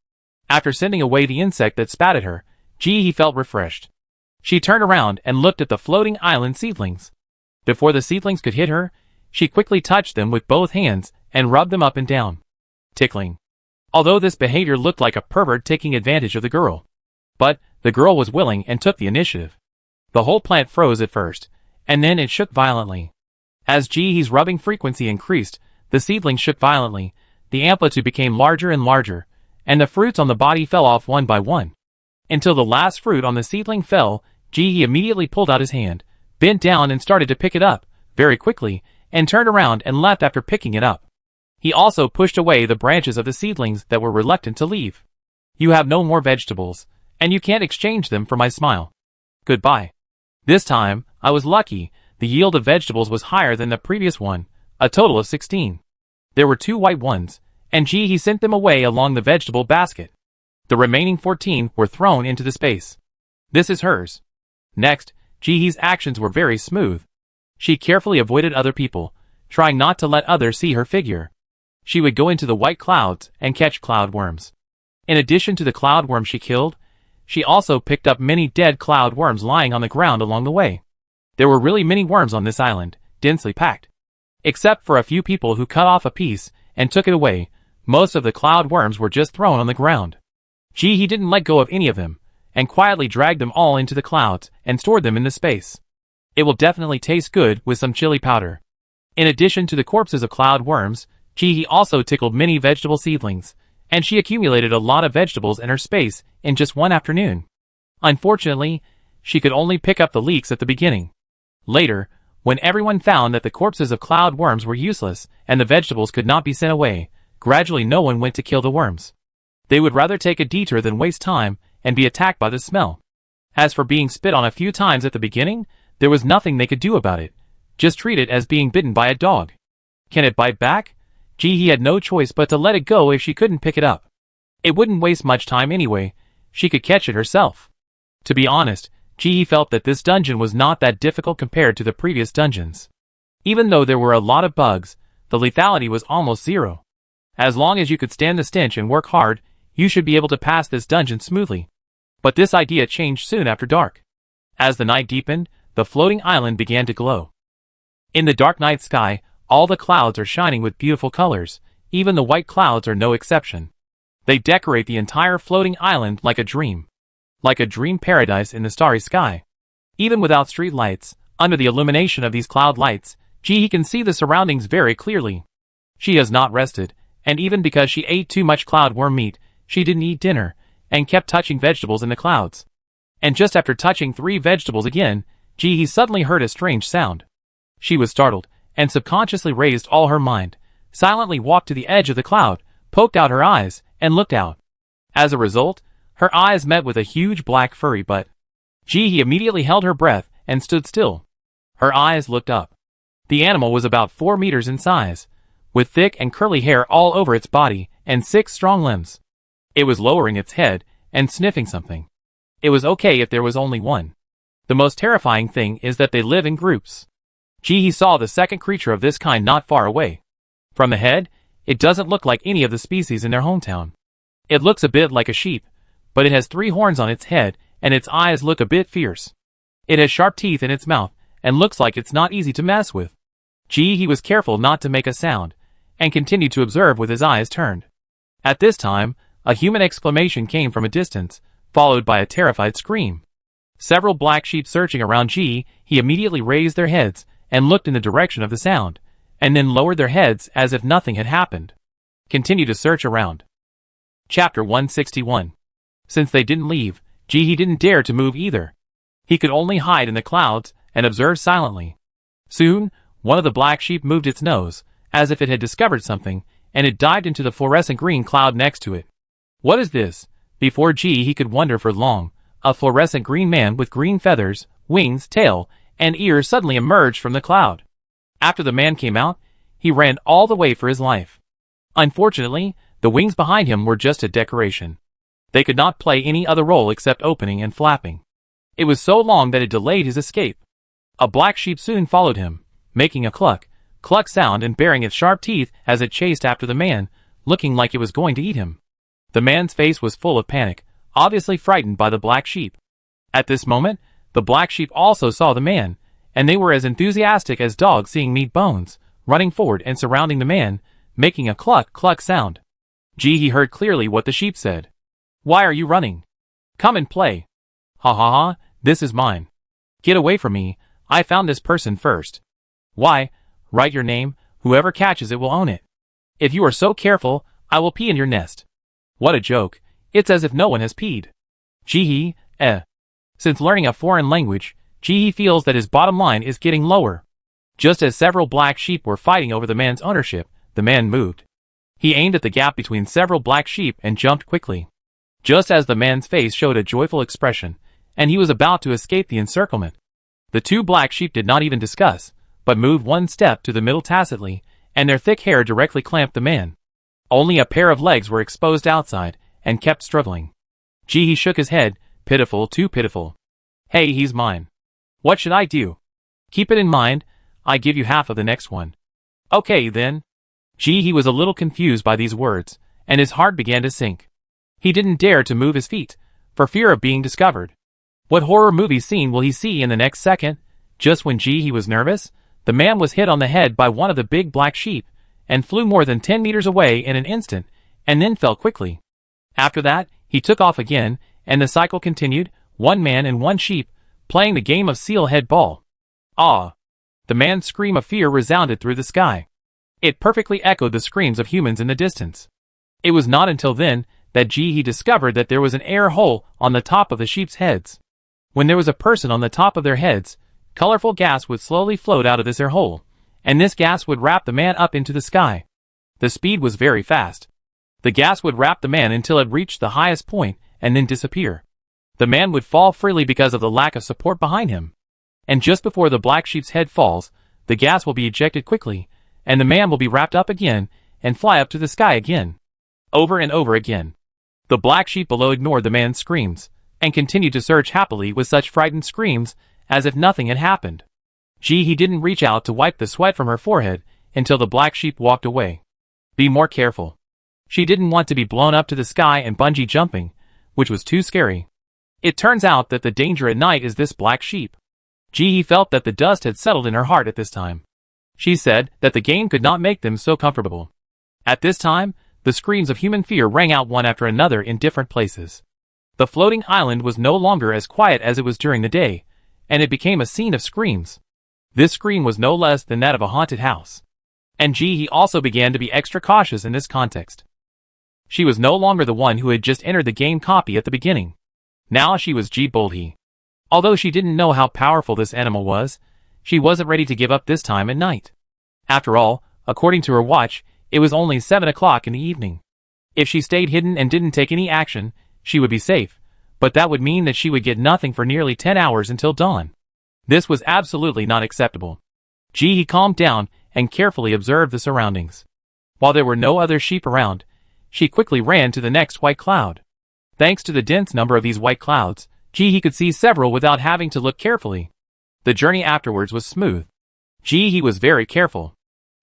Speaker 1: After sending away the insect that spat at her, Ji-hee felt refreshed. She turned around and looked at the floating island seedlings. Before the seedlings could hit her, she quickly touched them with both hands and rubbed them up and down, tickling. Although this behavior looked like a pervert taking advantage of the girl. But the girl was willing and took the initiative. The whole plant froze at first, and then it shook violently. As Jihee's rubbing frequency increased, the seedlings shook violently, the amplitude became larger and larger, and the fruits on the body fell off one by one. Until the last fruit on the seedling fell, Jihee immediately pulled out his hand, bent down and started to pick it up, very quickly, and turned around and left after picking it up. He also pushed away the branches of the seedlings that were reluctant to leave. You have no more vegetables, and you can't exchange them for my smile. Goodbye. This time, I was lucky. The yield of vegetables was higher than the previous one, a total of 16. There were 2 white ones, and Jihee sent them away along the vegetable basket. The remaining 14 were thrown into the space. This is hers. Next, Jihee's actions were very smooth. She carefully avoided other people, trying not to let others see her figure. She would go into the white clouds and catch cloud worms. In addition to the cloud worms she killed, she also picked up many dead cloud worms lying on the ground along the way. There were really many worms on this island, densely packed. Except for a few people who cut off a piece and took it away, most of the cloud worms were just thrown on the ground. Jihee didn't let go of any of them, and quietly dragged them all into the clouds and stored them in the space. It will definitely taste good with some chili powder. In addition to the corpses of cloud worms, Jihee also tickled many vegetable seedlings, and she accumulated a lot of vegetables in her space in just one afternoon. Unfortunately, she could only pick up the leeks at the beginning. Later, when everyone found that the corpses of cloud worms were useless and the vegetables could not be sent away, gradually no one went to kill the worms. They would rather take a detour than waste time and be attacked by the smell. As for being spit on a few times at the beginning, there was nothing they could do about it. Just treat it as being bitten by a dog. Can it bite back? Jihee had no choice but to let it go if she couldn't pick it up. It wouldn't waste much time anyway, she could catch it herself. To be honest, Jihee felt that this dungeon was not that difficult compared to the previous dungeons. Even though there were a lot of bugs, the lethality was almost zero. As long as you could stand the stench and work hard, you should be able to pass this dungeon smoothly. But this idea changed soon after dark. As the night deepened, the floating island began to glow. In the dark night sky, all the clouds are shining with beautiful colors, even the white clouds are no exception. They decorate the entire floating island like a dream paradise in the starry sky. Even without street lights, under the illumination of these cloud lights, Jihee can see the surroundings very clearly. She has not rested, and even because she ate too much cloud worm meat, she didn't eat dinner, and kept touching vegetables in the clouds. And just after touching 3 vegetables again, Jihee suddenly heard a strange sound. She was startled, and subconsciously raised all her mind, silently walked to the edge of the cloud, poked out her eyes, and looked out. As a result, her eyes met with a huge black furry butt. Jihee immediately held her breath and stood still. Her eyes looked up. The animal was about 4 meters in size, with thick and curly hair all over its body and 6 strong limbs. It was lowering its head and sniffing something. It was okay if there was only one. The most terrifying thing is that they live in groups. Jihee saw the second creature of this kind not far away. From the head, it doesn't look like any of the species in their hometown. It looks a bit like a sheep, but it has 3 horns on its head and its eyes look a bit fierce. It has sharp teeth in its mouth and looks like it's not easy to mess with. Jihee was careful not to make a sound and continued to observe with his eyes turned. At this time, a human exclamation came from a distance, followed by a terrified scream. Several black sheep searching around Jihee immediately raised their heads and looked in the direction of the sound, and then lowered their heads as if nothing had happened. Continue to search around. Chapter 161. Since they didn't leave, Jihee didn't dare to move either. He could only hide in the clouds and observe silently. Soon, one of the black sheep moved its nose, as if it had discovered something, and it dived into the fluorescent green cloud next to it. What is this? Before Jihee could wonder for long, a fluorescent green man with green feathers, wings, tail, and ears suddenly emerged from the cloud. After the man came out, he ran all the way for his life. Unfortunately, the wings behind him were just a decoration. They could not play any other role except opening and flapping. It was so long that it delayed his escape. A black sheep soon followed him, making a cluck sound and baring its sharp teeth as it chased after the man, looking like it was going to eat him. The man's face was full of panic, obviously frightened by the black sheep. At this moment, The black sheep also saw the man, and they were as enthusiastic as dogs seeing meat bones, running forward and surrounding the man, making a cluck-cluck sound. He heard clearly what the sheep said. "Why are you running? Come and play." "Ha ha ha, this is mine." "Get away from me, I found this person first." "Why, write your name, whoever catches it will own it." "If you are so careful, I will pee in your nest." What a joke, it's as if no one has peed. Since learning a foreign language, feels that his bottom line is getting lower. Just as several black sheep were fighting over the man's ownership, the man moved. He aimed at the gap between several black sheep and jumped quickly. Just as the man's face showed a joyful expression, and he was about to escape the encirclement. The two black sheep did not even discuss, but moved one step to the middle tacitly, and their thick hair directly clamped the man. Only a pair of legs were exposed outside, and kept struggling. He shook his head, pitiful, too pitiful. "Hey, he's mine. What should I do?" "Keep it in mind, I give you half of the next one." "Okay, then." He was a little confused by these words, and his heart began to sink. He didn't dare to move his feet, for fear of being discovered. What horror movie scene will he see in the next second? Just when he was nervous, the man was hit on the head by one of the big black sheep, and flew more than 10 meters away in an instant, and then fell quickly. After that, he took off again, and the cycle continued, one man and one sheep, playing the game of seal-head ball. Ah! The man's scream of fear resounded through the sky. It perfectly echoed the screams of humans in the distance. It was not until then that he discovered that there was an air hole on the top of the sheep's heads. When there was a person on the top of their heads, colorful gas would slowly float out of this air hole, and this gas would wrap the man up into the sky. The speed was very fast. The gas would wrap the man until it reached the highest point, and then disappear. The man would fall freely because of the lack of support behind him. And just before the black sheep's head falls, the gas will be ejected quickly, and the man will be wrapped up again, and fly up to the sky again. Over and over again. The black sheep below ignored the man's screams, and continued to surge happily with such frightened screams, as if nothing had happened. He didn't reach out to wipe the sweat from her forehead, until the black sheep walked away. Be more careful. She didn't want to be blown up to the sky and bungee jumping, which was too scary. It turns out that the danger at night is this black sheep. He felt that the dust had settled in her heart at this time. She said that the game could not make them so comfortable. At this time, the screams of human fear rang out one after another in different places. The floating island was no longer as quiet as it was during the day, and it became a scene of screams. This scream was no less than that of a haunted house. And he also began to be extra cautious in this context. She was no longer the one who had just entered the game copy at the beginning. Now she was Boldie. Although she didn't know how powerful this animal was, she wasn't ready to give up this time at night. After all, according to her watch, it was only 7 o'clock in the evening. If she stayed hidden and didn't take any action, she would be safe, but that would mean that she would get nothing for nearly 10 hours until dawn. This was absolutely not acceptable. He calmed down and carefully observed the surroundings. While there were no other sheep around, she quickly ran to the next white cloud. Thanks to the dense number of these white clouds, he could see several without having to look carefully. The journey afterwards was smooth. He was very careful.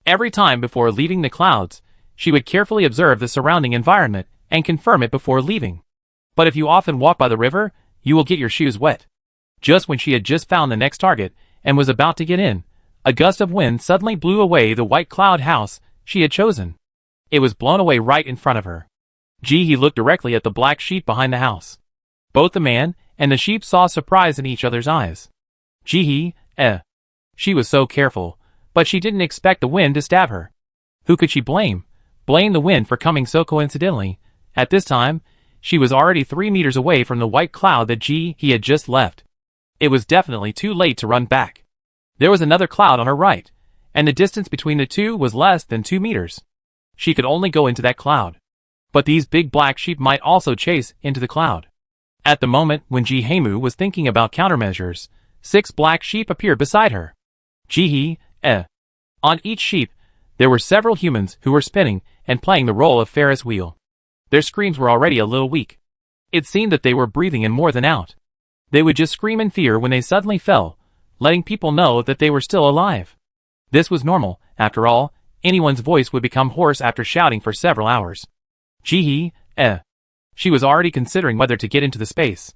Speaker 1: Every time before leaving the clouds, she would carefully observe the surrounding environment and confirm it before leaving. But if you often walk by the river, you will get your shoes wet. Just when she had just found the next target and was about to get in, a gust of wind suddenly blew away the white cloud house she had chosen. It was blown away right in front of her. He looked directly at the black sheep behind the house. Both the man and the sheep saw surprise in each other's eyes. She was so careful, but she didn't expect the wind to stab her. Who could she blame? Blame the wind for coming so coincidentally. At this time, she was already 3 meters away from the white cloud that he had just left. It was definitely too late to run back. There was another cloud on her right, and the distance between the two was less than 2 meters. She could only go into that cloud. But these big black sheep might also chase into the cloud. At the moment when Jihemu was thinking about countermeasures, 6 black sheep appeared beside her. On each sheep, there were several humans who were spinning and playing the role of Ferris wheel. Their screams were already a little weak. It seemed that they were breathing in more than out. They would just scream in fear when they suddenly fell, letting people know that they were still alive. This was normal, after all, anyone's voice would become hoarse after shouting for several hours. She was already considering whether to get into the space.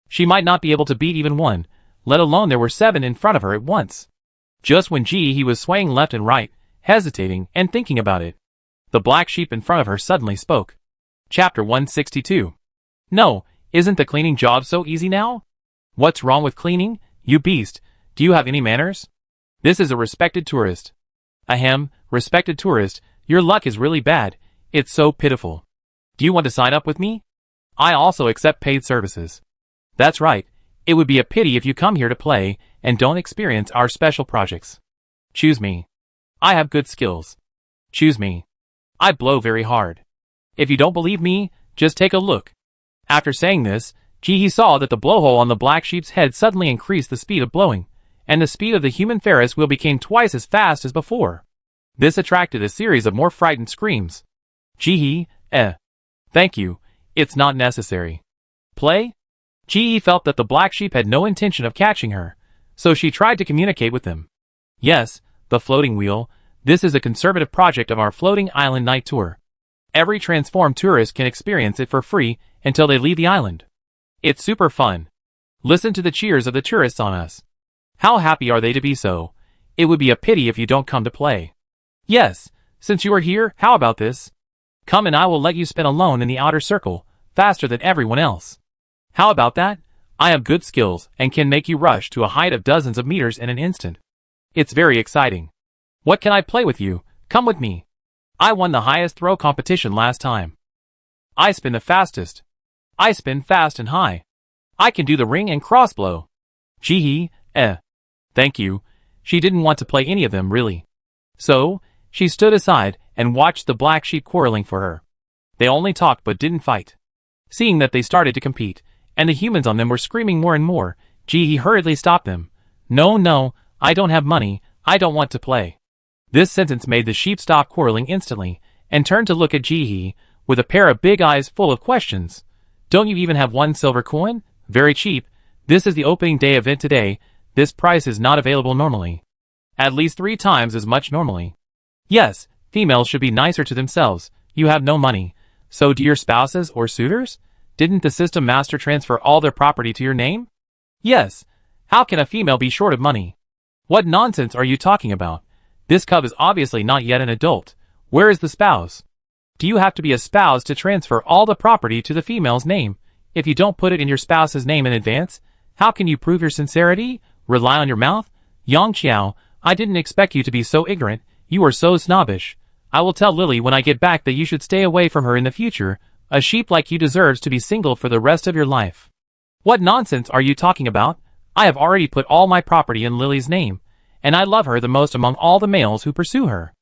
Speaker 1: She might not be able to beat even one, let alone there were 7 in front of her at once. Just when he was swaying left and right, hesitating and thinking about it, the black sheep in front of her suddenly spoke. Chapter 162. No, isn't the cleaning job so easy now? What's wrong with cleaning, you beast? Do you have any manners? This is a respected tourist. Ahem, respected tourist, your luck is really bad. It's so pitiful. Do you want to sign up with me? I also accept paid services. That's right. It would be a pity if you come here to play and don't experience our special projects. Choose me. I have good skills. Choose me. I blow very hard. If you don't believe me, just take a look. After saying this, he saw that the blowhole on the black sheep's head suddenly increased the speed of blowing, and the speed of the human Ferris wheel became twice as fast as before. This attracted a series of more frightened screams. Thank you, it's not necessary. Play? Felt that the black sheep had no intention of catching her, so she tried to communicate with them. Yes, the floating wheel, this is a conservative project of our floating island night tour. Every transformed tourist can experience it for free until they leave the island. It's super fun. Listen to the cheers of the tourists on us. How happy are they to be so? It would be a pity if you don't come to play. Yes, since you are here, how about this? Come and I will let you spin alone in the outer circle, faster than everyone else. How about that? I have good skills and can make you rush to a height of dozens of meters in an instant. It's very exciting. What can I play with you? Come with me. I won the highest throw competition last time. I spin the fastest. I spin fast and high. I can do the ring and crossblow. Thank you. She didn't want to play any of them really. So, she stood aside and watched the black sheep quarreling for her. They only talked but didn't fight. Seeing that they started to compete, and the humans on them were screaming more and more, he hurriedly stopped them. No, I don't have money, I don't want to play. This sentence made the sheep stop quarreling instantly, and turned to look at with a pair of big eyes full of questions. Don't you even have 1 silver coin? Very cheap. This is the opening day event today. This price is not available normally. At least 3 times as much normally. Yes, females should be nicer to themselves. You have no money. So do your spouses or suitors? Didn't the system master transfer all their property to your name? Yes. How can a female be short of money? What nonsense are you talking about? This cub is obviously not yet an adult. Where is the spouse? Do you have to be a spouse to transfer all the property to the female's name? If you don't put it in your spouse's name in advance, how can you prove your sincerity? Rely on your mouth? Yang Qiao, I didn't expect you to be so ignorant. You are so snobbish. I will tell Lily when I get back that you should stay away from her in the future. A sheep like you deserves to be single for the rest of your life. What nonsense are you talking about? I have already put all my property in Lily's name, and I love her the most among all the males who pursue her.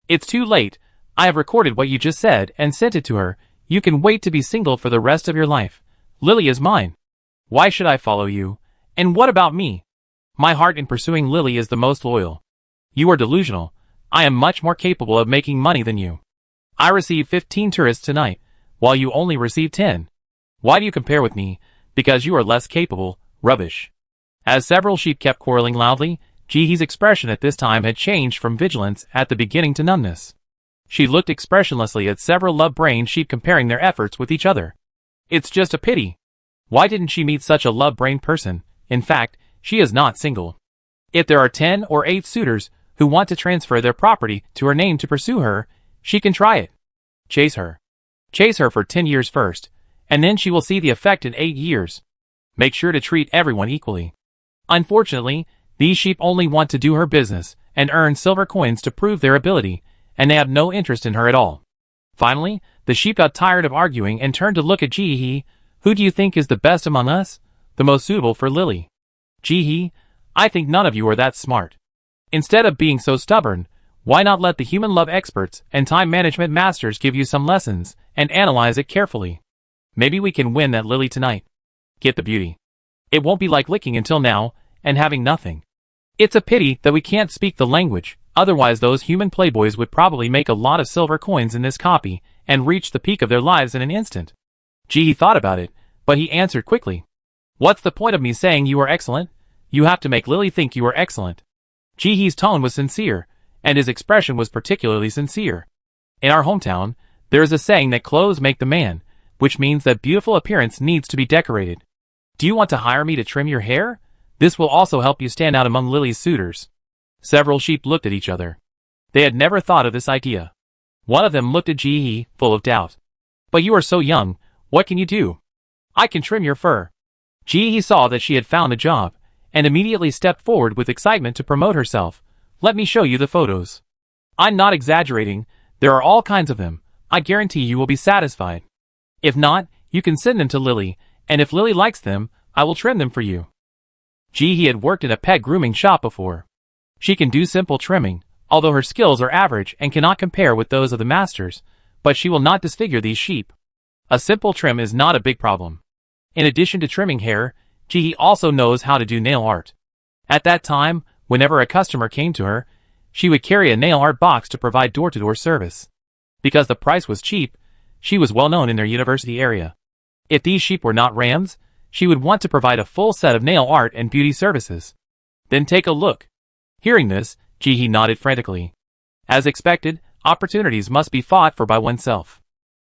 Speaker 1: It's too late. I have recorded what you just said and sent it to her. You can wait to be single for the rest of your life. Lily is mine. Why should I follow you? And what about me? My heart in pursuing Lily is the most loyal. You are delusional. I am much more capable of making money than you. I received 15 tourists tonight, while you only received 10. Why do you compare with me? Because you are less capable. Rubbish. As several sheep kept quarreling loudly, Jihee's expression at this time had changed from vigilance at the beginning to numbness. She looked expressionlessly at several love-brained sheep comparing their efforts with each other. It's just a pity. Why didn't she meet such a love-brained person? In fact, she is not single. If there are 10 or 8 suitors who want to transfer their property to her name to pursue her, she can try it. Chase her. Chase her for 10 years first, and then she will see the effect in 8 years. Make sure to treat everyone equally. Unfortunately, these sheep only want to do her business and earn silver coins to prove their ability, and they have no interest in her at all. Finally, the sheep got tired of arguing and turned to look at Jihee. Who do you think is the best among us? The most suitable for Lily? Jihee, I think none of you are that smart. Instead of being so stubborn, why not let the human love experts and time management masters give you some lessons and analyze it carefully? Maybe we can win that Lily tonight. Get the beauty. It won't be like licking until now and having nothing. It's a pity that we can't speak the language, otherwise those human playboys would probably make a lot of silver coins in this copy and reach the peak of their lives in an instant. Jihee thought about it, but he answered quickly. What's the point of me saying you are excellent? You have to make Lily think you are excellent. Jihee's tone was sincere, and his expression was particularly sincere. In our hometown, there is a saying that clothes make the man, which means that beautiful appearance needs to be decorated. Do you want to hire me to trim your hair? This will also help you stand out among Lily's suitors. Several sheep looked at each other. They had never thought of this idea. One of them looked at Ji-hee, full of doubt. But you are so young, what can you do? I can trim your fur. Ji-hee saw that she had found a job, and immediately stepped forward with excitement to promote herself. Let me show you the photos. I'm not exaggerating, there are all kinds of them. I guarantee you will be satisfied. If not, you can send them to Lily, and if Lily likes them, I will trim them for you. Ji-hee had worked in a pet grooming shop before. She can do simple trimming, although her skills are average and cannot compare with those of the masters, but she will not disfigure these sheep. A simple trim is not a big problem. In addition to trimming hair, Ji-hee also knows how to do nail art. At that time, whenever a customer came to her, she would carry a nail art box to provide door-to-door service. Because the price was cheap, she was well known in their university area. If these sheep were not rams, she would want to provide a full set of nail art and beauty services. Then take a look. Hearing this, Ji-hee nodded frantically. As expected, opportunities must be fought for by oneself.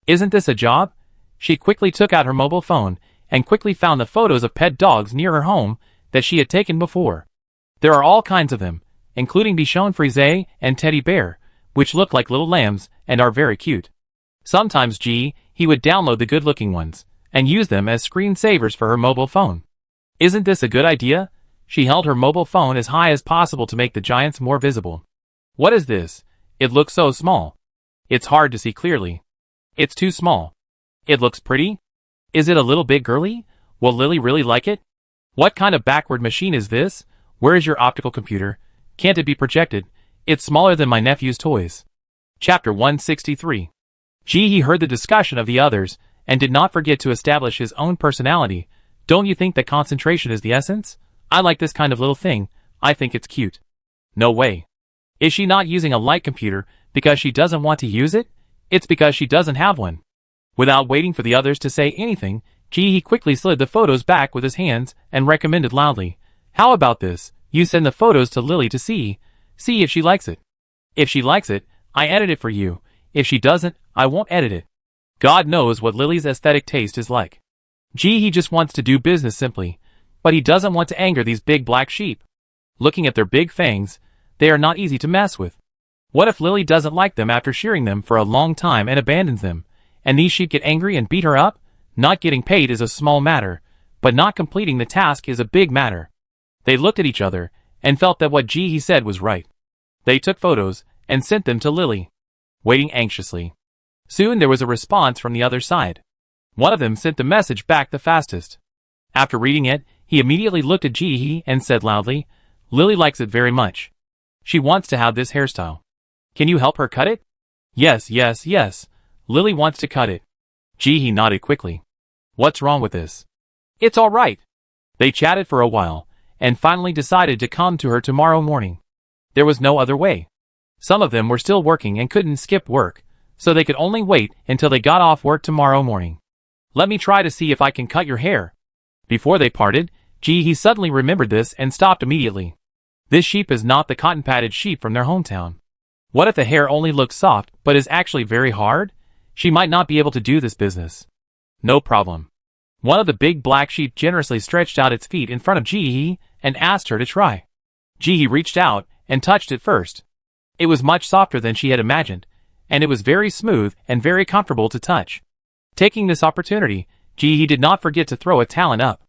Speaker 1: Isn't this a job? She quickly took out her mobile phone and quickly found the photos of pet dogs near her home that she had taken before. There are all kinds of them, including Bichon Frise and Teddy Bear, which look like little lambs and are very cute. Sometimes he would download the good-looking ones and use them as screensavers for her mobile phone. Isn't this a good idea? She held her mobile phone as high as possible to make the giants more visible. What is this? It looks so small. It's hard to see clearly. It's too small. It looks pretty? Is it a little bit girly? Will Lily really like it? What kind of backward machine is this? Where is your optical computer? Can't it be projected? It's smaller than my nephew's toys. Chapter 163. Ji-hee heard the discussion of the others, and did not forget to establish his own personality. Don't you think that concentration is the essence? I like this kind of little thing. I think it's cute. No way. Is she not using a light computer because she doesn't want to use it? It's because she doesn't have one. Without waiting for the others to say anything, Ji-hee quickly slid the photos back with his hands and recommended loudly. How about this? You send the photos to Lily to see if she likes it. If she likes it, I edit it for you. If she doesn't, I won't edit it. God knows what Lily's aesthetic taste is like. Ji-hee just wants to do business simply, but he doesn't want to anger these big black sheep. Looking at their big fangs, they are not easy to mess with. What if Lily doesn't like them after shearing them for a long time and abandons them, and these sheep get angry and beat her up? Not getting paid is a small matter, but not completing the task is a big matter. They looked at each other, and felt that what Ji-hee said was right. They took photos, and sent them to Lily, waiting anxiously. Soon there was a response from the other side. One of them sent the message back the fastest. After reading it, he immediately looked at Ji-hee and said loudly, Lily likes it very much. She wants to have this hairstyle. Can you help her cut it? Yes. Lily wants to cut it. Ji-hee nodded quickly. What's wrong with this? It's all right. They chatted for a while, and finally decided to come to her tomorrow morning. There was no other way. Some of them were still working and couldn't skip work, so they could only wait until they got off work tomorrow morning. Let me try to see if I can cut your hair. Before they parted, Ji-hee suddenly remembered this and stopped immediately. This sheep is not the cotton-padded sheep from their hometown. What if the hair only looks soft but is actually very hard? She might not be able to do this business. No problem. One of the big black sheep generously stretched out its feet in front of Ji-hee and asked her to try. Ji-hee reached out and touched it first. It was much softer than she had imagined, and it was very smooth and very comfortable to touch. Taking this opportunity, Ji-hee did not forget to throw a talent up.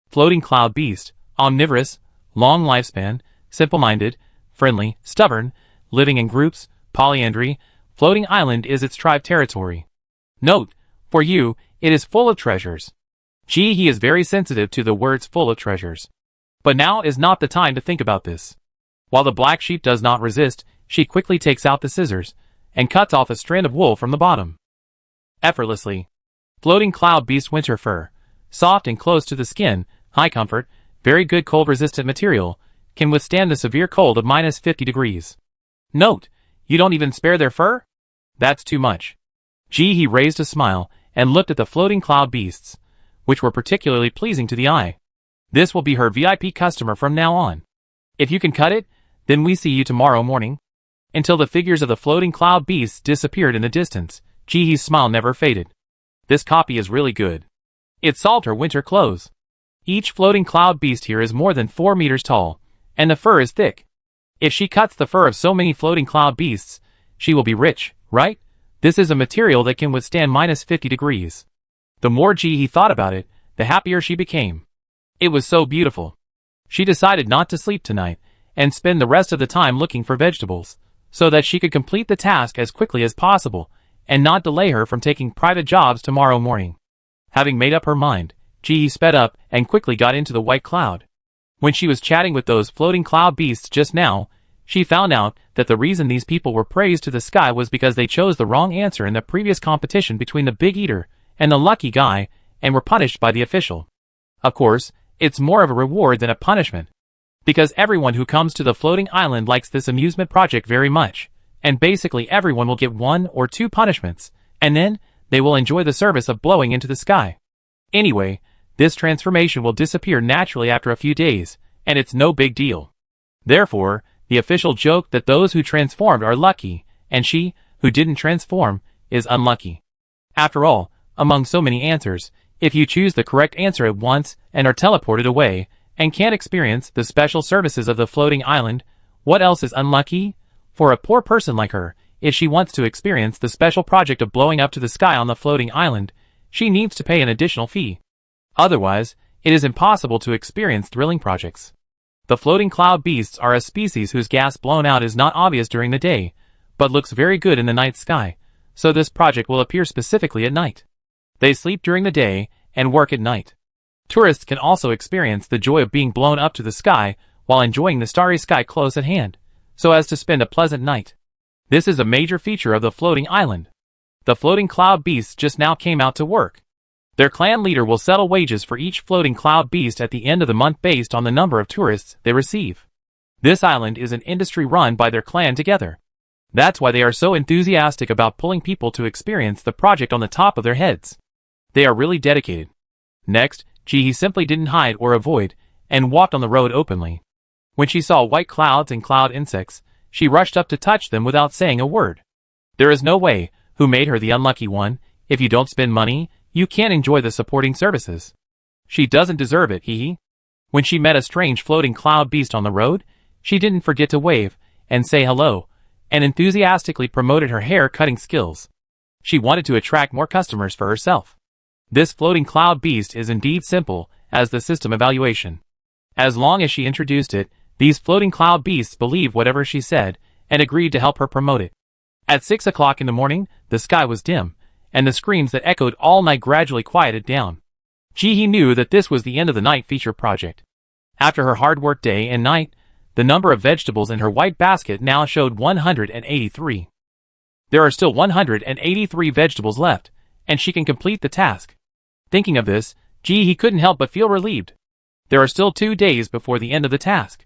Speaker 1: Floating cloud beast, omnivorous, long lifespan, simple-minded, friendly, stubborn, living in groups, polyandry, floating island is its tribe territory. Note, for you, it is full of treasures. Ji-hee is very sensitive to the words full of treasures. But now is not the time to think about this. While the black sheep does not resist, she quickly takes out the scissors, and cuts off a strand of wool from the bottom. Effortlessly. Floating cloud beast winter fur, soft and close to the skin, high comfort, very good cold-resistant material, can withstand the severe cold of -50 degrees. Note, you don't even spare their fur? That's too much. Ji-hee raised a smile, and looked at the floating cloud beasts, which were particularly pleasing to the eye. This will be her VIP customer from now on. If you can cut it, then we see you tomorrow morning. Until the figures of the floating cloud beasts disappeared in the distance, Ji-hee's smile never faded. This copy is really good. It solved her winter clothes. Each floating cloud beast here is more than 4 meters tall, and the fur is thick. If she cuts the fur of so many floating cloud beasts, she will be rich, right? This is a material that can withstand minus 50 degrees. The more Ji-hee thought about it, the happier she became. It was so beautiful. She decided not to sleep tonight, and spend the rest of the time looking for vegetables, so that she could complete the task as quickly as possible, and not delay her from taking private jobs tomorrow morning. Having made up her mind, Ji-hee sped up and quickly got into the white cloud. When she was chatting with those floating cloud beasts just now, she found out that the reason these people were praised to the sky was because they chose the wrong answer in the previous competition between the Big Eater and the lucky guy, and were punished by the official. Of course, it's more of a reward than a punishment, because everyone who comes to the floating island likes this amusement project very much, and basically everyone will get 1 or 2 punishments, and then they will enjoy the service of blowing into the sky. Anyway, this transformation will disappear naturally after a few days, and it's no big deal. Therefore, the official joked that those who transformed are lucky, and she, who didn't transform, is unlucky. After all, among so many answers, if you choose the correct answer at once and are teleported away, and can't experience the special services of the floating island, what else is unlucky? For a poor person like her, if she wants to experience the special project of blowing up to the sky on the floating island, she needs to pay an additional fee. Otherwise, it is impossible to experience thrilling projects. The floating cloud beasts are a species whose gas blown out is not obvious during the day, but looks very good in the night sky, so this project will appear specifically at night. They sleep during the day and work at night. Tourists can also experience the joy of being blown up to the sky while enjoying the starry sky close at hand, so as to spend a pleasant night. This is a major feature of the floating island. The floating cloud beasts just now came out to work. Their clan leader will settle wages for each floating cloud beast at the end of the month based on the number of tourists they receive. This island is an industry run by their clan together. That's why they are so enthusiastic about pulling people to experience the project on the top of their heads. They are really dedicated. Next, Ji-hee simply didn't hide or avoid, and walked on the road openly. When she saw white clouds and cloud insects, she rushed up to touch them without saying a word. There is no way, who made her the unlucky one, if you don't spend money, you can't enjoy the supporting services. She doesn't deserve it, hee. When she met a strange floating cloud beast on the road, she didn't forget to wave and say hello, and enthusiastically promoted her hair cutting skills. She wanted to attract more customers for herself. This floating cloud beast is indeed simple as the system evaluation. As long as she introduced it, these floating cloud beasts believed whatever she said and agreed to help her promote it. At 6 o'clock in the morning, the sky was dim, and the screams that echoed all night gradually quieted down. Ji-hee knew that this was the end of the night feature project. After her hard work day and night, the number of vegetables in her white basket now showed 183. There are still 183 vegetables left, and she can complete the task. Thinking of this, Ji-hee couldn't help but feel relieved. There are still 2 days before the end of the task.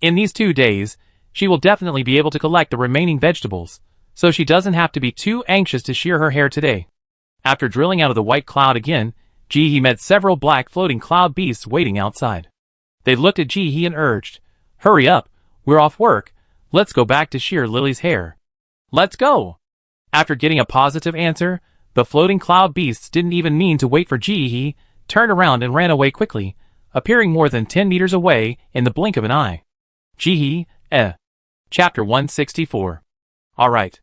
Speaker 1: In these 2 days, she will definitely be able to collect the remaining vegetables, so she doesn't have to be too anxious to shear her hair today. After drilling out of the white cloud again, Ji-hee met several black floating cloud beasts waiting outside. They looked at Ji-hee and urged, "Hurry up, we're off work, let's go back to shear Lily's hair. Let's go!" After getting a positive answer, the floating cloud beasts didn't even mean to wait for Ji-hee, turned around and ran away quickly, appearing more than 10 meters away in the blink of an eye. Ji-hee, Chapter 164. Alright.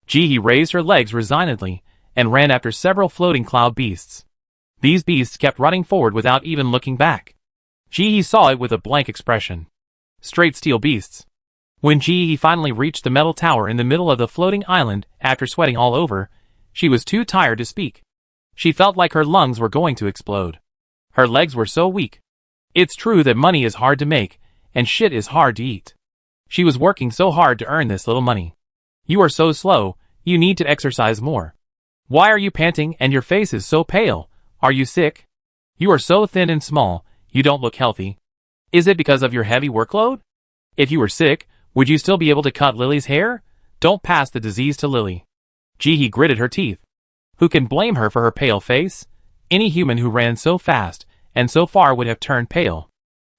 Speaker 1: Ji-hee raised her legs resignedly, and ran after several floating cloud beasts. These beasts kept running forward without even looking back. Ji-hee saw it with a blank expression. Straight steel beasts. When Ji-hee finally reached the metal tower in the middle of the floating island after sweating all over, she was too tired to speak. She felt like her lungs were going to explode. Her legs were so weak. It's true that money is hard to make, and shit is hard to eat. She was working so hard to earn this little money. You are so slow, you need to exercise more. Why are you panting and your face is so pale? Are you sick? You are so thin and small, you don't look healthy. Is it because of your heavy workload? If you were sick, would you still be able to cut Lily's hair? Don't pass the disease to Lily. Ji-hee gritted her teeth. Who can blame her for her pale face? Any human who ran so fast and so far would have turned pale.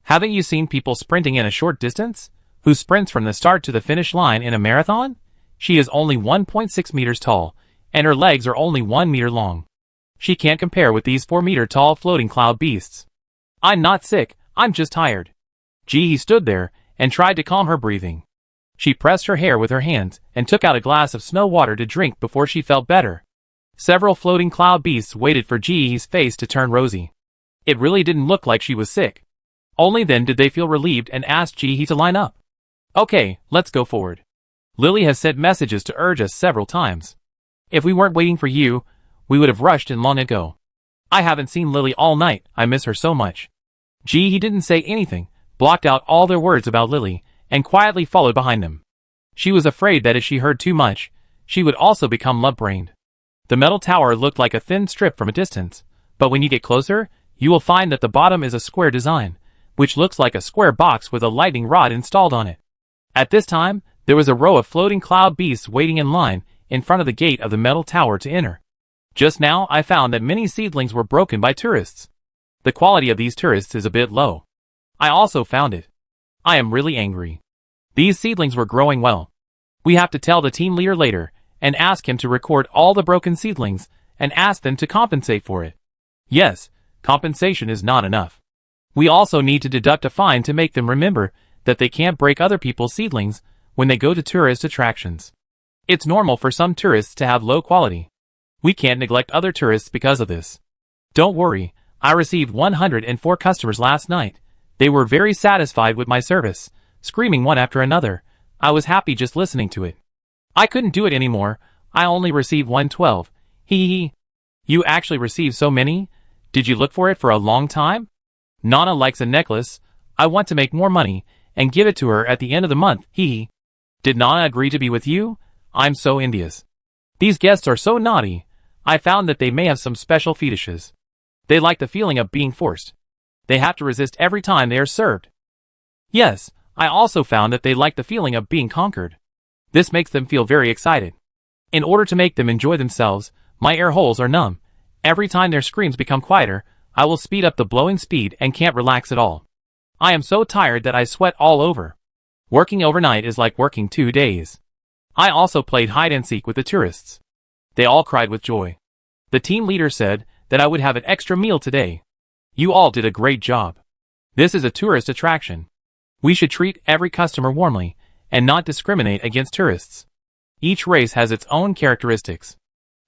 Speaker 1: Haven't you seen people sprinting in a short distance? Who sprints from the start to the finish line in a marathon? She is only 1.6 meters tall, and her legs are only 1 meter long. She can't compare with these 4-meter tall floating cloud beasts. I'm not sick, I'm just tired. Ji stood there and tried to calm her breathing. She pressed her hair with her hands and took out a glass of snow water to drink before she felt better. Several floating cloud beasts waited for Ji's face to turn rosy. It really didn't look like she was sick. Only then did they feel relieved and asked Ji to line up. Okay, let's go forward. Lily has sent messages to urge us several times. If we weren't waiting for you, we would have rushed in long ago. I haven't seen Lily all night, I miss her so much. Ji didn't say anything, blocked out all their words about Lily, and quietly followed behind them. She was afraid that if she heard too much, she would also become love-brained. The metal tower looked like a thin strip from a distance, but when you get closer, you will find that the bottom is a square design, which looks like a square box with a lightning rod installed on it. At this time, there was a row of floating cloud beasts waiting in line in front of the gate of the metal tower to enter. Just now I found that many seedlings were broken by tourists. The quality of these tourists is a bit low. I also found it. I am really angry. These seedlings were growing well. We have to tell the team leader later and ask him to record all the broken seedlings and ask them to compensate for it. Yes, compensation is not enough. We also need to deduct a fine to make them remember that they can't break other people's seedlings when they go to tourist attractions. It's normal for some tourists to have low quality. We can't neglect other tourists because of this. Don't worry, I received 104 customers last night. They were very satisfied with my service, screaming one after another. I was happy just listening to it. I couldn't do it anymore. I only received 112. Hee. You actually received so many? Did you look for it for a long time? Nana likes a necklace. I want to make more money and give it to her at the end of the month. Hee. Did Nana agree to be with you? I'm so envious. These guests are so naughty. I found that they may have some special fetishes. They like the feeling of being forced. They have to resist every time they are served. Yes, I also found that they like the feeling of being conquered. This makes them feel very excited. In order to make them enjoy themselves, my air holes are numb. Every time their screams become quieter, I will speed up the blowing speed and can't relax at all. I am so tired that I sweat all over. Working overnight is like working 2 days. I also played hide and seek with the tourists. They all cried with joy. The team leader said that I would have an extra meal today. You all did a great job. This is a tourist attraction. We should treat every customer warmly and not discriminate against tourists. Each race has its own characteristics.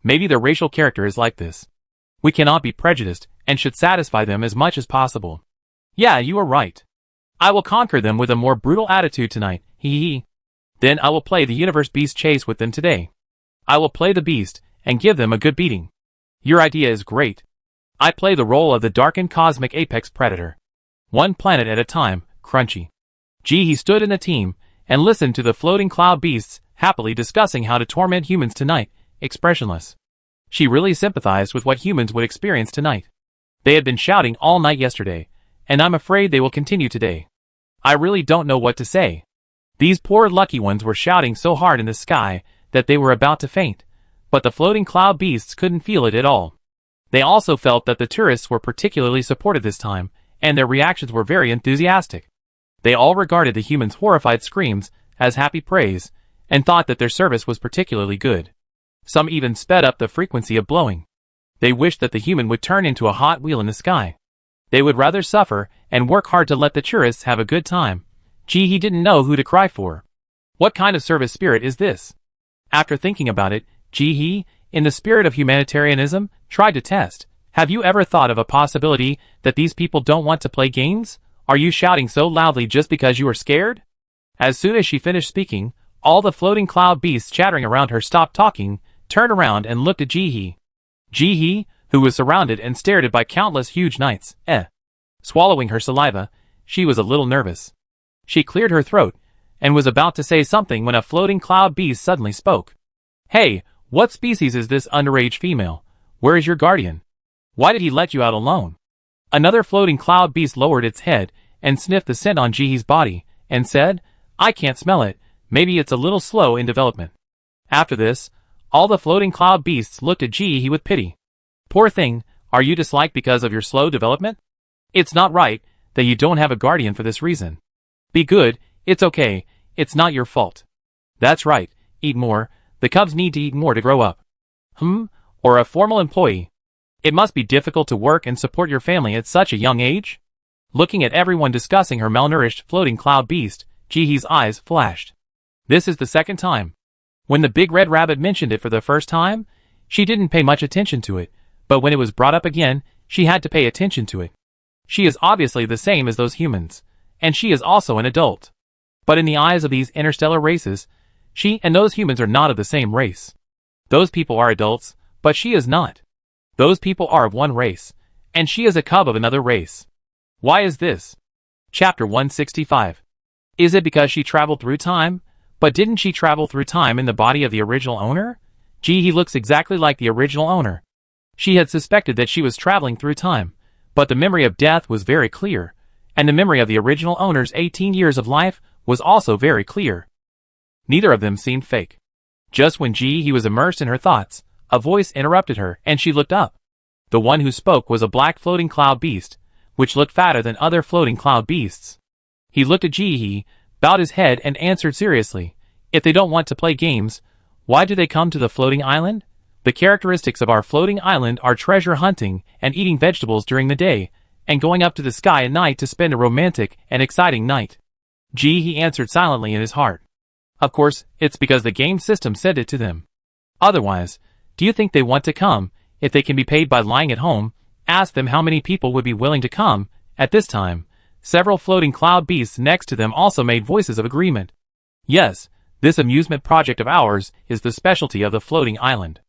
Speaker 1: Maybe the racial character is like this. We cannot be prejudiced and should satisfy them as much as possible. Yeah, you are right. I will conquer them with a more brutal attitude tonight. Hee. Then I will play the Universe Beast Chase with them today. I will play the beast and give them a good beating. Your idea is great. I play the role of the darkened cosmic apex predator. One planet at a time, Crunchy. He stood in the team and listened to the floating cloud beasts happily discussing how to torment humans tonight, expressionless. She really sympathized with what humans would experience tonight. They had been shouting all night yesterday, and I'm afraid they will continue today. I really don't know what to say. These poor lucky ones were shouting so hard in the sky that they were about to faint, but the floating cloud beasts couldn't feel it at all. They also felt that the tourists were particularly supportive this time, and their reactions were very enthusiastic. They all regarded the humans' horrified screams as happy praise, and thought that their service was particularly good. Some even sped up the frequency of blowing. They wished that the human would turn into a hot wheel in the sky. They would rather suffer and work hard to let the tourists have a good time. He didn't know who to cry for. What kind of service spirit is this? After thinking about it, he, in the spirit of humanitarianism, tried to test. Have you ever thought of a possibility that these people don't want to play games? Are you shouting so loudly just because you are scared? As soon as she finished speaking, all the floating cloud beasts chattering around her stopped talking, turned around and looked at Jihe, who was surrounded and stared at by countless huge knights. Swallowing her saliva, she was a little nervous. She cleared her throat and was about to say something when a floating cloud beast suddenly spoke. Hey, what species is this underage female? Where is your guardian? Why did he let you out alone? Another floating cloud beast lowered its head and sniffed the scent on Jihe's body and said, I can't smell it. Maybe it's a little slow in development. After this, all the floating cloud beasts looked at Jihe with pity. Poor thing, are you disliked because of your slow development? It's not right that you don't have a guardian for this reason. Be good, it's okay, it's not your fault. That's right, eat more, the cubs need to eat more to grow up. Or a formal employee. It must be difficult to work and support your family at such a young age. Looking at everyone discussing her malnourished floating cloud beast, Jihee's eyes flashed. This is the second time. When the big red rabbit mentioned it for the first time, she didn't pay much attention to it, but when it was brought up again, she had to pay attention to it. She is obviously the same as those humans, and she is also an adult. But in the eyes of these interstellar races, she and those humans are not of the same race. Those people are adults, but she is not. Those people are of one race, and she is a cub of another race. Why is this? Chapter 165. Is it because she traveled through time? But didn't she travel through time in the body of the original owner? He looks exactly like the original owner. She had suspected that she was traveling through time, but the memory of death was very clear, and the memory of the original owner's 18 years of life was also very clear. Neither of them seemed fake. Just when he was immersed in her thoughts, a voice interrupted her, and she looked up. The one who spoke was a black floating cloud beast, which looked fatter than other floating cloud beasts. He looked at Jihe, bowed his head, and answered seriously, "If they don't want to play games, why do they come to the floating island? The characteristics of our floating island are treasure hunting and eating vegetables during the day, and going up to the sky at night to spend a romantic and exciting night." He answered silently in his heart. Of course, it's because the game system said it to them. Otherwise, do you think they want to come, if they can be paid by lying at home? Ask them how many people would be willing to come. At this time, several floating cloud beasts next to them also made voices of agreement. Yes, this amusement project of ours is the specialty of the floating island.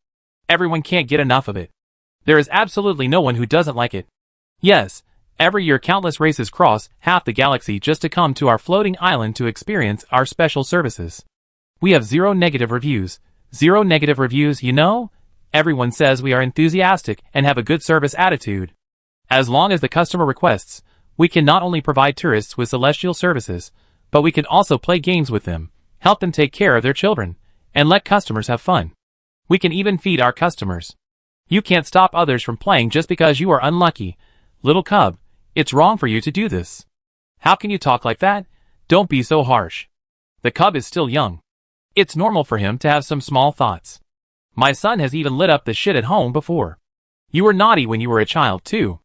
Speaker 1: Everyone can't get enough of it. There is absolutely no one who doesn't like it. Yes, every year countless races cross half the galaxy just to come to our floating island to experience our special services. We have zero negative reviews. Zero negative reviews, you know? Everyone says we are enthusiastic and have a good service attitude. As long as the customer requests, we can not only provide tourists with celestial services, but we can also play games with them, help them take care of their children, and let customers have fun. We can even feed our customers. You can't stop others from playing just because you are unlucky. Little cub, it's wrong for you to do this. How can you talk like that? Don't be so harsh. The cub is still young. It's normal for him to have some small thoughts. My son has even lit up the shit at home before. You were naughty when you were a child too.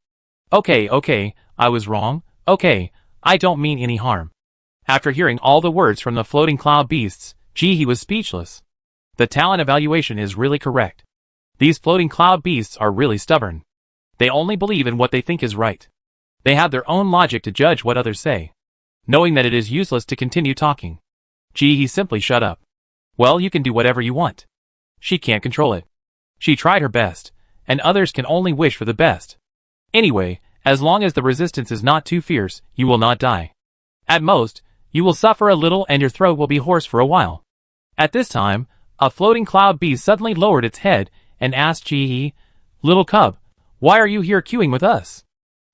Speaker 1: Okay, I was wrong. Okay, I don't mean any harm. After hearing all the words from the floating cloud beasts, he was speechless. The talent evaluation is really correct. These floating cloud beasts are really stubborn. They only believe in what they think is right. They have their own logic to judge what others say, knowing that it is useless to continue talking. He simply shut up. Well, you can do whatever you want. She can't control it. She tried her best, and others can only wish for the best. Anyway, as long as the resistance is not too fierce, you will not die. At most, you will suffer a little and your throat will be hoarse for a while. At this time, a floating cloud beast suddenly lowered its head and asked Jihe, "Little cub, why are you here queuing with us?"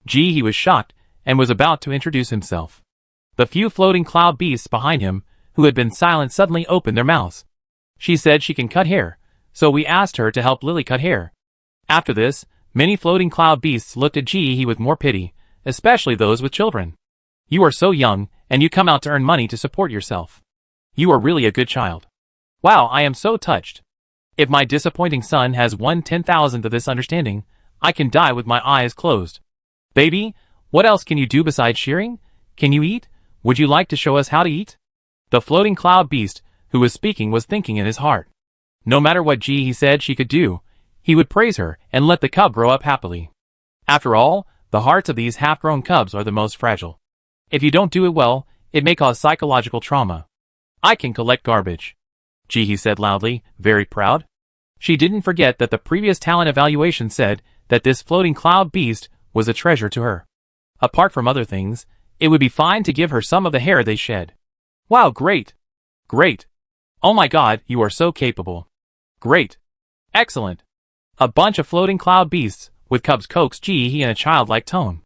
Speaker 1: Jihe was shocked and was about to introduce himself. The few floating cloud beasts behind him, who had been silent, suddenly opened their mouths. She said she can cut hair, so we asked her to help Lily cut hair. After this, many floating cloud beasts looked at Jihe with more pity, especially those with children. You are so young, and you come out to earn money to support yourself. You are really a good child. Wow, I am so touched. If my disappointing son has 1/10,000th of this understanding, I can die with my eyes closed. Baby, what else can you do besides shearing? Can you eat? Would you like to show us how to eat? The floating cloud beast, who was speaking, was thinking in his heart. No matter what he said she could do, he would praise her and let the cub grow up happily. After all, the hearts of these half-grown cubs are the most fragile. If you don't do it well, it may cause psychological trauma. I can collect garbage, Jihe said loudly, very proud. She didn't forget that the previous talent evaluation said that this floating cloud beast was a treasure to her. Apart from other things, it would be fine to give her some of the hair they shed. Wow, great! Great! Oh my god, you are so capable. Great! Excellent! A bunch of floating cloud beasts, with cubs, coaxed Jihe in a childlike tone.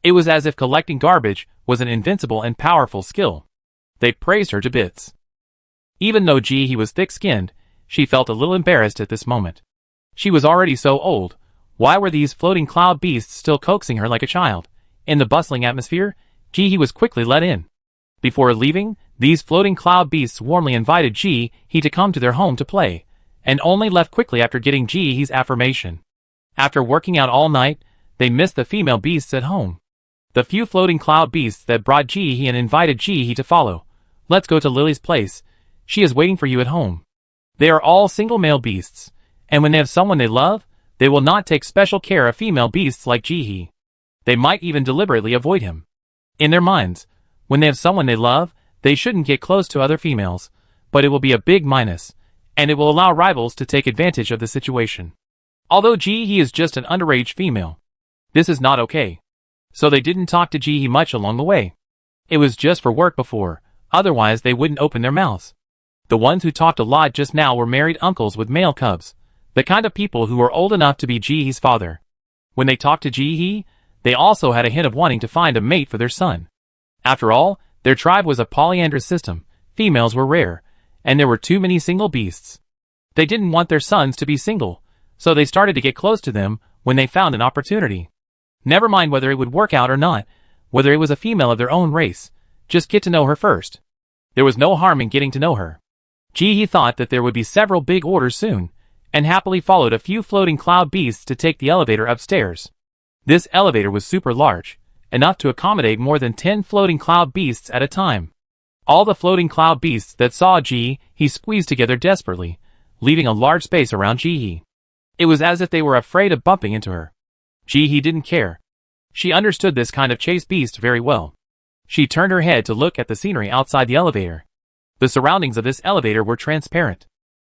Speaker 1: It was as if collecting garbage was an invincible and powerful skill. They praised her to bits. Even though Jihe was thick-skinned, she felt a little embarrassed at this moment. She was already so old. Why were these floating cloud beasts still coaxing her like a child? In the bustling atmosphere, Jihe was quickly let in. Before leaving, these floating cloud beasts warmly invited Jihe to come to their home to play, and only left quickly after getting Jihe's affirmation. After working out all night, they missed the female beasts at home. The few floating cloud beasts that brought Ji-hee and invited Ji-hee to follow. Let's go to Lily's place. She is waiting for you at home. They are all single male beasts, and when they have someone they love, they will not take special care of female beasts like Ji-hee. They might even deliberately avoid him. In their minds, when they have someone they love, they shouldn't get close to other females, but it will be a big minus, and it will allow rivals to take advantage of the situation. Although Ji-hee is just an underage female, this is not okay. So they didn't talk to Ji-hee much along the way. It was just for work before, otherwise they wouldn't open their mouths. The ones who talked a lot just now were married uncles with male cubs, the kind of people who were old enough to be Ji-hee's father. When they talked to Ji-hee, they also had a hint of wanting to find a mate for their son. After all, their tribe was a polyandrous system, females were rare, and there were too many single beasts. They didn't want their sons to be single, so they started to get close to them when they found an opportunity. Never mind whether it would work out or not, whether it was a female of their own race, just get to know her first. There was no harm in getting to know her. Ji-hee thought that there would be several big orders soon, and happily followed a few floating cloud beasts to take the elevator upstairs. This elevator was super large, enough to accommodate more than 10 floating cloud beasts at a time. All the floating cloud beasts that saw Ji-hee squeezed together desperately, leaving a large space around Ji-hee. It was as if they were afraid of bumping into her. Ji-hee didn't care. She understood this kind of chase beast very well. She turned her head to look at the scenery outside the elevator. The surroundings of this elevator were transparent.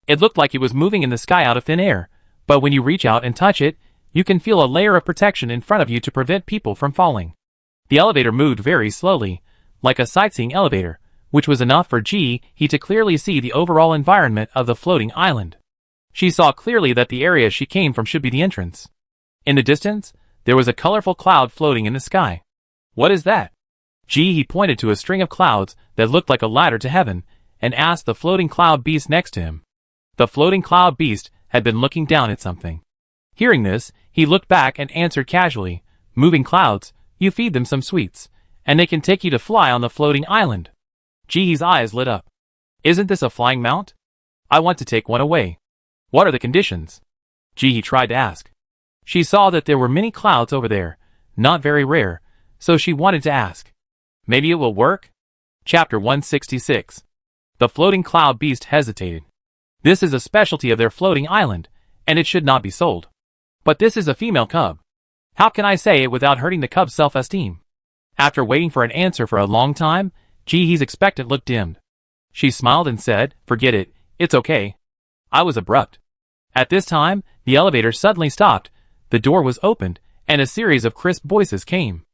Speaker 1: It looked like it was moving in the sky out of thin air, but when you reach out and touch it, you can feel a layer of protection in front of you to prevent people from falling. The elevator moved very slowly, like a sightseeing elevator, which was enough for Ji-hee to clearly see the overall environment of the floating island. She saw clearly that the area she came from should be the entrance. In the distance, there was a colorful cloud floating in the sky. What is that? Ji-hee pointed to a string of clouds that looked like a ladder to heaven, and asked the floating cloud beast next to him. The floating cloud beast had been looking down at something. Hearing this, he looked back and answered casually, "Moving clouds, you feed them some sweets, and they can take you to fly on the floating island." Ji-hee's eyes lit up. "Isn't this a flying mount? I want to take one away. What are the conditions?" Ji-hee tried to ask. She saw that there were many clouds over there, not very rare, so she wanted to ask. Maybe it will work? Chapter 166. The floating cloud beast hesitated. This is a specialty of their floating island, and it should not be sold. But this is a female cub. How can I say it without hurting the cub's self-esteem? After waiting for an answer for a long time, Ji-hee's expectant look dimmed. She smiled and said, "Forget it, it's okay." I was abrupt. At this time, the elevator suddenly stopped, the door was opened, and a series of crisp voices came.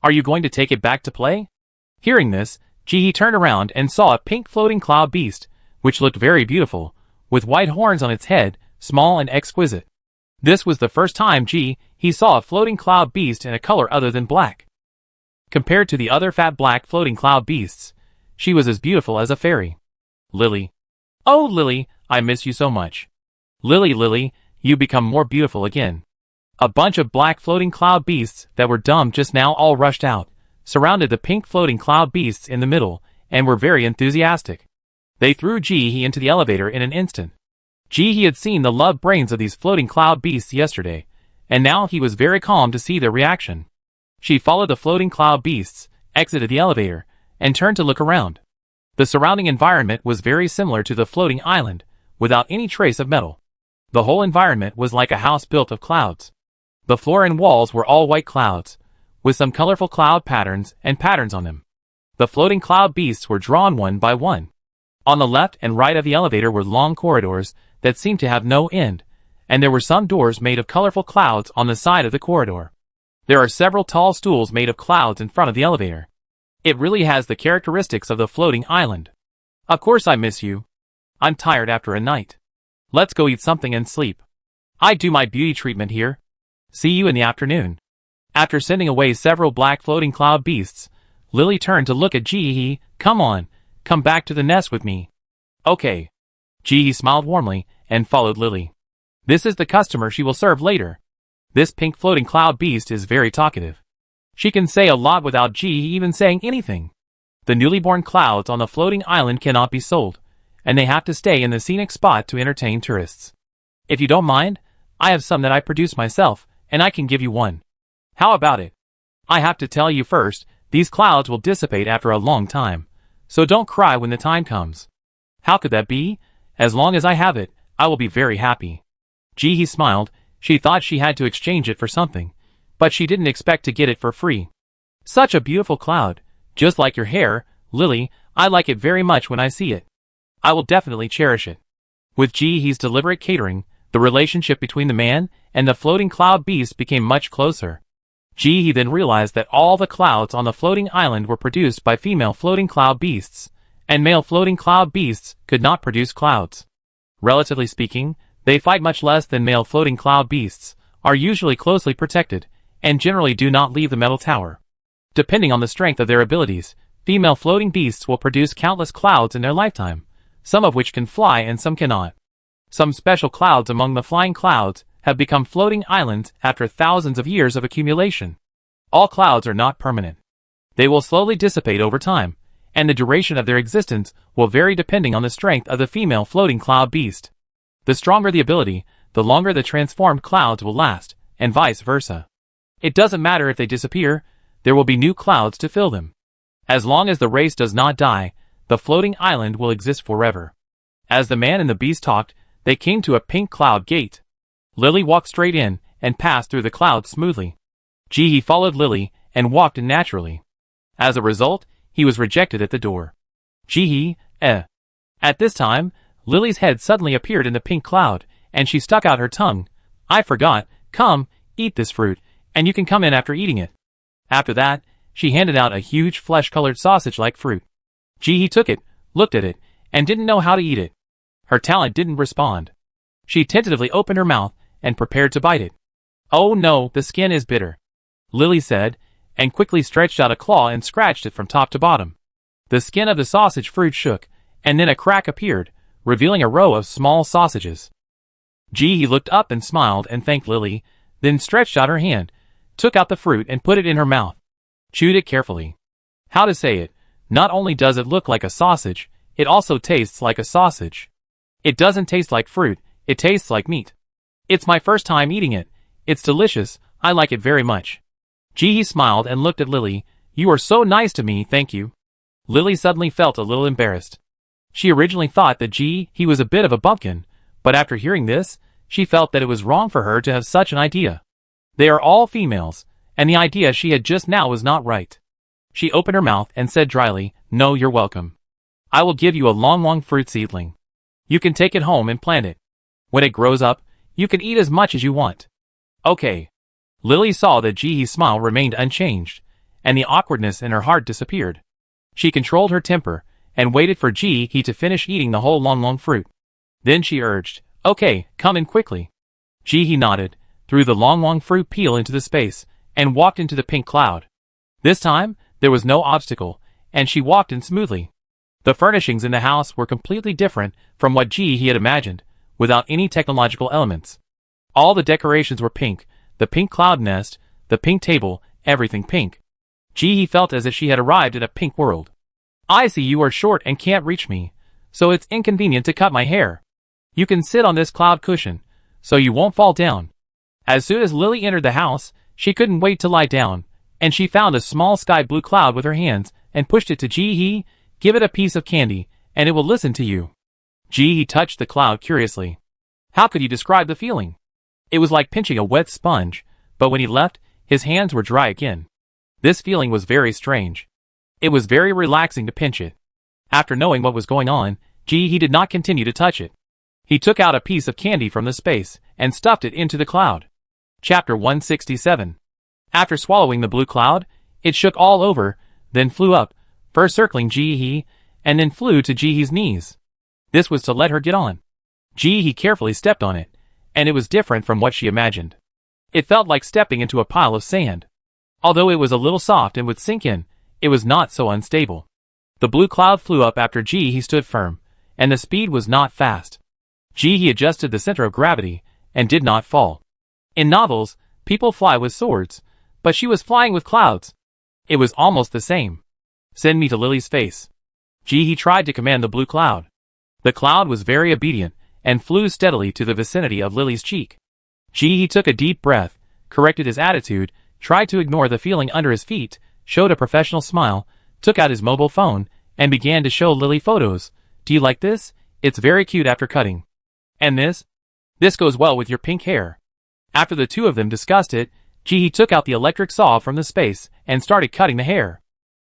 Speaker 1: "Are you going to take it back to play?" Hearing this, Ji-hee turned around and saw a pink floating cloud beast, which looked very beautiful, with white horns on its head, small and exquisite. This was the first time Ji-hee saw a floating cloud beast in a color other than black. Compared to the other fat black floating cloud beasts, she was as beautiful as a fairy. Lily. "Oh, Lily, I miss you so much. Lily, you become more beautiful again." A bunch of black floating cloud beasts that were dumb just now all rushed out, surrounded the pink floating cloud beasts in the middle, and were very enthusiastic. They threw Ji-hee into the elevator in an instant. Ji-hee had seen the love brains of these floating cloud beasts yesterday, and now he was very calm to see their reaction. She followed the floating cloud beasts, exited the elevator, and turned to look around. The surrounding environment was very similar to the floating island, without any trace of metal. The whole environment was like a house built of clouds. The floor and walls were all white clouds, with some colorful cloud patterns and patterns on them. The floating cloud beasts were drawn one by one. On the left and right of the elevator were long corridors that seemed to have no end, and there were some doors made of colorful clouds on the side of the corridor. There are several tall stools made of clouds in front of the elevator. It really has the characteristics of the floating island. Of course I miss you. I'm tired after a night. Let's go eat something and sleep. I do my beauty treatment here. See you in the afternoon. After sending away several black floating cloud beasts, Lily turned to look at Ji-hee. "Come on, come back to the nest with me." "Okay." Ji-hee smiled warmly and followed Lily. This is the customer she will serve later. This pink floating cloud beast is very talkative. She can say a lot without Ji-hee even saying anything. The newly born clouds on the floating island cannot be sold, and they have to stay in the scenic spot to entertain tourists. If you don't mind, I have some that I produce myself, and I can give you one. How about it? I have to tell you first, these clouds will dissipate after a long time, so don't cry when the time comes. How could that be? As long as I have it, I will be very happy. Ji-hee smiled. She thought she had to exchange it for something, but she didn't expect to get it for free. Such a beautiful cloud, just like your hair, Lily. I like it very much when I see it. I will definitely cherish it. With Ji-hee's deliberate catering, the relationship between the man and the floating cloud beast became much closer. Ji-hee then realized that all the clouds on the floating island were produced by female floating cloud beasts, and male floating cloud beasts could not produce clouds. Relatively speaking, they fight much less than male floating cloud beasts, are usually closely protected, and generally do not leave the metal tower. Depending on the strength of their abilities, female floating beasts will produce countless clouds in their lifetime, some of which can fly and some cannot. Some special clouds among the flying clouds have become floating islands after thousands of years of accumulation. All clouds are not permanent. They will slowly dissipate over time, and the duration of their existence will vary depending on the strength of the female floating cloud beast. The stronger the ability, the longer the transformed clouds will last, and vice versa. It doesn't matter if they disappear, there will be new clouds to fill them. As long as the race does not die, the floating island will exist forever. As the man and the beast talked, they came to a pink cloud gate. Lily walked straight in and passed through the clouds smoothly. Ji-hee followed Lily and walked in naturally. As a result, he was rejected at the door. Ji-hee, At this time, Lily's head suddenly appeared in the pink cloud, and she stuck out her tongue. I forgot, come, eat this fruit, and you can come in after eating it. After that, she handed out a huge flesh-colored sausage-like fruit. Ji-hee took it, looked at it, and didn't know how to eat it. Her talent didn't respond. She tentatively opened her mouth and prepared to bite it. Oh no, the skin is bitter, Lily said, and quickly stretched out a claw and scratched it from top to bottom. The skin of the sausage fruit shook, and then a crack appeared, revealing a row of small sausages. Ji-hee looked up and smiled and thanked Lily, then stretched out her hand, took out the fruit and put it in her mouth. Chewed it carefully. How to say it? Not only does it look like a sausage, it also tastes like a sausage. It doesn't taste like fruit, it tastes like meat. It's my first time eating it. It's delicious, I like it very much. Ji-hee smiled and looked at Lily. You are so nice to me, thank you. Lily suddenly felt a little embarrassed. She originally thought that Ji-hee was a bit of a bumpkin, but after hearing this, she felt that it was wrong for her to have such an idea. They are all females, and the idea she had just now was not right. She opened her mouth and said dryly, No, you're welcome. I will give you a long fruit seedling. You can take it home and plant it. When it grows up, you can eat as much as you want. Okay. Lily saw that Ji-hee's smile remained unchanged, and the awkwardness in her heart disappeared. She controlled her temper, and waited for Ji-hee to finish eating the whole long fruit. Then she urged, Okay, come in quickly. Ji-hee nodded, threw the long fruit peel into the space, and walked into the pink cloud. This time, there was no obstacle, and she walked in smoothly. The furnishings in the house were completely different from what Ji-hee had imagined, without any technological elements. All the decorations were pink, the pink cloud nest, the pink table, everything pink. Ji-hee felt as if she had arrived in a pink world. I see you are short and can't reach me, so it's inconvenient to cut my hair. You can sit on this cloud cushion, so you won't fall down. As soon as Lily entered the house, she couldn't wait to lie down, and she found a small sky blue cloud with her hands and pushed it to Ji-hee. Give it a piece of candy, and it will listen to you. Ji-hee touched the cloud curiously. How could you describe the feeling? It was like pinching a wet sponge, but when he left, his hands were dry again. This feeling was very strange. It was very relaxing to pinch it. After knowing what was going on, Ji-hee did not continue to touch it. He took out a piece of candy from the space and stuffed it into the cloud. Chapter 167. After swallowing the blue cloud, it shook all over, then flew up, first circling Ji-hee, and then flew to Ji-hee's knees. This was to let her get on. Ji-hee carefully stepped on it, and it was different from what she imagined. It felt like stepping into a pile of sand. Although it was a little soft and would sink in, it was not so unstable. The blue cloud flew up after Ji-hee stood firm, and the speed was not fast. Ji-hee adjusted the center of gravity, and did not fall. In novels, people fly with swords, but she was flying with clouds. It was almost the same. Send me to Lily's face. Ji-hee tried to command the blue cloud. The cloud was very obedient, and flew steadily to the vicinity of Lily's cheek. Ji-hee took a deep breath, corrected his attitude, tried to ignore the feeling under his feet, showed a professional smile, took out his mobile phone, and began to show Lily photos. Do you like this? It's very cute after cutting. And this? This goes well with your pink hair. After the two of them discussed it, Ji-hee took out the electric saw from the space and started cutting the hair.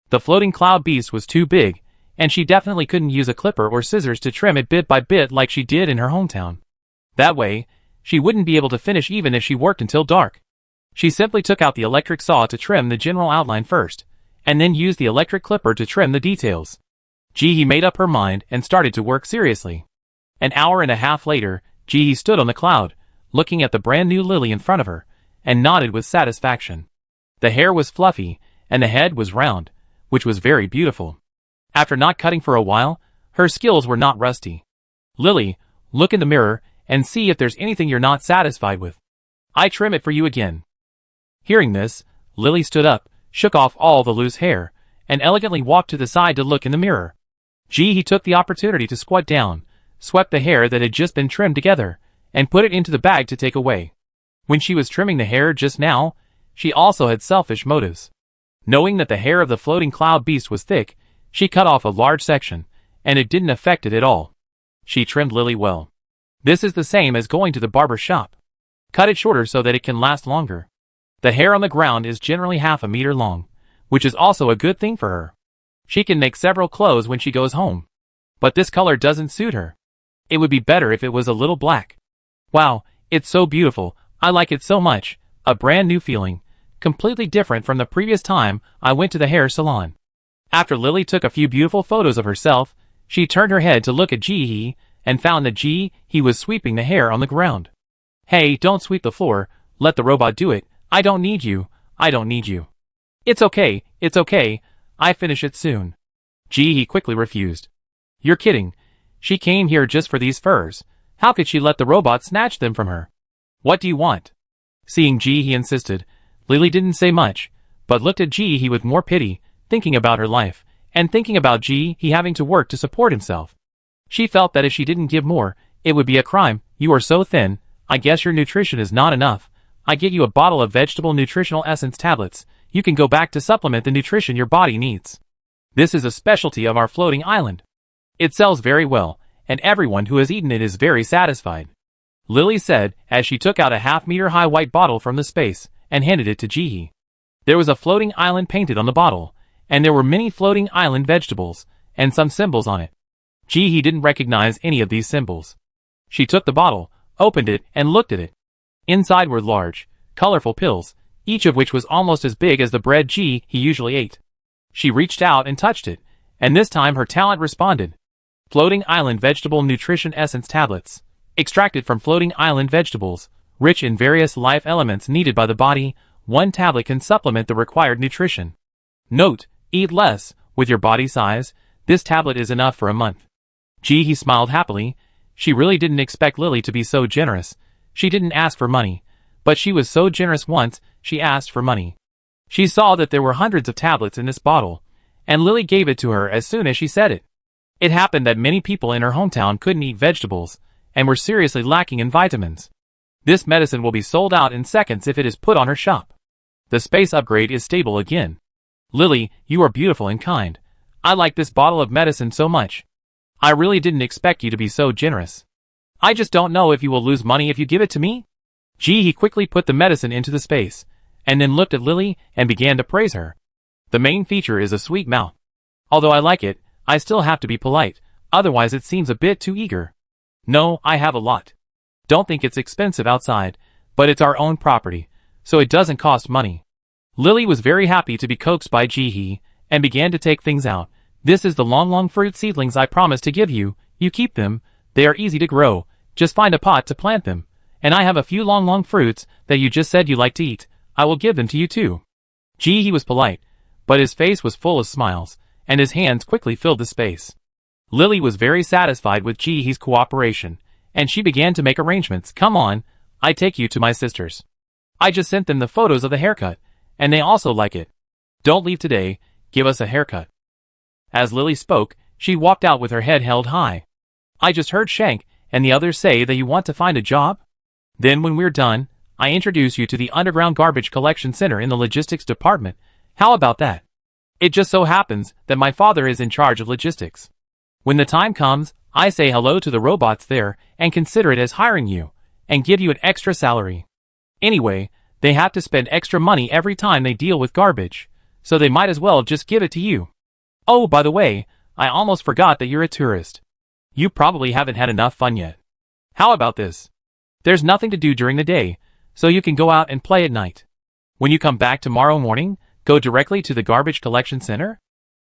Speaker 1: The floating cloud beast was too big, and she definitely couldn't use a clipper or scissors to trim it bit by bit like she did in her hometown. That way, she wouldn't be able to finish even if she worked until dark. She simply took out the electric saw to trim the general outline first, and then used the electric clipper to trim the details. Ji-hee made up her mind and started to work seriously. An hour and a half later, Ji-hee stood on the cloud, looking at the brand new Lily in front of her, and nodded with satisfaction. The hair was fluffy, and the head was round, which was very beautiful. After not cutting for a while, her skills were not rusty. Lily, look in the mirror and see if there's anything you're not satisfied with. I trim it for you again. Hearing this, Lily stood up, shook off all the loose hair, and elegantly walked to the side to look in the mirror. Ji-hee took the opportunity to squat down, swept the hair that had just been trimmed together, and put it into the bag to take away. When she was trimming the hair just now, she also had selfish motives. Knowing that the hair of the floating cloud beast was thick, she cut off a large section, and it didn't affect it at all. She trimmed Lily well. This is the same as going to the barber shop. Cut it shorter so that it can last longer. The hair on the ground is generally half a meter long, which is also a good thing for her. She can make several clothes when she goes home. But this color doesn't suit her. It would be better if it was a little black. Wow, it's so beautiful, I like it so much, a brand new feeling, completely different from the previous time I went to the hair salon. After Lily took a few beautiful photos of herself, she turned her head to look at Ji-hee, and found that Ji-hee was sweeping the hair on the ground. Hey, don't sweep the floor, let the robot do it, I don't need you, I don't need you. It's okay, I finish it soon. Ji-hee quickly refused. You're kidding, she came here just for these furs, how could she let the robot snatch them from her? What do you want? Seeing Ji-hee insisted, Lily didn't say much, but looked at Ji-hee with more pity, thinking about her life, and thinking about Ji-hee having to work to support himself. She felt that if she didn't give more, it would be a crime. You are so thin, I guess your nutrition is not enough. I get you a bottle of vegetable nutritional essence tablets. You can go back to supplement the nutrition your body needs. This is a specialty of our floating island. It sells very well, and everyone who has eaten it is very satisfied. Lily said as she took out a half-meter-high white bottle from the space and handed it to Ji-hee. There was a floating island painted on the bottle, and there were many floating island vegetables and some symbols on it. Ji-hee didn't recognize any of these symbols. She took the bottle, opened it, and looked at it. Inside were large, colorful pills, each of which was almost as big as the bread Ji-hee usually ate. She reached out and touched it, and this time her talent responded. Floating Island Vegetable Nutrition Essence Tablets. Extracted from floating island vegetables, rich in various life elements needed by the body, one tablet can supplement the required nutrition. Note, eat less, with your body size, this tablet is enough for a month. Ji-hee smiled happily. She really didn't expect Lily to be so generous. She didn't ask for money, but she was so generous once, she asked for money. She saw that there were hundreds of tablets in this bottle, and Lily gave it to her as soon as she said it. It happened that many people in her hometown couldn't eat vegetables, and were seriously lacking in vitamins. This medicine will be sold out in seconds if it is put on her shop. The space upgrade is stable again. Lily, you are beautiful and kind. I like this bottle of medicine so much. I really didn't expect you to be so generous. I just don't know if you will lose money if you give it to me. Ji-hee quickly put the medicine into the space, and then looked at Lily and began to praise her. The main feature is a sweet mouth. Although I like it, I still have to be polite, otherwise it seems a bit too eager. No, I have a lot. Don't think it's expensive outside, but it's our own property, so it doesn't cost money. Lily was very happy to be coaxed by Ji-hee, and began to take things out. This is the long fruit seedlings I promised to give you. You keep them, they are easy to grow, just find a pot to plant them. And I have a few long fruits that you just said you like to eat. I will give them to you too. Ji-hee was polite, but his face was full of smiles, and his hands quickly filled the space. Lily was very satisfied with Ji-hee's cooperation, and she began to make arrangements. Come on, I take you to my sisters. I just sent them the photos of the haircut, and they also like it. Don't leave today, give us a haircut. As Lily spoke, she walked out with her head held high. I just heard Shank and the others say that you want to find a job? Then when we're done, I introduce you to the underground garbage collection center in the logistics department. How about that? It just so happens that my father is in charge of logistics. When the time comes, I say hello to the robots there and consider it as hiring you, and give you an extra salary. Anyway, they have to spend extra money every time they deal with garbage, so they might as well just give it to you. Oh, by the way, I almost forgot that you're a tourist. You probably haven't had enough fun yet. How about this? There's nothing to do during the day, so you can go out and play at night. When you come back tomorrow morning, go directly to the garbage collection center?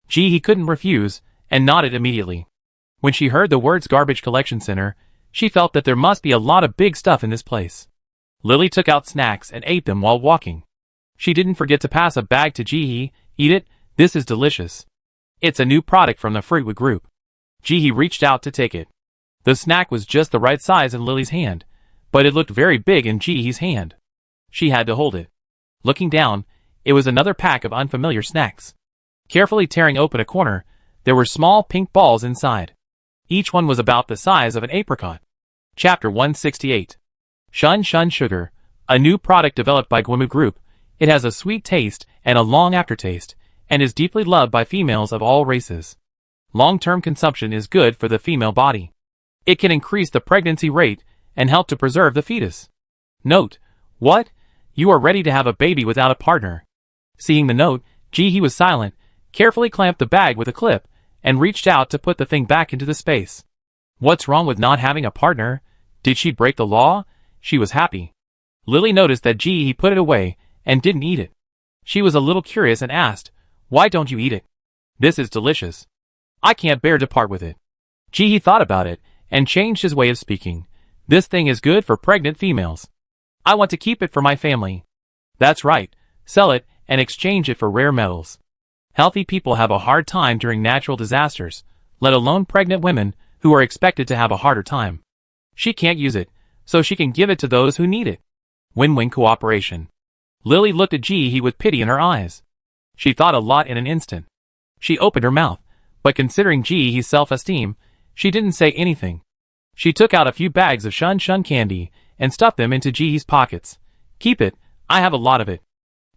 Speaker 1: He couldn't refuse, and nodded immediately. When she heard the words garbage collection center, she felt that there must be a lot of big stuff in this place. Lily took out snacks and ate them while walking. She didn't forget to pass a bag to Eat it, this is delicious. It's a new product from the Fruitwood Group. Reached out to take it. The snack was just the right size in Lily's hand, but it looked very big in Jihee's hand. She had to hold it. Looking down, it was another pack of unfamiliar snacks. Carefully tearing open a corner, there were small pink balls inside. Each one was about the size of an apricot. Chapter 168. Shun Shun Sugar, a new product developed by Gwimu Group. It has a sweet taste and a long aftertaste, and is deeply loved by females of all races. Long-term consumption is good for the female body. It can increase the pregnancy rate and help to preserve the fetus. Note: what? You are ready to have a baby without a partner. Seeing the note, Jihee was silent, carefully clamped the bag with a clip, and reached out to put the thing back into the space. What's wrong with not having a partner? Did she break the law? She was happy. Lily noticed that Jihee put it away and didn't eat it. She was a little curious and asked, "Why don't you eat it? This is delicious. I can't bear to part with it." Jihee thought about it and changed his way of speaking. "This thing is good for pregnant females. I want to keep it for my family." "That's right. Sell it and exchange it for rare metals. Healthy people have a hard time during natural disasters, let alone pregnant women who are expected to have a harder time. She can't use it, so she can give it to those who need it. Win-win cooperation." Lily looked at Jihee with pity in her eyes. She thought a lot in an instant. She opened her mouth, but considering Jihee's self-esteem, she didn't say anything. She took out a few bags of Shun Shun candy and stuffed them into Jihee's pockets. "Keep it, I have a lot of it."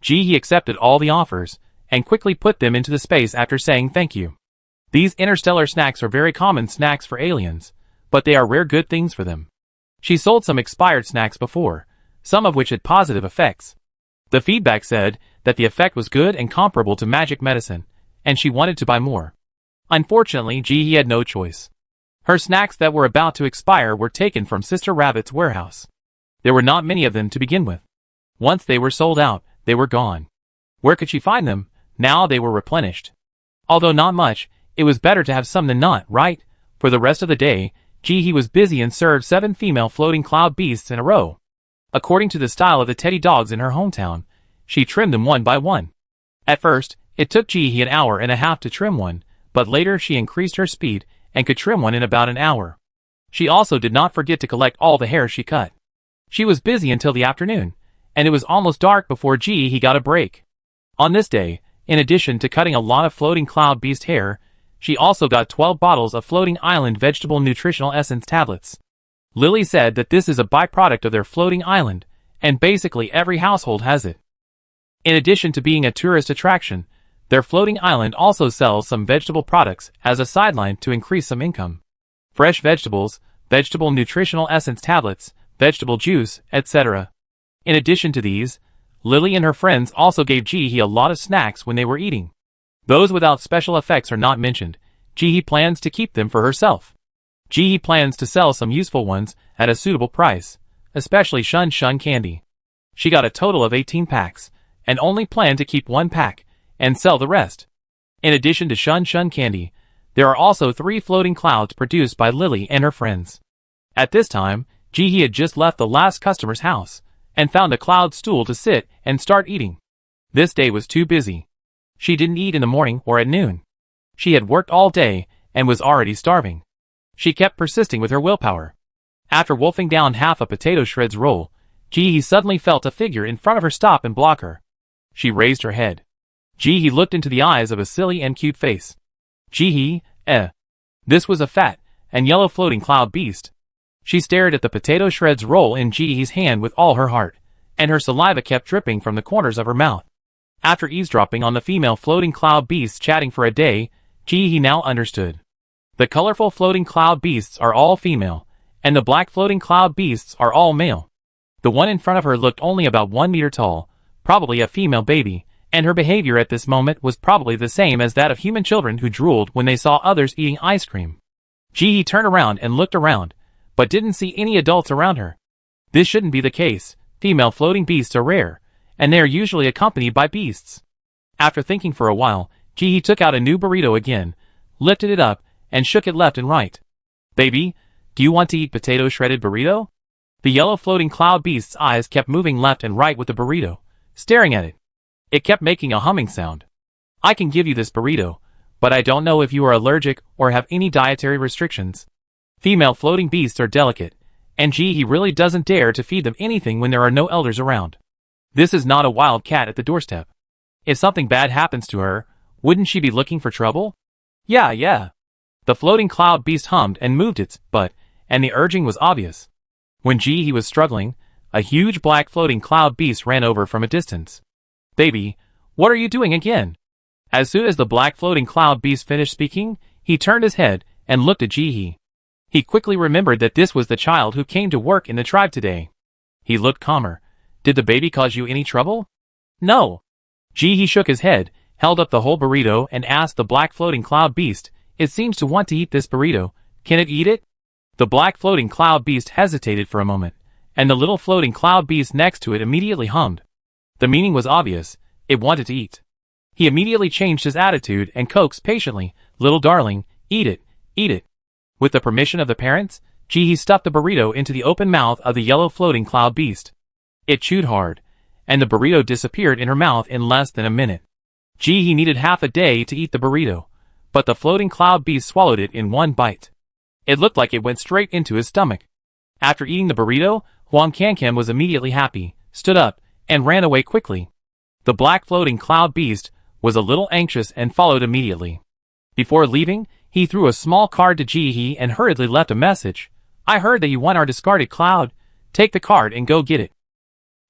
Speaker 1: Jihee accepted all the offers and quickly put them into the space after saying thank you. These interstellar snacks are very common snacks for aliens, but they are rare good things for them. She sold some expired snacks before, some of which had positive effects. The feedback said that the effect was good and comparable to magic medicine, and she wanted to buy more. Unfortunately, Jihee had no choice. Her snacks that were about to expire were taken from Sister Rabbit's warehouse. There were not many of them to begin with. Once they were sold out, they were gone. Where could she find them? Now they were replenished. Although not much, it was better to have some than not, right? For the rest of the day, Jihee was busy and served 7 female floating cloud beasts in a row. According to the style of the teddy dogs in her hometown, she trimmed them one by one. At first, it took Jihee an hour and a half to trim one, but later she increased her speed and could trim one in about an hour. She also did not forget to collect all the hair she cut. She was busy until the afternoon, and it was almost dark before Jihee got a break. On this day, in addition to cutting a lot of floating cloud beast hair, she also got 12 bottles of Floating Island Vegetable Nutritional Essence tablets. Lily said that this is a byproduct of their floating island, and basically every household has it. In addition to being a tourist attraction, their floating island also sells some vegetable products as a sideline to increase some income. Fresh vegetables, vegetable nutritional essence tablets, vegetable juice, etc. In addition to these, Lily and her friends also gave Jihee a lot of snacks when they were eating. Those without special effects are not mentioned. Jihee plans to keep them for herself. Jihee plans to sell some useful ones at a suitable price, especially Shun Shun candy. She got a total of 18 packs, and only planned to keep 1 pack, and sell the rest. In addition to Shun Shun candy, there are also 3 floating clouds produced by Lily and her friends. At this time, Jihee had just left the last customer's house, and found a cloud stool to sit and start eating. This day was too busy. She didn't eat in the morning or at noon. She had worked all day, and was already starving. She kept persisting with her willpower. After wolfing down half a potato shreds roll, Jihee suddenly felt a figure in front of her stop and block her. She raised her head. Jihee looked into the eyes of a silly and cute face. Jihee, This was a fat and yellow floating cloud beast. She stared at the potato shreds roll in Jihee's hand with all her heart, and her saliva kept dripping from the corners of her mouth. After eavesdropping on the female floating cloud beasts chatting for a day, Ji-hee now understood. The colorful floating cloud beasts are all female, and the black floating cloud beasts are all male. The one in front of her looked only about 1 meter tall, probably a female baby, and her behavior at this moment was probably the same as that of human children who drooled when they saw others eating ice cream. Ji-hee turned around and looked around, but didn't see any adults around her. This shouldn't be the case. Female floating beasts are rare, and they are usually accompanied by beasts. After thinking for a while, Ji-hee took out a new burrito again, lifted it up, and shook it left and right. "Baby, do you want to eat potato shredded burrito?" The yellow floating cloud beast's eyes kept moving left and right with the burrito, staring at it. It kept making a humming sound. "I can give you this burrito, but I don't know if you are allergic or have any dietary restrictions." Female floating beasts are delicate, and Ji-hee really doesn't dare to feed them anything when there are no elders around. This is not a wild cat at the doorstep. If something bad happens to her, wouldn't she be looking for trouble? Yeah. The floating cloud beast hummed and moved its butt, and the urging was obvious. When Ji-hee was struggling, a huge black floating cloud beast ran over from a distance. "Baby, what are you doing again?" As soon as the black floating cloud beast finished speaking, he turned his head and looked at Ji-hee. He quickly remembered that this was the child who came to work in the tribe today. He looked calmer. "Did the baby cause you any trouble?" "No." Ji-hee shook his head, held up the whole burrito, and asked the black floating cloud beast, "It seems to want to eat this burrito. Can it eat it?" The black floating cloud beast hesitated for a moment, and the little floating cloud beast next to it immediately hummed. The meaning was obvious. It wanted to eat. He immediately changed his attitude and coaxed patiently, "Little darling, eat it, eat it." With the permission of the parents, Ji-hee stuffed the burrito into the open mouth of the yellow floating cloud beast. It chewed hard, and the burrito disappeared in her mouth in less than a minute. Ji-hee needed half a day to eat the burrito, but the floating cloud beast swallowed it in one bite. It looked like it went straight into his stomach. After eating the burrito, Hwang Kang-kim was immediately happy, stood up, and ran away quickly. The black floating cloud beast was a little anxious and followed immediately. Before leaving, he threw a small card to Ji-hee and hurriedly left a message. "I heard that you want our discarded cloud. Take the card and go get it."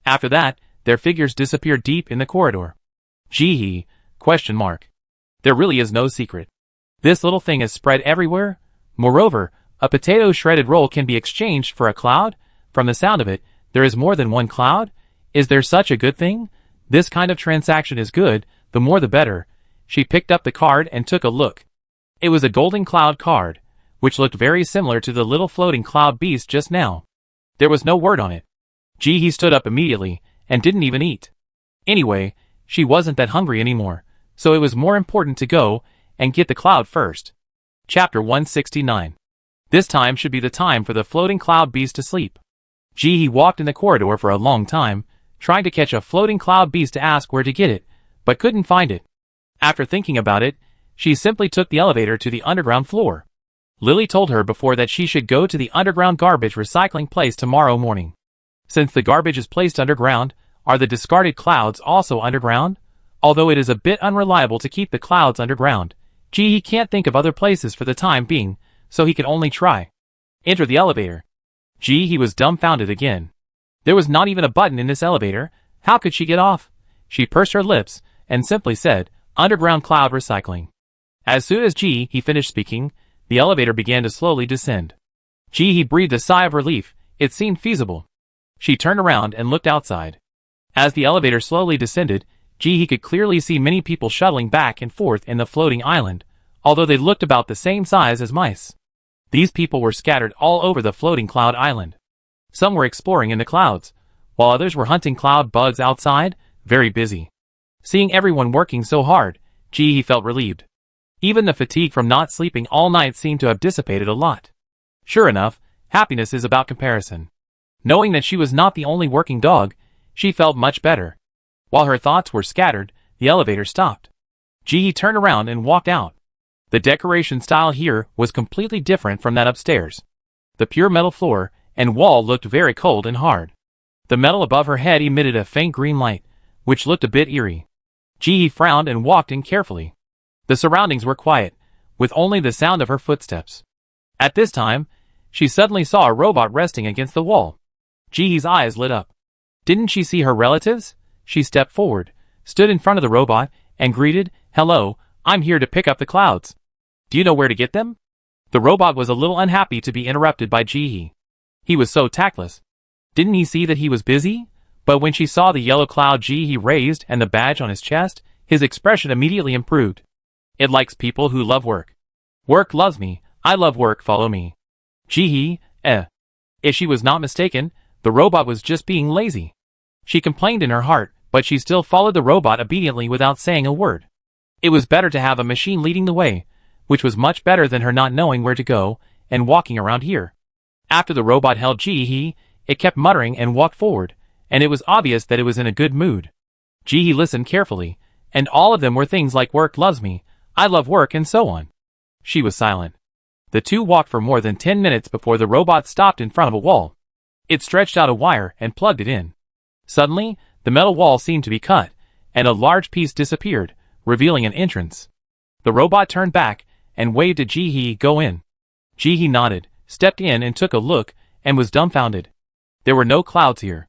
Speaker 1: After that, their figures disappeared deep in the corridor. Ji-hee, ? There really is no secret. This little thing is spread everywhere. Moreover, a potato shredded roll can be exchanged for a cloud. From the sound of it, there is more than one cloud. Is there such a good thing? This kind of transaction is good, the more the better. She picked up the card and took a look. It was a golden cloud card, which looked very similar to the little floating cloud beast just now. There was no word on it. Ji-hee stood up immediately, and didn't even eat. Anyway, she wasn't that hungry anymore, so it was more important to go and get the cloud first. Chapter 169. This time should be the time for the floating cloud beast to sleep. Ji-hee walked in the corridor for a long time, trying to catch a floating cloud beast to ask where to get it, but couldn't find it. After thinking about it, she simply took the elevator to the underground floor. Lily told her before that she should go to the underground garbage recycling place tomorrow morning. Since the garbage is placed underground, are the discarded clouds also underground? Although it is a bit unreliable to keep the clouds underground, Ji-hee can't think of other places for the time being, so he can only try. Enter the elevator. Ji-hee was dumbfounded again. There was not even a button in this elevator. How could she get off? She pursed her lips and simply said, "Underground cloud recycling." As soon as Ji-hee finished speaking, the elevator began to slowly descend. Ji-hee breathed a sigh of relief. It seemed feasible. She turned around and looked outside. As the elevator slowly descended, Ji-hee could clearly see many people shuttling back and forth in the floating island, although they looked about the same size as mice. These people were scattered all over the floating cloud island. Some were exploring in the clouds, while others were hunting cloud bugs outside, very busy. Seeing everyone working so hard, Ji-hee felt relieved. Even the fatigue from not sleeping all night seemed to have dissipated a lot. Sure enough, happiness is about comparison. Knowing that she was not the only working dog, she felt much better. While her thoughts were scattered, the elevator stopped. Ji-hee turned around and walked out. The decoration style here was completely different from that upstairs. The pure metal floor and wall looked very cold and hard. The metal above her head emitted a faint green light, which looked a bit eerie. Ji-hee frowned and walked in carefully. The surroundings were quiet, with only the sound of her footsteps. At this time, she suddenly saw a robot resting against the wall. Ji-hee's eyes lit up. Didn't she see her relatives? She stepped forward, stood in front of the robot, and greeted, "Hello, I'm here to pick up the clouds. Do you know where to get them?" The robot was a little unhappy to be interrupted by Ji-hee. He was so tactless. Didn't he see that he was busy? But when she saw the yellow cloud Ji-hee raised and the badge on his chest, his expression immediately improved. It likes people who love work. Work loves me, I love work, follow me. Ji-hee, If she was not mistaken, the robot was just being lazy. She complained in her heart, but she still followed the robot obediently without saying a word. It was better to have a machine leading the way, which was much better than her not knowing where to go and walking around here. After the robot held Ji-hee, it kept muttering and walked forward, and it was obvious that it was in a good mood. Ji-hee listened carefully, and all of them were things like work loves me, I love work, and so on. She was silent. The two walked for more than 10 minutes before the robot stopped in front of a wall. It stretched out a wire and plugged it in. Suddenly, the metal wall seemed to be cut, and a large piece disappeared, revealing an entrance. The robot turned back and waved at Ji-hee, "Go in." Ji-hee nodded, stepped in and took a look, and was dumbfounded. There were no clouds here.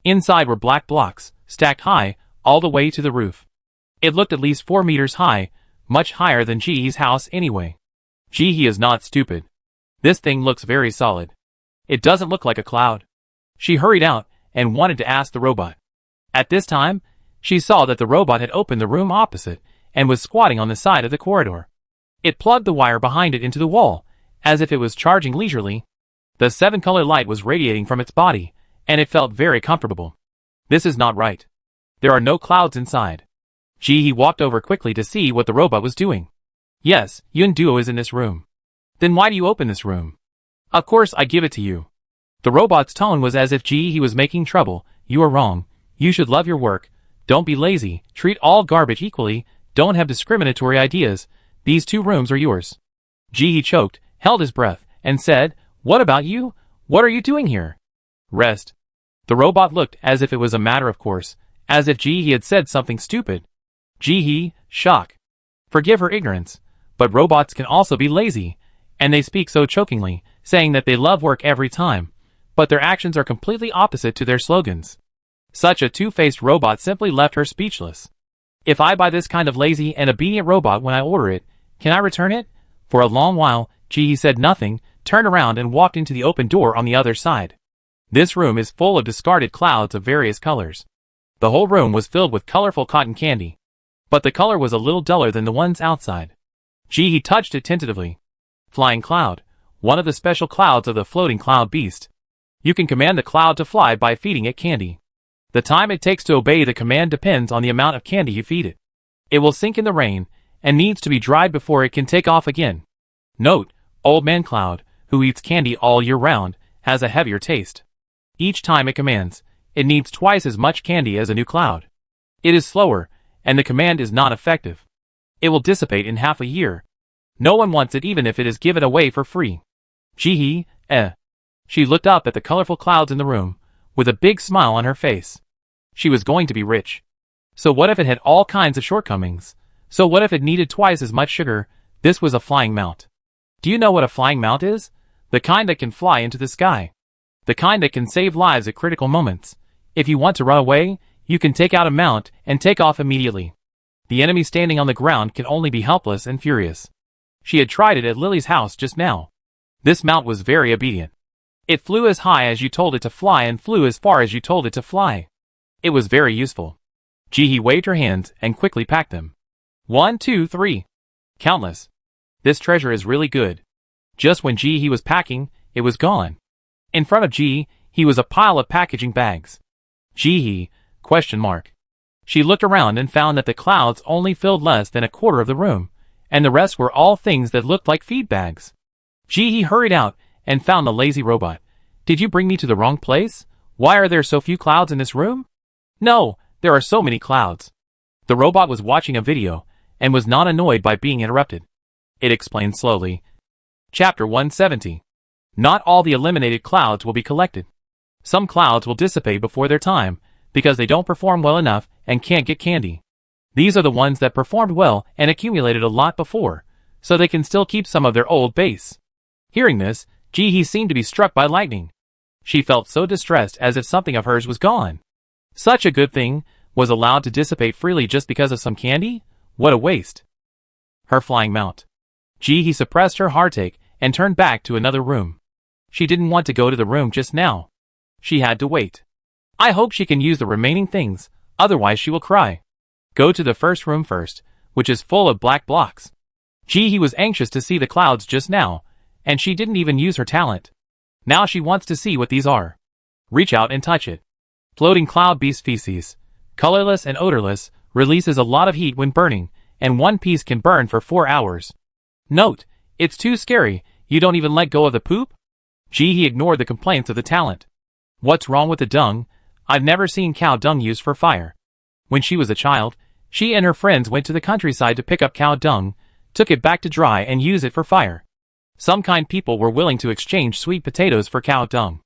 Speaker 1: Inside were black blocks, stacked high, all the way to the roof. It looked at least 4 meters high, much higher than Ji-hee's house anyway. Ji-hee is not stupid. This thing looks very solid. It doesn't look like a cloud. She hurried out and wanted to ask the robot. At this time, she saw that the robot had opened the room opposite and was squatting on the side of the corridor. It plugged the wire behind it into the wall, as if it was charging leisurely. The 7-color light was radiating from its body, and it felt very comfortable. This is not right. There are no clouds inside. Ji-hee walked over quickly to see what the robot was doing. "Yes, Yun Duo is in this room." "Then why do you open this room?" "Of course I give it to you." The robot's tone was as if Ji-hee was making trouble. "You are wrong. You should love your work. Don't be lazy. Treat all garbage equally. Don't have discriminatory ideas. These 2 rooms are yours." Ji-hee choked, held his breath, and said, "What about you? What are you doing here?" "Rest." The robot looked as if it was a matter of course, as if Ji-hee had said something stupid. Ji-hee, shock. Forgive her ignorance, but robots can also be lazy, and they speak so chokingly, saying that they love work every time, but their actions are completely opposite to their slogans. Such a two-faced robot simply left her speechless. "If I buy this kind of lazy and obedient robot when I order it, can I return it?" For a long while, Ji-hee said nothing, turned around and walked into the open door on the other side. This room is full of discarded clouds of various colors. The whole room was filled with colorful cotton candy, but the color was a little duller than the ones outside. Ji-hee touched it tentatively. Flying cloud, one of the special clouds of the floating cloud beast. You can command the cloud to fly by feeding it candy. The time it takes to obey the command depends on the amount of candy you feed it. It will sink in the rain, and needs to be dried before it can take off again. Note, Old Man Cloud, who eats candy all year round, has a heavier taste. Each time it commands, it needs twice as much candy as a new cloud. It is slower, and the command is not effective. It will dissipate in half a year. No one wants it even if it is given away for free. Ji-hee, She looked up at the colorful clouds in the room, with a big smile on her face. She was going to be rich. So what if it had all kinds of shortcomings? So what if it needed twice as much sugar? This was a flying mount. Do you know what a flying mount is? The kind that can fly into the sky. The kind that can save lives at critical moments. If you want to run away, you can take out a mount and take off immediately. The enemy standing on the ground can only be helpless and furious. She had tried it at Lily's house just now. This mount was very obedient. It flew as high as you told it to fly and flew as far as you told it to fly. It was very useful. Ji-hee waved her hands and quickly packed them. 1, 2, 3. Countless. This treasure is really good. Just when Ji-hee was packing, it was gone. In front of Ji-hee was a pile of packaging bags. Ji-hee, ? She looked around and found that the clouds only filled less than a quarter of the room, and the rest were all things that looked like feed bags. Ji-hee hurried out and found the lazy robot. "Did you bring me to the wrong place? Why are there so few clouds in this room?" "No, there are so many clouds." The robot was watching a video, and was not annoyed by being interrupted. It explained slowly. Chapter 170. Not all the eliminated clouds will be collected. Some clouds will dissipate before their time, because they don't perform well enough and can't get candy. These are the ones that performed well and accumulated a lot before, so they can still keep some of their old base. Hearing this, Ji-hee seemed to be struck by lightning. She felt so distressed as if something of hers was gone. Such a good thing was allowed to dissipate freely just because of some candy? What a waste. Her flying mount. He suppressed her heartache and turned back to another room. She didn't want to go to the room just now. She had to wait. I hope she can use the remaining things, otherwise she will cry. Go to the first room first, which is full of black blocks. He was anxious to see the clouds just now, and she didn't even use her talent. Now she wants to see what these are. Reach out and touch it. Floating cloud beast feces. Colorless and odorless, releases a lot of heat when burning, and one piece can burn for 4 hours. Note, it's too scary, you don't even let go of the poop? He ignored the complaints of the talent. What's wrong with the dung? I've never seen cow dung used for fire. When she was a child, she and her friends went to the countryside to pick up cow dung, took it back to dry and use it for fire. Some kind people were willing to exchange sweet potatoes for cow dung.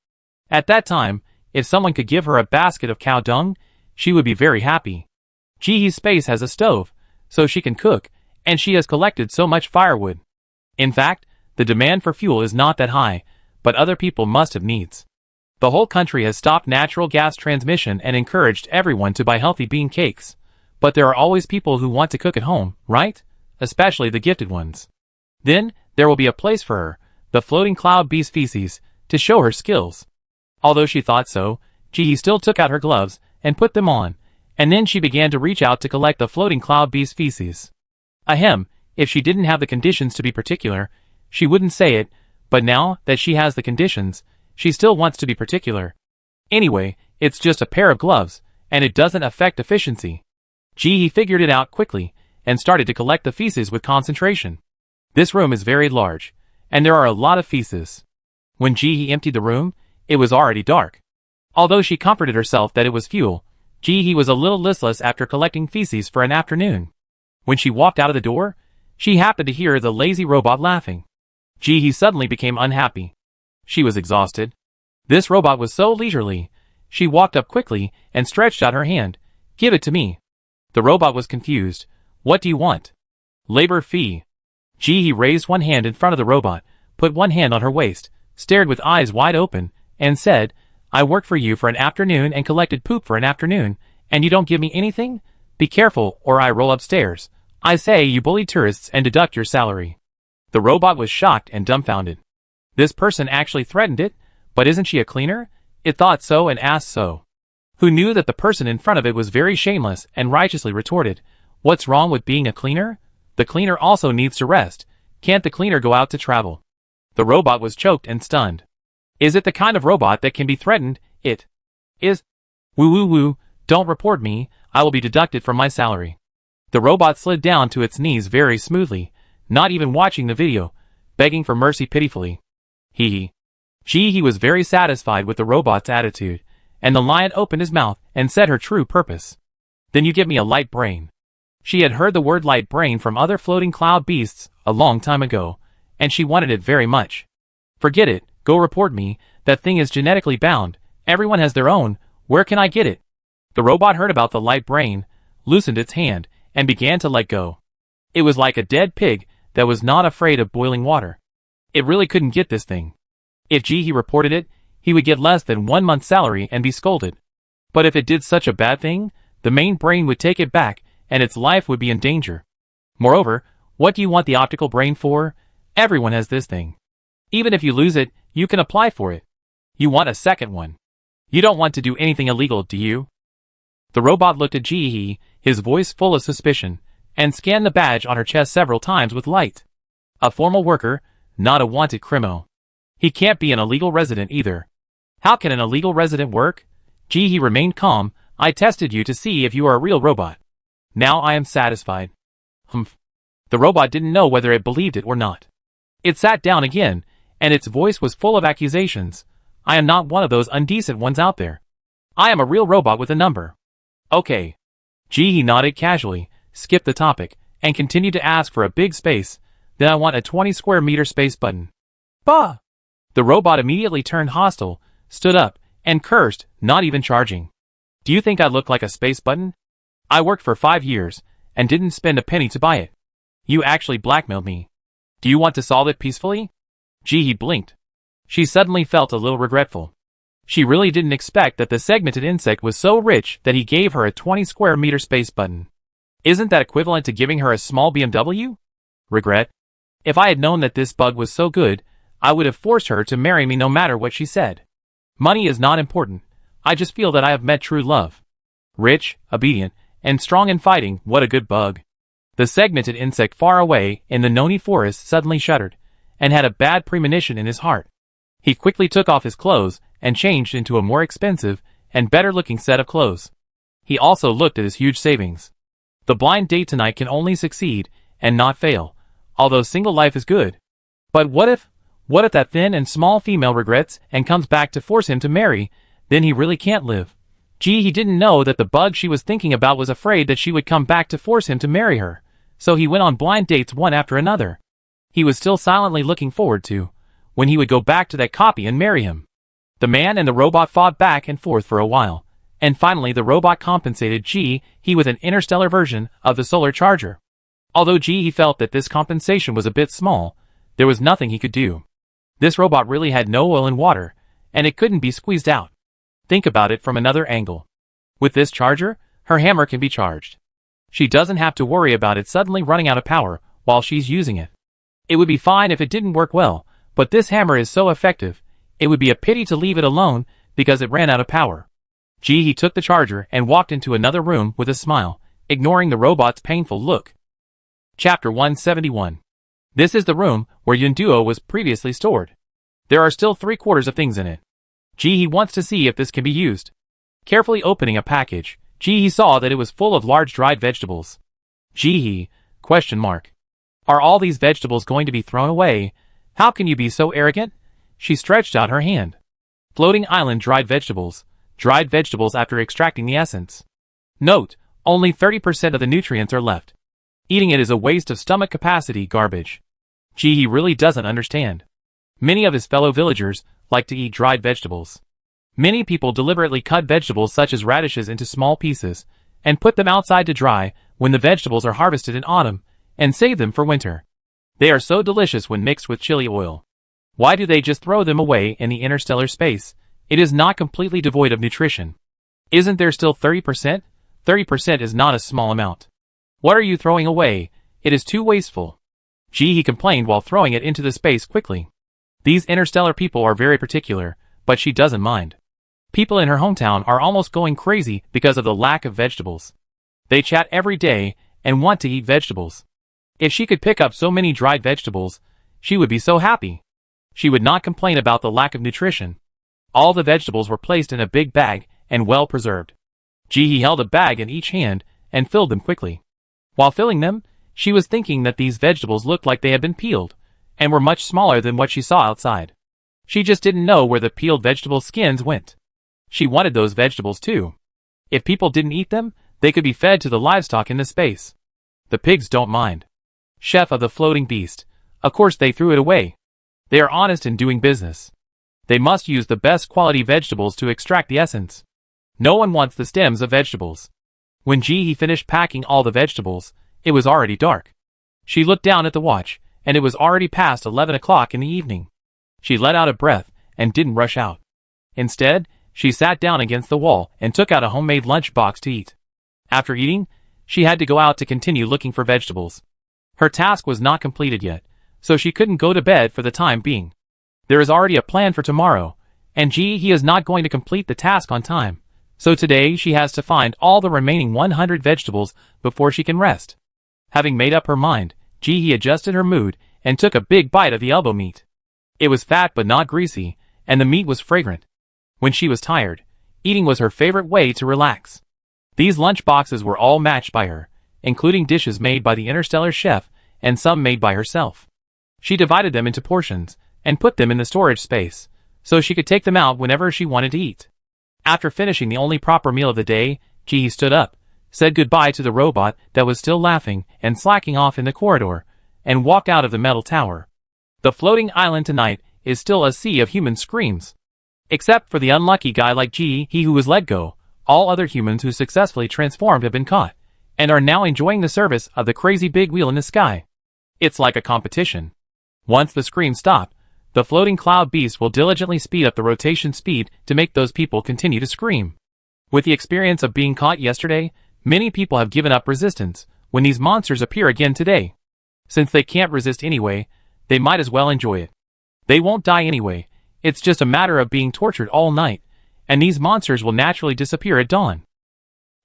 Speaker 1: At that time, if someone could give her a basket of cow dung, she would be very happy. Jihee's space has a stove, so she can cook, and she has collected so much firewood. In fact, the demand for fuel is not that high, but other people must have needs. The whole country has stopped natural gas transmission and encouraged everyone to buy healthy bean cakes. But there are always people who want to cook at home, right? Especially the gifted ones. Then, there will be a place for her, the floating cloud beast feces, to show her skills. Although she thought so, Jihee still took out her gloves and put them on, and then she began to reach out to collect the floating cloud beast feces. Ahem, if she didn't have the conditions to be particular, she wouldn't say it, but now that she has the conditions, she still wants to be particular. Anyway, it's just a pair of gloves, and it doesn't affect efficiency. Jihee figured it out quickly, and started to collect the feces with concentration. This room is very large, and there are a lot of feces. When Jihee emptied the room, it was already dark. Although she comforted herself that it was fuel, Jihee was a little listless after collecting feces for an afternoon. When she walked out of the door, she happened to hear the lazy robot laughing. Jihee suddenly became unhappy. She was exhausted. This robot was so leisurely. She walked up quickly and stretched out her hand. Give it to me. The robot was confused. What do you want? Labor fee. Jihee raised one hand in front of the robot, put one hand on her waist, stared with eyes wide open, and said, I worked for you for an afternoon and collected poop for an afternoon, and you don't give me anything? Be careful or I roll upstairs. I say you bully tourists and deduct your salary. The robot was shocked and dumbfounded. This person actually threatened it, but isn't she a cleaner? It thought so and asked so. Who knew that the person in front of it was very shameless and righteously retorted, What's wrong with being a cleaner? The cleaner also needs to rest. Can't the cleaner go out to travel? The robot was choked and stunned. Is it the kind of robot that can be threatened? It is. Woo woo woo, don't report me, I will be deducted from my salary. The robot slid down to its knees very smoothly, not even watching the video, begging for mercy pitifully. Hee hee. Jihee was very satisfied with the robot's attitude, and the lion opened his mouth and said her true purpose. Then you give me a light brain. She had heard the word light brain from other floating cloud beasts a long time ago, and she wanted it very much. Forget it, go report me, that thing is genetically bound, everyone has their own, where can I get it? The robot heard about the light brain, loosened its hand, and began to let go. It was like a dead pig that was not afraid of boiling water. It really couldn't get this thing. If Jihee reported it, he would get less than 1 month's salary and be scolded. But if it did such a bad thing, the main brain would take it back, and its life would be in danger. Moreover, what do you want the optical brain for? Everyone has this thing. Even if you lose it, you can apply for it. You want a second one. You don't want to do anything illegal, do you? The robot looked at Jihee, his voice full of suspicion, and scanned the badge on her chest several times with light. A formal worker, not a wanted criminal. He can't be an illegal resident either. How can an illegal resident work? Jihee remained calm. I tested you to see if you are a real robot. Now I am satisfied. Humph. The robot didn't know whether it believed it or not. It sat down again, and its voice was full of accusations. I am not one of those undecent ones out there. I am a real robot with a number. Okay. Jihee nodded casually, skipped the topic, and continued to ask for a big space. Then I want a 20 square meter space button. Bah! The robot immediately turned hostile, stood up, and cursed, not even charging. Do you think I look like a space button? I worked for 5 years, and didn't spend a penny to buy it. You actually blackmailed me. Do you want to solve it peacefully? Jihee blinked. She suddenly felt a little regretful. She really didn't expect that the segmented insect was so rich that he gave her a 20 square meter space button. Isn't that equivalent to giving her a small BMW? Regret. If I had known that this bug was so good, I would have forced her to marry me no matter what she said. Money is not important. I just feel that I have met true love. Rich, obedient, and strong in fighting, what a good bug. The segmented insect far away in the Noni forest suddenly shuddered, and had a bad premonition in his heart. He quickly took off his clothes and changed into a more expensive and better-looking set of clothes. He also looked at his huge savings. The blind date tonight can only succeed and not fail, although single life is good. But what if that thin and small female regrets and comes back to force him to marry? Then he really can't live. Gee, he didn't know that the bug she was thinking about was afraid that she would come back to force him to marry her, so he went on blind dates one after another. He was still silently looking forward to when he would go back to that copy and marry him. The man and the robot fought back and forth for a while, and finally the robot compensated he with an interstellar version of the solar charger. Although he felt that this compensation was a bit small, there was nothing he could do. This robot really had no oil and water, and it couldn't be squeezed out. Think about it from another angle. With this charger, her hammer can be charged. She doesn't have to worry about it suddenly running out of power while she's using it. It would be fine if it didn't work well, but this hammer is so effective, it would be a pity to leave it alone because it ran out of power. He took the charger and walked into another room with a smile, ignoring the robot's painful look. Chapter 171. This is the room where Yunduo was previously stored. There are still 3/4 of things in it. He wants to see if this can be used. Carefully opening a package, he saw that it was full of large dried vegetables. Question mark. Are all these vegetables going to be thrown away? How can you be so arrogant? She stretched out her hand. Floating island dried vegetables after extracting the essence. Note, only 30% of the nutrients are left. Eating it is a waste of stomach capacity garbage. He really doesn't understand. Many of his fellow villagers like to eat dried vegetables. Many people deliberately cut vegetables such as radishes into small pieces and put them outside to dry when the vegetables are harvested in autumn and save them for winter. They are so delicious when mixed with chili oil. Why do they just throw them away in the interstellar space? It is not completely devoid of nutrition. Isn't there still 30%? 30% is not a small amount. What are you throwing away? It is too wasteful. He complained while throwing it into the space quickly. These interstellar people are very particular, but she doesn't mind. People in her hometown are almost going crazy because of the lack of vegetables. They chat every day and want to eat vegetables. If she could pick up so many dried vegetables, she would be so happy. She would not complain about the lack of nutrition. All the vegetables were placed in a big bag and well preserved. He held a bag in each hand and filled them quickly. While filling them, she was thinking that these vegetables looked like they had been peeled, and were much smaller than what she saw outside. She just didn't know where the peeled vegetable skins went. She wanted those vegetables too. If people didn't eat them, they could be fed to the livestock in the space. The pigs don't mind. Chef of the floating beast. Of course they threw it away. They are honest in doing business. They must use the best quality vegetables to extract the essence. No one wants the stems of vegetables. When he finished packing all the vegetables, it was already dark. She looked down at the watch, and it was already past 11 o'clock in the evening. She let out a breath and didn't rush out. Instead, she sat down against the wall and took out a homemade lunch box to eat. After eating, she had to go out to continue looking for vegetables. Her task was not completed yet, so she couldn't go to bed for the time being. There is already a plan for tomorrow, and he is not going to complete the task on time. So today she has to find all the remaining 100 vegetables before she can rest. Having made up her mind, he adjusted her mood and took a big bite of the elbow meat. It was fat but not greasy, and the meat was fragrant. When she was tired, eating was her favorite way to relax. These lunch boxes were all matched by her, including dishes made by the interstellar chef and some made by herself. She divided them into portions and put them in the storage space, so she could take them out whenever she wanted to eat. After finishing the only proper meal of the day, he stood up, said goodbye to the robot that was still laughing and slacking off in the corridor, and walked out of the metal tower. The floating island tonight is still a sea of human screams. Except for the unlucky guy like he who was let go, all other humans who successfully transformed have been caught, and are now enjoying the service of the crazy big wheel in the sky. It's like a competition. Once the screams stop, The floating cloud beast will diligently speed up the rotation speed to make those people continue to scream. With the experience of being caught yesterday, many people have given up resistance when these monsters appear again today. Since they can't resist anyway, they might as well enjoy it. They won't die anyway, it's just a matter of being tortured all night, and these monsters will naturally disappear at dawn.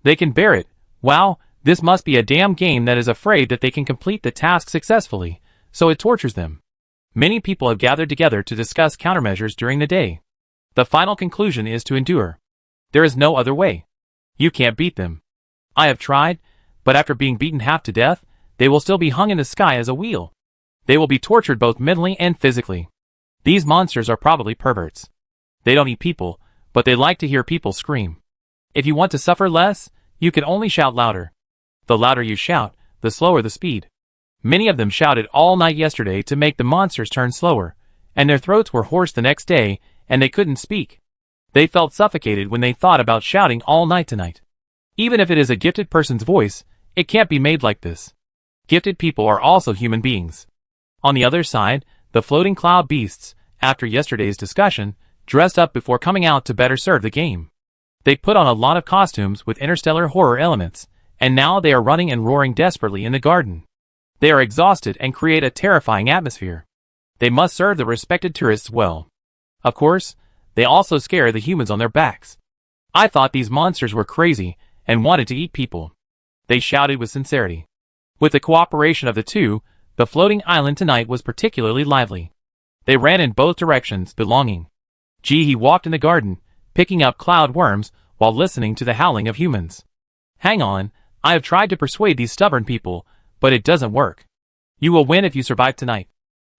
Speaker 1: They can bear it. Wow, this must be a damn game that is afraid that they can complete the task successfully, so it tortures them. Many people have gathered together to discuss countermeasures during the day. The final conclusion is to endure. There is no other way. You can't beat them. I have tried, but after being beaten half to death, they will still be hung in the sky as a wheel. They will be tortured both mentally and physically. These monsters are probably perverts. They don't eat people, but they like to hear people scream. If you want to suffer less, you can only shout louder. The louder you shout, the slower the speed. Many of them shouted all night yesterday to make the monsters turn slower, and their throats were hoarse the next day, and they couldn't speak. They felt suffocated when they thought about shouting all night tonight. Even if it is a gifted person's voice, it can't be made like this. Gifted people are also human beings. On the other side, the floating cloud beasts, after yesterday's discussion, dressed up before coming out to better serve the game. They put on a lot of costumes with interstellar horror elements, and now they are running and roaring desperately in the garden. They are exhausted and create a terrifying atmosphere. They must serve the respected tourists well. Of course, they also scare the humans on their backs. I thought these monsters were crazy and wanted to eat people. They shouted with sincerity. With the cooperation of the two, the floating island tonight was particularly lively. They ran in both directions, belonging. He walked in the garden, picking up cloud worms while listening to the howling of humans. Hang on, I have tried to persuade these stubborn people, but it doesn't work. You will win if you survive tonight.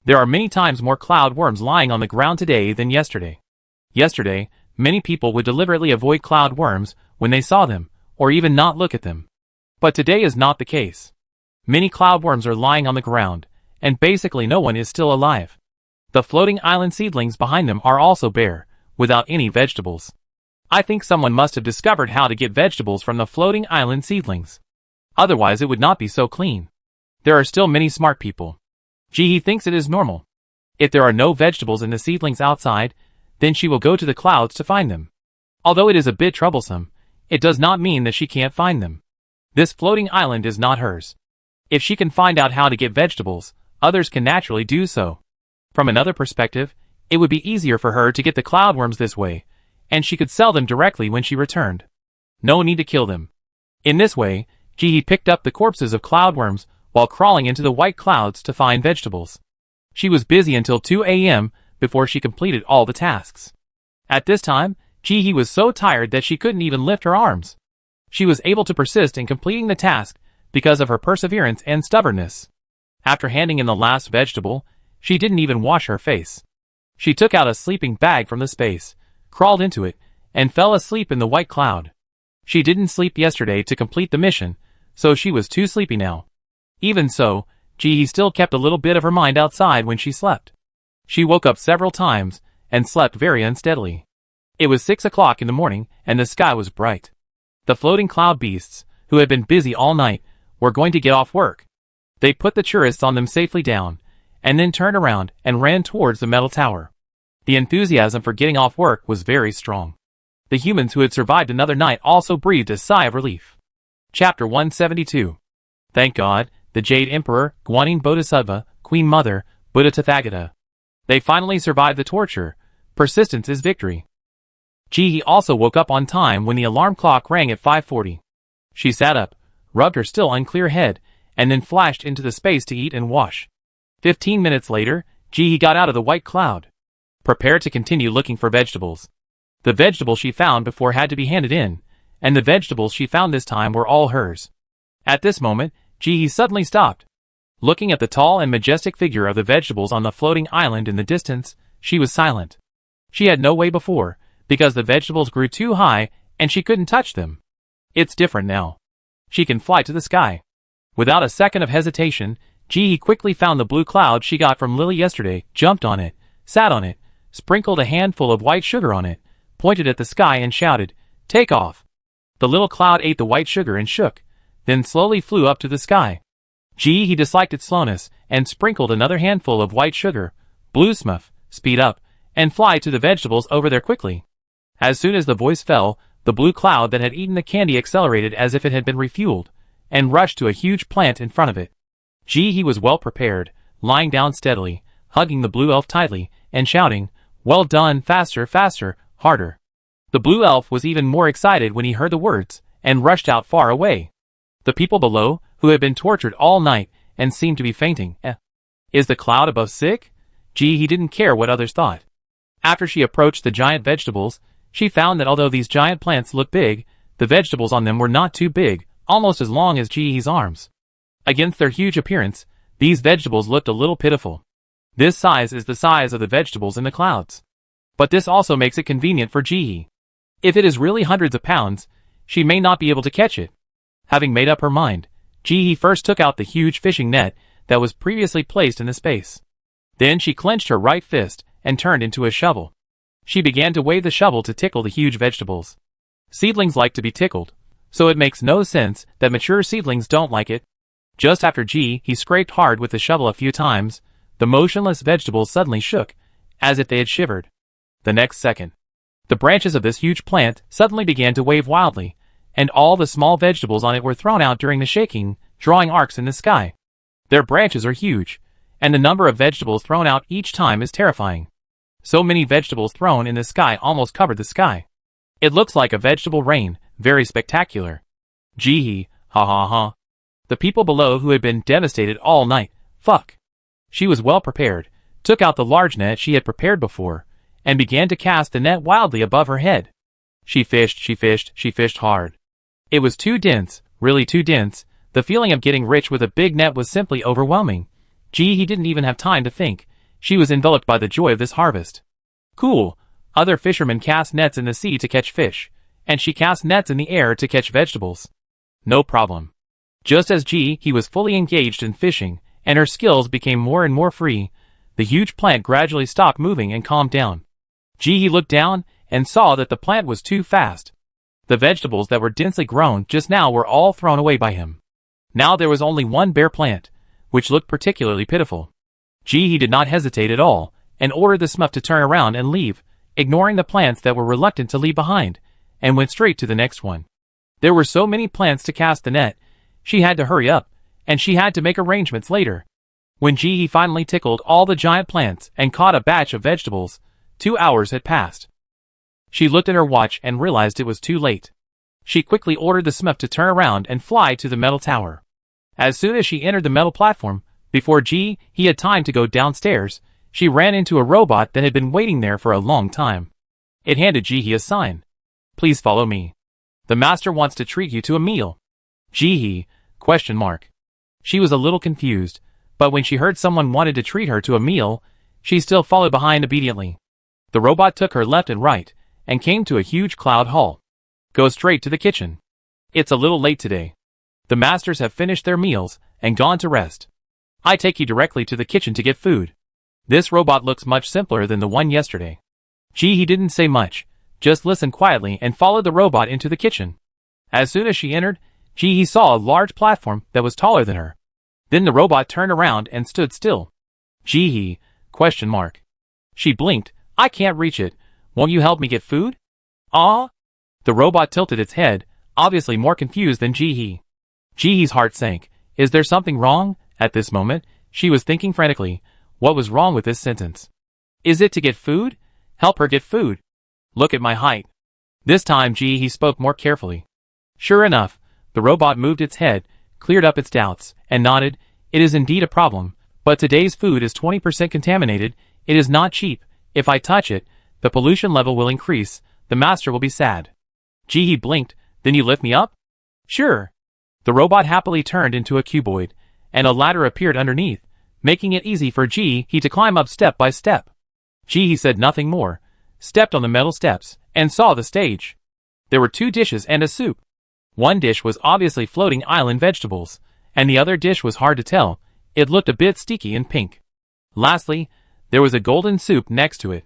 Speaker 1: There are many times more cloud worms lying on the ground today than yesterday. Yesterday, many people would deliberately avoid cloud worms when they saw them, or even not look at them. But today is not the case. Many cloud worms are lying on the ground, and basically no one is still alive. The floating island seedlings behind them are also bare, without any vegetables. I think someone must have discovered how to get vegetables from the floating island seedlings. Otherwise it would not be so clean. There are still many smart people. He thinks it is normal. If there are no vegetables in the seedlings outside, then she will go to the clouds to find them. Although it is a bit troublesome, it does not mean that she can't find them. This floating island is not hers. If she can find out how to get vegetables, others can naturally do so. From another perspective, it would be easier for her to get the cloudworms this way, and she could sell them directly when she returned. No need to kill them. In this way, he picked up the corpses of cloudworms while crawling into the white clouds to find vegetables. She was busy until 2 a.m. before she completed all the tasks. At this time, he was so tired that she couldn't even lift her arms. She was able to persist in completing the task because of her perseverance and stubbornness. After handing in the last vegetable, she didn't even wash her face. She took out a sleeping bag from the space, crawled into it, and fell asleep in the white cloud. She didn't sleep yesterday to complete the mission, so she was too sleepy now. Even so, he still kept a little bit of her mind outside when she slept. She woke up several times and slept very unsteadily. It was 6 o'clock in the morning and the sky was bright. The floating cloud beasts, who had been busy all night, were going to get off work. They put the tourists on them safely down, and then turned around and ran towards the metal tower. The enthusiasm for getting off work was very strong. The humans who had survived another night also breathed a sigh of relief. Chapter 172. Thank God, the Jade Emperor, Guanyin Bodhisattva, Queen Mother, Buddha Tathagata. They finally survived the torture. Persistence is victory. He also woke up on time when the alarm clock rang at 5:40. She sat up, rubbed her still unclear head, and then flashed into the space to eat and wash. 15 minutes later, he got out of the white cloud. Prepared to continue looking for vegetables. The vegetables she found before had to be handed in, and the vegetables she found this time were all hers. At this moment, he suddenly stopped. Looking at the tall and majestic figure of the vegetables on the floating island in the distance, she was silent. She had no way before, because the vegetables grew too high and she couldn't touch them. It's different now. She can fly to the sky. Without a second of hesitation, he quickly found the blue cloud she got from Lily yesterday, jumped on it, sat on it, sprinkled a handful of white sugar on it, pointed at the sky and shouted, "Take off." The little cloud ate the white sugar and shook, then slowly flew up to the sky. He disliked its slowness and sprinkled another handful of white sugar, blue smuff, speed up, and fly to the vegetables over there quickly. As soon as the voice fell, the blue cloud that had eaten the candy accelerated as if it had been refueled, and rushed to a huge plant in front of it. He was well prepared, lying down steadily, hugging the blue elf tightly, and shouting, "Well done, faster, faster, harder." The blue elf was even more excited when he heard the words, and rushed out far away. The people below, who had been tortured all night, and seemed to be fainting. Is the cloud above sick? He didn't care what others thought. After she approached the giant vegetables, she found that although these giant plants looked big, the vegetables on them were not too big, almost as long as Jihee's arms. Against their huge appearance, these vegetables looked a little pitiful. This size is the size of the vegetables in the clouds. But this also makes it convenient for Jihee. If it is really hundreds of pounds, she may not be able to catch it. Having made up her mind, Jihee first took out the huge fishing net that was previously placed in the space. Then she clenched her right fist and turned into a shovel. She began to wave the shovel to tickle the huge vegetables. Seedlings like to be tickled, so it makes no sense that mature seedlings don't like it. Just after he scraped hard with the shovel a few times, the motionless vegetables suddenly shook, as if they had shivered. The next second, the branches of this huge plant suddenly began to wave wildly, and all the small vegetables on it were thrown out during the shaking, drawing arcs in the sky. Their branches are huge, and the number of vegetables thrown out each time is terrifying. So many vegetables thrown in the sky almost covered the sky. It looks like a vegetable rain, very spectacular. Jihee, ha ha ha. The people below who had been devastated all night, fuck. She was well prepared, took out the large net she had prepared before, and began to cast the net wildly above her head. She fished hard. It was too dense, really too dense. The feeling of getting rich with a big net was simply overwhelming. Jihee didn't even have time to think. She was enveloped by the joy of this harvest. Cool. Other fishermen cast nets in the sea to catch fish, and she cast nets in the air to catch vegetables. No problem. Just as he was fully engaged in fishing, and her skills became more and more free, the huge plant gradually stopped moving and calmed down. Jihee looked down and saw that the plant was too fast. The vegetables that were densely grown just now were all thrown away by him. Now there was only one bare plant, which looked particularly pitiful. Jihee did not hesitate at all, and ordered the smurf to turn around and leave, ignoring the plants that were reluctant to leave behind, and went straight to the next one. There were so many plants to cast the net, she had to hurry up, and she had to make arrangements later. When Jihee finally tickled all the giant plants and caught a batch of vegetables, 2 hours had passed. She looked at her watch and realized it was too late. She quickly ordered the smurf to turn around and fly to the metal tower. As soon as she entered the metal platform, before he had time to go downstairs, she ran into a robot that had been waiting there for a long time. It handed Jihee a sign. "Please follow me. The master wants to treat you to a meal." Jihee, ? She was a little confused, but when she heard someone wanted to treat her to a meal, she still followed behind obediently. The robot took her left and right, and came to a huge cloud hall. "Go straight to the kitchen. It's a little late today. The masters have finished their meals and gone to rest. I take you directly to the kitchen to get food." This robot looks much simpler than the one yesterday. Jihee didn't say much, just listened quietly and followed the robot into the kitchen. As soon as she entered, Jihee saw a large platform that was taller than her. Then the robot turned around and stood still. "Jihee, ? She blinked. "I can't reach it. Won't you help me get food?" "Ah?" The robot tilted its head, obviously more confused than Jihee. Jihee's heart sank. Is there something wrong? At this moment, she was thinking frantically, what was wrong with this sentence? Is it to get food? Help her get food. Look at my height. This time Jihee spoke more carefully. Sure enough, the robot moved its head, cleared up its doubts, and nodded. It is indeed a problem, but today's food is 20% contaminated. It is not cheap. If I touch it, the pollution level will increase. The master will be sad. Jihee blinked. Then you lift me up? Sure. The robot happily turned into a cuboid, and a ladder appeared underneath, making it easy for Jihee to climb up step by step. Jihee said nothing more, stepped on the metal steps, and saw the stage. There were 2 dishes and a soup. One dish was obviously floating island vegetables, and the other dish was hard to tell. It looked a bit sticky and pink. Lastly, there was a golden soup next to it.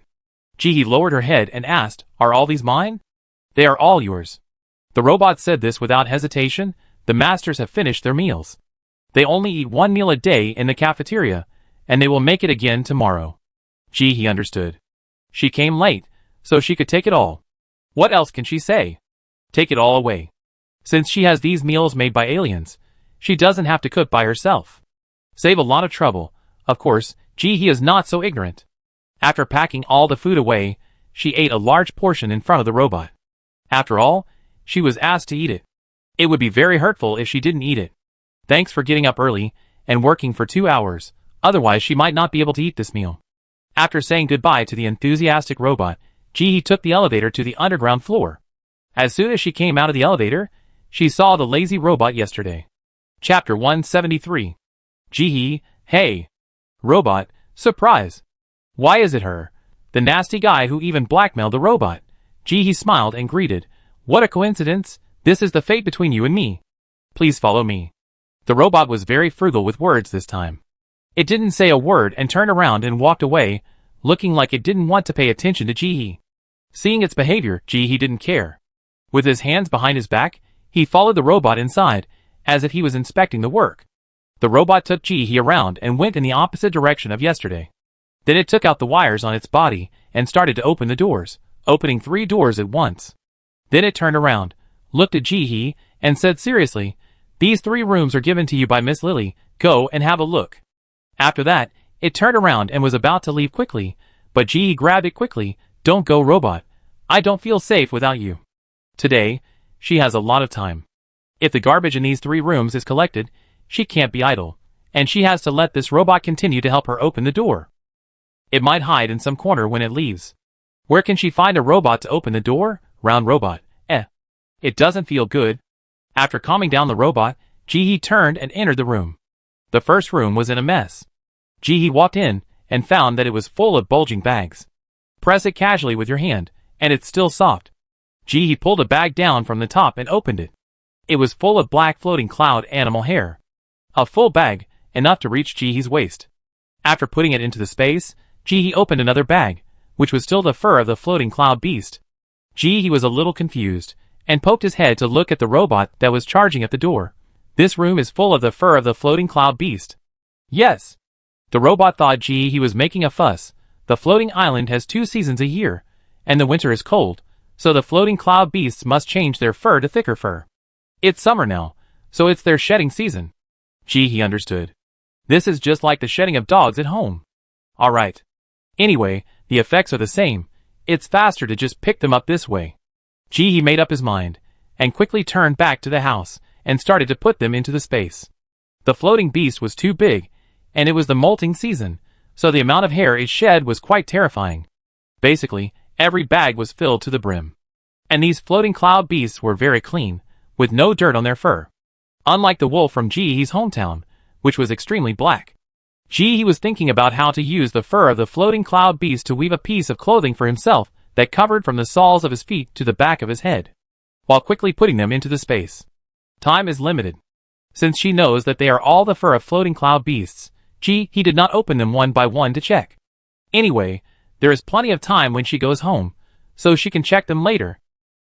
Speaker 1: Jihee lowered her head and asked, "Are all these mine?" "They are all yours." The robot said this without hesitation. The masters have finished their meals. They only eat 1 meal a day in the cafeteria, and they will make it again tomorrow. Gee, he understood. She came late, so she could take it all. What else can she say? Take it all away. Since she has these meals made by aliens, she doesn't have to cook by herself. Save a lot of trouble. Of course, Gee, he is not so ignorant. After packing all the food away, she ate a large portion in front of the robot. After all, she was asked to eat it. It would be very hurtful if she didn't eat it. Thanks for getting up early and working for 2 hours, otherwise she might not be able to eat this meal. After saying goodbye to the enthusiastic robot, Gee took the elevator to the underground floor. As soon as she came out of the elevator, she saw the lazy robot yesterday. Chapter 173. Gee, hey. Robot, surprise. Why is it her? The nasty guy who even blackmailed the robot. Gee smiled and greeted. What a coincidence. This is the fate between you and me. Please follow me. The robot was very frugal with words this time. It didn't say a word and turned around and walked away, looking like it didn't want to pay attention to Gee. Seeing its behavior, Gee didn't care. With his hands behind his back, he followed the robot inside, as if he was inspecting the work. The robot took Gee around and went in the opposite direction of yesterday. Then it took out the wires on its body and started to open the doors, opening 3 doors at once. Then it turned around, looked at Gee, and said seriously, "These 3 rooms are given to you by Miss Lily, go and have a look." After that, it turned around and was about to leave quickly, but Gee grabbed it quickly. "Don't go, robot. I don't feel safe without you." Today, she has a lot of time. If the garbage in these 3 rooms is collected, she can't be idle, and she has to let this robot continue to help her open the door. It might hide in some corner when it leaves. Where can she find a robot to open the door? Round robot. It doesn't feel good. After calming down the robot, Gee turned and entered the room. The first room was in a mess. Gee walked in and found that it was full of bulging bags. Press it casually with your hand, and it's still soft. Gee pulled a bag down from the top and opened it. It was full of black floating cloud animal hair. A full bag, enough to reach Gee's waist. After putting it into the space, Gee opened another bag, which was still the fur of the floating cloud beast. Gee was a little confused, and poked his head to look at the robot that was charging at the door. This room is full of the fur of the floating cloud beast. Yes. The robot thought Gee was making a fuss. The floating island has 2 seasons a year, and the winter is cold, so the floating cloud beasts must change their fur to thicker fur. It's summer now, so it's their shedding season. Gee understood. This is just like the shedding of dogs at home. Alright. Anyway, the effects are the same. It's faster to just pick them up this way. Gee made up his mind, and quickly turned back to the house, and started to put them into the space. The floating beast was too big, and it was the molting season, so the amount of hair it shed was quite terrifying. Basically, every bag was filled to the brim. And these floating cloud beasts were very clean, with no dirt on their fur. Unlike the wool from Gee's hometown, which was extremely black. Gee was thinking about how to use the fur of the floating cloud beast to weave a piece of clothing for himself that covered from the soles of his feet to the back of his head, while quickly putting them into the space. Time is limited. Since she knows that they are all the fur of floating cloud beasts, Gee did not open them one by one to check. Anyway, there is plenty of time when she goes home, so she can check them later.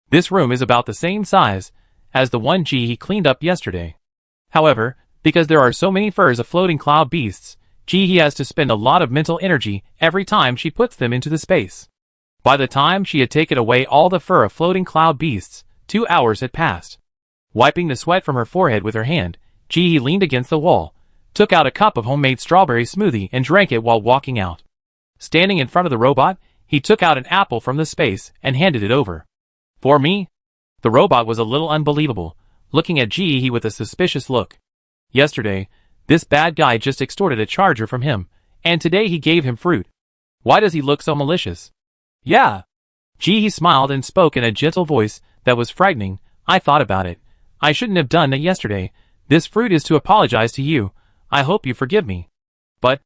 Speaker 1: This room is about the same size as the one Gee cleaned up yesterday. However, because there are so many furs of floating cloud beasts, Gee has to spend a lot of mental energy every time she puts them into the space. By the time she had taken away all the fur of floating cloud beasts, 2 hours had passed. Wiping the sweat from her forehead with her hand, Gee leaned against the wall, took out a cup of homemade strawberry smoothie and drank it while walking out. Standing in front of the robot, he took out an apple from the space and handed it over. "For me?" The robot was a little unbelievable, looking at Gee with a suspicious look. Yesterday, this bad guy just extorted a charger from him, and today he gave him fruit. Why does he look so malicious? Yeah. Gee smiled and spoke in a gentle voice that was frightening. "I thought about it. I shouldn't have done that yesterday. This fruit is to apologize to you. I hope you forgive me." But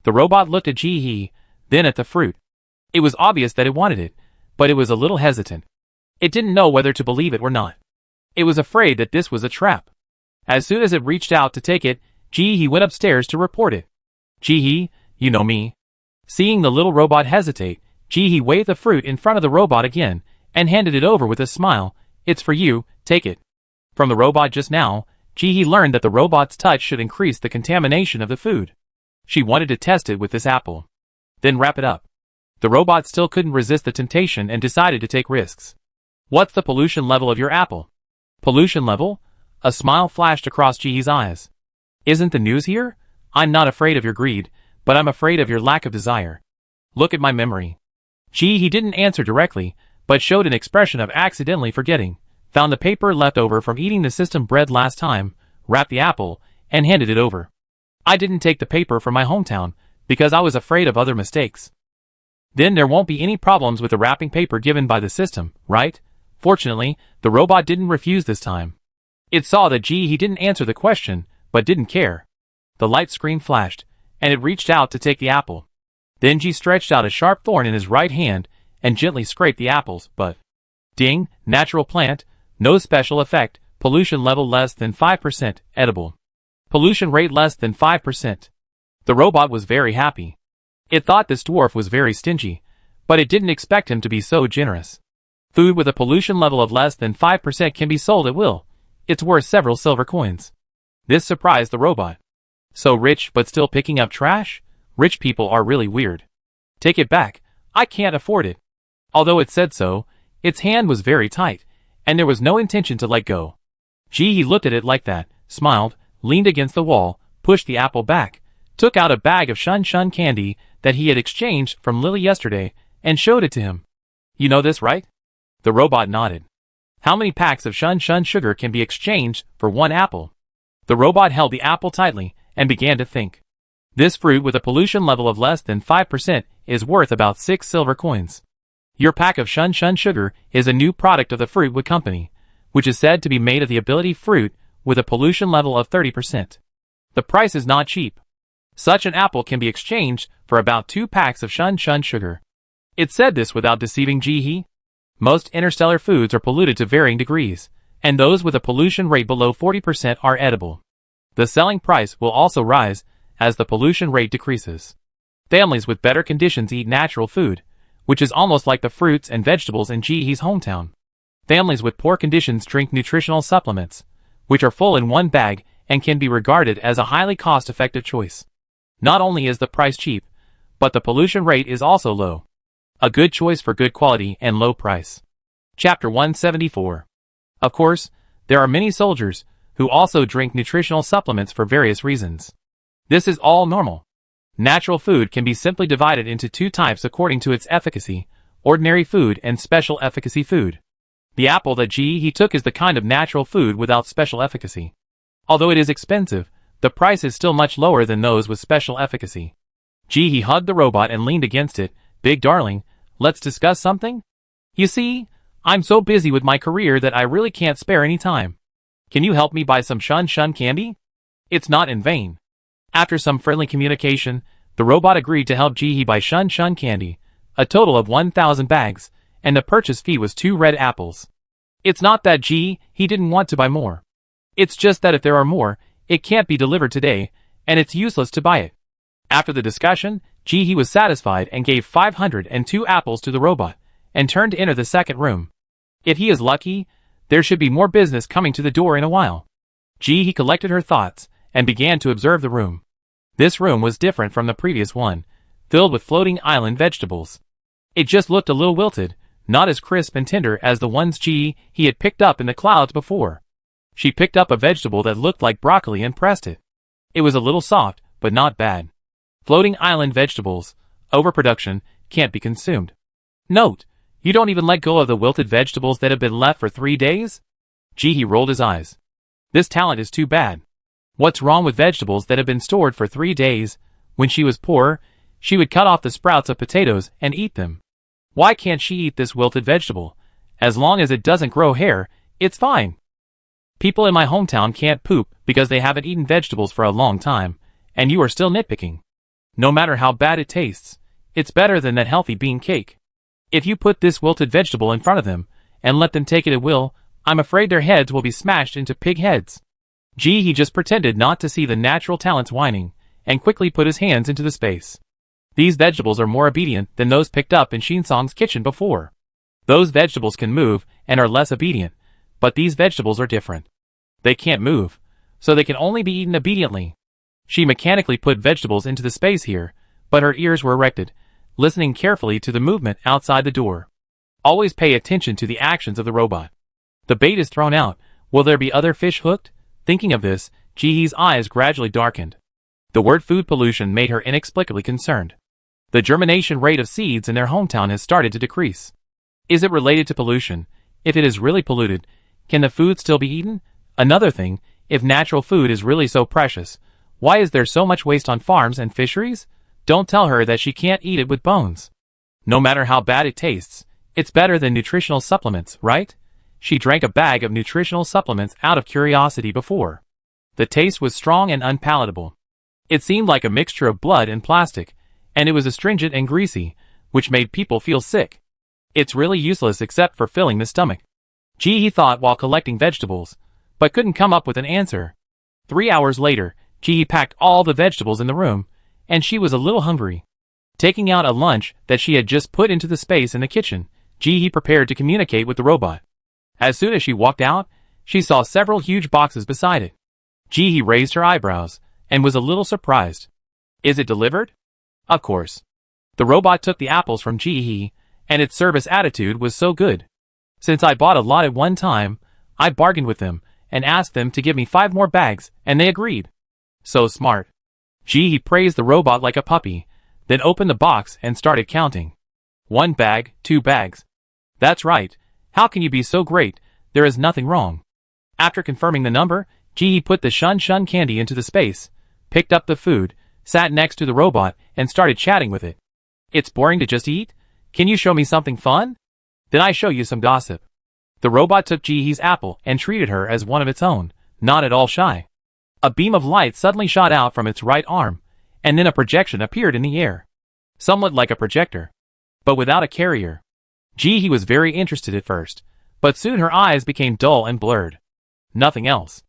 Speaker 1: the robot looked at Gee, then at the fruit. It was obvious that it wanted it, but it was a little hesitant. It didn't know whether to believe it or not. It was afraid that this was a trap. As soon as it reached out to take it, Gee went upstairs to report it. "Gee, you know me." Seeing the little robot hesitate, Gee waved the fruit in front of the robot again, and handed it over with a smile. "It's for you, take it." From the robot just now, Gee learned that the robot's touch should increase the contamination of the food. She wanted to test it with this apple. Then wrap it up. The robot still couldn't resist the temptation and decided to take risks. What's the pollution level of your apple? Pollution level? A smile flashed across Jihee's eyes. Isn't the news here? I'm not afraid of your greed, but I'm afraid of your lack of desire. Look at my memory. Jihee didn't answer directly, but showed an expression of accidentally forgetting, found the paper left over from eating the system bread last time, wrapped the apple, and handed it over. I didn't take the paper from my hometown, because I was afraid of other mistakes. Then there won't be any problems with the wrapping paper given by the system, right? Fortunately, the robot didn't refuse this time. It saw that Jihee didn't answer the question, but didn't care. The light screen flashed, and it reached out to take the apple. Then Jihee stretched out a sharp thorn in his right hand, and gently scraped the apples, but... Ding, natural plant, no special effect, pollution level less than 5%, edible. Pollution rate less than 5%. The robot was very happy. It thought this dwarf was very stingy, but it didn't expect him to be so generous. Food with a pollution level of less than 5% can be sold at will. It's worth several silver coins. This surprised the robot. So rich but still picking up trash? Rich people are really weird. Take it back, I can't afford it. Although it said so, its hand was very tight, and there was no intention to let go. Jihee looked at it like that, smiled, leaned against the wall, pushed the apple back, took out a bag of Shun Shun candy that he had exchanged from Lily yesterday, and showed it to him. You know this, right? The robot nodded. How many packs of Shun Shun sugar can be exchanged for one apple? The robot held the apple tightly and began to think. This fruit with a pollution level of less than 5% is worth about 6 silver coins. Your pack of Shun Shun sugar is a new product of the Fruitwood Company, which is said to be made of the ability fruit with a pollution level of 30%. The price is not cheap. Such an apple can be exchanged for about 2 packs of Shun Shun sugar. It said this without deceiving Jihee. Most interstellar foods are polluted to varying degrees, and those with a pollution rate below 40% are edible. The selling price will also rise as the pollution rate decreases. Families with better conditions eat natural food, which is almost like the fruits and vegetables in Jihee's hometown. Families with poor conditions drink nutritional supplements, which are full in one bag and can be regarded as a highly cost-effective choice. Not only is the price cheap, but the pollution rate is also low. A good choice for good quality and low price. Chapter 174. Of course, there are many soldiers who also drink nutritional supplements for various reasons. This is all normal. Natural food can be simply divided into 2 types according to its efficacy, ordinary food and special efficacy food. The apple that Jihee took is the kind of natural food without special efficacy. Although it is expensive, the price is still much lower than those with special efficacy. Jihee hugged the robot and leaned against it. Big darling, let's discuss something? You see, I'm so busy with my career that I really can't spare any time. Can you help me buy some Shun Shun candy? It's not in vain. After some friendly communication, the robot agreed to help Jihee buy Shun Shun candy, a total of 1,000 bags, and the purchase fee was 2 red apples. It's not that Jihee didn't want to buy more. It's just that if there are more, it can't be delivered today, and it's useless to buy it. After the discussion, Jihee was satisfied and gave 502 apples to the robot, and turned to enter the second room. If he is lucky, there should be more business coming to the door in a while. Jihee collected her thoughts, and began to observe the room. This room was different from the previous one, filled with floating island vegetables. It just looked a little wilted, not as crisp and tender as the ones Jihee had picked up in the clouds before. She picked up a vegetable that looked like broccoli and pressed it. It was a little soft, but not bad. Floating island vegetables, overproduction, can't be consumed. Note, you don't even let go of the wilted vegetables that have been left for 3 days? Jihee rolled his eyes. This talent is too bad. What's wrong with vegetables that have been stored for 3 days? When she was poor, she would cut off the sprouts of potatoes and eat them. Why can't she eat this wilted vegetable? As long as it doesn't grow hair, it's fine. People in my hometown can't poop because they haven't eaten vegetables for a long time, and you are still nitpicking. No matter how bad it tastes, it's better than that healthy bean cake. If you put this wilted vegetable in front of them, and let them take it at will, I'm afraid their heads will be smashed into pig heads. Jihee just pretended not to see the natural talents whining, and quickly put his hands into the space. These vegetables are more obedient than those picked up in Shinsong's kitchen before. Those vegetables can move and are less obedient, but these vegetables are different. They can't move, so they can only be eaten obediently. She mechanically put vegetables into the space here, but her ears were erected, listening carefully to the movement outside the door. Always pay attention to the actions of the robot. The bait is thrown out. Will there be other fish hooked? Thinking of this, Jihee's eyes gradually darkened. The word food pollution made her inexplicably concerned. The germination rate of seeds in their hometown has started to decrease. Is it related to pollution? If it is really polluted, can the food still be eaten? Another thing, if natural food is really so precious, why is there so much waste on farms and fisheries? Don't tell her that she can't eat it with bones. No matter how bad it tastes, it's better than nutritional supplements, right? She drank a bag of nutritional supplements out of curiosity before. The taste was strong and unpalatable. It seemed like a mixture of blood and plastic, and it was astringent and greasy, which made people feel sick. It's really useless except for filling the stomach. Jihee thought while collecting vegetables, but couldn't come up with an answer. 3 hours later, Jihee packed all the vegetables in the room, and she was a little hungry. Taking out a lunch that she had just put into the space in the kitchen, Jihee prepared to communicate with the robot. As soon as she walked out, she saw several huge boxes beside it. Jihee raised her eyebrows, and was a little surprised. Is it delivered? Of course. The robot took the apples from Jihee, and its service attitude was so good. Since I bought a lot at one time, I bargained with them, and asked them to give me 5 more bags, and they agreed. So smart. Jihee praised the robot like a puppy, then opened the box and started counting. 1 bag, 2 bags. That's right. How can you be so great? There is nothing wrong. After confirming the number, Jihee put the shun shun candy into the space, picked up the food, sat next to the robot, and started chatting with it. It's boring to just eat? Can you show me something fun? Then I show you some gossip. The robot took Jihee's apple and treated her as one of its own, not at all shy. A beam of light suddenly shot out from its right arm, and then a projection appeared in the air. Somewhat like a projector, but without a carrier. Jihee was very interested at first, but soon her eyes became dull and blurred. Nothing else.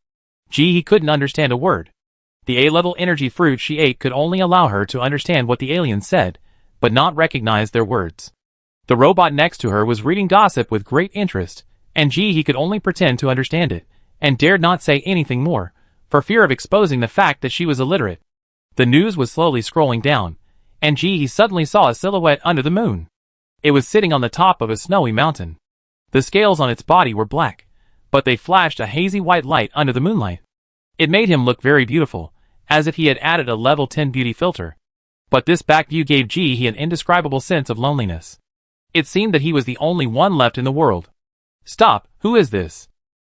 Speaker 1: Jihee couldn't understand a word. The A-level energy fruit she ate could only allow her to understand what the aliens said, but not recognize their words. The robot next to her was reading gossip with great interest, and Jihee could only pretend to understand it, and dared not say anything more, for fear of exposing the fact that she was illiterate. The news was slowly scrolling down, and Jihee suddenly saw a silhouette under the moon. It was sitting on the top of a snowy mountain. The scales on its body were black, but they flashed a hazy white light under the moonlight. It made him look very beautiful, as if he had added a level 10 beauty filter. But this back view gave Jihee an indescribable sense of loneliness. It seemed that he was the only one left in the world. Stop, who is this?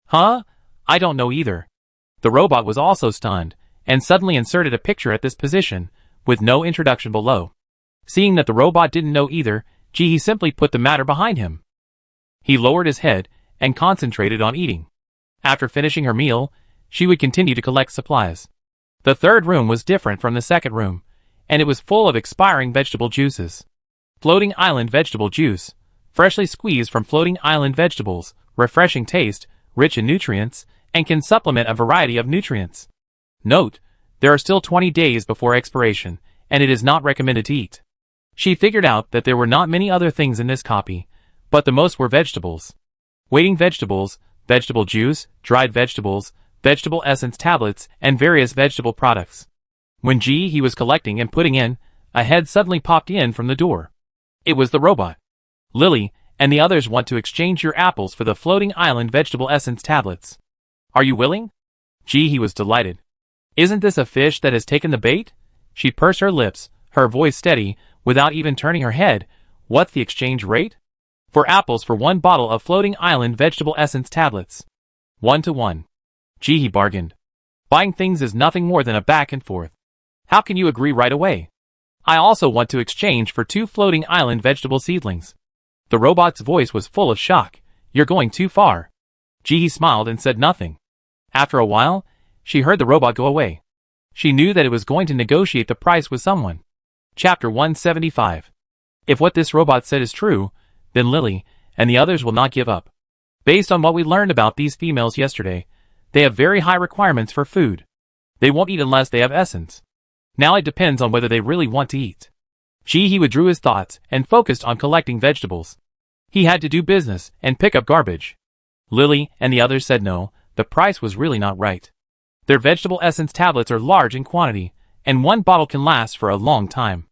Speaker 1: Huh? I don't know either. The robot was also stunned, and suddenly inserted a picture at this position, with no introduction below. Seeing that the robot didn't know either, Jihee simply put the matter behind him. He lowered his head, and concentrated on eating. After finishing her meal, she would continue to collect supplies. The third room was different from the second room, and it was full of expiring vegetable juices. Floating island vegetable juice, freshly squeezed from floating island vegetables, refreshing taste, rich in nutrients, and can supplement a variety of nutrients. Note, there are still 20 days before expiration, and it is not recommended to eat. She figured out that there were not many other things in this copy, but the most were vegetables. Waiting vegetables, vegetable juice, dried vegetables, vegetable essence tablets, and various vegetable products. When Jihee was collecting and putting in, a head suddenly popped in from the door. It was the robot. Lily, and the others want to exchange your apples for the floating island vegetable essence tablets. Are you willing? Jihee was delighted. Isn't this a fish that has taken the bait? She pursed her lips, her voice steady, without even turning her head. What's the exchange rate? 4 apples for 1 bottle of floating island vegetable essence tablets. 1 to 1. Jihee bargained. Buying things is nothing more than a back and forth. How can you agree right away? I also want to exchange for 2 floating island vegetable seedlings. The robot's voice was full of shock. You're going too far. Jihee smiled and said nothing. After a while, she heard the robot go away. She knew that it was going to negotiate the price with someone. Chapter 175. If what this robot said is true, then Lily and the others will not give up. Based on what we learned about these females yesterday, they have very high requirements for food. They won't eat unless they have essence. Now it depends on whether they really want to eat. Jihee withdrew his thoughts and focused on collecting vegetables. He had to do business and pick up garbage. Lily and the others said no, the price was really not right. Their vegetable essence tablets are large in quantity, and 1 bottle can last for a long time.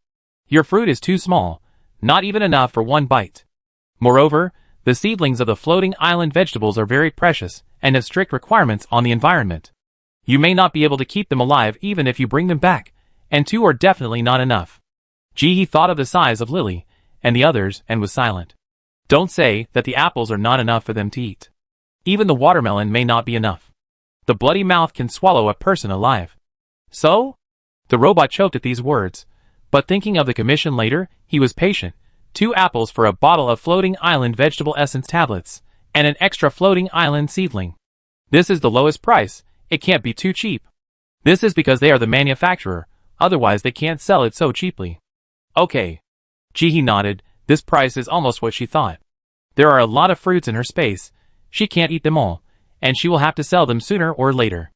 Speaker 1: Your fruit is too small, not even enough for one bite. Moreover, the seedlings of the floating island vegetables are very precious and have strict requirements on the environment. You may not be able to keep them alive even if you bring them back, and 2 are definitely not enough. He thought of the size of Lily and the others and was silent. Don't say that the apples are not enough for them to eat. Even the watermelon may not be enough. The bloody mouth can swallow a person alive. So? The robot choked at these words, but thinking of the commission later, he was patient. 2 apples for a bottle of floating island vegetable essence tablets, and an extra floating island seedling. This is the lowest price. It can't be too cheap. This is because they are the manufacturer, otherwise they can't sell it so cheaply. Okay. He nodded. This price is almost what she thought. There are a lot of fruits in her space. She can't eat them all, and she will have to sell them sooner or later.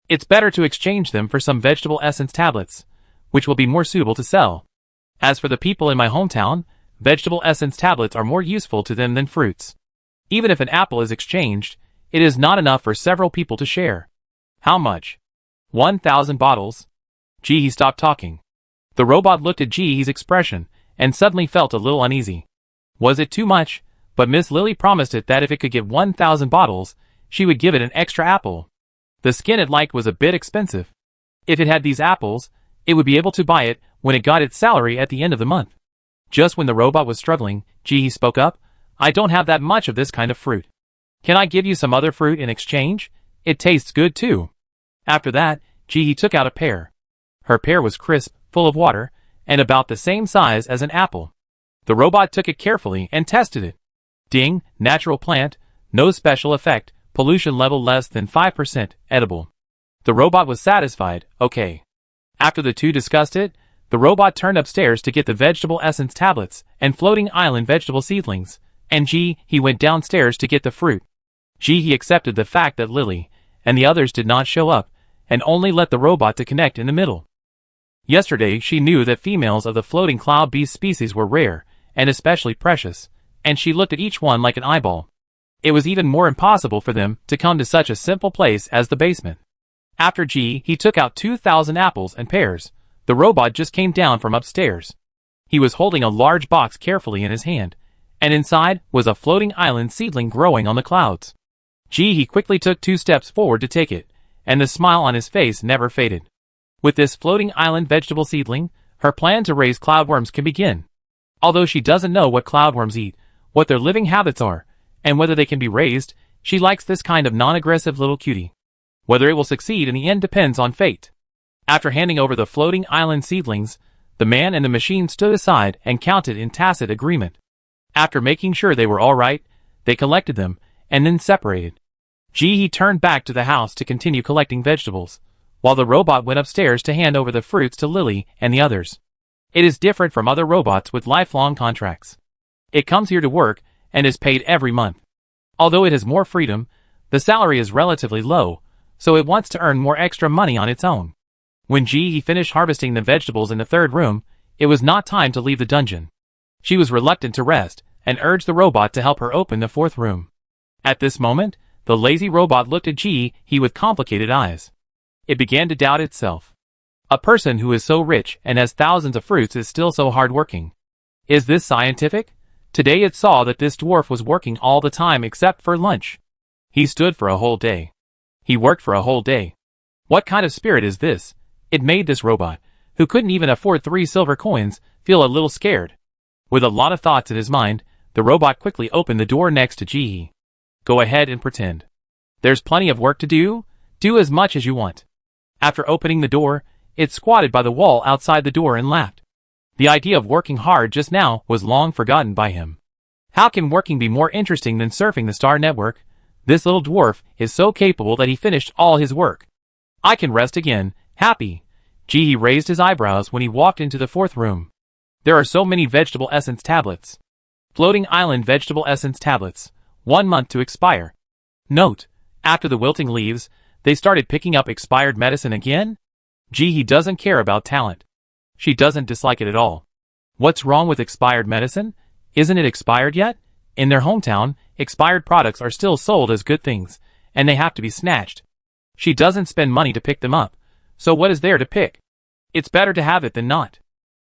Speaker 1: It's better to exchange them for some vegetable essence tablets, which will be more suitable to sell. As for the people in my hometown, vegetable essence tablets are more useful to them than fruits. Even if an apple is exchanged, it is not enough for several people to share. How much? 1,000 bottles. He stopped talking. The robot looked at He's expression, and suddenly felt a little uneasy. Was it too much? But Miss Lily promised it that if it could get 1,000 bottles, she would give it an extra apple. The skin it liked was a bit expensive. If it had these apples, it would be able to buy it when it got its salary at the end of the month. Just when the robot was struggling, he spoke up. I don't have that much of this kind of fruit. Can I give you some other fruit in exchange? It tastes good too. After that, he took out a pear. Her pear was crisp, full of water, and about the same size as an apple. The robot took it carefully and tested it. Ding, natural plant, no special effect, pollution level less than 5%, edible. The robot was satisfied. Okay. After the 2 discussed it, the robot turned upstairs to get the vegetable essence tablets and floating island vegetable seedlings, and he went downstairs to get the fruit. He accepted the fact that Lily and the others did not show up, and only let the robot to connect in the middle. Yesterday she knew that females of the floating cloud beast species were rare, and especially precious, and she looked at each one like an eyeball. It was even more impossible for them to come to such a simple place as the basement. After he took out 2,000 apples and pears, the robot just came down from upstairs. He was holding a large box carefully in his hand, and inside was a floating island seedling growing on the clouds. He quickly took 2 steps forward to take it, and the smile on his face never faded. With this floating island vegetable seedling, her plan to raise cloudworms can begin. Although she doesn't know what cloudworms eat, what their living habits are, and whether they can be raised, she likes this kind of non-aggressive little cutie. Whether it will succeed in the end depends on fate. After handing over the floating island seedlings, the man and the machine stood aside and counted in tacit agreement. After making sure they were all right, they collected them, and then separated. He turned back to the house to continue collecting vegetables, while the robot went upstairs to hand over the fruits to Lily and the others. It is different from other robots with lifelong contracts. It comes here to work and is paid every month. Although it has more freedom, the salary is relatively low, so it wants to earn more extra money on its own. When he finished harvesting the vegetables in the 3rd room, it was not time to leave the dungeon. She was reluctant to rest and urged the robot to help her open the 4th room. At this moment, the lazy robot looked at he with complicated eyes. It began to doubt itself. A person who is so rich and has thousands of fruits is still so hard-working. Is this scientific? Today it saw that this dwarf was working all the time except for lunch. He stood for a whole day. He worked for a whole day. What kind of spirit is this? It made this robot, who couldn't even afford 3 silver coins, feel a little scared. With a lot of thoughts in his mind, the robot quickly opened the door next to Ji. Go ahead and pretend. There's plenty of work to do. Do as much as you want. After opening the door, it squatted by the wall outside the door and laughed. The idea of working hard just now was long forgotten by him. How can working be more interesting than surfing the Star Network? This little dwarf is so capable that he finished all his work. I can rest again, happy. He raised his eyebrows when he walked into the 4th room. There are so many vegetable essence tablets. Floating island vegetable essence tablets. 1 month to expire. Note: after the wilting leaves, they started picking up expired medicine again? He doesn't care about talent. She doesn't dislike it at all. What's wrong with expired medicine? Isn't it expired yet? In their hometown, expired products are still sold as good things, and they have to be snatched. She doesn't spend money to pick them up, so what is there to pick? It's better to have it than not.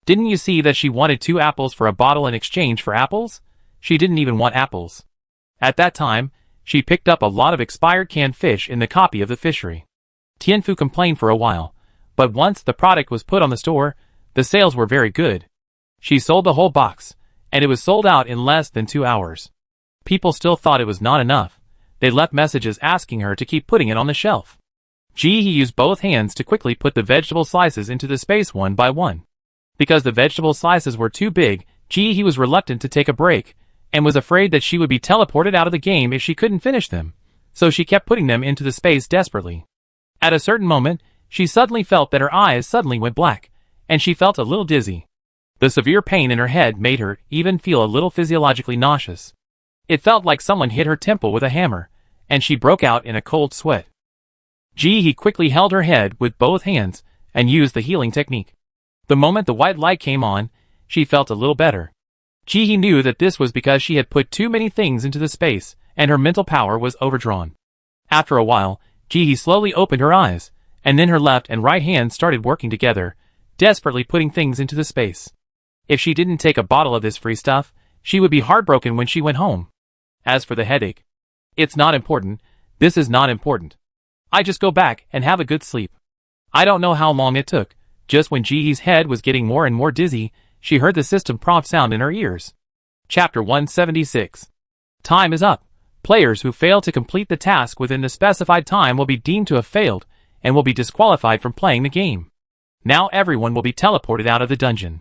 Speaker 1: Didn't you see that she wanted 2 apples for a bottle in exchange for apples? She didn't even want apples. At that time, she picked up a lot of expired canned fish in the copy of the fishery. Tianfu complained for a while, but once the product was put on the store, the sales were very good. She sold the whole box, and it was sold out in less than 2 hours. People still thought it was not enough. They left messages asking her to keep putting it on the shelf. He used both hands to quickly put the vegetable slices into the space one by one. Because the vegetable slices were too big, he was reluctant to take a break, and was afraid that she would be teleported out of the game if she couldn't finish them, so she kept putting them into the space desperately. At a certain moment, she suddenly felt that her eyes suddenly went black, and she felt a little dizzy. The severe pain in her head made her even feel a little physiologically nauseous. It felt like someone hit her temple with a hammer, and she broke out in a cold sweat. He quickly held her head with both hands and used the healing technique. The moment the white light came on, she felt a little better. He knew that this was because she had put too many things into the space, and her mental power was overdrawn. After a while, he slowly opened her eyes, and then her left and right hands started working together, desperately putting things into the space. If she didn't take a bottle of this free stuff, she would be heartbroken when she went home. As for the headache, it's not important. This is not important. I just go back and have a good sleep. I don't know how long it took. Just when Jihee's head was getting more and more dizzy, she heard the system prompt sound in her ears. Chapter 176. Time is up. Players who fail to complete the task within the specified time will be deemed to have failed, and will be disqualified from playing the game. Now everyone will be teleported out of the dungeon.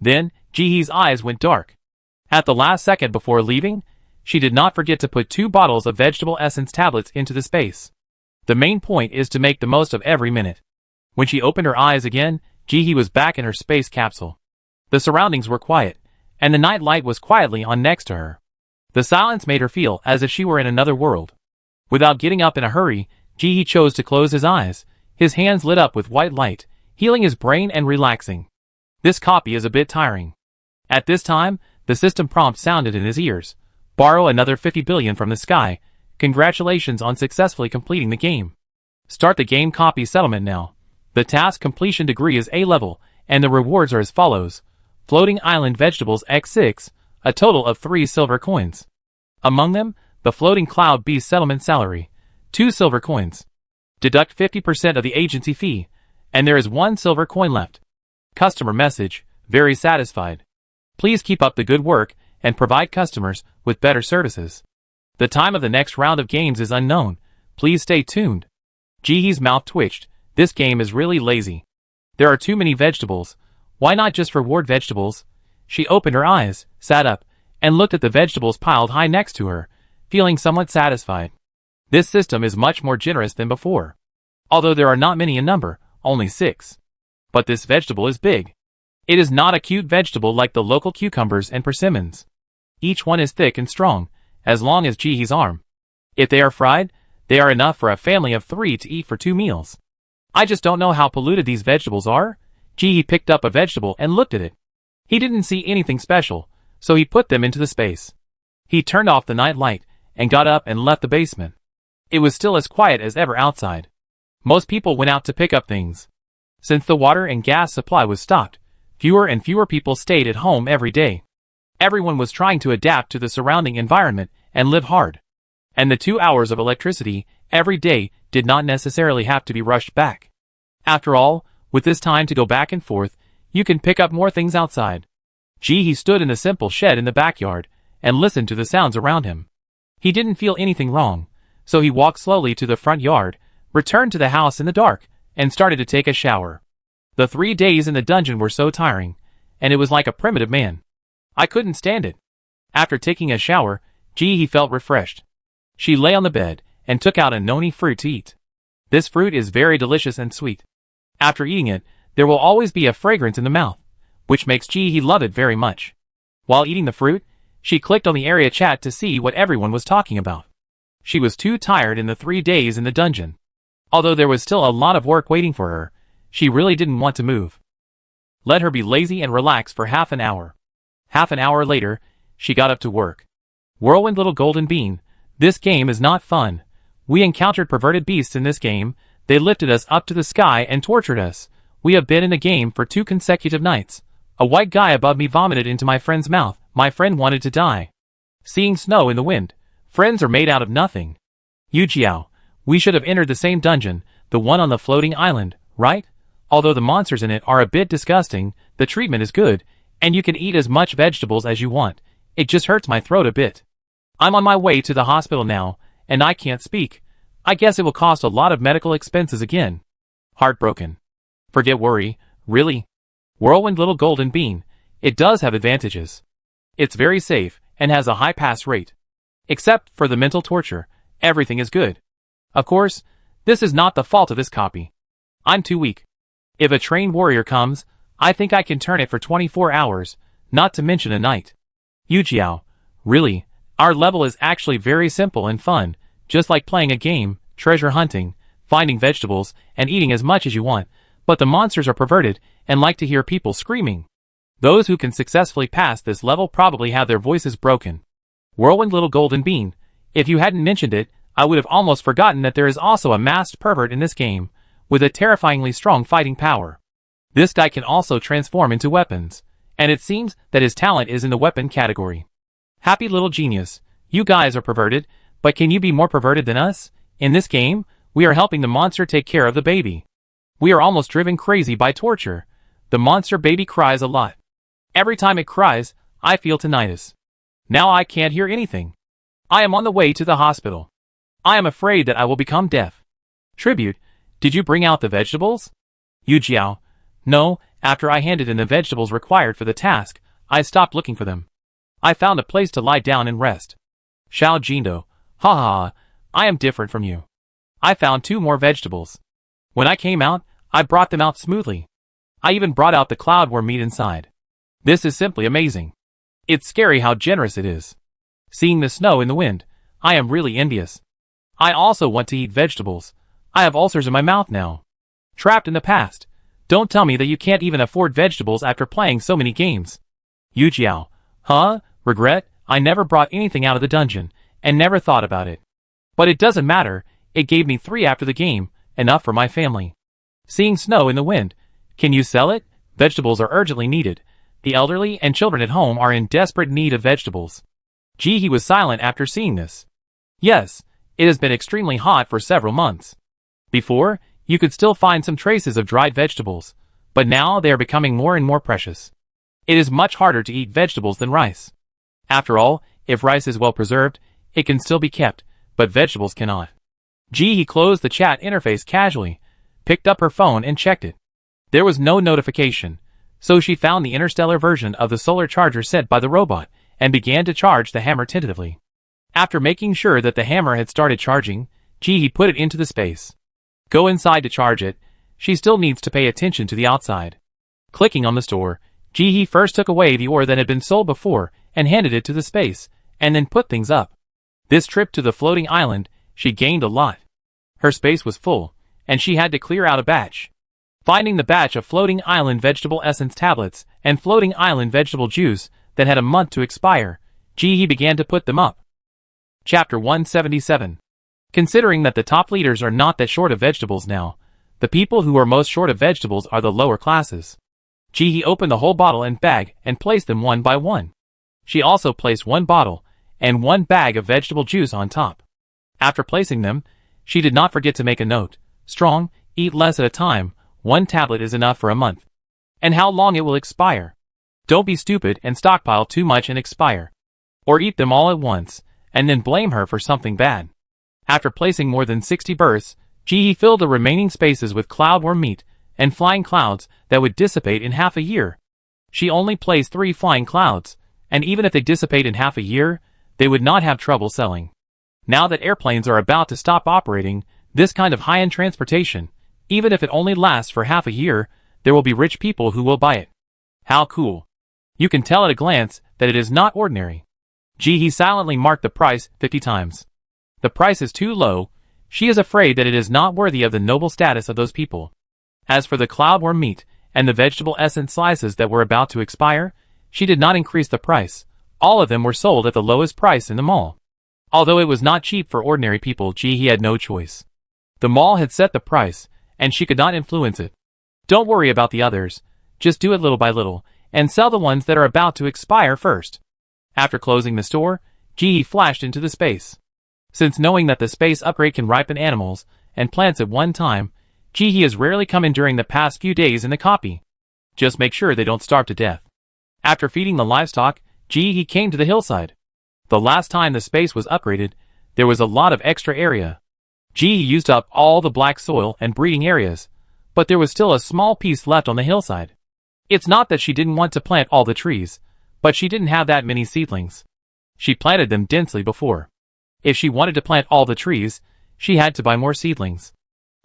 Speaker 1: Then, Jihee's eyes went dark. At the last second before leaving, she did not forget to put 2 bottles of vegetable essence tablets into the space. The main point is to make the most of every minute. When she opened her eyes again, Jihee was back in her space capsule. The surroundings were quiet, and the night light was quietly on next to her. The silence made her feel as if she were in another world. Without getting up in a hurry, Jihee chose to close his eyes. His hands lit up with white light, healing his brain and relaxing. This copy is a bit tiring. At this time, the system prompt sounded in his ears. Borrow another 50 billion from the sky. Congratulations on successfully completing the game. Start the game copy settlement now. The task completion degree is A level, and the rewards are as follows. Floating Island Vegetables X6, a total of 3 silver coins. Among them, the Floating Cloud Beast Settlement Salary, 2 silver coins. Deduct 50% of the agency fee, and there is 1 silver coin left. Customer message, very satisfied. Please keep up the good work, and provide customers with better services. The time of the next round of games is unknown. Please stay tuned. Jihee's mouth twitched. This game is really lazy. There are too many vegetables. Why not just reward vegetables? She opened her eyes, sat up, and looked at the vegetables piled high next to her, feeling somewhat satisfied. This system is much more generous than before. Although there are not many in number, only 6. But this vegetable is big. It is not a cute vegetable like the local cucumbers and persimmons. Each one is thick and strong, as long as Jihee's arm. If they are fried, they are enough for a family of 3 to eat for 2 meals. I just don't know how polluted these vegetables are. Jihee picked up a vegetable and looked at it. He didn't see anything special, so he put them into the space. He turned off the night light, and got up and left the basement. It was still as quiet as ever outside. Most people went out to pick up things. Since the water and gas supply was stopped, fewer and fewer people stayed at home every day. Everyone was trying to adapt to the surrounding environment and live hard. And the 2 hours of electricity every day did not necessarily have to be rushed back. After all, with this time to go back and forth, you can pick up more things outside. Jihee stood in the simple shed in the backyard and listened to the sounds around him. He didn't feel anything wrong, so he walked slowly to the front yard, returned to the house in the dark, and started to take a shower. The 3 days in the dungeon were so tiring, and it was like a primitive man. I couldn't stand it. After taking a shower, Jihee felt refreshed. She lay on the bed and took out a noni fruit to eat. This fruit is very delicious and sweet. After eating it, there will always be a fragrance in the mouth, which makes Jihee love it very much. While eating the fruit, she clicked on the area chat to see what everyone was talking about. She was too tired in the 3 days in the dungeon. Although there was still a lot of work waiting for her, she really didn't want to move. Let her be lazy and relax for half an hour. Half an hour later, she got up to work. Whirlwind Little Golden Bean, this game is not fun. We encountered perverted beasts in this game. They lifted us up to the sky and tortured us. We have been in the game for 2 consecutive nights. A white guy above me vomited into my friend's mouth. My friend wanted to die. Seeing snow in the wind. Friends are made out of nothing. Yujiao, we should have entered the same dungeon, the one on the floating island, right? Although the monsters in it are a bit disgusting, the treatment is good, and you can eat as much vegetables as you want. It just hurts my throat a bit. I'm on my way to the hospital now, and I can't speak. I guess it will cost a lot of medical expenses again. Heartbroken. Forget worry, really. Whirlwind Little Golden Bean. It does have advantages. It's very safe, and has a high pass rate. Except for the mental torture, everything is good. Of course, this is not the fault of this copy. I'm too weak. If a trained warrior comes, I think I can turn it for 24 hours, not to mention a night. Yujiao, really, our level is actually very simple and fun, just like playing a game, treasure hunting, finding vegetables, and eating as much as you want, but the monsters are perverted and like to hear people screaming. Those who can successfully pass this level probably have their voices broken. Whirlwind Little Golden Bean. If you hadn't mentioned it, I would have almost forgotten that there is also a masked pervert in this game, with a terrifyingly strong fighting power. This guy can also transform into weapons, and it seems that his talent is in the weapon category. Happy little genius, you guys are perverted, but can you be more perverted than us? In this game, we are helping the monster take care of the baby. We are almost driven crazy by torture. The monster baby cries a lot. Every time it cries, I feel tinnitus. Now I can't hear anything. I am on the way to the hospital. I am afraid that I will become deaf. Tribute, did you bring out the vegetables? Yujiao, no, after I handed in the vegetables required for the task, I stopped looking for them. I found a place to lie down and rest. Xiao Jindo, ha ha, I am different from you. I found 2 more vegetables. When I came out, I brought them out smoothly. I even brought out the cloudworm meat inside. This is simply amazing. It's scary how generous it is. Seeing the snow in the wind, I am really envious. I also want to eat vegetables. I have ulcers in my mouth now. Trapped in the past. Don't tell me that you can't even afford vegetables after playing so many games. Yujiao, huh? Regret? I never brought anything out of the dungeon, and never thought about it. But it doesn't matter, it gave me 3 after the game, enough for my family. Seeing snow in the wind. Can you sell it? Vegetables are urgently needed. The elderly and children at home are in desperate need of vegetables. He was silent after seeing this. Yes, it has been extremely hot for several months. Before, you could still find some traces of dried vegetables, but now they are becoming more and more precious. It is much harder to eat vegetables than rice. After all, if rice is well preserved, it can still be kept, but vegetables cannot. He closed the chat interface casually, picked up her phone and checked it. There was no notification, so she found the interstellar version of the solar charger sent by the robot, and began to charge the hammer tentatively. After making sure that the hammer had started charging, he put it into the space. Go inside to charge it. She still needs to pay attention to the outside. Clicking on the store, he first took away the ore that had been sold before and handed it to the space, and then put things up. This trip to the floating island, she gained a lot. Her space was full, and she had to clear out a batch. Finding the batch of floating island vegetable essence tablets and floating island vegetable juice that had a month to expire, he began to put them up. Chapter 177. Considering that the top leaders are not that short of vegetables now, the people who are most short of vegetables are the lower classes. He opened the whole bottle and bag and placed them one by one. She also placed 1 bottle and 1 bag of vegetable juice on top. After placing them, she did not forget to make a note. Strong, eat less at a time, 1 tablet is enough for a month. And how long it will expire. Don't be stupid and stockpile too much and expire. Or eat them all at once, and then blame her for something bad. After placing more than 60 bursts, he filled the remaining spaces with cloudworm meat and flying clouds that would dissipate in half a year. She only placed 3 flying clouds, and even if they dissipate in half a year, they would not have trouble selling. Now that airplanes are about to stop operating, this kind of high-end transportation, even if it only lasts for half a year, there will be rich people who will buy it. How cool. You can tell at a glance that it is not ordinary. He silently marked the price 50 times. The price is too low. She is afraid that it is not worthy of the noble status of those people. As for the cloudworm meat and the vegetable essence slices that were about to expire, she did not increase the price. All of them were sold at the lowest price in the mall. Although it was not cheap for ordinary people, he had no choice. The mall had set the price, and she could not influence it. Don't worry about the others. Just do it little by little, and sell the ones that are about to expire first. After closing the store, Ji flashed into the space. Since knowing that the space upgrade can ripen animals and plants at one time, Ji has rarely come in during the past few days in the copy. Just make sure they don't starve to death. After feeding the livestock, Ji came to the hillside. The last time the space was upgraded, there was a lot of extra area. Ji used up all the black soil and breeding areas, but there was still a small piece left on the hillside. It's not that she didn't want to plant all the trees, but she didn't have that many seedlings. She planted them densely before. If she wanted to plant all the trees, she had to buy more seedlings.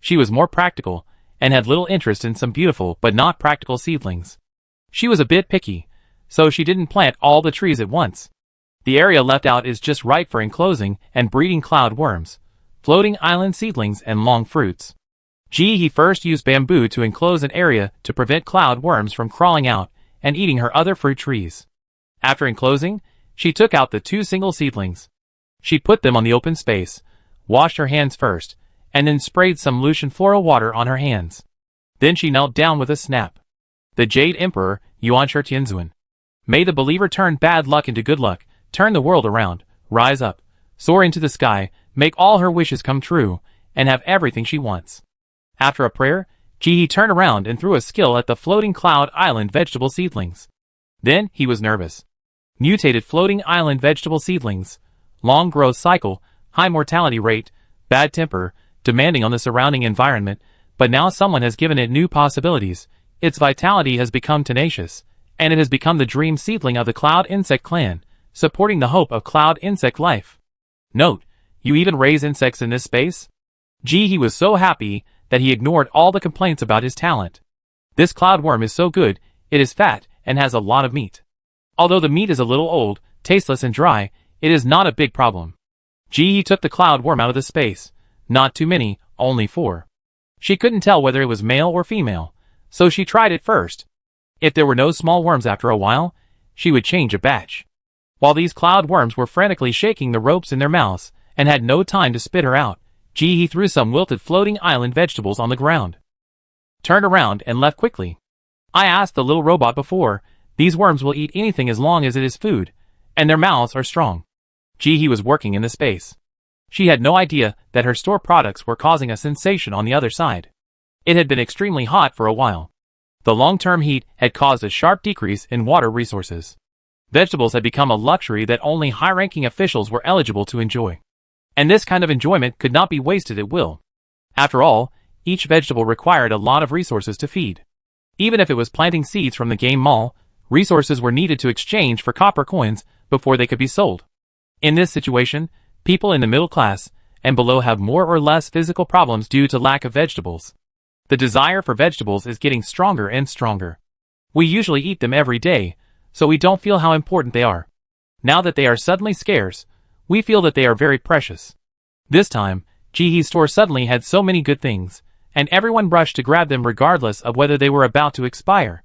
Speaker 1: She was more practical, and had little interest in some beautiful but not practical seedlings. She was a bit picky, so she didn't plant all the trees at once. The area left out is just right for enclosing and breeding cloud worms, floating island seedlings and long fruits. Ji first used bamboo to enclose an area to prevent cloud worms from crawling out and eating her other fruit trees. After enclosing, she took out the 2 single seedlings. She put them on the open space, washed her hands first, and then sprayed some Lucian floral water on her hands. Then she knelt down with a snap. The Jade Emperor, Yuan Tianzuan. May the believer turn bad luck into good luck, turn the world around, rise up, soar into the sky, make all her wishes come true, and have everything she wants. After a prayer, Ji turned around and threw a skill at the floating cloud island vegetable seedlings. Then he was nervous. Mutated floating island vegetable seedlings, long growth cycle, high mortality rate, bad temper, demanding on the surrounding environment, but now someone has given it new possibilities. Its vitality has become tenacious, and it has become the dream seedling of the cloud insect clan, supporting the hope of cloud insect life. Note, you even raise insects in this space? Ji was so happy that he ignored all the complaints about his talent. This cloud worm is so good, it is fat and has a lot of meat. Although the meat is a little old, tasteless and dry, it is not a big problem. Ji took the cloud worm out of the space. Not too many, only 4. She couldn't tell whether it was male or female, so she tried it first. If there were no small worms after a while, she would change a batch. While these cloud worms were frantically shaking the ropes in their mouths and had no time to spit her out, Ji threw some wilted floating island vegetables on the ground. Turned around and left quickly. I asked the little robot before, these worms will eat anything as long as it is food, and their mouths are strong. Ji was working in the space. She had no idea that her store products were causing a sensation on the other side. It had been extremely hot for a while. The long-term heat had caused a sharp decrease in water resources. Vegetables had become a luxury that only high-ranking officials were eligible to enjoy. And this kind of enjoyment could not be wasted at will. After all, each vegetable required a lot of resources to feed. Even if it was planting seeds from the game mall, resources were needed to exchange for copper coins before they could be sold. In this situation, people in the middle class and below have more or less physical problems due to lack of vegetables. The desire for vegetables is getting stronger and stronger. We usually eat them every day, so we don't feel how important they are. Now that they are suddenly scarce, we feel that they are very precious. This time, Jihee's store suddenly had so many good things, and everyone rushed to grab them regardless of whether they were about to expire.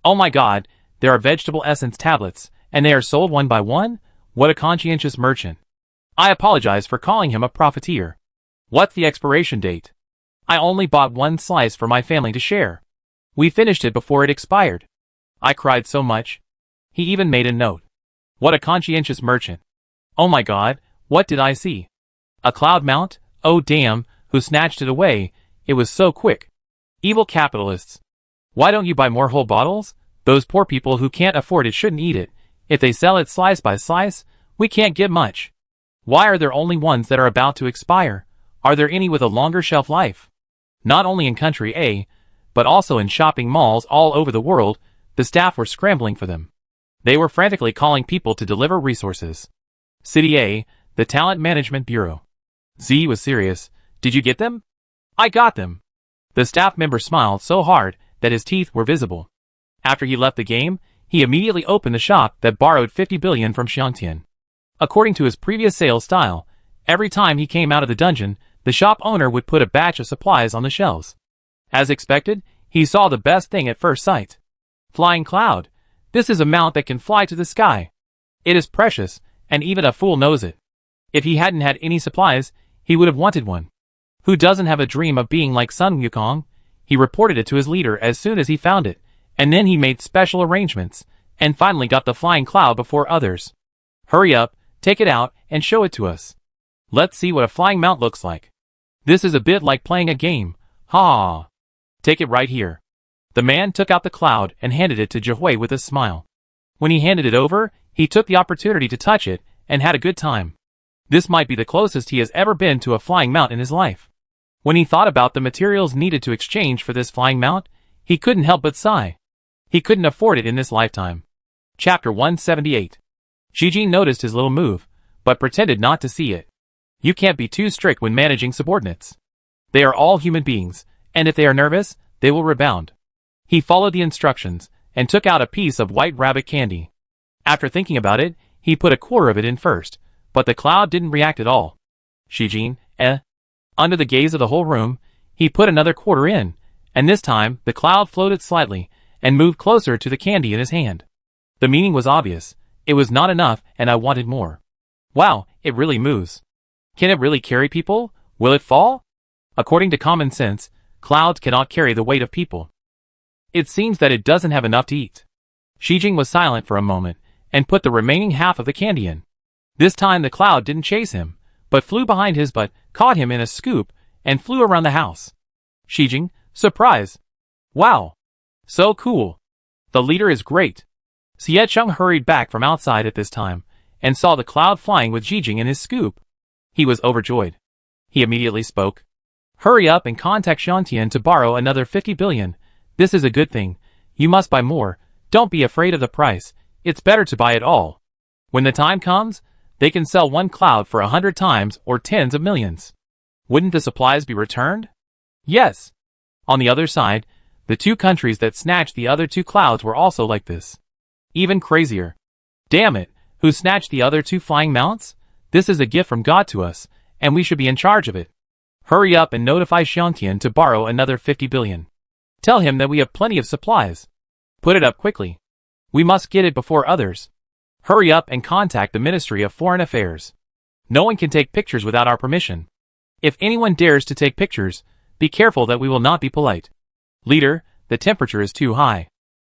Speaker 1: Oh my god, there are vegetable essence tablets, and they are sold one by one? What a conscientious merchant. I apologize for calling him a profiteer. What's the expiration date? I only bought one slice for my family to share. We finished it before it expired. I cried so much. He even made a note. What a conscientious merchant. Oh my god, what did I see? A cloud mount? Oh damn, who snatched it away? It was so quick. Evil capitalists. Why don't you buy more whole bottles? Those poor people who can't afford it shouldn't eat it. If they sell it slice by slice, we can't get much. Why are there only ones that are about to expire? Are there any with a longer shelf life? Not only in Country A, but also in shopping malls all over the world, the staff were scrambling for them. They were frantically calling people to deliver resources. City A, the Talent Management Bureau. Z was serious. Did you get them? I got them. The staff member smiled so hard that his teeth were visible. After he left the game, he immediately opened the shop that borrowed 50 billion from Xiangtian. According to his previous sales style, every time he came out of the dungeon, the shop owner would put a batch of supplies on the shelves. As expected, he saw the best thing at first sight. Flying cloud. This is a mount that can fly to the sky. It is precious, and even a fool knows it. If he hadn't had any supplies, he would have wanted one. Who doesn't have a dream of being like Sun Wukong? He reported it to his leader as soon as he found it, And then he made special arrangements, and finally got the flying cloud before others. Hurry up, take it out, and show it to us. Let's see what a flying mount looks like. This is a bit like playing a game. Ha! Take it right here. The man took out the cloud and handed it to Jihui with a smile. When he handed it over, he took the opportunity to touch it, and had a good time. This might be the closest he has ever been to a flying mount in his life. When he thought about the materials needed to exchange for this flying mount, he couldn't help but sigh. He couldn't afford it in this lifetime. Chapter 178. Shijin noticed his little move, but pretended not to see it. You can't be too strict when managing subordinates. They are all human beings, and if they are nervous, they will rebound. He followed the instructions, and took out a piece of white rabbit candy. After thinking about it, he put a quarter of it in first, but the cloud didn't react at all. Shijin, Under the gaze of the whole room, he put another quarter in, and this time the cloud floated slightly, and moved closer to the candy in his hand. The meaning was obvious. It was not enough, and I wanted more. Wow, it really moves. Can it really carry people? Will it fall? According to common sense, clouds cannot carry the weight of people. It seems that it doesn't have enough to eat. Shijing was silent for a moment, and put the remaining half of the candy in. This time the cloud didn't chase him, but flew behind his butt, caught him in a scoop, and flew around the house. Shijing, surprise! Wow! So cool! The leader is great! Xiecheng hurried back from outside at this time, and saw the cloud flying with Shijing in his scoop. He was overjoyed. He immediately spoke. Hurry up and contact Xiantian to borrow another 50 billion. This is a good thing. You must buy more. Don't be afraid of the price. It's better to buy it all. When the time comes, they can sell one cloud for 100 times or tens of millions. Wouldn't the supplies be returned? Yes. On the other side, the two countries that snatched the other two clouds were also like this. Even crazier. Damn it, who snatched the other two flying mounts? This is a gift from God to us, and we should be in charge of it. Hurry up and notify Xiantian to borrow another 50 billion. Tell him that we have plenty of supplies. Put it up quickly. We must get it before others. Hurry up and contact the Ministry of Foreign Affairs. No one can take pictures without our permission. If anyone dares to take pictures, be careful that we will not be polite. Leader, the temperature is too high.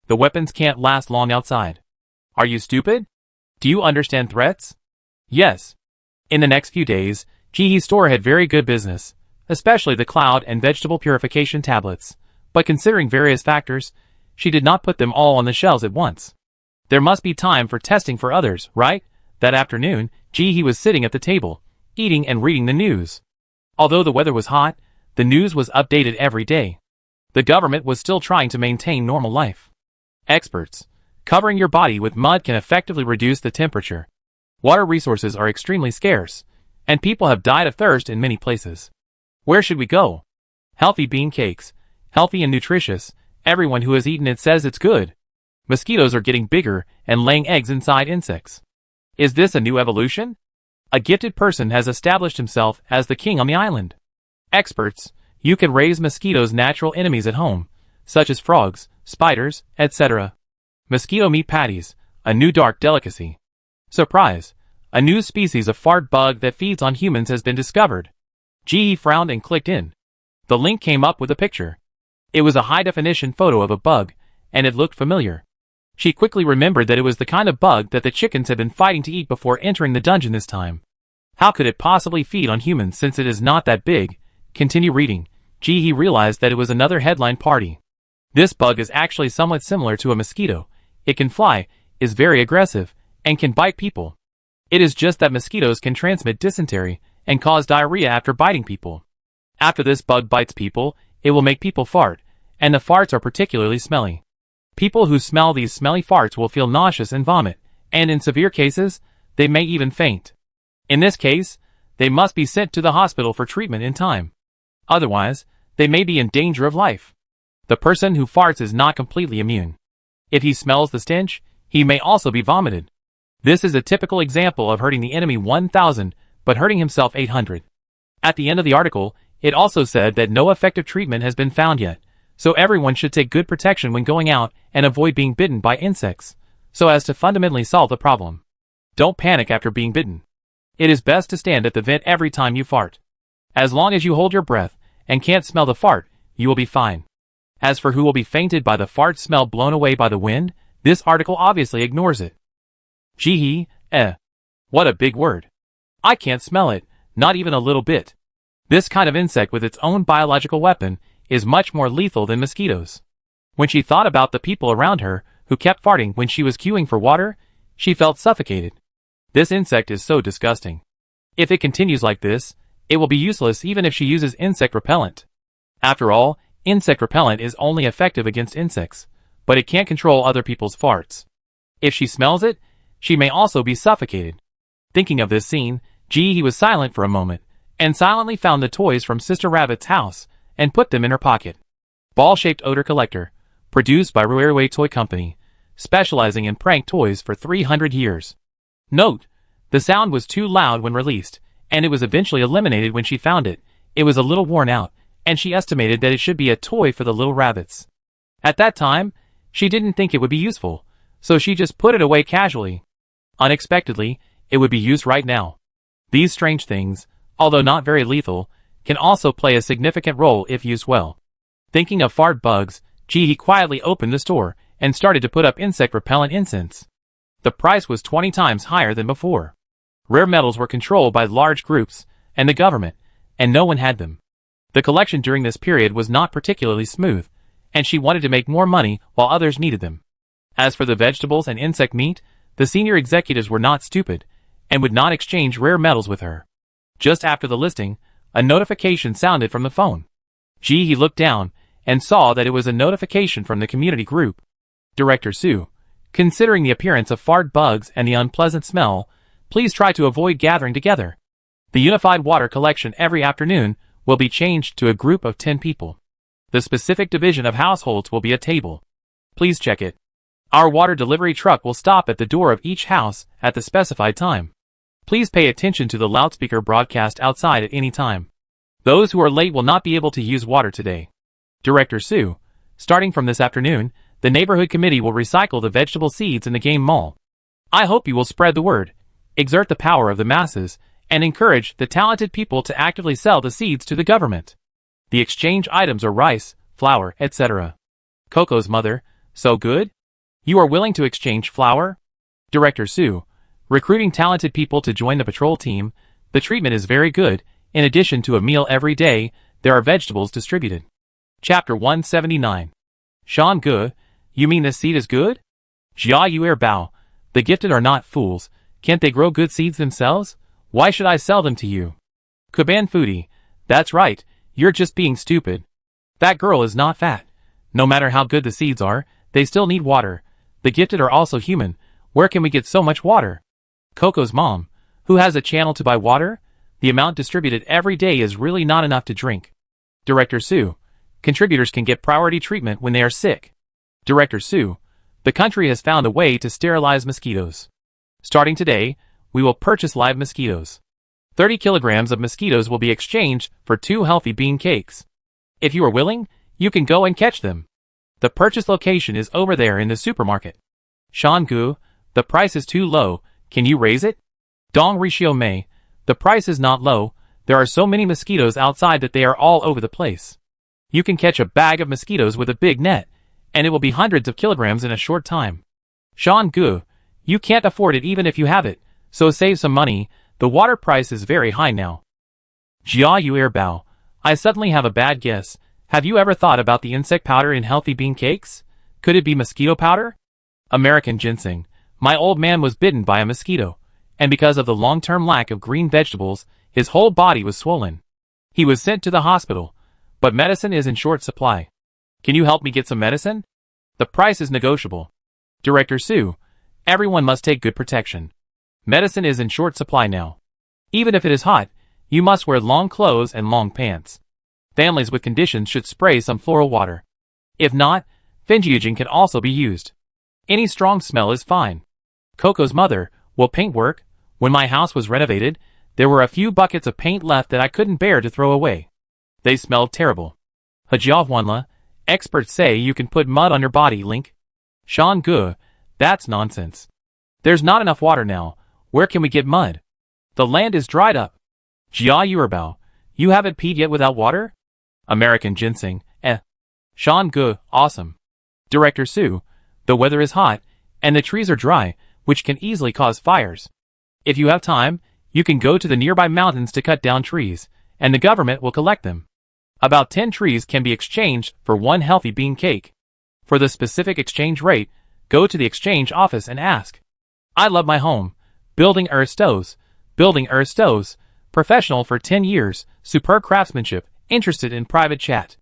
Speaker 1: The weapons can't last long outside. Are you stupid? Do you understand threats? Yes. In the next few days, Jihe's store had very good business, especially the cloud and vegetable purification tablets, but considering various factors, she did not put them all on the shelves at once. There must be time for testing for others, right? That afternoon, Jihe was sitting at the table, eating and reading the news. Although the weather was hot, the news was updated every day. The government was still trying to maintain normal life. Experts, covering your body with mud can effectively reduce the temperature. Water resources are extremely scarce, and people have died of thirst in many places. Where should we go? Healthy bean cakes, healthy and nutritious, everyone who has eaten it says it's good. Mosquitoes are getting bigger and laying eggs inside insects. Is this a new evolution? A gifted person has established himself as the king on the island. Experts, you can raise mosquitoes' natural enemies at home, such as frogs, spiders, etc. Mosquito meat patties, a new dark delicacy. Surprise! A new species of fart bug that feeds on humans has been discovered. Jihe frowned and clicked in. The link came up with a picture. It was a high-definition photo of a bug, and it looked familiar. She quickly remembered that it was the kind of bug that the chickens had been fighting to eat before entering the dungeon this time. How could it possibly feed on humans since it is not that big? Continue reading. Jihe realized that it was another headline party. This bug is actually somewhat similar to a mosquito. It can fly, is very aggressive, and can bite people. It is just that mosquitoes can transmit dysentery and cause diarrhea after biting people. After this bug bites people, it will make people fart, and the farts are particularly smelly. People who smell these smelly farts will feel nauseous and vomit, and in severe cases, they may even faint. In this case, they must be sent to the hospital for treatment in time. Otherwise, they may be in danger of life. The person who farts is not completely immune. If he smells the stench, he may also be vomited. This is a typical example of hurting the enemy 1,000, but hurting himself 800. At the end of the article, it also said that no effective treatment has been found yet, so everyone should take good protection when going out and avoid being bitten by insects, so as to fundamentally solve the problem. Don't panic after being bitten. It is best to stand at the vent every time you fart. As long as you hold your breath and can't smell the fart, you will be fine. As for who will be fainted by the fart smell blown away by the wind, this article obviously ignores it. Gee, what a big word. I can't smell it, not even a little bit. This kind of insect with its own biological weapon is much more lethal than mosquitoes. When she thought about the people around her who kept farting when she was queuing for water, she felt suffocated. This insect is so disgusting. If it continues like this, it will be useless even if she uses insect repellent. After all, insect repellent is only effective against insects, but it can't control other people's farts. If she smells it, she may also be suffocated. Thinking of this scene, he was silent for a moment, and silently found the toys from Sister Rabbit's house, and put them in her pocket. Ball-shaped odor collector, produced by Railway Toy Company, specializing in prank toys for 300 years. Note: the sound was too loud when released, and it was eventually eliminated when she found it. It was a little worn out, and she estimated that it should be a toy for the little rabbits. At that time, she didn't think it would be useful, so she just put it away casually. Unexpectedly, it would be used right now. These strange things, although not very lethal, can also play a significant role if used well. Thinking of fart bugs, he quietly opened the store and started to put up insect repellent incense. The price was 20 times higher than before. Rare metals were controlled by large groups and the government, and no one had them. The collection during this period was not particularly smooth, and she wanted to make more money while others needed them. As for the vegetables and insect meat, the senior executives were not stupid, and would not exchange rare metals with her. Just after the listing, a notification sounded from the phone. He looked down, and saw that it was a notification from the community group. Director Sue, considering the appearance of fart bugs and the unpleasant smell, please try to avoid gathering together. The unified water collection every afternoon will be changed to a group of 10 people. The specific division of households will be a table. Please check it. Our water delivery truck will stop at the door of each house at the specified time. Please pay attention to the loudspeaker broadcast outside at any time. Those who are late will not be able to use water today. Director Sue, starting from this afternoon, the neighborhood committee will recycle the vegetable seeds in the game mall. I hope you will spread the word, exert the power of the masses, and encourage the talented people to actively sell the seeds to the government. The exchange items are rice, flour, etc. Coco's mother, so good? You are willing to exchange flour? Director Sue, recruiting talented people to join the patrol team. The treatment is very good. In addition to a meal every day, there are vegetables distributed. Chapter 179. Sean Gu, you mean this seed is good? Jia Yuer Bao, the gifted are not fools. Can't they grow good seeds themselves? Why should I sell them to you? Kuban Foodie, that's right, you're just being stupid. That girl is not fat. No matter how good the seeds are, they still need water. The gifted are also human. Where can we get so much water? Coco's mom, who has a channel to buy water? The amount distributed every day is really not enough to drink. Director Sue, contributors can get priority treatment when they are sick. Director Sue, the country has found a way to sterilize mosquitoes. Starting today, we will purchase live mosquitoes. 30 kilograms of mosquitoes will be exchanged for 2 healthy bean cakes. If you are willing, you can go and catch them. The purchase location is over there in the supermarket. Sean Gu, the price is too low, can you raise it? Dong Rishio Mei, the price is not low, there are so many mosquitoes outside that they are all over the place. You can catch a bag of mosquitoes with a big net, and it will be hundreds of kilograms in a short time. Sean Gu, you can't afford it even if you have it, so save some money, the water price is very high now. Jia Yuer Bao, I suddenly have a bad guess. Have you ever thought about the insect powder in healthy bean cakes? Could it be mosquito powder? American ginseng, my old man was bitten by a mosquito, and because of the long-term lack of green vegetables, his whole body was swollen. He was sent to the hospital, but medicine is in short supply. Can you help me get some medicine? The price is negotiable. Director Sue, everyone must take good protection. Medicine is in short supply now. Even if it is hot, you must wear long clothes and long pants. Families with conditions should spray some floral water. If not, Fenjiujing can also be used. Any strong smell is fine. Coco's mother, will paint work? When my house was renovated, there were a few buckets of paint left that I couldn't bear to throw away. They smelled terrible. Hajia Huanla, experts say you can put mud on your body, Link. Sean Gu, that's nonsense. There's not enough water now. Where can we get mud? The land is dried up. Jia Yuerbao, you haven't peed yet without water? American ginseng, Sean Gu, awesome. Director Sue, the weather is hot, and the trees are dry, which can easily cause fires. If you have time, you can go to the nearby mountains to cut down trees, and the government will collect them. About 10 trees can be exchanged for one healthy bean cake. For the specific exchange rate, go to the exchange office and ask. I love my home. Building earth stoves. Building earth stoves. Professional for 10 years, superb craftsmanship, interested in private chat.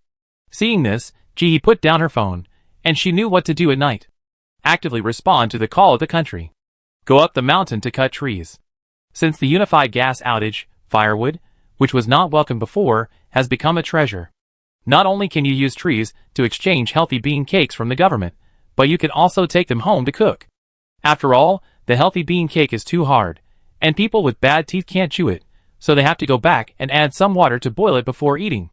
Speaker 1: Seeing this, Ji put down her phone, and she knew what to do at night. Actively respond to the call of the country. Go up the mountain to cut trees. Since the unified gas outage, firewood, which was not welcome before, has become a treasure. Not only can you use trees to exchange healthy bean cakes from the government, but you can also take them home to cook. After all, the healthy bean cake is too hard, and people with bad teeth can't chew it, so they have to go back and add some water to boil it before eating.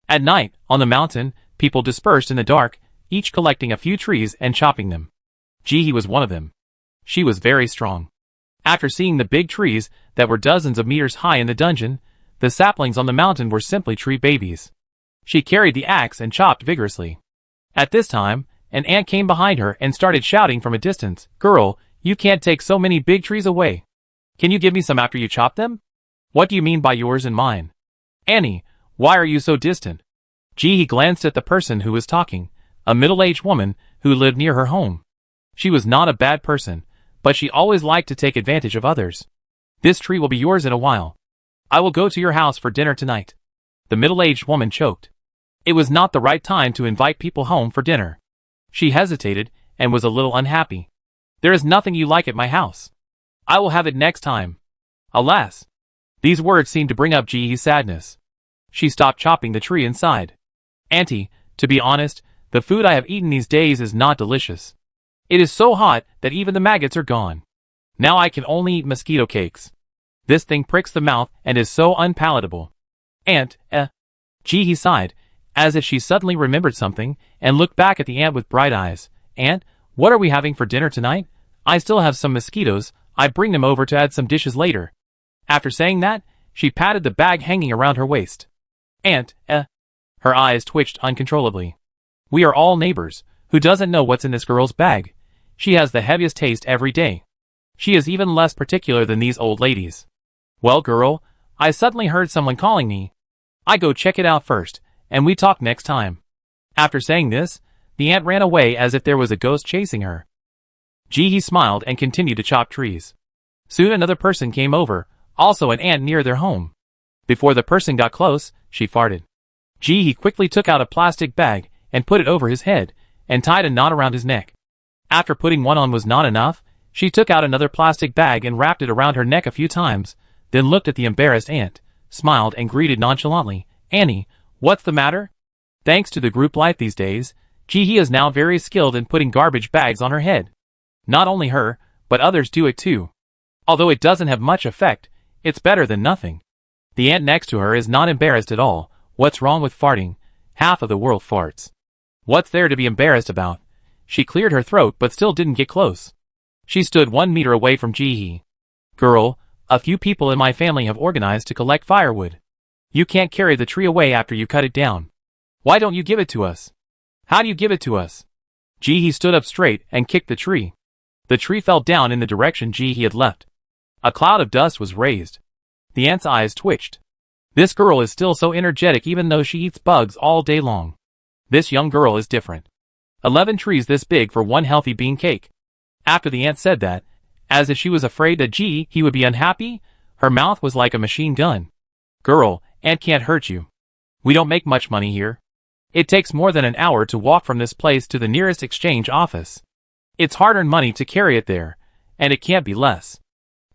Speaker 1: At night, on the mountain, people dispersed in the dark, each collecting a few trees and chopping them. Ji was one of them. She was very strong. After seeing the big trees that were dozens of meters high in the dungeon, the saplings on the mountain were simply tree babies. She carried the axe and chopped vigorously. At this time, an ant came behind her and started shouting from a distance, "Girl, you can't take so many big trees away. Can you give me some after you chop them? What do you mean by yours and mine? Annie, why are you so distant?" Ji glanced at the person who was talking, a middle-aged woman who lived near her home. She was not a bad person, but she always liked to take advantage of others. "This tree will be yours in a while. I will go to your house for dinner tonight." The middle-aged woman choked. It was not the right time to invite people home for dinner. She hesitated and was a little unhappy. "There is nothing you like at my house. I will have it next time." Alas! These words seemed to bring up Ji's sadness. She stopped chopping the tree and sighed. "Auntie, to be honest, the food I have eaten these days is not delicious. It is so hot that even the maggots are gone. Now I can only eat mosquito cakes. This thing pricks the mouth and is so unpalatable." "Aunt, Ji sighed, as if she suddenly remembered something, and looked back at the ant with bright eyes. "Aunt, what are we having for dinner tonight? I still have some mosquitoes. I bring them over to add some dishes later." After saying that, she patted the bag hanging around her waist. "Aunt, Her eyes twitched uncontrollably. "We are all neighbors. Who doesn't know what's in this girl's bag? She has the heaviest taste every day. She is even less particular than these old ladies." "Well, girl, I suddenly heard someone calling me. I go check it out first, and we talk next time." After saying this, the ant ran away as if there was a ghost chasing her. Ji smiled and continued to chop trees. Soon another person came over, also an ant near their home. Before the person got close, she farted. Ji quickly took out a plastic bag and put it over his head, and tied a knot around his neck. After putting one on was not enough, she took out another plastic bag and wrapped it around her neck a few times, then looked at the embarrassed ant, smiled and greeted nonchalantly, "Annie, what's the matter?" Thanks to the group life these days, Ji is now very skilled in putting garbage bags on her head. Not only her, but others do it too. Although it doesn't have much effect, it's better than nothing. The ant next to her is not embarrassed at all. What's wrong with farting? Half of the world farts. What's there to be embarrassed about? She cleared her throat but still didn't get close. She stood 1 meter away from Ji. "Girl, a few people in my family have organized to collect firewood. You can't carry the tree away after you cut it down. Why don't you give it to us? How do you give it to us?" Ji stood up straight and kicked the tree. The tree fell down in the direction Ji had left. A cloud of dust was raised. The ant's eyes twitched. This girl is still so energetic even though she eats bugs all day long. This young girl is different. 11 trees this big for one healthy bean cake. After the ant said that, as if she was afraid that Ji would be unhappy, her mouth was like a machine gun. "Girl, ant can't hurt you. We don't make much money here. It takes more than an hour to walk from this place to the nearest exchange office. It's hard-earned money to carry it there, and it can't be less.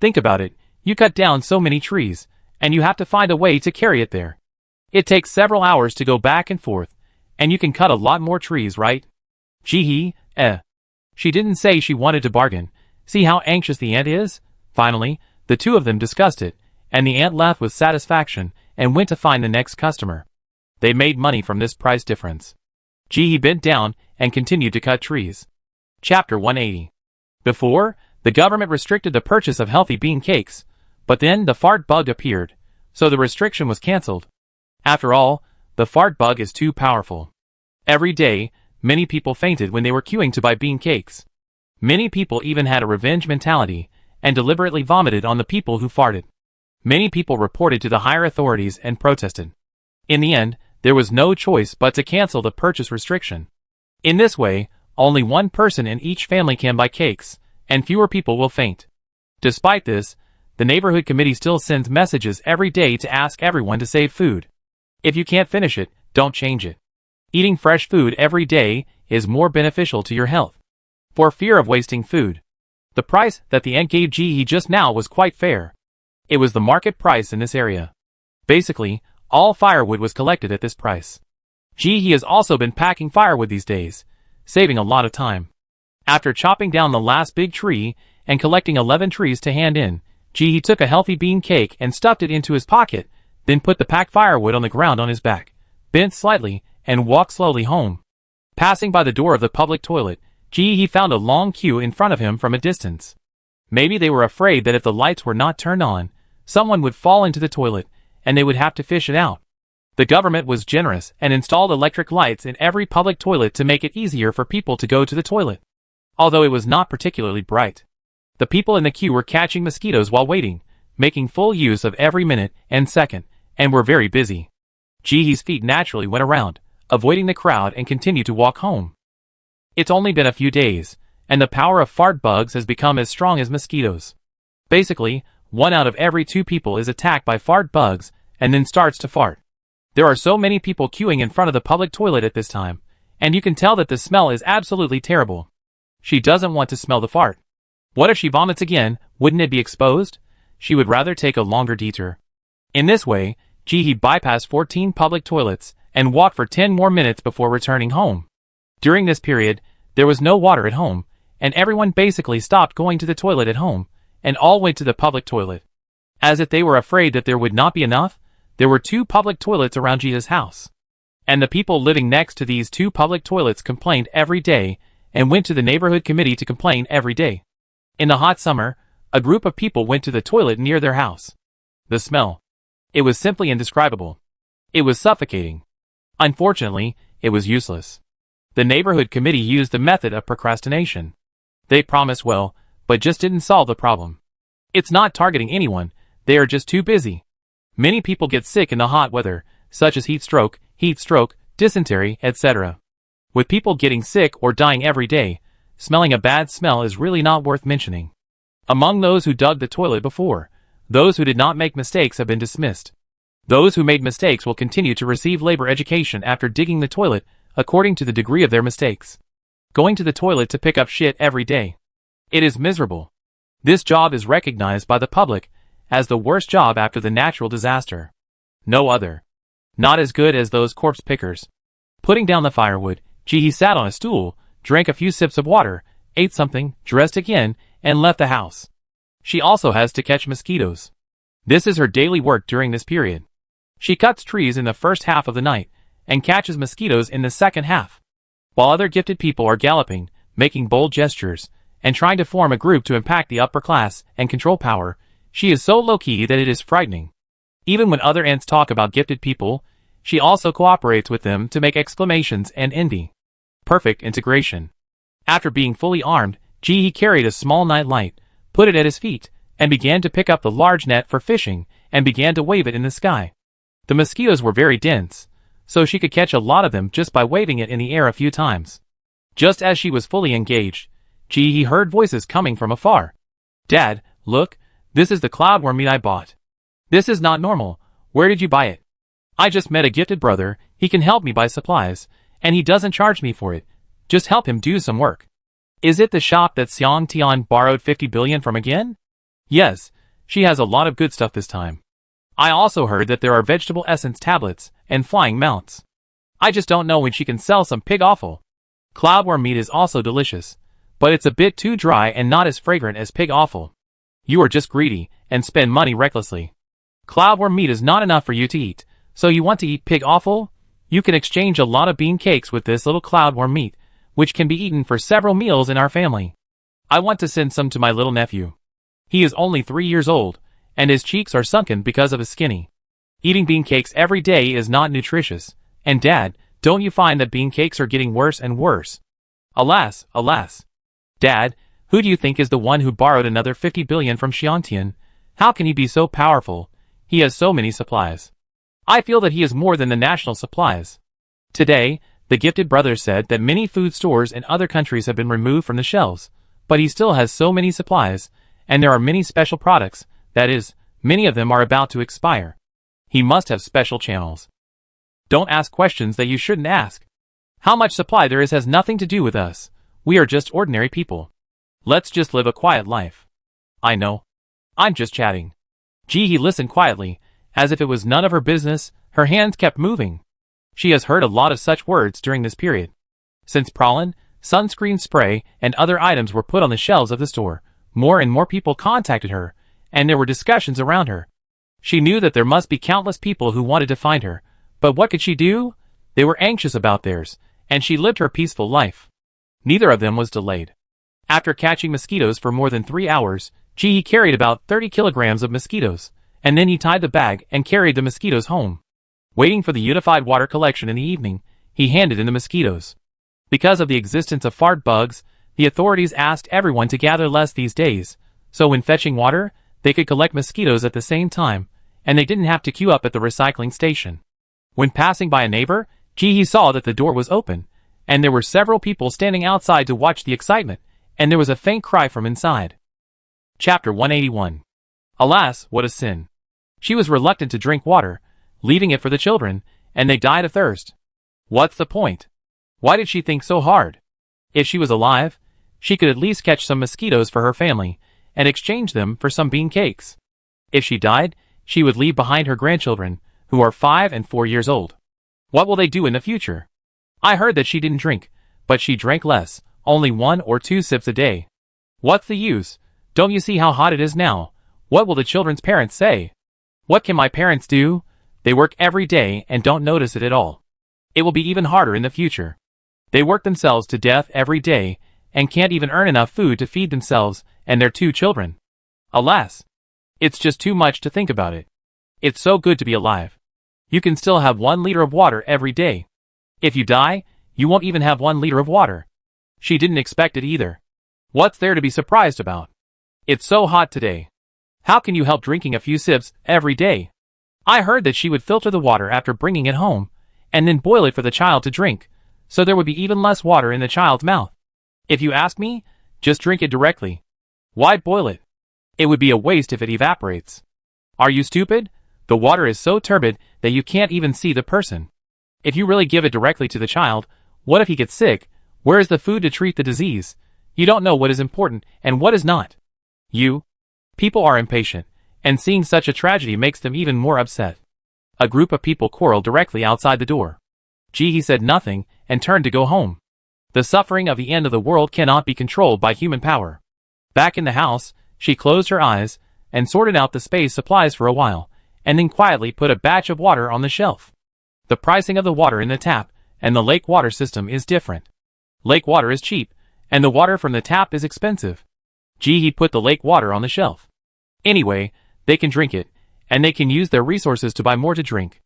Speaker 1: Think about it, you cut down so many trees, and you have to find a way to carry it there. It takes several hours to go back and forth, and you can cut a lot more trees, right?" Ji, She didn't say she wanted to bargain. See how anxious the ant is? Finally, the two of them discussed it, and the ant left with satisfaction and went to find the next customer. They made money from this price difference. Ji bent down and continued to cut trees. Chapter 180. Before, the government restricted the purchase of healthy bean cakes, but then the fart bug appeared, so the restriction was cancelled. After all, the fart bug is too powerful. Every day, many people fainted when they were queuing to buy bean cakes. Many people even had a revenge mentality and deliberately vomited on the people who farted. Many people reported to the higher authorities and protested. In the end, there was no choice but to cancel the purchase restriction. In this way, only one person in each family can buy cakes, and fewer people will faint. Despite this, the neighborhood committee still sends messages every day to ask everyone to save food. If you can't finish it, don't change it. Eating fresh food every day is more beneficial to your health. For fear of wasting food. The price that the ant gave Ji just now was quite fair. It was the market price in this area. Basically, all firewood was collected at this price. Ji has also been packing firewood these days, saving a lot of time. After chopping down the last big tree and collecting 11 trees to hand in, Ji took a healthy bean cake and stuffed it into his pocket, then put the packed firewood on the ground on his back, bent slightly, and walked slowly home. Passing by the door of the public toilet, Ji found a long queue in front of him from a distance. Maybe they were afraid that if the lights were not turned on, someone would fall into the toilet, and they would have to fish it out. The government was generous and installed electric lights in every public toilet to make it easier for people to go to the toilet. Although it was not particularly bright. The people in the queue were catching mosquitoes while waiting, making full use of every minute and second, and were very busy. Ji's feet naturally went around, avoiding the crowd, and continued to walk home. It's only been a few days, and the power of fart bugs has become as strong as mosquitoes. Basically, 1 out of every 2 people is attacked by fart bugs and then starts to fart. There are so many people queuing in front of the public toilet at this time, and you can tell that the smell is absolutely terrible. She doesn't want to smell the fart. What if she vomits again? Wouldn't it be exposed? She would rather take a longer detour. In this way, Ji bypassed 14 public toilets and walked for 10 more minutes before returning home. During this period, there was no water at home, and everyone basically stopped going to the toilet at home, and all went to the public toilet. As if they were afraid that there would not be enough, there were 2 public toilets around Ji's house. And the people living next to these 2 public toilets complained every day and went to the neighborhood committee to complain every day. In the hot summer, a group of people went to the toilet near their house. The smell. It was simply indescribable. It was suffocating. Unfortunately, it was useless. The neighborhood committee used the method of procrastination. They promised well, but just didn't solve the problem. It's not targeting anyone, they are just too busy. Many people get sick in the hot weather, such as heat stroke, dysentery, etc. With people getting sick or dying every day, smelling a bad smell is really not worth mentioning. Among those who dug the toilet before, those who did not make mistakes have been dismissed. Those who made mistakes will continue to receive labor education after digging the toilet, according to the degree of their mistakes. Going to the toilet to pick up shit every day. It is miserable. This job is recognized by the public as the worst job after the natural disaster. No other. Not as good as those corpse pickers. Putting down the firewood, Ji sat on a stool, drank a few sips of water, ate something, dressed again, and left the house. She also has to catch mosquitoes. This is her daily work during this period. She cuts trees in the first half of the night, and catches mosquitoes in the second half. While other gifted people are galloping, making bold gestures, and trying to form a group to impact the upper class and control power, she is so low-key that it is frightening. Even when other ants talk about gifted people, she also cooperates with them to make exclamations and envy. Perfect integration. After being fully armed, Ji carried a small night light, put it at his feet, and began to pick up the large net for fishing, and began to wave it in the sky. The mosquitoes were very dense, so she could catch a lot of them just by waving it in the air a few times. Just as she was fully engaged, Ji heard voices coming from afar. "Dad, look, this is the cloudworm meat I bought. This is not normal. Where did you buy it? I just met a gifted brother, he can help me buy supplies, and he doesn't charge me for it. Just help him do some work." "Is it the shop that Xiang Tian borrowed 50 billion from again?" "Yes, she has a lot of good stuff this time. I also heard that there are vegetable essence tablets and flying mounts. I just don't know when she can sell some pig offal. Cloudworm meat is also delicious, but it's a bit too dry and not as fragrant as pig offal. You are just greedy and spend money recklessly. Cloudworm meat is not enough for you to eat, so you want to eat pig offal? You can exchange a lot of bean cakes with this little cloudworm meat, which can be eaten for several meals in our family. I want to send some to my little nephew. He is only 3 years old, and his cheeks are sunken because of his skinny. Eating bean cakes every day is not nutritious, and Dad, Don't you find that bean cakes are getting worse and worse? Alas, alas. Dad, who do you think is the one who borrowed another 50 billion from Xiantian? How can he be so powerful? He has so many supplies. I feel that he is more than the national supplies. Today, the gifted brother said that many food stores in other countries have been removed from the shelves, but he still has so many supplies, and there are many special products, that is, many of them are about to expire. He must have special channels. Don't ask questions that you shouldn't ask. How much supply there is has nothing to do with us. We are just ordinary people. Let's just live a quiet life. I know. I'm just chatting. Ji-hee listened quietly, as if it was none of her business. Her hands kept moving. She has heard a lot of such words during this period. Since pralin, sunscreen spray, and other items were put on the shelves of the store, more and more people contacted her, and there were discussions around her. She knew that there must be countless people who wanted to find her, but what could she do? They were anxious about theirs, and she lived her peaceful life. Neither of them was delayed. After catching mosquitoes for more than 3 hours, Ji-hee carried about 30 kilograms of mosquitoes, and then he tied the bag and carried the mosquitoes home. Waiting for the unified water collection in the evening, he handed in the mosquitoes. Because of the existence of fart bugs, the authorities asked everyone to gather less these days, so when fetching water, they could collect mosquitoes at the same time, and they didn't have to queue up at the recycling station. When passing by a neighbor, Ji-hee saw that the door was open, and there were several people standing outside to watch the excitement, and there was a faint cry from inside. Chapter 181. Alas, what a sin. She was reluctant to drink water, leaving it for the children, and they died of thirst. What's the point? Why did she think so hard? If she was alive, she could at least catch some mosquitoes for her family, and exchange them for some bean cakes. If she died, she would leave behind her grandchildren, who are 5 and 4 years old. What will they do in the future? I heard that she didn't drink, but she drank less, only 1 or 2 sips a day. What's the use? Don't you see how hot it is now? What will the children's parents say? What can my parents do? They work every day and don't notice it at all. It will be even harder in the future. They work themselves to death every day, and can't even earn enough food to feed themselves and their 2 children. Alas! It's just too much to think about it. It's so good to be alive. You can still have 1 liter of water every day. If you die, you won't even have 1 liter of water. She didn't expect it either. What's there to be surprised about? It's so hot today. How can you help drinking a few sips every day? I heard that she would filter the water after bringing it home, and then boil it for the child to drink, so there would be even less water in the child's mouth. If you ask me, just drink it directly. Why boil it? It would be a waste if it evaporates. Are you stupid? The water is so turbid that you can't even see the person. If you really give it directly to the child, what if he gets sick? Where is the food to treat the disease? You don't know what is important and what is not. People are impatient, and seeing such a tragedy makes them even more upset. A group of people quarreled directly outside the door. Ji-hee said nothing and turned to go home. The suffering of the end of the world cannot be controlled by human power. Back in the house, she closed her eyes and sorted out the space supplies for a while, and then quietly put a batch of water on the shelf. The pricing of the water in the tap and the lake water system is different. Lake water is cheap, and the water from the tap is expensive. Ji-hee put the lake water on the shelf. Anyway, they can drink it, and they can use their resources to buy more to drink.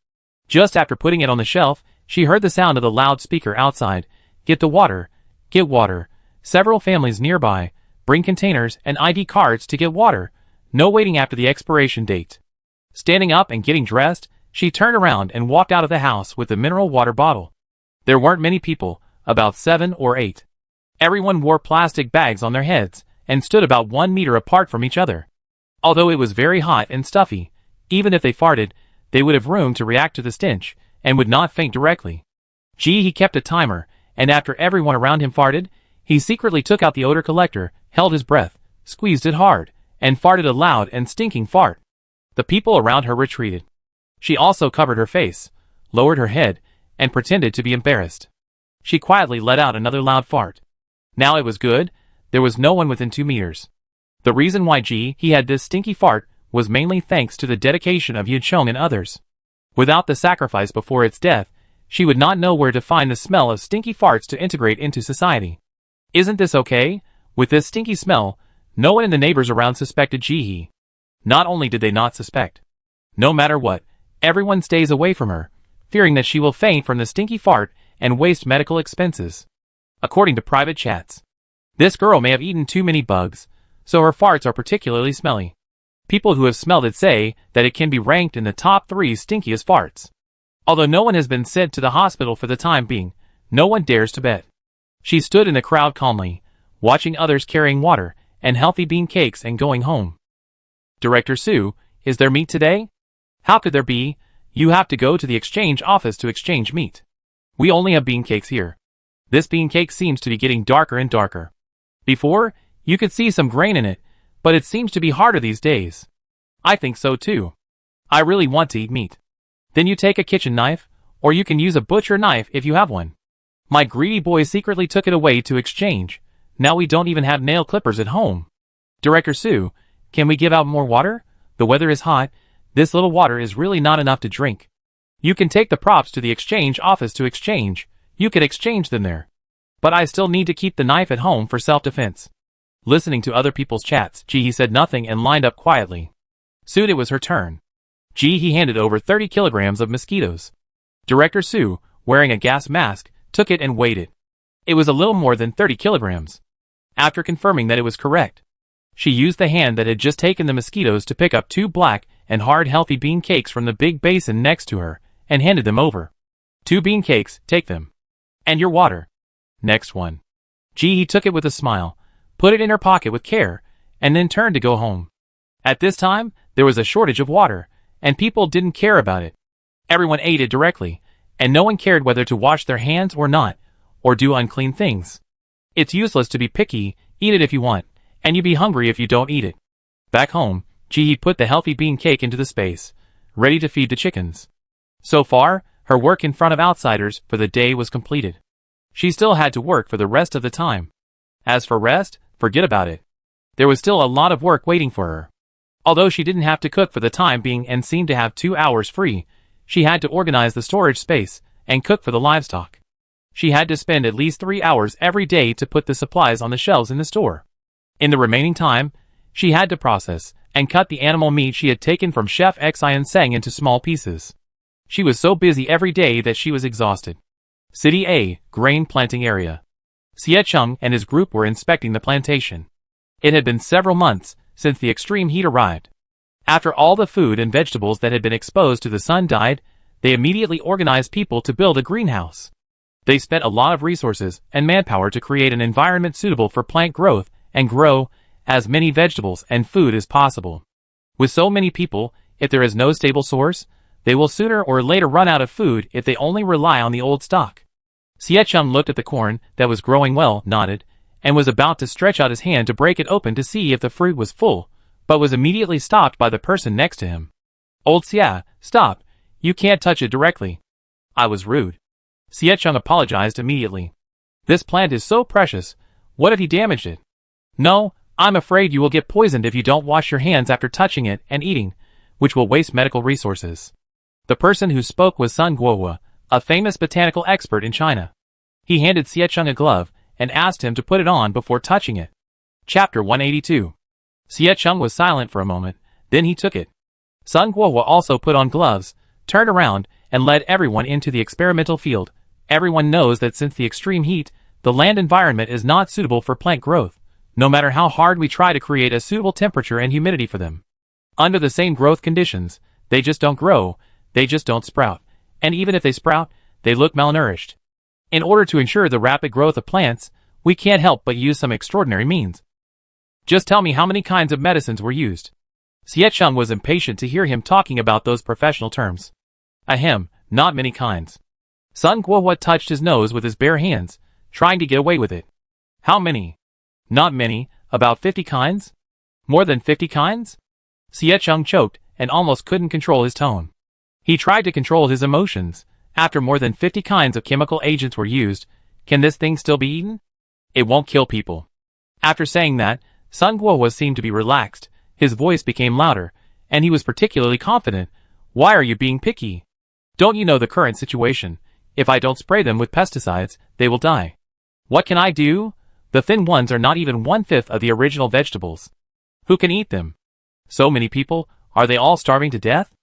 Speaker 1: Just after putting it on the shelf, she heard the sound of the loudspeaker outside. Get the water, get water. Several families nearby, bring containers and ID cards to get water. No waiting after the expiration date. Standing up and getting dressed, she turned around and walked out of the house with the mineral water bottle. There weren't many people, about 7 or 8. Everyone wore plastic bags on their heads, and stood about 1 meter apart from each other. Although it was very hot and stuffy, even if they farted, they would have room to react to the stench, and would not faint directly. Ji-hee kept a timer, and after everyone around him farted, he secretly took out the odor collector, held his breath, squeezed it hard, and farted a loud and stinking fart. The people around her retreated. She also covered her face, lowered her head, and pretended to be embarrassed. She quietly let out another loud fart. Now it was good. There was no one within 2 meters. The reason why Ji-hee had this stinky fart was mainly thanks to the dedication of Yun-chong and others. Without the sacrifice before its death, she would not know where to find the smell of stinky farts to integrate into society. Isn't this okay? With this stinky smell, no one in the neighbors around suspected Ji-hee. Not only did they not suspect. No matter what, everyone stays away from her, fearing that she will faint from the stinky fart and waste medical expenses. According to private chats, this girl may have eaten too many bugs, so her farts are particularly smelly. People who have smelled it say that it can be ranked in the top 3 stinkiest farts. Although no one has been sent to the hospital for the time being, no one dares to bet. She stood in the crowd calmly, watching others carrying water and healthy bean cakes and going home. Director Sue, is there meat today? How could there be? You have to go to the exchange office to exchange meat. We only have bean cakes here. This bean cake seems to be getting darker and darker. Before, you could see some grain in it, but it seems to be harder these days. I think so too. I really want to eat meat. Then you take a kitchen knife, or you can use a butcher knife if you have one. My greedy boy secretly took it away to exchange. Now we don't even have nail clippers at home. Director Sue, can we give out more water? The weather is hot. This little water is really not enough to drink. You can take the props to the exchange office to exchange. You could exchange them there. But I still need to keep the knife at home for self-defense. Listening to other people's chats, he said nothing and lined up quietly. Soon it was her turn. He handed over 30 kilograms of mosquitoes. Director Sue, wearing a gas mask, took it and weighed it. It was a little more than 30 kilograms. After confirming that it was correct, she used the hand that had just taken the mosquitoes to pick up 2 black and hard healthy bean cakes from the big basin next to her, and handed them over. 2 bean cakes, take them. And your water. Next one. He took it with a smile, put it in her pocket with care, and then turned to go home. At this time, there was a shortage of water, and people didn't care about it. Everyone ate it directly, and no one cared whether to wash their hands or not, or do unclean things. It's useless to be picky, eat it if you want, and you'd be hungry if you don't eat it. Back home, he put the healthy bean cake into the space, ready to feed the chickens. So far, her work in front of outsiders for the day was completed. She still had to work for the rest of the time. As for rest, forget about it. There was still a lot of work waiting for her. Although she didn't have to cook for the time being and seemed to have 2 hours free, she had to organize the storage space and cook for the livestock. She had to spend at least 3 hours every day to put the supplies on the shelves in the store. In the remaining time, she had to process and cut the animal meat she had taken from Chef Xian Seng into small pieces. She was so busy every day that she was exhausted. City A, grain planting area. Xie Cheng and his group were inspecting the plantation. It had been several months since the extreme heat arrived. After all the food and vegetables that had been exposed to the sun died, they immediately organized people to build a greenhouse. They spent a lot of resources and manpower to create an environment suitable for plant growth and grow as many vegetables and food as possible. With so many people, if there is no stable source, they will sooner or later run out of food if they only rely on the old stock. Xie Cheng looked at the corn that was growing well, nodded, and was about to stretch out his hand to break it open to see if the fruit was full, but was immediately stopped by the person next to him. Old Xie, stop, you can't touch it directly. I was rude. Xie Cheng apologized immediately. This plant is so precious, what if he damaged it? No, I'm afraid you will get poisoned if you don't wash your hands after touching it and eating, which will waste medical resources. The person who spoke was Sun Guohua, a famous botanical expert in China. He handed Xie Cheng a glove and asked him to put it on before touching it. Chapter 182. Xie Cheng was silent for a moment, then he took it. Sun Guohua also put on gloves, turned around, and led everyone into the experimental field. Everyone knows that since the extreme heat, the land environment is not suitable for plant growth, no matter how hard we try to create a suitable temperature and humidity for them. Under the same growth conditions, they just don't grow, they just don't sprout, and even if they sprout, they look malnourished. In order to ensure the rapid growth of plants, we can't help but use some extraordinary means. Just tell me how many kinds of medicines were used. Xie Cheng was impatient to hear him talking about those professional terms. Ahem, not many kinds. Sun Guohua touched his nose with his bare hands, trying to get away with it. How many? Not many, about 50 kinds? More than 50 kinds? Xie Cheng choked and almost couldn't control his tone. He tried to control his emotions. After more than 50 kinds of chemical agents were used, can this thing still be eaten? It won't kill people. After saying that, Sun Guohua seemed to be relaxed, his voice became louder, and he was particularly confident. Why are you being picky? Don't you know the current situation? If I don't spray them with pesticides, they will die. What can I do? The thin ones are not even 1/5 of the original vegetables. Who can eat them? So many people, are they all starving to death?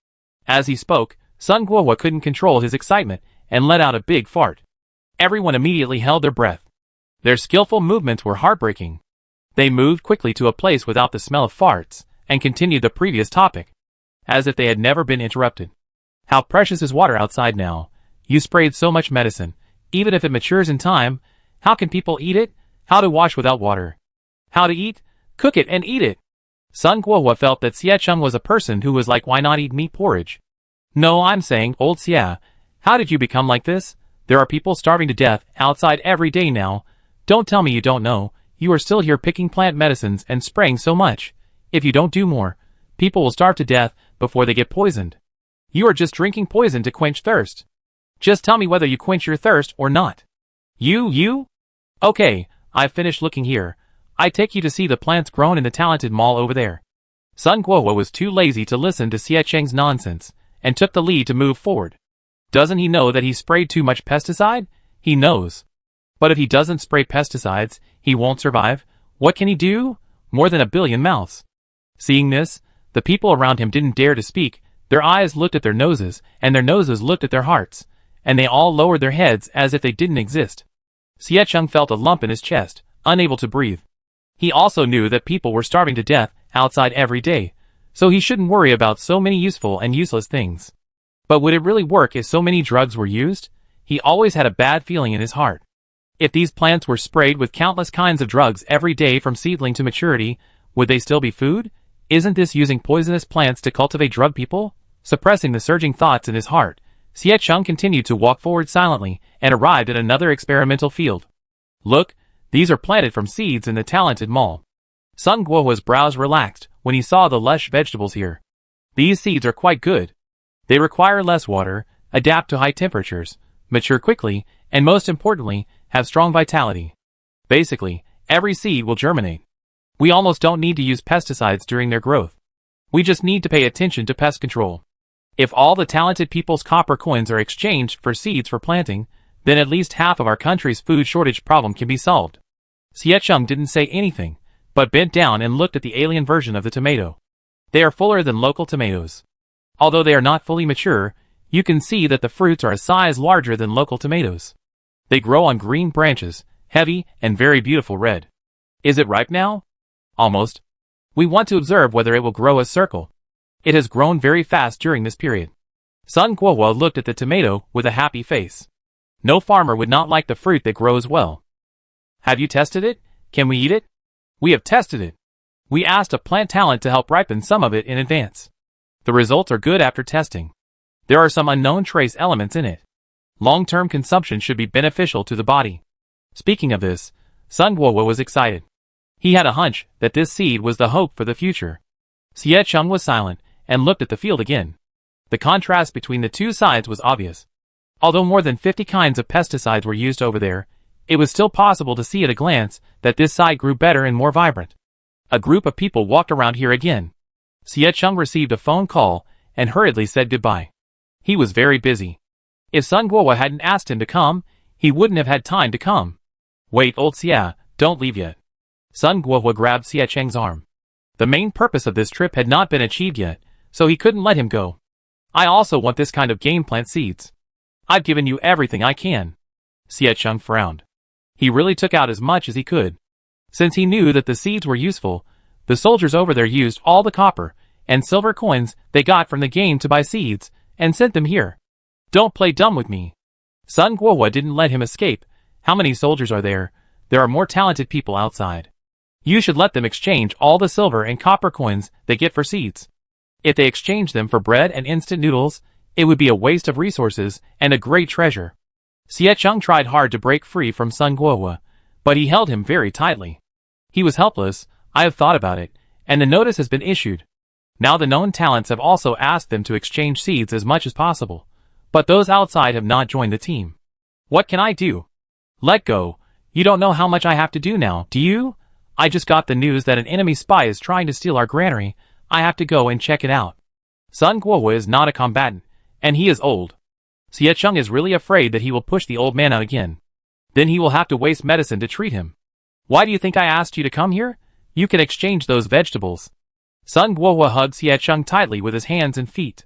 Speaker 1: As he spoke, Sun Guohua couldn't control his excitement and let out a big fart. Everyone immediately held their breath. Their skillful movements were heartbreaking. They moved quickly to a place without the smell of farts, and continued the previous topic, as if they had never been interrupted. How precious is water outside now? You sprayed so much medicine. Even if it matures in time, how can people eat it? How to wash without water? How to eat? Cook it and eat it. Sun Guohua felt that Xie Cheng was a person who was like, why not eat meat porridge? No, I'm saying, old Xie, how did you become like this? There are people starving to death outside every day now. Don't tell me you don't know. You are still here picking plant medicines and spraying so much. If you don't do more, people will starve to death before they get poisoned. You are just drinking poison to quench thirst. Just tell me whether you quench your thirst or not. You? Okay, I've finished looking here. I take you to see the plants grown in the talented mall over there. Sun Guohua was too lazy to listen to Xie Cheng's nonsense, and took the lead to move forward. Doesn't he know that he sprayed too much pesticide? He knows. But if he doesn't spray pesticides, he won't survive. What can he do? More than 1 billion mouths. Seeing this, the people around him didn't dare to speak. Their eyes looked at their noses, and their noses looked at their hearts, and they all lowered their heads as if they didn't exist. Xie Cheng felt a lump in his chest, unable to breathe. He also knew that people were starving to death outside every day, so he shouldn't worry about so many useful and useless things. But would it really work if so many drugs were used? He always had a bad feeling in his heart. If these plants were sprayed with countless kinds of drugs every day from seedling to maturity, would they still be food? Isn't this using poisonous plants to cultivate drug people? Suppressing the surging thoughts in his heart, Xie Cheng continued to walk forward silently and arrived at another experimental field. Look, these are planted from seeds in the talented mall. Sun Guohua's brows relaxed when he saw the lush vegetables here. These seeds are quite good. They require less water, adapt to high temperatures, mature quickly, and most importantly, have strong vitality. Basically, every seed will germinate. We almost don't need to use pesticides during their growth. We just need to pay attention to pest control. If all the talented people's copper coins are exchanged for seeds for planting, then at least half of our country's food shortage problem can be solved. Xie Cheng didn't say anything, but bent down and looked at the alien version of the tomato. They are fuller than local tomatoes. Although they are not fully mature, you can see that the fruits are a size larger than local tomatoes. They grow on green branches, heavy and very beautiful red. Is it ripe now? Almost. We want to observe whether it will grow a circle. It has grown very fast during this period. Sun Guohua looked at the tomato with a happy face. No farmer would not like the fruit that grows well. Have you tested it? Can we eat it? We have tested it. We asked a plant talent to help ripen some of it in advance. The results are good after testing. There are some unknown trace elements in it. Long-term consumption should be beneficial to the body. Speaking of this, Sun Guohua was excited. He had a hunch that this seed was the hope for the future. Xie Cheng was silent and looked at the field again. The contrast between the two sides was obvious. Although more than 50 kinds of pesticides were used over there, it was still possible to see at a glance that this side grew better and more vibrant. A group of people walked around here again. Xie Cheng received a phone call and hurriedly said goodbye. He was very busy. If Sun Guohua hadn't asked him to come, he wouldn't have had time to come. Wait, old Xie, don't leave yet. Sun Guohua grabbed Xie Cheng's arm. The main purpose of this trip had not been achieved yet, so he couldn't let him go. I also want this kind of game plant seeds. I've given you everything I can. Xie Cheng frowned. He really took out as much as he could. Since he knew that the seeds were useful, the soldiers over there used all the copper and silver coins they got from the game to buy seeds and sent them here. Don't play dumb with me. Sun Guohua didn't let him escape. How many soldiers are there? There are more talented people outside. You should let them exchange all the silver and copper coins they get for seeds. If they exchange them for bread and instant noodles, it would be a waste of resources and a great treasure. Xie Cheng tried hard to break free from Sun Guohua, but he held him very tightly. He was helpless. I have thought about it, and the notice has been issued. Now the known talents have also asked them to exchange seeds as much as possible, but those outside have not joined the team. What can I do? Let go. You don't know how much I have to do now, do you? I just got the news that an enemy spy is trying to steal our granary. I have to go and check it out. Sun Guohua is not a combatant, and he is old. Xie Cheng is really afraid that he will push the old man out again. Then he will have to waste medicine to treat him. Why do you think I asked you to come here? You can exchange those vegetables. Sun Guohua hugged Xie Cheng tightly with his hands and feet.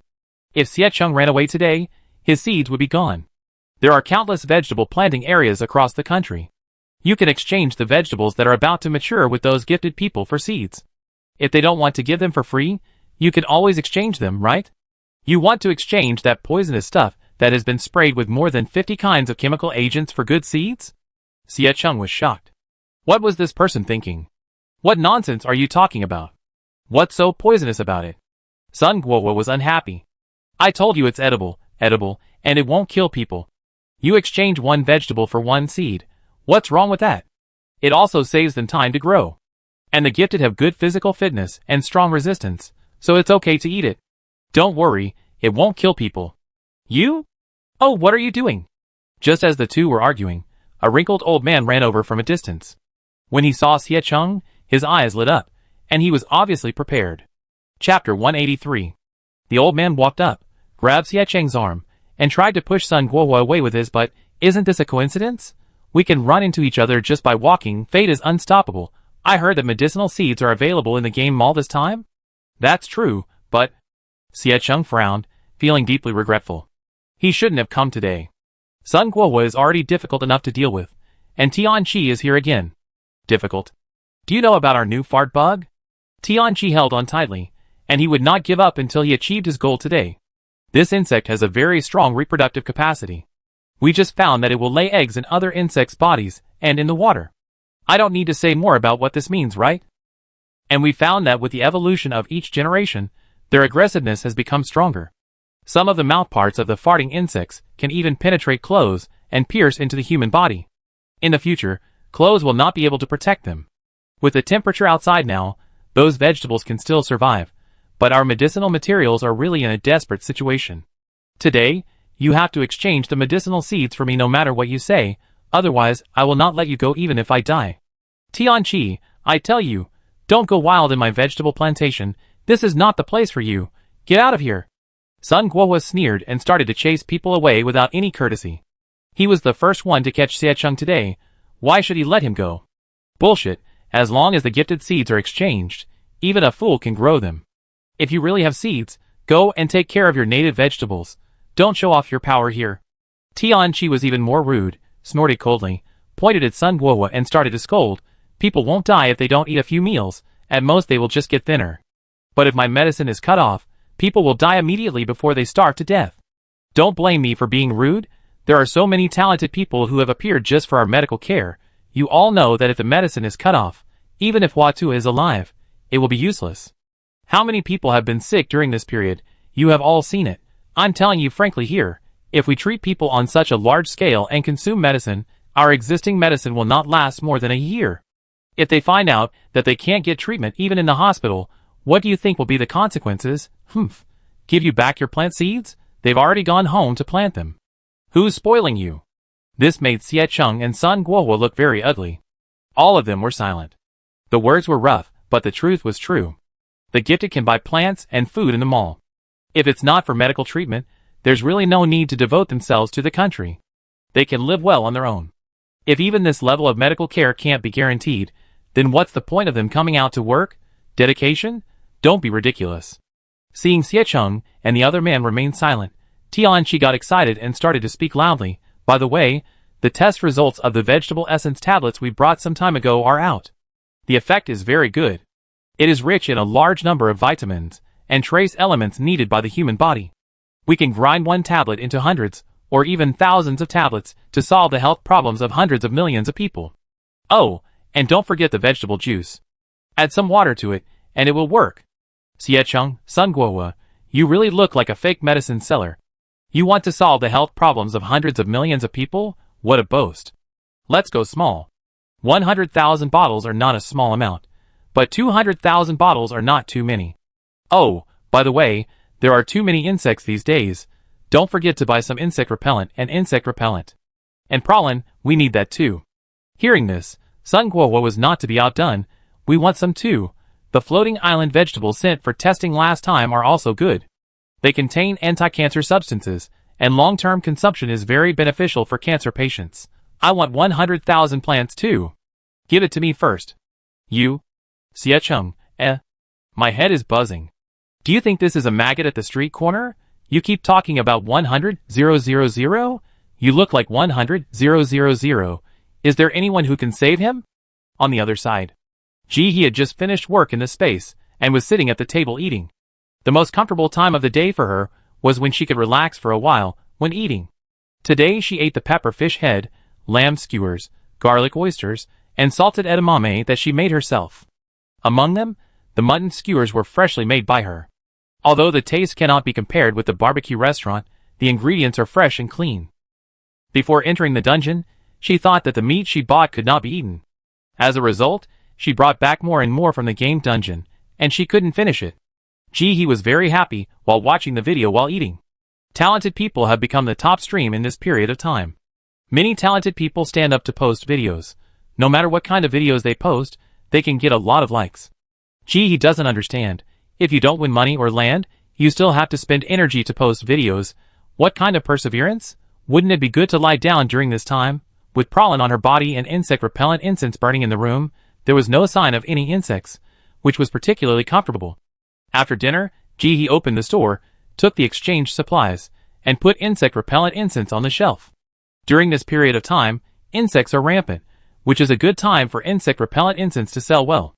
Speaker 1: If Xie Cheng ran away today, his seeds would be gone. There are countless vegetable planting areas across the country. You can exchange the vegetables that are about to mature with those gifted people for seeds. If they don't want to give them for free, you can always exchange them, right? You want to exchange that poisonous stuff that has been sprayed with more than 50 kinds of chemical agents for good seeds? Xie Cheng was shocked. What was this person thinking? What nonsense are you talking about? What's so poisonous about it? Sun Guohua was unhappy. I told you it's edible, and it won't kill people. You exchange one vegetable for one seed. What's wrong with that? It also saves them time to grow. And the gifted have good physical fitness and strong resistance, so it's okay to eat it. Don't worry, it won't kill people. You? Oh, what are you doing? Just as the two were arguing, a wrinkled old man ran over from a distance. When he saw Xie Cheng, his eyes lit up, and he was obviously prepared. Chapter 183. The old man walked up, grabbed Xie Cheng's arm, and tried to push Sun Guohua away with his but, isn't this a coincidence? We can run into each other just by walking, fate is unstoppable. I heard that medicinal seeds are available in the game mall this time? That's true, but... Xie Cheng frowned, feeling deeply regretful. He shouldn't have come today. Sun Guohua is already difficult enough to deal with, and Tianqi is here again. Difficult. Do you know about our new fart bug? Tianqi held on tightly, and he would not give up until he achieved his goal today. This insect has a very strong reproductive capacity. We just found that it will lay eggs in other insects' bodies and in the water. I don't need to say more about what this means, right? And we found that with the evolution of each generation, their aggressiveness has become stronger. Some of the mouthparts of the farting insects can even penetrate clothes and pierce into the human body. In the future, clothes will not be able to protect them. With the temperature outside now, those vegetables can still survive, but our medicinal materials are really in a desperate situation. Today, you have to exchange the medicinal seeds for me no matter what you say, otherwise I will not let you go even if I die. Tianqi, I tell you, don't go wild in my vegetable plantation, this is not the place for you. Get out of here. Sun Guohua sneered and started to chase people away without any courtesy. He was the first one to catch Xie Cheng today, why should he let him go? Bullshit, as long as the gifted seeds are exchanged, even a fool can grow them. If you really have seeds, go and take care of your native vegetables. Don't show off your power here. Tianqi was even more rude, snorted coldly, pointed at Sun Guohua and started to scold. People won't die if they don't eat a few meals, at most they will just get thinner. But if my medicine is cut off, people will die immediately before they starve to death. Don't blame me for being rude. There are so many talented people who have appeared just for our medical care. You all know that if the medicine is cut off, even if Watu is alive, it will be useless. How many people have been sick during this period? You have all seen it. I'm telling you frankly here, if we treat people on such a large scale and consume medicine, our existing medicine will not last more than a year. If they find out that they can't get treatment even in the hospital, what do you think will be the consequences? Give you back your plant seeds? They've already gone home to plant them. Who's spoiling you? This made Xie Cheng and Sun Guohua look very ugly. All of them were silent. The words were rough, but the truth was true. The gifted can buy plants and food in the mall. If it's not for medical treatment, there's really no need to devote themselves to the country. They can live well on their own. If even this level of medical care can't be guaranteed, then what's the point of them coming out to work? Dedication? Don't be ridiculous. Seeing Xie Cheng and the other man remain silent, Tianqi got excited and started to speak loudly. By the way, the test results of the vegetable essence tablets we brought some time ago are out. The effect is very good. It is rich in a large number of vitamins and trace elements needed by the human body. We can grind one tablet into hundreds or even thousands of tablets to solve the health problems of hundreds of millions of people. Oh, and don't forget the vegetable juice. Add some water to it, and it will work. Xie Cheng, Sun Guohua, you really look like a fake medicine seller. You want to solve the health problems of hundreds of millions of people? What a boast. Let's go small. 100,000 bottles are not a small amount, but 200,000 bottles are not too many. Oh, by the way, there are too many insects these days. Don't forget to buy some insect repellent and insect repellent. And pollen, we need that too. Hearing this, Sun Guohua was not to be outdone. We want some too. The floating island vegetables sent for testing last time are also good. They contain anti-cancer substances, and long-term consumption is very beneficial for cancer patients. I want 100,000 plants too. Give it to me first. You? Xie Cheng, My head is buzzing. Do you think this is a maggot at the street corner? You keep talking about 100,000? You look like 100,000. Is there anyone who can save him? On the other side, he had just finished work in the space and was sitting at the table eating. The most comfortable time of the day for her was when she could relax for a while when eating. Today she ate the pepper fish head, lamb skewers, garlic oysters, and salted edamame that she made herself. Among them, the mutton skewers were freshly made by her. Although the taste cannot be compared with the barbecue restaurant, the ingredients are fresh and clean. Before entering the dungeon, she thought that the meat she bought could not be eaten. As a result, she brought back more and more from the game dungeon, and she couldn't finish it. He was very happy while watching the video while eating. Talented people have become the top stream in this period of time. Many talented people stand up to post videos. No matter what kind of videos they post, they can get a lot of likes. He doesn't understand. If you don't win money or land, you still have to spend energy to post videos. What kind of perseverance? Wouldn't it be good to lie down during this time? With pollen on her body and insect-repellent incense burning in the room, there was no sign of any insects, which was particularly comfortable. After dinner, he opened the store, took the exchange supplies, and put insect-repellent incense on the shelf. During this period of time, insects are rampant, which is a good time for insect-repellent incense to sell well.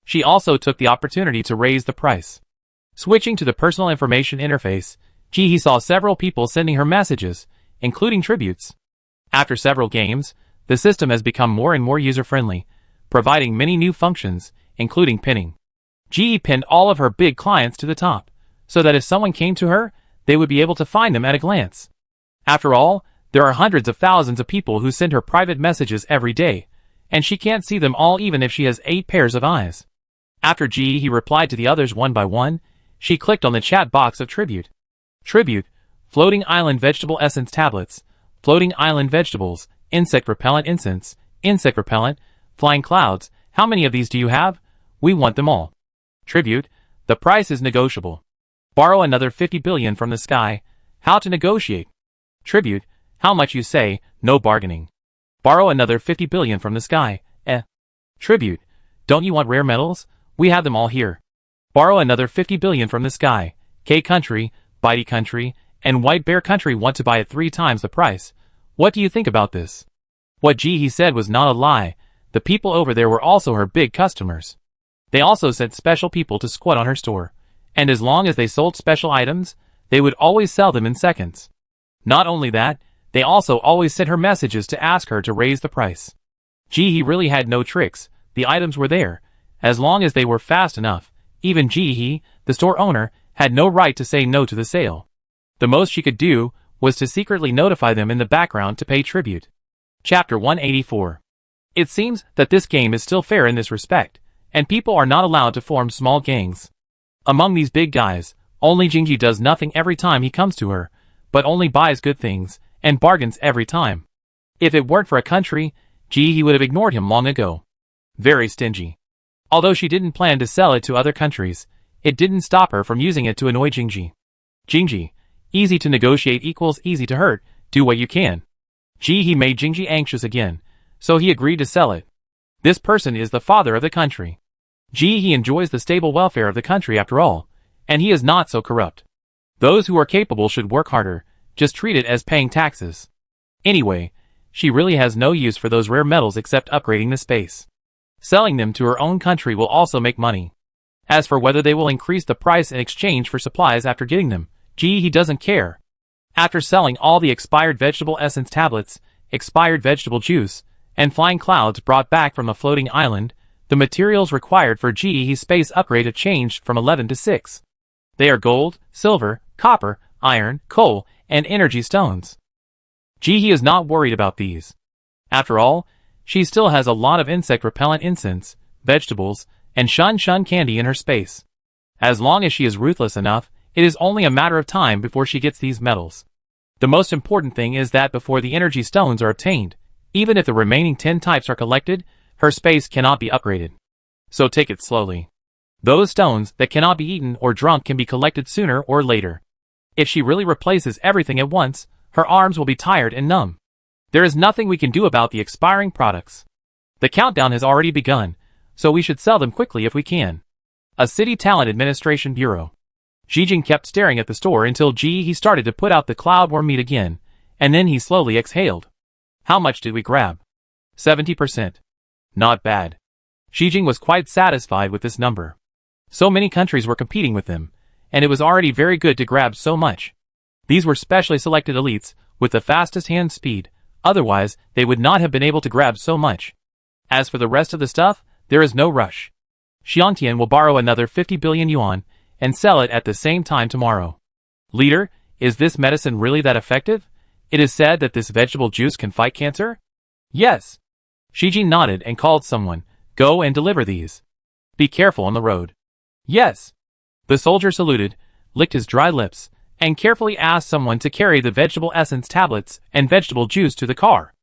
Speaker 1: She also took the opportunity to raise the price. Switching to the personal information interface, he saw several people sending her messages, including tributes. After several games, the system has become more and more user-friendly, providing many new functions, including pinning. Pinned all of her big clients to the top, so that if someone came to her, they would be able to find them at a glance. After all, there are hundreds of thousands of people who send her private messages every day, and she can't see them all even if she has 8 pairs of eyes. After he replied to the others one by one, she clicked on the chat box of Tribute. Tribute, Floating Island Vegetable Essence Tablets, Floating Island Vegetables, Insect Repellent Incense, Insect Repellent, Flying Clouds. How many of these do you have? We want them all. Tribute, the price is negotiable. Borrow another 50 billion from the sky. How to negotiate? Tribute, how much you say, no bargaining. Borrow another 50 billion from the sky. Tribute, don't you want rare metals? We have them all here. Borrow another 50 billion from the sky. K Country, Bitey Country, and White Bear Country want to buy at 3 times the price. What do you think about this? What he said was not a lie. The people over there were also her big customers. They also sent special people to squat on her store, and as long as they sold special items, they would always sell them in seconds. Not only that, they also always sent her messages to ask her to raise the price. He really had no tricks. The items were there, as long as they were fast enough. Even the store owner, had no right to say no to the sale. The most she could do was to secretly notify them in the background to pay tribute. Chapter 184. It seems that this game is still fair in this respect, and people are not allowed to form small gangs. Among these big guys, only Jinji does nothing every time he comes to her, but only buys good things, and bargains every time. If it weren't for a country, he would have ignored him long ago. Very stingy. Although she didn't plan to sell it to other countries, it didn't stop her from using it to annoy Jinji. Jinji, easy to negotiate equals easy to hurt, do what you can. He made Jinji anxious again, so he agreed to sell it. This person is the father of the country. He enjoys the stable welfare of the country after all, and he is not so corrupt. Those who are capable should work harder, just treat it as paying taxes. Anyway, she really has no use for those rare metals except upgrading the space. Selling them to her own country will also make money. As for whether they will increase the price in exchange for supplies after getting them, he doesn't care. After selling all the expired vegetable essence tablets, expired vegetable juice, and flying clouds brought back from a floating island, the materials required for his space upgrade have changed from 11 to 6. They are gold, silver, copper, iron, coal, and energy stones. He is not worried about these. After all, she still has a lot of insect-repellent incense, vegetables, and shun candy in her space. As long as she is ruthless enough, it is only a matter of time before she gets these metals. The most important thing is that before the energy stones are obtained, even if the remaining 10 types are collected, her space cannot be upgraded. So take it slowly. Those stones that cannot be eaten or drunk can be collected sooner or later. If she really replaces everything at once, her arms will be tired and numb. There is nothing we can do about the expiring products. The countdown has already begun, so we should sell them quickly if we can. A City Talent Administration Bureau. Jijin kept staring at the store until he started to put out the cloud worm meat again, And then he slowly exhaled. How much did we grab? 70%. Not bad. Shijing was quite satisfied with this number. So many countries were competing with him, and it was already very good to grab so much. These were specially selected elites, with the fastest hand speed, otherwise they would not have been able to grab so much. As for the rest of the stuff, there is no rush. Xiantian will borrow another 50 billion yuan, and sell it at the same time tomorrow. Leader, is this medicine really that effective? It is said that this vegetable juice can fight cancer? Yes. Shijing nodded and called someone, go and deliver these. Be careful on the road. Yes. The soldier saluted, licked his dry lips, and carefully asked someone to carry the vegetable essence tablets and vegetable juice to the car.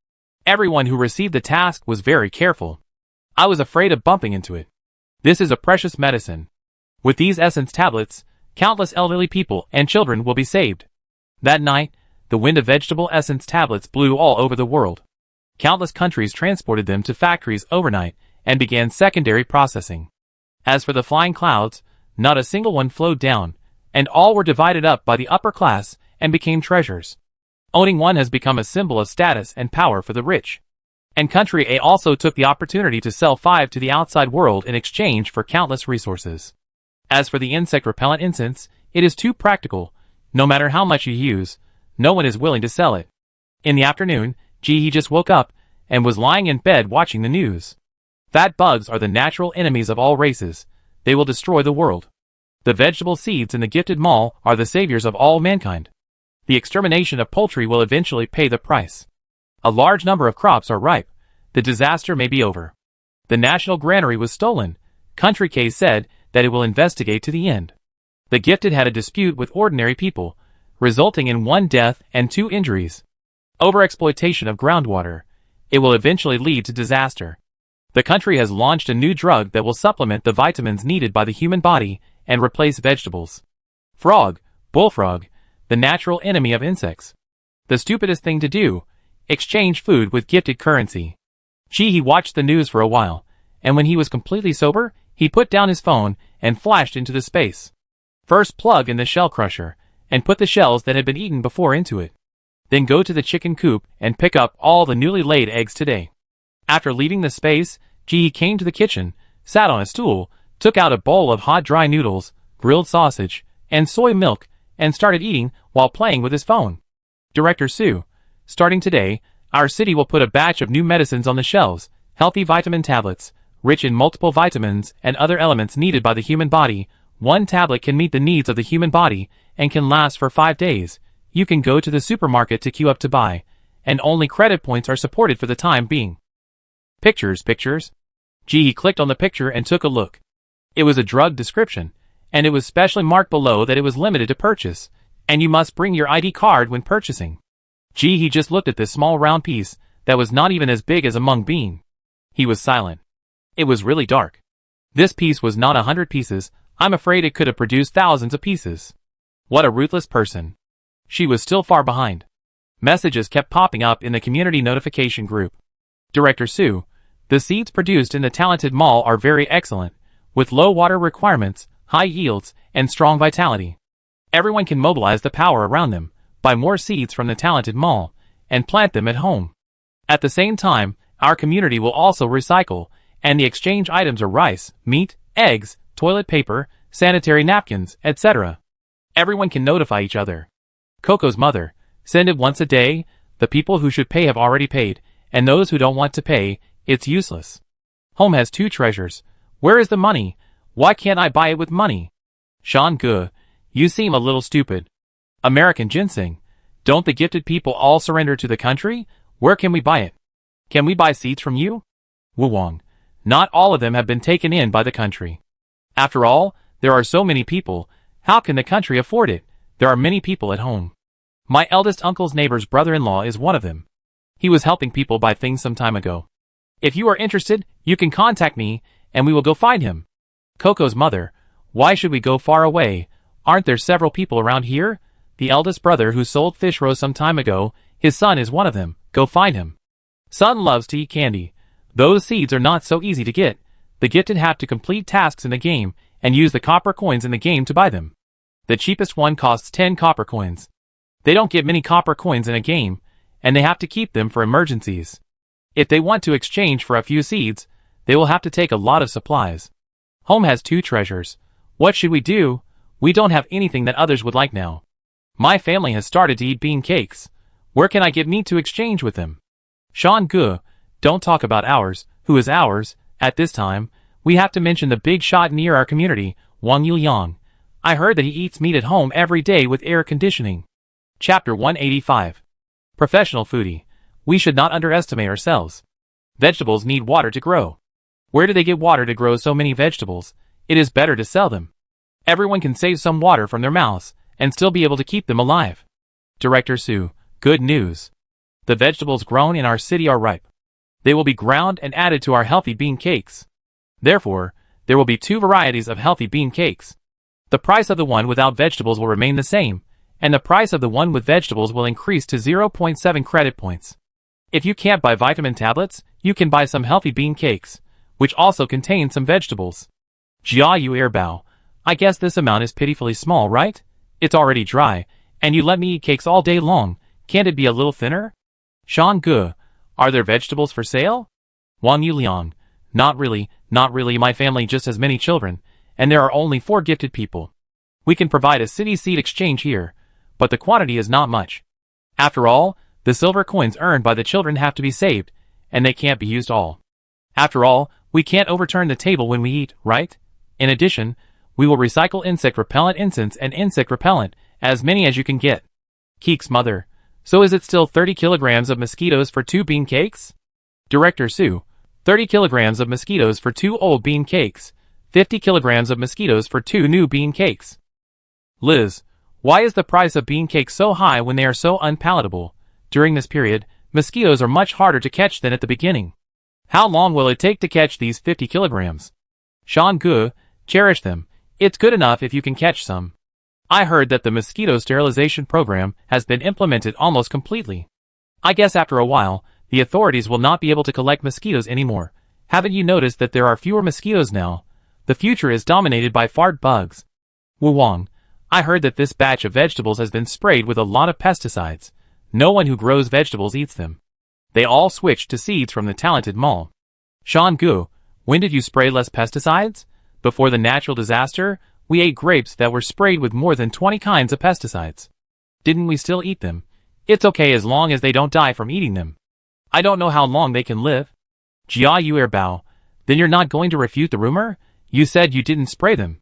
Speaker 1: Everyone who received the task was very careful. I was afraid of bumping into it. This is a precious medicine. With these essence tablets, countless elderly people and children will be saved. That night, the wind of vegetable essence tablets blew all over the world. Countless countries transported them to factories overnight and began secondary processing. As for the flying clouds, not a single one flowed down, and all were divided up by the upper class and became treasures. Owning one has become a symbol of status and power for the rich. And country A also took the opportunity to sell 5 to the outside world in exchange for countless resources. As for the insect repellent incense, it is too practical. No matter how much you use, no one is willing to sell it. In the afternoon, he just woke up and was lying in bed watching the news. Fat bugs are the natural enemies of all races. They will destroy the world. The vegetable seeds in the gifted mall are the saviors of all mankind. The extermination of poultry will eventually pay the price. A large number of crops are ripe. The disaster may be over. The national granary was stolen. Country K said that it will investigate to the end. The gifted had a dispute with ordinary people, resulting in 1 death and 2 injuries. Overexploitation of groundwater. It will eventually lead to disaster. The country has launched a new drug that will supplement the vitamins needed by the human body and replace vegetables. Frog, bullfrog, the natural enemy of insects. The stupidest thing to do, exchange food with gifted currency. He watched the news for a while, and when he was completely sober, he put down his phone and flashed into the space. First plug in the shell crusher, and put the shells that had been eaten before into it. Then go to the chicken coop and pick up all the newly laid eggs today. After leaving the space, he came to the kitchen, sat on a stool, took out a bowl of hot dry noodles, grilled sausage, and soy milk, and started eating while playing with his phone. Director Sue, starting today, our city will put a batch of new medicines on the shelves, healthy vitamin tablets, rich in multiple vitamins and other elements needed by the human body. 1 tablet can meet the needs of the human body and can last for 5 days. You can go to the supermarket to queue up to buy, and only credit points are supported for the time being. Pictures. He clicked on the picture and took a look. It was a drug description, and it was specially marked below that it was limited to purchase, and you must bring your ID card when purchasing. He just looked at this small round piece that was not even as big as a mung bean. He was silent. It was really dark. This piece was not 100 pieces. I'm afraid it could have produced thousands of pieces. What a ruthless person. She was still far behind. Messages kept popping up in the community notification group. Director Sue, the seeds produced in the talented mall are very excellent, with low water requirements, high yields, and strong vitality. Everyone can mobilize the power around them, buy more seeds from the talented mall, and plant them at home. At the same time, our community will also recycle, and the exchange items are rice, meat, eggs, toilet paper, sanitary napkins, etc. Everyone can notify each other. Coco's mother, send it once a day. The people who should pay have already paid, and those who don't want to pay, it's useless. Home has 2 treasures. Where is the money? Why can't I buy it with money? Sean Gu, you seem a little stupid. American ginseng. Don't the gifted people all surrender to the country? Where can we buy it? Can we buy seeds from you? Wu Wang. Not all of them have been taken in by the country. After all, there are so many people. How can the country afford it? There are many people at home. My eldest uncle's neighbor's brother-in-law is one of them. He was helping people buy things some time ago. If you are interested, you can contact me, and we will go find him. Coco's mother, why should we go far away? Aren't there several people around here? The eldest brother who sold fish roe some time ago, his son is one of them. Go find him. Son loves to eat candy. Those seeds are not so easy to get. The gifted have to complete tasks in the game, and use the copper coins in the game to buy them. The cheapest one costs 10 copper coins. They don't get many copper coins in a game, and they have to keep them for emergencies. If they want to exchange for a few seeds, they will have to take a lot of supplies. Home has 2 treasures. What should we do? We don't have anything that others would like now. My family has started to eat bean cakes. Where can I get meat to exchange with them? Sean Gu, don't talk about ours. Who is ours? At this time, we have to mention the big shot near our community, Wang Yuliang. I heard that he eats meat at home every day with air conditioning. Chapter 185. Professional foodie. We should not underestimate ourselves. Vegetables need water to grow. Where do they get water to grow so many vegetables? It is better to sell them. Everyone can save some water from their mouths and still be able to keep them alive. Director Su, good news. The vegetables grown in our city are ripe. They will be ground and added to our healthy bean cakes. Therefore, there will be 2 varieties of healthy bean cakes. The price of the one without vegetables will remain the same, and the price of the one with vegetables will increase to 0.7 credit points. If you can't buy vitamin tablets, you can buy some healthy bean cakes, which also contain some vegetables. Jia Yu Airbao, I guess this amount is pitifully small, right? It's already dry, and you let me eat cakes all day long. Can't it be a little thinner? Sean Gu, are there vegetables for sale? Wang Yuliang, not really, my family just has many children, and there are only 4 gifted people. We can provide a city seed exchange here, but the quantity is not much. After all, the silver coins earned by the children have to be saved, and they can't be used all. After all, we can't overturn the table when we eat, right? In addition, we will recycle insect repellent incense and insect repellent, as many as you can get. Keek's mother, so is it still 30 kilograms of mosquitoes for 2 bean cakes? Director Su, 30 kilograms of mosquitoes for 2 old bean cakes, 50 kilograms of mosquitoes for 2 new bean cakes. Liz, why is the price of bean cakes so high when they are so unpalatable? During this period, mosquitoes are much harder to catch than at the beginning. How long will it take to catch these 50 kilograms? Sean Gu, cherish them. It's good enough if you can catch some. I heard that the mosquito sterilization program has been implemented almost completely. I guess after a while, the authorities will not be able to collect mosquitoes anymore. Haven't you noticed that there are fewer mosquitoes now? The future is dominated by fart bugs. Wu Wang, I heard that this batch of vegetables has been sprayed with a lot of pesticides. No one who grows vegetables eats them. They all switched to seeds from the talented mall. Sean Gu, when did you spray less pesticides? Before the natural disaster, we ate grapes that were sprayed with more than 20 kinds of pesticides. Didn't we still eat them? It's okay as long as they don't die from eating them. I don't know how long they can live. Jia Yu Airbao, then you're not going to refute the rumor? You said you didn't spray them.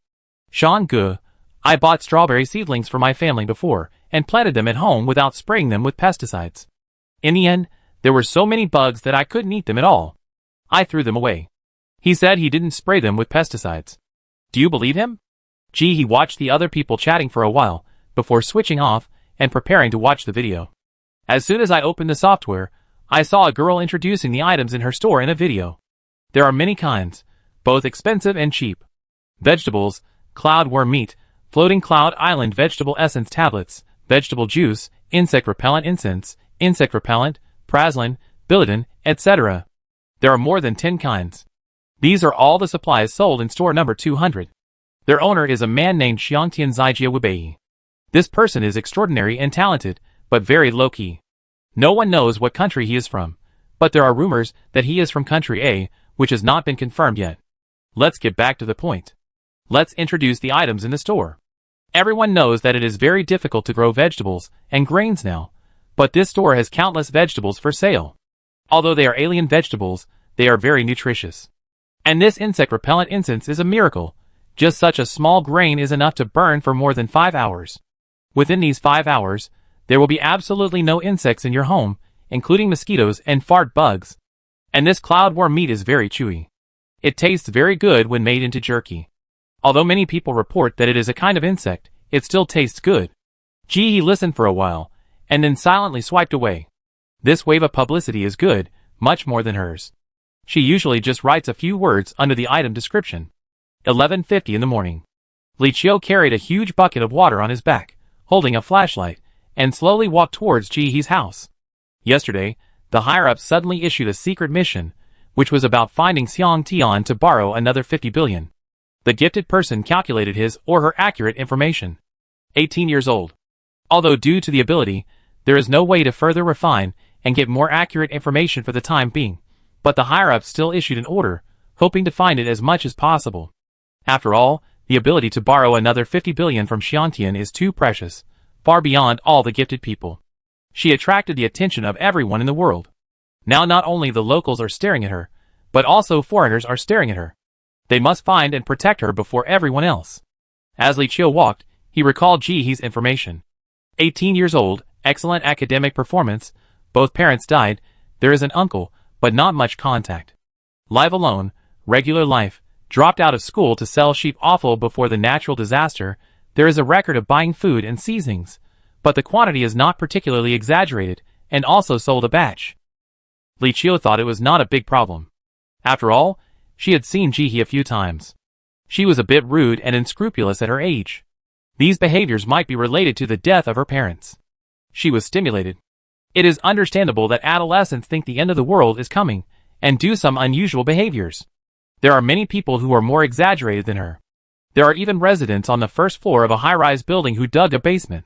Speaker 1: Sean Gu, I bought strawberry seedlings for my family before, and planted them at home without spraying them with pesticides. In the end, there were so many bugs that I couldn't eat them at all. I threw them away. He said he didn't spray them with pesticides. Do you believe him? He watched the other people chatting for a while, before switching off, and preparing to watch the video. As soon as I opened the software, I saw a girl introducing the items in her store in a video. There are many kinds, both expensive and cheap. Vegetables, cloud worm meat, floating cloud island vegetable essence tablets, vegetable juice, insect repellent incense, insect repellent, praslin, bilidin, etc. There are more than 10 kinds. These are all the supplies sold in store number 200. Their owner is a man named Xiangtian Zijia Wubei. This person is extraordinary and talented, but very low-key. No one knows what country he is from, but there are rumors that he is from country A, which has not been confirmed yet. Let's get back to the point. Let's introduce the items in the store. Everyone knows that it is very difficult to grow vegetables and grains now, but this store has countless vegetables for sale. Although they are alien vegetables, they are very nutritious. And this insect repellent incense is a miracle. Just such a small grain is enough to burn for more than 5 hours. Within these 5 hours, there will be absolutely no insects in your home, including mosquitoes and fart bugs. And this cloudworm meat is very chewy. It tastes very good when made into jerky. Although many people report that it is a kind of insect, it still tastes good. He listened for a while, and then silently swiped away. This wave of publicity is good, much more than hers. She usually just writes a few words under the item description. 11:50 in the morning. Li Qiu carried a huge bucket of water on his back, holding a flashlight, and slowly walked towards Jihe's house. Yesterday, the higher-ups suddenly issued a secret mission, which was about finding Xiang Tian to borrow another 50 billion. The gifted person calculated his or her accurate information. 18 years old. Although due to the ability, there is no way to further refine and get more accurate information for the time being, but the higher-ups still issued an order, hoping to find it as much as possible. After all, the ability to borrow another 50 billion from Xiantian is too precious, far beyond all the gifted people. She attracted the attention of everyone in the world. Now not only the locals are staring at her, but also foreigners are staring at her. They must find and protect her before everyone else. As Li Qiu walked, he recalled Ji He's information. 18 years old, excellent academic performance, both parents died, there is an uncle, but not much contact. Live alone, regular life, dropped out of school to sell sheep offal before the natural disaster, there is a record of buying food and seasonings, but the quantity is not particularly exaggerated, and also sold a batch. Li Qiu thought it was not a big problem. After all, she had seen Ji He a few times. She was a bit rude and unscrupulous at her age. These behaviors might be related to the death of her parents. She was stimulated. It is understandable that adolescents think the end of the world is coming, and do some unusual behaviors. There are many people who are more exaggerated than her. There are even residents on the first floor of a high-rise building who dug a basement.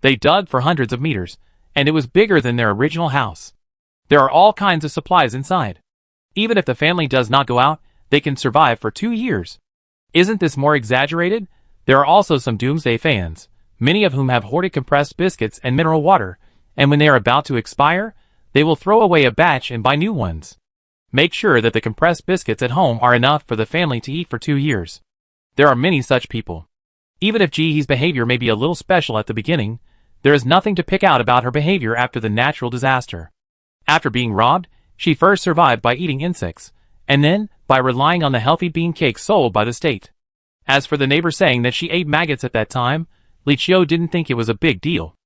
Speaker 1: They dug for hundreds of meters, and it was bigger than their original house. There are all kinds of supplies inside. Even if the family does not go out, they can survive for 2 years. Isn't this more exaggerated? There are also some Doomsday fans, many of whom have hoarded compressed biscuits and mineral water, and when they are about to expire, they will throw away a batch and buy new ones. Make sure that the compressed biscuits at home are enough for the family to eat for 2 years. There are many such people. Even if Ji He's behavior may be a little special at the beginning, there is nothing to pick out about her behavior after the natural disaster. After being robbed, she first survived by eating insects, and then by relying on the healthy bean cakes sold by the state. As for the neighbor saying that she ate maggots at that time, Li Qiu didn't think it was a big deal.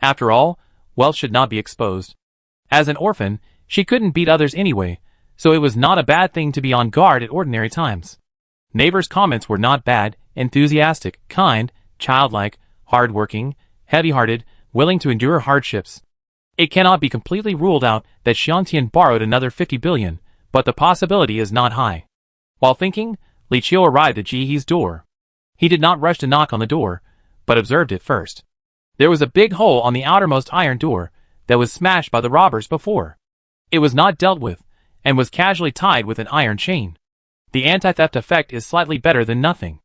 Speaker 1: After all, wealth should not be exposed. As an orphan, she couldn't beat others anyway, so it was not a bad thing to be on guard at ordinary times. Neighbors' comments were not bad, enthusiastic, kind, childlike, hard-working, heavy-hearted, willing to endure hardships. It cannot be completely ruled out that Xiantian borrowed another 50 billion, but the possibility is not high. While thinking, Li Qiu arrived at Ji He's door. He did not rush to knock on the door, but observed it first. There was a big hole on the outermost iron door that was smashed by the robbers before. It was not dealt with, and was casually tied with an iron chain. The anti-theft effect is slightly better than nothing.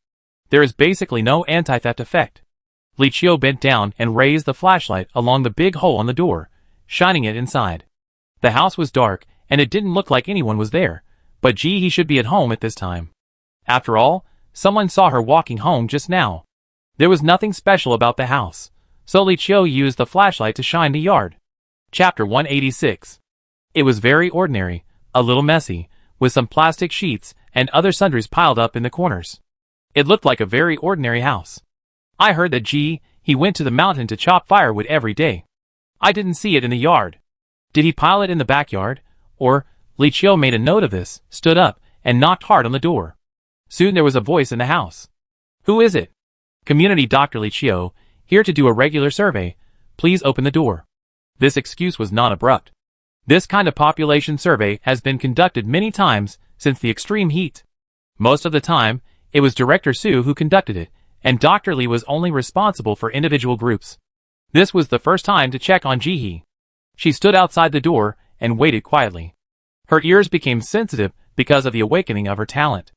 Speaker 1: There is basically no anti-theft effect. Li Qiu bent down and raised the flashlight along the big hole on the door, shining it inside. The house was dark, and it didn't look like anyone was there, but Ji He should be at home at this time. After all, someone saw her walking home just now. There was nothing special about the house, so Li Qiu used the flashlight to shine the yard. Chapter 186. It was very ordinary, a little messy, with some plastic sheets and other sundries piled up in the corners. It looked like a very ordinary house. I heard that Ji He went to the mountain to chop firewood every day. I didn't see it in the yard. Did he pile it in the backyard? Or, Li Qiu made a note of this, stood up, and knocked hard on the door. Soon there was a voice in the house. Who is it? Community Dr. Li Qiu, here to do a regular survey. Please open the door. This excuse was not abrupt. This kind of population survey has been conducted many times since the extreme heat. Most of the time, it was Director Su who conducted it, and Dr. Li was only responsible for individual groups. This was the first time to check on Ji He. She stood outside the door and waited quietly. Her ears became sensitive because of the awakening of her talent.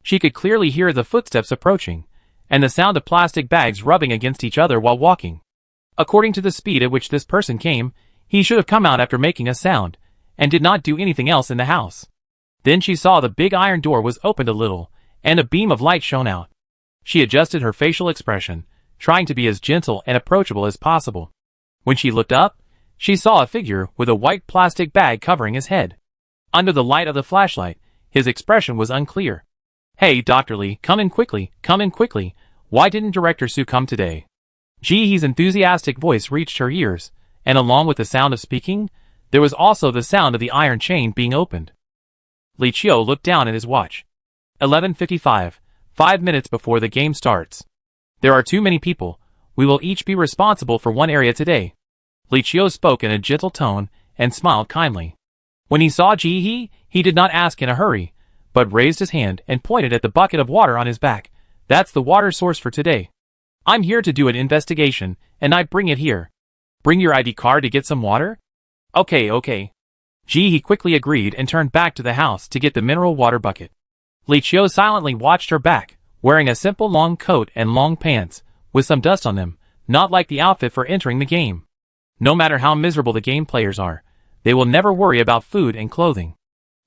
Speaker 1: She could clearly hear the footsteps approaching, and the sound of plastic bags rubbing against each other while walking. According to the speed at which this person came, he should have come out after making a sound, and did not do anything else in the house. Then she saw the big iron door was opened a little, and a beam of light shone out. She adjusted her facial expression, trying to be as gentle and approachable as possible. When she looked up, she saw a figure with a white plastic bag covering his head. Under the light of the flashlight, his expression was unclear. Hey, Dr. Li, come in quickly, come in quickly. Why didn't Director Su come today? Ji He's enthusiastic voice reached her ears, and along with the sound of speaking, there was also the sound of the iron chain being opened. Li Qiu looked down at his watch. 11:55, 5 minutes before the game starts. There are too many people. We will each be responsible for one area today. Li Qiu spoke in a gentle tone and smiled kindly. When he saw Ji he did not ask in a hurry, but raised his hand and pointed at the bucket of water on his back. That's the water source for today. I'm here to do an investigation, and I bring it here. Bring your ID card to get some water? Okay. He quickly agreed and turned back to the house to get the mineral water bucket. Li Qiu silently watched her back, wearing a simple long coat and long pants, with some dust on them, not like the outfit for entering the game. No matter how miserable the game players are, they will never worry about food and clothing.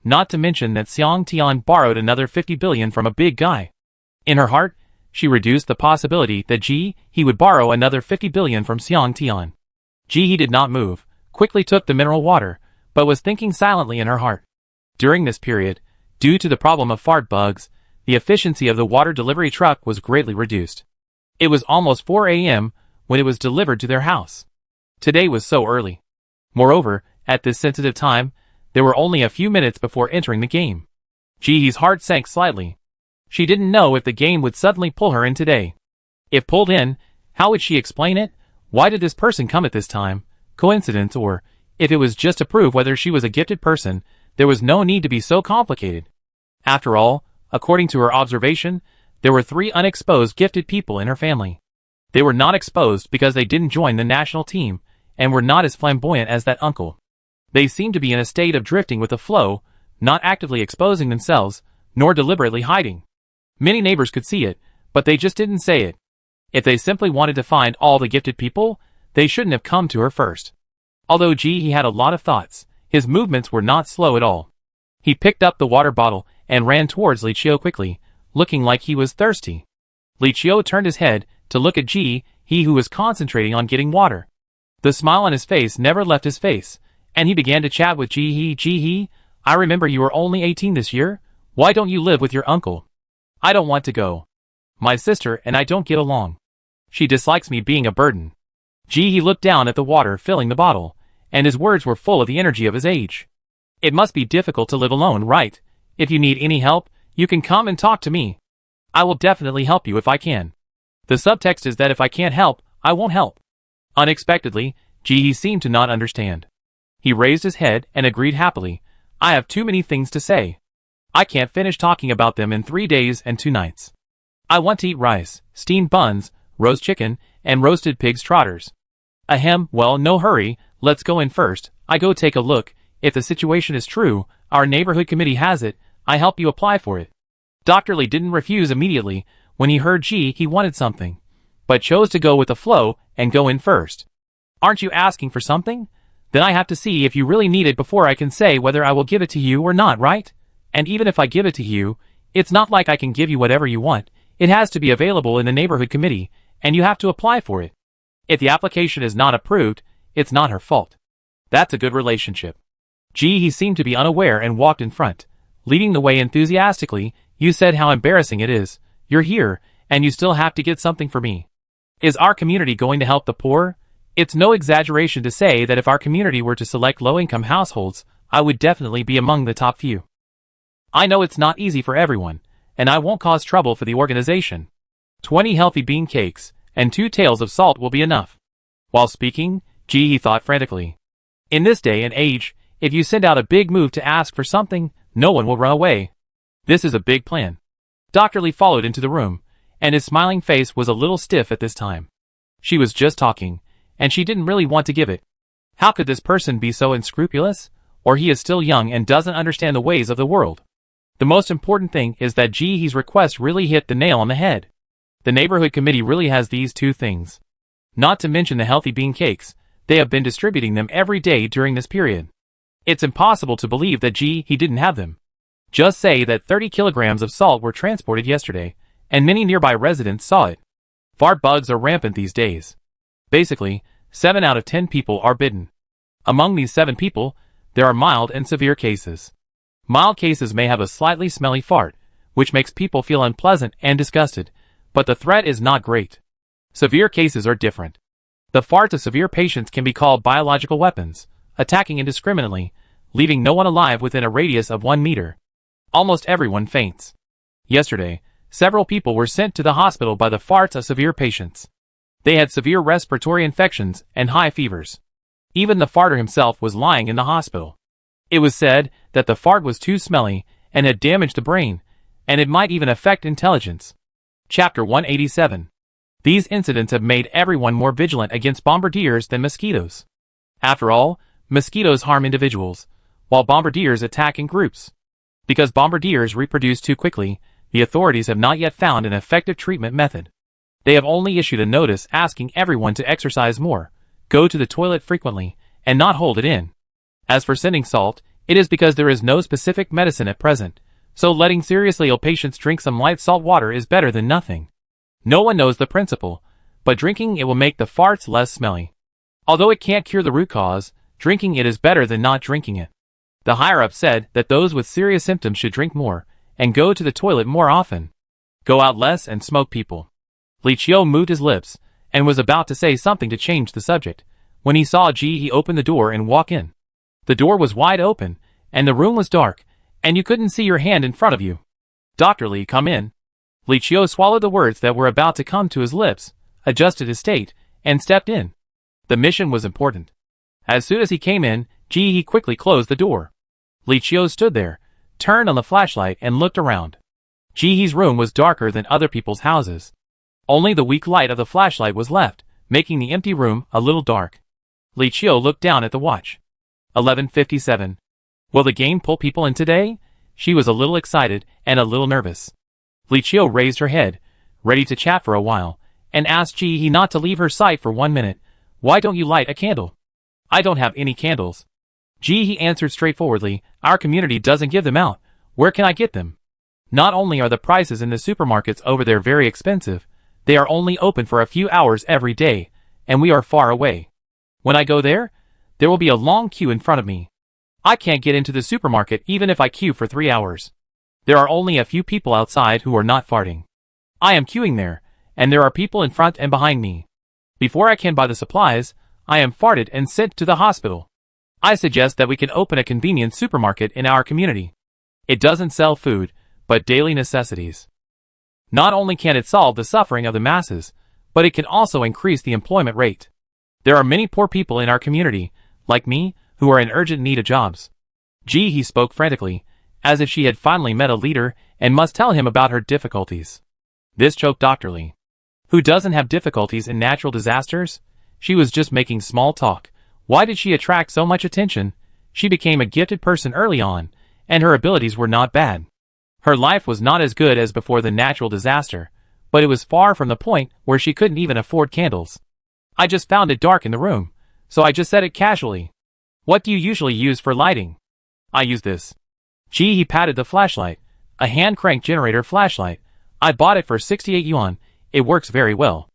Speaker 1: Not to mention that Xiang Tian borrowed another 50 billion from a big guy. In her heart, she reduced the possibility that he would borrow another 50 billion from Xiang Tian. He did not move, quickly took the mineral water, but was thinking silently in her heart. During this period, due to the problem of fart bugs, the efficiency of the water delivery truck was greatly reduced. It was almost 4 a.m. when it was delivered to their house. Today was so early. Moreover, at this sensitive time, there were only a few minutes before entering the game. Jihee's heart sank slightly. She didn't know if the game would suddenly pull her in today. If pulled in, how would she explain it? Why did this person come at this time? Coincidence, or, if it was just to prove whether she was a gifted person, there was no need to be so complicated. After all, according to her observation, there were 3 unexposed gifted people in her family. They were not exposed because they didn't join the national team, and were not as flamboyant as that uncle. They seemed to be in a state of drifting with the flow, not actively exposing themselves, nor deliberately hiding. Many neighbors could see it, but they just didn't say it. If they simply wanted to find all the gifted people, they shouldn't have come to her first. Although he had a lot of thoughts, his movements were not slow at all. He picked up the water bottle and ran towards Li Qiu quickly, looking like he was thirsty. Li Qiu turned his head to look at he who was concentrating on getting water. The smile on his face never left his face, and he began to chat with He, I remember you were only 18 this year. Why don't you live with your uncle? I don't want to go. My sister and I don't get along. She dislikes me being a burden. He looked down at the water filling the bottle, and his words were full of the energy of his age. It must be difficult to live alone, right? If you need any help, you can come and talk to me. I will definitely help you if I can. The subtext is that if I can't help, I won't help. Unexpectedly, he seemed to not understand. He raised his head and agreed happily. I have too many things to say. I can't finish talking about them in 3 days and 2 nights. I want to eat rice, steamed buns, roast chicken, and roasted pig's trotters. Ahem, well, no hurry, let's go in first. I go take a look. If the situation is true, our neighborhood committee has it, I help you apply for it. Dr. Li didn't refuse immediately when he heard he wanted something, but chose to go with the flow and go in first. Aren't you asking for something? Then I have to see if you really need it before I can say whether I will give it to you or not, right? And even if I give it to you, it's not like I can give you whatever you want. It has to be available in the neighborhood committee, and you have to apply for it. If the application is not approved, it's not her fault. That's a good relationship. He seemed to be unaware and walked in front, leading the way enthusiastically. You said how embarrassing it is. You're here, and you still have to get something for me. Is our community going to help the poor? It's no exaggeration to say that if our community were to select low-income households, I would definitely be among the top few. I know it's not easy for everyone, and I won't cause trouble for the organization. 20 healthy bean cakes and 2 taels of salt will be enough. While speaking, he thought frantically. In this day and age, if you send out a big move to ask for something, no one will run away. This is a big plan. Dr. Li followed into the room, and his smiling face was a little stiff at this time. She was just talking, and she didn't really want to give it. How could this person be so unscrupulous? Or he is still young and doesn't understand the ways of the world. The most important thing is that he's request really hit the nail on the head. The neighborhood committee really has these 2 things. Not to mention the healthy bean cakes, they have been distributing them every day during this period. It's impossible to believe that he didn't have them. Just say that 30 kilograms of salt were transported yesterday, and many nearby residents saw it. Fart bugs are rampant these days. Basically, 7 out of 10 people are bitten. Among these 7 people, there are mild and severe cases. Mild cases may have a slightly smelly fart, which makes people feel unpleasant and disgusted, but the threat is not great. Severe cases are different. The farts of severe patients can be called biological weapons, attacking indiscriminately, leaving no one alive within a radius of 1 meter. Almost everyone faints. Yesterday, several people were sent to the hospital by the farts of severe patients. They had severe respiratory infections and high fevers. Even the farter himself was lying in the hospital. It was said that the fart was too smelly and had damaged the brain, and it might even affect intelligence. Chapter 187. These incidents have made everyone more vigilant against bombardiers than mosquitoes. After all, Mosquitoes harm individuals, while bombardiers attack in groups. Because bombardiers reproduce too quickly, the authorities have not yet found an effective treatment method. They have only issued a notice asking everyone to exercise more, go to the toilet frequently, and not hold it in. As for sending salt, it is because there is no specific medicine at present, so letting seriously ill patients drink some light salt water is better than nothing. No one knows the principle, but drinking it will make the farts less smelly. Although it can't cure the root cause, drinking it is better than not drinking it. The higher-up said that those with serious symptoms should drink more, and go to the toilet more often. Go out less and smoke people. Li Qiu moved his lips, and was about to say something to change the subject, when he saw Ji open the door and walk in. The door was wide open, and the room was dark, and you couldn't see your hand in front of you. "Dr. Li, come in." Li Qiu swallowed the words that were about to come to his lips, adjusted his state, and stepped in. The mission was important. As soon as he came in, Ji quickly closed the door. Li Qiu stood there, turned on the flashlight and looked around. Ji's room was darker than other people's houses. Only the weak light of the flashlight was left, making the empty room a little dark. Li Qiu looked down at the watch. 11:57. Will the game pull people in today? She was a little excited and a little nervous. Li Qiu raised her head, ready to chat for a while, and asked Ji not to leave her sight for 1 minute. "Why don't you light a candle?" "I don't have any candles." Ji answered straightforwardly, "Our community doesn't give them out. Where can I get them? Not only are the prices in the supermarkets over there very expensive, they are only open for a few hours every day, and we are far away. When I go there, there will be a long queue in front of me. I can't get into the supermarket even if I queue for 3 hours. There are only a few people outside who are not farting. I am queuing there, and there are people in front and behind me. Before I can buy the supplies, I am farted and sent to the hospital. I suggest that we can open a convenience supermarket in our community. It doesn't sell food, but daily necessities. Not only can it solve the suffering of the masses, but it can also increase the employment rate. There are many poor people in our community, like me, who are in urgent need of jobs." Ji spoke frantically, as if she had finally met a leader and must tell him about her difficulties. This choked Dr. Li. Who doesn't have difficulties in natural disasters? She was just making small talk. Why did she attract so much attention? She became a gifted person early on, and her abilities were not bad. Her life was not as good as before the natural disaster, but it was far from the point where she couldn't even afford candles. "I just found it dark in the room, so I just said it casually." "What do you usually use for lighting?" "I use this." Ji patted the flashlight, a hand-crank generator flashlight. "I bought it for 68 yuan. It works very well."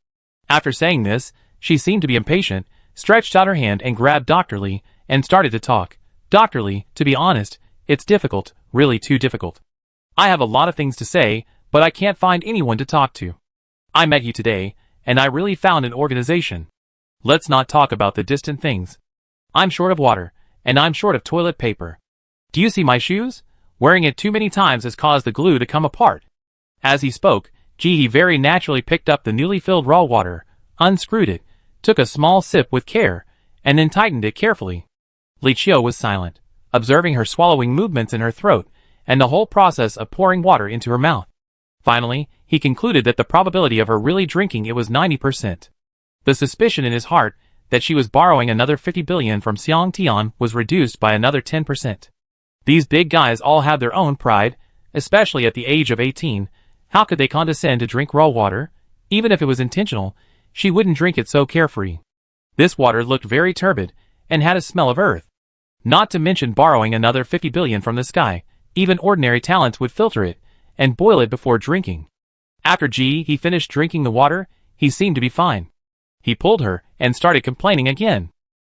Speaker 1: After saying this, she seemed to be impatient, stretched out her hand and grabbed Dr. Li, and started to talk. "Dr. Li, to be honest, it's difficult, really too difficult. I have a lot of things to say, but I can't find anyone to talk to. I met you today, and I really found an organization. Let's not talk about the distant things. I'm short of water, and I'm short of toilet paper. Do you see my shoes? Wearing it too many times has caused the glue to come apart." As he spoke, Ji very naturally picked up the newly filled raw water, unscrewed it, took a small sip with care, and then tightened it carefully. Li Qiu was silent, observing her swallowing movements in her throat, and the whole process of pouring water into her mouth. Finally, he concluded that the probability of her really drinking it was 90%. The suspicion in his heart that she was borrowing another 50 billion from Xiang Tian was reduced by another 10%. These big guys all have their own pride, especially at the age of 18. How could they condescend to drink raw water? Even if it was intentional, she wouldn't drink it so carefree. This water looked very turbid, and had a smell of earth. Not to mention borrowing another 50 billion from the sky. Even ordinary talents would filter it, and boil it before drinking. After he finished drinking the water, he seemed to be fine. He pulled her, and started complaining again.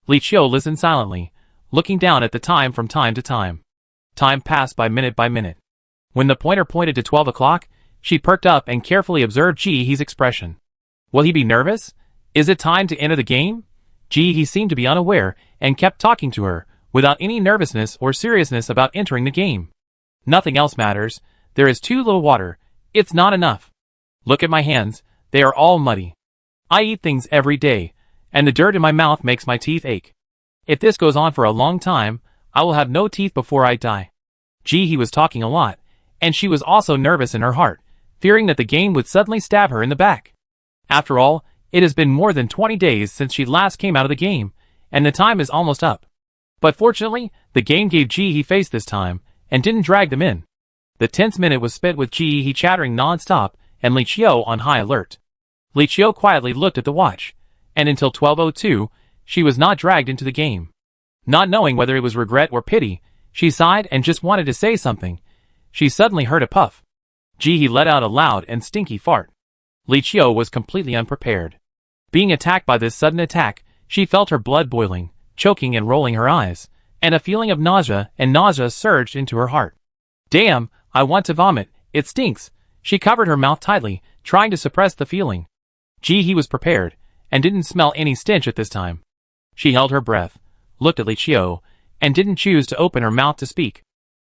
Speaker 1: Li Qiu listened silently, looking down at the time from time to time. Time passed by minute by minute. When the pointer pointed to 12 o'clock, she perked up and carefully observed Ji's expression. Will he be nervous? Is it time to enter the game? Ji seemed to be unaware, and kept talking to her, without any nervousness or seriousness about entering the game. Nothing else matters. There is too little water. It's not enough. Look at my hands. They are all muddy. I eat things every day, and the dirt in my mouth makes my teeth ache. If this goes on for a long time, I will have no teeth before I die." Ji was talking a lot, and she was also nervous in her heart, fearing that the game would suddenly stab her in the back. After all, it has been more than 20 days since she last came out of the game, and the time is almost up. But fortunately, the game gave Ji-hee face this time, and didn't drag them in. The tense minute was spent with Ji-hee chattering non-stop, and Li Qiu on high alert. Li Qiu quietly looked at the watch, and until 12:02, she was not dragged into the game. Not knowing whether it was regret or pity, she sighed and just wanted to say something. She suddenly heard a puff. Ji-hee let out a loud and stinky fart. Li Qiu was completely unprepared. Being attacked by this sudden attack, she felt her blood boiling, choking and rolling her eyes, and a feeling of nausea surged into her heart. Damn, I want to vomit, it stinks. She covered her mouth tightly, trying to suppress the feeling. Ji-hee was prepared, and didn't smell any stench at this time. She held her breath, looked at Li Qiu, and didn't choose to open her mouth to speak.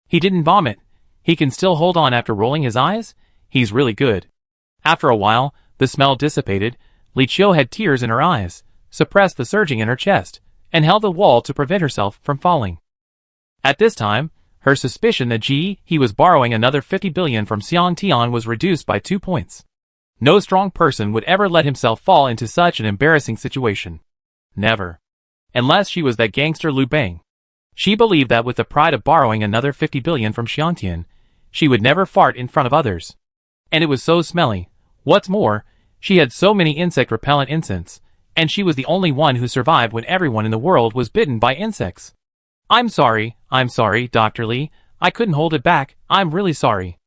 Speaker 1: He didn't vomit. He can still hold on after rolling his eyes? He's really good. After a while, the smell dissipated. Li Qiu had tears in her eyes, suppressed the surging in her chest, and held the wall to prevent herself from falling. At this time, her suspicion that Ji-hee was borrowing another 50 billion from Xian Tian was reduced by 2 points. No strong person would ever let himself fall into such an embarrassing situation. Never. Unless she was that gangster Liu Bang. She believed that with the pride of borrowing another 50 billion from Xian Tian, she would never fart in front of others. And it was so smelly. What's more, she had so many insect-repellent incense, and she was the only one who survived when everyone in the world was bitten by insects. I'm sorry, Dr. Li. I couldn't hold it back, I'm really sorry.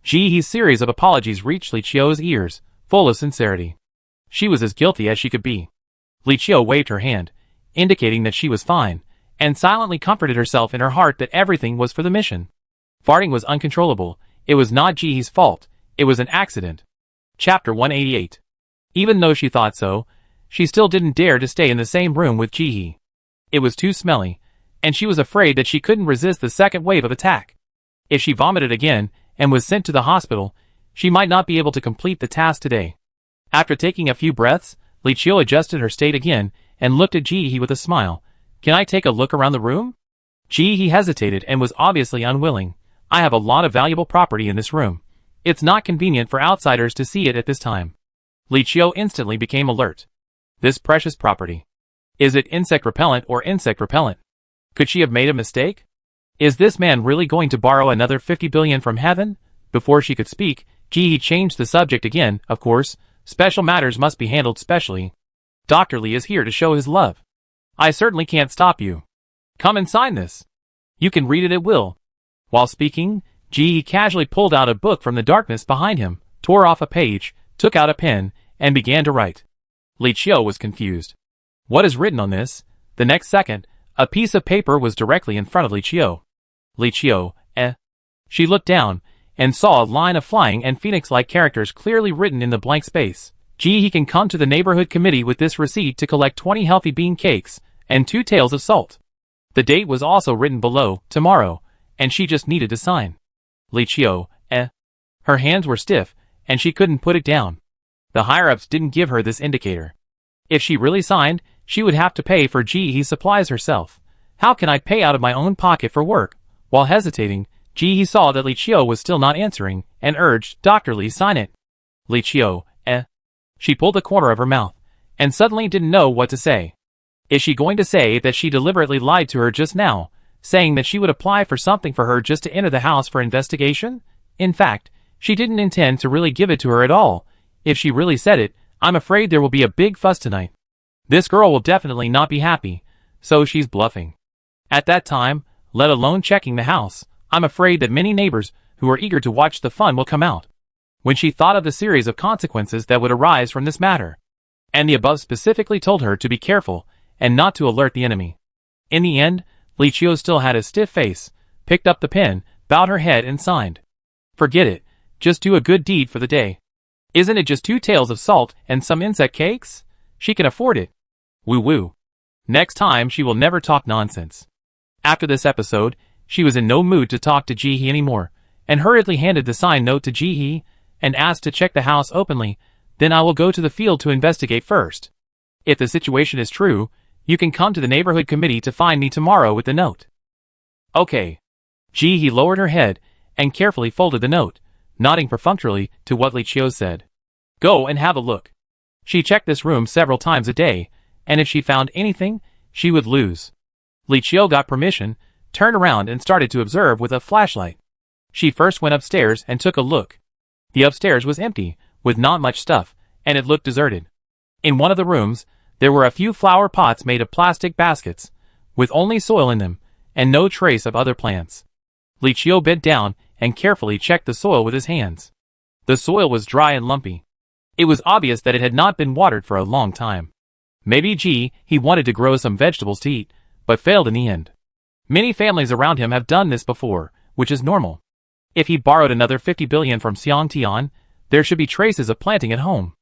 Speaker 1: Ji-hee's series of apologies reached Li Qiu's ears, full of sincerity. She was as guilty as she could be. Li Qiu waved her hand, indicating that she was fine, and silently comforted herself in her heart that everything was for the mission. Farting was uncontrollable. It was not Ji-hee's fault. It was an accident. Chapter 188. Even though she thought so, she still didn't dare to stay in the same room with Ji-hee. It was too smelly, and she was afraid that she couldn't resist the second wave of attack. If she vomited again and was sent to the hospital, she might not be able to complete the task today. After taking a few breaths, Li Qiu adjusted her state again and looked at Ji-hee with a smile. Can I take a look around the room? Ji-hee hesitated and was obviously unwilling. I have a lot of valuable property in this room. It's not convenient for outsiders to see it at this time. Li Qiu instantly became alert. This precious property. Is it insect repellent or insect repellent? Could she have made a mistake? Is this man really going to borrow another 50 billion from heaven? Before she could speak, Ji-hee changed the subject again. Of course, special matters must be handled specially. Dr. Li is here to show his love. I certainly can't stop you. Come and sign this. You can read it at will. While speaking, Ji-hee casually pulled out a book from the darkness behind him, tore off a page, took out a pen, and began to write. Li Qiu was confused. What is written on this? The next second, a piece of paper was directly in front of Li Qiu. Li Qiu, She looked down, and saw a line of flying and phoenix-like characters clearly written in the blank space. Ji-hee can come to the neighborhood committee with this receipt to collect 20 healthy bean cakes, and 2 taels of salt. The date was also written below, tomorrow, and she just needed to sign. Li Qiu, Her hands were stiff, and she couldn't put it down. The higher-ups didn't give her this indicator. If she really signed, she would have to pay for Ji-hee's supplies herself. How can I pay out of my own pocket for work? While hesitating, Ji-hee saw that Li Qiu was still not answering, and urged, Dr. Li, sign it. Li Qiu, She pulled the corner of her mouth, and suddenly didn't know what to say. Is she going to say that she deliberately lied to her just now, saying that she would apply for something for her just to enter the house for investigation? In fact, she didn't intend to really give it to her at all. If she really said it, I'm afraid there will be a big fuss tonight. This girl will definitely not be happy, so she's bluffing. At that time, let alone checking the house, I'm afraid that many neighbors who are eager to watch the fun will come out. When she thought of the series of consequences that would arise from this matter, and the above specifically told her to be careful and not to alert the enemy. In the end, Li Qiu still had a stiff face, picked up the pen, bowed her head and signed. Forget it, just do a good deed for the day. Isn't it just 2 taels of salt and some insect cakes? She can afford it. Woo-woo. Next time she will never talk nonsense. After this episode, she was in no mood to talk to Ji-hee anymore, and hurriedly handed the signed note to Ji-hee, and asked to check the house openly. Then I will go to the field to investigate first. If the situation is true, you can come to the neighborhood committee to find me tomorrow with the note. Okay. Ji-hee lowered her head, and carefully folded the note, nodding perfunctorily to what Li Qiu said. Go and have a look. She checked this room several times a day, and if she found anything, she would lose. Li Qiu got permission, turned around and started to observe with a flashlight. She first went upstairs and took a look. The upstairs was empty, with not much stuff, and it looked deserted. In one of the rooms, there were a few flower pots made of plastic baskets, with only soil in them, and no trace of other plants. Li Qiu bent down and carefully checked the soil with his hands. The soil was dry and lumpy. It was obvious that it had not been watered for a long time. Maybe he wanted to grow some vegetables to eat, but failed in the end. Many families around him have done this before, which is normal. If he borrowed another 50 billion from Xiang Tian, there should be traces of planting at home.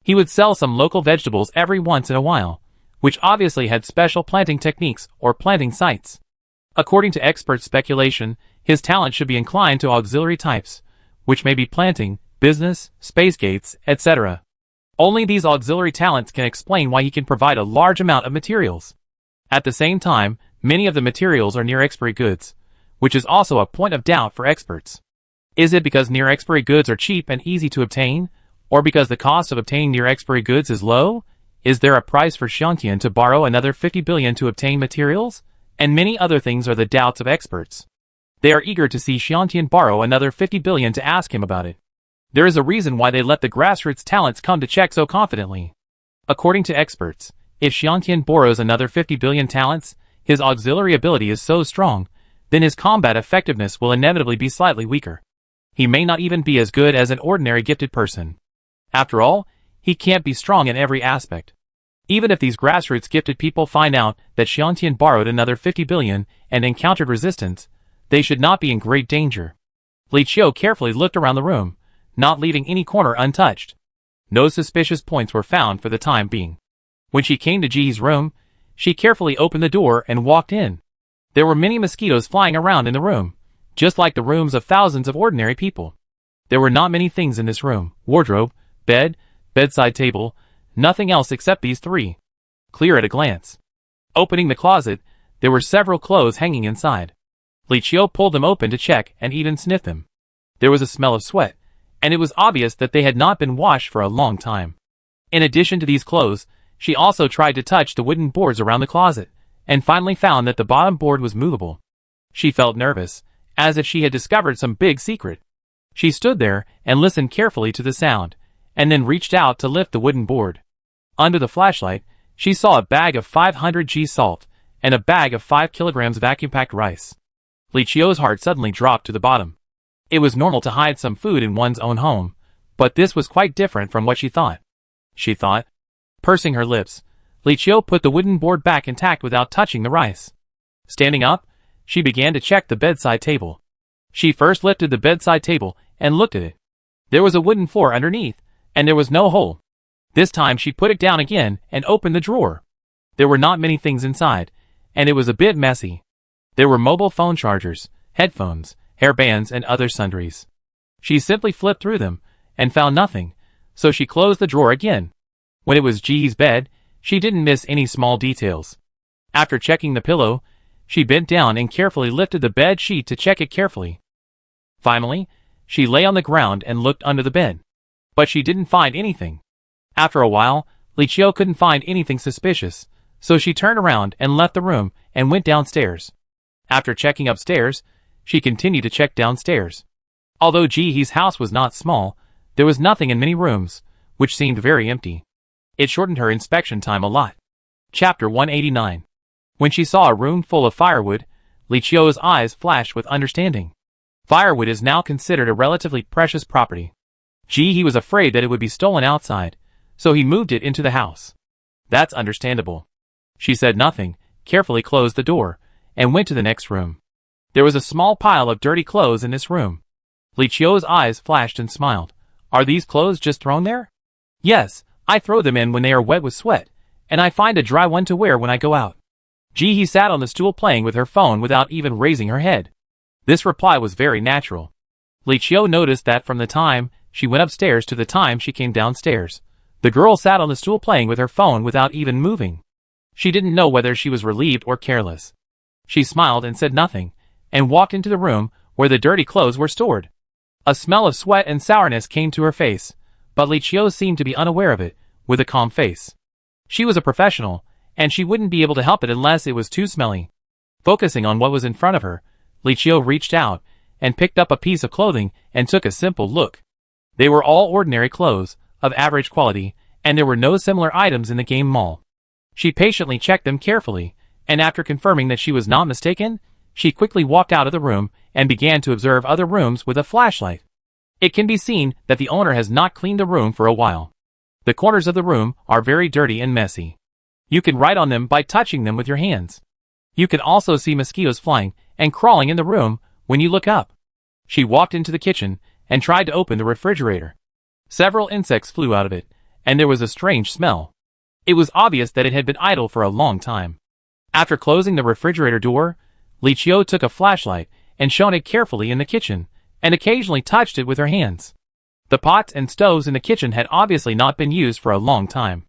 Speaker 1: He would sell some local vegetables every once in a while, which obviously had special planting techniques or planting sites. According to expert speculation, his talent should be inclined to auxiliary types, which may be planting, business, space gates, etc. Only these auxiliary talents can explain why he can provide a large amount of materials. At the same time, many of the materials are near-expiry goods, which is also a point of doubt for experts. Is it because near-expiry goods are cheap and easy to obtain, or because the cost of obtaining near-expiry goods is low? Is there a price for Xiangtian to borrow another 50 billion to obtain materials? And many other things are the doubts of experts. They are eager to see Xiangtian borrow another 50 billion to ask him about it. There is a reason why they let the grassroots talents come to check so confidently. According to experts, if Xiangtian borrows another 50 billion talents, his auxiliary ability is so strong, then his combat effectiveness will inevitably be slightly weaker. He may not even be as good as an ordinary gifted person. After all, he can't be strong in every aspect. Even if these grassroots gifted people find out that Xiangtian borrowed another 50 billion and encountered resistance, they should not be in great danger. Li Qiu carefully looked around the room, not leaving any corner untouched. No suspicious points were found for the time being. When she came to Ji's room, she carefully opened the door and walked in. There were many mosquitoes flying around in the room, just like the rooms of thousands of ordinary people. There were not many things in this room: wardrobe, bed, bedside table, nothing else except these three. Clear at a glance. Opening the closet, there were several clothes hanging inside. Li Qiu pulled them open to check and even sniffed them. There was a smell of sweat, and it was obvious that they had not been washed for a long time. In addition to these clothes, she also tried to touch the wooden boards around the closet, and finally found that the bottom board was movable. She felt nervous, as if she had discovered some big secret. She stood there and listened carefully to the sound, and then reached out to lift the wooden board. Under the flashlight, she saw a bag of 500 g salt, and a bag of 5 kilograms vacuum-packed rice. Li Qiu's heart suddenly dropped to the bottom. It was normal to hide some food in one's own home, but this was quite different from what she thought. Pursing her lips, Li Qiu put the wooden board back intact without touching the rice. Standing up, she began to check the bedside table. She first lifted the bedside table and looked at it. There was a wooden floor underneath, and there was no hole. This time she put it down again and opened the drawer. There were not many things inside, and it was a bit messy. There were mobile phone chargers, headphones, hairbands, and other sundries. She simply flipped through them and found nothing, so she closed the drawer again. When it was Ji's bed, she didn't miss any small details. After checking the pillow, she bent down and carefully lifted the bed sheet to check it carefully. Finally, she lay on the ground and looked under the bed. But she didn't find anything. After a while, Li Qiu couldn't find anything suspicious, so she turned around and left the room and went downstairs. After checking upstairs, she continued to check downstairs. Although Ji's house was not small, there was nothing in many rooms, which seemed very empty. It shortened her inspection time a lot. Chapter 189. When she saw a room full of firewood, Li Qiu's eyes flashed with understanding. Firewood is now considered a relatively precious property. He was afraid that it would be stolen outside, so he moved it into the house. That's understandable. She said nothing, carefully closed the door, and went to the next room. There was a small pile of dirty clothes in this room. Li Qiu's eyes flashed and smiled. Are these clothes just thrown there? Yes, I throw them in when they are wet with sweat, and I find a dry one to wear when I go out. He sat on the stool playing with her phone without even raising her head. This reply was very natural. Li Qiu noticed that from the time she went upstairs to the time she came downstairs, the girl sat on the stool playing with her phone without even moving. She didn't know whether she was relieved or careless. She smiled and said nothing, and walked into the room where the dirty clothes were stored. A smell of sweat and sourness came to her face, but Li Qiu seemed to be unaware of it, with a calm face. She was a professional, and she wouldn't be able to help it unless it was too smelly. Focusing on what was in front of her, Li Qiu reached out and picked up a piece of clothing and took a simple look. They were all ordinary clothes, of average quality, and there were no similar items in the game mall. She patiently checked them carefully, and after confirming that she was not mistaken, she quickly walked out of the room and began to observe other rooms with a flashlight. It can be seen that the owner has not cleaned the room for a while. The corners of the room are very dirty and messy. You can write on them by touching them with your hands. You can also see mosquitoes flying and crawling in the room when you look up. She walked into the kitchen and tried to open the refrigerator. Several insects flew out of it, and there was a strange smell. It was obvious that it had been idle for a long time. After closing the refrigerator door, Li Qiu took a flashlight and shone it carefully in the kitchen, and occasionally touched it with her hands. The pots and stoves in the kitchen had obviously not been used for a long time.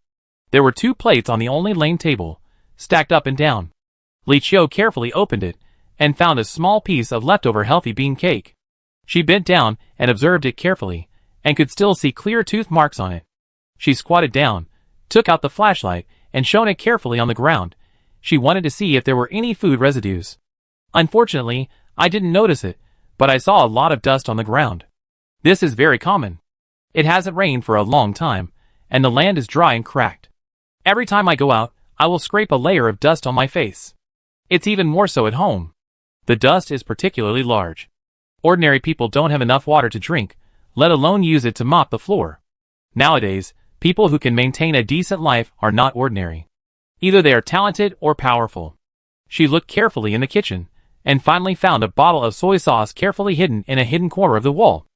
Speaker 1: There were 2 plates on the only lane table, stacked up and down. Li Qiu carefully opened it, and found a small piece of leftover healthy bean cake. She bent down and observed it carefully, and could still see clear tooth marks on it. She squatted down, took out the flashlight, and shone it carefully on the ground. She wanted to see if there were any food residues. Unfortunately, I didn't notice it, but I saw a lot of dust on the ground. This is very common. It hasn't rained for a long time, and the land is dry and cracked. Every time I go out, I will scrape a layer of dust on my face. It's even more so at home. The dust is particularly large. Ordinary people don't have enough water to drink, let alone use it to mop the floor. Nowadays, people who can maintain a decent life are not ordinary. Either they are talented or powerful. She looked carefully in the kitchen, and finally found a bottle of soy sauce carefully hidden in a hidden corner of the wall.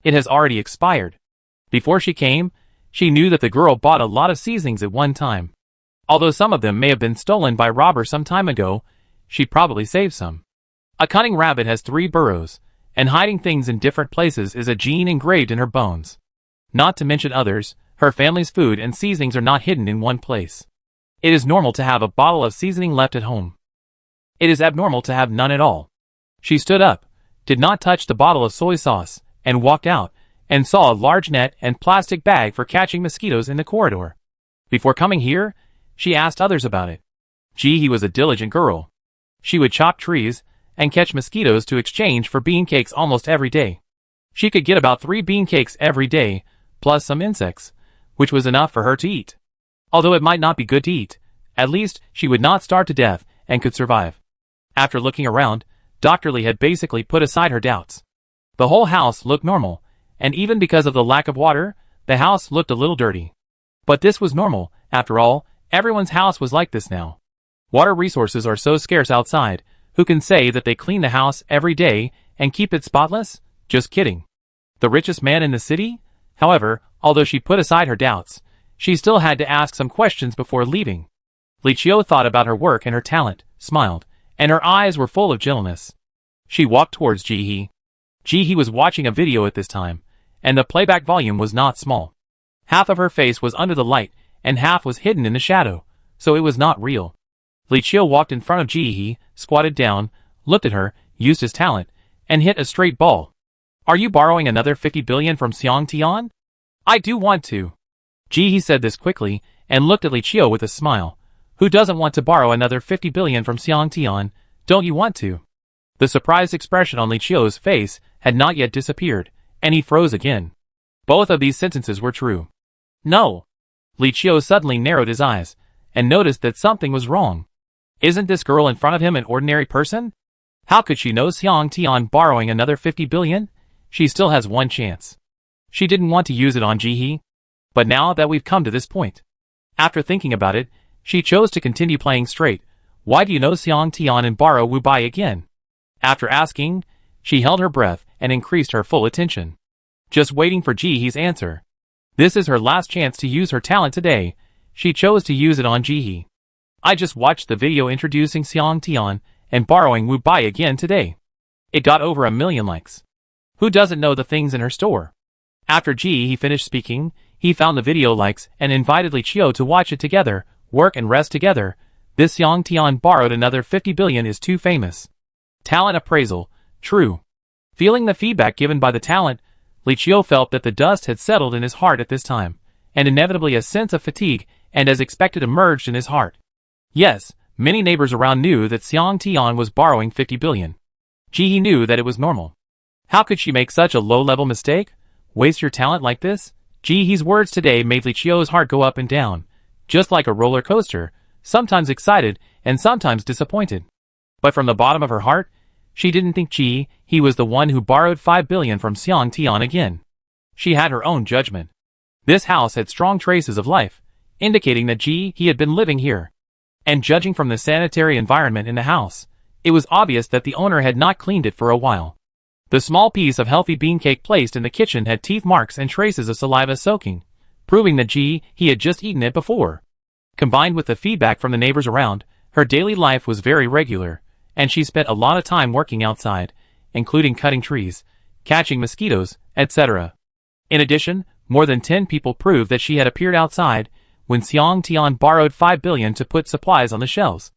Speaker 1: It has already expired. Before she came, she knew that the girl bought a lot of seasonings at one time. Although some of them may have been stolen by robbers some time ago, she probably saved some. A cunning rabbit has 3 burrows, and hiding things in different places is a gene engraved in her bones. Not to mention others, her family's food and seasonings are not hidden in one place. It is normal to have a bottle of seasoning left at home. It is abnormal to have none at all. She stood up, did not touch the bottle of soy sauce, and walked out, and saw a large net and plastic bag for catching mosquitoes in the corridor. Before coming here, she asked others about it. He was a diligent girl. She would chop trees and catch mosquitoes to exchange for bean cakes almost every day. She could get about 3 bean cakes every day, plus some insects, which was enough for her to eat. Although it might not be good to eat, at least she would not starve to death and could survive. After looking around, Dr. Li had basically put aside her doubts. The whole house looked normal, and even because of the lack of water, the house looked a little dirty. But this was normal, after all, everyone's house was like this now. Water resources are so scarce outside, who can say that they clean the house every day and keep it spotless? Just kidding. The richest man in the city? However, although she put aside her doubts, she still had to ask some questions before leaving. Li Qiu thought about her work and her talent, smiled, and her eyes were full of gentleness. She walked towards Ji He was watching a video at this time, and the playback volume was not small. Half of her face was under the light, and half was hidden in the shadow, so it was not real. Li Qiu walked in front of Ji, squatted down, looked at her, used his talent, and hit a straight ball. Are you borrowing another 50 billion from Xiang Tian? I do want to. Ji said this quickly, and looked at Li Qiu with a smile. Who doesn't want to borrow another 50 billion from Xiang Tian? Don't you want to? The surprised expression on Li Qiu's face had not yet disappeared, and he froze again. Both of these sentences were true. No. Li Qiu suddenly narrowed his eyes, and noticed that something was wrong. Isn't this girl in front of him an ordinary person? How could she know Xiang Tian borrowing another 50 billion? She still has one chance. She didn't want to use it on Ji. But now that we've come to this point. After thinking about it, she chose to continue playing straight. Why do you know Xiang Tian and borrow Wu Bai again? After asking, she held her breath and increased her full attention. Just waiting for Ji's answer. This is her last chance to use her talent today. She chose to use it on Ji. I just watched the video introducing Xiang Tian and borrowing Wu Bai again today. It got over 1 million likes. Who doesn't know the things in her store? After Ji finished speaking, he found the video likes and invited Li Qiu to watch it together, work and rest together. This Xiang Tian borrowed another 50 billion is too famous. Talent appraisal, true. Feeling the feedback given by the talent, Li Qiu felt that the dust had settled in his heart at this time, and inevitably a sense of fatigue and as expected emerged in his heart. Yes, Many neighbors around knew that Xiang Tian was borrowing 50 billion. Ji knew that it was normal. How could she make such a low-level mistake? Waste your talent like this? Ji's words today made Li Qiu's heart go up and down, just like a roller coaster, sometimes excited and sometimes disappointed. But from the bottom of her heart, she didn't think he was the one who borrowed 5 billion from Xiang Tian again. She had her own judgment. This house had strong traces of life, indicating that he had been living here. And judging from the sanitary environment in the house, it was obvious that the owner had not cleaned it for a while. The small piece of healthy bean cake placed in the kitchen had teeth marks and traces of saliva soaking, proving that he had just eaten it before. Combined with the feedback from the neighbors around, her daily life was very regular, and she spent a lot of time working outside, including cutting trees, catching mosquitoes, etc. In addition, more than 10 people proved that she had appeared outside when Xiang Tian borrowed 5 billion to put supplies on the shelves.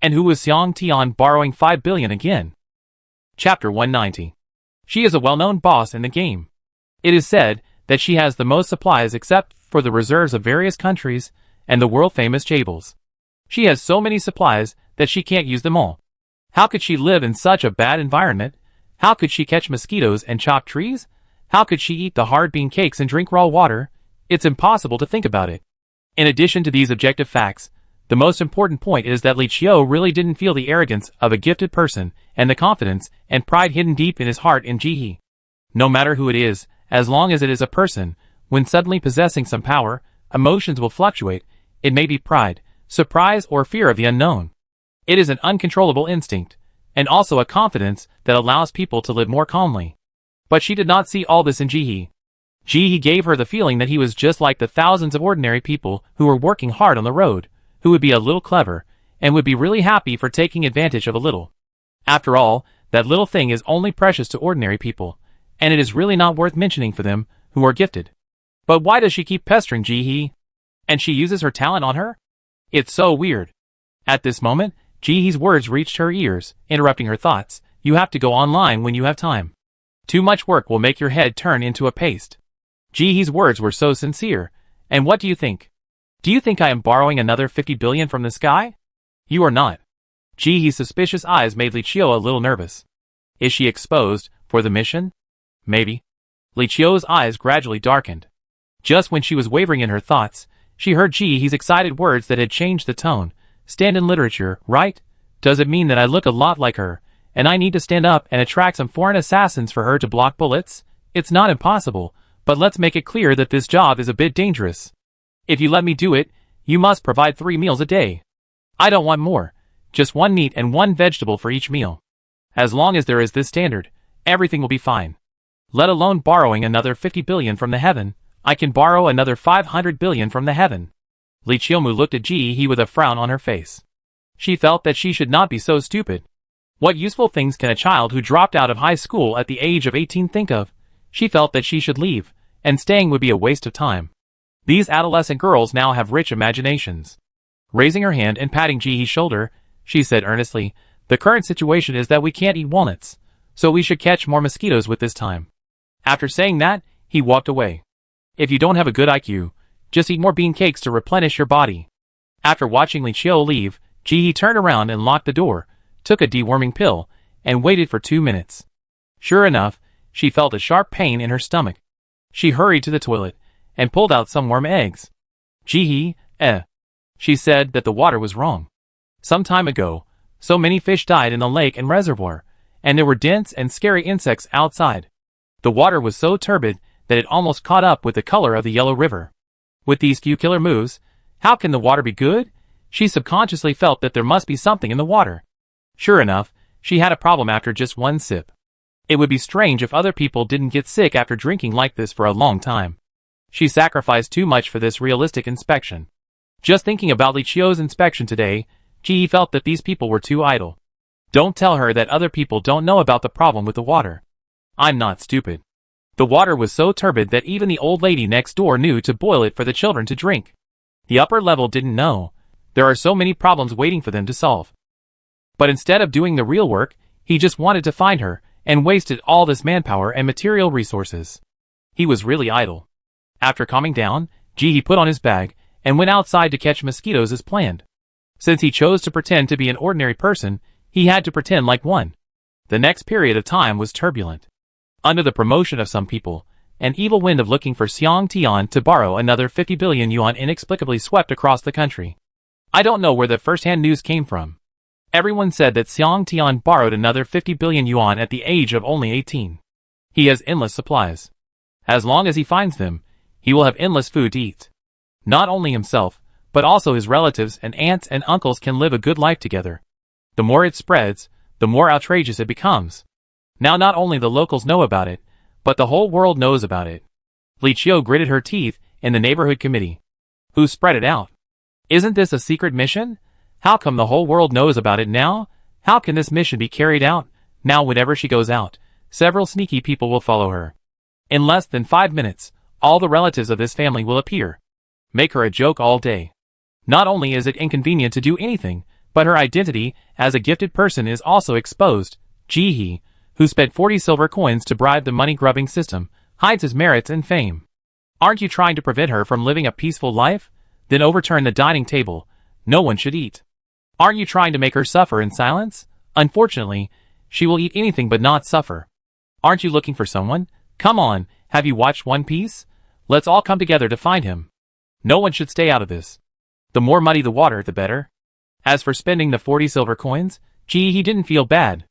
Speaker 1: And who was Xiang Tian borrowing 5 billion again? Chapter 190. She is a well-known boss in the game. It is said that she has the most supplies except for the reserves of various countries and the world-famous chaebol. She has so many supplies that she can't use them all. How could she live in such a bad environment? How could she catch mosquitoes and chop trees? How could she eat the hard bean cakes and drink raw water? It's impossible to think about it. In addition to these objective facts, the most important point is that Li Qiu really didn't feel the arrogance of a gifted person and the confidence and pride hidden deep in his heart in Ji. No matter who it is, as long as it is a person, when suddenly possessing some power, emotions will fluctuate. It may be pride, surprise, or fear of the unknown. It is an uncontrollable instinct, and also a confidence that allows people to live more calmly. But she did not see all this in Ji. Ji gave her the feeling that he was just like the thousands of ordinary people who were working hard on the road, who would be a little clever, and would be really happy for taking advantage of a little. After all, that little thing is only precious to ordinary people, and it is really not worth mentioning for them who are gifted. But why does she keep pestering Ji? And she uses her talent on her? It's so weird. At this moment, Ji's words reached her ears, interrupting her thoughts. You have to go online when you have time. Too much work will make your head turn into a paste. Ji's words were so sincere. And what do you think? Do you think I am borrowing another 50 billion from the sky? You are not. Ji's suspicious eyes made Li Qiu a little nervous. Is she exposed for the mission? Maybe. Li Qiu's eyes gradually darkened. Just when she was wavering in her thoughts, she heard Ji's excited words that had changed the tone. Stand in literature, right? Does it mean that I look a lot like her, and I need to stand up and attract some foreign assassins for her to block bullets? It's not impossible, but let's make it clear that this job is a bit dangerous. If you let me do it, you must provide 3 meals a day. I don't want more. Just 1 meat and 1 vegetable for each meal. As long as there is this standard, everything will be fine. Let alone borrowing another 50 billion from the heaven, I can borrow another 500 billion from the heaven. Li Qiumu looked at Ji with a frown on her face. She felt that she should not be so stupid. What useful things can a child who dropped out of high school at the age of 18 think of? She felt that she should leave, and staying would be a waste of time. These adolescent girls now have rich imaginations. Raising her hand and patting Ji's shoulder, she said earnestly, the current situation is that we can't eat walnuts, so we should catch more mosquitoes with this time. After saying that, he walked away. If you don't have a good IQ, just eat more bean cakes to replenish your body. After watching Li Qiu leave, Ji turned around and locked the door, took a deworming pill, and waited for 2 minutes. Sure enough, she felt a sharp pain in her stomach. She hurried to the toilet, and pulled out some worm eggs. Ji, She said that the water was wrong. Some time ago, so many fish died in the lake and reservoir, and there were dense and scary insects outside. The water was so turbid that it almost caught up with the color of the yellow river. With these few killer moves, how can the water be good? She subconsciously felt that there must be something in the water. Sure enough, she had a problem after just 1 sip. It would be strange if other people didn't get sick after drinking like this for a long time. She sacrificed too much for this realistic inspection. Just thinking about Li Qiu's inspection today, Ji felt that these people were too idle. Don't tell her that other people don't know about the problem with the water. I'm not stupid. The water was so turbid that even the old lady next door knew to boil it for the children to drink. The upper level didn't know. There are so many problems waiting for them to solve. But instead of doing the real work, he just wanted to find her, and wasted all this manpower and material resources. He was really idle. After calming down, Ji put on his bag, and went outside to catch mosquitoes as planned. Since he chose to pretend to be an ordinary person, he had to pretend like one. The next period of time was turbulent. Under the promotion of some people, an evil wind of looking for Xiang Tian to borrow another 50 billion yuan inexplicably swept across the country. I don't know where the first-hand news came from. Everyone said that Xiang Tian borrowed another 50 billion yuan at the age of only 18. He has endless supplies. As long as he finds them, he will have endless food to eat. Not only himself, but also his relatives and aunts and uncles can live a good life together. The more it spreads, the more outrageous it becomes. Now not only the locals know about it, but the whole world knows about it. Li Qiu gritted her teeth in the neighborhood committee. Who spread it out? Isn't this a secret mission? How come the whole world knows about it now? How can this mission be carried out? Now whenever she goes out, several sneaky people will follow her. In less than 5 minutes, all the relatives of this family will appear. Make her a joke all day. Not only is it inconvenient to do anything, but her identity as a gifted person is also exposed. Jihe, who spent 40 silver coins to bribe the money-grubbing system, hides his merits and fame. Aren't you trying to prevent her from living a peaceful life? Then overturn the dining table. No one should eat. Aren't you trying to make her suffer in silence? Unfortunately, she will eat anything but not suffer. Aren't you looking for someone? Come on, have you watched One Piece? Let's all come together to find him. No one should stay out of this. The more muddy the water, the better. As for spending the 40 silver coins, he didn't feel bad.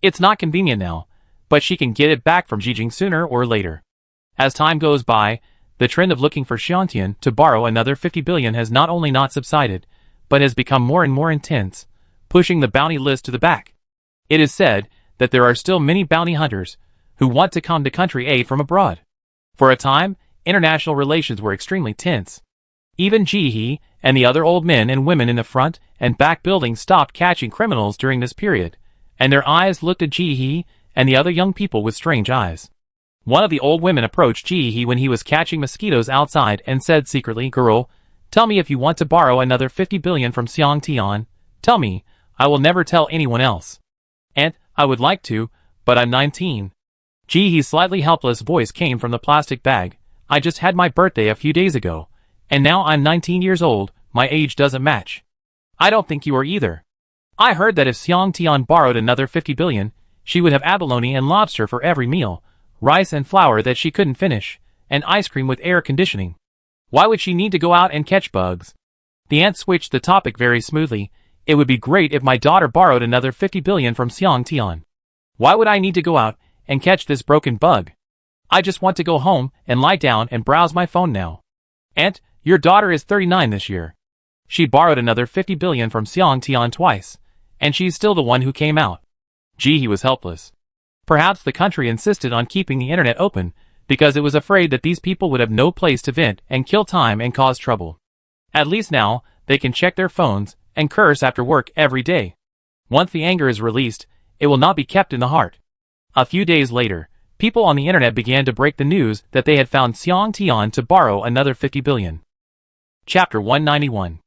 Speaker 1: It's not convenient now, but she can get it back from Jijing sooner or later. As time goes by, the trend of looking for Xiantian to borrow another 50 billion has not only not subsided, but has become more and more intense, pushing the bounty list to the back. It is said that there are still many bounty hunters who want to come to country aid from abroad. For a time, international relations were extremely tense. Even Jihe and the other old men and women in the front and back buildings stopped catching criminals during this period, and their eyes looked at Jihe and the other young people with strange eyes. One of the old women approached Jihe when he was catching mosquitoes outside and said secretly, "Girl, tell me if you want to borrow another 50 billion from Xiang Tian. Tell me, I will never tell anyone else." "Aunt, I would like to, but I'm 19. Jihe's slightly helpless voice came from the plastic bag. "I just had my birthday a few days ago, and now I'm 19 years old, my age doesn't match." "I don't think you are either. I heard that if Xiang Tian borrowed another 50 billion, she would have abalone and lobster for every meal, rice and flour that she couldn't finish, and ice cream with air conditioning. Why would she need to go out and catch bugs?" The aunt switched the topic very smoothly. "It would be great if my daughter borrowed another 50 billion from Xiang Tian. Why would I need to go out and catch this broken bug? I just want to go home and lie down and browse my phone now." "Aunt, your daughter is 39 this year. She borrowed another 50 billion from Xiang Tian twice, and she's still the one who came out." Jihe was helpless. Perhaps the country insisted on keeping the internet open because it was afraid that these people would have no place to vent and kill time and cause trouble. At least now, they can check their phones and curse after work every day. Once the anger is released, it will not be kept in the heart. A few days later, people on the internet began to break the news that they had found Xiang Tian to borrow another 50 billion. Chapter 191.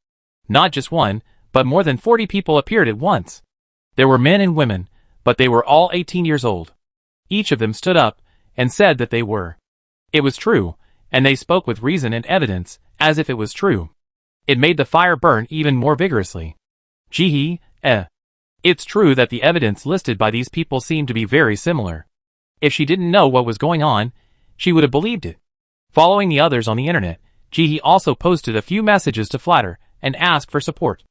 Speaker 1: Not just one, but more than 40 people appeared at once. There were men and women, but they were all 18 years old. Each of them stood up and said that they were. It was true, and they spoke with reason and evidence, as if it was true. It made the fire burn even more vigorously. Jihe, It's true that the evidence listed by these people seemed to be very similar. If she didn't know what was going on, she would have believed it. Following the others on the internet, Jihe also posted a few messages to flatter and ask for support.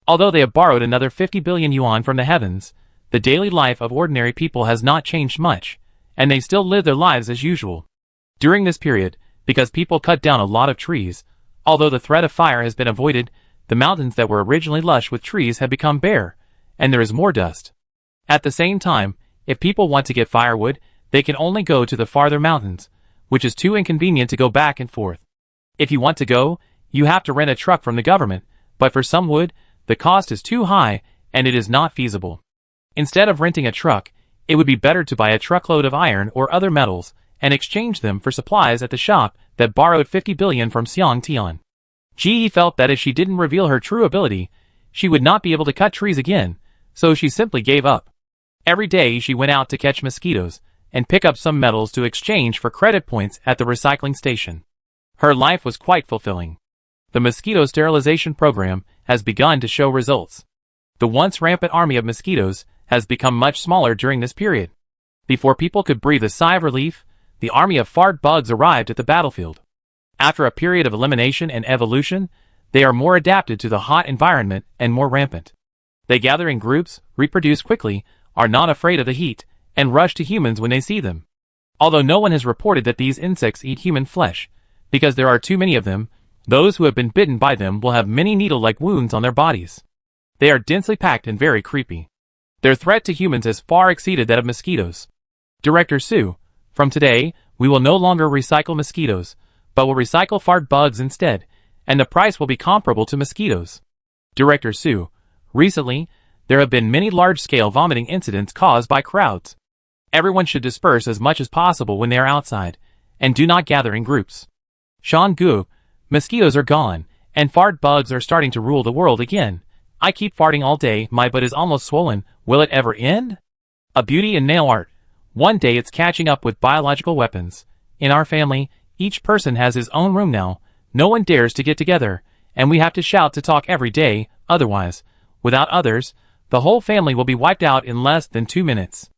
Speaker 1: Although they have borrowed another 50 billion yuan from the heavens, the daily life of ordinary people has not changed much, and they still live their lives as usual. During this period, because people cut down a lot of trees, although the threat of fire has been avoided, the mountains that were originally lush with trees have become bare, and there is more dust. At the same time, if people want to get firewood, they can only go to the farther mountains, which is too inconvenient to go back and forth. If you want to go, you have to rent a truck from the government, but for some wood, the cost is too high and it is not feasible. Instead of renting a truck, it would be better to buy a truckload of iron or other metals and exchange them for supplies at the shop that borrowed 50 billion from Xiang Tian. Jihe felt that if she didn't reveal her true ability, she would not be able to cut trees again, so she simply gave up. Every day she went out to catch mosquitoes and pick up some metals to exchange for credit points at the recycling station. Her life was quite fulfilling. The mosquito sterilization program has begun to show results. The once rampant army of mosquitoes has become much smaller during this period. Before people could breathe a sigh of relief, the army of fart bugs arrived at the battlefield. After a period of elimination and evolution, they are more adapted to the hot environment and more rampant. They gather in groups, reproduce quickly, are not afraid of the heat, and rush to humans when they see them. Although no one has reported that these insects eat human flesh, because there are too many of them, those who have been bitten by them will have many needle-like wounds on their bodies. They are densely packed and very creepy. Their threat to humans has far exceeded that of mosquitoes. Director Sue, from today, we will no longer recycle mosquitoes, but will recycle fart bugs instead, and the price will be comparable to mosquitoes. Director Sue, recently, there have been many large-scale vomiting incidents caused by crowds. Everyone should disperse as much as possible when they are outside, and do not gather in groups. Sean Gu, mosquitoes are gone, and fart bugs are starting to rule the world again. I keep farting all day, my butt is almost swollen, will it ever end? A beauty in nail art. One day it's catching up with biological weapons. In our family, each person has his own room now. No one dares to get together, and we have to shout to talk every day, otherwise, without others, the whole family will be wiped out in less than 2 minutes.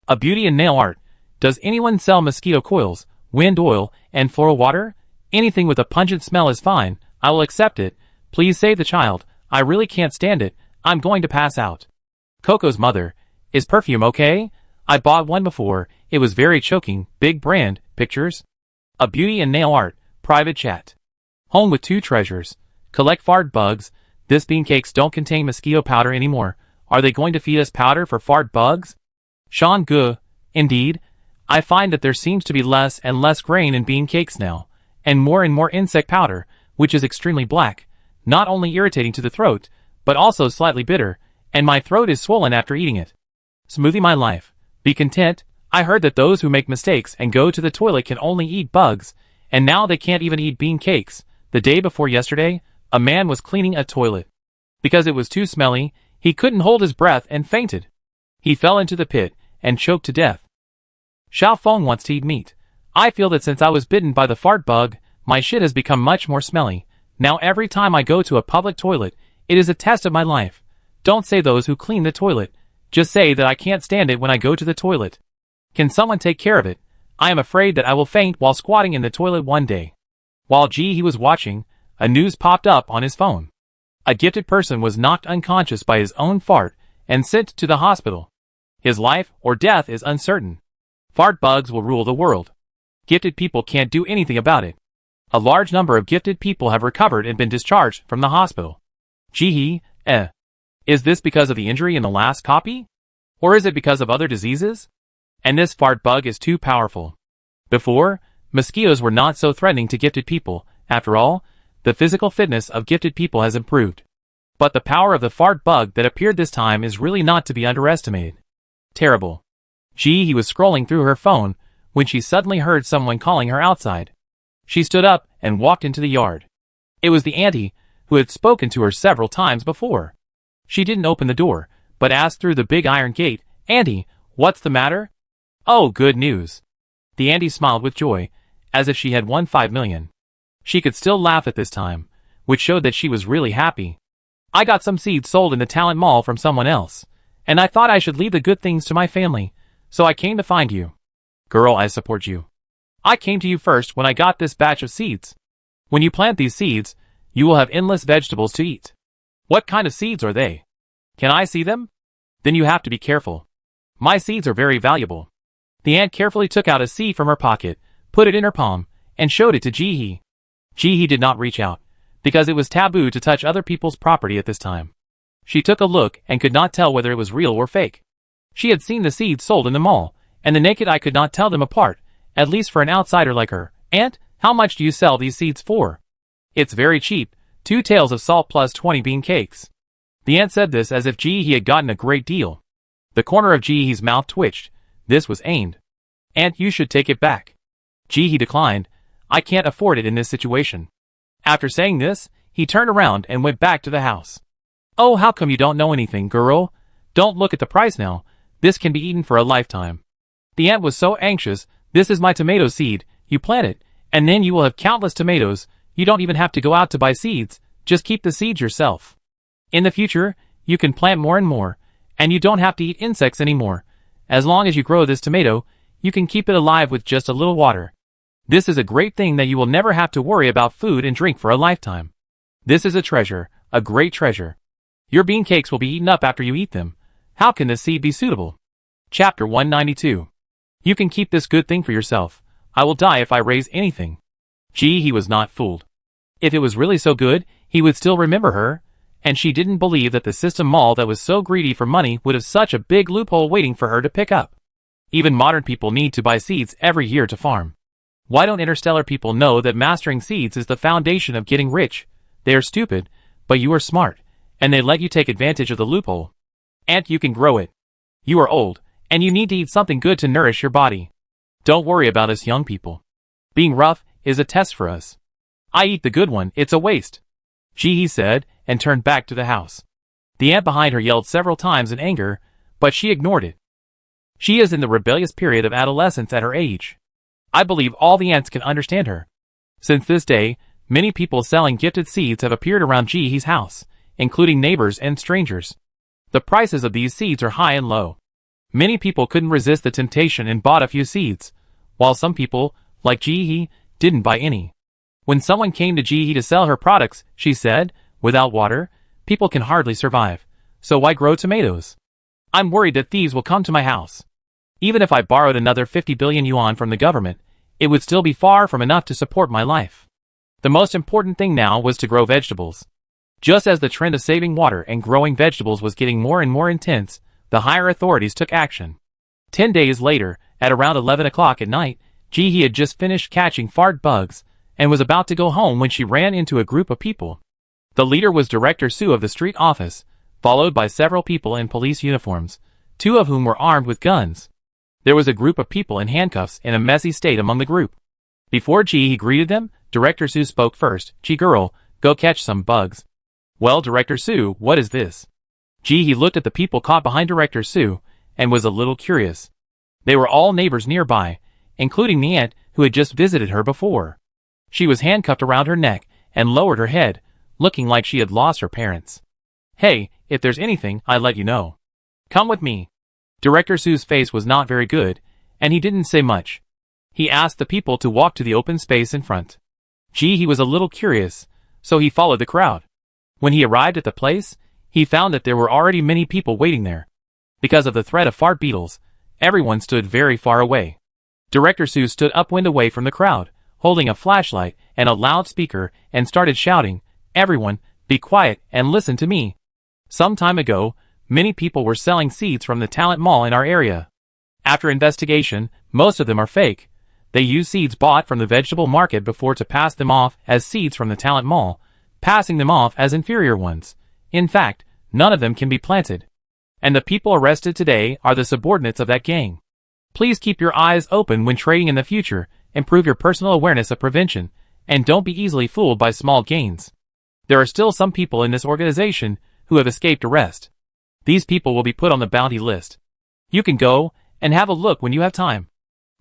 Speaker 1: A beauty in nail art. Does anyone sell mosquito coils, wind oil, and floral water? Anything with a pungent smell is fine, I will accept it. Please save the child, I really can't stand it, I'm going to pass out. Coco's mother. Is perfume okay? I bought one before, it was very choking, big brand, pictures. A beauty in nail art, private chat. Home with 2 treasures. Collect fart bugs. This bean cakes don't contain mosquito powder anymore. Are they going to feed us powder for fart bugs? Sean Gu. Indeed. I find that there seems to be less and less grain in bean cakes now, and more insect powder, which is extremely black, not only irritating to the throat, but also slightly bitter, and my throat is swollen after eating it. Smoothie my life. Be content. I heard that those who make mistakes and go to the toilet can only eat bugs, and now they can't even eat bean cakes. The day before yesterday, a man was cleaning a toilet. Because it was too smelly, he couldn't hold his breath and fainted. He fell into the pit and choked to death. Xiao Feng wants to eat meat. I feel that since I was bitten by the fart bug, my shit has become much more smelly. Now every time I go to a public toilet, it is a test of my life. Don't say those who clean the toilet. Just say that I can't stand it when I go to the toilet. Can someone take care of it? I am afraid that I will faint while squatting in the toilet one day. While he was watching, a news popped up on his phone. A gifted person was knocked unconscious by his own fart and sent to the hospital. His life or death is uncertain. Fart bugs will rule the world. Gifted people can't do anything about it. A large number of gifted people have recovered and been discharged from the hospital. Is this because of the injury in the last copy? Or is it because of other diseases? And this fart bug is too powerful. Before, mosquitoes were not so threatening to gifted people. After all, the physical fitness of gifted people has improved. But the power of the fart bug that appeared this time is really not to be underestimated. Terrible. He was scrolling through her phone when she suddenly heard someone calling her outside. She stood up and walked into the yard. It was the auntie, who had spoken to her several times before. She didn't open the door, but asked through the big iron gate, "Auntie, what's the matter?" "Oh, good news." The auntie smiled with joy, as if she had won 5 million. She could still laugh at this time, which showed that she was really happy. "I got some seeds sold in the talent mall from someone else, and I thought I should leave the good things to my family, so I came to find you." "Girl, I support you. I came to you first when I got this batch of seeds. When you plant these seeds, you will have endless vegetables to eat." "What kind of seeds are they? Can I see them?" "Then you have to be careful. My seeds are very valuable." The aunt carefully took out a seed from her pocket, put it in her palm, and showed it to Ji-hee. Ji-hee did not reach out, because it was taboo to touch other people's property at this time. She took a look and could not tell whether it was real or fake. She had seen the seeds sold in the mall, and the naked eye could not tell them apart, at least for an outsider like her. "Aunt, how much do you sell these seeds for?" "It's very cheap, 2 taels of salt plus 20 bean cakes." The aunt said this as if Ji-hee had gotten a great deal. The corner of Ji-hee's mouth twitched. This was aimed. "Aunt, you should take it back." Ji-hee declined. "I can't afford it in this situation." After saying this, he turned around and went back to the house. "Oh, how come you don't know anything, girl? Don't look at the price now. This can be eaten for a lifetime." The aunt was so anxious. "This is my tomato seed. You plant it, and then you will have countless tomatoes. You don't even have to go out to buy seeds, just keep the seeds yourself. In the future, you can plant more and more, and you don't have to eat insects anymore. As long as you grow this tomato, you can keep it alive with just a little water. This is a great thing that you will never have to worry about food and drink for a lifetime. This is a treasure, a great treasure. Your bean cakes will be eaten up after you eat them. How can this seed be suitable? Chapter 192. You can keep this good thing for yourself. I will die if I raise anything. Gee, he was not fooled. If it was really so good, he would still remember her, and she didn't believe that the system mall that was so greedy for money would have such a big loophole waiting for her to pick up. Even modern people need to buy seeds every year to farm. Why don't interstellar people know that mastering seeds is the foundation of getting rich? They are stupid, but you are smart, and they let you take advantage of the loophole. And you can grow it. You are old, and you need to eat something good to nourish your body. Don't worry about us young people. Being rough is a test for us. I eat the good one, it's a waste. Gee, he said, and turned back to the house. The ant behind her yelled several times in anger, but she ignored it. She is in the rebellious period of adolescence at her age. I believe all the ants can understand her. Since this day, many people selling gifted seeds have appeared around Jihee's house, including neighbors and strangers. The prices of these seeds are high and low. Many people couldn't resist the temptation and bought a few seeds, while some people, like Jihee, didn't buy any. When someone came to Jihee to sell her products, she said, "Without water, people can hardly survive, so why grow tomatoes? I'm worried that thieves will come to my house. Even if I borrowed another 50 billion yuan from the government, it would still be far from enough to support my life." The most important thing now was to grow vegetables. Just as the trend of saving water and growing vegetables was getting more and more intense, the higher authorities took action. 10 days later, at around 11 o'clock at night, Jihee had just finished catching fart bugs and was about to go home when she ran into a group of people. The leader was Director Su of the street office, followed by several people in police uniforms, 2 of whom were armed with guns. There was a group of people in handcuffs in a messy state among the group. Before Jihee greeted them, Director Su spoke first. "Ji girl, go catch some bugs." "Well, Director Su, what is this?" Jihee looked at the people caught behind Director Su, and was a little curious. They were all neighbors nearby, including the ant who had just visited her before. She was handcuffed around her neck, and lowered her head, looking like she had lost her parents. "Hey, if there's anything, I'll let you know. Come with me." Director Su's face was not very good, and he didn't say much. He asked the people to walk to the open space in front. Jihee was a little curious, so he followed the crowd. When he arrived at the place, he found that there were already many people waiting there. Because of the threat of fart beetles, everyone stood very far away. Director Su stood upwind away from the crowd, holding a flashlight and a loudspeaker, and started shouting, "Everyone, be quiet and listen to me. Some time ago, many people were selling seeds from the talent mall in our area. After investigation, most of them are fake. They use seeds bought from the vegetable market before to pass them off as seeds from the talent mall, passing them off as inferior ones. In fact, none of them can be planted. And the people arrested today are the subordinates of that gang. Please keep your eyes open when trading in the future, improve your personal awareness of prevention, and don't be easily fooled by small gains. There are still some people in this organization who have escaped arrest. These people will be put on the bounty list. You can go and have a look when you have time."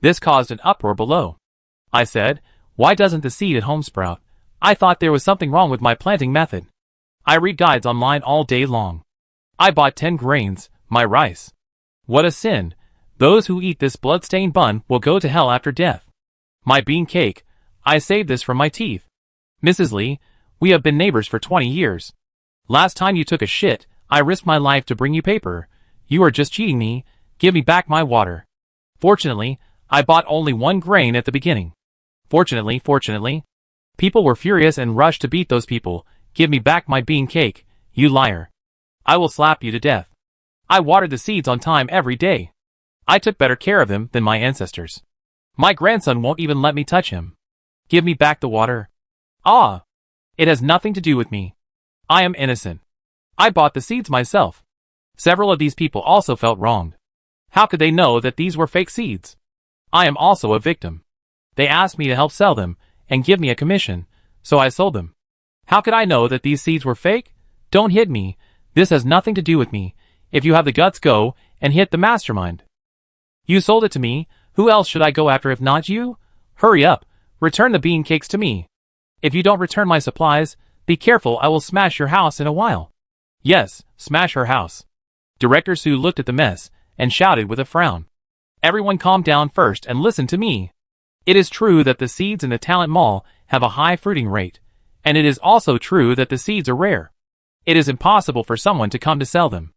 Speaker 1: This caused an uproar below. I said, "Why doesn't the seed at home sprout? I thought there was something wrong with my planting method. I read guides online all day long. I bought 10 grains, my rice. What a sin. Those who eat this blood-stained bun will go to hell after death. My bean cake, I saved this from my teeth. Mrs. Lee, we have been neighbors for 20 years. Last time you took a shit, I risked my life to bring you paper. You are just cheating me. Give me back my water. Fortunately, I bought only 1 grain at the beginning. Fortunately. People were furious and rushed to beat those people. Give me back my bean cake, you liar. I will slap you to death. I watered the seeds on time every day. I took better care of them than my ancestors. My grandson won't even let me touch him. Give me back the water. Ah! It has nothing to do with me. I am innocent. I bought the seeds myself." Several of these people also felt wronged. How could they know that these were fake seeds? I am also a victim. They asked me to help sell them and give me a commission, so I sold them. How could I know that these seeds were fake? Don't hit me. This has nothing to do with me. If you have the guts, go and hit the mastermind. You sold it to me. Who else should I go after if not you? Hurry up. Return the bean cakes to me. If you don't return my supplies, be careful, I will smash your house in a while. Yes, smash her house. Director Su looked at the mess and shouted with a frown. Everyone calm down first and listen to me. It is true that the seeds in the Talent Mall have a high fruiting rate, and it is also true that the seeds are rare. It is impossible for someone to come to sell them.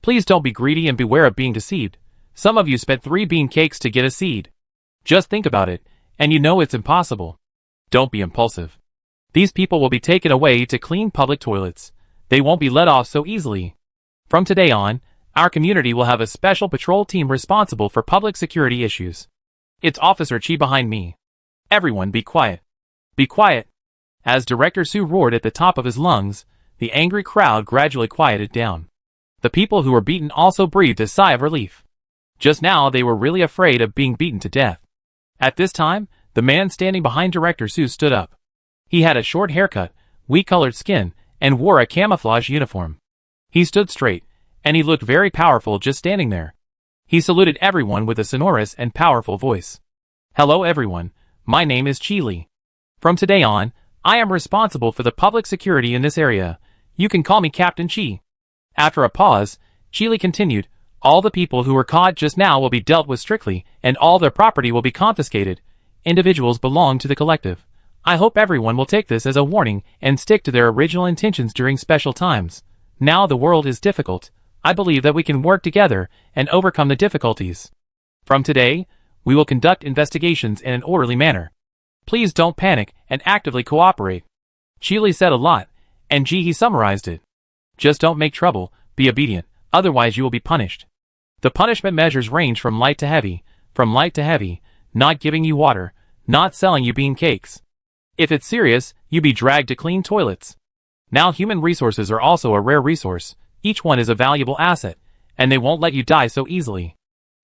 Speaker 1: Please don't be greedy and beware of being deceived. Some of you spent 3 bean cakes to get a seed. Just think about it, and you know it's impossible. Don't be impulsive. These people will be taken away to clean public toilets. They won't be let off so easily. From today on, our community will have a special patrol team responsible for public security issues. It's Officer Chi behind me. Everyone be quiet. Be quiet. As Director Su roared at the top of his lungs, the angry crowd gradually quieted down. The people who were beaten also breathed a sigh of relief. Just now they were really afraid of being beaten to death. At this time, the man standing behind Director Su stood up. He had a short haircut, wheat-colored skin, and wore a camouflage uniform. He stood straight, and he looked very powerful just standing there. He saluted everyone with a sonorous and powerful voice. Hello everyone, my name is Chi Li. From today on, I am responsible for the public security in this area. You can call me Captain Chi. After a pause, Chi Li continued, all the people who were caught just now will be dealt with strictly, and all their property will be confiscated. Individuals belong to the collective. I hope everyone will take this as a warning and stick to their original intentions during special times. Now the world is difficult. I believe that we can work together and overcome the difficulties. From today, we will conduct investigations in an orderly manner. Please don't panic and actively cooperate. Chi Li said a lot, and he summarized it. Just don't make trouble, be obedient, otherwise you will be punished. The punishment measures range from light to heavy, not giving you water, not selling you bean cakes. If it's serious, you be dragged to clean toilets. Now human resources are also a rare resource. Each one is a valuable asset, and they won't let you die so easily.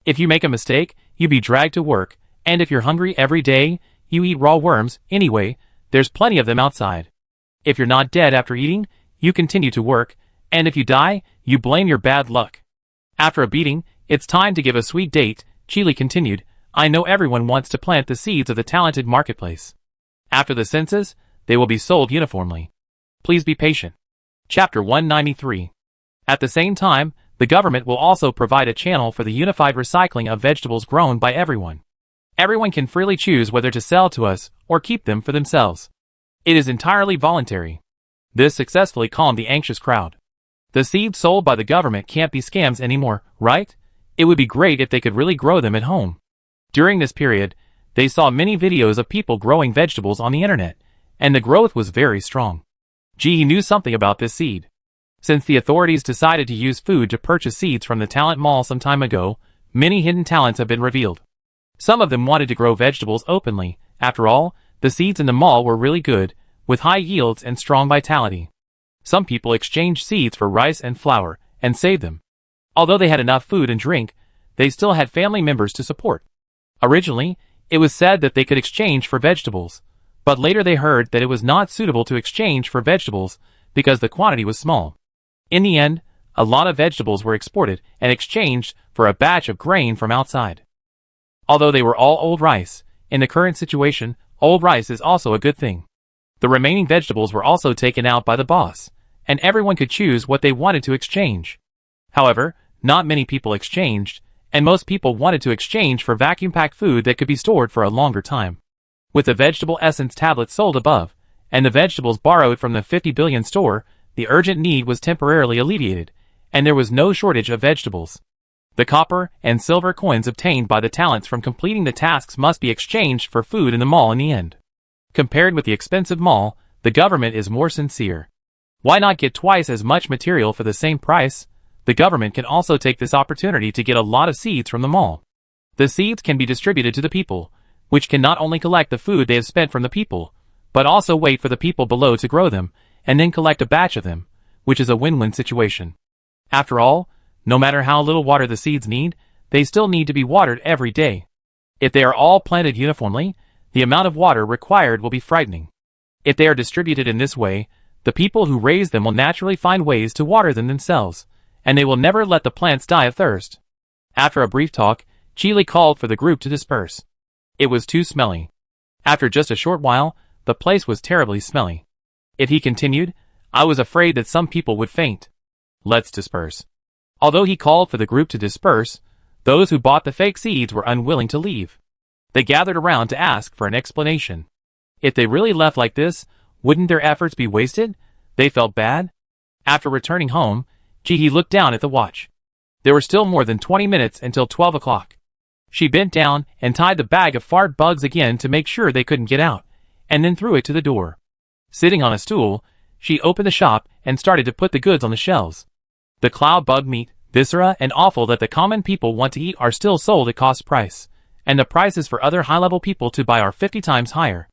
Speaker 1: If you make a mistake, you be dragged to work, and if you're hungry every day, you eat raw worms. Anyway, there's plenty of them outside. If you're not dead after eating, you continue to work, and if you die, you blame your bad luck. After a beating, it's time to give a sweet date, Chi Li continued. I know everyone wants to plant the seeds of the talented marketplace. After the census, they will be sold uniformly. Please be patient. Chapter 193. At the same time, the government will also provide a channel for the unified recycling of vegetables grown by everyone. Everyone can freely choose whether to sell to us or keep them for themselves. It is entirely voluntary. This successfully calmed the anxious crowd. The seeds sold by the government can't be scams anymore, right? It would be great if they could really grow them at home. During this period, they saw many videos of people growing vegetables on the internet, and the growth was very strong. He knew something about this seed. Since the authorities decided to use food to purchase seeds from the Talent Mall some time ago, many hidden talents have been revealed. Some of them wanted to grow vegetables openly. After all, the seeds in the mall were really good, with high yields and strong vitality. Some people exchanged seeds for rice and flour, and saved them. Although they had enough food and drink, they still had family members to support. Originally, it was said that they could exchange for vegetables, but later they heard that it was not suitable to exchange for vegetables because the quantity was small. In the end, a lot of vegetables were exported and exchanged for a batch of grain from outside. Although they were all old rice, in the current situation, old rice is also a good thing. The remaining vegetables were also taken out by the boss, and everyone could choose what they wanted to exchange. However, not many people exchanged, and most people wanted to exchange for vacuum-packed food that could be stored for a longer time. With the vegetable essence tablets sold above, and the vegetables borrowed from the 50 billion store, the urgent need was temporarily alleviated, and there was no shortage of vegetables. The copper and silver coins obtained by the talents from completing the tasks must be exchanged for food in the mall in the end. Compared with the expensive mall, the government is more sincere. Why not get twice as much material for the same price? The government can also take this opportunity to get a lot of seeds from the mall. The seeds can be distributed to the people, which can not only collect the food they have spent from the people, but also wait for the people below to grow them, and then collect a batch of them, which is a win-win situation. After all, no matter how little water the seeds need, they still need to be watered every day. If they are all planted uniformly, the amount of water required will be frightening. If they are distributed in this way, the people who raise them will naturally find ways to water them themselves, and they will never let the plants die of thirst. After a brief talk, Chi Li called for the group to disperse. It was too smelly. After just a short while, the place was terribly smelly. If he continued, I was afraid that some people would faint. Let's disperse. Although he called for the group to disperse, those who bought the fake seeds were unwilling to leave. They gathered around to ask for an explanation. If they really left like this, wouldn't their efforts be wasted? They felt bad. After returning home, Ji-hee looked down at the watch. There were still more than 20 minutes until 12 o'clock. She bent down and tied the bag of fart bugs again to make sure they couldn't get out, and then threw it to the door. Sitting on a stool, she opened the shop and started to put the goods on the shelves. The cloud bug meat, viscera, and offal that the common people want to eat are still sold at cost price, and the prices for other high-level people to buy are 50 times higher.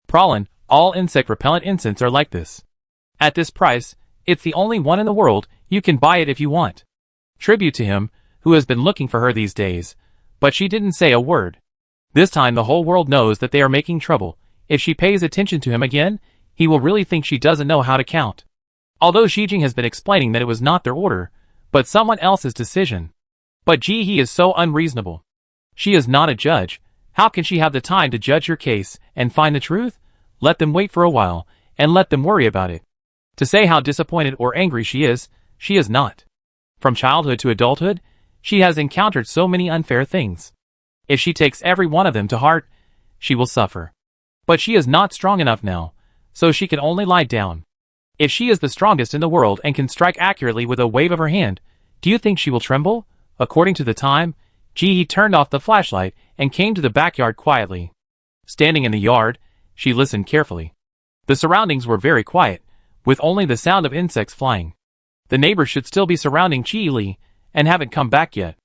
Speaker 1: Prolin, all insect-repellent incense are like this. At this price, it's the only one in the world, you can buy it if you want. Tribute to him, who has been looking for her these days, but she didn't say a word. This time the whole world knows that they are making trouble. If she pays attention to him again, he will really think she doesn't know how to count. Although Xijing has been explaining that it was not their order, but someone else's decision. But Ji-hee is so unreasonable. She is not a judge. How can she have the time to judge your case and find the truth? Let them wait for a while, and let them worry about it. To say how disappointed or angry she is not. From childhood to adulthood, she has encountered so many unfair things. If she takes every one of them to heart, she will suffer. But she is not strong enough now, so she can only lie down. If she is the strongest in the world and can strike accurately with a wave of her hand, do you think she will tremble? According to the time, Ji-hee turned off the flashlight and came to the backyard quietly. Standing in the yard, she listened carefully. The surroundings were very quiet, with only the sound of insects flying. The neighbors should still be surrounding Chi-Li and haven't come back yet.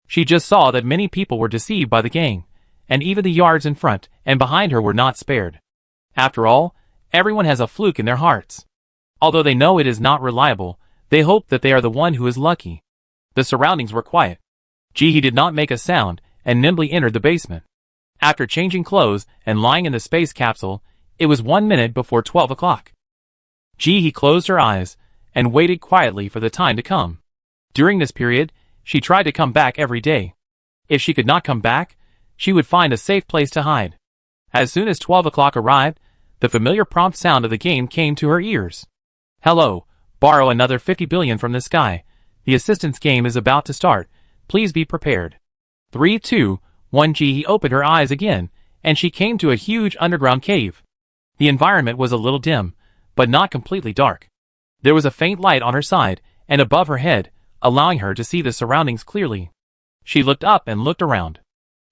Speaker 1: She just saw that many people were deceived by the gang, and even the yards in front and behind her were not spared. After all, everyone has a fluke in their hearts. Although they know it is not reliable, they hope that they are the one who is lucky. The surroundings were quiet. Ji-hee did not make a sound and nimbly entered the basement. After changing clothes and lying in the space capsule, it was 1 minute before 12 o'clock. Ji-hee closed her eyes and waited quietly for the time to come. During this period, she tried to come back every day. If she could not come back, she would find a safe place to hide. As soon as 12 o'clock arrived, the familiar prompt sound of the game came to her ears. Hello, borrow another 50 billion from the sky. The assistance game is about to start. Please be prepared. 3, 2, 1. Ji-hee opened her eyes again, and she came to a huge underground cave. The environment was a little dim, but not completely dark. There was a faint light on her side and above her head, allowing her to see the surroundings clearly. She looked up and looked around.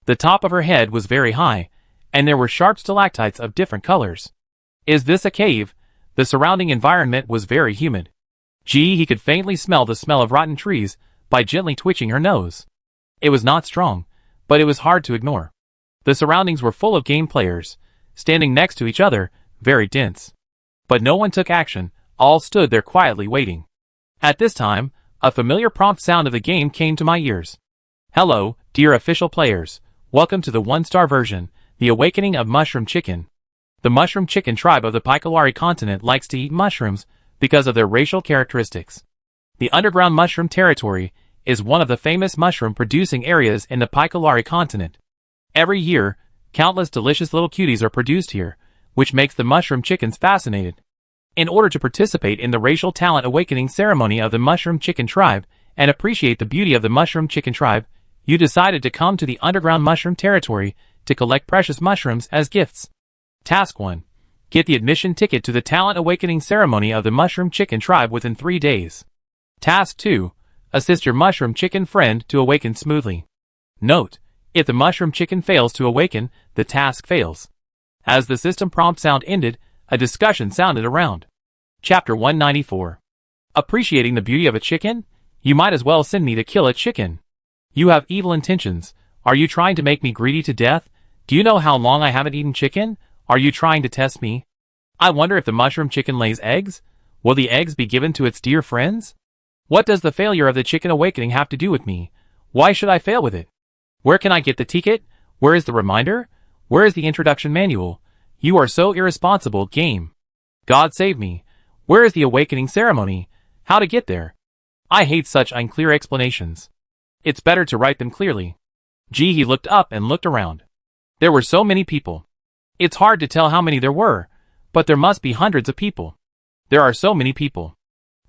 Speaker 1: The top of her head was very high, and there were sharp stalactites of different colors. Is this a cave? The surrounding environment was very humid. Ji-hee could faintly smell the smell of rotten trees by gently twitching her nose. It was not strong, but it was hard to ignore. The surroundings were full of game players, standing next to each other, very dense. But no one took action, all stood there quietly waiting. At this time, a familiar prompt sound of the game came to my ears. Hello, dear official players. Welcome to the 1-star version, The Awakening of Mushroom Chicken. The mushroom chicken tribe of the Paikalari continent likes to eat mushrooms because of their racial characteristics. The underground mushroom territory is one of the famous mushroom-producing areas in the Paikalari continent. Every year, countless delicious little cuties are produced here, which makes the mushroom chickens fascinated. In order to participate in the racial talent awakening ceremony of the mushroom chicken tribe and appreciate the beauty of the mushroom chicken tribe, you decided to come to the underground mushroom territory to collect precious mushrooms as gifts. Task 1. Get the admission ticket to the talent awakening ceremony of the mushroom chicken tribe within 3 days. Task 2. Assist your mushroom chicken friend to awaken smoothly. Note: if the mushroom chicken fails to awaken, the task fails. As the system prompt sound ended, a discussion sounded around. Chapter 194. Appreciating the beauty of a chicken? You might as well send me to kill a chicken. You have evil intentions. Are you trying to make me greedy to death? Do you know how long I haven't eaten chicken? Are you trying to test me? I wonder if the mushroom chicken lays eggs? Will the eggs be given to its dear friends? What does the failure of the chicken awakening have to do with me? Why should I fail with it? Where can I get the ticket? Where is the reminder? Where is the introduction manual? You are so irresponsible, game. God save me. Where is the awakening ceremony? How to get there? I hate such unclear explanations. It's better to write them clearly. Ji-hee looked up and looked around. There were so many people. It's hard to tell how many there were, But there must be hundreds of people. There are so many people.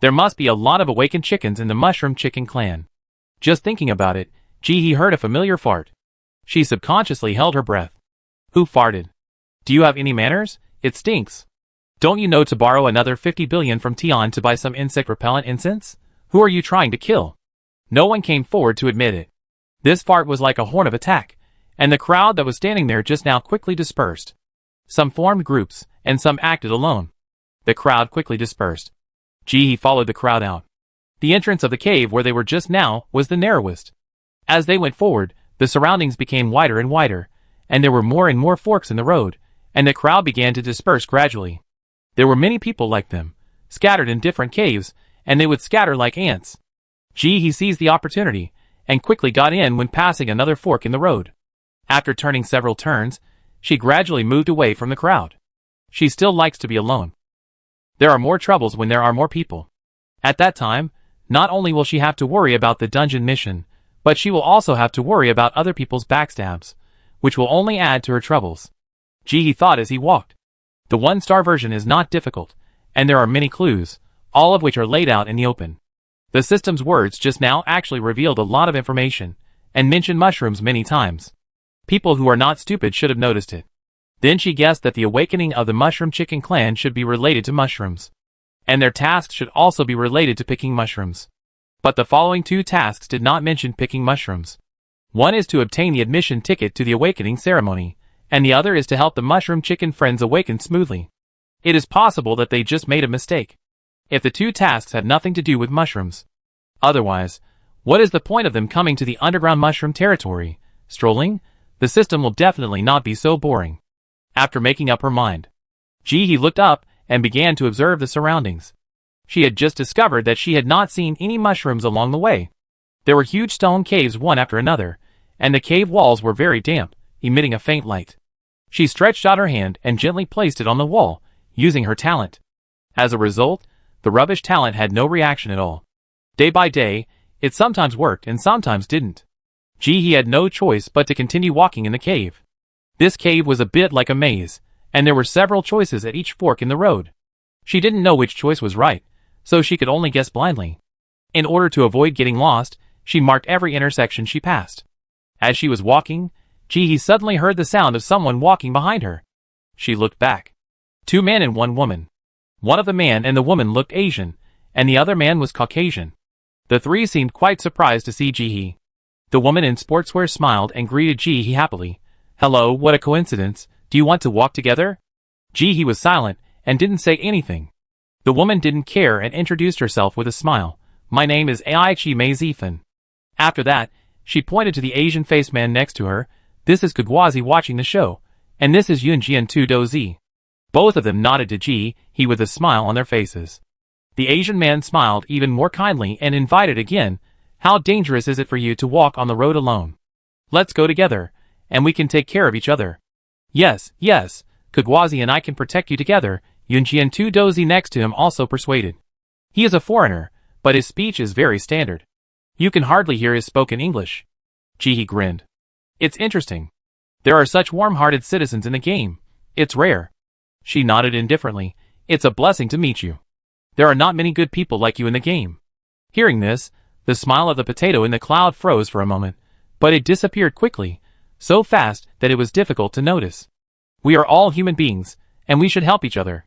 Speaker 1: There must be a lot of awakened chickens in the Mushroom Chicken Clan. Just thinking about it, Ji-hee heard a familiar fart. She subconsciously held her breath. Who farted? Do you have any manners? It stinks. Don't you know to borrow another 50 billion from Tion to buy some insect repellent incense? Who are you trying to kill? No one came forward to admit it. This fart was like a horn of attack, and the crowd that was standing there just now quickly dispersed. Some formed groups, and some acted alone. The crowd quickly dispersed. Ji-hee followed the crowd out. The entrance of the cave where they were just now was the narrowest. As they went forward, the surroundings became wider and wider, and there were more and more forks in the road, and the crowd began to disperse gradually. There were many people like them, scattered in different caves, and they would scatter like ants. Ji-hee seized the opportunity, and quickly got in when passing another fork in the road. After turning several turns, she gradually moved away from the crowd. She still likes to be alone. There are more troubles when there are more people. At that time, not only will she have to worry about the dungeon mission, but she will also have to worry about other people's backstabs, which will only add to her troubles. Ji-hee thought as he walked. The one-star version is not difficult, and there are many clues, all of which are laid out in the open. The system's words just now actually revealed a lot of information, and mentioned mushrooms many times. People who are not stupid should have noticed it. Then she guessed that the awakening of the Mushroom Chicken Clan should be related to mushrooms. And their tasks should also be related to picking mushrooms. But the following two tasks did not mention picking mushrooms. One is to obtain the admission ticket to the awakening ceremony, and the other is to help the Mushroom Chicken friends awaken smoothly. It is possible that they just made a mistake. If the two tasks had nothing to do with mushrooms. Otherwise, what is the point of them coming to the underground mushroom territory? Strolling? The system will definitely not be so boring. After making up her mind, Ji-hee looked up and began to observe the surroundings. She had just discovered that she had not seen any mushrooms along the way. There were huge stone caves one after another, and the cave walls were very damp, emitting a faint light. She stretched out her hand and gently placed it on the wall, using her talent. As a result, the rubbish talent had no reaction at all. Day by day, it sometimes worked and sometimes didn't. Ji-hee had no choice but to continue walking in the cave. This cave was a bit like a maze, and there were several choices at each fork in the road. She didn't know which choice was right, so she could only guess blindly. In order to avoid getting lost, she marked every intersection she passed. As she was walking, Ji-hee suddenly heard the sound of someone walking behind her. She looked back. 2 men and 1 woman. One of the man and the woman looked Asian, and the other man was Caucasian. The three seemed quite surprised to see Ji-hee. The woman in sportswear smiled and greeted Ji-hee happily. Hello, what a coincidence. Do you want to walk together? Ji-hee was silent and didn't say anything. The woman didn't care and introduced herself with a smile. My name is Aichi Meizifan. After that, she pointed to the Asian-faced man next to her. This is Kagwazi watching the show, and this is Yunjian Tu Dozi. Both of them nodded to Ji-hee with a smile on their faces. The Asian man smiled even more kindly and invited again. How dangerous is it for you to walk on the road alone? Let's go together, and we can take care of each other. Yes, yes, Kagwazi and I can protect you together, Yunjian Tu Dozi next to him also persuaded. He is a foreigner, but his speech is very standard. You can hardly hear his spoken English. Ji-hee grinned. It's interesting. There are such warm-hearted citizens in the game. It's rare. She nodded indifferently. It's a blessing to meet you. There are not many good people like you in the game. Hearing this, the smile of the potato in the cloud froze for a moment, but it disappeared quickly, so fast that it was difficult to notice. We are all human beings, and we should help each other.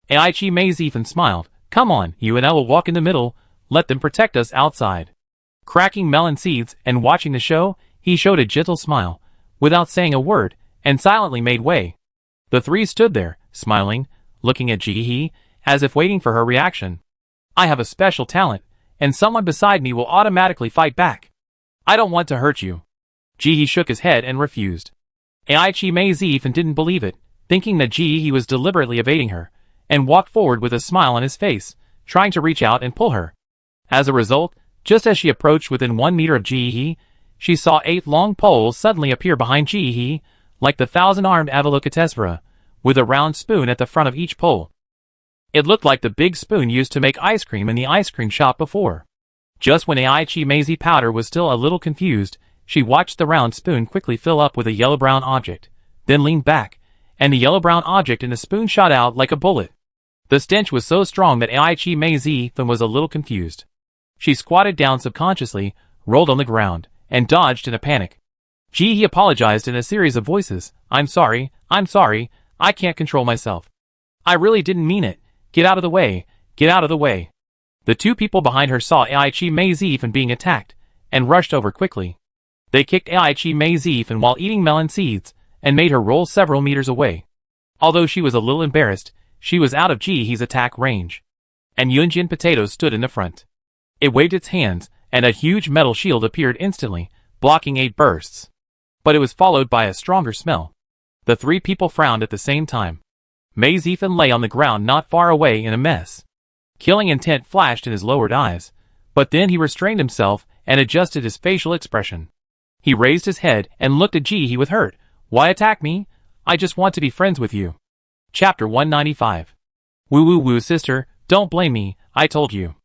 Speaker 1: Aichi Meizifan smiled. Come on, you and I will walk in the middle, let them protect us outside. Cracking melon seeds and watching the show, he showed a gentle smile, without saying a word, and silently made way. The three stood there, smiling, looking at Ji-hee, as if waiting for her reaction. I have a special talent, and someone beside me will automatically fight back. I don't want to hurt you. Ji-hee shook his head and refused. Aichi Meizifan didn't believe it, thinking that Ji-hee was deliberately evading her, and walked forward with a smile on his face, trying to reach out and pull her. As a result, just as she approached within 1 meter of Ji-hee, she saw 8 long poles suddenly appear behind Ji-hee, like the 1,000-armed Avalokitesvara, with a round spoon at the front of each pole. It looked like the big spoon used to make ice cream in the ice cream shop before. Just when Aichi Meizi Powder was still a little confused, she watched the round spoon quickly fill up with a yellow-brown object, then leaned back, and the yellow-brown object in the spoon shot out like a bullet. The stench was so strong that Aichi Meizi was a little confused. She squatted down subconsciously, rolled on the ground, and dodged in a panic. He apologized in a series of voices. I'm sorry, I can't control myself. I really didn't mean it. Get out of the way, get out of the way. The two people behind her saw Aichi Meizi being attacked, and rushed over quickly. They kicked Aichi Meizi while eating melon seeds, and made her roll several meters away. Although she was a little embarrassed, she was out of Jihee's attack range. And Yunjin Potato stood in the front. It waved its hands, and a huge metal shield appeared instantly, blocking 8 bursts. But it was followed by a stronger smell. The three people frowned at the same time. Meizi lay on the ground not far away in a mess. Killing intent flashed in his lowered eyes, but then he restrained himself and adjusted his facial expression. He raised his head and looked at Jihee with hurt. Why attack me? I just want to be friends with you. Chapter 195. Woo sister, don't blame me, I told you.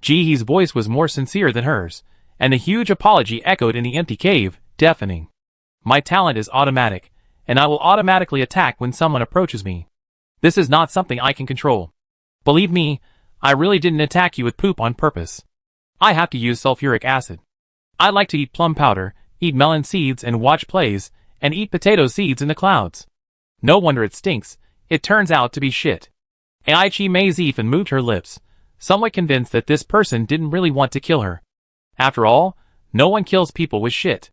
Speaker 1: Jihee's voice was more sincere than hers, and the huge apology echoed in the empty cave, deafening. My talent is automatic, and I will automatically attack when someone approaches me. This is not something I can control. Believe me, I really didn't attack you with poop on purpose. I have to use sulfuric acid. I like to eat plum powder, eat melon seeds and watch plays, and eat potato seeds in the clouds. No wonder it stinks, it turns out to be shit. Aichi Meizi moved her lips, somewhat convinced that this person didn't really want to kill her. After all, no one kills people with shit.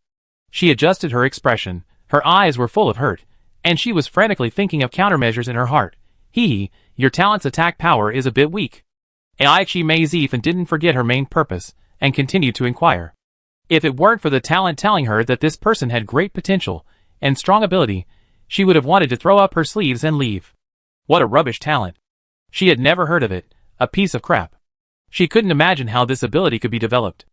Speaker 1: She adjusted her expression, her eyes were full of hurt, and she was frantically thinking of countermeasures in her heart. Your talent's attack power is a bit weak. Aichi Meizi didn't forget her main purpose, and continued to inquire. If it weren't for the talent telling her that this person had great potential and strong ability, she would have wanted to throw up her sleeves and leave. What a rubbish talent. She had never heard of it, a piece of crap. She couldn't imagine how this ability could be developed.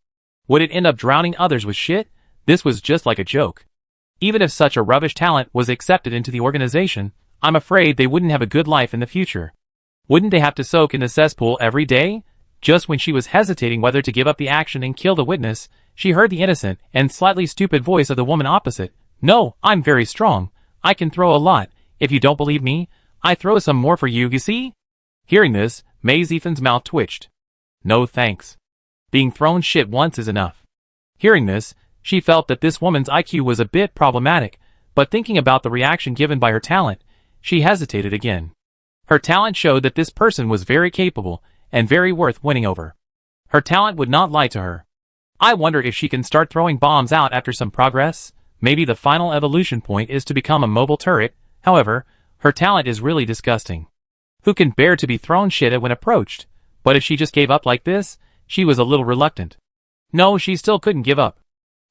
Speaker 1: Would it end up drowning others with shit? This was just like a joke. Even if such a rubbish talent was accepted into the organization, I'm afraid they wouldn't have a good life in the future. Wouldn't they have to soak in the cesspool every day? Just when she was hesitating whether to give up the action and kill the witness, she heard the innocent and slightly stupid voice of the woman opposite. No, I'm very strong. I can throw a lot. If you don't believe me, I throw some more for you see? Hearing this, Meizi's mouth twitched. No thanks. Being thrown shit once is enough. Hearing this, she felt that this woman's IQ was a bit problematic, but thinking about the reaction given by her talent, she hesitated again. Her talent showed that this person was very capable and very worth winning over. Her talent would not lie to her. I wonder if she can start throwing bombs out after some progress. Maybe the final evolution point is to become a mobile turret. However, her talent is really disgusting. Who can bear to be thrown shit at when approached? But if she just gave up like this, she was a little reluctant. No, she still couldn't give up.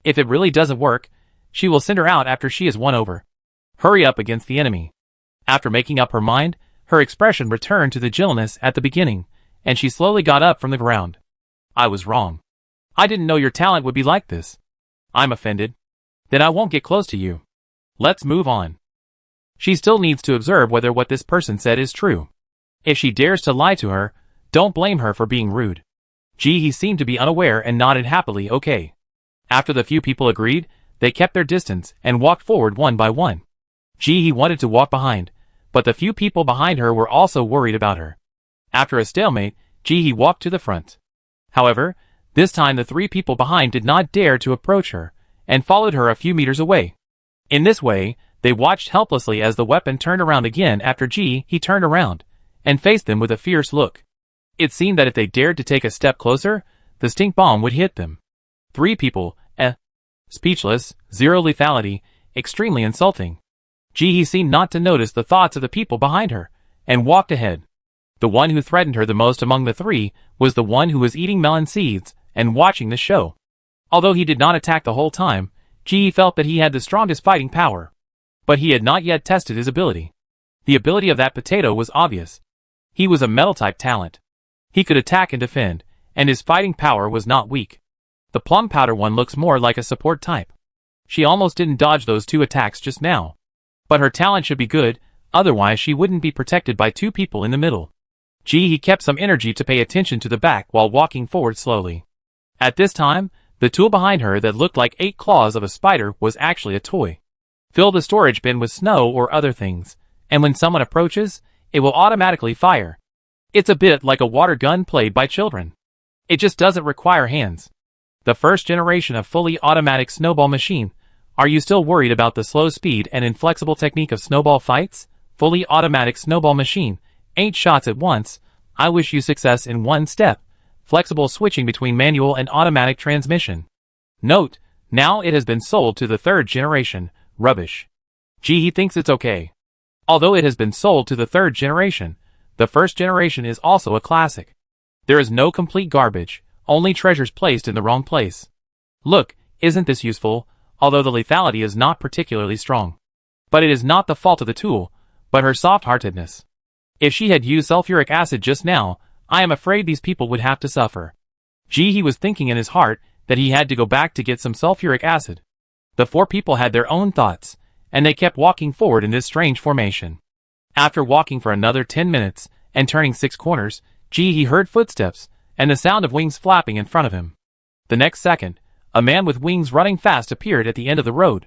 Speaker 1: If it really doesn't work, she will send her out after she is won over. Hurry up against the enemy. After making up her mind, her expression returned to the gentleness at the beginning, and she slowly got up from the ground. I was wrong. I didn't know your talent would be like this. I'm offended. Then I won't get close to you. Let's move on. She still needs to observe whether what this person said is true. If she dares to lie to her, don't blame her for being rude. He seemed to be unaware and nodded happily okay. After the few people agreed, they kept their distance and walked forward one by one. He wanted to walk behind, but the few people behind her were also worried about her. After a stalemate, he walked to the front. However, this time the three people behind did not dare to approach her, and followed her a few meters away. In this way, they watched helplessly as the weapon turned around again after he turned around, and faced them with a fierce look. It seemed that if they dared to take a step closer, the stink bomb would hit them. Three people, speechless, zero lethality, extremely insulting. He seemed not to notice the thoughts of the people behind her, and walked ahead. The one who threatened her the most among the three was the one who was eating melon seeds and watching the show. Although he did not attack the whole time, Ji felt that he had the strongest fighting power. But he had not yet tested his ability. The ability of that potato was obvious. He was a metal-type talent. He could attack and defend, and his fighting power was not weak. The plum powder one looks more like a support type. She almost didn't dodge those two attacks just now. But her talent should be good, otherwise she wouldn't be protected by two people in the middle. He kept some energy to pay attention to the back while walking forward slowly. At this time, the tool behind her that looked like 8 claws of a spider was actually a toy. Fill the storage bin with snow or other things. and when someone approaches, it will automatically fire. It's a bit like a water gun played by children. It just doesn't require hands. The first generation of fully automatic snowball machine. Are you still worried about the slow speed and inflexible technique of snowball fights? Fully automatic snowball machine. 8 shots at once. I wish you success in one step. Flexible switching between manual and automatic transmission. Note, now it has been sold to the third generation. Rubbish. Gee, he thinks it's okay. Although it has been sold to the third generation, the first generation is also a classic. There is no complete garbage, only treasures placed in the wrong place. Look, isn't this useful? Although the lethality is not particularly strong. But it is not the fault of the tool, but her soft-heartedness. If she had used sulfuric acid just now, I am afraid these people would have to suffer. Gee, he was thinking in his heart that he had to go back to get some sulfuric acid. The 4 people had their own thoughts, and they kept walking forward in this strange formation. After walking for another 10 minutes, and turning 6 corners, Gee, he heard footsteps, and the sound of wings flapping in front of him. The next second, a man with wings running fast appeared at the end of the road.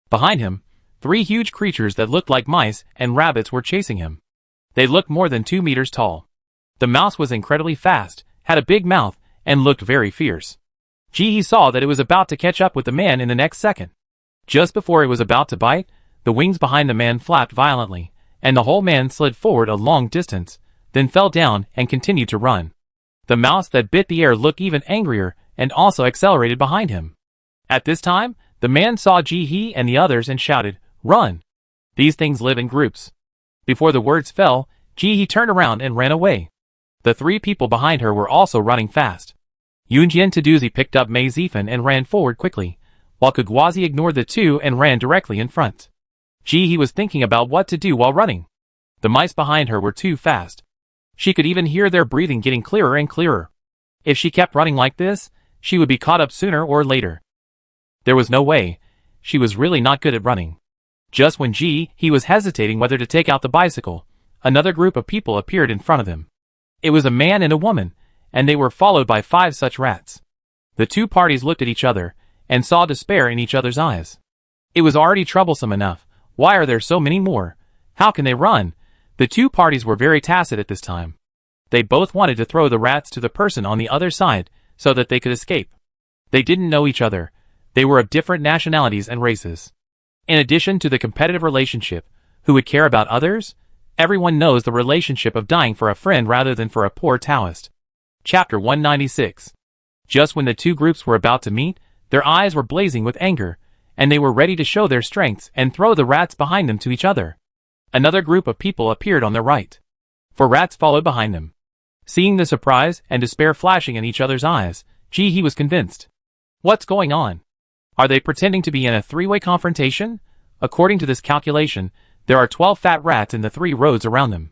Speaker 1: Behind him, 3 huge creatures that looked like mice and rabbits were chasing him. They looked more than 2 meters tall. The mouse was incredibly fast, had a big mouth, and looked very fierce. Gee, he saw that it was about to catch up with the man in the next second. Just before it was about to bite, the wings behind the man flapped violently, and the whole man slid forward a long distance, then fell down and continued to run. The mouse that bit the air looked even angrier and also accelerated behind him. At this time, the man saw Gee and the others and shouted, "Run!" These things live in groups. Before the words fell, Gee turned around and ran away. The 3 people behind her were also running fast. Yunjian Taduzi picked up Mei Zifan and ran forward quickly, while Kagwazi ignored the 2 and ran directly in front. Gee was thinking about what to do while running. The mice behind her were too fast. She could even hear their breathing getting clearer and clearer. If she kept running like this, she would be caught up sooner or later. There was no way. She was really not good at running. Just when Gee was hesitating whether to take out the bicycle, another group of people appeared in front of him. It was a man and a woman, and they were followed by 5 such rats. The 2 parties looked at each other, and saw despair in each other's eyes. It was already troublesome enough. Why are there so many more? How can they run? The 2 parties were very tacit at this time. They both wanted to throw the rats to the person on the other side, so that they could escape. They didn't know each other. They were of different nationalities and races. In addition to the competitive relationship, who would care about others? Everyone knows the relationship of dying for a friend rather than for a poor Taoist. Chapter 196. Just when the 2 groups were about to meet, their eyes were blazing with anger, and they were ready to show their strengths and throw the rats behind them to each other. Another group of people appeared on their right. 4 rats followed behind them. Seeing the surprise and despair flashing in each other's eyes, Gee was convinced. What's going on? Are they pretending to be in a 3-way confrontation? According to this calculation, there are 12 fat rats in the 3 roads around them.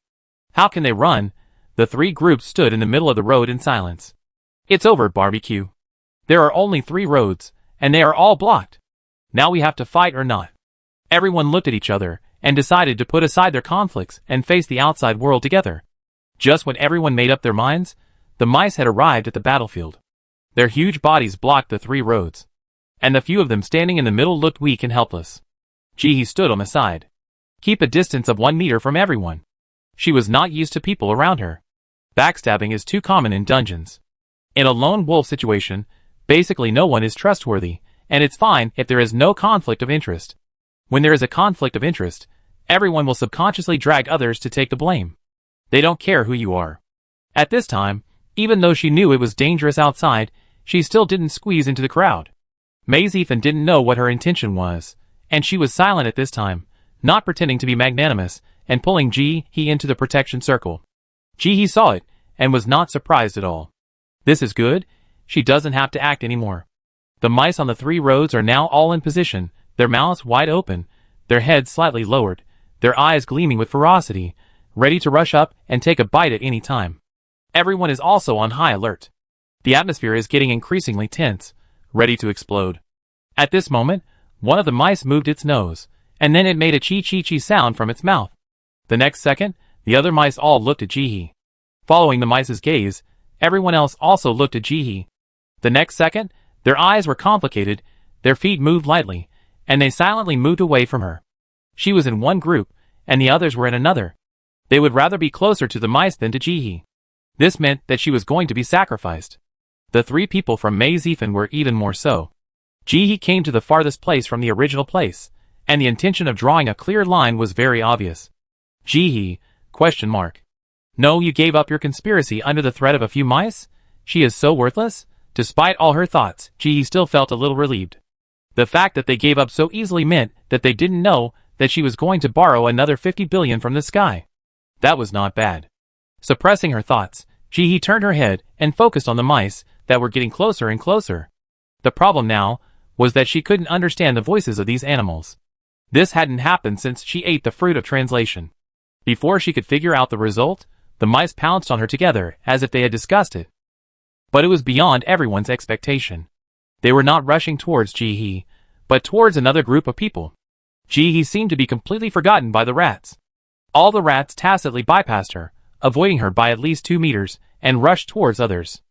Speaker 1: How can they run? The 3 groups stood in the middle of the road in silence. It's over, barbecue. There are only 3 roads, and they are all blocked. Now we have to fight or not. Everyone looked at each other, and decided to put aside their conflicts and face the outside world together. Just when everyone made up their minds, the mice had arrived at the battlefield. Their huge bodies blocked the 3 roads, and the few of them standing in the middle looked weak and helpless. Gee stood on the side. Keep a distance of 1 meter from everyone. She was not used to people around her. Backstabbing is too common in dungeons. In a lone wolf situation, basically no one is trustworthy, and it's fine if there is no conflict of interest. When there is a conflict of interest, everyone will subconsciously drag others to take the blame. They don't care who you are. At this time, even though she knew it was dangerous outside, she still didn't squeeze into the crowd. Mei Zifan didn't know what her intention was, and she was silent at this time, not pretending to be magnanimous, and pulling Gee into the protection circle. Gee saw it, and was not surprised at all. This is good. She doesn't have to act anymore. The mice on the 3 roads are now all in position, their mouths wide open, their heads slightly lowered, their eyes gleaming with ferocity, ready to rush up and take a bite at any time. Everyone is also on high alert. The atmosphere is getting increasingly tense, ready to explode. At this moment, one of the mice moved its nose, and then it made a chee-chee-chee sound from its mouth. The next second, the other mice all looked at Gee. Following the mice's gaze, everyone else also looked at Gee. The next second, their eyes were complicated, their feet moved lightly, and they silently moved away from her. She was in one group, and the others were in another. They would rather be closer to the mice than to Ji-hee. This meant that she was going to be sacrificed. The 3 people from Mei Zifen were even more so. Ji-hee came to the farthest place from the original place, and the intention of drawing a clear line was very obvious. Ji-hee, ? No, you gave up your conspiracy under the threat of a few mice? She is so worthless? Despite all her thoughts, Ji-hee still felt a little relieved. The fact that they gave up so easily meant that they didn't know that she was going to borrow another 50 billion from the sky. That was not bad. Suppressing her thoughts, Ji-hee turned her head and focused on the mice that were getting closer and closer. The problem now was that she couldn't understand the voices of these animals. This hadn't happened since she ate the fruit of translation. Before she could figure out the result, the mice pounced on her together as if they had discussed it. But it was beyond everyone's expectation. They were not rushing towards Ji-hee, but towards another group of people. Ji-hee seemed to be completely forgotten by the rats. All the rats tacitly bypassed her, avoiding her by at least 2 meters, and rushed towards others.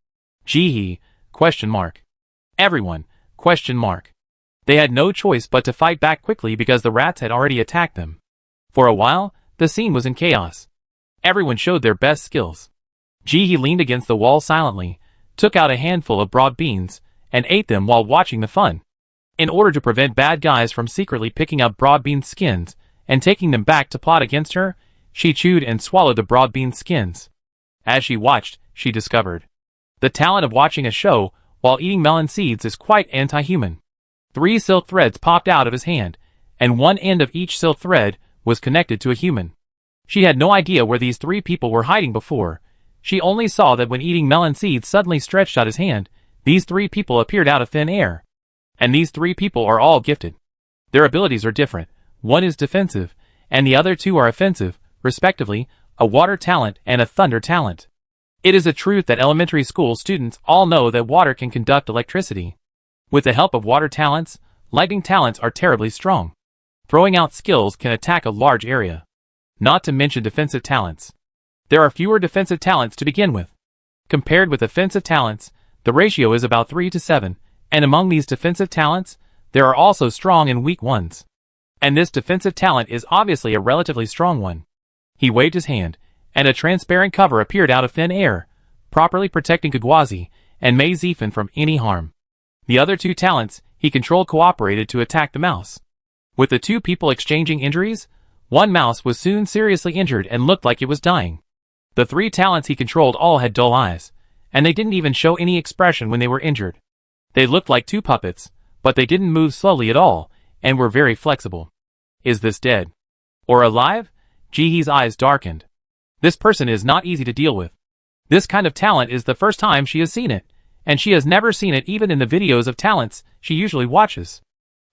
Speaker 1: Ji-hee, ? Everyone, ? They had no choice but to fight back quickly because the rats had already attacked them. For a while, the scene was in chaos. Everyone showed their best skills. Ji-hee leaned against the wall silently, took out a handful of broad beans, and ate them while watching the fun. In order to prevent bad guys from secretly picking up broad bean skins and taking them back to plot against her, she chewed and swallowed the broad bean skins. As she watched, she discovered the talent of watching a show while eating melon seeds is quite anti-human. 3 silk threads popped out of his hand, and one end of each silk thread was connected to a human. She had no idea where these 3 people were hiding before. She only saw that when eating melon seeds suddenly stretched out his hand, these 3 people appeared out of thin air. And these 3 people are all gifted. Their abilities are different. One is defensive, and the other 2 are offensive, respectively, a water talent and a thunder talent. It is a truth that elementary school students all know that water can conduct electricity. With the help of water talents, lightning talents are terribly strong. Throwing out skills can attack a large area. Not to mention defensive talents. There are fewer defensive talents to begin with. Compared with offensive talents, the ratio is about 3 to 7, and among these defensive talents, there are also strong and weak ones. And this defensive talent is obviously a relatively strong one. He waved his hand, and a transparent cover appeared out of thin air, properly protecting Kagwazi and Mei Zifen from any harm. The other 2 talents he controlled cooperated to attack the mouse. With the 2 people exchanging injuries, one mouse was soon seriously injured and looked like it was dying. The 3 talents he controlled all had dull eyes, and they didn't even show any expression when they were injured. They looked like 2 puppets, but they didn't move slowly at all, and were very flexible. Is this dead? Or alive? Ji-hee's eyes darkened. This person is not easy to deal with. This kind of talent is the first time she has seen it, and she has never seen it even in the videos of talents she usually watches.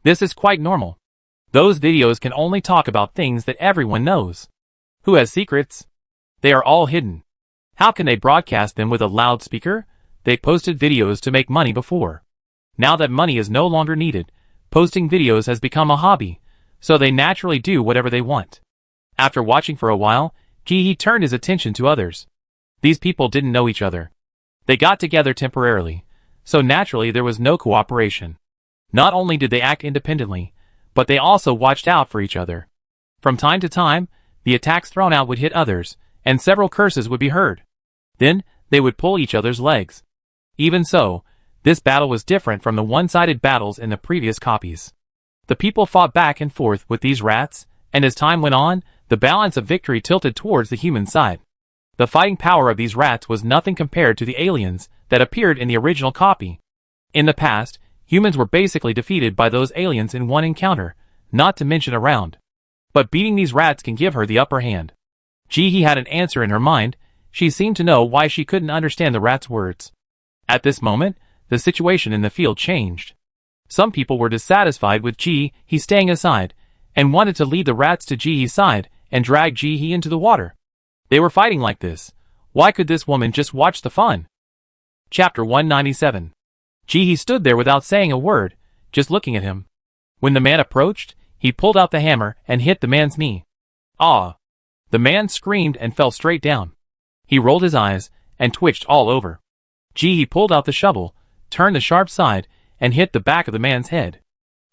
Speaker 1: This is quite normal. Those videos can only talk about things that everyone knows. Who has secrets? They are all hidden. How can they broadcast them with a loudspeaker? They posted videos to make money before. Now that money is no longer needed, posting videos has become a hobby, so they naturally do whatever they want. After watching for a while, Ji-hee turned his attention to others. These people didn't know each other. They got together temporarily, so naturally there was no cooperation. Not only did they act independently, but they also watched out for each other. From time to time, the attacks thrown out would hit others, and several curses would be heard. Then, they would pull each other's legs. Even so, this battle was different from the one-sided battles in the previous copies. The people fought back and forth with these rats, and as time went on, the balance of victory tilted towards the human side. The fighting power of these rats was nothing compared to the aliens that appeared in the original copy. In the past, humans were basically defeated by those aliens in one encounter, not to mention a round. But beating these rats can give her the upper hand. Ji-hee had an answer in her mind. She seemed to know why she couldn't understand the rats' words. At this moment, the situation in the field changed. Some people were dissatisfied with Ji-hee staying aside, and wanted to lead the rats to Ji-hee's side and drag Ji-hee into the water. They were fighting like this. Why could this woman just watch the fun? Chapter 197. Ji-hee stood there without saying a word, just looking at him. When the man approached, he pulled out the hammer and hit the man's knee. Ah! The man screamed and fell straight down. He rolled his eyes and twitched all over. Ji-hee pulled out the shovel, turned the sharp side, and hit the back of the man's head.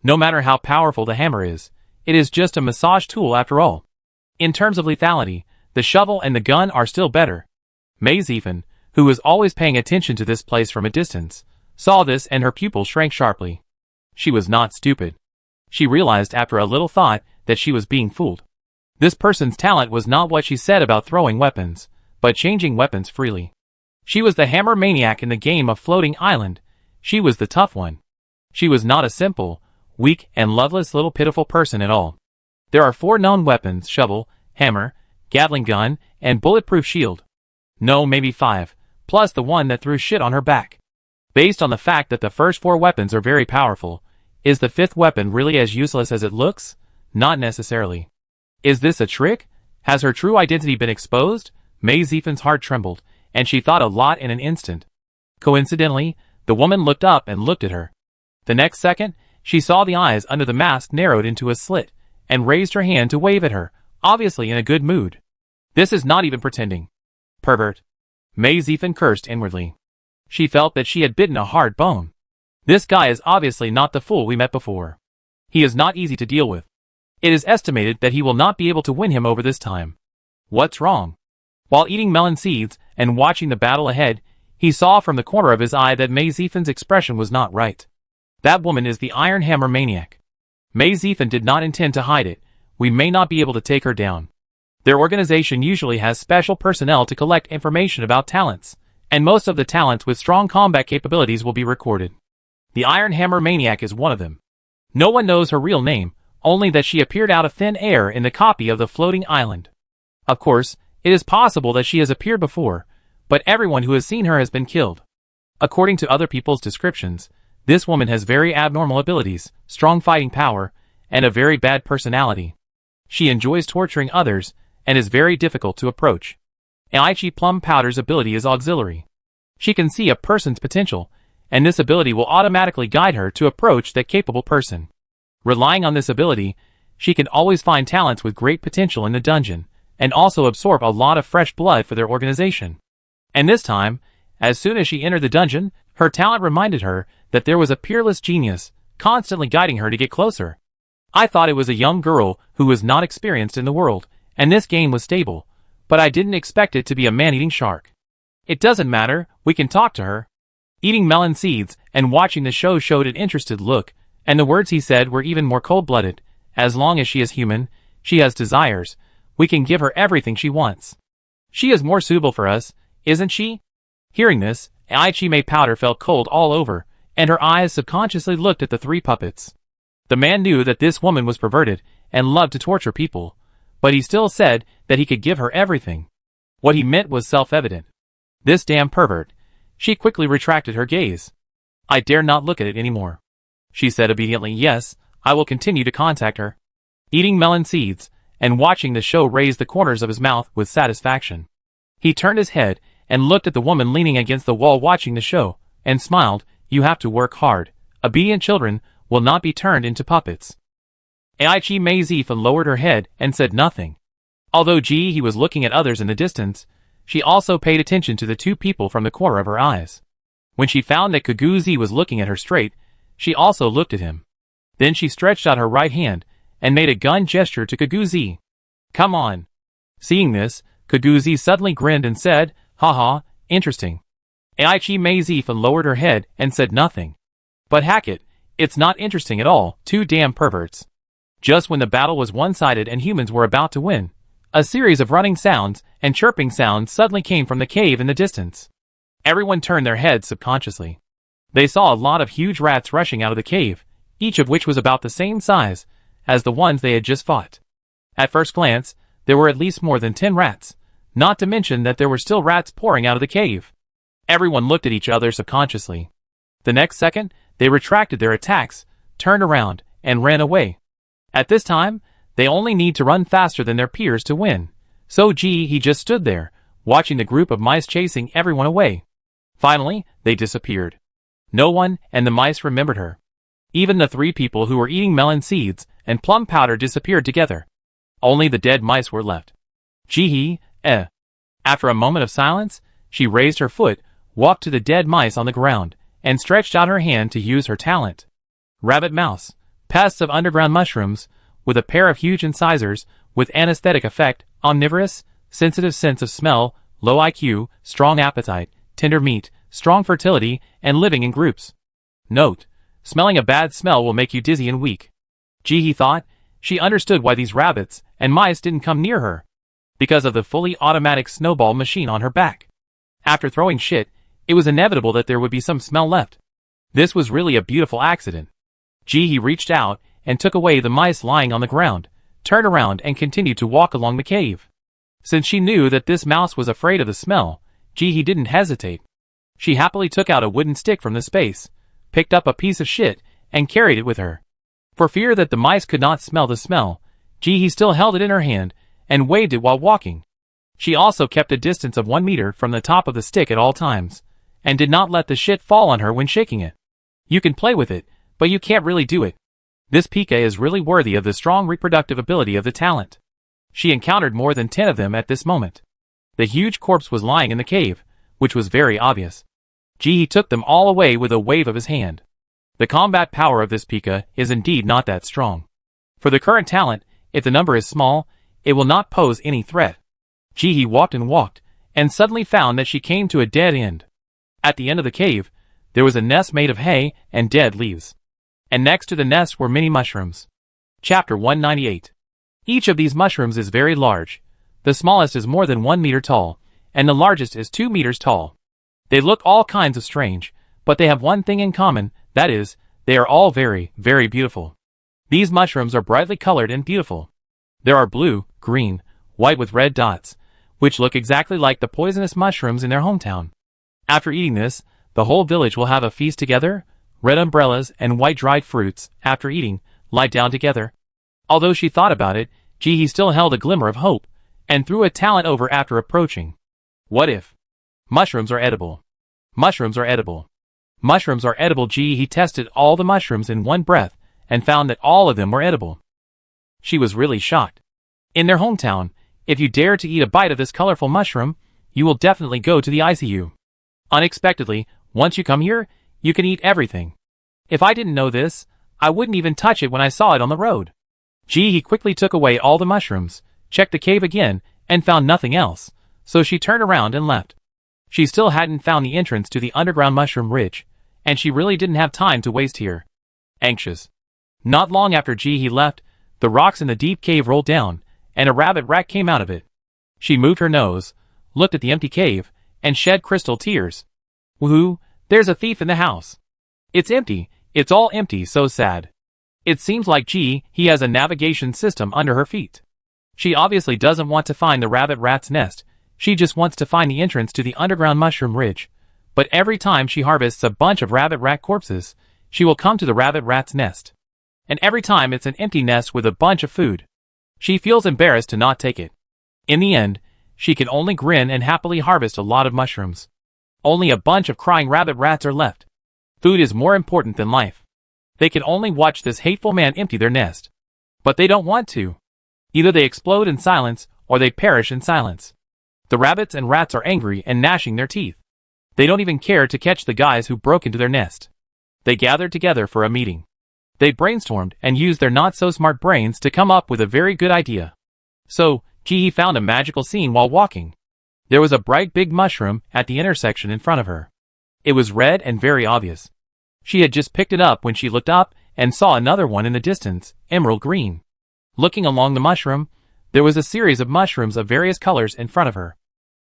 Speaker 1: No matter how powerful the hammer is, it is just a massage tool after all. In terms of lethality, the shovel and the gun are still better. Mazeephan, who was always paying attention to this place from a distance, saw this and her pupil shrank sharply. She was not stupid. She realized after a little thought that she was being fooled. This person's talent was not what she said about throwing weapons, but changing weapons freely. She was the hammer maniac in the game of Floating Island. She was the tough one. She was not a simple, weak, and loveless little pitiful person at all. There are 4 known weapons: shovel, hammer, Gatling gun, and bulletproof shield. No, maybe 5, plus the one that threw shit on her back. Based on the fact that the first 4 weapons are very powerful, is the 5th weapon really as useless as it looks? Not necessarily. Is this a trick? Has her true identity been exposed? Mazeephan's heart trembled, and she thought a lot in an instant. Coincidentally, the woman looked up and looked at her. The next second, she saw the eyes under the mask narrowed into a slit, and raised her hand to wave at her, obviously in a good mood. This is not even pretending. Pervert. Mazeephan cursed inwardly. She felt that she had bitten a hard bone. This guy is obviously not the fool we met before. He is not easy to deal with. It is estimated that he will not be able to win him over this time. What's wrong? While eating melon seeds and watching the battle ahead, he saw from the corner of his eye that Mazeephan's expression was not right. That woman is the Iron Hammer Maniac. Mazeephan did not intend to hide it. We may not be able to take her down. Their organization usually has special personnel to collect information about talents, and most of the talents with strong combat capabilities will be recorded. The Iron Hammer Maniac is one of them. No one knows her real name, only that she appeared out of thin air in the copy of the Floating Island. Of course, it is possible that she has appeared before, but everyone who has seen her has been killed. According to other people's descriptions, this woman has very abnormal abilities, strong fighting power, and a very bad personality. She enjoys torturing others, and is very difficult to approach. Aichi Plum Powder's ability is auxiliary. She can see a person's potential, and this ability will automatically guide her to approach that capable person. Relying on this ability, she can always find talents with great potential in the dungeon, and also absorb a lot of fresh blood for their organization. And this time, as soon as she entered the dungeon, her talent reminded her that there was a peerless genius, constantly guiding her to get closer. I thought it was a young girl who was not experienced in the world, and this game was stable, but I didn't expect it to be a man-eating shark. It doesn't matter, we can talk to her. Eating melon seeds and watching the show showed an interested look, and the words he said were even more cold-blooded. As long as she is human, she has desires, we can give her everything she wants. She is more suitable for us, isn't she? Hearing this, Aichi Powder felt cold all over, and her eyes subconsciously looked at the 3 puppets. The man knew that this woman was perverted and loved to torture people, but he still said that he could give her everything. What he meant was self-evident. This damn pervert. She quickly retracted her gaze. I dare not look at it anymore. She said obediently, yes, I will continue to contact her. Eating melon seeds and watching the show raised the corners of his mouth with satisfaction. He turned his head and looked at the woman leaning against the wall watching the show, and smiled. You have to work hard. Obedient children will not be turned into puppets. Aichi Mazeephan lowered her head and said nothing. Although he was looking at others in the distance, she also paid attention to the 2 people from the corner of her eyes. When she found that Kaguzi was looking at her straight, she also looked at him. Then she stretched out her right hand and made a gun gesture to Kaguzi. Come on. Seeing this, Kaguzi suddenly grinned and said, haha, interesting. Aichi Mazeephan lowered her head and said nothing. But hack it, it's not interesting at all, 2 damn perverts. Just when the battle was one-sided and humans were about to win, a series of running sounds and chirping sounds suddenly came from the cave in the distance. Everyone turned their heads subconsciously. They saw a lot of huge rats rushing out of the cave, each of which was about the same size as the ones they had just fought. At first glance, there were at least more than 10 rats, not to mention that there were still rats pouring out of the cave. Everyone looked at each other subconsciously. The next second, they retracted their attacks, turned around, and ran away. At this time, they only need to run faster than their peers to win. So he just stood there, watching the group of mice chasing everyone away. Finally, they disappeared. No one and the mice remembered her. Even the 3 people who were eating melon seeds and plum powder disappeared together. Only the dead mice were left. After a moment of silence, she raised her foot, walked to the dead mice on the ground, and stretched out her hand to use her talent. Rabbit mouse, pests of underground mushrooms, with a pair of huge incisors, with anesthetic effect, omnivorous, sensitive sense of smell, low IQ, strong appetite, tender meat, strong fertility, and living in groups. Note: smelling a bad smell will make you dizzy and weak. He thought. She understood why these rabbits and mice didn't come near her. Because of the fully automatic snowball machine on her back. After throwing shit, it was inevitable that there would be some smell left. This was really a beautiful accident. He reached out and took away the mice lying on the ground, turned around and continued to walk along the cave. Since she knew that this mouse was afraid of the smell, he didn't hesitate. She happily took out a wooden stick from the space, picked up a piece of shit, and carried it with her. For fear that the mice could not smell the smell, he still held it in her hand and waved it while walking. She also kept a distance of 1 meter from the top of the stick at all times, and did not let the shit fall on her when shaking it. You can play with it, but you can't really do it. This Pika is really worthy of the strong reproductive ability of the talent. She encountered more than 10 of them at this moment. The huge corpse was lying in the cave, which was very obvious. He took them all away with a wave of his hand. The combat power of this Pika is indeed not that strong. For the current talent, if the number is small, it will not pose any threat. He walked and walked, and suddenly found that she came to a dead end. At the end of the cave, there was a nest made of hay and dead leaves. And next to the nest were many mushrooms. Chapter 198. Each of these mushrooms is very large. The smallest is more than 1 meter tall, and the largest is 2 meters tall. They look all kinds of strange, but they have one thing in common, that is, they are all very, very beautiful. These mushrooms are brightly colored and beautiful. There are blue, green, white with red dots, which look exactly like the poisonous mushrooms in their hometown. After eating this, the whole village will have a feast together. Red umbrellas and white dried fruits, after eating, lie down together. Although she thought about it, he still held a glimmer of hope, and threw a talent over after approaching. What if? Mushrooms are edible. Mushrooms are edible. Mushrooms are edible. He tested all the mushrooms in one breath, and found that all of them were edible. She was really shocked. In their hometown, if you dare to eat a bite of this colorful mushroom, you will definitely go to the ICU. Unexpectedly, once you come here, you can eat everything. If I didn't know this, I wouldn't even touch it when I saw it on the road. He quickly took away all the mushrooms, checked the cave again, and found nothing else, so she turned around and left. She still hadn't found the entrance to the underground mushroom ridge, and she really didn't have time to waste here. Anxious. Not long after he left, the rocks in the deep cave rolled down, and a rabbit rat came out of it. She moved her nose, looked at the empty cave, and shed crystal tears. Woohoo! There's a thief in the house. It's empty, it's all empty, so sad. It seems like he has a navigation system under her feet. She obviously doesn't want to find the rabbit rat's nest, she just wants to find the entrance to the underground mushroom ridge. But every time she harvests a bunch of rabbit rat corpses, she will come to the rabbit rat's nest. And every time it's an empty nest with a bunch of food. She feels embarrassed to not take it. In the end, she can only grin and happily harvest a lot of mushrooms. Only a bunch of crying rabbit rats are left. Food is more important than life. They can only watch this hateful man empty their nest. But they don't want to. Either they explode in silence, or they perish in silence. The rabbits and rats are angry and gnashing their teeth. They don't even care to catch the guys who broke into their nest. They gathered together for a meeting. They brainstormed and used their not-so-smart brains to come up with a very good idea. So, he found a magical scene while walking. There was a bright big mushroom at the intersection in front of her. It was red and very obvious. She had just picked it up when she looked up and saw another one in the distance, emerald green. Looking along the mushroom, there was a series of mushrooms of various colors in front of her.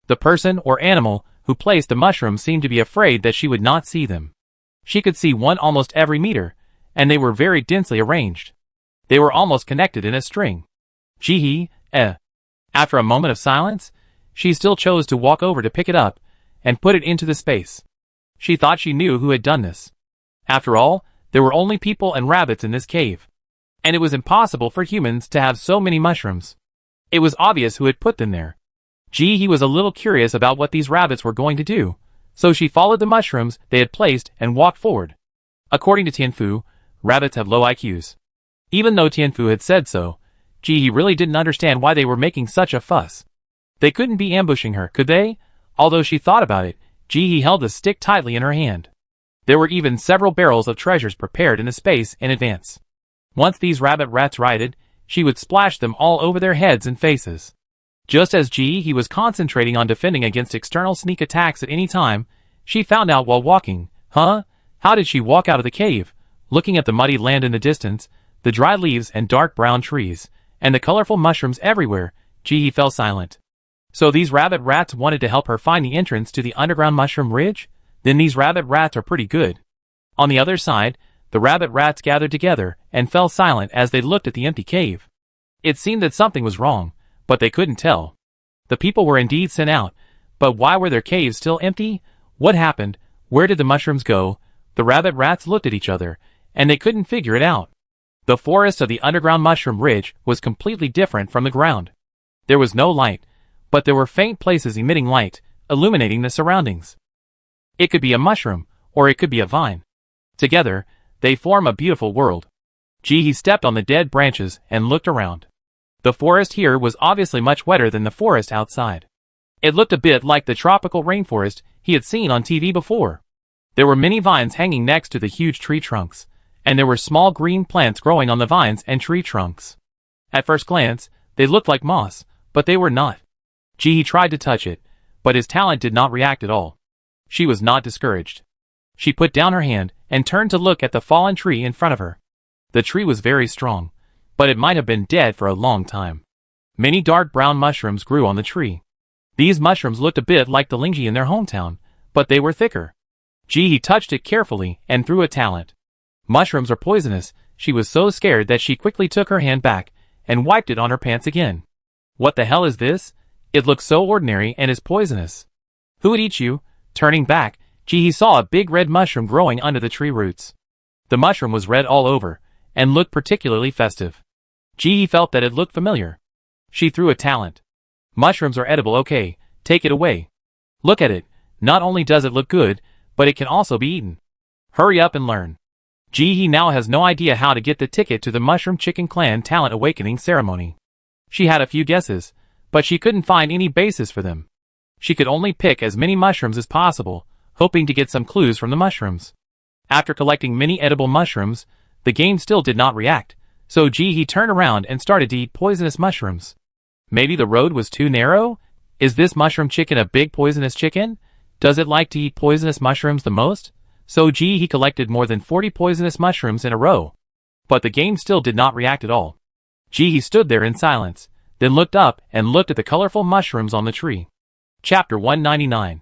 Speaker 1: The person or animal who placed the mushroom seemed to be afraid that she would not see them. She could see one almost every meter, and they were very densely arranged. They were almost connected in a string. After a moment of silence, she still chose to walk over to pick it up and put it into the space. She thought she knew who had done this. After all, there were only people and rabbits in this cave. And it was impossible for humans to have so many mushrooms. It was obvious who had put them there. He was a little curious about what these rabbits were going to do, so she followed the mushrooms they had placed and walked forward. According to Tianfu, rabbits have low IQs. Even though Tianfu had said so, he really didn't understand why they were making such a fuss. They couldn't be ambushing her, could they? Although she thought about it, he held the stick tightly in her hand. There were even several barrels of treasures prepared in the space in advance. Once these rabbit rats righted, she would splash them all over their heads and faces. Just as he was concentrating on defending against external sneak attacks at any time, she found out while walking. How did she walk out of the cave? Looking at the muddy land in the distance, the dry leaves and dark brown trees, and the colorful mushrooms everywhere, he fell silent. So these rabbit rats wanted to help her find the entrance to the underground mushroom ridge? Then these rabbit rats are pretty good. On the other side, the rabbit rats gathered together and fell silent as they looked at the empty cave. It seemed that something was wrong, but they couldn't tell. The people were indeed sent out, but why were their caves still empty? What happened? Where did the mushrooms go? The rabbit rats looked at each other, and they couldn't figure it out. The forest of the underground mushroom ridge was completely different from the ground. There was no light, but there were faint places emitting light, illuminating the surroundings. It could be a mushroom, or it could be a vine. Together, they form a beautiful world. He stepped on the dead branches and looked around. The forest here was obviously much wetter than the forest outside. It looked a bit like the tropical rainforest he had seen on TV before. There were many vines hanging next to the huge tree trunks, and there were small green plants growing on the vines and tree trunks. At first glance, they looked like moss, but they were not. He tried to touch it, but his talent did not react at all. She was not discouraged. She put down her hand and turned to look at the fallen tree in front of her. The tree was very strong, but it might have been dead for a long time. Many dark brown mushrooms grew on the tree. These mushrooms looked a bit like the lingi in their hometown, but they were thicker. He touched it carefully and threw a talent. Mushrooms are poisonous. She was so scared that she quickly took her hand back and wiped it on her pants again. What the hell is this? It looks so ordinary and is poisonous. Who would eat you? Turning back, he saw a big red mushroom growing under the tree roots. The mushroom was red all over, and looked particularly festive. He felt that it looked familiar. She threw a talent. Mushrooms are edible, okay, take it away. Look at it, not only does it look good, but it can also be eaten. Hurry up and learn. He now has no idea how to get the ticket to the Mushroom Chicken Clan Talent Awakening ceremony. She had a few guesses, but she couldn't find any basis for them. She could only pick as many mushrooms as possible, hoping to get some clues from the mushrooms. After collecting many edible mushrooms, the game still did not react, so he turned around and started to eat poisonous mushrooms. Maybe the road was too narrow? Is this mushroom chicken a big poisonous chicken? Does it like to eat poisonous mushrooms the most? So he collected more than 40 poisonous mushrooms in a row. But the game still did not react at all. He stood there in silence, then looked up and looked at the colorful mushrooms on the tree. Chapter 199.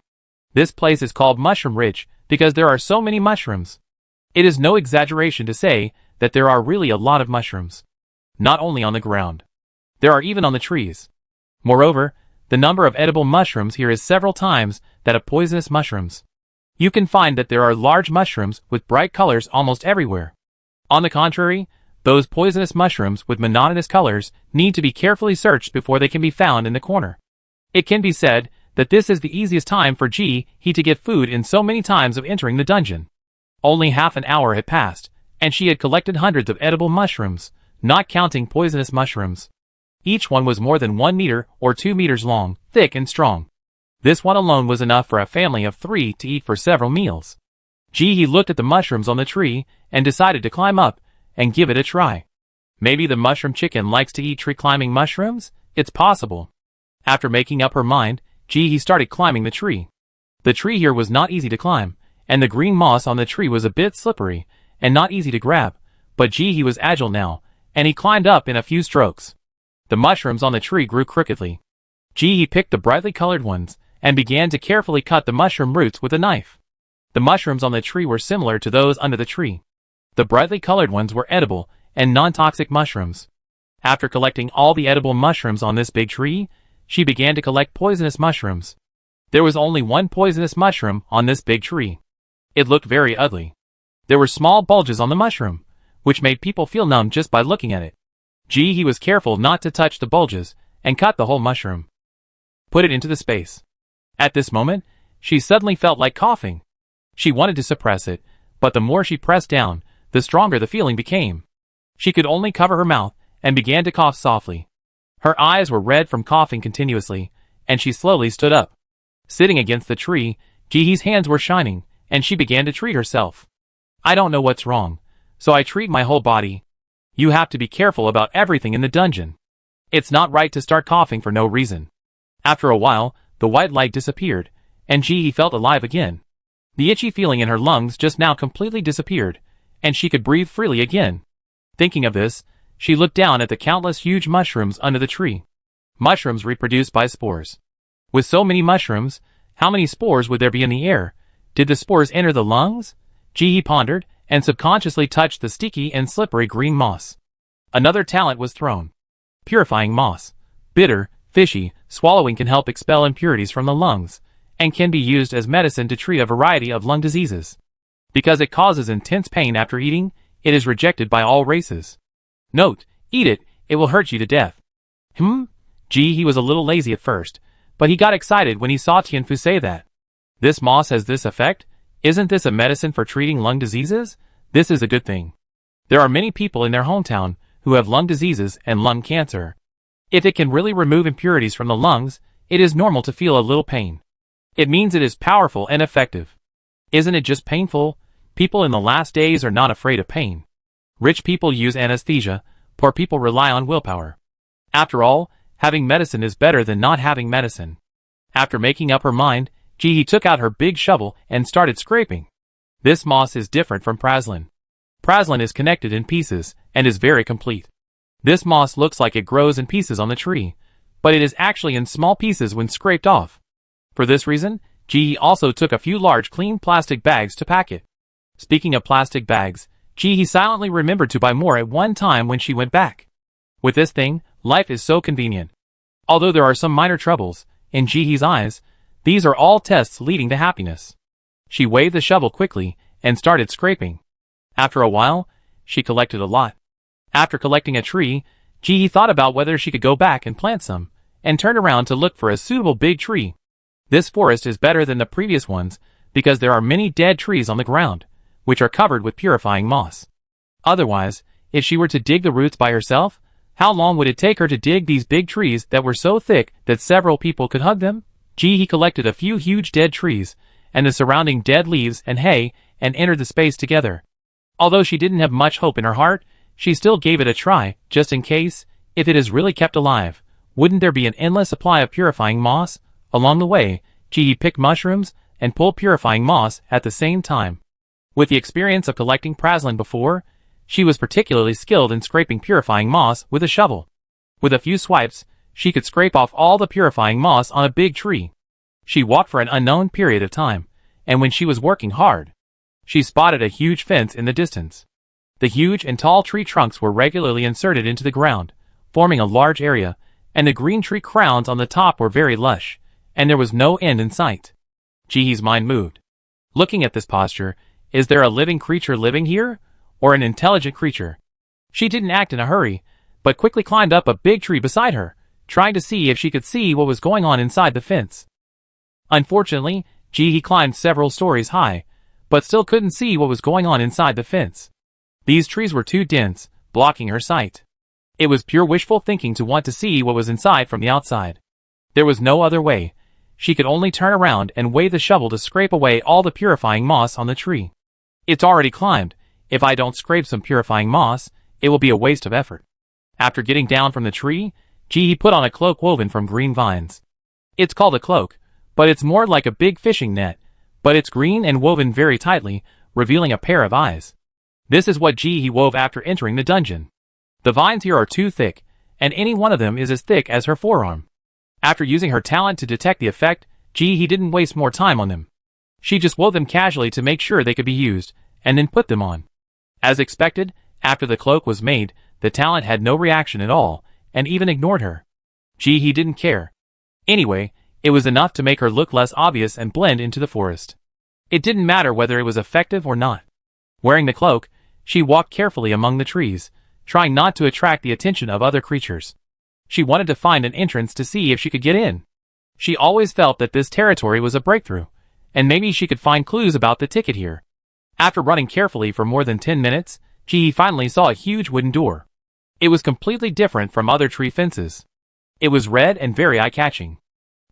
Speaker 1: This place is called Mushroom Ridge because there are so many mushrooms. It is no exaggeration to say that there are really a lot of mushrooms. Not only on the ground. There are even on the trees. Moreover, the number of edible mushrooms here is several times that of poisonous mushrooms. You can find that there are large mushrooms with bright colors almost everywhere. On the contrary, those poisonous mushrooms with monotonous colors need to be carefully searched before they can be found in the corner. It can be said that this is the easiest time for he to get food in so many times of entering the dungeon. Only half an hour had passed, and she had collected hundreds of edible mushrooms, not counting poisonous mushrooms. Each one was more than 1 meter or 2 meters long, thick and strong. This one alone was enough for a family of 3 to eat for several meals. He looked at the mushrooms on the tree and decided to climb up and give it a try. Maybe the mushroom chicken likes to eat tree climbing mushrooms? It's possible. After making up her mind, he started climbing the tree. The tree here was not easy to climb, and the green moss on the tree was a bit slippery and not easy to grab, but he was agile now, and he climbed up in a few strokes. The mushrooms on the tree grew crookedly. He picked the brightly colored ones and began to carefully cut the mushroom roots with a knife. The mushrooms on the tree were similar to those under the tree. The brightly colored ones were edible and non-toxic mushrooms. After collecting all the edible mushrooms on this big tree, she began to collect poisonous mushrooms. There was only one poisonous mushroom on this big tree. It looked very ugly. There were small bulges on the mushroom, which made people feel numb just by looking at it. He was careful not to touch the bulges and cut the whole mushroom. Put it into the space. At this moment, she suddenly felt like coughing. She wanted to suppress it, but the more she pressed down, the stronger the feeling became. She could only cover her mouth and began to cough softly. Her eyes were red from coughing continuously, and she slowly stood up. Sitting against the tree, Jihee's hands were shining, and she began to treat herself. I don't know what's wrong, so I treat my whole body. You have to be careful about everything in the dungeon. It's not right to start coughing for no reason. After a while, the white light disappeared, and Ji felt alive again. The itchy feeling in her lungs just now completely disappeared, and she could breathe freely again. Thinking of this, she looked down at the countless huge mushrooms under the tree. Mushrooms reproduce by spores. With so many mushrooms, how many spores would there be in the air? Did the spores enter the lungs? Ji pondered, and subconsciously touched the sticky and slippery green moss. Another talent was thrown. Purifying moss. Bitter, fishy, swallowing can help expel impurities from the lungs, and can be used as medicine to treat a variety of lung diseases. Because it causes intense pain after eating, it is rejected by all races. Note, eat it, it will hurt you to death. He was a little lazy at first, but he got excited when he saw Tianfu say that. This moss has this effect? Isn't this a medicine for treating lung diseases? This is a good thing. There are many people in their hometown who have lung diseases and lung cancer. If it can really remove impurities from the lungs, it is normal to feel a little pain. It means it is powerful and effective. Isn't it just painful? People in the last days are not afraid of pain. Rich people use anesthesia, poor people rely on willpower. After all, having medicine is better than not having medicine. After making up her mind, Ji took out her big shovel and started scraping. This moss is different from praslin. Praslin is connected in pieces and is very complete. This moss looks like it grows in pieces on the tree, but it is actually in small pieces when scraped off. For this reason, Ji also took a few large clean plastic bags to pack it. Speaking of plastic bags, Ji silently remembered to buy more at one time when she went back. With this thing, life is so convenient. Although there are some minor troubles, in Ji's eyes, these are all tests leading to happiness. She waved the shovel quickly and started scraping. After a while, she collected a lot. After collecting a tree, Ji thought about whether she could go back and plant some, and turned around to look for a suitable big tree. This forest is better than the previous ones because there are many dead trees on the ground, which are covered with purifying moss. Otherwise, if she were to dig the roots by herself, how long would it take her to dig these big trees that were so thick that several people could hug them? Ji collected a few huge dead trees, and the surrounding dead leaves and hay, and entered the space together. Although she didn't have much hope in her heart, she still gave it a try, just in case. If it is really kept alive, wouldn't there be an endless supply of purifying moss? Along the way, Ji picked mushrooms and pulled purifying moss at the same time. With the experience of collecting praslin before, she was particularly skilled in scraping purifying moss with a shovel. With a few swipes, she could scrape off all the purifying moss on a big tree. She walked for an unknown period of time, and when she was working hard, she spotted a huge fence in the distance. The huge and tall tree trunks were regularly inserted into the ground, forming a large area, and the green tree crowns on the top were very lush, and there was no end in sight. Ji's mind moved. Looking at this posture, is there a living creature living here, or an intelligent creature? She didn't act in a hurry, but quickly climbed up a big tree beside her, trying to see if she could see what was going on inside the fence. Unfortunately, Ji climbed several stories high, but still couldn't see what was going on inside the fence. These trees were too dense, blocking her sight. It was pure wishful thinking to want to see what was inside from the outside. There was no other way. She could only turn around and wave the shovel to scrape away all the purifying moss on the tree. It's already climbed. If I don't scrape some purifying moss, it will be a waste of effort. After getting down from the tree, Ji put on a cloak woven from green vines. It's called a cloak, but it's more like a big fishing net, but it's green and woven very tightly, revealing a pair of eyes. This is what Ji wove after entering the dungeon. The vines here are too thick, and any one of them is as thick as her forearm. After using her talent to detect the effect, Ji didn't waste more time on them. She just wove them casually to make sure they could be used, and then put them on. As expected, after the cloak was made, the talent had no reaction at all, and even ignored her. Ji didn't care. Anyway, it was enough to make her look less obvious and blend into the forest. It didn't matter whether it was effective or not. Wearing the cloak, she walked carefully among the trees, trying not to attract the attention of other creatures. She wanted to find an entrance to see if she could get in. She always felt that this territory was a breakthrough, and maybe she could find clues about the ticket here. After running carefully for more than 10 minutes, Ji finally saw a huge wooden door. It was completely different from other tree fences. It was red and very eye-catching.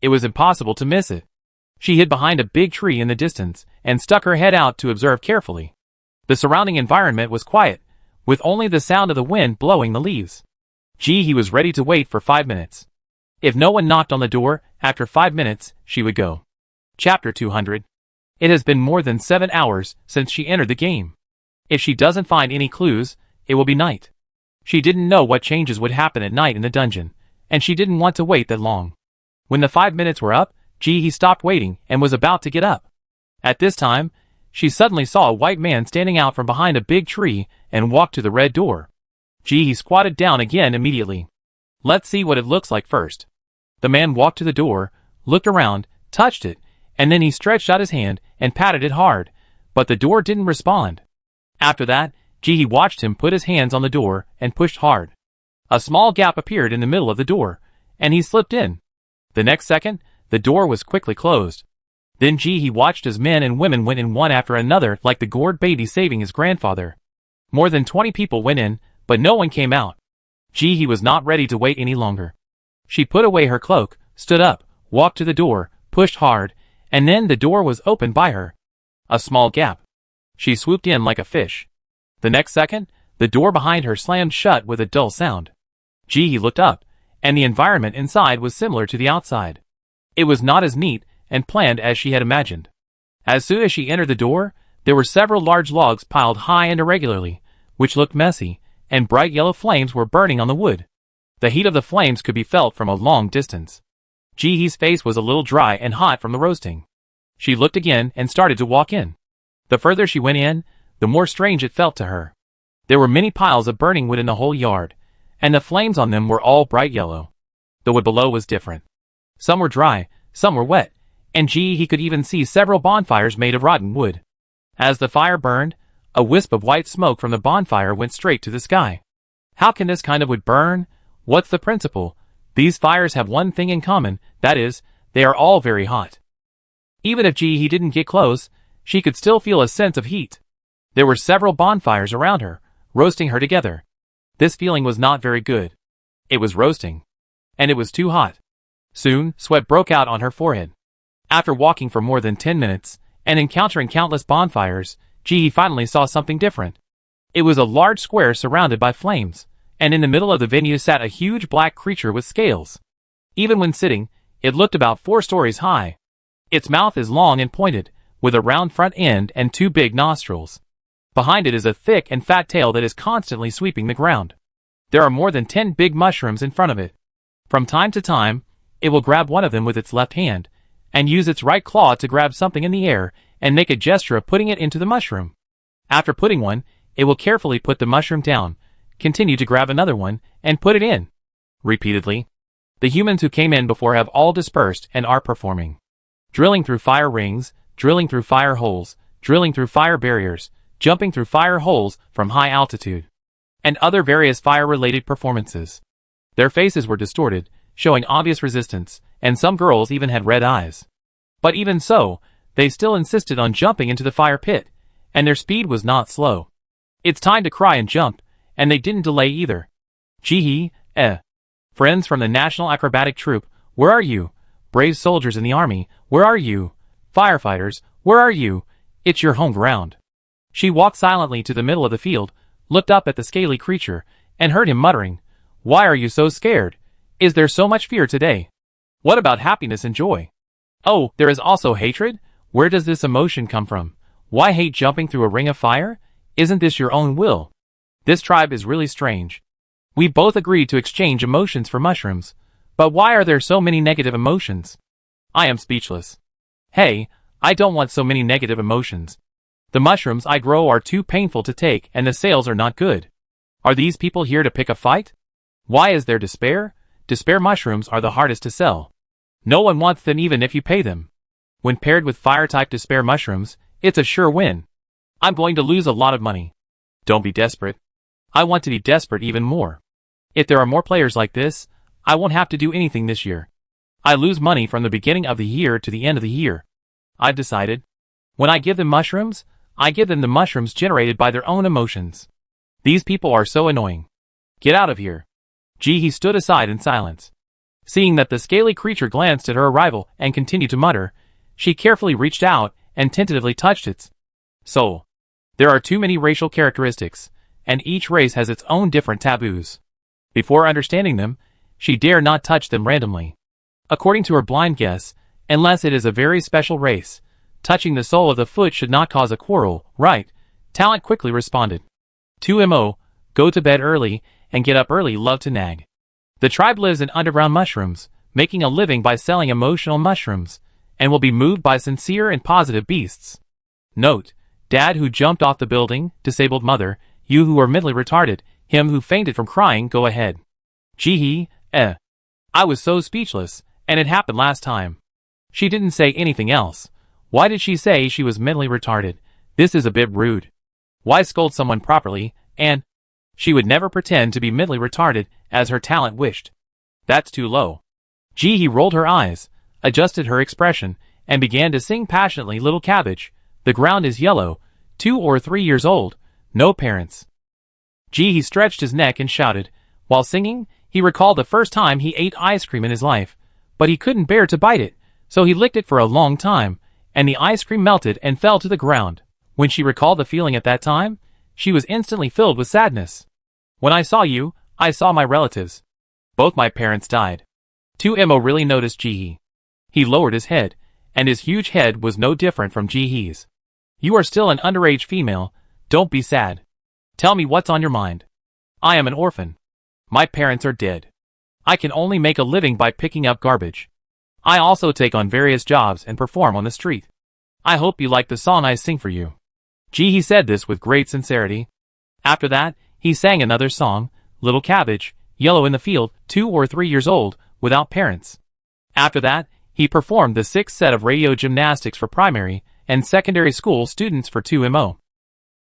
Speaker 1: It was impossible to miss it. She hid behind a big tree in the distance and stuck her head out to observe carefully. The surrounding environment was quiet, with only the sound of the wind blowing the leaves. He was ready to wait for 5 minutes. If no one knocked on the door, after 5 minutes, she would go. Chapter 200. It has been more than 7 hours since she entered the game. If she doesn't find any clues, it will be night. She didn't know what changes would happen at night in the dungeon, and she didn't want to wait that long. When the 5 minutes were up, he stopped waiting and was about to get up. At this time, she suddenly saw a white man standing out from behind a big tree and walked to the red door. He squatted down again immediately. Let's see what it looks like first. The man walked to the door, looked around, touched it, and then he stretched out his hand and patted it hard, but the door didn't respond. After that, he watched him put his hands on the door and pushed hard. A small gap appeared in the middle of the door, and he slipped in. The next second, the door was quickly closed. Then he watched as men and women went in one after another like the gourd baby saving his grandfather. More than 20 people went in, but no one came out. He was not ready to wait any longer. She put away her cloak, stood up, walked to the door, pushed hard, and then the door was opened by her. A small gap. She swooped in like a fish. The next second, the door behind her slammed shut with a dull sound. He looked up, and the environment inside was similar to the outside. It was not as neat and planned as she had imagined. As soon as she entered the door, there were several large logs piled high and irregularly, which looked messy, and bright yellow flames were burning on the wood. The heat of the flames could be felt from a long distance. Jihee's face was a little dry and hot from the roasting. She looked again and started to walk in. The further she went in, the more strange it felt to her. There were many piles of burning wood in the whole yard, and the flames on them were all bright yellow. The wood below was different. Some were dry, some were wet, and he could even see several bonfires made of rotten wood. As the fire burned, a wisp of white smoke from the bonfire went straight to the sky. How can this kind of wood burn? What's the principle? These fires have one thing in common, that is, they are all very hot. Even if he didn't get close, she could still feel a sense of heat. There were several bonfires around her, roasting her together. This feeling was not very good. It was roasting. And it was too hot. Soon, sweat broke out on her forehead. After walking for more than 10 minutes, and encountering countless bonfires, he finally saw something different. It was a large square surrounded by flames, and in the middle of the venue sat a huge black creature with scales. Even when sitting, it looked about 4 stories high. Its mouth is long and pointed, with a round front end and 2 big nostrils. Behind it is a thick and fat tail that is constantly sweeping the ground. There are more than 10 big mushrooms in front of it. From time to time, it will grab one of them with its left hand, and use its right claw to grab something in the air and make a gesture of putting it into the mushroom. After putting one, it will carefully put the mushroom down, continue to grab another one, and put it in. Repeatedly. The humans who came in before have all dispersed and are performing. Drilling through fire rings, drilling through fire holes, drilling through fire barriers, jumping through fire holes from high altitude, and other various fire-related performances. Their faces were distorted, showing obvious resistance, and some girls even had red eyes. But even so, they still insisted on jumping into the fire pit, and their speed was not slow. It's time to cry and jump, and they didn't delay either. Jihee, Friends from the National Acrobatic Troupe, where are you? Brave soldiers in the army, where are you? Firefighters, where are you? It's your home ground. She walked silently to the middle of the field, looked up at the scaly creature, and heard him muttering, "Why are you so scared? Is there so much fear today? What about happiness and joy? Oh, there is also hatred? Where does this emotion come from? Why hate jumping through a ring of fire? Isn't this your own will? This tribe is really strange. We both agreed to exchange emotions for mushrooms, but why are there so many negative emotions? I am speechless. Hey, I don't want so many negative emotions. The mushrooms I grow are too painful to take and the sales are not good. Are these people here to pick a fight? Why is there despair? Despair mushrooms are the hardest to sell. No one wants them even if you pay them. When paired with fire-type despair mushrooms, it's a sure win. I'm going to lose a lot of money. Don't be desperate. I want to be desperate even more. If there are more players like this, I won't have to do anything this year. I lose money from the beginning of the year to the end of the year. I've decided. When I give them mushrooms, I give them the mushrooms generated by their own emotions. These people are so annoying. Get out of here. Jihee stood aside in silence. Seeing that the scaly creature glanced at her arrival and continued to mutter, she carefully reached out and tentatively touched its soul. There are too many racial characteristics, and each race has its own different taboos. Before understanding them, she dare not touch them randomly. According to her blind guess, unless it is a very special race, touching the sole of the foot should not cause a quarrel, right? Talent quickly responded. 2MO, go to bed early and get up early, love to nag. The tribe lives in underground mushrooms, making a living by selling emotional mushrooms, and will be moved by sincere and positive beasts. Note, dad who jumped off the building, disabled mother, you who are mentally retarded, him who fainted from crying, go ahead. Gee, I was so speechless, and it happened last time. She didn't say anything else. Why did she say she was mentally retarded? This is a bit rude. Why scold someone properly, and she would never pretend to be mentally retarded as her talent wished. That's too low. He rolled her eyes, adjusted her expression, and began to sing passionately, little cabbage, the ground is yellow, 2 or 3 years old, no parents. He stretched his neck and shouted. While singing, he recalled the first time he ate ice cream in his life, but he couldn't bear to bite it, so he licked it for a long time, and the ice cream melted and fell to the ground. When she recalled the feeling at that time, she was instantly filled with sadness. When I saw you, I saw my relatives. Both my parents died. 2MO really noticed Jihi. He lowered his head, and his huge head was no different from Jihi's. You are still an underage female, don't be sad. Tell me what's on your mind. I am an orphan. My parents are dead. I can only make a living by picking up garbage. I also take on various jobs and perform on the street. I hope you like the song I sing for you. Jihi said this with great sincerity. After that, he sang another song, Little Cabbage, Yellow in the Field, 2 or 3 years old, without parents. After that, he performed the 6th set of radio gymnastics for primary and secondary school students for 2MO.